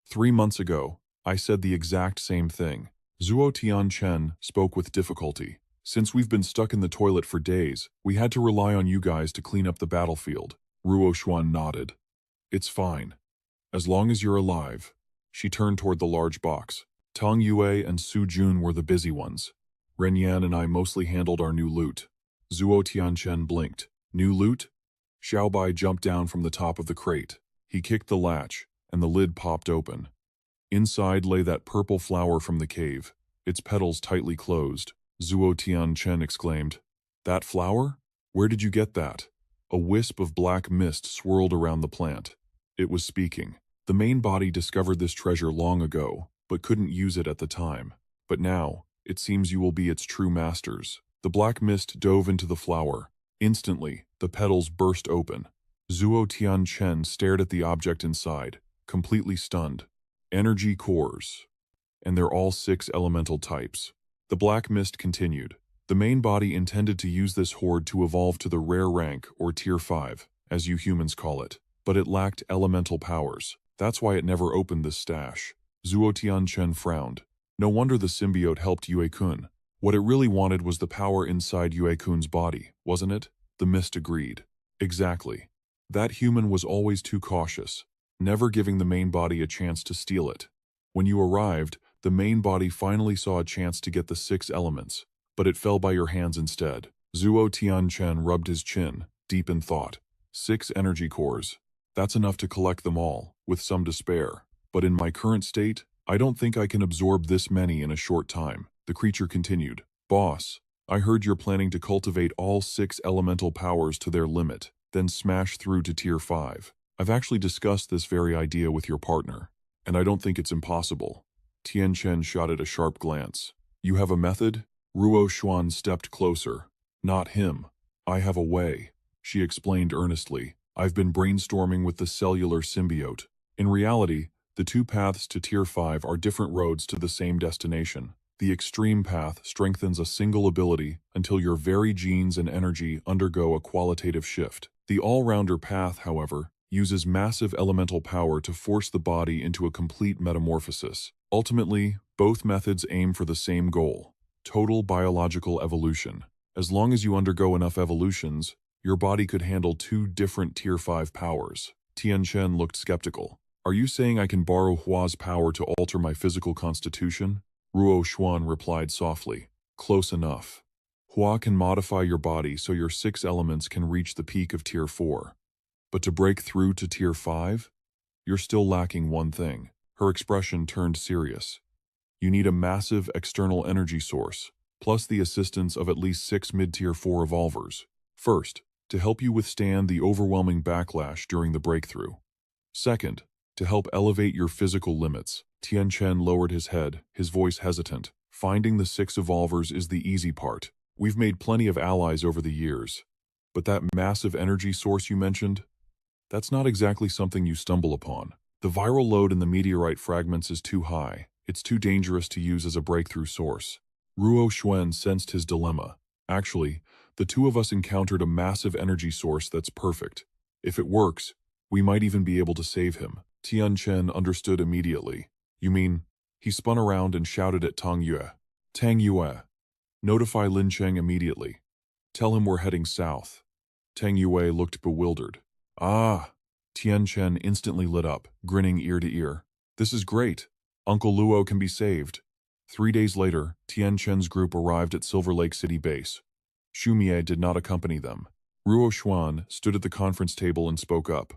3 months ago, I said the exact same thing. Zuo Tianchen spoke with difficulty. Since we've been stuck in the toilet for days, we had to rely on you guys to clean up the battlefield. Ruo Xuan nodded. It's fine. As long as you're alive. She turned toward the large box. Tang Yue and Su Jun were the busy ones. Ren Yan and I mostly handled our new loot. Zuo Tianchen blinked. New loot? Xiaobai jumped down from the top of the crate. He kicked the latch, and the lid popped open. Inside lay that purple flower from the cave, its petals tightly closed. Zuo Tianchen exclaimed, That flower? Where did you get that? A wisp of black mist swirled around the plant. It was speaking. The main body discovered this treasure long ago, but couldn't use it at the time. But now, it seems you will be its true masters. The black mist dove into the flower. Instantly, the petals burst open. Zuo Tianchen stared at the object inside, completely stunned. Energy cores. And they're all 6 elemental types. The black mist continued. The main body intended to use this horde to evolve to the rare rank, or Tier 5, as you humans call it. But it lacked elemental powers. That's why it never opened this stash. Zuo Tianchen frowned. No wonder the symbiote helped Yue-kun. What it really wanted was the power inside Yue-kun's body, wasn't it? The mist agreed. Exactly. That human was always too cautious, never giving the main body a chance to steal it. When you arrived, the main body finally saw a chance to get the 6 elements, but it fell by your hands instead. Zuo Tianchen rubbed his chin, deep in thought. 6 energy cores. That's enough to collect them all, with some to spare. But in my current state, I don't think I can absorb this many in a short time. The creature continued. Boss, I heard you're planning to cultivate all 6 elemental powers to their limit, then smash through to Tier 5. I've actually discussed this very idea with your partner, and I don't think it's impossible. Tianchen shot at a sharp glance. You have a method? Ruo Xuan stepped closer. Not him. I have a way, she explained earnestly. I've been brainstorming with the cellular symbiote. In reality, the 2 paths to Tier 5 are different roads to the same destination. The extreme path strengthens a single ability until your very genes and energy undergo a qualitative shift. The all-rounder path, however, uses massive elemental power to force the body into a complete metamorphosis. Ultimately, both methods aim for the same goal: total biological evolution. As long as you undergo enough evolutions, your body could handle 2 different Tier 5 powers. Tianchen looked skeptical. Are you saying I can borrow Hua's power to alter my physical constitution? Ruo Xuan replied softly. Close enough. Hua can modify your body so your 6 elements can reach the peak of Tier 4. But to break through to Tier 5? You're still lacking one thing. Her expression turned serious. You need a massive external energy source, plus the assistance of at least 6 mid-Tier 4 evolvers. First, to help you withstand the overwhelming backlash during the breakthrough. Second, to help elevate your physical limits. Tianchen lowered his head, his voice hesitant. Finding the 6 evolvers is the easy part. We've made plenty of allies over the years. But that massive energy source you mentioned? That's not exactly something you stumble upon. The viral load in the meteorite fragments is too high. It's too dangerous to use as a breakthrough source. Ruo Xuan sensed his dilemma. Actually, the 2 of us encountered a massive energy source that's perfect. If it works, we might even be able to save him. Tianchen understood immediately. You mean, he spun around and shouted at Tang Yue. Tang Yue, notify Lin Cheng immediately. Tell him we're heading south. Tang Yue looked bewildered. Ah! Tianchen instantly lit up, grinning ear to ear. This is great. Uncle Luo can be saved. 3 days later, Tianchen's group arrived at Silver Lake City base. Shumie did not accompany them. Ruo Xuan stood at the conference table and spoke up.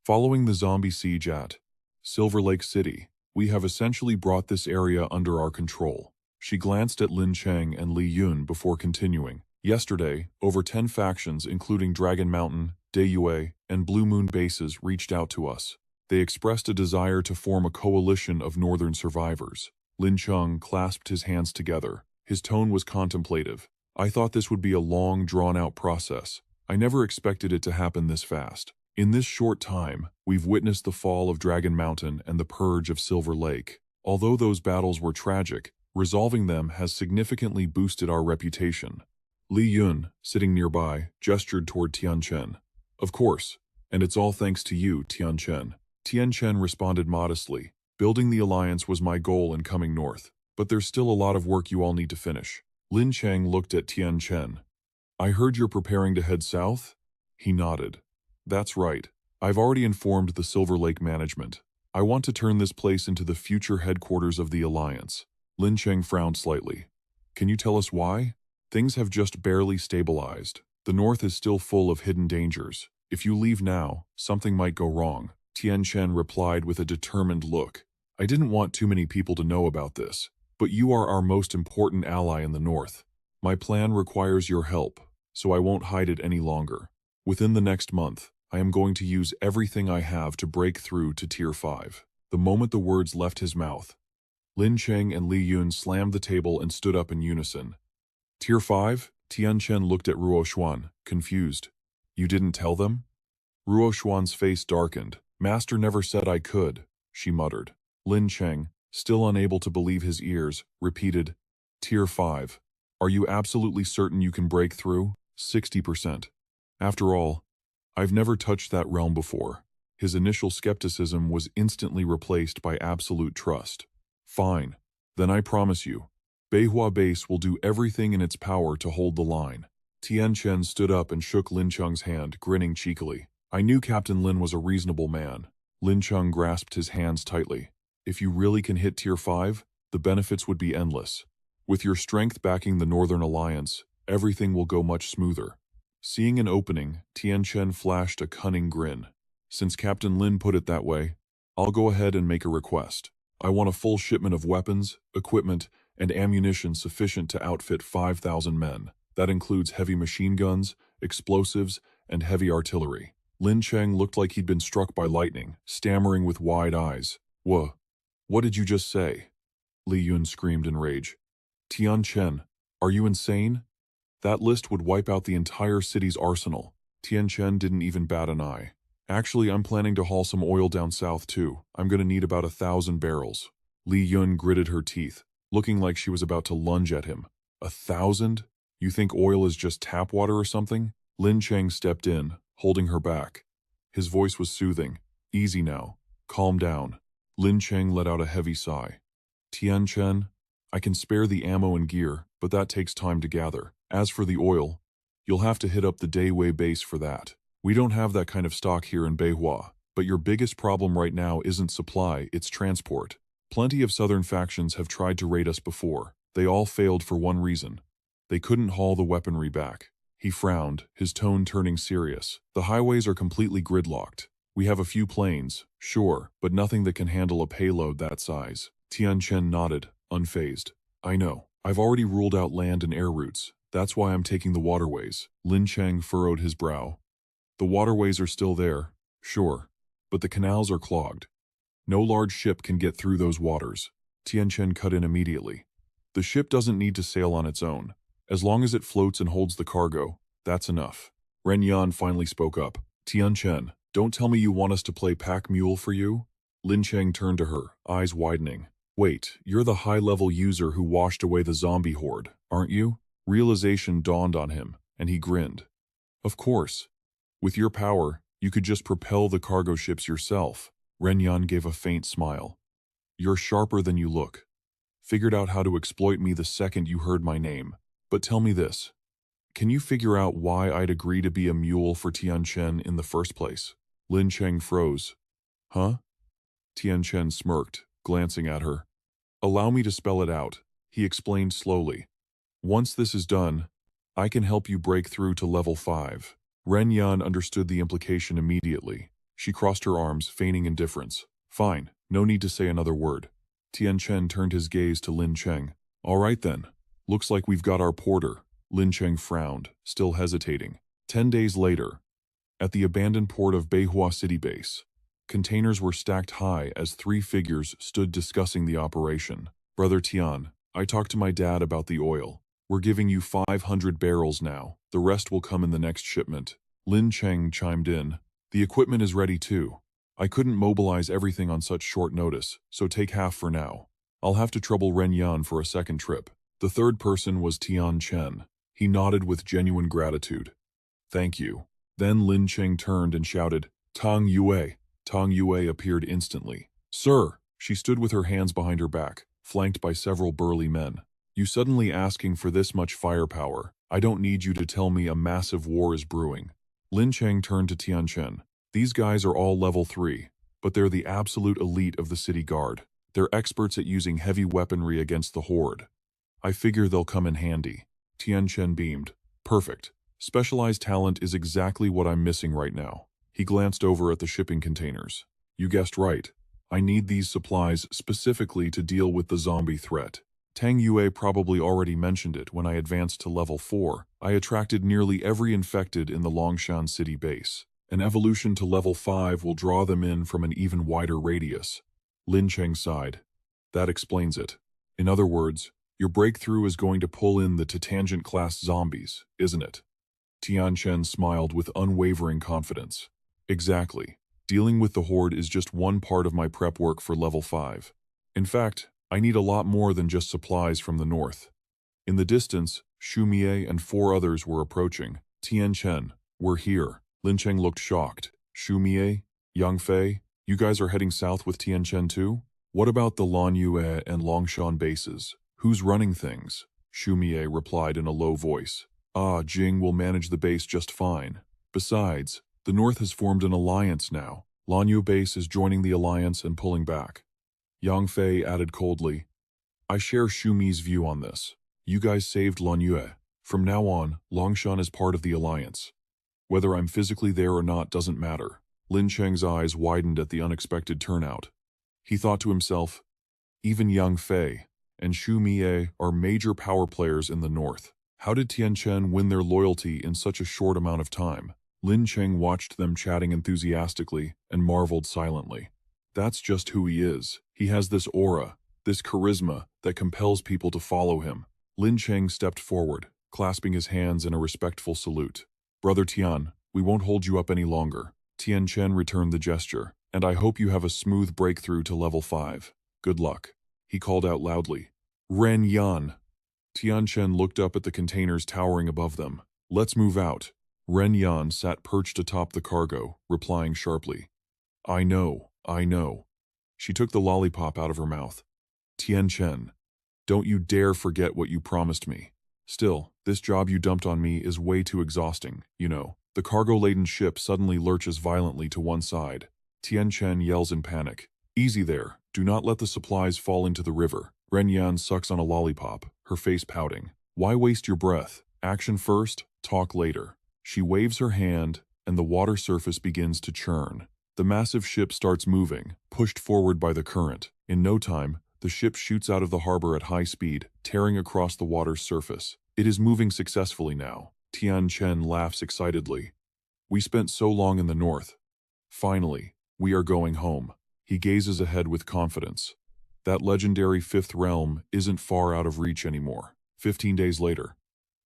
Following the zombie siege at Silver Lake City, we have essentially brought this area under our control. She glanced at Lin Cheng and Li Yun before continuing. Yesterday, over 10 factions including Dragon Mountain, Deiyue, and Blue Moon bases reached out to us. They expressed a desire to form a coalition of northern survivors. Lin Cheng clasped his hands together. His tone was contemplative. I thought this would be a long, drawn-out process. I never expected it to happen this fast. In this short time, we've witnessed the fall of Dragon Mountain and the purge of Silver Lake. Although those battles were tragic, resolving them has significantly boosted our reputation. Li Yun, sitting nearby, gestured toward Tianchen. Of course, and it's all thanks to you, Tianchen. Tianchen responded modestly. Building the alliance was my goal in coming north, but there's still a lot of work you all need to finish. Lin Cheng looked at Tianchen. I heard you're preparing to head south? He nodded. That's right. I've already informed the Silver Lake management. I want to turn this place into the future headquarters of the Alliance. Lin Cheng frowned slightly. Can you tell us why? Things have just barely stabilized. The north is still full of hidden dangers. If you leave now, something might go wrong. Tianchen replied with a determined look. I didn't want too many people to know about this, but you are our most important ally in the north. My plan requires your help, so I won't hide it any longer. Within the next month, I am going to use everything I have to break through to Tier 5. The moment the words left his mouth, Lin Cheng and Li Yun slammed the table and stood up in unison. Tier 5? Tianchen looked at Ruo Xuan, confused. You didn't tell them? Ruo Xuan's face darkened. Master never said I could, she muttered. Lin Cheng, still unable to believe his ears, repeated, Tier 5. Are you absolutely certain you can break through? 60%. After all, I've never touched that realm before. His initial skepticism was instantly replaced by absolute trust. Fine. Then I promise you, Beihua Base will do everything in its power to hold the line. Tianchen stood up and shook Lin Cheng's hand, grinning cheekily. I knew Captain Lin was a reasonable man. Lin Cheng grasped his hands tightly. If you really can hit Tier 5, the benefits would be endless. With your strength backing the Northern Alliance, everything will go much smoother. Seeing an opening, Tianchen flashed a cunning grin. Since Captain Lin put it that way, I'll go ahead and make a request. I want a full shipment of weapons, equipment, and ammunition sufficient to outfit 5,000 men. That includes heavy machine guns, explosives, and heavy artillery. Lin Cheng looked like he'd been struck by lightning, stammering with wide eyes. What did you just say? Li Yun screamed in rage. Tianchen, are you insane? That list would wipe out the entire city's arsenal. Tianchen didn't even bat an eye. Actually, I'm planning to haul some oil down south too. I'm gonna need about 1,000 barrels. Li Yun gritted her teeth, looking like she was about to lunge at him. 1,000? You think oil is just tap water or something? Lin Cheng stepped in, holding her back. His voice was soothing. Easy now. Calm down. Lin Cheng let out a heavy sigh. Tianchen, I can spare the ammo and gear, but that takes time to gather. As for the oil, you'll have to hit up the Daewei base for that. We don't have that kind of stock here in Beihua, but your biggest problem right now isn't supply, it's transport. Plenty of southern factions have tried to raid us before. They all failed for one reason. They couldn't haul the weaponry back. He frowned, his tone turning serious. The highways are completely gridlocked. We have a few planes, sure, but nothing that can handle a payload that size. Tianchen nodded, unfazed. I know. I've already ruled out land and air routes. That's why I'm taking the waterways. Lin Cheng furrowed his brow. The waterways are still there, sure, but the canals are clogged. No large ship can get through those waters. Tianchen cut in immediately. The ship doesn't need to sail on its own. As long as it floats and holds the cargo, that's enough. Ren Yan finally spoke up. Tianchen, don't tell me you want us to play pack mule for you? Lin Cheng turned to her, eyes widening. Wait, you're the high-level user who washed away the zombie horde, aren't you? Realization dawned on him, and he grinned. Of course. With your power, you could just propel the cargo ships yourself. Ren Yan gave a faint smile. You're sharper than you look. Figured out how to exploit me the second you heard my name. But tell me this. Can you figure out why I'd agree to be a mule for Tianchen in the first place? Lin Cheng froze. Huh? Tianchen smirked, glancing at her. Allow me to spell it out, he explained slowly. Once this is done, I can help you break through to level 5. Ren Yan understood the implication immediately. She crossed her arms, feigning indifference. Fine, no need to say another word. Tianchen turned his gaze to Lin Cheng. All right then. Looks like we've got our porter. Lin Cheng frowned, still hesitating. 10 days later, at the abandoned port of Beihua City Base, containers were stacked high as 3 figures stood discussing the operation. Brother Tian, I talked to my dad about the oil. We're giving you 500 barrels now. The rest will come in the next shipment. Lin Cheng chimed in. The equipment is ready too. I couldn't mobilize everything on such short notice, so take half for now. I'll have to trouble Ren Yan for a second trip. The third person was Tianchen. He nodded with genuine gratitude. Thank you. Then Lin Cheng turned and shouted, Tang Yue. Tang Yue appeared instantly. Sir! She stood with her hands behind her back, flanked by several burly men. You suddenly asking for this much firepower. I don't need you to tell me a massive war is brewing. Lin Cheng turned to Tianchen. These guys are all level 3, but they're the absolute elite of the city guard. They're experts at using heavy weaponry against the horde. I figure they'll come in handy. Tianchen beamed. Perfect. Specialized talent is exactly what I'm missing right now. He glanced over at the shipping containers. You guessed right. I need these supplies specifically to deal with the zombie threat. Tang Yue probably already mentioned it when I advanced to level 4. I attracted nearly every infected in the Longshan city base. An evolution to level 5 will draw them in from an even wider radius. Lin Cheng sighed. That explains it. In other words, your breakthrough is going to pull in the Tangent-class zombies, isn't it? Tianchen smiled with unwavering confidence. Exactly. Dealing with the horde is just one part of my prep work for level 5. In fact, I need a lot more than just supplies from the north. In the distance, Xu Mie and 4 others were approaching. Tianchen, we're here. Lin Cheng looked shocked. Xu Mie? Yang Fei? You guys are heading south with Tianchen too? What about the Lan Yue and Longshan bases? Who's running things? Xu Mie replied in a low voice. Jing will manage the base just fine. Besides, the North has formed an alliance now. Lan Yue base is joining the alliance and pulling back. Yang Fei added coldly, I share Xu Mi's view on this. You guys saved Lan Yue. From now on, Longshan is part of the alliance. Whether I'm physically there or not doesn't matter. Lin Cheng's eyes widened at the unexpected turnout. He thought to himself, even Yang Fei and Xu Mie are major power players in the north. How did Tianchen win their loyalty in such a short amount of time? Lin Cheng watched them chatting enthusiastically and marveled silently. That's just who he is. He has this aura, this charisma that compels people to follow him. Lin Cheng stepped forward, clasping his hands in a respectful salute. Brother Tian, we won't hold you up any longer. Tianchen returned the gesture, and I hope you have a smooth breakthrough to level 5. Good luck. He called out loudly. Ren Yan. Tianchen looked up at the containers towering above them. Let's move out. Ren Yan sat perched atop the cargo, replying sharply. I know, I know. She took the lollipop out of her mouth. Tianchen, don't you dare forget what you promised me. Still, this job you dumped on me is way too exhausting, you know. The cargo-laden ship suddenly lurches violently to one side. Tianchen yells in panic. Easy there, do not let the supplies fall into the river. Ren Yan sucks on a lollipop, her face pouting. Why waste your breath? Action first, talk later. She waves her hand, and the water surface begins to churn. The massive ship starts moving, pushed forward by the current. In no time, the ship shoots out of the harbor at high speed, tearing across the water's surface. It is moving successfully now. Tianchen laughs excitedly. We spent so long in the north. Finally, we are going home. He gazes ahead with confidence. That legendary fifth realm isn't far out of reach anymore. 15 days later.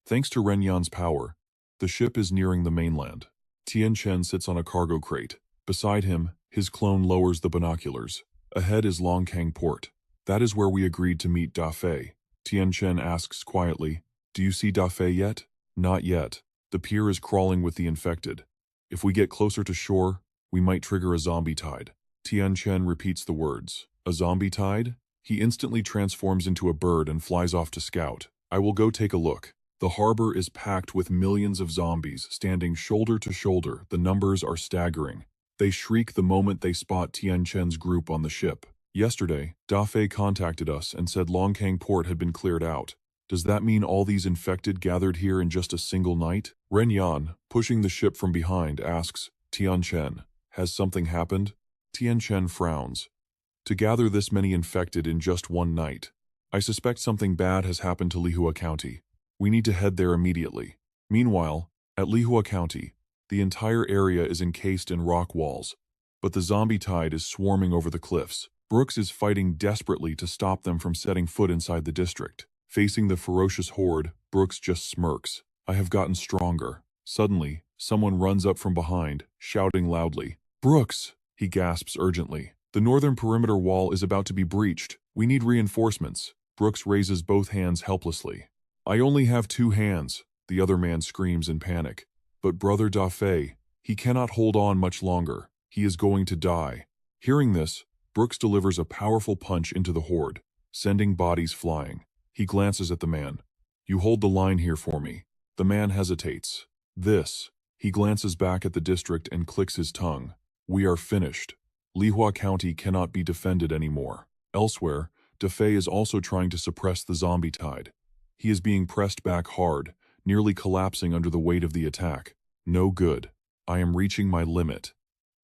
Thanks to Ren Yan's power, the ship is nearing the mainland. Tianchen sits on a cargo crate. Beside him, his clone lowers the binoculars. Ahead is Longkang Port. That is where we agreed to meet Da Fei. Tianchen asks quietly, do you see Da Fei yet? Not yet. The pier is crawling with the infected. If we get closer to shore, we might trigger a zombie tide. Tianchen repeats the words. A zombie tide? He instantly transforms into a bird and flies off to scout. I will go take a look. The harbor is packed with millions of zombies standing shoulder to shoulder. The numbers are staggering. They shriek the moment they spot Tianchen's group on the ship. Yesterday, Da Fei contacted us and said Longkang Port had been cleared out. Does that mean all these infected gathered here in just a single night? Ren Yan, pushing the ship from behind, asks, Tianchen, has something happened? Tianchen frowns. To gather this many infected in just one night. I suspect something bad has happened to Lihua County. We need to head there immediately. Meanwhile, at Lihua County, the entire area is encased in rock walls, but the zombie tide is swarming over the cliffs. Brooks is fighting desperately to stop them from setting foot inside the district. Facing the ferocious horde, Brooks just smirks. I have gotten stronger. Suddenly, someone runs up from behind, shouting loudly. Brooks! He gasps urgently. The northern perimeter wall is about to be breached. We need reinforcements. Brooks raises both hands helplessly. I only have 2 hands, the other man screams in panic. But Brother Da Fei, he cannot hold on much longer. He is going to die. Hearing this, Brooks delivers a powerful punch into the horde, sending bodies flying. He glances at the man. You hold the line here for me. The man hesitates. He glances back at the district and clicks his tongue. We are finished. Lihua County cannot be defended anymore. Elsewhere, Da Fei is also trying to suppress the zombie tide. He is being pressed back hard, nearly collapsing under the weight of the attack. No good. I am reaching my limit.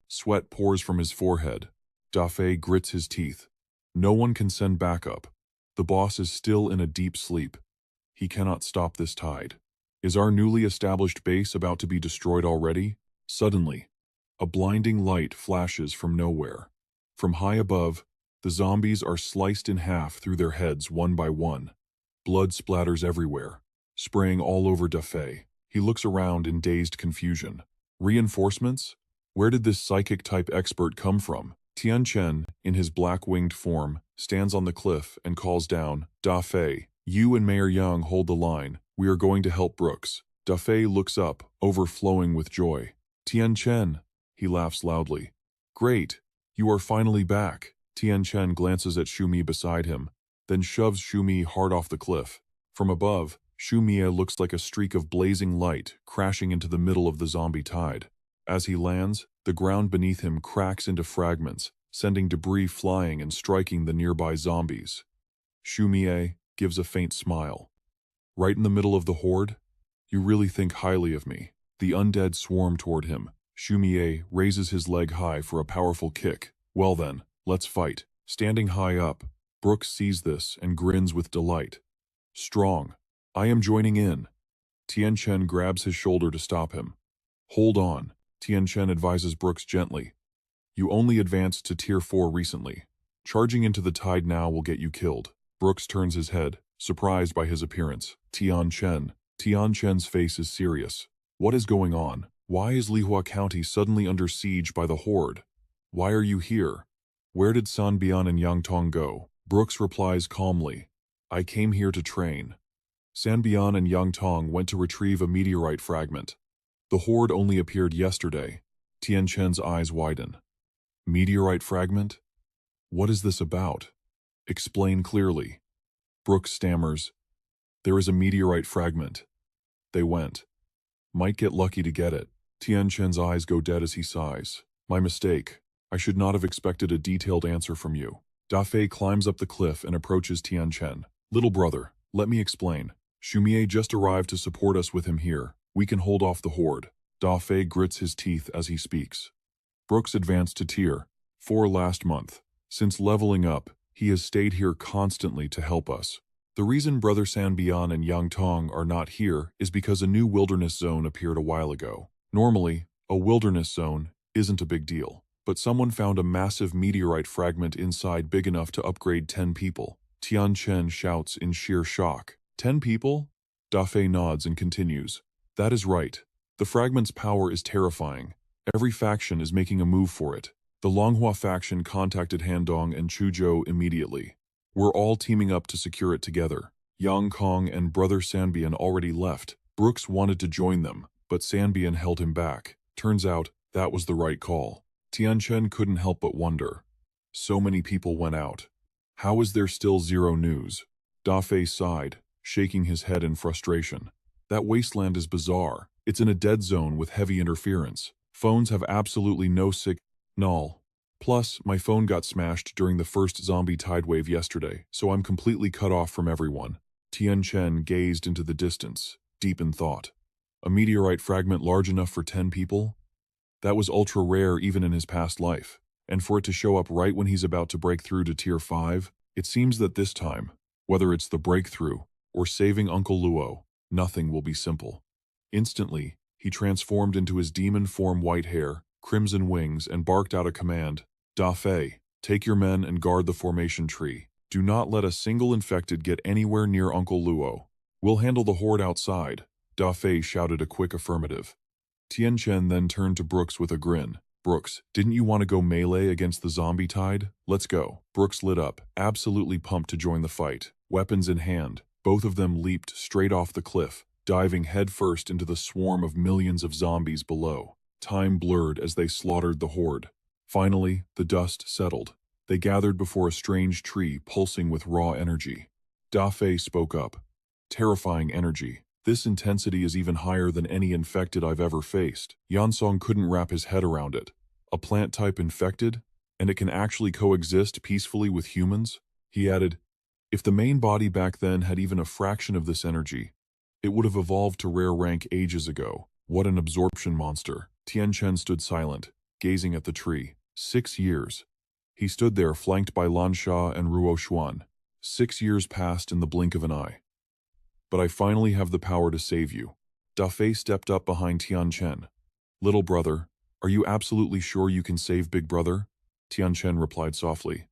Sweat pours from his forehead. Da Fei grits his teeth. No one can send backup. The boss is still in a deep sleep. He cannot stop this tide. Is our newly established base about to be destroyed already? Suddenly, a blinding light flashes from nowhere. From high above, the zombies are sliced in half through their heads one by one. Blood splatters everywhere, spraying all over Da Fei. He looks around in dazed confusion. Reinforcements? Where did this psychic-type expert come from? Tianchen, in his black-winged form, stands on the cliff and calls down, Da Fei, you and Mayor Yang hold the line. We are going to help Brooks. Da Fei looks up, overflowing with joy. Tianchen, he laughs loudly. Great, you are finally back. Tianchen glances at Shumi beside him, then shoves Shumi hard off the cliff. From above, Shumia looks like a streak of blazing light crashing into the middle of the zombie tide. As he lands, the ground beneath him cracks into fragments, sending debris flying and striking the nearby zombies. Shumie gives a faint smile. Right in the middle of the horde? You really think highly of me. The undead swarm toward him. Shumie raises his leg high for a powerful kick. Well then, let's fight. Standing high up, Brooks sees this and grins with delight. Strong. I am joining in. Tianchen grabs his shoulder to stop him. Hold on. Tianchen advises Brooks gently. You only advanced to Tier 4 recently. Charging into the tide now will get you killed. Brooks turns his head, surprised by his appearance. Tianchen's face is serious. What is going on? Why is Lihua County suddenly under siege by the horde? Why are you here? Where did Sanbian and Yangtong go? Brooks replies calmly. I came here to train. Sanbian and Yangtong went to retrieve a meteorite fragment. The horde only appeared yesterday. Tianchen's eyes widen. Meteorite fragment? What is this about? Explain clearly. Brooks stammers. There is a meteorite fragment. They went. Might get lucky to get it. Tianchen's eyes go dead as he sighs. My mistake. I should not have expected a detailed answer from you. Dafei climbs up the cliff and approaches Tianchen. Little brother, let me explain. Shumie just arrived to support us with him here. We can hold off the horde. Dafei grits his teeth as he speaks. Brooks advanced to Tier 4 last month. Since leveling up, he has stayed here constantly to help us. The reason Brother Sanbian and Yang Tong are not here is because a new wilderness zone appeared a while ago. Normally, a wilderness zone isn't a big deal, but someone found a massive meteorite fragment inside big enough to upgrade 10 people. Tianchen shouts in sheer shock. 10 people? Dafei nods and continues. That is right. The fragment's power is terrifying. Every faction is making a move for it. The Manhwa faction contacted Handong and Chuzhou immediately. We're all teaming up to secure it together. Yang Kong and Brother Sanbian already left. Brooks wanted to join them, but Sanbian held him back. Turns out, that was the right call. Tianchen couldn't help but wonder. So many people went out. How is there still zero news? Dafei sighed, shaking his head in frustration. That wasteland is bizarre. It's in a dead zone with heavy interference. Phones have absolutely no signal. Plus, my phone got smashed during the first zombie tide wave yesterday, so I'm completely cut off from everyone. Tianchen gazed into the distance, deep in thought. A meteorite fragment large enough for 10 people? That was ultra rare even in his past life. And for it to show up right when he's about to break through to Tier 5, it seems that this time, whether it's the breakthrough or saving Uncle Luo, nothing will be simple. Instantly, he transformed into his demon form, white hair, crimson wings, and barked out a command. Dafei, take your men and guard the formation tree. Do not let a single infected get anywhere near Uncle Luo. We'll handle the horde outside. Dafei shouted a quick affirmative. Tianchen then turned to Brooks with a grin. Brooks, didn't you want to go melee against the zombie tide? Let's go. Brooks lit up, absolutely pumped to join the fight. Weapons in hand, both of them leaped straight off the cliff, diving headfirst into the swarm of millions of zombies below. Time blurred as they slaughtered the horde. Finally, the dust settled. They gathered before a strange tree pulsing with raw energy. Dafei spoke up. Terrifying energy. This intensity is even higher than any infected I've ever faced. Yansong couldn't wrap his head around it. A plant type infected? And it can actually coexist peacefully with humans? He added, if the main body back then had even a fraction of this energy, it would have evolved to rare rank ages ago. What an absorption monster. Tianchen stood silent, gazing at the tree. 6 years. He stood there flanked by Lansha and Ruo Xuan. 6 years passed in the blink of an eye. But I finally have the power to save you. Dafei stepped up behind Tianchen. Little brother, are you absolutely sure you can save big brother? Tianchen replied softly.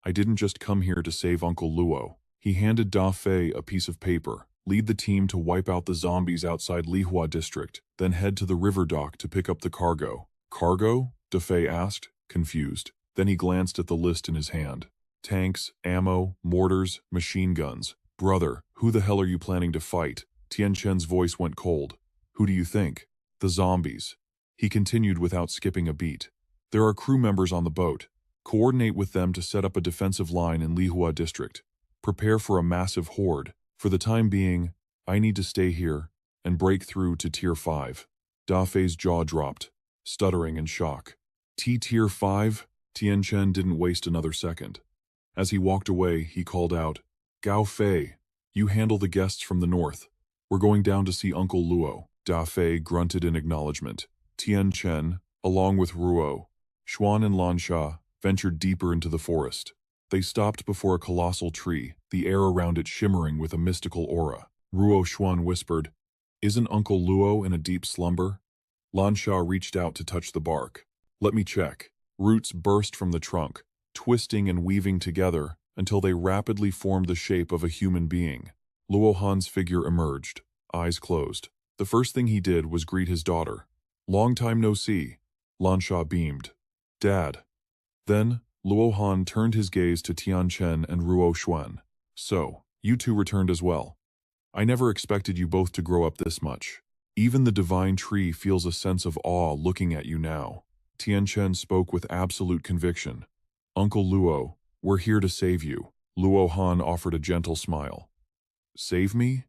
I didn't just come here to save Uncle Luo. He handed Dafei a piece of paper. Lead the team to wipe out the zombies outside Lihua district, then head to the river dock to pick up the cargo. Cargo? Dafei asked, confused. Then he glanced at the list in his hand. Tanks, ammo, mortars, machine guns. Brother, who the hell are you planning to fight? Tianchen's voice went cold. Who do you think? The zombies. He continued without skipping a beat. There are crew members on the boat. Coordinate with them to set up a defensive line in Lihua district. Prepare for a massive horde. For the time being, I need to stay here and break through to Tier 5. Dafei's jaw dropped, stuttering in shock. Tier 5? Tianchen didn't waste another second. As he walked away, he called out, Gao Fei, you handle the guests from the north. We're going down to see Uncle Luo. Dafei grunted in acknowledgement. Tianchen, along with Ruo, Xuan and Lansha, ventured deeper into the forest. They stopped before a colossal tree, the air around it shimmering with a mystical aura. Ruo Xuan whispered, Isn't Uncle Luo in a deep slumber? Lansha reached out to touch the bark. Let me check. Roots burst from the trunk, twisting and weaving together until they rapidly formed the shape of a human being. Luo Han's figure emerged, eyes closed. The first thing he did was greet his daughter. Long time no see. Lansha beamed. Dad. Then, Luo Han turned his gaze to Tianchen and Ruo Xuan. So, you two returned as well. I never expected you both to grow up this much. Even the divine tree feels a sense of awe looking at you now. Tianchen spoke with absolute conviction. Uncle Luo, we're here to save you. Luo Han offered a gentle smile. Save me?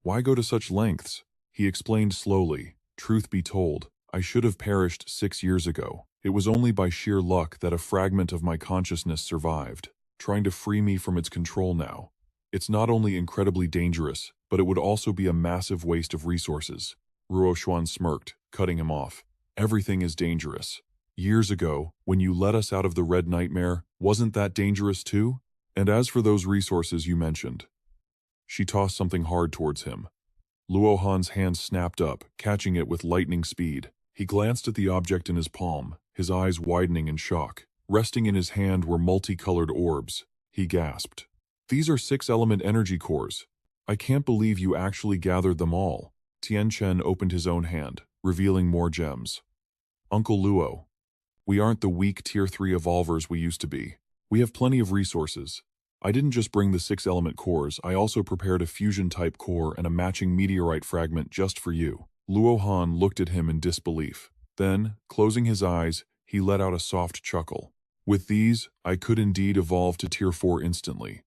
Why go to such lengths? He explained slowly. Truth be told, I should have perished 6 years ago. It was only by sheer luck that a fragment of my consciousness survived, trying to free me from its control now. It's not only incredibly dangerous, but it would also be a massive waste of resources. Ruo Xuan smirked, cutting him off. Everything is dangerous. Years ago, when you let us out of the Red Nightmare, wasn't that dangerous too? And as for those resources you mentioned, she tossed something hard towards him. Luo Han's hand snapped up, catching it with lightning speed. He glanced at the object in his palm, his eyes widening in shock. Resting in his hand were multicolored orbs. He gasped. These are 6-element energy cores. I can't believe you actually gathered them all. Tianchen opened his own hand, revealing more gems. Uncle Luo, we aren't the weak Tier 3 evolvers we used to be. We have plenty of resources. I didn't just bring the 6-element cores, I also prepared a fusion-type core and a matching meteorite fragment just for you. Luo Han looked at him in disbelief. Then, closing his eyes, he let out a soft chuckle. With these, I could indeed evolve to Tier 4 instantly.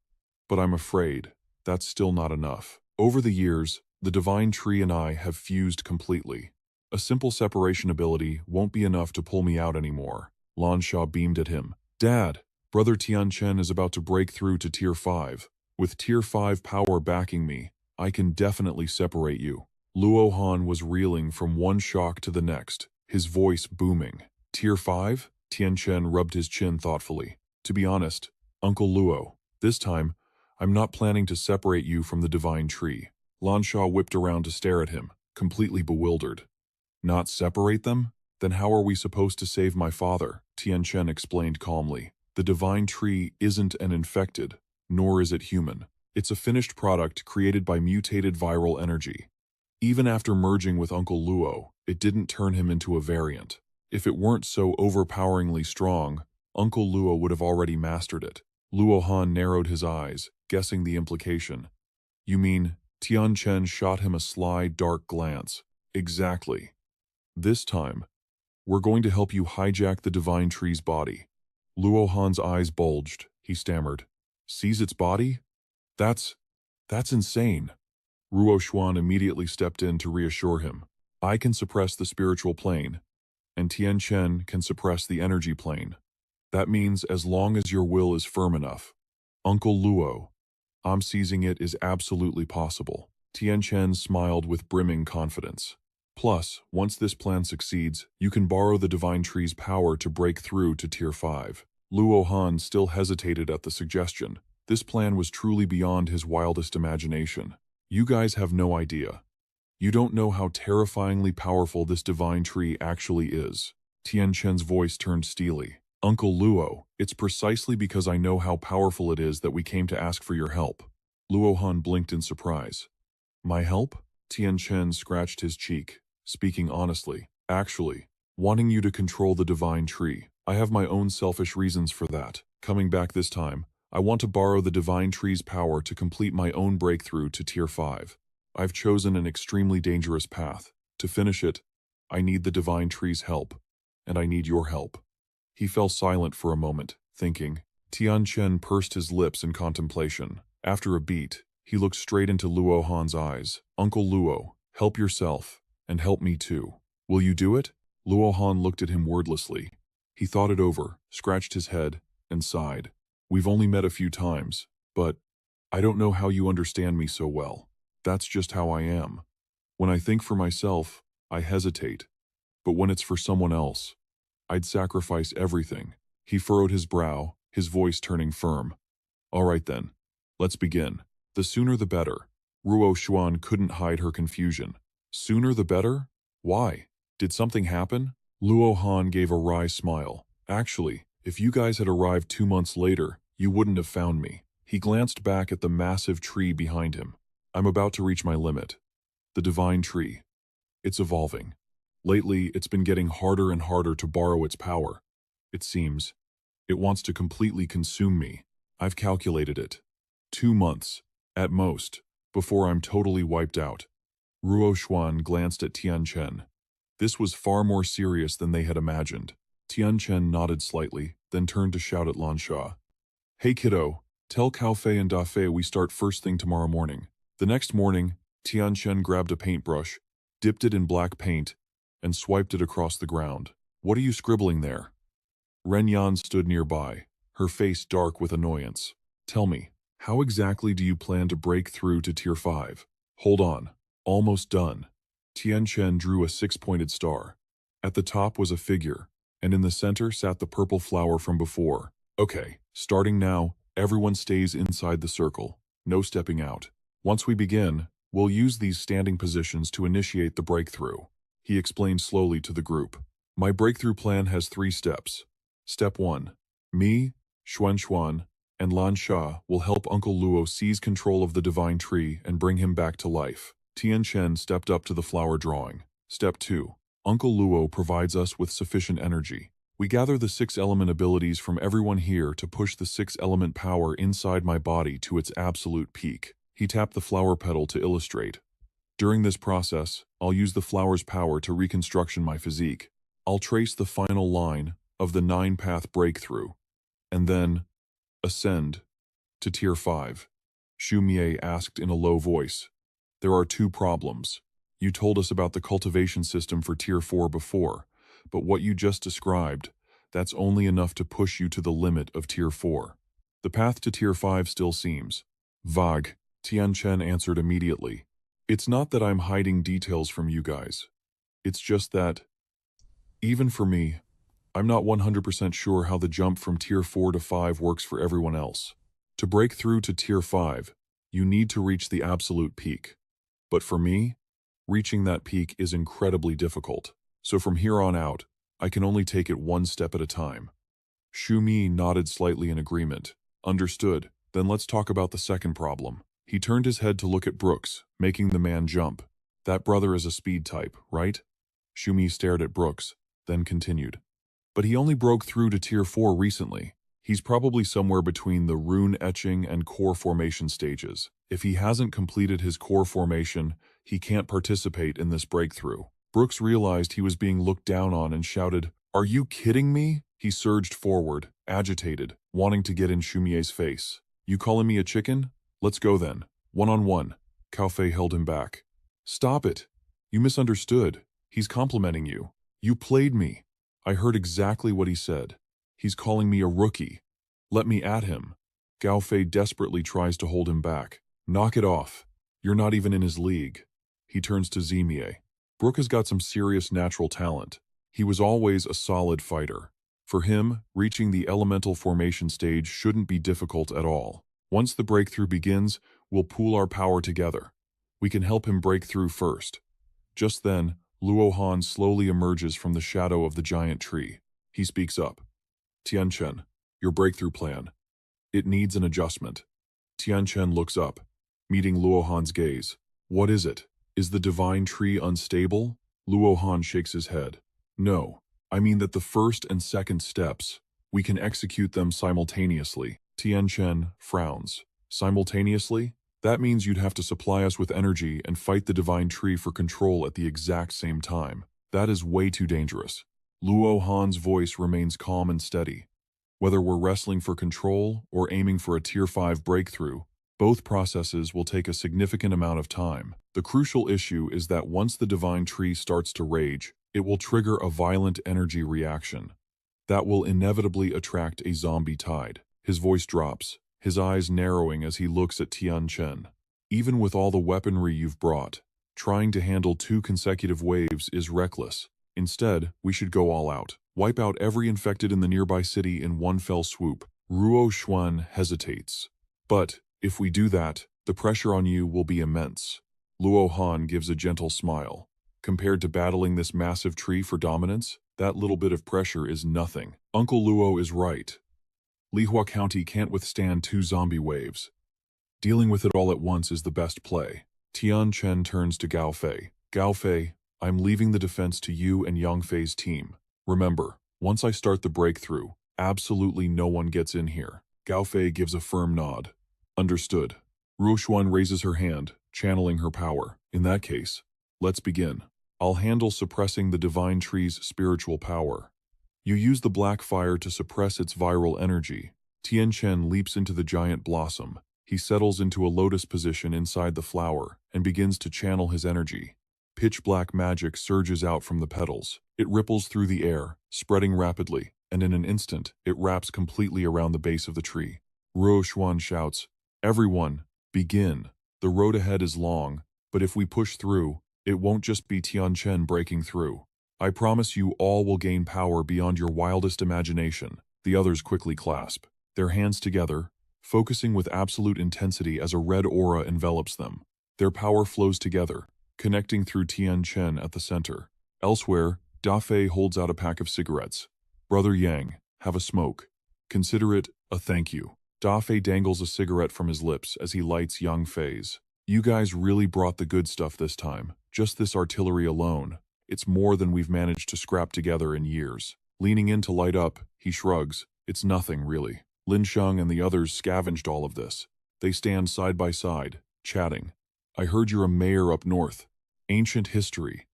But I'm afraid, that's still not enough. Over the years, the Divine Tree and I have fused completely. A simple separation ability won't be enough to pull me out anymore. Lan Sha beamed at him. Dad, Brother Tianchen is about to break through to Tier 5. With Tier 5 power backing me, I can definitely separate you. Luo Han was reeling from one shock to the next, his voice booming. Tier 5? Tianchen rubbed his chin thoughtfully. To be honest, Uncle Luo, this time, I'm not planning to separate you from the Divine Tree. Lan Sha whipped around to stare at him, completely bewildered. Not separate them? Then how are we supposed to save my father? Tianchen explained calmly. The Divine Tree isn't an infected, nor is it human. It's a finished product created by mutated viral energy. Even after merging with Uncle Luo, it didn't turn him into a variant. If it weren't so overpoweringly strong, Uncle Luo would have already mastered it. Luo Han narrowed his eyes, guessing the implication. You mean, Tianchen shot him a sly, dark glance. Exactly. This time, we're going to help you hijack the Divine Tree's body. Luo Han's eyes bulged. He stammered. Seize its body? That's insane. Ruo Xuan immediately stepped in to reassure him. I can suppress the spiritual plane, and Tianchen can suppress the energy plane. That means as long as your will is firm enough. Uncle Luo, I'm seizing it is absolutely possible. Tianchen smiled with brimming confidence. Plus, once this plan succeeds, you can borrow the Divine Tree's power to break through to Tier 5. Luo Han still hesitated at the suggestion. This plan was truly beyond his wildest imagination. You guys have no idea. You don't know how terrifyingly powerful this Divine Tree actually is. Tianchen's voice turned steely. Uncle Luo, it's precisely because I know how powerful it is that we came to ask for your help. Luo Han blinked in surprise. My help? Tianchen scratched his cheek, speaking honestly. Actually, wanting you to control the Divine Tree. I have my own selfish reasons for that. Coming back this time, I want to borrow the Divine Tree's power to complete my own breakthrough to Tier 5. I've chosen an extremely dangerous path. To finish it, I need the Divine Tree's help, and I need your help. He fell silent for a moment, thinking. Tianchen pursed his lips in contemplation. After a beat, he looked straight into Luo Han's eyes. Uncle Luo, help yourself, and help me too. Will you do it? Luo Han looked at him wordlessly. He thought it over, scratched his head, and sighed. We've only met a few times, but I don't know how you understand me so well. That's just how I am. When I think for myself, I hesitate. But when it's for someone else, I'd sacrifice everything. He furrowed his brow, his voice turning firm. All right then, let's begin. The sooner the better. Ruo Xuan couldn't hide her confusion. Sooner the better? Why? Did something happen? Luo Han gave a wry smile. Actually, if you guys had arrived 2 months later, you wouldn't have found me. He glanced back at the massive tree behind him. I'm about to reach my limit. The Divine Tree. It's evolving. Lately, it's been getting harder and harder to borrow its power. It seems. It wants to completely consume me. I've calculated it. 2 months, at most, before I'm totally wiped out. Ruo Xuan glanced at Tianchen. This was far more serious than they had imagined. Tianchen nodded slightly, then turned to shout at Lansha. Hey kiddo, tell Cao Fei and Da Fei we start first thing tomorrow morning. The next morning, Tianchen grabbed a paintbrush, dipped it in black paint, and swiped it across the ground. What are you scribbling there? Ren Yan stood nearby, her face dark with annoyance. Tell me, how exactly do you plan to break through to Tier 5? Hold on. Almost done. Tianchen drew a six-pointed star. At the top was a figure, and in the center sat the purple flower from before. Okay, starting now, everyone stays inside the circle. No stepping out. Once we begin, we'll use these standing positions to initiate the breakthrough. He explained slowly to the group. My breakthrough plan has 3 steps. Step 1. Me, Xuan, and Lan Sha will help Uncle Luo seize control of the divine tree and bring him back to life. Tianchen stepped up to the flower drawing. Step 2. Uncle Luo provides us with sufficient energy. We gather the 6-element abilities from everyone here to push the 6-element power inside my body to its absolute peak. He tapped the flower petal to illustrate. During this process, I'll use the flower's power to reconstruction my physique. I'll trace the final line of the 9-path breakthrough, and then ascend to Tier 5. Xu Mie asked in a low voice. There are 2 problems. You told us about the cultivation system for Tier 4 before, but what you just described, that's only enough to push you to the limit of Tier 4. The path to Tier 5 still seems vague. Tianchen answered immediately. It's not that I'm hiding details from you guys. It's just that, even for me, I'm not 100% sure how the jump from Tier 4 to 5 works for everyone else. To break through to Tier 5, you need to reach the absolute peak. But for me, reaching that peak is incredibly difficult. So from here on out, I can only take it 1 step at a time. Xu Mi nodded slightly in agreement. Understood. Then let's talk about the second problem. He turned his head to look at Brooks, making the man jump. That brother is a speed type, right? Xu Mi stared at Brooks, then continued. But he only broke through to Tier 4 recently. He's probably somewhere between the rune etching and core formation stages. If he hasn't completed his core formation, he can't participate in this breakthrough. Brooks realized he was being looked down on and shouted, "Are you kidding me?" He surged forward, agitated, wanting to get in Shumie's face. "You calling me a chicken? Let's go then. One-on-one." Cao Fei held him back. "Stop it. You misunderstood. He's complimenting you. You played me." I heard exactly what he said. He's calling me a rookie. Let me at him. Gao Fei desperately tries to hold him back. Knock it off. You're not even in his league. He turns to Zimie. Brooke has got some serious natural talent. He was always a solid fighter. For him, reaching the elemental formation stage shouldn't be difficult at all. Once the breakthrough begins, we'll pool our power together. We can help him break through first. Just then, Luo Han slowly emerges from the shadow of the giant tree. He speaks up. Tianchen, your breakthrough plan. It needs an adjustment. Tianchen looks up, meeting Luo Han's gaze. What is it? Is the divine tree unstable? Luo Han shakes his head. No, I mean that the first and second steps, we can execute them simultaneously. Tianchen frowns. Simultaneously? That means you'd have to supply us with energy and fight the divine tree for control at the exact same time. That is way too dangerous. Luo Han's voice remains calm and steady. Whether we're wrestling for control or aiming for a Tier 5 breakthrough, both processes will take a significant amount of time. The crucial issue is that once the divine tree starts to rage, it will trigger a violent energy reaction. That will inevitably attract a zombie tide. His voice drops, his eyes narrowing as he looks at Tianchen. Even with all the weaponry you've brought, trying to handle 2 consecutive waves is reckless. Instead, we should go all out. Wipe out every infected in the nearby city in one fell swoop. Ruo Xuan hesitates. But, if we do that, the pressure on you will be immense. Luo Han gives a gentle smile. Compared to battling this massive tree for dominance, that little bit of pressure is nothing. Uncle Luo is right. Lihua County can't withstand 2 zombie waves. Dealing with it all at once is the best play. Tianchen turns to Gao Fei. Gao Fei, I'm leaving the defense to you and Yang Fei's team. Remember, once I start the breakthrough, absolutely no one gets in here. Gao Fei gives a firm nod. Understood. Ruo Xuan raises her hand, channeling her power. In that case, Let's begin. I'll handle suppressing the divine tree's spiritual power. You use the black fire to suppress its viral energy. Tianchen leaps into the giant blossom. He settles into a lotus position inside the flower and begins to channel his energy. Pitch-black magic surges out from the petals. It ripples through the air, spreading rapidly, and in an instant, it wraps completely around the base of the tree. Ruo Xuan shouts, "Everyone, begin. The road ahead is long, but if we push through, it won't just be Tianchen breaking through. I promise you all will gain power beyond your wildest imagination." The others quickly clasp, their hands together, focusing with absolute intensity as a red aura envelops them. Their power flows together, connecting through Tianchen at the center. Elsewhere, Da Fei holds out a pack of cigarettes. "Brother Yang, have a smoke. Consider it a thank you." Da Fei dangles a cigarette from his lips as he lights Yang Fei's. "You guys really brought the good stuff this time. Just this artillery alone. It's more than we've managed to scrap together in years." Leaning in to light up, he shrugs. "It's nothing, really. Lin Sheng and the others scavenged all of this." They stand side by side, chatting. "I heard you're a mayor up north. Ancient history.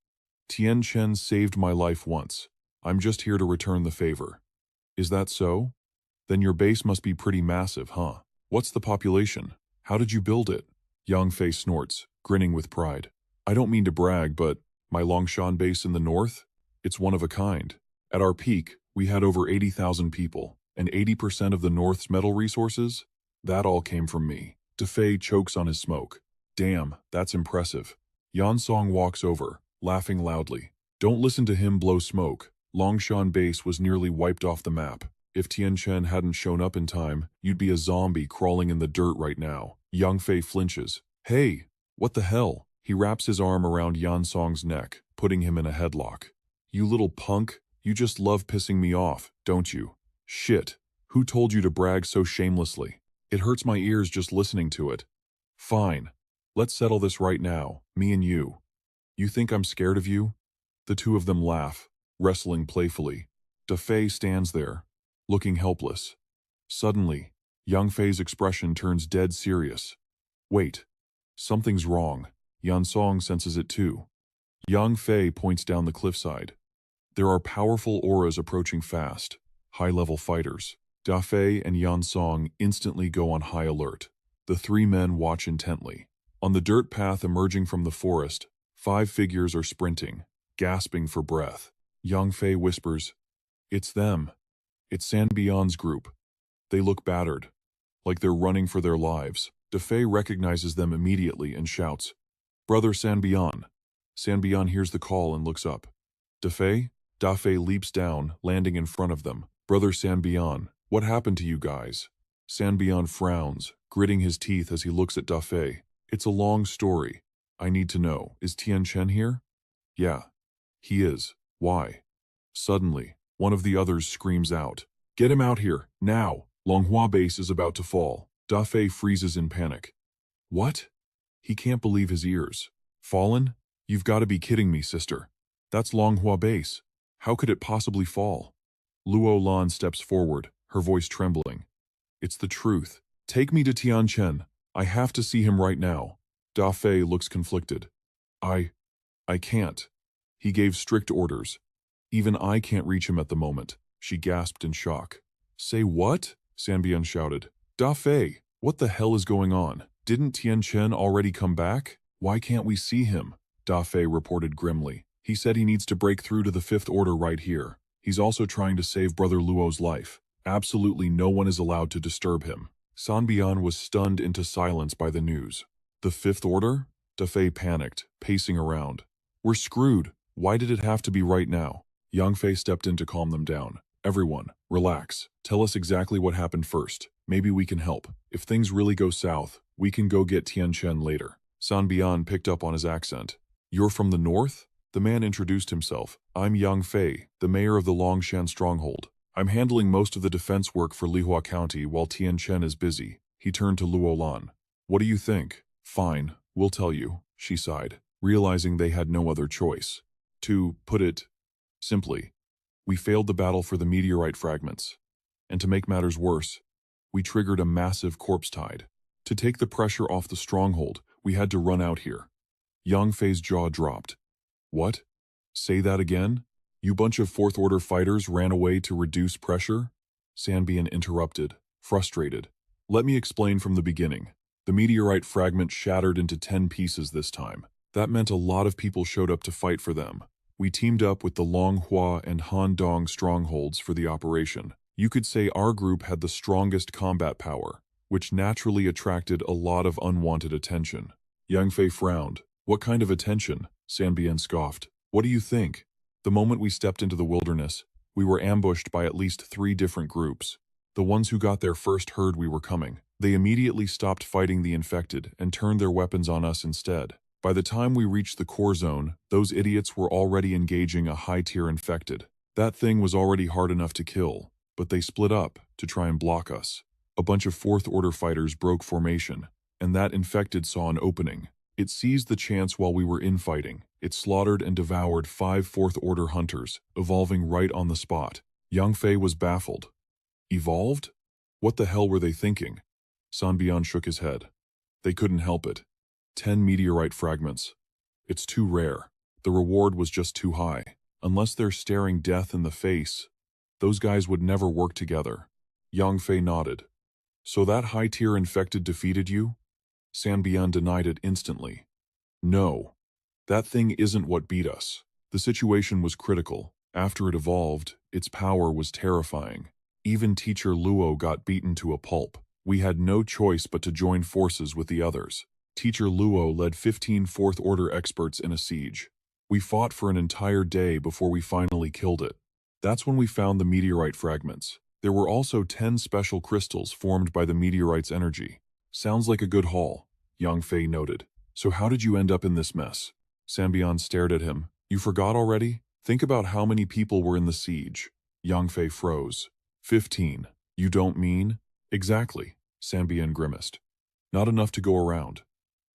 Tianchen saved my life once. I'm just here to return the favor." "Is that so? Then your base must be pretty massive, huh? What's the population? How did you build it?" Yang Fei snorts, grinning with pride. "I don't mean to brag, but my Longshan base in the north? It's one of a kind. At our peak, we had over 80,000 people, and 80% of the North's metal resources? That all came from me." Da Fei chokes on his smoke. "Damn, that's impressive." Yansong walks over, laughing loudly. "Don't listen to him blow smoke. Longshan base was nearly wiped off the map. If Tianchen hadn't shown up in time, you'd be a zombie crawling in the dirt right now." Yang Fei flinches. "Hey, what the hell?" He wraps his arm around Yansong's neck, putting him in a headlock. "You little punk, you just love pissing me off, don't you?" "Shit, who told you to brag so shamelessly? It hurts my ears just listening to it." "Fine. Let's settle this right now, me and you. You think I'm scared of you?" The two of them laugh, wrestling playfully. Da Fei stands there, looking helpless. Suddenly, Yang Fei's expression turns dead serious. "Wait, something's wrong." Yan Song senses it too. Yang Fei points down the cliffside. There are powerful auras approaching fast, high-level fighters. Da Fei and Yan Song instantly go on high alert. The three men watch intently. On the dirt path emerging from the forest, 5 figures are sprinting, gasping for breath. Yang Fei whispers, "It's them. It's Sanbion's group. They look battered, like they're running for their lives." Da Fei recognizes them immediately and shouts, "Brother Sanbion." Sanbion hears the call and looks up. "Da Fei?" Da Fei leaps down, landing in front of them. "Brother Sanbion, what happened to you guys?" Sanbion frowns, gritting his teeth as he looks at Da Fei. "It's a long story. I need to know. Is Tianchen here?" "Yeah, he is. Why?" Suddenly, one of the others screams out, "Get him out here, now! Longhua base is about to fall." Da Fei freezes in panic. "What?" He can't believe his ears. "Fallen? You've got to be kidding me, sister. That's Longhua base. How could it possibly fall?" Luo Lan steps forward, her voice trembling. "It's the truth. Take me to Tianchen. I have to see him right now." Da Fei looks conflicted. I can't. He gave strict orders. Even I can't reach him at the moment." She gasped in shock. "Say what?" Sanbian shouted. "Da Fei, what the hell is going on? Didn't Tianchen already come back? Why can't we see him?" Da Fei reported grimly. "He said he needs to break through to the Fifth Order right here. He's also trying to save Brother Luo's life. Absolutely no one is allowed to disturb him." Sanbian was stunned into silence by the news. "The Fifth Order?" Da Fei panicked, pacing around. "We're screwed. Why did it have to be right now?" Yang Fei stepped in to calm them down. "Everyone, relax. Tell us exactly what happened first. Maybe we can help. If things really go south, we can go get Tianchen later." Sanbian picked up on his accent. "You're from the north?" The man introduced himself. "I'm Yang Fei, the mayor of the Longshan stronghold. I'm handling most of the defense work for Lihua County while Tianchen is busy." He turned to Luo Lan. "What do you think?" "Fine, we'll tell you," she sighed, realizing they had no other choice. To put it simply, we failed the battle for the meteorite fragments. And to make matters worse, we triggered a massive corpse tide. To take the pressure off the stronghold, we had to run out here. Yang Fei's jaw dropped. What? Say that again? You bunch of fourth-order fighters ran away to reduce pressure? Sanbian interrupted, frustrated. Let me explain from the beginning. The meteorite fragment shattered into 10 pieces this time. That meant a lot of people showed up to fight for them. We teamed up with the Longhua and Han-Dong strongholds for the operation. You could say our group had the strongest combat power, which naturally attracted a lot of unwanted attention. Yang Fei frowned. What kind of attention? Sanbian scoffed. What do you think? The moment we stepped into the wilderness, we were ambushed by at least 3 different groups. The ones who got there first heard we were coming. They immediately stopped fighting the infected and turned their weapons on us instead. By the time we reached the core zone, those idiots were already engaging a high-tier infected. That thing was already hard enough to kill, but they split up to try and block us. A bunch of fourth-order fighters broke formation, and that infected saw an opening. It seized the chance while we were infighting. It slaughtered and devoured 5 fourth-order hunters, evolving right on the spot. Yang Fei was baffled. Evolved? What the hell were they thinking? Sanbian shook his head. They couldn't help it. 10 meteorite fragments. It's too rare. The reward was just too high. Unless they're staring death in the face, those guys would never work together. Yang Fei nodded. So that high-tier infected defeated you? Sanbian denied it instantly. No. That thing isn't what beat us. The situation was critical. After it evolved, its power was terrifying. Even Teacher Luo got beaten to a pulp. We had no choice but to join forces with the others. Teacher Luo led 15 fourth-order experts in a siege. We fought for an entire day before we finally killed it. That's when we found the meteorite fragments. There were also 10 special crystals formed by the meteorite's energy. Sounds like a good haul, Yang Fei noted. So how did you end up in this mess? Sanbian stared at him. You forgot already? Think about how many people were in the siege. Yang Fei froze. 15. You don't mean? Exactly, Sanbian grimaced. Not enough to go around.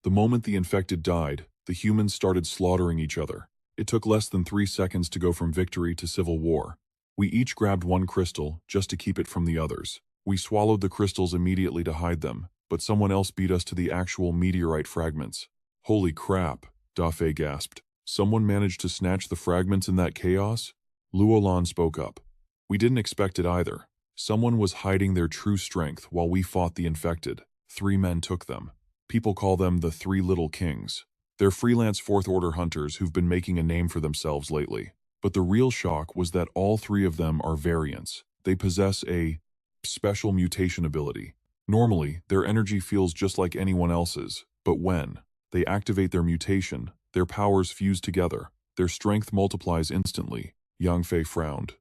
The moment the infected died, the humans started slaughtering each other. It took less than 3 seconds to go from victory to civil war. We each grabbed one crystal just to keep it from the others. We swallowed the crystals immediately to hide them, but someone else beat us to the actual meteorite fragments. Holy crap, Da Fei gasped. Someone managed to snatch the fragments in that chaos? Luolan spoke up. We didn't expect it either. Someone was hiding their true strength while we fought the infected. 3 men took them. People call them the 3 Little Kings. They're freelance fourth-order hunters who've been making a name for themselves lately. But the real shock was that all 3 of them are variants. They possess a special mutation ability. Normally, their energy feels just like anyone else's, but when they activate their mutation, their powers fuse together. Their strength multiplies instantly. Yang Fei frowned.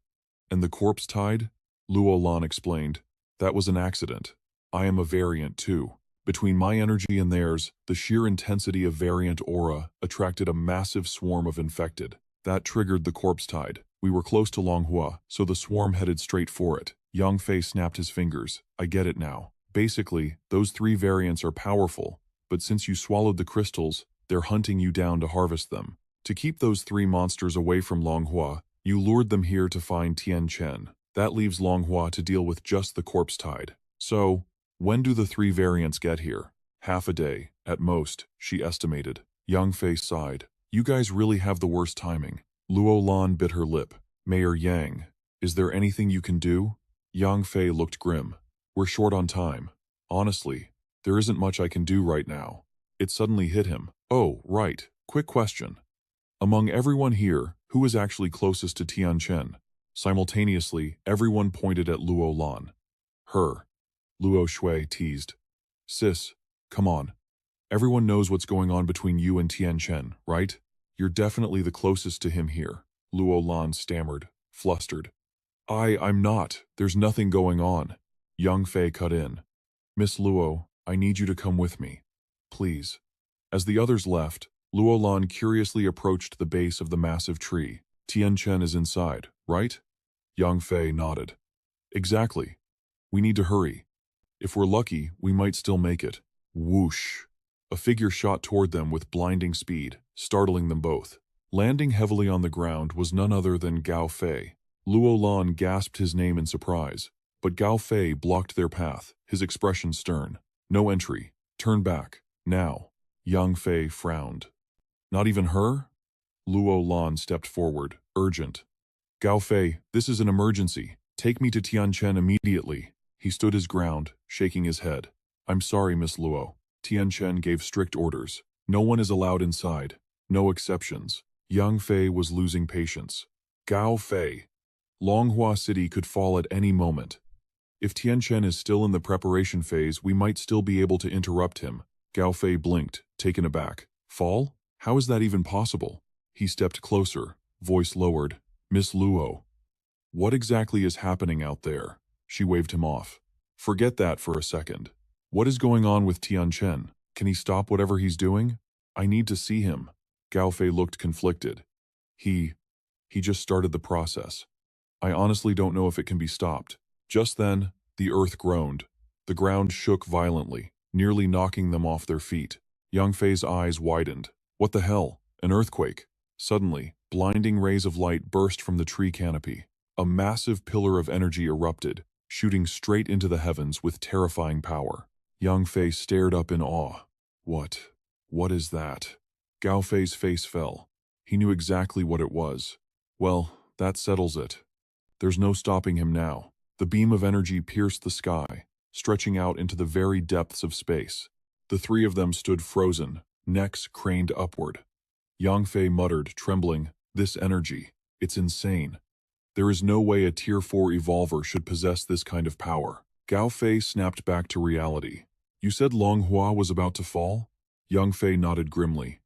And the corpse tide? Luo Lan explained. That was an accident. I am a variant too. Between my energy and theirs, the sheer intensity of variant aura attracted a massive swarm of infected. That triggered the corpse tide. We were close to Longhua, so the swarm headed straight for it. Yang Fei snapped his fingers. I get it now. Basically, those 3 variants are powerful, but since you swallowed the crystals, they're hunting you down to harvest them. To keep those 3 monsters away from Longhua, you lured them here to find Tianchen. That leaves Longhua to deal with just the corpse tide. So, when do the 3 variants get here? Half a day, at most, she estimated. Yang Fei sighed. You guys really have the worst timing. Luo Lan bit her lip. Mayor Yang, is there anything you can do? Yang Fei looked grim. We're short on time. Honestly, there isn't much I can do right now. It suddenly hit him. Oh, right. Quick question. Among everyone here, who is actually closest to Tianchen? Simultaneously, everyone pointed at Luo Lan. Her. Luo Shui teased. Sis, come on. Everyone knows what's going on between you and Tianchen, right? You're definitely the closest to him here. Luo Lan stammered, flustered. I'm not. There's nothing going on. Yang Fei cut in. Miss Luo, I need you to come with me. Please. As the others left, Luo Lan curiously approached the base of the massive tree. Tianchen is inside, right? Yang Fei nodded. Exactly. We need to hurry. If we're lucky, we might still make it. Whoosh. A figure shot toward them with blinding speed, startling them both. Landing heavily on the ground was none other than Gao Fei. Luo Lan gasped his name in surprise, but Gao Fei blocked their path, his expression stern. No entry. Turn back. Now. Yang Fei frowned. Not even her? Luo Lan stepped forward, urgent. Gao Fei, this is an emergency. Take me to Tianchen immediately. He stood his ground, shaking his head. I'm sorry, Miss Luo. Tianchen gave strict orders. No one is allowed inside. No exceptions. Yang Fei was losing patience. Gao Fei. Longhua City could fall at any moment. If Tianchen is still in the preparation phase, we might still be able to interrupt him. Gao Fei blinked, taken aback. Fall? How is that even possible? He stepped closer, voice lowered. Miss Luo. What exactly is happening out there? She waved him off. Forget that for a second. What is going on with Tianchen? Can he stop whatever he's doing? I need to see him. Gao Fei looked conflicted. He just started the process. I honestly don't know if it can be stopped. Just then, the earth groaned. The ground shook violently, nearly knocking them off their feet. Yang Fei's eyes widened. What the hell? An earthquake. Suddenly, blinding rays of light burst from the tree canopy. A massive pillar of energy erupted, shooting straight into the heavens with terrifying power. Yang Fei stared up in awe. What is that? Gao Fei's face fell. He knew exactly what it was. Well, that settles it. There's no stopping him now. The beam of energy pierced the sky, stretching out into the very depths of space. The three of them stood frozen, necks craned upward. Yang Fei muttered, trembling, this energy, it's insane. There is no way a Tier 4 evolver should possess this kind of power. Gao Fei snapped back to reality. You said Longhua was about to fall? Yang Fei nodded grimly.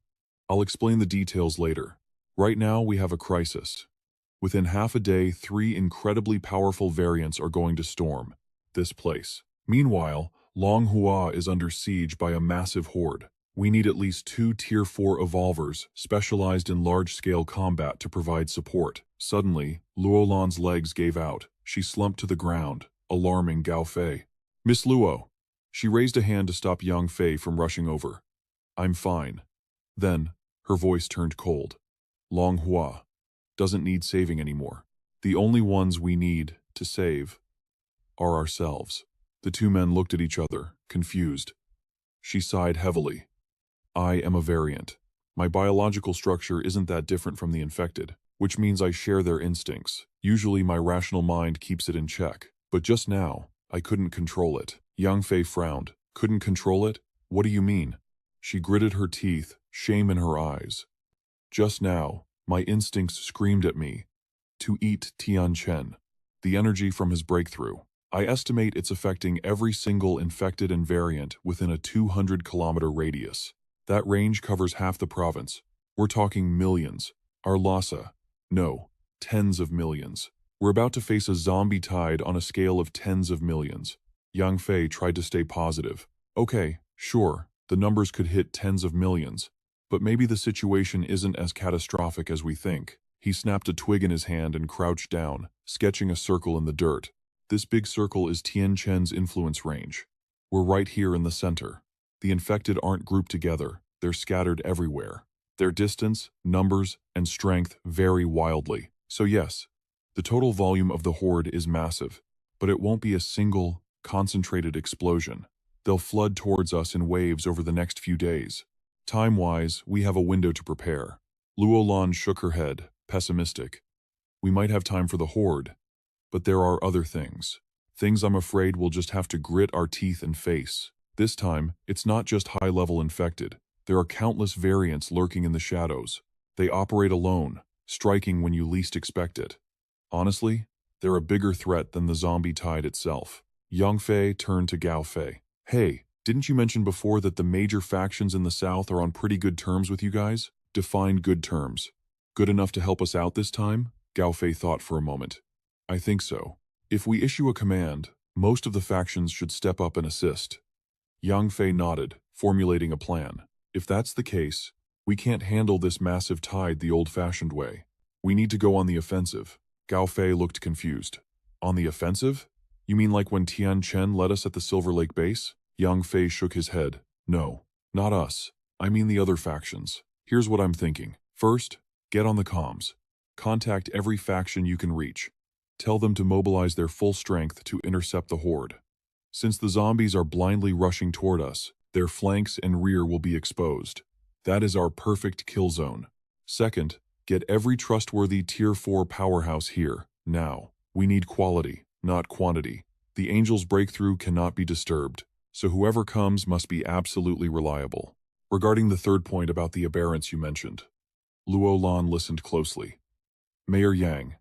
I'll explain the details later. Right now we have a crisis. Within half a day, 3 incredibly powerful variants are going to storm this place. Meanwhile, Longhua is under siege by a massive horde. We need at least 2 Tier 4 evolvers specialized in large-scale combat to provide support. Suddenly, Luolan's legs gave out. She slumped to the ground, alarming Gao Fei. Miss Luo. She raised a hand to stop Yang Fei from rushing over. I'm fine. Then, her voice turned cold. Longhua doesn't need saving anymore. The only ones we need to save are ourselves. The two men looked at each other, confused. She sighed heavily. I am a variant. My biological structure isn't that different from the infected, which means I share their instincts. Usually my rational mind keeps it in check. But just now, I couldn't control it. Yang Fei frowned. Couldn't control it? What do you mean? She gritted her teeth, shame in her eyes. Just now, my instincts screamed at me to eat Tianchen, the energy from his breakthrough. I estimate it's affecting every single infected and variant within a 200-kilometer radius. That range covers half the province. We're talking millions. Our Lhasa. No, tens of millions. We're about to face a zombie tide on a scale of tens of millions. Yang Fei tried to stay positive. Okay, sure, the numbers could hit tens of millions. But maybe the situation isn't as catastrophic as we think. He snapped a twig in his hand and crouched down, sketching a circle in the dirt. This big circle is Tianchen's influence range. We're right here in the center. The infected aren't grouped together, they're scattered everywhere. Their distance, numbers, and strength vary wildly. So yes, the total volume of the horde is massive, but it won't be a single, concentrated explosion. They'll flood towards us in waves over the next few days. Time-wise, we have a window to prepare. Luolan shook her head, pessimistic. We might have time for the horde, but there are other things. Things I'm afraid we'll just have to grit our teeth and face. This time, it's not just high-level infected. There are countless variants lurking in the shadows. They operate alone, striking when you least expect it. Honestly, they're a bigger threat than the zombie tide itself. Yang Fei turned to Gao Fei. Hey, didn't you mention before that the major factions in the south are on pretty good terms with you guys? Define good terms. Good enough to help us out this time? Gao Fei thought for a moment. I think so. If we issue a command, most of the factions should step up and assist. Yang Fei nodded, formulating a plan. If that's the case, we can't handle this massive tide the old-fashioned way. We need to go on the offensive. Gao Fei looked confused. On the offensive? You mean like when Tianchen led us at the Silver Lake base? Yang Fei shook his head. No, not us. I mean the other factions. Here's what I'm thinking. First, get on the comms. Contact every faction you can reach. Tell them to mobilize their full strength to intercept the horde. Since the zombies are blindly rushing toward us, their flanks and rear will be exposed. That is our perfect kill zone. Second, get every trustworthy Tier 4 powerhouse here, now. We need quality, not quantity. The Angel's breakthrough cannot be disturbed, so whoever comes must be absolutely reliable. Regarding the third point about the aberrants you mentioned, Luo Lan listened closely. Mayor Yang,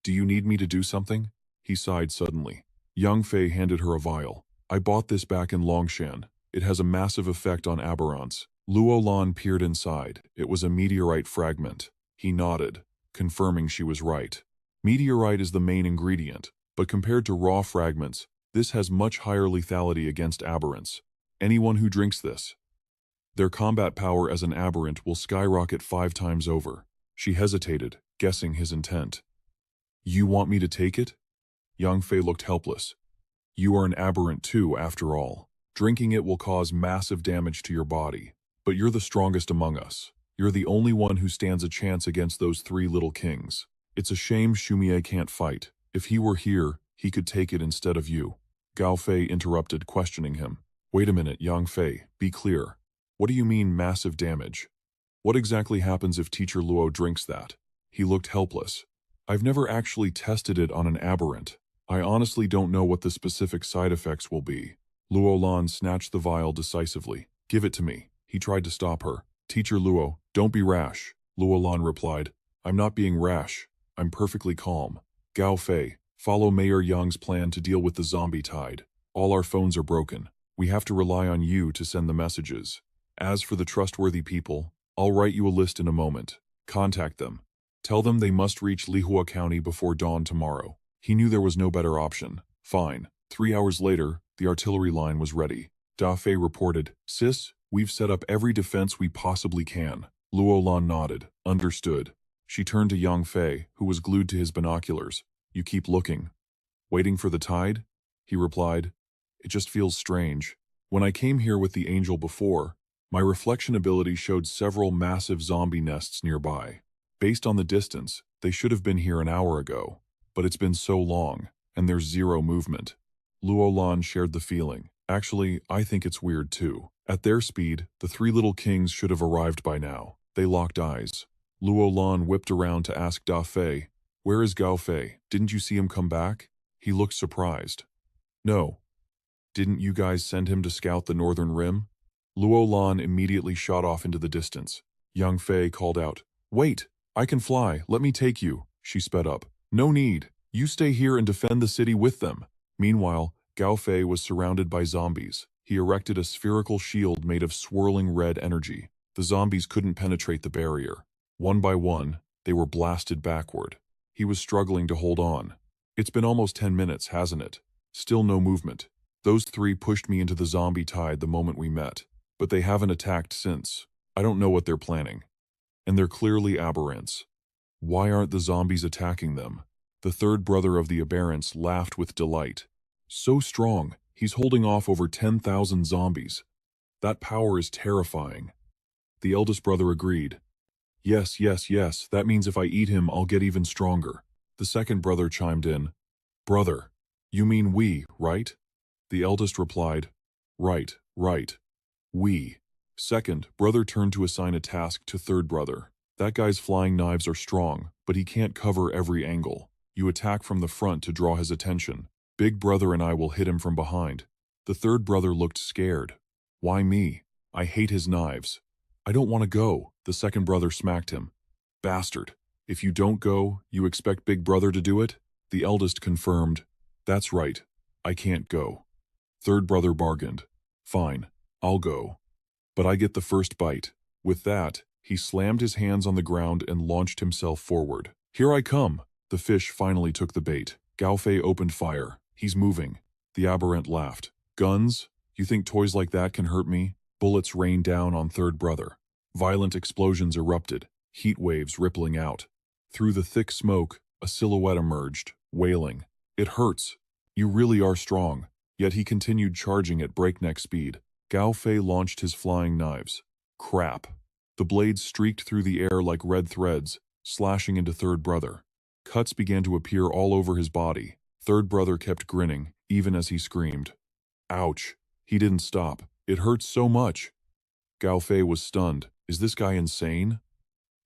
do you need me to do something? He sighed suddenly. Yang Fei handed her a vial. I bought this back in Longshan. It has a massive effect on aberrants. Luo Lan peered inside. It was a meteorite fragment. He nodded, confirming she was right. Meteorite is the main ingredient, but compared to raw fragments, this has much higher lethality against aberrants. Anyone who drinks this, their combat power as an aberrant will skyrocket 5 times over. She hesitated, guessing his intent. You want me to take it? Yang Fei looked helpless. You are an aberrant too, after all. Drinking it will cause massive damage to your body, but you're the strongest among us. You're the only one who stands a chance against those 3 little kings. It's a shame Shumie can't fight. If he were here, he could take it instead of you. Gao Fei interrupted, questioning him. Wait a minute, Yang Fei, be clear. What do you mean massive damage? What exactly happens if Teacher Luo drinks that? He looked helpless. I've never actually tested it on an aberrant. I honestly don't know what the specific side effects will be. Luo Lan snatched the vial decisively. Give it to me. He tried to stop her. Teacher Luo, don't be rash. Luo Lan replied. I'm not being rash. I'm perfectly calm. Gao Fei, follow Mayor Yang's plan to deal with the zombie tide. All our phones are broken. We have to rely on you to send the messages. As for the trustworthy people, I'll write you a list in a moment. Contact them. Tell them they must reach Lihua County before dawn tomorrow. He knew there was no better option. Fine. 3 hours later, the artillery line was ready. Da Fei reported, Sis, we've set up every defense we possibly can. Luo Lan nodded. Understood. She turned to Yang Fei, who was glued to his binoculars. You keep looking. Waiting for the tide? He replied. It just feels strange. When I came here with the Angel before, my reflection ability showed several massive zombie nests nearby. Based on the distance, they should have been here an hour ago. But it's been so long, and there's zero movement. Luo Lan shared the feeling. Actually, I think it's weird too. At their speed, the 3 little kings should have arrived by now. They locked eyes. Luo Lan whipped around to ask Da Fei, Where is Gao Fei? Didn't you see him come back? He looked surprised. No. Didn't you guys send him to scout the northern rim? Luo Lan immediately shot off into the distance. Yang Fei called out, Wait, I can fly, let me take you. She sped up. No need, you stay here and defend the city with them. Meanwhile, Gao Fei was surrounded by zombies. He erected a spherical shield made of swirling red energy. The zombies couldn't penetrate the barrier. One by one, they were blasted backward. He was struggling to hold on. It's been almost 10 minutes, hasn't it? Still no movement. Those 3 pushed me into the zombie tide the moment we met, but they haven't attacked since. I don't know what they're planning. And they're clearly aberrants. Why aren't the zombies attacking them? The third brother of the aberrants laughed with delight. So strong, he's holding off over 10,000 zombies. That power is terrifying. The eldest brother agreed. Yes, yes, yes, that means if I eat him, I'll get even stronger. The second brother chimed in. Brother, you mean we, right? The eldest replied. Right, right. We. Second brother turned to assign a task to third brother. That guy's flying knives are strong, but he can't cover every angle. You attack from the front to draw his attention. Big brother and I will hit him from behind. The third brother looked scared. Why me? I hate his knives. I don't want to go. The second brother smacked him. Bastard. If you don't go, you expect big brother to do it? The eldest confirmed. That's right. I can't go. Third brother bargained. Fine, I'll go. But I get the first bite. With that, he slammed his hands on the ground and launched himself forward. Here I come. The fish finally took the bait. Gao Fei opened fire. He's moving. The aberrant laughed. Guns? You think toys like that can hurt me? Bullets rained down on third brother. Violent explosions erupted, heat waves rippling out. Through the thick smoke, a silhouette emerged, wailing. It hurts. You really are strong. Yet he continued charging at breakneck speed. Gao Fei launched his flying knives. Crap. The blades streaked through the air like red threads, slashing into third brother. Cuts began to appear all over his body. Third brother kept grinning, even as he screamed. Ouch. He didn't stop. It hurts so much. Gao Fei was stunned. Is this guy insane?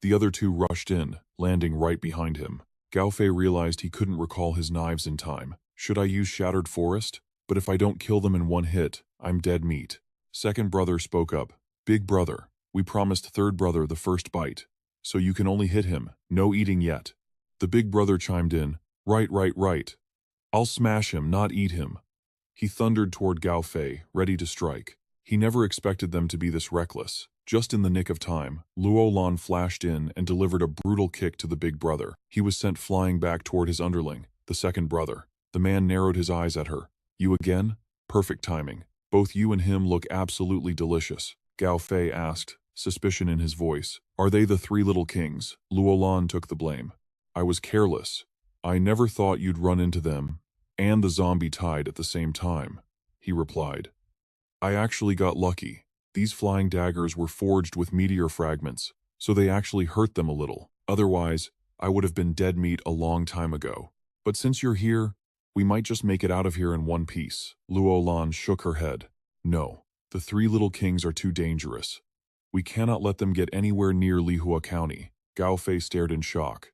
The other two rushed in, landing right behind him. Gao Fei realized he couldn't recall his knives in time. Should I use Shattered Forest? But if I don't kill them in one hit, I'm dead meat. Second brother spoke up. Big brother, we promised third brother the first bite. So you can only hit him, no eating yet. The big brother chimed in. Right. I'll smash him, not eat him. He thundered toward Gao Fei, ready to strike. He never expected them to be this reckless. Just in the nick of time, Luo Lan flashed in and delivered a brutal kick to the big brother. He was sent flying back toward his underling, the second brother. The man narrowed his eyes at her. You again? Perfect timing. Both you and him look absolutely delicious. Gao Fei asked, suspicion in his voice. Are they the three little kings? Luo Lan took the blame. I was careless. I never thought you'd run into them and the zombie tide at the same time, he replied. I actually got lucky. These flying daggers were forged with meteor fragments, so they actually hurt them a little. Otherwise, I would have been dead meat a long time ago. But since you're here, we might just make it out of here in one piece. Luo Lan shook her head. No, the three little kings are too dangerous. We cannot let them get anywhere near Lihua County. Gao Fei stared in shock.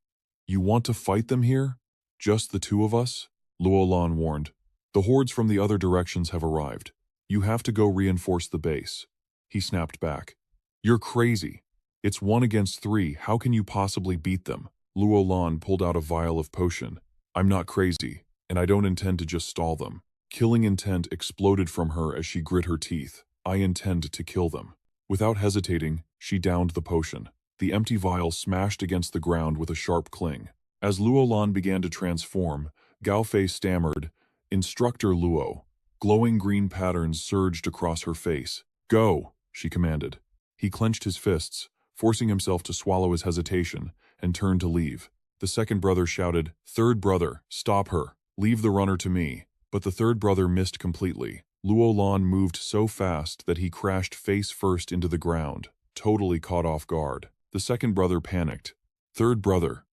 You want to fight them here? Just the two of us? Luo Lan warned. The hordes from the other directions have arrived. You have to go reinforce the base. He snapped back. You're crazy. It's 1 against 3. How can you possibly beat them? Luo Lan pulled out a vial of potion. I'm not crazy, and I don't intend to just stall them. Killing intent exploded from her as she grit her teeth. I intend to kill them. Without hesitating, she downed the potion. The empty vial smashed against the ground with a sharp cling. As Luo Lan began to transform, Gao Fei stammered, Instructor Luo. Glowing green patterns surged across her face. Go, she commanded. He clenched his fists, forcing himself to swallow his hesitation, and turned to leave. The second brother shouted, Third brother, stop her. Leave the runner to me. But the third brother missed completely. Luo Lan moved so fast that he crashed face first into the ground, totally caught off guard. The second brother panicked. Third brother.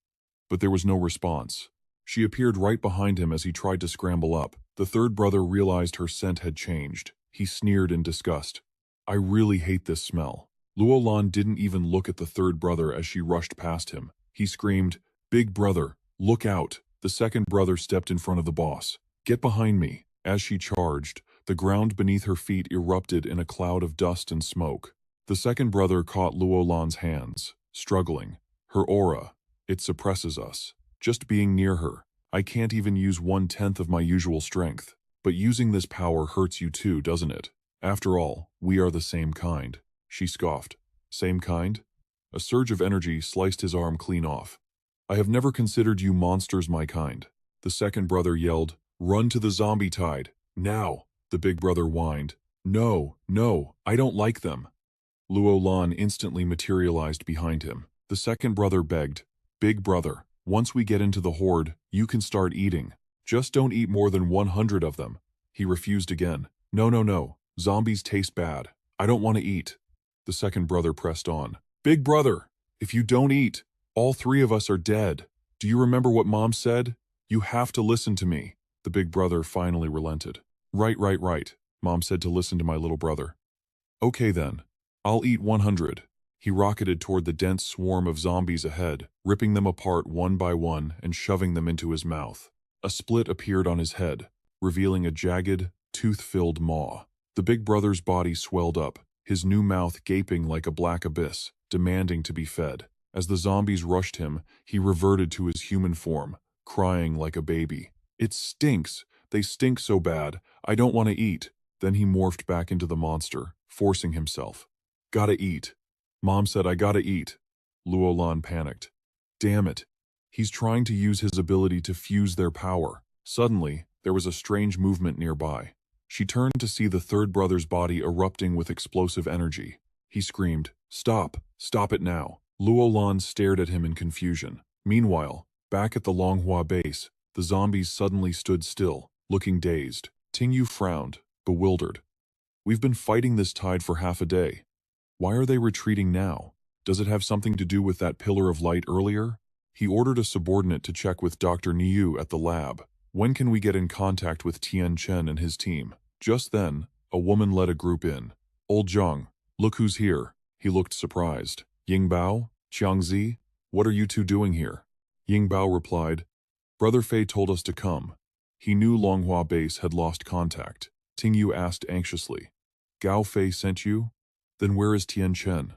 But there was no response. She appeared right behind him as he tried to scramble up. The third brother realized her scent had changed. He sneered in disgust. I really hate this smell. Luo Lan didn't even look at the third brother as she rushed past him. He screamed, Big brother, look out. The second brother stepped in front of the boss. Get behind me. As she charged, the ground beneath her feet erupted in a cloud of dust and smoke. The second brother caught Luo Lan's hands, struggling. Her aura, it suppresses us. Just being near her, I can't even use 1/10 of my usual strength. But using this power hurts you too, doesn't it? After all, we are the same kind. She scoffed. Same kind? A surge of energy sliced his arm clean off. I have never considered you monsters my kind. The second brother yelled, Run to the zombie tide. Now. The big brother whined. No, I don't like them. Luo Lan instantly materialized behind him. The second brother begged, Big brother, once we get into the horde, you can start eating. Just don't eat more than 100 of them. He refused again. No. Zombies taste bad. I don't want to eat. The second brother pressed on. Big brother, if you don't eat, all 3 of us are dead. Do you remember what Mom said? You have to listen to me. The big brother finally relented. Right. Mom said to listen to my little brother. Okay then. I'll eat 100. He rocketed toward the dense swarm of zombies ahead, ripping them apart one by one and shoving them into his mouth. A split appeared on his head, revealing a jagged, tooth-filled maw. The big brother's body swelled up, his new mouth gaping like a black abyss, demanding to be fed. As the zombies rushed him, he reverted to his human form, crying like a baby. It stinks. They stink so bad. I don't want to eat. Then he morphed back into the monster, forcing himself. Gotta eat. Mom said I gotta eat. Luo Lan panicked. Damn it. He's trying to use his ability to fuse their power. Suddenly, there was a strange movement nearby. She turned to see the third brother's body erupting with explosive energy. He screamed, Stop it now. Luo Lan stared at him in confusion. Meanwhile, back at the Manhwa base, the zombies suddenly stood still, looking dazed. Tingyu frowned, bewildered. We've been fighting this tide for half a day. Why are they retreating now? Does it have something to do with that pillar of light earlier? He ordered a subordinate to check with Dr. Niu at the lab. When can we get in contact with Tianchen and his team? Just then, a woman led a group in. Old Zhang, Look who's here. He looked surprised. Yingbao? Qiangzi? What are you two doing here? Yingbao replied, Brother Fei told us to come. He knew Longhua base had lost contact. Tingyu asked anxiously, Gao Fei sent you? Then where is Tianchen?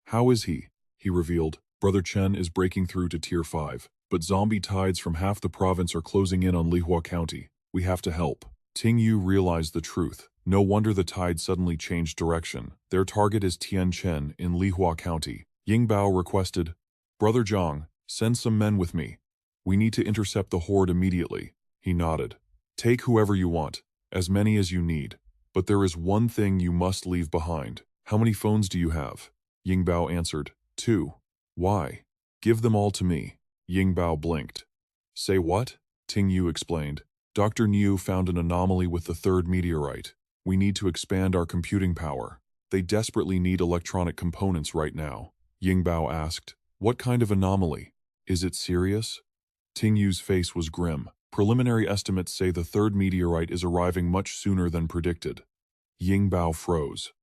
How is he? He revealed, Brother Chen is breaking through to Tier 5, but zombie tides from half the province are closing in on Lihua County. We have to help. Tingyu realized the truth. No wonder the tide suddenly changed direction. Their target is Tianchen in Lihua County. Yingbao requested, Brother Zhang, send some men with me. We need to intercept the horde immediately. He nodded. Take whoever you want, as many as you need. But there is one thing you must leave behind. How many phones do you have? Yingbao answered, 2. Why? Give them all to me. Yingbao blinked. Say what? Tingyu explained. Dr. Niu found an anomaly with the third meteorite. We need to expand our computing power. They desperately need electronic components right now. Yingbao asked, What kind of anomaly? Is it serious? Tingyu's face was grim. Preliminary estimates say the third meteorite is arriving much sooner than predicted. Yingbao froze.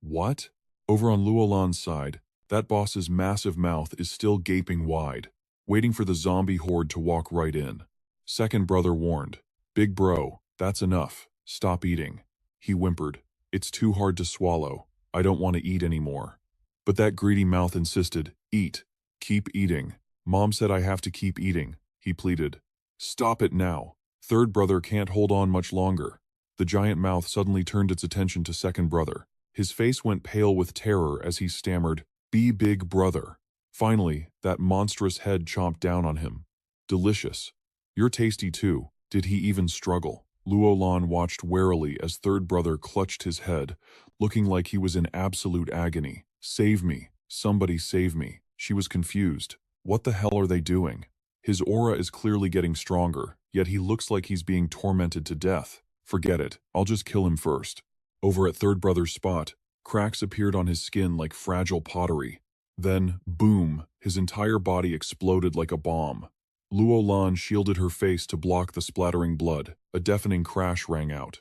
What? Over on Luolan's side, that boss's massive mouth is still gaping wide, waiting for the zombie horde to walk right in. Second brother warned, Big bro, that's enough. Stop eating. He whimpered. It's too hard to swallow. I don't want to eat anymore. But that greedy mouth insisted, Eat. Keep eating. Mom said I have to keep eating, he pleaded. Stop it now. Third brother can't hold on much longer. The giant mouth suddenly turned its attention to second brother. His face went pale with terror as he stammered, Be big brother. Finally, that monstrous head chomped down on him. Delicious. You're tasty too. Did he even struggle? Luolan watched warily as third brother clutched his head, looking like he was in absolute agony. Save me. Somebody save me. She was confused. What the hell are they doing? His aura is clearly getting stronger, yet he looks like he's being tormented to death. Forget it. I'll just kill him first. Over at third brother's spot, cracks appeared on his skin like fragile pottery. Then, boom, his entire body exploded like a bomb. Luolan shielded her face to block the splattering blood. A deafening crash rang out.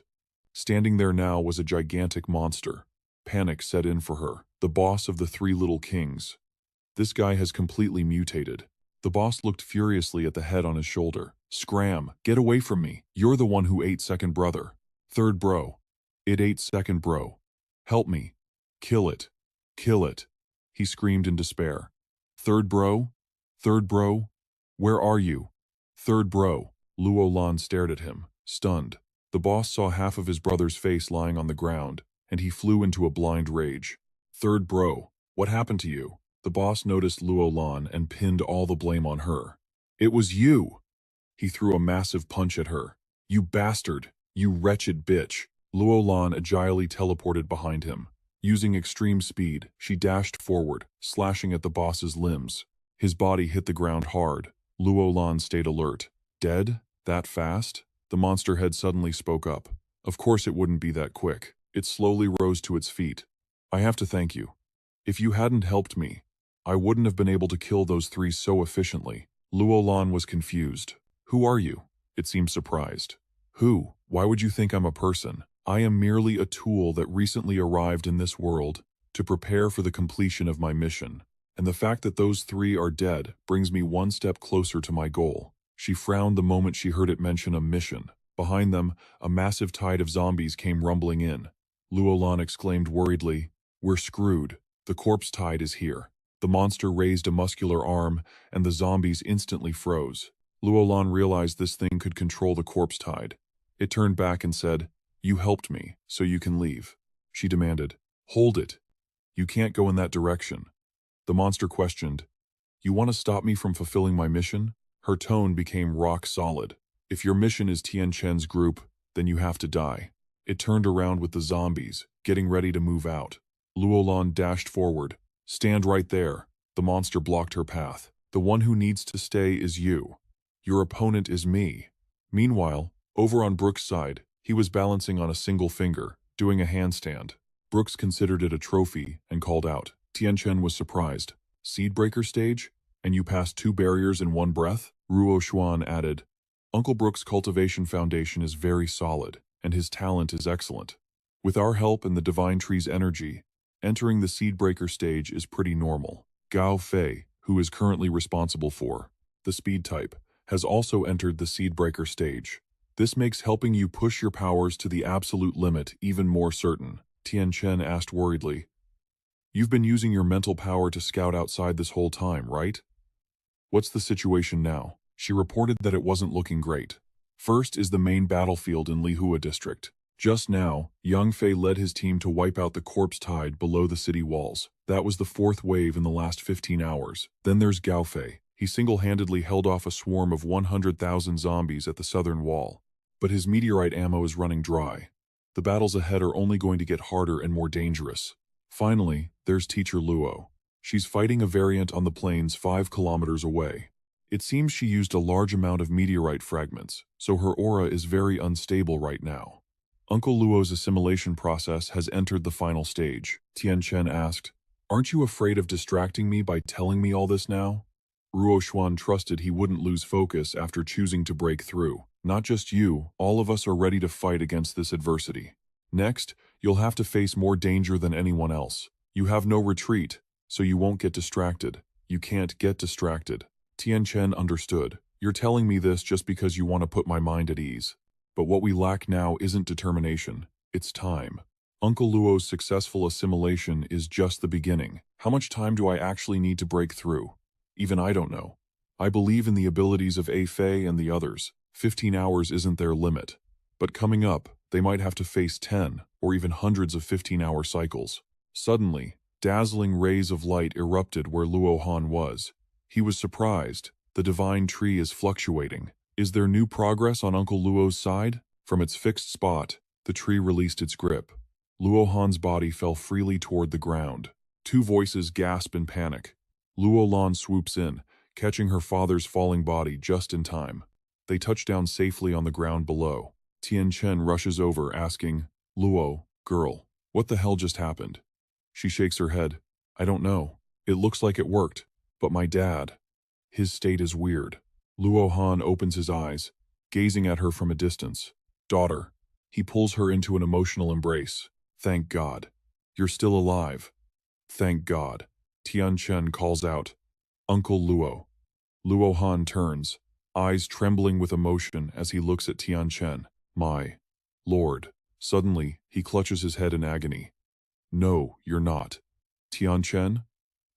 Standing there now was a gigantic monster. Panic set in for her. The boss of the 3 little kings. This guy has completely mutated. The boss looked furiously at the head on his shoulder. Scram, get away from me. You're the one who ate second brother. Third bro. It ate second bro. Help me. Kill it. Kill it. He screamed in despair. Third bro? Third bro? Where are you? Third bro. Luolan stared at him, stunned. The boss saw half of his brother's face lying on the ground, and he flew into a blind rage. Third bro, what happened to you? The boss noticed Luolan and pinned all the blame on her. It was you! He threw a massive punch at her. You bastard! You wretched bitch! Luolan agilely teleported behind him. Using extreme speed, she dashed forward, slashing at the boss's limbs. His body hit the ground hard. Luolan stayed alert. Dead? That fast? The monster head suddenly spoke up. Of course it wouldn't be that quick. It slowly rose to its feet. I have to thank you. If you hadn't helped me, I wouldn't have been able to kill those 3 so efficiently. Luolan was confused. Who are you? It seemed surprised. Who? Why would you think I'm a person? I am merely a tool that recently arrived in this world to prepare for the completion of my mission. And the fact that those 3 are dead brings me one step closer to my goal. She frowned the moment she heard it mention a mission. Behind them, a massive tide of zombies came rumbling in. Luolan exclaimed worriedly, We're screwed. The corpse tide is here. The monster raised a muscular arm, and the zombies instantly froze. Luolan realized this thing could control the corpse tide. It turned back and said, You helped me, so you can leave. She demanded, Hold it. You can't go in that direction. The monster questioned, You want to stop me from fulfilling my mission? Her tone became rock solid. If your mission is Tianchen's group, then you have to die. It turned around with the zombies, getting ready to move out. Luolan dashed forward. Stand right there. The monster blocked her path. The one who needs to stay is you. Your opponent is me. Meanwhile, over on Brooks' side, he was balancing on a single finger, doing a handstand. Brooks considered it a trophy and called out. Tianchen was surprised. Seedbreaker stage? And you passed 2 barriers in one breath? Ruo Xuan added. Uncle Brooks' cultivation foundation is very solid, and his talent is excellent. With our help and the Divine Tree's energy, Entering the Seedbreaker stage is pretty normal. Gao Fei, who is currently responsible for the speed type, has also entered the Seedbreaker stage. This makes helping you push your powers to the absolute limit even more certain. Tianchen asked worriedly. You've been using your mental power to scout outside this whole time, right? What's the situation now? She reported that it wasn't looking great. First is the main battlefield in Lihua district. Just now, Yang Fei led his team to wipe out the corpse tide below the city walls. That was the fourth wave in the last 15 hours. Then there's Gao Fei. He single-handedly held off a swarm of 100,000 zombies at the southern wall. But his meteorite ammo is running dry. The battles ahead are only going to get harder and more dangerous. Finally, there's Teacher Luo. She's fighting a variant on the plains 5 kilometers away. It seems she used a large amount of meteorite fragments, so her aura is very unstable right now. Uncle Luo's assimilation process has entered the final stage. Tianchen asked, Aren't you afraid of distracting me by telling me all this now? Ruo Xuan trusted he wouldn't lose focus after choosing to break through. Not just you, all of us are ready to fight against this adversity. Next, you'll have to face more danger than anyone else. You have no retreat, so you won't get distracted. You can't get distracted. Tianchen understood. You're telling me this just because you want to put my mind at ease. But what we lack now isn't determination, it's time. Uncle Luo's successful assimilation is just the beginning. How much time do I actually need to break through? Even I don't know. I believe in the abilities of A Fei and the others. 15 hours isn't their limit. But coming up, they might have to face 10 or even hundreds of 15-hour cycles. Suddenly, dazzling rays of light erupted where Luo Han was. He was surprised. The divine tree is fluctuating. Is there new progress on Uncle Luo's side? From its fixed spot, the tree released its grip. Luo Han's body fell freely toward the ground. Two voices gasp in panic. Luo Lan swoops in, catching her father's falling body just in time. They touch down safely on the ground below. Tianchen rushes over, asking, Luo, girl, what the hell just happened? She shakes her head. I don't know. It looks like it worked. But my dad, his state is weird. Luo Han opens his eyes, gazing at her from a distance. Daughter. He pulls her into an emotional embrace. Thank God. You're still alive. Thank God. Tianchen calls out, Uncle Luo. Luo Han turns, eyes trembling with emotion as he looks at Tianchen. My lord. Suddenly, he clutches his head in agony. No, you're not. Tianchen?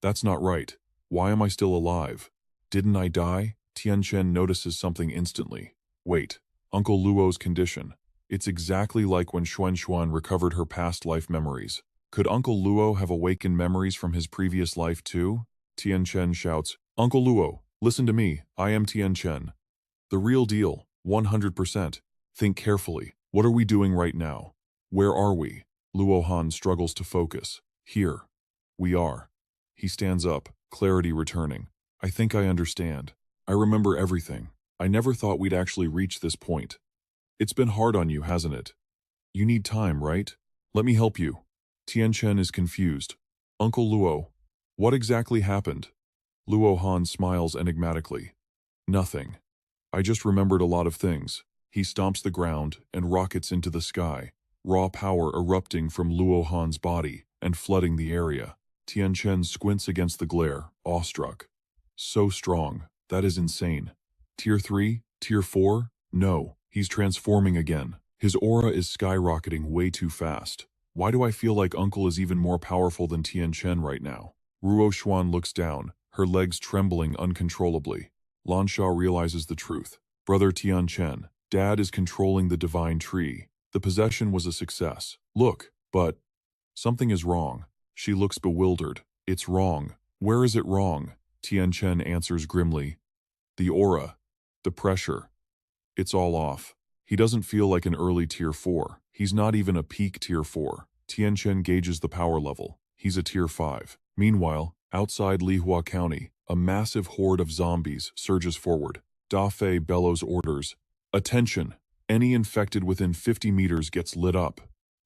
That's not right. Why am I still alive? Didn't I die? Tianchen notices something instantly. Wait, Uncle Luo's condition. It's exactly like when Xuan recovered her past life memories. Could Uncle Luo have awakened memories from his previous life too? Tianchen shouts, Uncle Luo, listen to me, I am Tianchen. The real deal, 100%. Think carefully. What are we doing right now? Where are we? Luo Han struggles to focus. Here. We are. He stands up, clarity returning. I think I understand. I remember everything. I never thought we'd actually reach this point. It's been hard on you, hasn't it? You need time, right? Let me help you. Tianchen is confused. Uncle Luo, what exactly happened? Luo Han smiles enigmatically. Nothing. I just remembered a lot of things. He stomps the ground and rockets into the sky, raw power erupting from Luo Han's body and flooding the area. Tianchen squints against the glare, awestruck. So strong. That is insane. Tier 3? Tier 4? No, he's transforming again. His aura is skyrocketing way too fast. Why do I feel like Uncle is even more powerful than Tianchen right now? Ruo Xuan looks down, her legs trembling uncontrollably. Lansha realizes the truth. Brother Tianchen, Dad is controlling the divine tree. The possession was a success. Look, but something is wrong. She looks bewildered. It's wrong. Where is it wrong? Tianchen answers grimly. The aura. The pressure. It's all off. He doesn't feel like an early tier 4. He's not even a peak tier 4. Tianchen gauges the power level. He's a tier 5. Meanwhile, outside Lihua County, a massive horde of zombies surges forward. Da Fei bellows orders. Attention! Any infected within 50 meters gets lit up.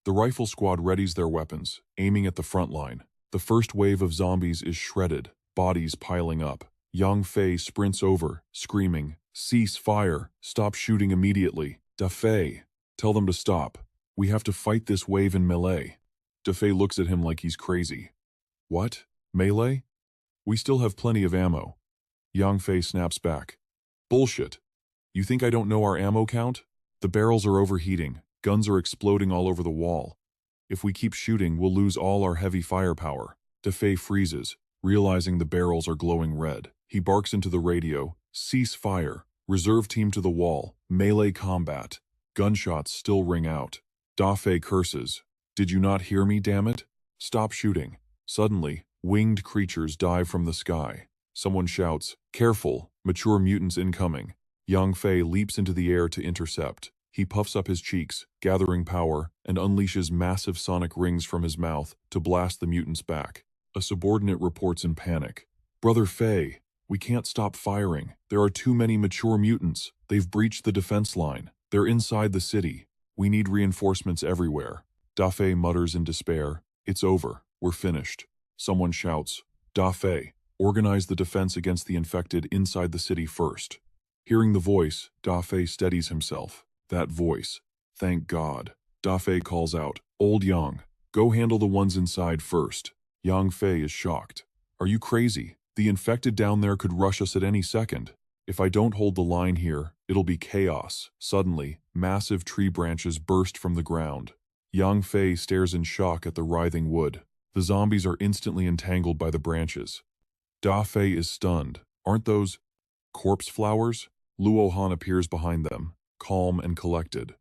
The rifle squad readies their weapons, aiming at the front line. The first wave of zombies is shredded, bodies piling up. Yang Fei sprints over, screaming, Cease fire! Stop shooting immediately! Da Fei! Tell them to stop. We have to fight this wave in melee. Fei looks at him like he's crazy. What? Melee? We still have plenty of ammo. Yang Fei snaps back. Bullshit. You think I don't know our ammo count? The barrels are overheating. Guns are exploding all over the wall. If we keep shooting, we'll lose all our heavy firepower. Fei freezes, realizing the barrels are glowing red. He barks into the radio. Cease fire. Reserve team to the wall. Melee combat. Gunshots still ring out. Fei curses. Did you not hear me, damn it? Stop shooting. Suddenly, winged creatures dive from the sky. Someone shouts, careful, mature mutants incoming. Yang Fei leaps into the air to intercept. He puffs up his cheeks, gathering power, and unleashes massive sonic rings from his mouth to blast the mutants back. A subordinate reports in panic. Brother Fei, we can't stop firing. There are too many mature mutants. They've breached the defense line. They're inside the city. We need reinforcements everywhere. Fei mutters in despair. It's over. We're finished. Someone shouts, Fei, organize the defense against the infected inside the city first. Hearing the voice, Fei steadies himself. That voice. Thank God. Fei calls out, Old Yang, go handle the ones inside first. Yang Fei is shocked. Are you crazy? The infected down there could rush us at any second. If I don't hold the line here, it'll be chaos. Suddenly, massive tree branches burst from the ground. Yang Fei stares in shock at the writhing wood. The zombies are instantly entangled by the branches. Fei is stunned. Aren't those corpse flowers? Luo Han appears behind them, calm and collected.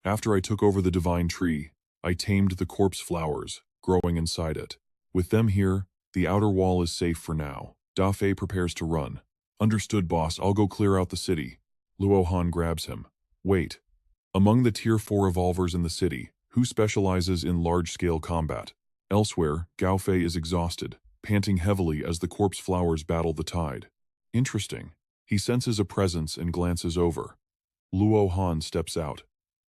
After I took over the divine tree, I tamed the corpse flowers, growing inside it. With them here, the outer wall is safe for now. Fei prepares to run. Understood, boss, I'll go clear out the city. Luo Han grabs him. Wait. Among the Tier 4 revolvers in the city, who specializes in large-scale combat? Elsewhere, Gao Fei is exhausted, panting heavily as the corpse flowers battle the tide. Interesting. He senses a presence and glances over. Luo Han steps out.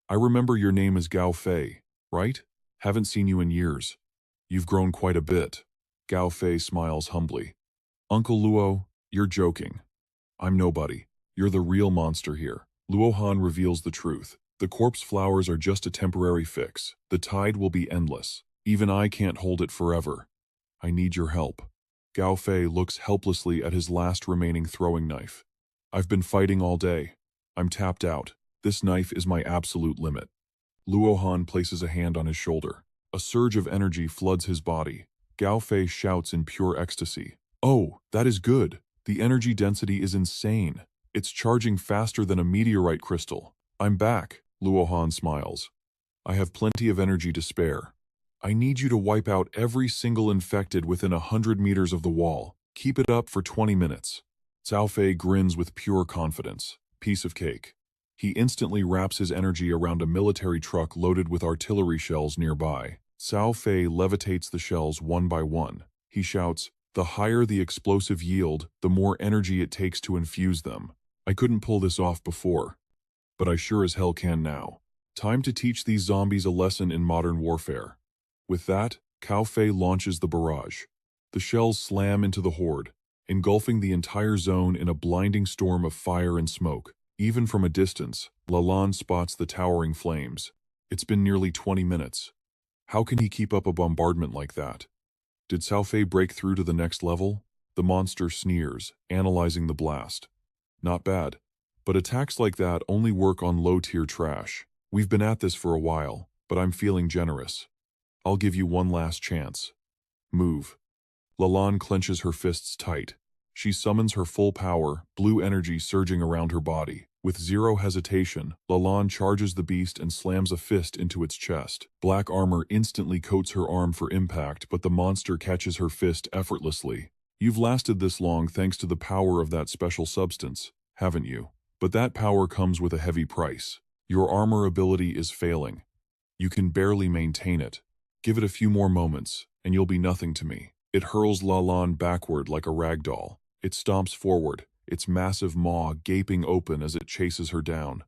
I remember your name is Gao Fei, right? Haven't seen you in years. You've grown quite a bit. Gao Fei smiles humbly. Uncle Luo, you're joking. I'm nobody. You're the real monster here. Luo Han reveals the truth. The corpse flowers are just a temporary fix. The tide will be endless. Even I can't hold it forever. I need your help. Gao Fei looks helplessly at his last remaining throwing knife. I've been fighting all day. I'm tapped out. This knife is my absolute limit. Luo Han places a hand on his shoulder. A surge of energy floods his body. Gao Fei shouts in pure ecstasy. Oh, that is good. The energy density is insane. It's charging faster than a meteorite crystal. I'm back, Luo Han smiles. I have plenty of energy to spare. I need you to wipe out every single infected within 100 meters of the wall. Keep it up for 20 minutes. Cao Fei grins with pure confidence. Piece of cake. He instantly wraps his energy around a military truck loaded with artillery shells nearby. Cao Fei levitates the shells one by one. He shouts, the higher the explosive yield, the more energy it takes to infuse them. I couldn't pull this off before, but I sure as hell can now. Time to teach these zombies a lesson in modern warfare. With that, Cao Fei launches the barrage. The shells slam into the horde, engulfing the entire zone in a blinding storm of fire and smoke. Even from a distance, Lalande spots the towering flames. It's been nearly 20 minutes. How can he keep up a bombardment like that? Did Cao Fei break through to the next level? The monster sneers, analyzing the blast. Not bad. But attacks like that only work on low-tier trash. We've been at this for a while, but I'm feeling generous. I'll give you one last chance. Move. Lalande clenches her fists tight. She summons her full power, blue energy surging around her body. With zero hesitation, Lalande charges the beast and slams a fist into its chest. Black armor instantly coats her arm for impact, but the monster catches her fist effortlessly. You've lasted this long thanks to the power of that special substance, haven't you? But that power comes with a heavy price. Your armor ability is failing. You can barely maintain it. Give it a few more moments, and you'll be nothing to me. It hurls Lalande backward like a rag doll. It stomps forward, its massive maw gaping open as it chases her down.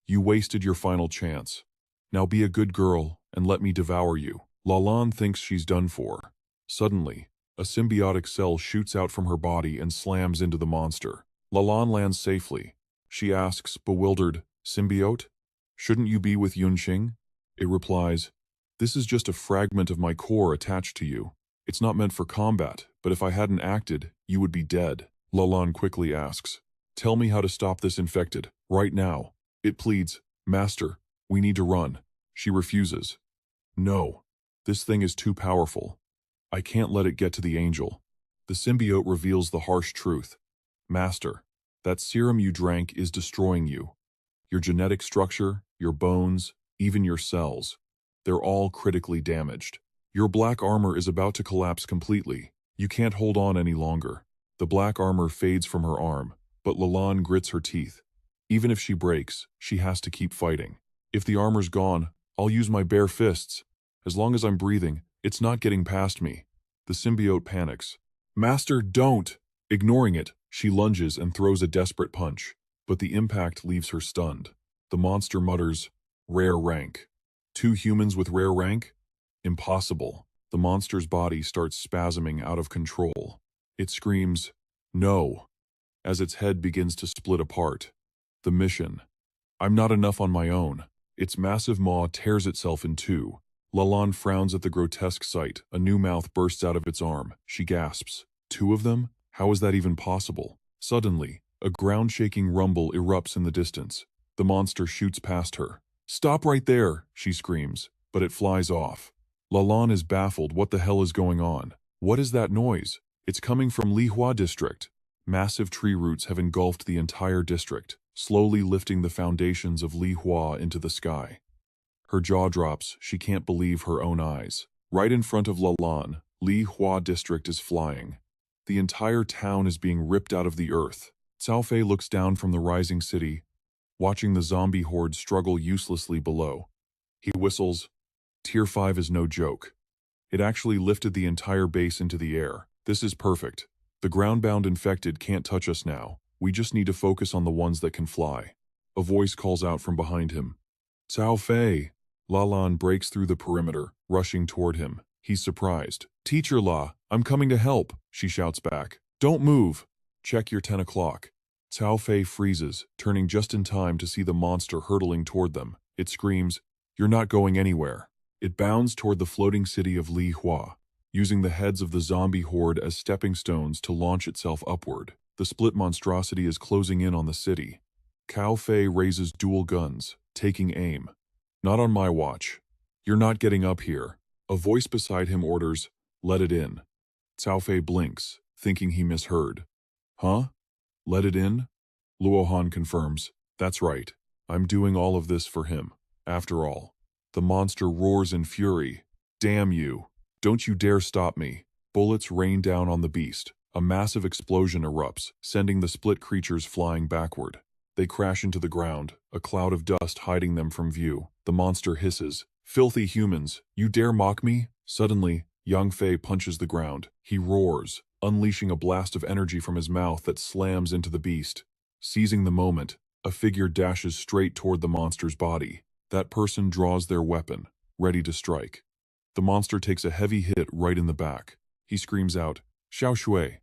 You wasted your final chance. Now be a good girl, and let me devour you. Lalande thinks she's done for. Suddenly, a symbiotic cell shoots out from her body and slams into the monster. Lalande lands safely. She asks, bewildered, symbiote? Shouldn't you be with Yunqing? It replies, This is just a fragment of my core attached to you. It's not meant for combat, but if I hadn't acted, you would be dead. Lalan quickly asks. Tell me how to stop this infected, right now. It pleads, Master, we need to run. She refuses. No, this thing is too powerful. I can't let it get to the angel. The symbiote reveals the harsh truth. Master, that serum you drank is destroying you. Your genetic structure, your bones, even your cells. They're all critically damaged. Your black armor is about to collapse completely. You can't hold on any longer. The black armor fades from her arm, but Lalan grits her teeth. Even if she breaks, she has to keep fighting. If the armor's gone, I'll use my bare fists. As long as I'm breathing, it's not getting past me. The symbiote panics. Master, don't! Ignoring it, she lunges and throws a desperate punch, but the impact leaves her stunned. The monster mutters, Rare rank. 2 humans with rare rank? Impossible. The monster's body starts spasming out of control. It screams, No, as its head begins to split apart. The mission. I'm not enough on my own. Its massive maw tears itself in two. Lalan frowns at the grotesque sight. A new mouth bursts out of its arm. She gasps. 2 of them? How is that even possible? Suddenly, a ground-shaking rumble erupts in the distance. The monster shoots past her. Stop right there, she screams, but it flies off. Lalan is baffled. What the hell is going on? What is that noise? It's coming from Lihua district. Massive tree roots have engulfed the entire district, slowly lifting the foundations of Lihua into the sky. Her jaw drops. She can't believe her own eyes. Right in front of Lalan, Lihua district is flying. The entire town is being ripped out of the earth. Cao Fei looks down from the rising city, watching the zombie horde struggle uselessly below. He whistles. Tier 5 is no joke. It actually lifted the entire base into the air. This is perfect. The ground-bound infected can't touch us now. We just need to focus on the ones that can fly. A voice calls out from behind him. Cao Fei! Lalan breaks through the perimeter, rushing toward him. He's surprised. Teacher La, I'm coming to help, she shouts back. Don't move. Check your 10 o'clock. Cao Fei freezes, turning just in time to see the monster hurtling toward them. It screams, You're not going anywhere. It bounds toward the floating city of Lihua, using the heads of the zombie horde as stepping stones to launch itself upward. The split monstrosity is closing in on the city. Cao Fei raises dual guns, taking aim. Not on my watch. You're not getting up here. A voice beside him orders, Let it in. Cao Fei blinks, thinking he misheard. Huh? Let it in? Luohan confirms, That's right. I'm doing all of this for him. After all. The monster roars in fury. Damn you. Don't you dare stop me. Bullets rain down on the beast. A massive explosion erupts, sending the split creatures flying backward. They crash into the ground, a cloud of dust hiding them from view. The monster hisses, Filthy humans, you dare mock me? Suddenly, Yang Fei punches the ground. He roars, unleashing a blast of energy from his mouth that slams into the beast. Seizing the moment, a figure dashes straight toward the monster's body. That person draws their weapon, ready to strike. The monster takes a heavy hit right in the back. He screams out, Xiao Shui.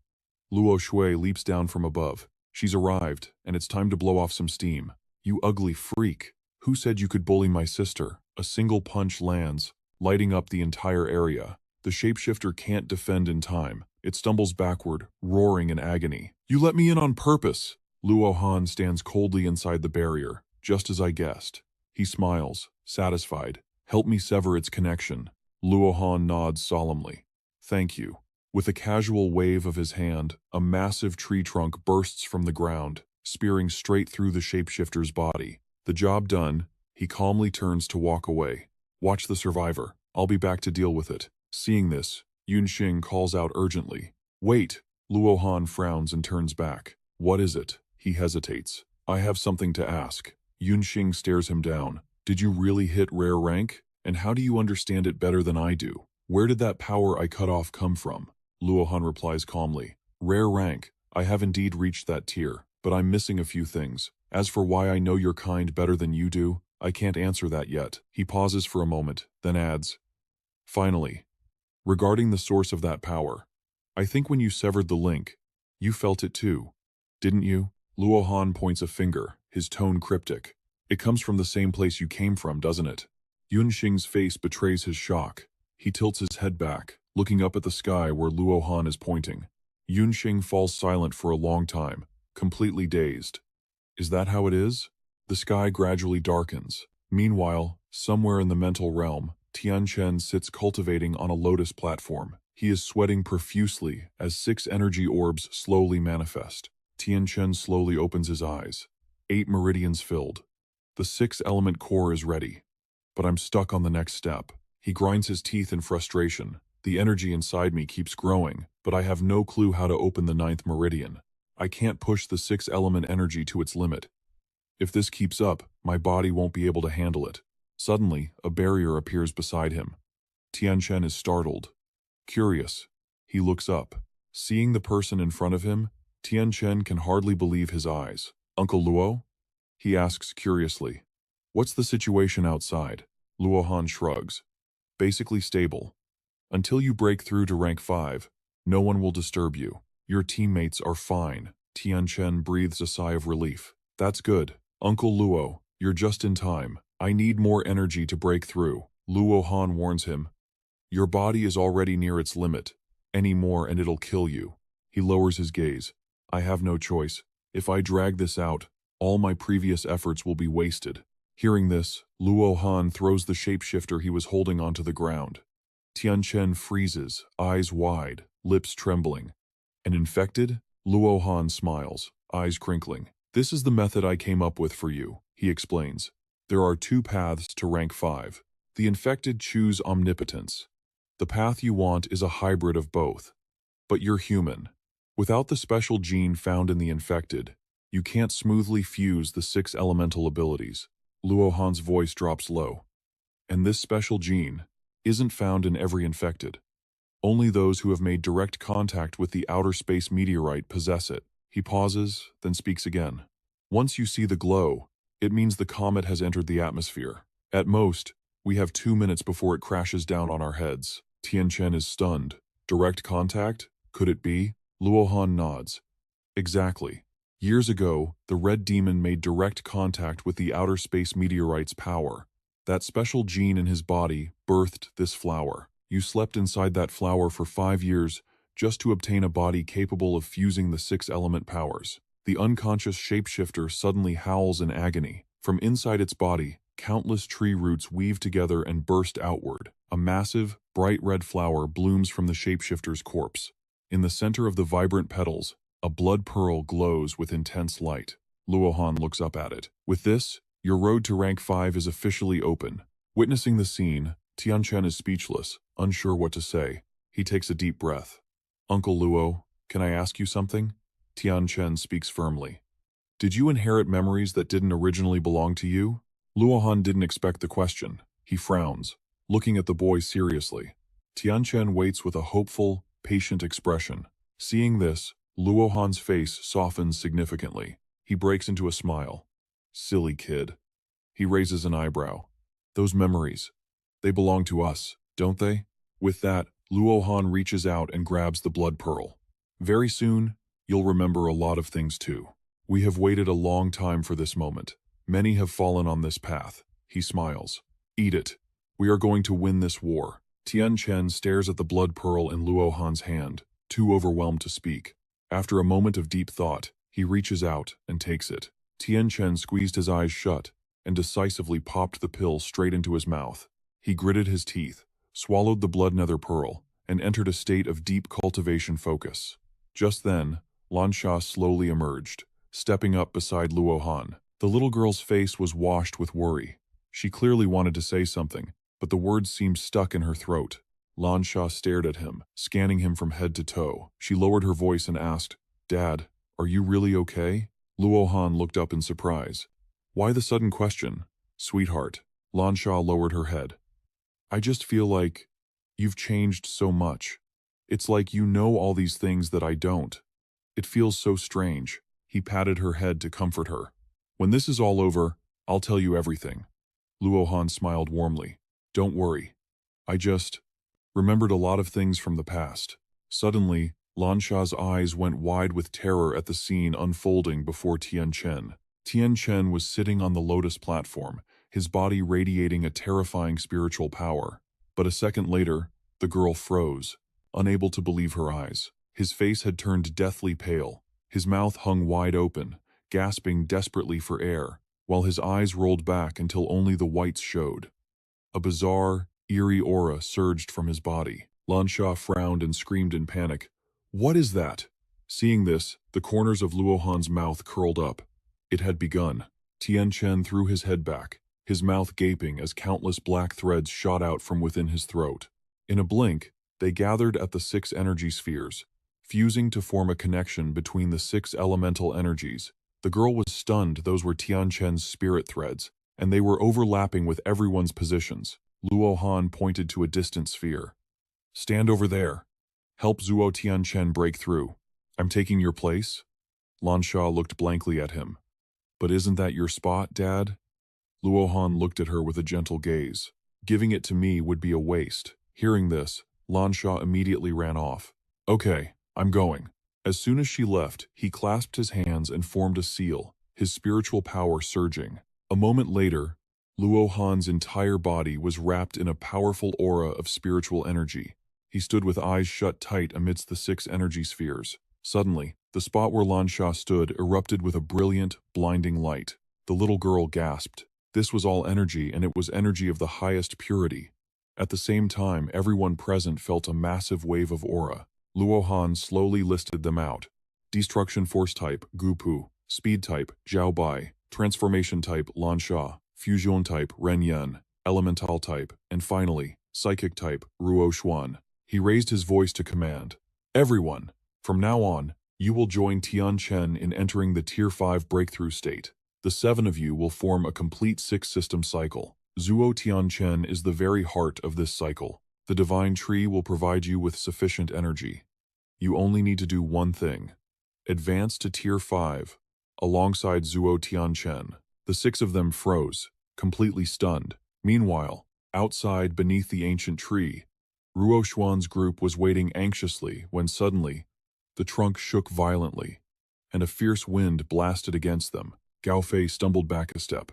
Luo Shui leaps down from above. She's arrived, and it's time to blow off some steam. You ugly freak. Who said you could bully my sister? A single punch lands, lighting up the entire area. The shapeshifter can't defend in time. It stumbles backward, roaring in agony. You let me in on purpose. Luo Han stands coldly inside the barrier, just as I guessed. He smiles, satisfied. Help me sever its connection. Luo Han nods solemnly. Thank you. With a casual wave of his hand, a massive tree trunk bursts from the ground, spearing straight through the shapeshifter's body. The job done, he calmly turns to walk away. Watch the survivor. I'll be back to deal with it. Seeing this, Yunxing calls out urgently. Wait! Luo Han frowns and turns back. What is it? He hesitates. I have something to ask. Yunxing stares him down. Did you really hit rare rank? And how do you understand it better than I do? Where did that power I cut off come from? Luohan replies calmly. Rare rank. I have indeed reached that tier, but I'm missing a few things. As for why I know your kind better than you do, I can't answer that yet. He pauses for a moment, then adds. Finally, regarding the source of that power, I think when you severed the link, you felt it too, didn't you? Luohan points a finger, his tone cryptic. It comes from the same place you came from, doesn't it? Yunxing's face betrays his shock. He tilts his head back, looking up at the sky where Luo Han is pointing. Yunxing falls silent for a long time, completely dazed. Is that how it is? The sky gradually darkens. Meanwhile, somewhere in the mental realm, Tianchen sits cultivating on a lotus platform. He is sweating profusely as 6 energy orbs slowly manifest. Tianchen slowly opens his eyes. 8 meridians filled. The 6-element core is ready. But I'm stuck on the next step. He grinds his teeth in frustration. The energy inside me keeps growing, but I have no clue how to open the 9th meridian. I can't push the 6-element energy to its limit. If this keeps up, my body won't be able to handle it. Suddenly, a barrier appears beside him. Tianchen is startled. Curious, he looks up. Seeing the person in front of him, Tianchen can hardly believe his eyes. Uncle Luo? He asks curiously. What's the situation outside? Luo Han shrugs. Basically stable. Until you break through to rank 5, no one will disturb you. Your teammates are fine. Tianchen breathes a sigh of relief. That's good. Uncle Luo, you're just in time. I need more energy to break through. Luo Han warns him. Your body is already near its limit. Any more and it'll kill you. He lowers his gaze. I have no choice. If I drag this out, all my previous efforts will be wasted. Hearing this, Luo Han throws the shapeshifter he was holding onto the ground. Tianchen freezes, eyes wide, lips trembling. And infected? Luo Han smiles, eyes crinkling. This is the method I came up with for you, he explains. There are 2 paths to rank 5. The infected choose omnipotence. The path you want is a hybrid of both. But you're human. Without the special gene found in the infected, you can't smoothly fuse the 6 elemental abilities. Luo Han's voice drops low. And this special gene isn't found in every infected. Only those who have made direct contact with the outer space meteorite possess it. He pauses, then speaks again. Once you see the glow, it means the comet has entered the atmosphere. At most, we have 2 minutes before it crashes down on our heads. Tianchen is stunned. Direct contact? Could it be? Luo Han nods. Exactly. Years ago, the Red Demon made direct contact with the outer space meteorite's power. That special gene in his body birthed this flower. You slept inside that flower for 5 years just to obtain a body capable of fusing the 6-element powers. The unconscious shapeshifter suddenly howls in agony. From inside its body, countless tree roots weave together and burst outward. A massive, bright red flower blooms from the shapeshifter's corpse. In the center of the vibrant petals, a blood pearl glows with intense light. Luo Han looks up at it. With this, your road to rank 5 is officially open. Witnessing the scene, Tianchen is speechless, unsure what to say. He takes a deep breath. Uncle Luo, can I ask you something? Tianchen speaks firmly. Did you inherit memories that didn't originally belong to you? Luo Han didn't expect the question. He frowns, looking at the boy seriously. Tianchen waits with a hopeful, patient expression. Seeing this, Luo Han's face softens significantly. He breaks into a smile. Silly kid. He raises an eyebrow. Those memories, they belong to us, don't they? With that, Luo Han reaches out and grabs the blood pearl. Very soon, you'll remember a lot of things too. We have waited a long time for this moment. Many have fallen on this path. He smiles. Eat it. We are going to win this war. Tianchen stares at the blood pearl in Luo Han's hand, too overwhelmed to speak. After a moment of deep thought, he reaches out and takes it. Tianchen squeezed his eyes shut and decisively popped the pill straight into his mouth. He gritted his teeth, swallowed the blood nether pearl, and entered a state of deep cultivation focus. Just then, Lansha slowly emerged, stepping up beside Luo Han. The little girl's face was washed with worry. She clearly wanted to say something, but the words seemed stuck in her throat. Lansha stared at him, scanning him from head to toe. She lowered her voice and asked, Dad, are you really okay? Luo Han looked up in surprise. Why the sudden question? Sweetheart. Lansha lowered her head. I just feel like you've changed so much. It's like you know all these things that I don't. It feels so strange. He patted her head to comfort her. When this is all over, I'll tell you everything. Luo Han smiled warmly. Don't worry. I just remembered a lot of things from the past. Suddenly, Lansha's eyes went wide with terror at the scene unfolding before Tianchen. Tianchen was sitting on the lotus platform, his body radiating a terrifying spiritual power. But a second later, the girl froze, unable to believe her eyes. His face had turned deathly pale. His mouth hung wide open, gasping desperately for air, while his eyes rolled back until only the whites showed. A bizarre, eerie aura surged from his body. Lansha frowned and screamed in panic. "What is that?" Seeing this, the corners of Luohan's mouth curled up. It had begun. Tianchen threw his head back, his mouth gaping as countless black threads shot out from within his throat. In a blink, they gathered at the 6 energy spheres, fusing to form a connection between the 6 elemental energies. The girl was stunned. Those were Tianchen's spirit threads, and they were overlapping with everyone's positions. Luohan pointed to a distant sphere. "Stand over there. Help Zuo Tianchen break through. I'm taking your place." Lansha looked blankly at him. "But isn't that your spot, Dad?" Luohan looked at her with a gentle gaze. "Giving it to me would be a waste." Hearing this, Lansha immediately ran off. "Okay, I'm going." As soon as she left, he clasped his hands and formed a seal, his spiritual power surging. A moment later, Luohan's entire body was wrapped in a powerful aura of spiritual energy. He stood with eyes shut tight amidst the 6 energy spheres. Suddenly, the spot where Lansha stood erupted with a brilliant, blinding light. The little girl gasped. This was all energy, and it was energy of the highest purity. At the same time, everyone present felt a massive wave of aura. Luohan slowly listed them out. Destruction Force type, Gupu. Speed type, Zhao Bai. Transformation type, Lansha. Fusion type, Ren Yan. Elemental type, and finally, Psychic type, Ruo Xuan. He raised his voice to command. "Everyone, from now on, you will join Tianchen in entering the Tier 5 breakthrough state. The 7 of you will form a complete 6-system cycle. Zuo Tianchen is the very heart of this cycle. The divine tree will provide you with sufficient energy. You only need to do one thing. Advance to Tier 5, alongside Zuo Tianchen." The 6 of them froze, completely stunned. Meanwhile, outside beneath the ancient tree, Ruo Xuan's group was waiting anxiously when suddenly, the trunk shook violently, and a fierce wind blasted against them. Gao Fei stumbled back a step.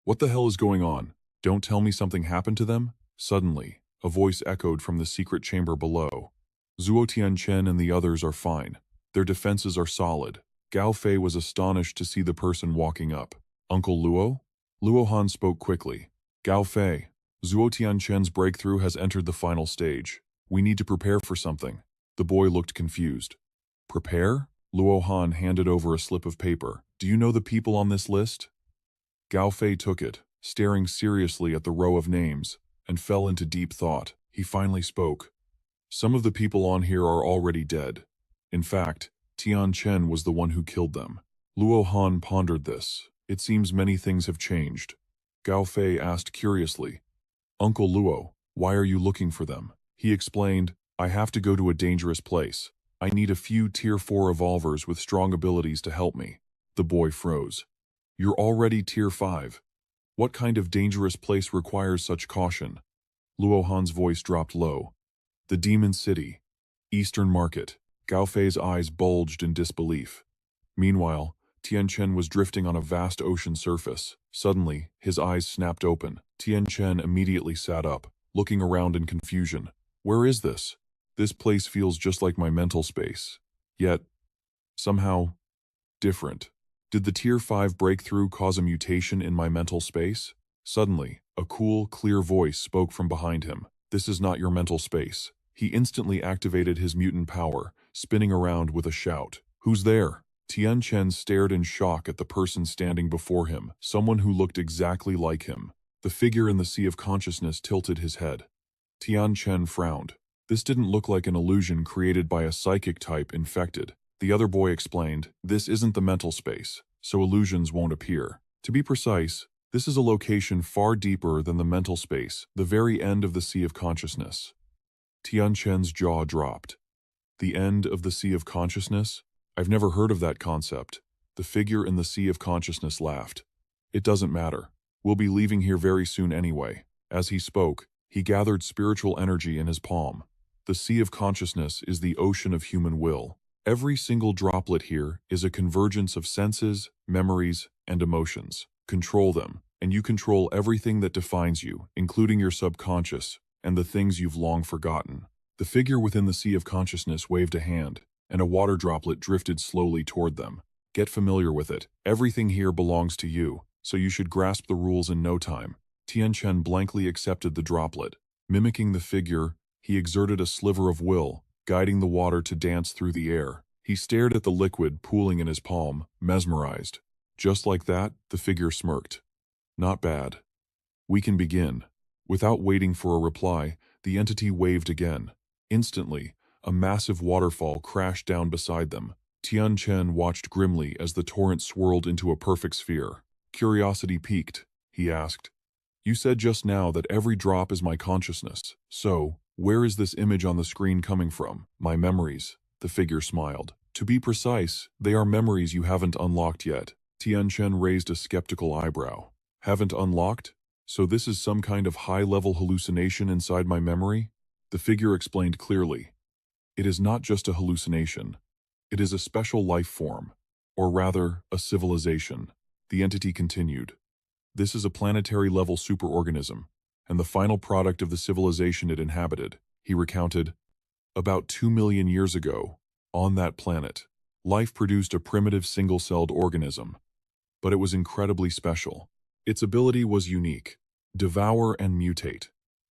"What the hell is going on? Don't tell me something happened to them?" Suddenly, a voice echoed from the secret chamber below. "Zuo Tianchen and the others are fine. Their defenses are solid." Gao Fei was astonished to see the person walking up. "Uncle Luo?" Luohan spoke quickly. "Gao Fei, Zuo Tianchen's breakthrough has entered the final stage. We need to prepare for something." The boy looked confused. "Prepare?" Luohan handed over a slip of paper. "Do you know the people on this list?" Gao Fei took it, staring seriously at the row of names, and fell into deep thought. He finally spoke. "Some of the people on here are already dead. In fact, Tianchen was the one who killed them." Luohan pondered this. It seems many things have changed. Gao Fei asked curiously, "Uncle Luo, why are you looking for them?" He explained, "I have to go to a dangerous place. I need a few Tier 4 evolvers with strong abilities to help me." The boy froze. "You're already Tier 5. What kind of dangerous place requires such caution?" Luohan's voice dropped low. "The Demon City. Eastern Market." Gao Fei's eyes bulged in disbelief. Meanwhile, Tianchen was drifting on a vast ocean surface. Suddenly, his eyes snapped open. Tianchen immediately sat up, looking around in confusion. "Where is this? This place feels just like my mental space. Yet, somehow, different. Did the Tier 5 breakthrough cause a mutation in my mental space?" Suddenly, a cool, clear voice spoke from behind him. "This is not your mental space." He instantly activated his mutant power, spinning around with a shout. "Who's there?" Tianchen stared in shock at the person standing before him, someone who looked exactly like him. The figure in the sea of consciousness tilted his head. Tianchen frowned. This didn't look like an illusion created by a psychic type infected. The other boy explained, "This isn't the mental space, so illusions won't appear. To be precise, this is a location far deeper than the mental space, the very end of the sea of consciousness." Tianchen's jaw dropped. The end of the sea of consciousness? I've never heard of that concept. The figure in the sea of consciousness laughed. "It doesn't matter. We'll be leaving here very soon anyway." As he spoke, he gathered spiritual energy in his palm. The sea of consciousness is the ocean of human will. Every single droplet here is a convergence of senses, memories, and emotions. Control them. and you control everything that defines you, including your subconscious and the things you've long forgotten. The figure within the sea of consciousness waved a hand, and a water droplet drifted slowly toward them. Get familiar with it. Everything here belongs to you, so you should grasp the rules in no time. Tianchen blankly accepted the droplet. Mimicking the figure, he exerted a sliver of will, guiding the water to dance through the air. He stared at the liquid pooling in his palm, mesmerized. Just like that, the figure smirked. Not bad. We can begin. Without waiting for a reply, the entity waved again. Instantly, a massive waterfall crashed down beside them. Tianchen watched grimly as the torrent swirled into a perfect sphere. Curiosity piqued. He asked, "You said just now that every drop is my consciousness. So, where is this image on the screen coming from?" "My memories," the figure smiled. "To be precise, they are memories you haven't unlocked yet." Tianchen raised a skeptical eyebrow. "Haven't unlocked? So this is some kind of high-level hallucination inside my memory?" The figure explained clearly. "It is not just a hallucination. It is a special life form, or rather, a civilization." The entity continued. "This is a planetary-level superorganism, and the final product of the civilization it inhabited." He recounted, "About 2 million years ago, on that planet, life produced a primitive single-celled organism. But it was incredibly special. Its ability was unique: devour and mutate.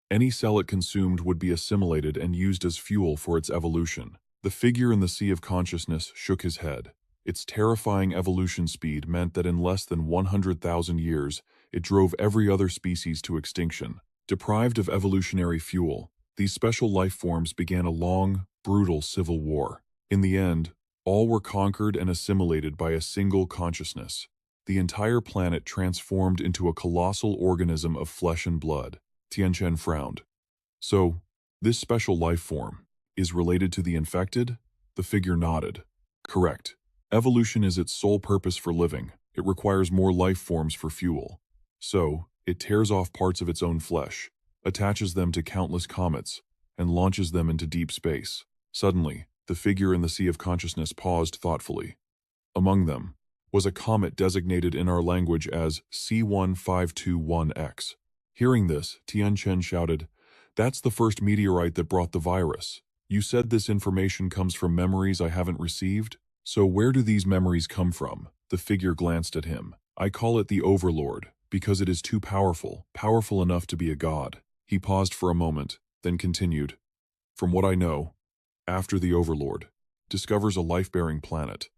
Any cell it consumed would be assimilated and used as fuel for its evolution." The figure in the sea of consciousness shook his head. Its terrifying evolution speed meant that in less than 100,000 years, it drove every other species to extinction. Deprived of evolutionary fuel, these special life forms began a long, brutal civil war. In the end, all were conquered and assimilated by a single consciousness. The entire planet transformed into a colossal organism of flesh and blood. Tianchen frowned. "So, this special life form is related to the infected?" The figure nodded. "Correct. Evolution is its sole purpose for living. It requires more life forms for fuel. So, it tears off parts of its own flesh, attaches them to countless comets, and launches them into deep space." Suddenly, the figure in the sea of consciousness paused thoughtfully. "Among them was a comet designated in our language as C1521X. Hearing this, Tianchen shouted, "That's the first meteorite that brought the virus. You said this information comes from memories I haven't received? So where do these memories come from?" The figure glanced at him. "I call it the Overlord, because it is too powerful, powerful enough to be a god." He paused for a moment, then continued, "From what I know, after the Overlord discovers a life-bearing planet,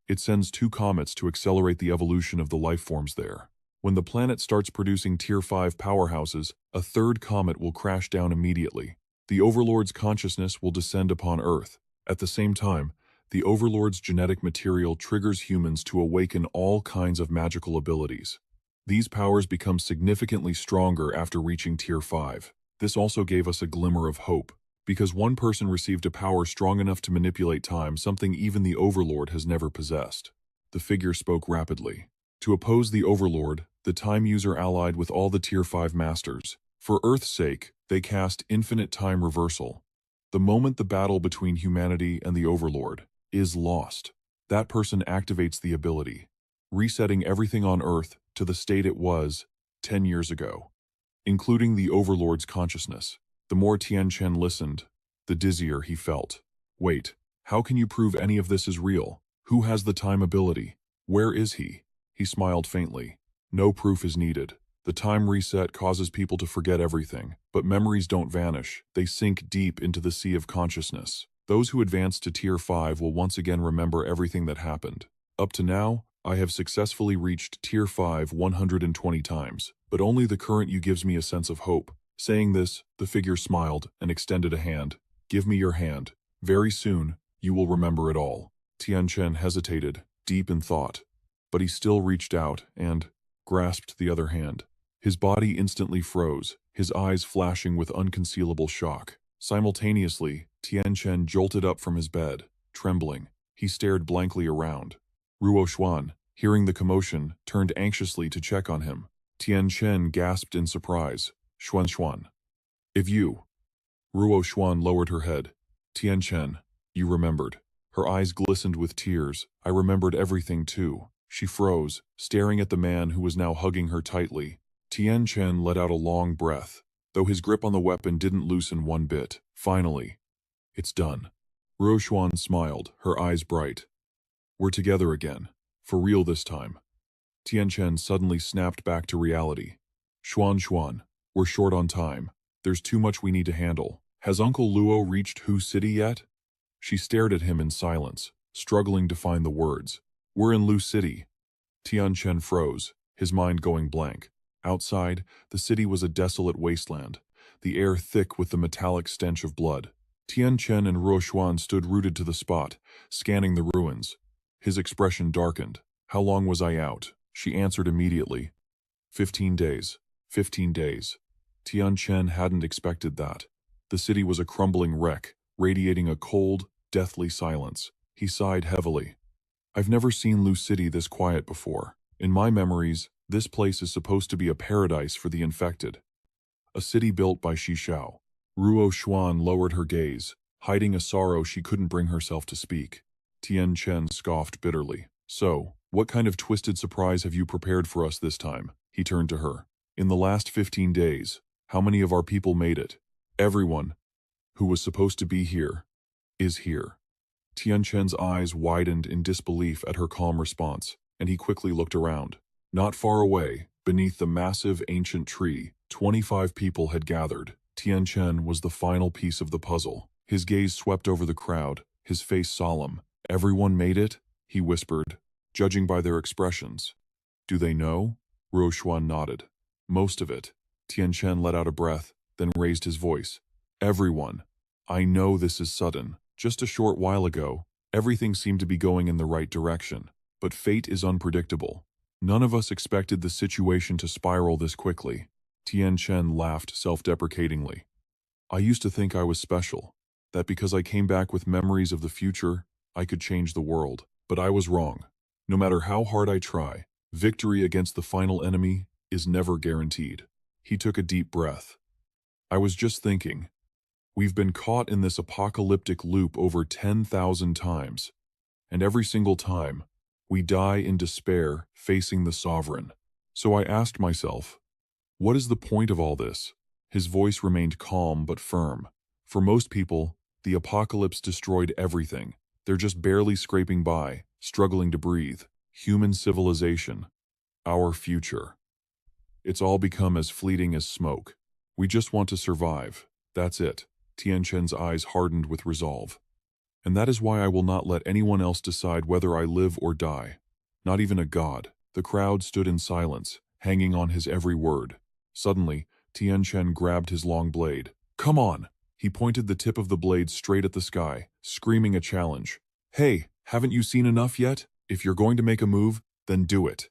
it sends 2 comets to accelerate the evolution of the life forms there. When the planet starts producing Tier 5 powerhouses, a 3rd comet will crash down immediately. The Overlord's consciousness will descend upon Earth. At the same time, the Overlord's genetic material triggers humans to awaken all kinds of magical abilities. These powers become significantly stronger after reaching Tier 5. This also gave us a glimmer of hope, because one person received a power strong enough to manipulate time, something even the Overlord has never possessed." The figure spoke rapidly. "To oppose the Overlord, the time user allied with all the Tier 5 masters. For Earth's sake, they cast infinite time reversal. The moment the battle between humanity and the Overlord is lost, that person activates the ability, resetting everything on Earth to the state it was 10 years ago, including the Overlord's consciousness." The more Tianchen listened, the dizzier he felt. "Wait, how can you prove any of this is real? Who has the time ability? Where is he?" He smiled faintly. "No proof is needed. The time reset causes people to forget everything, but memories don't vanish. They sink deep into the sea of consciousness. Those who advance to Tier 5 will once again remember everything that happened. Up to now, I have successfully reached Tier 5 120 times, but only the current you gives me a sense of hope." Saying this, the figure smiled and extended a hand. "Give me your hand. Very soon, you will remember it all." Tianchen hesitated, deep in thought, but he still reached out and grasped the other hand. His body instantly froze, his eyes flashing with unconcealable shock. Simultaneously, Tianchen jolted up from his bed, trembling. He stared blankly around. Ruo Xuan, hearing the commotion, turned anxiously to check on him. Tianchen gasped in surprise. Xuan. "If you..." Ruo Xuan lowered her head. "Tianchen, you remembered." Her eyes glistened with tears. "I remembered everything too." She froze, staring at the man who was now hugging her tightly. Tianchen let out a long breath, though his grip on the weapon didn't loosen one bit. Finally, it's done. Ruoxuan smiled, her eyes bright. We're together again. For real this time. Tianchen suddenly snapped back to reality. Xuan, we're short on time. There's too much we need to handle. Has Uncle Luo reached Hu City yet? She stared at him in silence, struggling to find the words. We're in Lu City. Tianchen froze, his mind going blank. Outside, the city was a desolate wasteland, the air thick with the metallic stench of blood. Tianchen and Ruoxuan stood rooted to the spot, scanning the ruins. His expression darkened. How long was I out? She answered immediately. 15 days. 15 days. Tianchen hadn't expected that. The city was a crumbling wreck, radiating a cold, deathly silence. He sighed heavily. I've never seen Lu City this quiet before. In my memories, this place is supposed to be a paradise for the infected. A city built by Shishao. Ruoxuan lowered her gaze, hiding a sorrow she couldn't bring herself to speak. Tianchen scoffed bitterly. So, what kind of twisted surprise have you prepared for us this time? He turned to her. In the last 15 days, how many of our people made it? Everyone who was supposed to be here is here. Tianchen's eyes widened in disbelief at her calm response, and he quickly looked around. Not far away, beneath the massive ancient tree, 25 people had gathered. Tianchen was the final piece of the puzzle. His gaze swept over the crowd, his face solemn. Everyone made it? He whispered, judging by their expressions. Do they know? Ruoxuan nodded. Most of it. Tianchen let out a breath, then raised his voice. Everyone. I know this is sudden. Just a short while ago, everything seemed to be going in the right direction. But fate is unpredictable. None of us expected the situation to spiral this quickly. Tianchen laughed self-deprecatingly. I used to think I was special, that because I came back with memories of the future, I could change the world. But I was wrong. No matter how hard I try, victory against the final enemy is never guaranteed. He took a deep breath. I was just thinking. We've been caught in this apocalyptic loop over 10,000 times, and every single time, we die in despair facing the sovereign. So I asked myself, what is the point of all this? His voice remained calm but firm. For most people, the apocalypse destroyed everything. They're just barely scraping by, struggling to breathe. Human civilization. Our future. It's all become as fleeting as smoke. We just want to survive. That's it. Tianchen's eyes hardened with resolve. And that is why I will not let anyone else decide whether I live or die. Not even a god. The crowd stood in silence, hanging on his every word. Suddenly, Tianchen grabbed his long blade. Come on! He pointed the tip of the blade straight at the sky, screaming a challenge. Hey, haven't you seen enough yet? If you're going to make a move, then do it.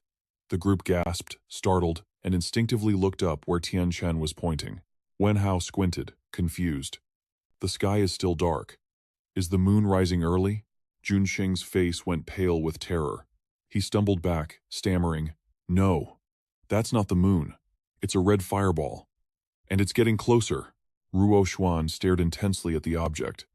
The group gasped, startled, and instinctively looked up where Tianchen was pointing. Wenhao squinted, confused. The sky is still dark. Is the moon rising early? Junxing's face went pale with terror. He stumbled back, stammering, No, that's not the moon. It's a red fireball. And it's getting closer. Ruoxuan stared intensely at the object.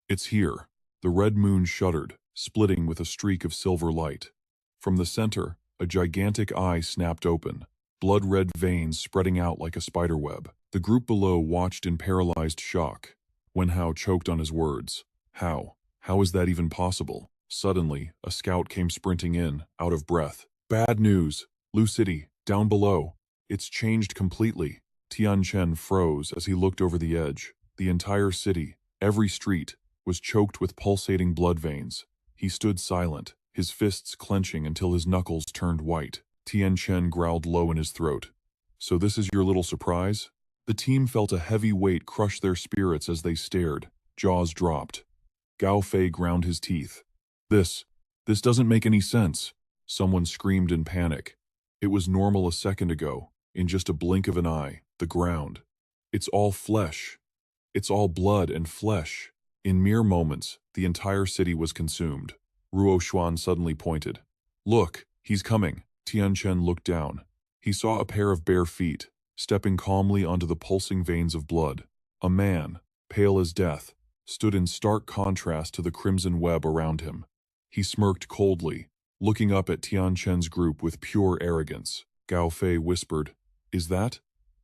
It's here. The red moon shuddered, splitting with a streak of silver light. From the center, a gigantic eye snapped open, blood-red veins spreading out like a spiderweb. The group below watched in paralyzed shock. Wenhao choked on his words. How? How is that even possible? Suddenly, a scout came sprinting in, out of breath. Bad news! Lu City, down below. It's changed completely. Tianchen froze as he looked over the edge. The entire city, every street, was choked with pulsating blood veins. He stood silent, his fists clenching until his knuckles turned white. Tianchen growled low in his throat. So this is your little surprise? The team felt a heavy weight crush their spirits as they stared, jaws dropped. Gao Fei ground his teeth. This doesn't make any sense. Someone screamed in panic. It was normal a second ago. In just a blink of an eye, the ground. It's all flesh. It's all blood and flesh. In mere moments, the entire city was consumed. Ruoxuan suddenly pointed. Look, he's coming. Tianchen looked down. He saw a pair of bare feet, stepping calmly onto the pulsing veins of blood. A man, pale as death, stood in stark contrast to the crimson web around him. He smirked coldly, looking up at Tianchen's group with pure arrogance. Gao Fei whispered, "Is that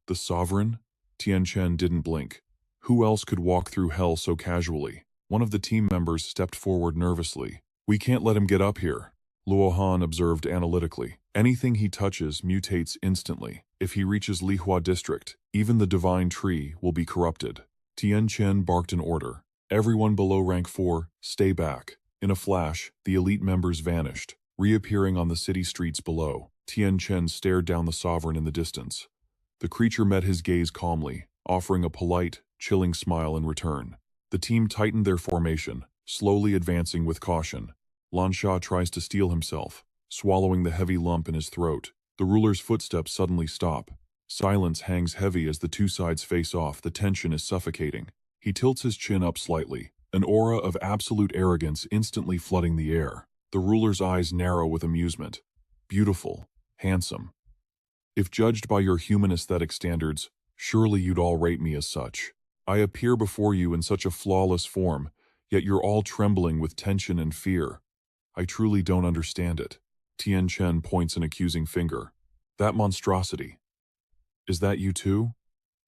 the sovereign?" Tianchen didn't blink. Who else could walk through hell so casually? One of the team members stepped forward nervously. "We can't let him get up here," Luo Han observed analytically. "Anything he touches mutates instantly. If he reaches Lihua district, even the divine tree will be corrupted." Tianchen barked an order. "Everyone below rank 4, stay back." In a flash, the elite members vanished, reappearing on the city streets below. Tianchen stared down the sovereign in the distance. The creature met his gaze calmly, offering a polite, chilling smile in return. The team tightened their formation, slowly advancing with caution. Lansha tries to steel himself, swallowing the heavy lump in his throat. The ruler's footsteps suddenly stop. Silence hangs heavy as the two sides face off. The tension is suffocating. He tilts his chin up slightly, an aura of absolute arrogance instantly flooding the air. The ruler's eyes narrow with amusement. "Beautiful, handsome. If judged by your human aesthetic standards, surely you'd all rate me as such. I appear before you in such a flawless form, yet you're all trembling with tension and fear. I truly don't understand it." Tianchen points an accusing finger. "That monstrosity. Is that you too?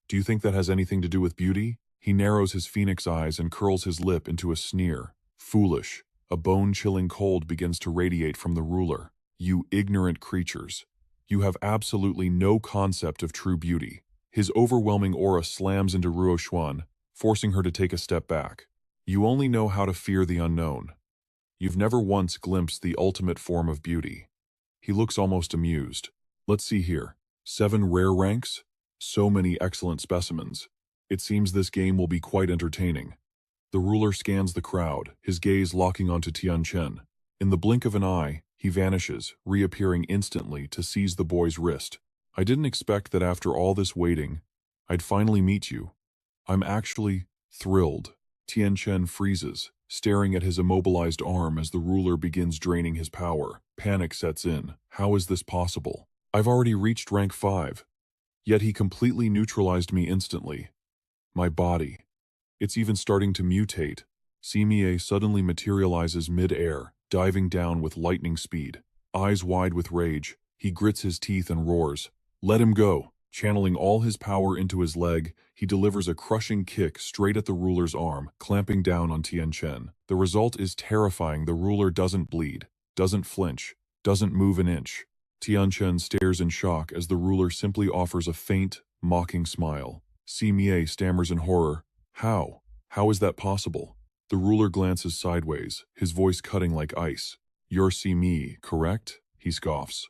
Do you think that has anything to do with beauty?" He narrows his phoenix eyes and curls his lip into a sneer. "Foolish." A bone-chilling cold begins to radiate from the ruler. "You ignorant creatures. You have absolutely no concept of true beauty." His overwhelming aura slams into Ruo Xuan, forcing her to take a step back. "You only know how to fear the unknown. You've never once glimpsed the ultimate form of beauty." He looks almost amused. "Let's see here. 7 rare ranks? So many excellent specimens. It seems this game will be quite entertaining." The ruler scans the crowd, his gaze locking onto Tianchen. In the blink of an eye, he vanishes, reappearing instantly to seize the boy's wrist. "I didn't expect that after all this waiting, I'd finally meet you. I'm actually thrilled." Tianchen freezes, staring at his immobilized arm as the ruler begins draining his power. Panic sets in. How is this possible? I've already reached rank 5. Yet he completely neutralized me instantly. My body. It's even starting to mutate. Simie suddenly materializes mid-air, diving down with lightning speed. Eyes wide with rage, he grits his teeth and roars. "Let him go." Channeling all his power into his leg, he delivers a crushing kick straight at the ruler's arm, clamping down on Tianchen. The result is terrifying. The ruler doesn't bleed, doesn't flinch, doesn't move an inch. Tianchen stares in shock as the ruler simply offers a faint, mocking smile. Simie stammers in horror. How? How is that possible?" The ruler glances sideways, his voice cutting like ice. "You're Simie, correct?" he scoffs.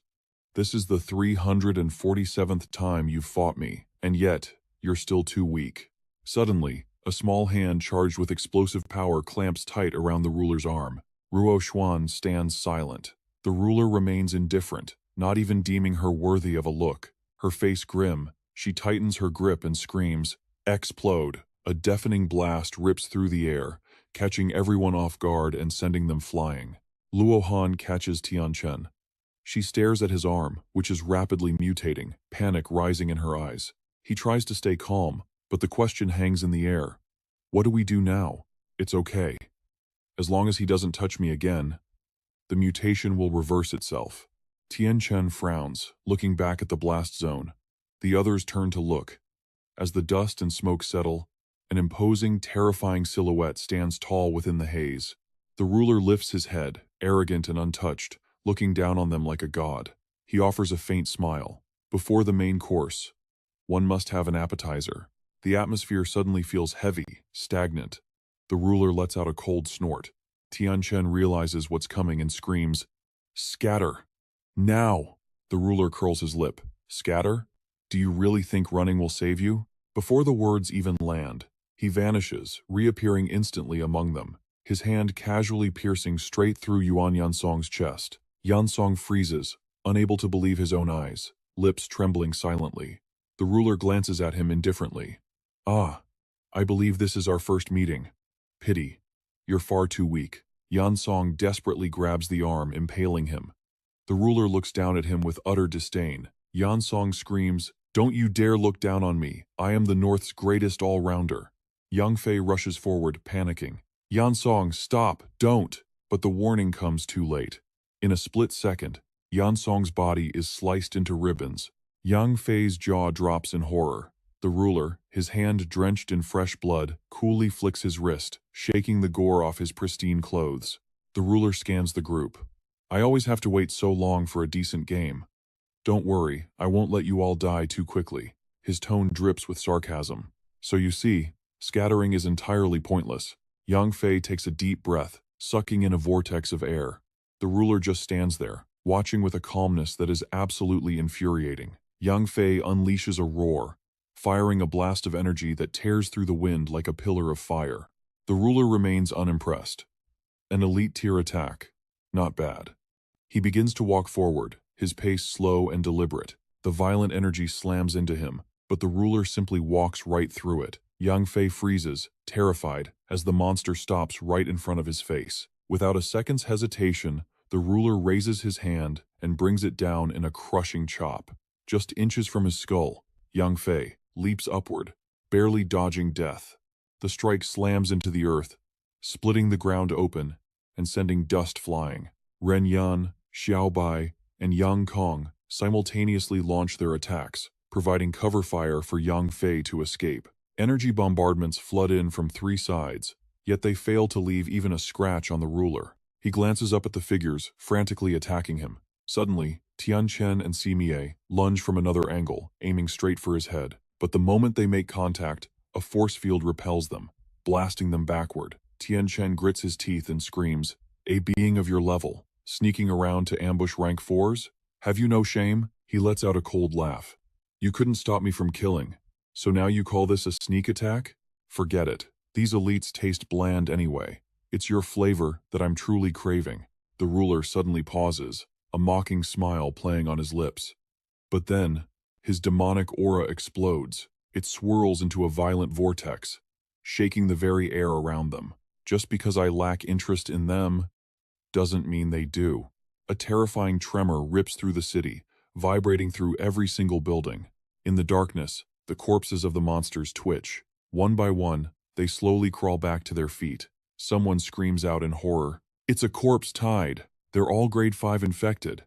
"This is the 347th time you've fought me, and yet, you're still too weak." Suddenly, a small hand charged with explosive power clamps tight around the ruler's arm. Ruo Xuan stands silent. The ruler remains indifferent, not even deeming her worthy of a look. Her face grim, she tightens her grip and screams, "Explode!" A deafening blast rips through the air, catching everyone off guard and sending them flying. Luo Han catches Tianchen. She stares at his arm, which is rapidly mutating, panic rising in her eyes. He tries to stay calm, but the question hangs in the air. What do we do now? It's okay. As long as he doesn't touch me again, the mutation will reverse itself. Tianchen frowns, looking back at the blast zone. The others turn to look. As the dust and smoke settle, an imposing, terrifying silhouette stands tall within the haze. The ruler lifts his head, arrogant and untouched, looking down on them like a god. He offers a faint smile. Before the main course, one must have an appetizer. The atmosphere suddenly feels heavy, stagnant. The ruler lets out a cold snort. Tianchen realizes what's coming and screams, "Scatter! Now!" The ruler curls his lip. "Scatter? Do you really think running will save you?" Before the words even land, he vanishes, reappearing instantly among them, his hand casually piercing straight through Yuan Yansong's chest. Yansong freezes, unable to believe his own eyes, lips trembling silently. The ruler glances at him indifferently. "Ah, I believe this is our first meeting. Pity. You're far too weak." Yansong desperately grabs the arm, impaling him. The ruler looks down at him with utter disdain. Yansong screams, "Don't you dare look down on me. I am the North's greatest all-rounder." Yang Fei rushes forward, panicking. "Yansong, stop, don't!" But the warning comes too late. In a split second, Yan Song's body is sliced into ribbons. Yang Fei's jaw drops in horror. The ruler, his hand drenched in fresh blood, coolly flicks his wrist, shaking the gore off his pristine clothes. The ruler scans the group. I always have to wait so long for a decent game. Don't worry, I won't let you all die too quickly. His tone drips with sarcasm. So you see, scattering is entirely pointless. Yang Fei takes a deep breath, sucking in a vortex of air. The ruler just stands there, watching with a calmness that is absolutely infuriating. Yang Fei unleashes a roar, firing a blast of energy that tears through the wind like a pillar of fire. The ruler remains unimpressed. An elite tier attack. Not bad. He begins to walk forward, his pace slow and deliberate. The violent energy slams into him, but the ruler simply walks right through it. Yang Fei freezes, terrified, as the monster stops right in front of his face. Without a second's hesitation, the ruler raises his hand and brings it down in a crushing chop. Just inches from his skull, Yang Fei leaps upward, barely dodging death. The strike slams into the earth, splitting the ground open and sending dust flying. Ren Yan, Xiao Bai, and Yang Kong simultaneously launch their attacks, providing cover fire for Yang Fei to escape. Energy bombardments flood in from three sides, yet they fail to leave even a scratch on the ruler. He glances up at the figures, frantically attacking him. Suddenly, Tianchen and Simie lunge from another angle, aiming straight for his head. But the moment they make contact, a force field repels them, blasting them backward. Tianchen grits his teeth and screams, "A being of your level, sneaking around to ambush rank 4s? Have you no shame?" He lets out a cold laugh. "You couldn't stop me from killing. So now you call this a sneak attack? Forget it. These elites taste bland anyway. It's your flavor that I'm truly craving." The ruler suddenly pauses, a mocking smile playing on his lips. But then, his demonic aura explodes. It swirls into a violent vortex, shaking the very air around them. Just because I lack interest in them doesn't mean they do. A terrifying tremor rips through the city, vibrating through every single building. In the darkness, the corpses of the monsters twitch. One by one, they slowly crawl back to their feet. Someone screams out in horror, "It's a corpse tide! They're all grade 5 infected."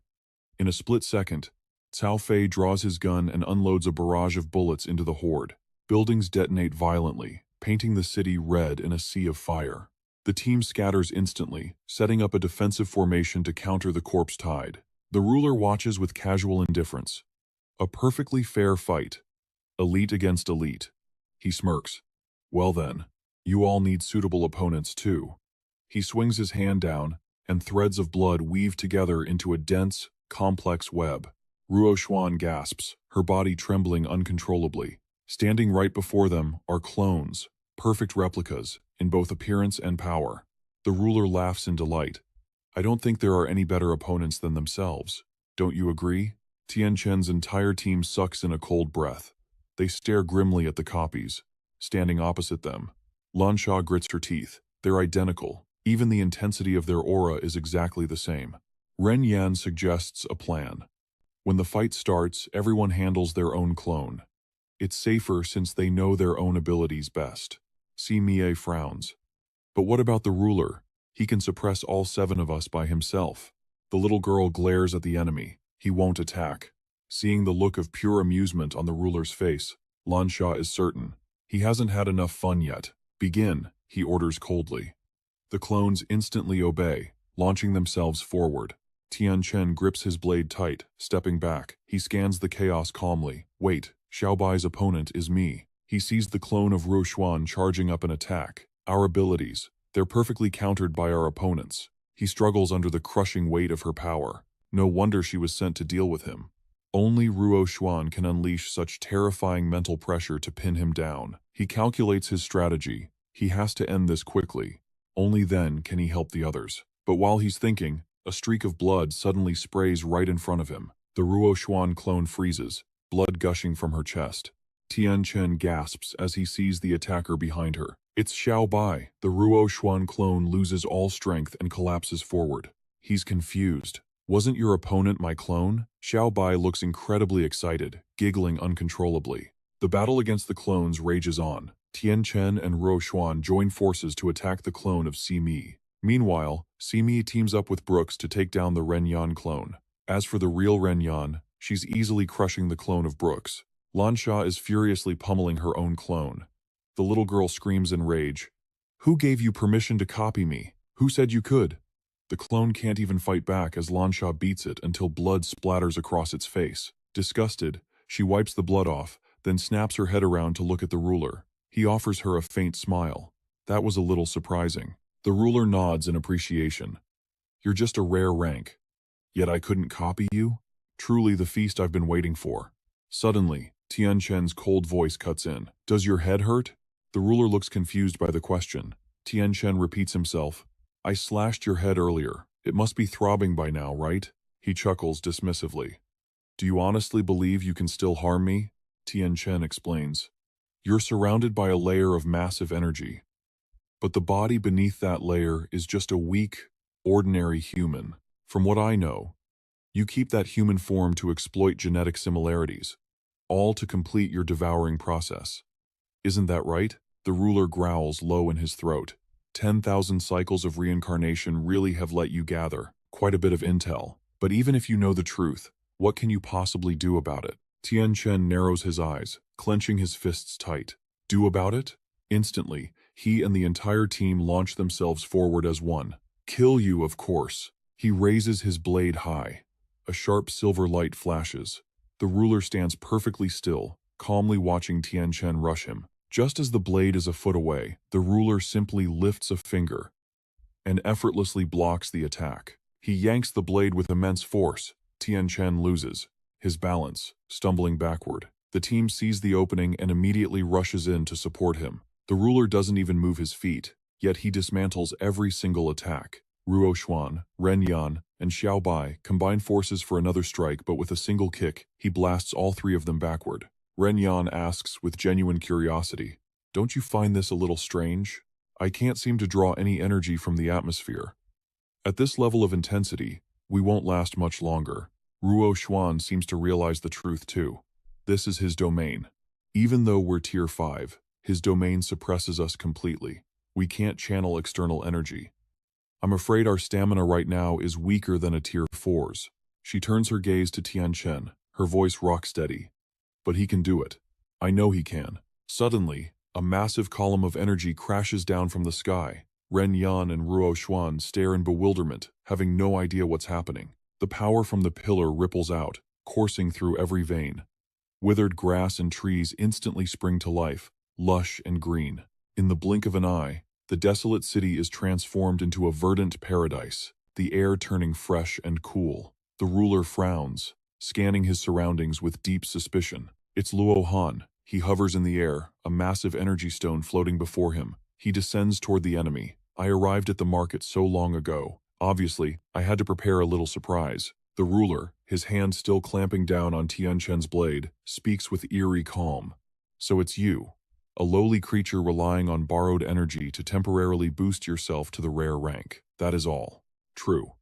In a split second, Cao Fei draws his gun and unloads a barrage of bullets into the horde. Buildings detonate violently, painting the city red in a sea of fire. The team scatters instantly, setting up a defensive formation to counter the corpse tide. The ruler watches with casual indifference. A perfectly fair fight. Elite against elite. He smirks. "Well then, you all need suitable opponents too." He swings his hand down, and threads of blood weave together into a dense, complex web. Ruo Xuan gasps, her body trembling uncontrollably. Standing right before them are clones, perfect replicas, in both appearance and power. The ruler laughs in delight. "I don't think there are any better opponents than themselves. Don't you agree?" Tianchen's entire team sucks in a cold breath. They stare grimly at the copies, standing opposite them. Lansha grits her teeth. They're identical. Even the intensity of their aura is exactly the same. Ren Yan suggests a plan. When the fight starts, everyone handles their own clone. It's safer since they know their own abilities best. Simie frowns. "But what about the ruler? He can suppress all 7 of us by himself." The little girl glares at the enemy. He won't attack. Seeing the look of pure amusement on the ruler's face, Lansha is certain. He hasn't had enough fun yet. "Begin," he orders coldly. The clones instantly obey, launching themselves forward. Tianchen grips his blade tight, stepping back. He scans the chaos calmly. "Wait, Xiaobai's opponent is me." He sees the clone of Ruoxuan charging up an attack. "Our abilities, they're perfectly countered by our opponents." He struggles under the crushing weight of her power. No wonder she was sent to deal with him. Only Ruo Xuan can unleash such terrifying mental pressure to pin him down. He calculates his strategy. He has to end this quickly. Only then can he help the others. But while he's thinking, a streak of blood suddenly sprays right in front of him. The Ruo Xuan clone freezes, blood gushing from her chest. Tianchen gasps as he sees the attacker behind her. It's Xiao Bai. The Ruo Xuan clone loses all strength and collapses forward. He's confused. "Wasn't your opponent my clone?" Xiao Bai looks incredibly excited, giggling uncontrollably. The battle against the clones rages on. Tianchen and Ruo Xuan join forces to attack the clone of Simi. Meanwhile, Simi teams up with Brooks to take down the Ren Yan clone. As for the real Ren Yan, she's easily crushing the clone of Brooks. Lansha is furiously pummeling her own clone. The little girl screams in rage. "Who gave you permission to copy me? Who said you could?" The clone can't even fight back as Lansha beats it until blood splatters across its face. Disgusted, she wipes the blood off, then snaps her head around to look at the ruler. He offers her a faint smile. That was a little surprising. The ruler nods in appreciation. "You're just a rare rank. Yet I couldn't copy you? Truly the feast I've been waiting for." Suddenly, Tianchen's cold voice cuts in. "Does your head hurt?" The ruler looks confused by the question. Tianchen repeats himself. "I slashed your head earlier. It must be throbbing by now, right?" He chuckles dismissively. "Do you honestly believe you can still harm me?" Tianchen explains. "You're surrounded by a layer of massive energy. But the body beneath that layer is just a weak, ordinary human. From what I know, you keep that human form to exploit genetic similarities, all to complete your devouring process. Isn't that right?" The ruler growls low in his throat. 10,000 cycles of reincarnation really have let you gather quite a bit of intel. But even if you know the truth, what can you possibly do about it? Tianchen narrows his eyes, clenching his fists tight. Do about it? Instantly, he and the entire team launch themselves forward as one. Kill you, of course. He raises his blade high. A sharp silver light flashes. The ruler stands perfectly still, calmly watching Tianchen rush him. Just as the blade is a foot away, the ruler simply lifts a finger and effortlessly blocks the attack. He yanks the blade with immense force. Tianchen loses his balance, stumbling backward. The team sees the opening and immediately rushes in to support him. The ruler doesn't even move his feet, yet he dismantles every single attack. Ruo Xuan, Ren Yan, and Xiao Bai combine forces for another strike, but with a single kick, he blasts all three of them backward. Ren Yan asks with genuine curiosity, "Don't you find this a little strange? I can't seem to draw any energy from the atmosphere." At this level of intensity, we won't last much longer. Ruo Xuan seems to realize the truth too. This is his domain. Even though we're tier 5, his domain suppresses us completely. We can't channel external energy. I'm afraid our stamina right now is weaker than a tier 4's. She turns her gaze to Tianchen, her voice rock steady. But he can do it. I know he can. Suddenly, a massive column of energy crashes down from the sky. Ren Yan and Ruo Xuan stare in bewilderment, having no idea what's happening. The power from the pillar ripples out, coursing through every vein. Withered grass and trees instantly spring to life, lush and green. In the blink of an eye, the desolate city is transformed into a verdant paradise, the air turning fresh and cool. The ruler frowns, scanning his surroundings with deep suspicion. It's Luo Han. He hovers in the air, a massive energy stone floating before him. He descends toward the enemy. "I arrived at the market so long ago. Obviously, I had to prepare a little surprise." The ruler, his hand still clamping down on Tianchen's blade, speaks with eerie calm. "So it's you, a lowly creature relying on borrowed energy to temporarily boost yourself to the rare rank. That is all. True.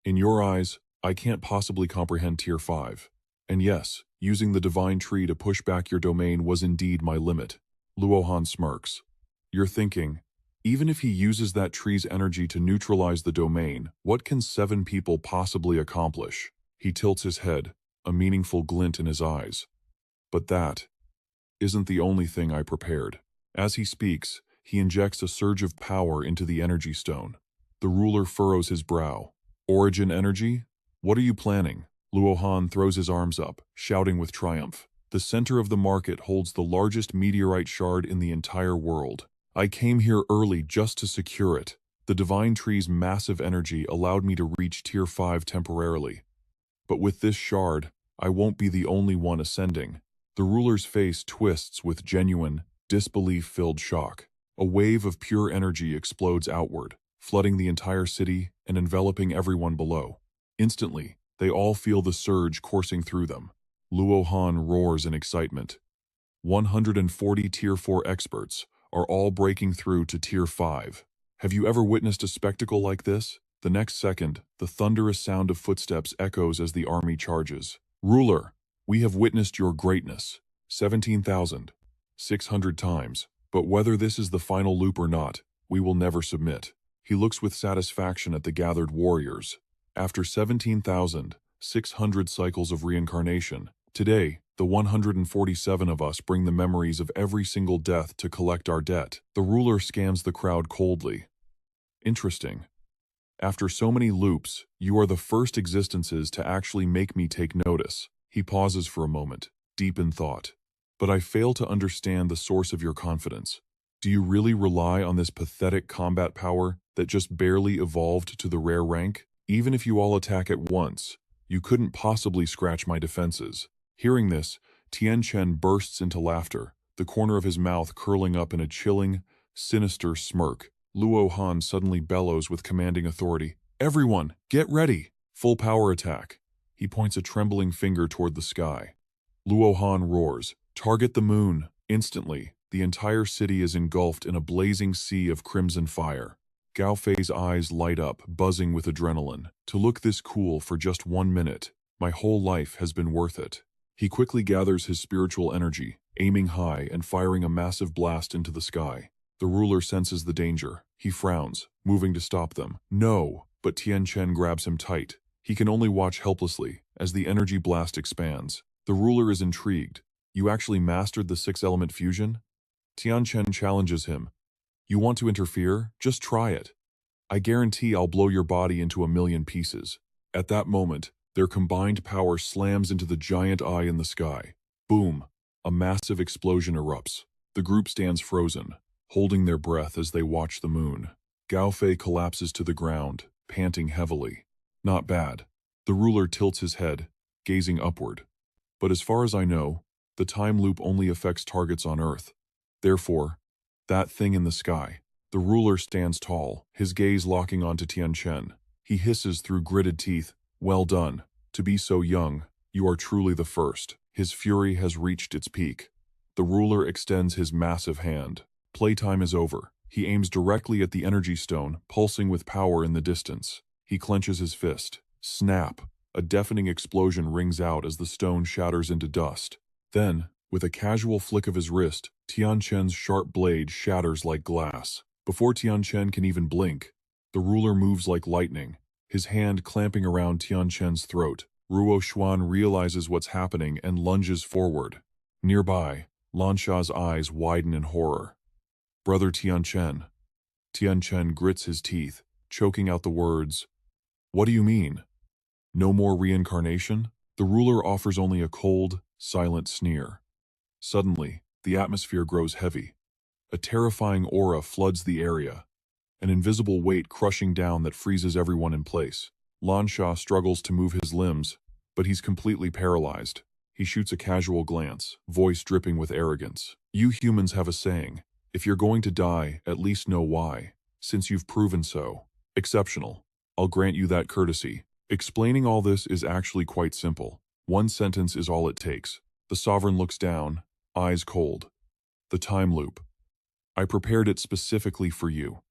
In your eyes, I can't possibly comprehend tier 5. And yes, using the divine tree to push back your domain was indeed my limit." Luohan smirks. "You're thinking, even if he uses that tree's energy to neutralize the domain, what can 7 people possibly accomplish?" He tilts his head, a meaningful glint in his eyes. "But that isn't the only thing I prepared." As he speaks, he injects a surge of power into the energy stone. The ruler furrows his brow. "Origin energy? What are you planning?" Luohan throws his arms up, shouting with triumph. "The center of the market holds the largest meteorite shard in the entire world. I came here early just to secure it. The divine tree's massive energy allowed me to reach tier 5 temporarily. But with this shard, I won't be the only one ascending." The ruler's face twists with genuine, disbelief-filled shock. A wave of pure energy explodes outward, flooding the entire city and enveloping everyone below. Instantly, they all feel the surge coursing through them. Luo Han roars in excitement. 140 Tier 4 experts are all breaking through to Tier 5. Have you ever witnessed a spectacle like this? The next second, the thunderous sound of footsteps echoes as the army charges. "Ruler, we have witnessed your greatness 17,600 times. But whether this is the final loop or not, we will never submit." He looks with satisfaction at the gathered warriors. After 17,600 cycles of reincarnation, today, the 147 of us bring the memories of every single death to collect our debt. The ruler scans the crowd coldly. Interesting. After so many loops, you are the first existences to actually make me take notice. He pauses for a moment, deep in thought. But I fail to understand the source of your confidence. Do you really rely on this pathetic combat power that just barely evolved to the rare rank? Even if you all attack at once, you couldn't possibly scratch my defenses. Hearing this, Tianchen bursts into laughter, the corner of his mouth curling up in a chilling, sinister smirk. Luo Han suddenly bellows with commanding authority. Everyone, get ready! Full power attack. He points a trembling finger toward the sky. Luo Han roars, target the moon. Instantly, the entire city is engulfed in a blazing sea of crimson fire. Gao Fei's eyes light up, buzzing with adrenaline. To look this cool for just 1 minute, my whole life has been worth it. He quickly gathers his spiritual energy, aiming high and firing a massive blast into the sky. The ruler senses the danger. He frowns, moving to stop them. No, but Tianchen grabs him tight. He can only watch helplessly as the energy blast expands. The ruler is intrigued. You actually mastered the six-element fusion? Tianchen challenges him. You want to interfere? Just try it. I guarantee I'll blow your body into 1,000,000 pieces. At that moment, their combined power slams into the giant eye in the sky. Boom! A massive explosion erupts. The group stands frozen, holding their breath as they watch the moon. Gao Fei collapses to the ground, panting heavily. Not bad. The ruler tilts his head, gazing upward. But as far as I know, the time loop only affects targets on Earth. Therefore, that thing in the sky. The ruler stands tall, his gaze locking onto Tianchen. He hisses through gritted teeth. Well done. To be so young, you are truly the first. His fury has reached its peak. The ruler extends his massive hand. Playtime is over. He aims directly at the energy stone, pulsing with power in the distance. He clenches his fist. Snap! A deafening explosion rings out as the stone shatters into dust. Then, with a casual flick of his wrist, Tianchen's sharp blade shatters like glass. Before Tianchen can even blink, the ruler moves like lightning, his hand clamping around Tianchen's throat. Ruo Xuan realizes what's happening and lunges forward. Nearby, Lansha's eyes widen in horror. Brother Tianchen. Tianchen grits his teeth, choking out the words, "What do you mean? No more reincarnation?" The ruler offers only a cold, silent sneer. Suddenly, the atmosphere grows heavy. A terrifying aura floods the area, an invisible weight crushing down that freezes everyone in place. Lansha struggles to move his limbs, but he's completely paralyzed. He shoots a casual glance, voice dripping with arrogance. You humans have a saying, if you're going to die, at least know why. Since you've proven so. Exceptional. I'll grant you that courtesy. Explaining all this is actually quite simple. One sentence is all it takes. The sovereign looks down, eyes cold. The time loop. I prepared it specifically for you.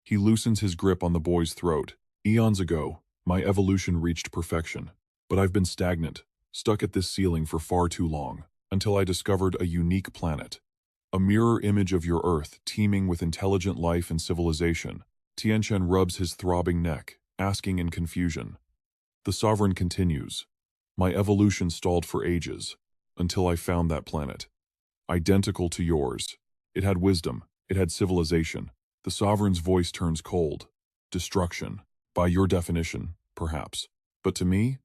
He loosens his grip on the boy's throat. Eons ago, my evolution reached perfection. But I've been stagnant, stuck at this ceiling for far too long, until I discovered a unique planet. A mirror image of your Earth, teeming with intelligent life and civilization. Tianchen rubs his throbbing neck, asking in confusion. The sovereign continues. My evolution stalled for ages, until I found that planet. Identical to yours. It had wisdom, it had civilization. The sovereign's voice turns cold. Destruction. By your definition, perhaps. But to me,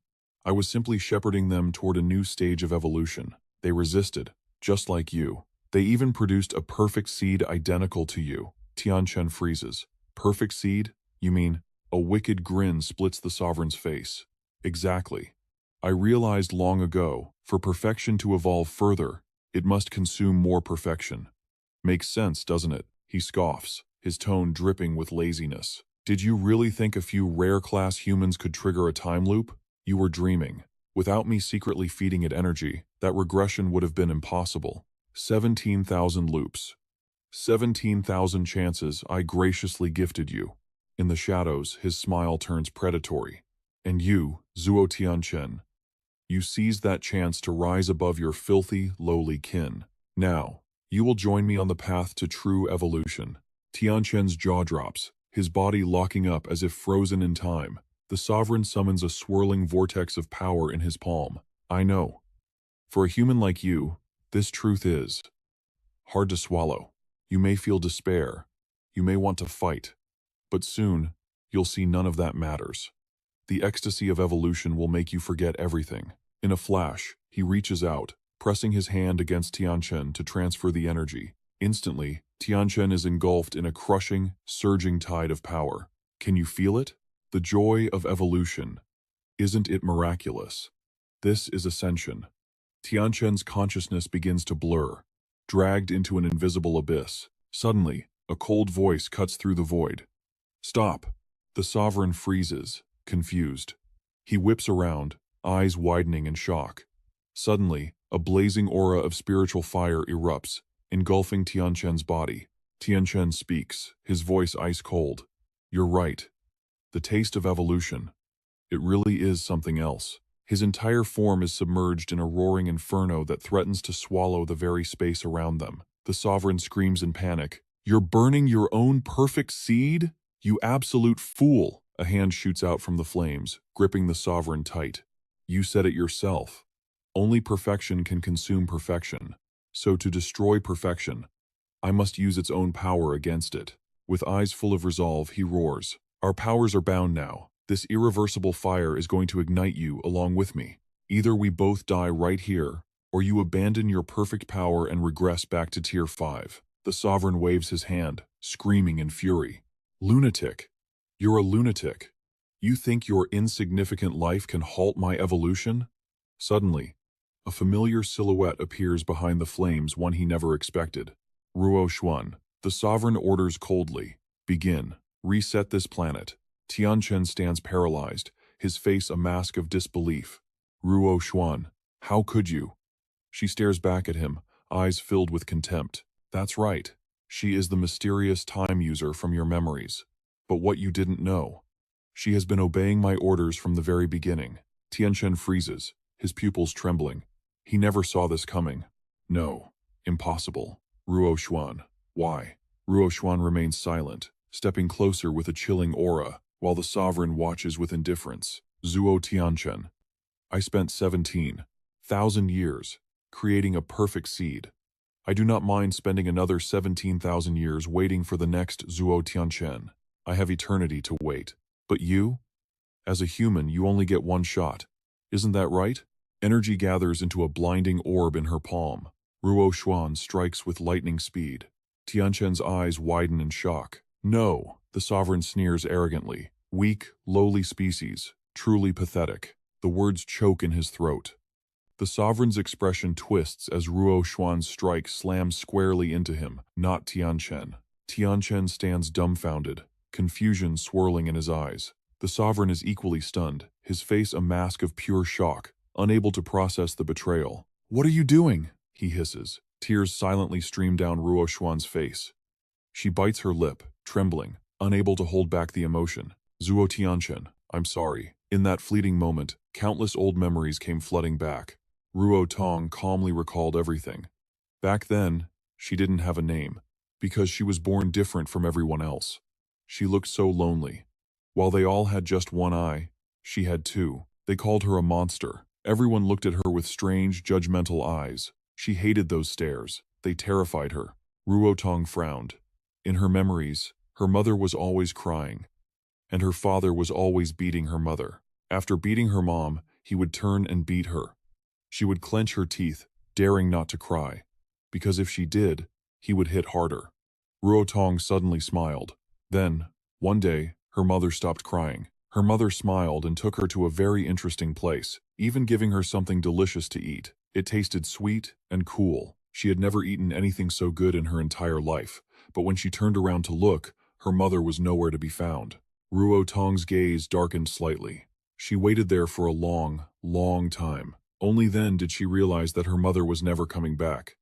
I was simply shepherding them toward a new stage of evolution. They resisted, just like you. They even produced a perfect seed identical to you. Tianchen freezes. Perfect seed? You mean? A wicked grin splits the sovereign's face. Exactly. I realized long ago, for perfection to evolve further, it must consume more perfection. Makes sense, doesn't it? He scoffs, his tone dripping with laziness. Did you really think a few rare-class humans could trigger a time loop? You were dreaming. Without me secretly feeding it energy, that regression would have been impossible. 17,000 loops. 17,000 chances I graciously gifted you. In the shadows, his smile turns predatory. And you, Zuo Tianchen, you seized that chance to rise above your filthy, lowly kin. Now, you will join me on the path to true evolution. Tianchen's jaw drops, his body locking up as if frozen in time. The sovereign summons a swirling vortex of power in his palm. I know. For a human like you, this truth is hard to swallow. You may feel despair. You may want to fight. But soon, you'll see none of that matters. The ecstasy of evolution will make you forget everything. In a flash, he reaches out, pressing his hand against Tianchen to transfer the energy. Instantly, Tianchen is engulfed in a crushing, surging tide of power. Can you feel it? The joy of evolution. Isn't it miraculous? This is ascension. Tianchen's consciousness begins to blur, dragged into an invisible abyss. Suddenly, a cold voice cuts through the void. Stop! The sovereign freezes, confused. He whips around, eyes widening in shock. Suddenly, a blazing aura of spiritual fire erupts, engulfing Tianchen's body. Tianchen speaks, his voice ice cold. You're right. The taste of evolution. It really is something else. His entire form is submerged in a roaring inferno that threatens to swallow the very space around them. The sovereign screams in panic. You're burning your own perfect seed? You absolute fool! A hand shoots out from the flames, gripping the sovereign tight. You said it yourself. Only perfection can consume perfection. So to destroy perfection, I must use its own power against it. With eyes full of resolve, he roars. Our powers are bound now. This irreversible fire is going to ignite you along with me. Either we both die right here, or you abandon your perfect power and regress back to Tier 5. The sovereign waves his hand, screaming in fury. Lunatic! You're a lunatic. You think your insignificant life can halt my evolution? Suddenly, a familiar silhouette appears behind the flames, one he never expected. Ruo Xuan. The sovereign orders coldly. Begin. Reset this planet. Tianchen stands paralyzed, his face a mask of disbelief. Ruo Xuan. How could you? She stares back at him, eyes filled with contempt. That's right. She is the mysterious time user from your memories. But what you didn't know. She has been obeying my orders from the very beginning. Tianchen freezes, his pupils trembling. He never saw this coming. No. Impossible. Ruo Xuan. Why? Ruo Xuan remains silent, stepping closer with a chilling aura, while the sovereign watches with indifference. Zuo Tianchen. I spent 17,000 years creating a perfect seed. I do not mind spending another 17,000 years waiting for the next Zuo Tianchen. I have eternity to wait. But you? As a human, you only get one shot. Isn't that right? Energy gathers into a blinding orb in her palm. Ruo Xuan strikes with lightning speed. Tianchen's eyes widen in shock. No, the sovereign sneers arrogantly. Weak, lowly species, truly pathetic. The words choke in his throat. The sovereign's expression twists as Ruo Xuan's strike slams squarely into him, not Tianchen. Tianchen stands dumbfounded, confusion swirling in his eyes. The sovereign is equally stunned, his face a mask of pure shock, unable to process the betrayal. What are you doing? He hisses. Tears silently stream down Ruo Xuan's face. She bites her lip, trembling, unable to hold back the emotion. Zuo Tianchen, I'm sorry. In that fleeting moment, countless old memories came flooding back. Ruo Tong calmly recalled everything. Back then, she didn't have a name, because she was born different from everyone else. She looked so lonely. While they all had just one eye, she had two. They called her a monster. Everyone looked at her with strange, judgmental eyes. She hated those stares. They terrified her. Ruo Tong frowned. In her memories, her mother was always crying, and her father was always beating her mother. After beating her mom, he would turn and beat her. She would clench her teeth, daring not to cry, because if she did, he would hit harder. Ruo Tong suddenly smiled. Then, one day, her mother stopped crying. Her mother smiled and took her to a very interesting place, even giving her something delicious to eat. It tasted sweet and cool. She had never eaten anything so good in her entire life, but when she turned around to look, her mother was nowhere to be found. Ruo Tong's gaze darkened slightly. She waited there for a long, long time. Only then did she realize that her mother was never coming back.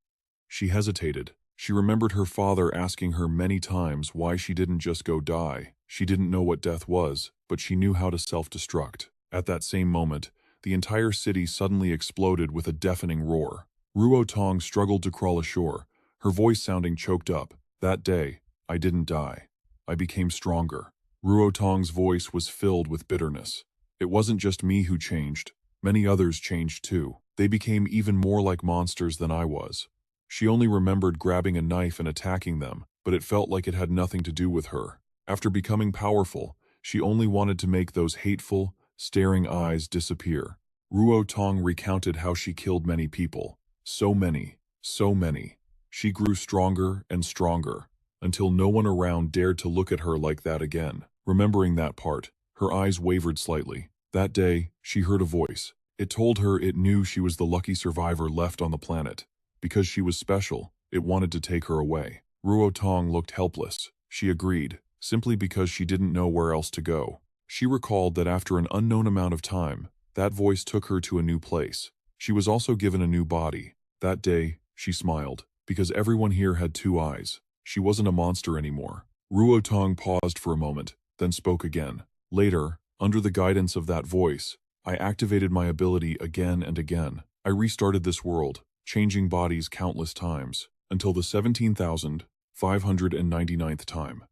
She hesitated. She remembered her father asking her many times why she didn't just go die. She didn't know what death was, but she knew how to self-destruct. At that same moment, the entire city suddenly exploded with a deafening roar. Ruo Tong struggled to crawl ashore, her voice sounding choked up. That day, I didn't die. I became stronger. Ruo Tong's voice was filled with bitterness. It wasn't just me who changed. Many others changed too. They became even more like monsters than I was. She only remembered grabbing a knife and attacking them, but it felt like it had nothing to do with her. After becoming powerful, she only wanted to make those hateful, staring eyes disappear. Ruo Tong recounted how she killed many people. So many, so many. She grew stronger and stronger, until no one around dared to look at her like that again. Remembering that part, her eyes wavered slightly. That day, she heard a voice. It told her it knew she was the lucky survivor left on the planet. Because she was special, it wanted to take her away. Ruo Tong looked helpless. She agreed, simply because she didn't know where else to go. She recalled that after an unknown amount of time, that voice took her to a new place. She was also given a new body. That day, she smiled, because everyone here had two eyes. She wasn't a monster anymore. Ruo Tong paused for a moment, then spoke again. Later, under the guidance of that voice, I activated my ability again and again. I restarted this world, changing bodies countless times, until the 17,599th time.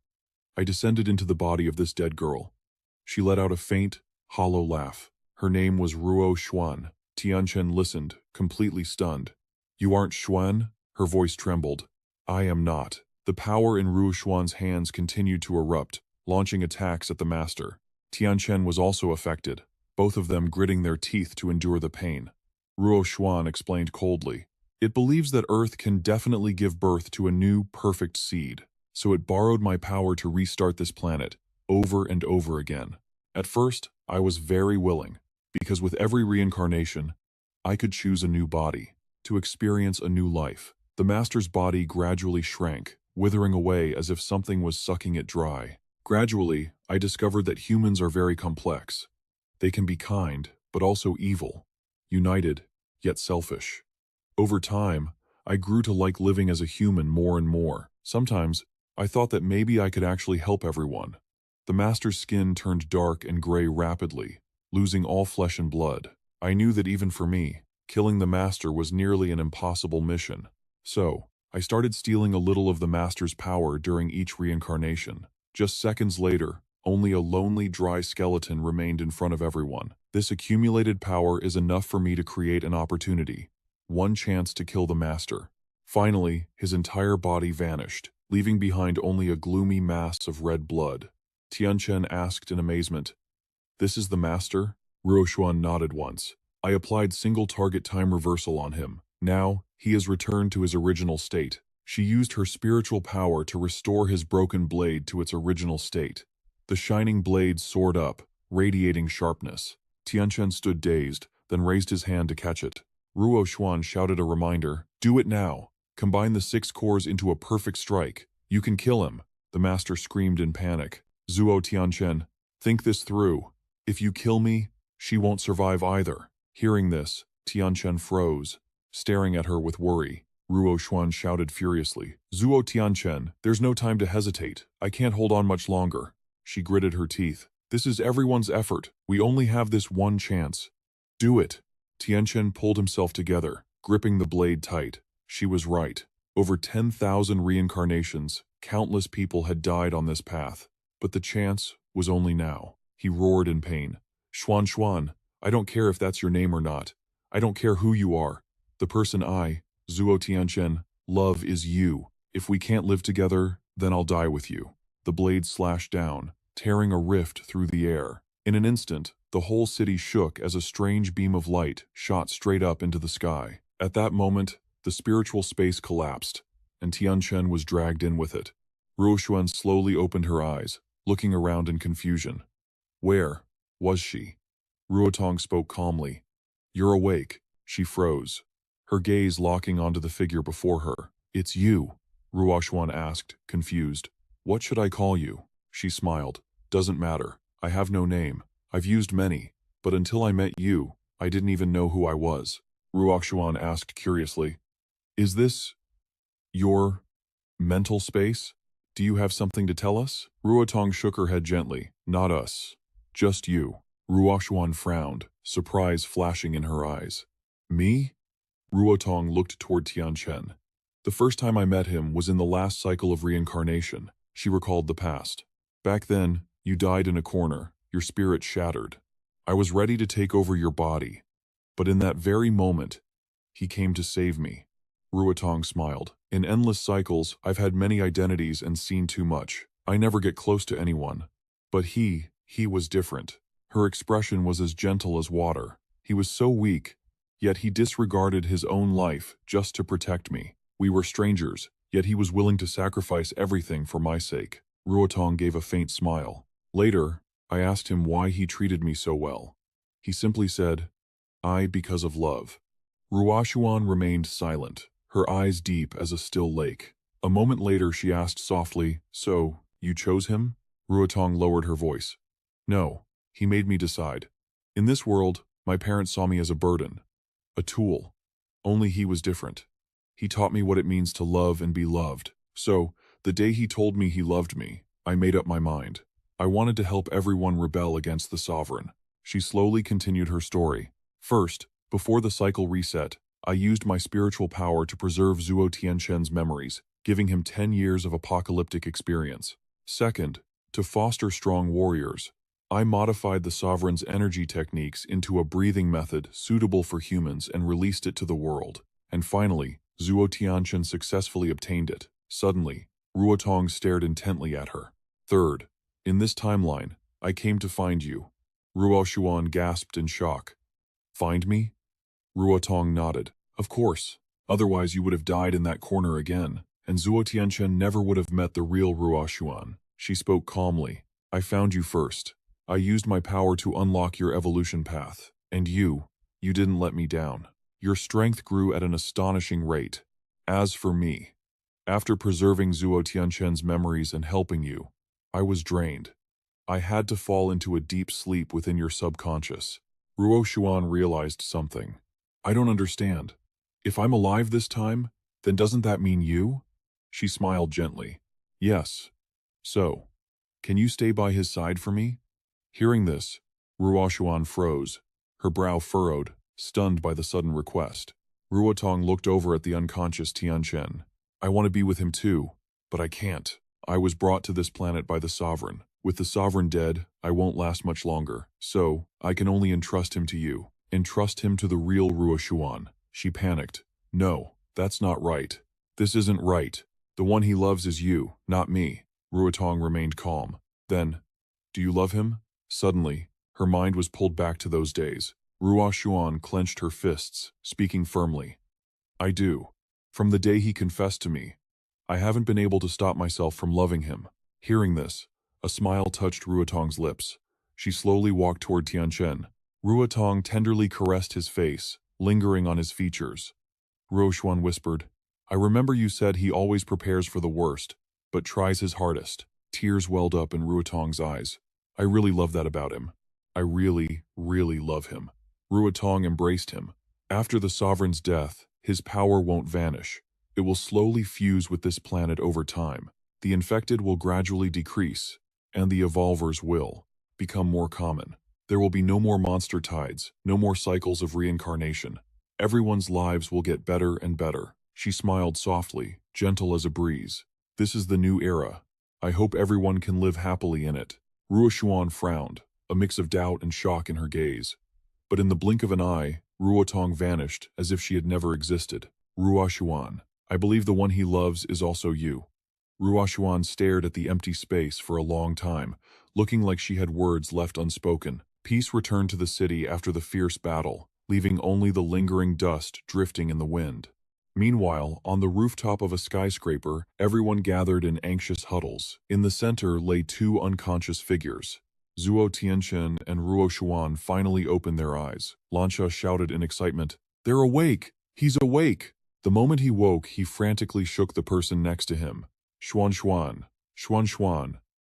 I descended into the body of this dead girl. She let out a faint, hollow laugh. Her name was Ruo Xuan. Tianchen listened, completely stunned. You aren't Xuan? Her voice trembled. I am not. The power in Ruo Xuan's hands continued to erupt, launching attacks at the master. Tianchen was also affected, both of them gritting their teeth to endure the pain. Ruo Xuan explained coldly. It believes that Earth can definitely give birth to a new, perfect seed, so it borrowed my power to restart this planet, over and over again. At first, I was very willing, because with every reincarnation, I could choose a new body, to experience a new life. The master's body gradually shrank, withering away as if something was sucking it dry. Gradually, I discovered that humans are very complex. They can be kind, but also evil, united, yet selfish. Over time, I grew to like living as a human more and more. Sometimes, I thought that maybe I could actually help everyone. The master's skin turned dark and gray rapidly, losing all flesh and blood. I knew that even for me, killing the master was nearly an impossible mission. So, I started stealing a little of the master's power during each reincarnation. Just seconds later, only a lonely, dry skeleton remained in front of everyone. This accumulated power is enough for me to create an opportunity. One chance to kill the master. Finally, his entire body vanished, leaving behind only a gloomy mass of red blood. Tianchen asked in amazement, "This is the master?" Ruo Xuan nodded once. I applied single target time reversal on him. Now, he has returned to his original state. She used her spiritual power to restore his broken blade to its original state. The shining blade soared up, radiating sharpness. Tianchen stood dazed, then raised his hand to catch it. Ruo Xuan shouted a reminder, "Do it now! Combine the 6 cores into a perfect strike. You can kill him!" The master screamed in panic. Zuo Tianchen, think this through. If you kill me, she won't survive either. Hearing this, Tianchen froze, staring at her with worry. Ruo Xuan shouted furiously, "Zuo Tianchen, there's no time to hesitate. I can't hold on much longer." She gritted her teeth. "This is everyone's effort. We only have this one chance. Do it." Tianchen pulled himself together, gripping the blade tight. She was right. Over 10,000 reincarnations, countless people had died on this path. But the chance was only now. He roared in pain. "Xuan Xuan, I don't care if that's your name or not. I don't care who you are. The person I, Zuo Tianchen, love is you. If we can't live together, then I'll die with you." The blade slashed down, tearing a rift through the air. In an instant, the whole city shook as a strange beam of light shot straight up into the sky. At that moment, the spiritual space collapsed, and Tianchen was dragged in with it. Ruo Xuan slowly opened her eyes, looking around in confusion. Where was she? Ruo Tong spoke calmly. "You're awake." She froze, her gaze locking onto the figure before her. "It's you," Ruo Xuan asked, confused. "What should I call you?" She smiled. "Doesn't matter. I have no name. I've used many, but until I met you, I didn't even know who I was." Ruo Xuan asked curiously, "Is this your mental space? Do you have something to tell us?" Ruo Tong shook her head gently. "Not us. Just you." Ruo Xuan frowned, surprise flashing in her eyes. "Me?" Ruo Tong looked toward Tianchen. "The first time I met him was in the last cycle of reincarnation. She recalled the past. Back then, you died in a corner, your spirit shattered. I was ready to take over your body. But in that very moment, he came to save me. Ruotong smiled. In endless cycles, I've had many identities and seen too much. I never get close to anyone. But he was different. Her expression was as gentle as water. He was so weak, yet he disregarded his own life just to protect me. We were strangers, yet he was willing to sacrifice everything for my sake. Ruotong gave a faint smile. Later, I asked him why he treated me so well. He simply said, because of love. Ruoshuan remained silent, her eyes deep as a still lake. A moment later she asked softly, so, you chose him? Ruotong lowered her voice. No, he made me decide. In this world, my parents saw me as a burden, a tool. Only he was different. He taught me what it means to love and be loved. So, the day he told me he loved me, I made up my mind. I wanted to help everyone rebel against the sovereign. She slowly continued her story. First, before the cycle reset, I used my spiritual power to preserve Zuo Tianchen's memories, giving him 10 years of apocalyptic experience. Second, to foster strong warriors, I modified the sovereign's energy techniques into a breathing method suitable for humans and released it to the world. And finally, Zuo Tianchen successfully obtained it. Suddenly, Ruotong stared intently at her. Third, in this timeline, I came to find you. Ruoshuan gasped in shock. Find me? Ruotong nodded. Of course. Otherwise you would have died in that corner again, and Zuo Tianchen never would have met the real Ruoshuan. She spoke calmly. I found you first. I used my power to unlock your evolution path. And you didn't let me down. Your strength grew at an astonishing rate. As for me, after preserving Zuo Tianchen's memories and helping you, I was drained. I had to fall into a deep sleep within your subconscious. Ruoshuan realized something. I don't understand. If I'm alive this time, then doesn't that mean you? She smiled gently. Yes. So, can you stay by his side for me? Hearing this, Ruoshuan froze, her brow furrowed, stunned by the sudden request. Ruotong looked over at the unconscious Tianchen. I want to be with him too, but I can't. I was brought to this planet by the sovereign. With the sovereign dead, I won't last much longer, so I can only entrust him to you. Entrust him to the real Ruoshuan. She panicked. No, that's not right. This isn't right. The one he loves is you, not me. Ruotong remained calm. Then, do you love him? Suddenly, her mind was pulled back to those days. Ruoshuan clenched her fists, speaking firmly. I do. From the day he confessed to me, I haven't been able to stop myself from loving him. Hearing this, a smile touched Ruotong's lips. She slowly walked toward Tianchen. Ruotong tenderly caressed his face, lingering on his features. Ruoshuan whispered, I remember you said he always prepares for the worst, but tries his hardest. Tears welled up in Ruotong's eyes. I really love that about him. I really, really love him. Ruotong embraced him. After the sovereign's death, his power won't vanish. It will slowly fuse with this planet over time. The infected will gradually decrease, and the evolvers will become more common. There will be no more monster tides, no more cycles of reincarnation. Everyone's lives will get better and better. She smiled softly, gentle as a breeze. This is the new era. I hope everyone can live happily in it. Ruoshuan frowned, a mix of doubt and shock in her gaze. But in the blink of an eye, Ruotong vanished as if she had never existed. Ruoshuan, I believe the one he loves is also you. Ruoshuan stared at the empty space for a long time, looking like she had words left unspoken. Peace returned to the city after the fierce battle, leaving only the lingering dust drifting in the wind. Meanwhile, on the rooftop of a skyscraper, everyone gathered in anxious huddles. In the center lay two unconscious figures. Zuo Tianchen and Ruoshuan finally opened their eyes. Lansha shouted in excitement, They're awake! He's awake! The moment he woke, he frantically shook the person next to him. Xuan,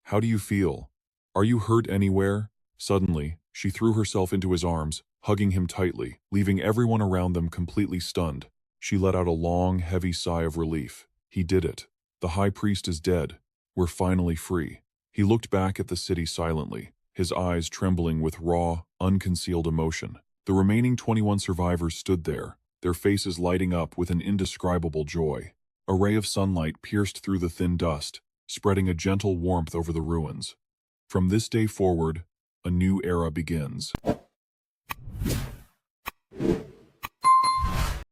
how do you feel? Are you hurt anywhere? Suddenly, she threw herself into his arms, hugging him tightly, leaving everyone around them completely stunned. She let out a long, heavy sigh of relief. He did it. The high priest is dead. We're finally free. He looked back at the city silently, his eyes trembling with raw, unconcealed emotion. The remaining 21 survivors stood there, their faces lighting up with an indescribable joy. A ray of sunlight pierced through the thin dust, spreading a gentle warmth over the ruins. From this day forward, a new era begins.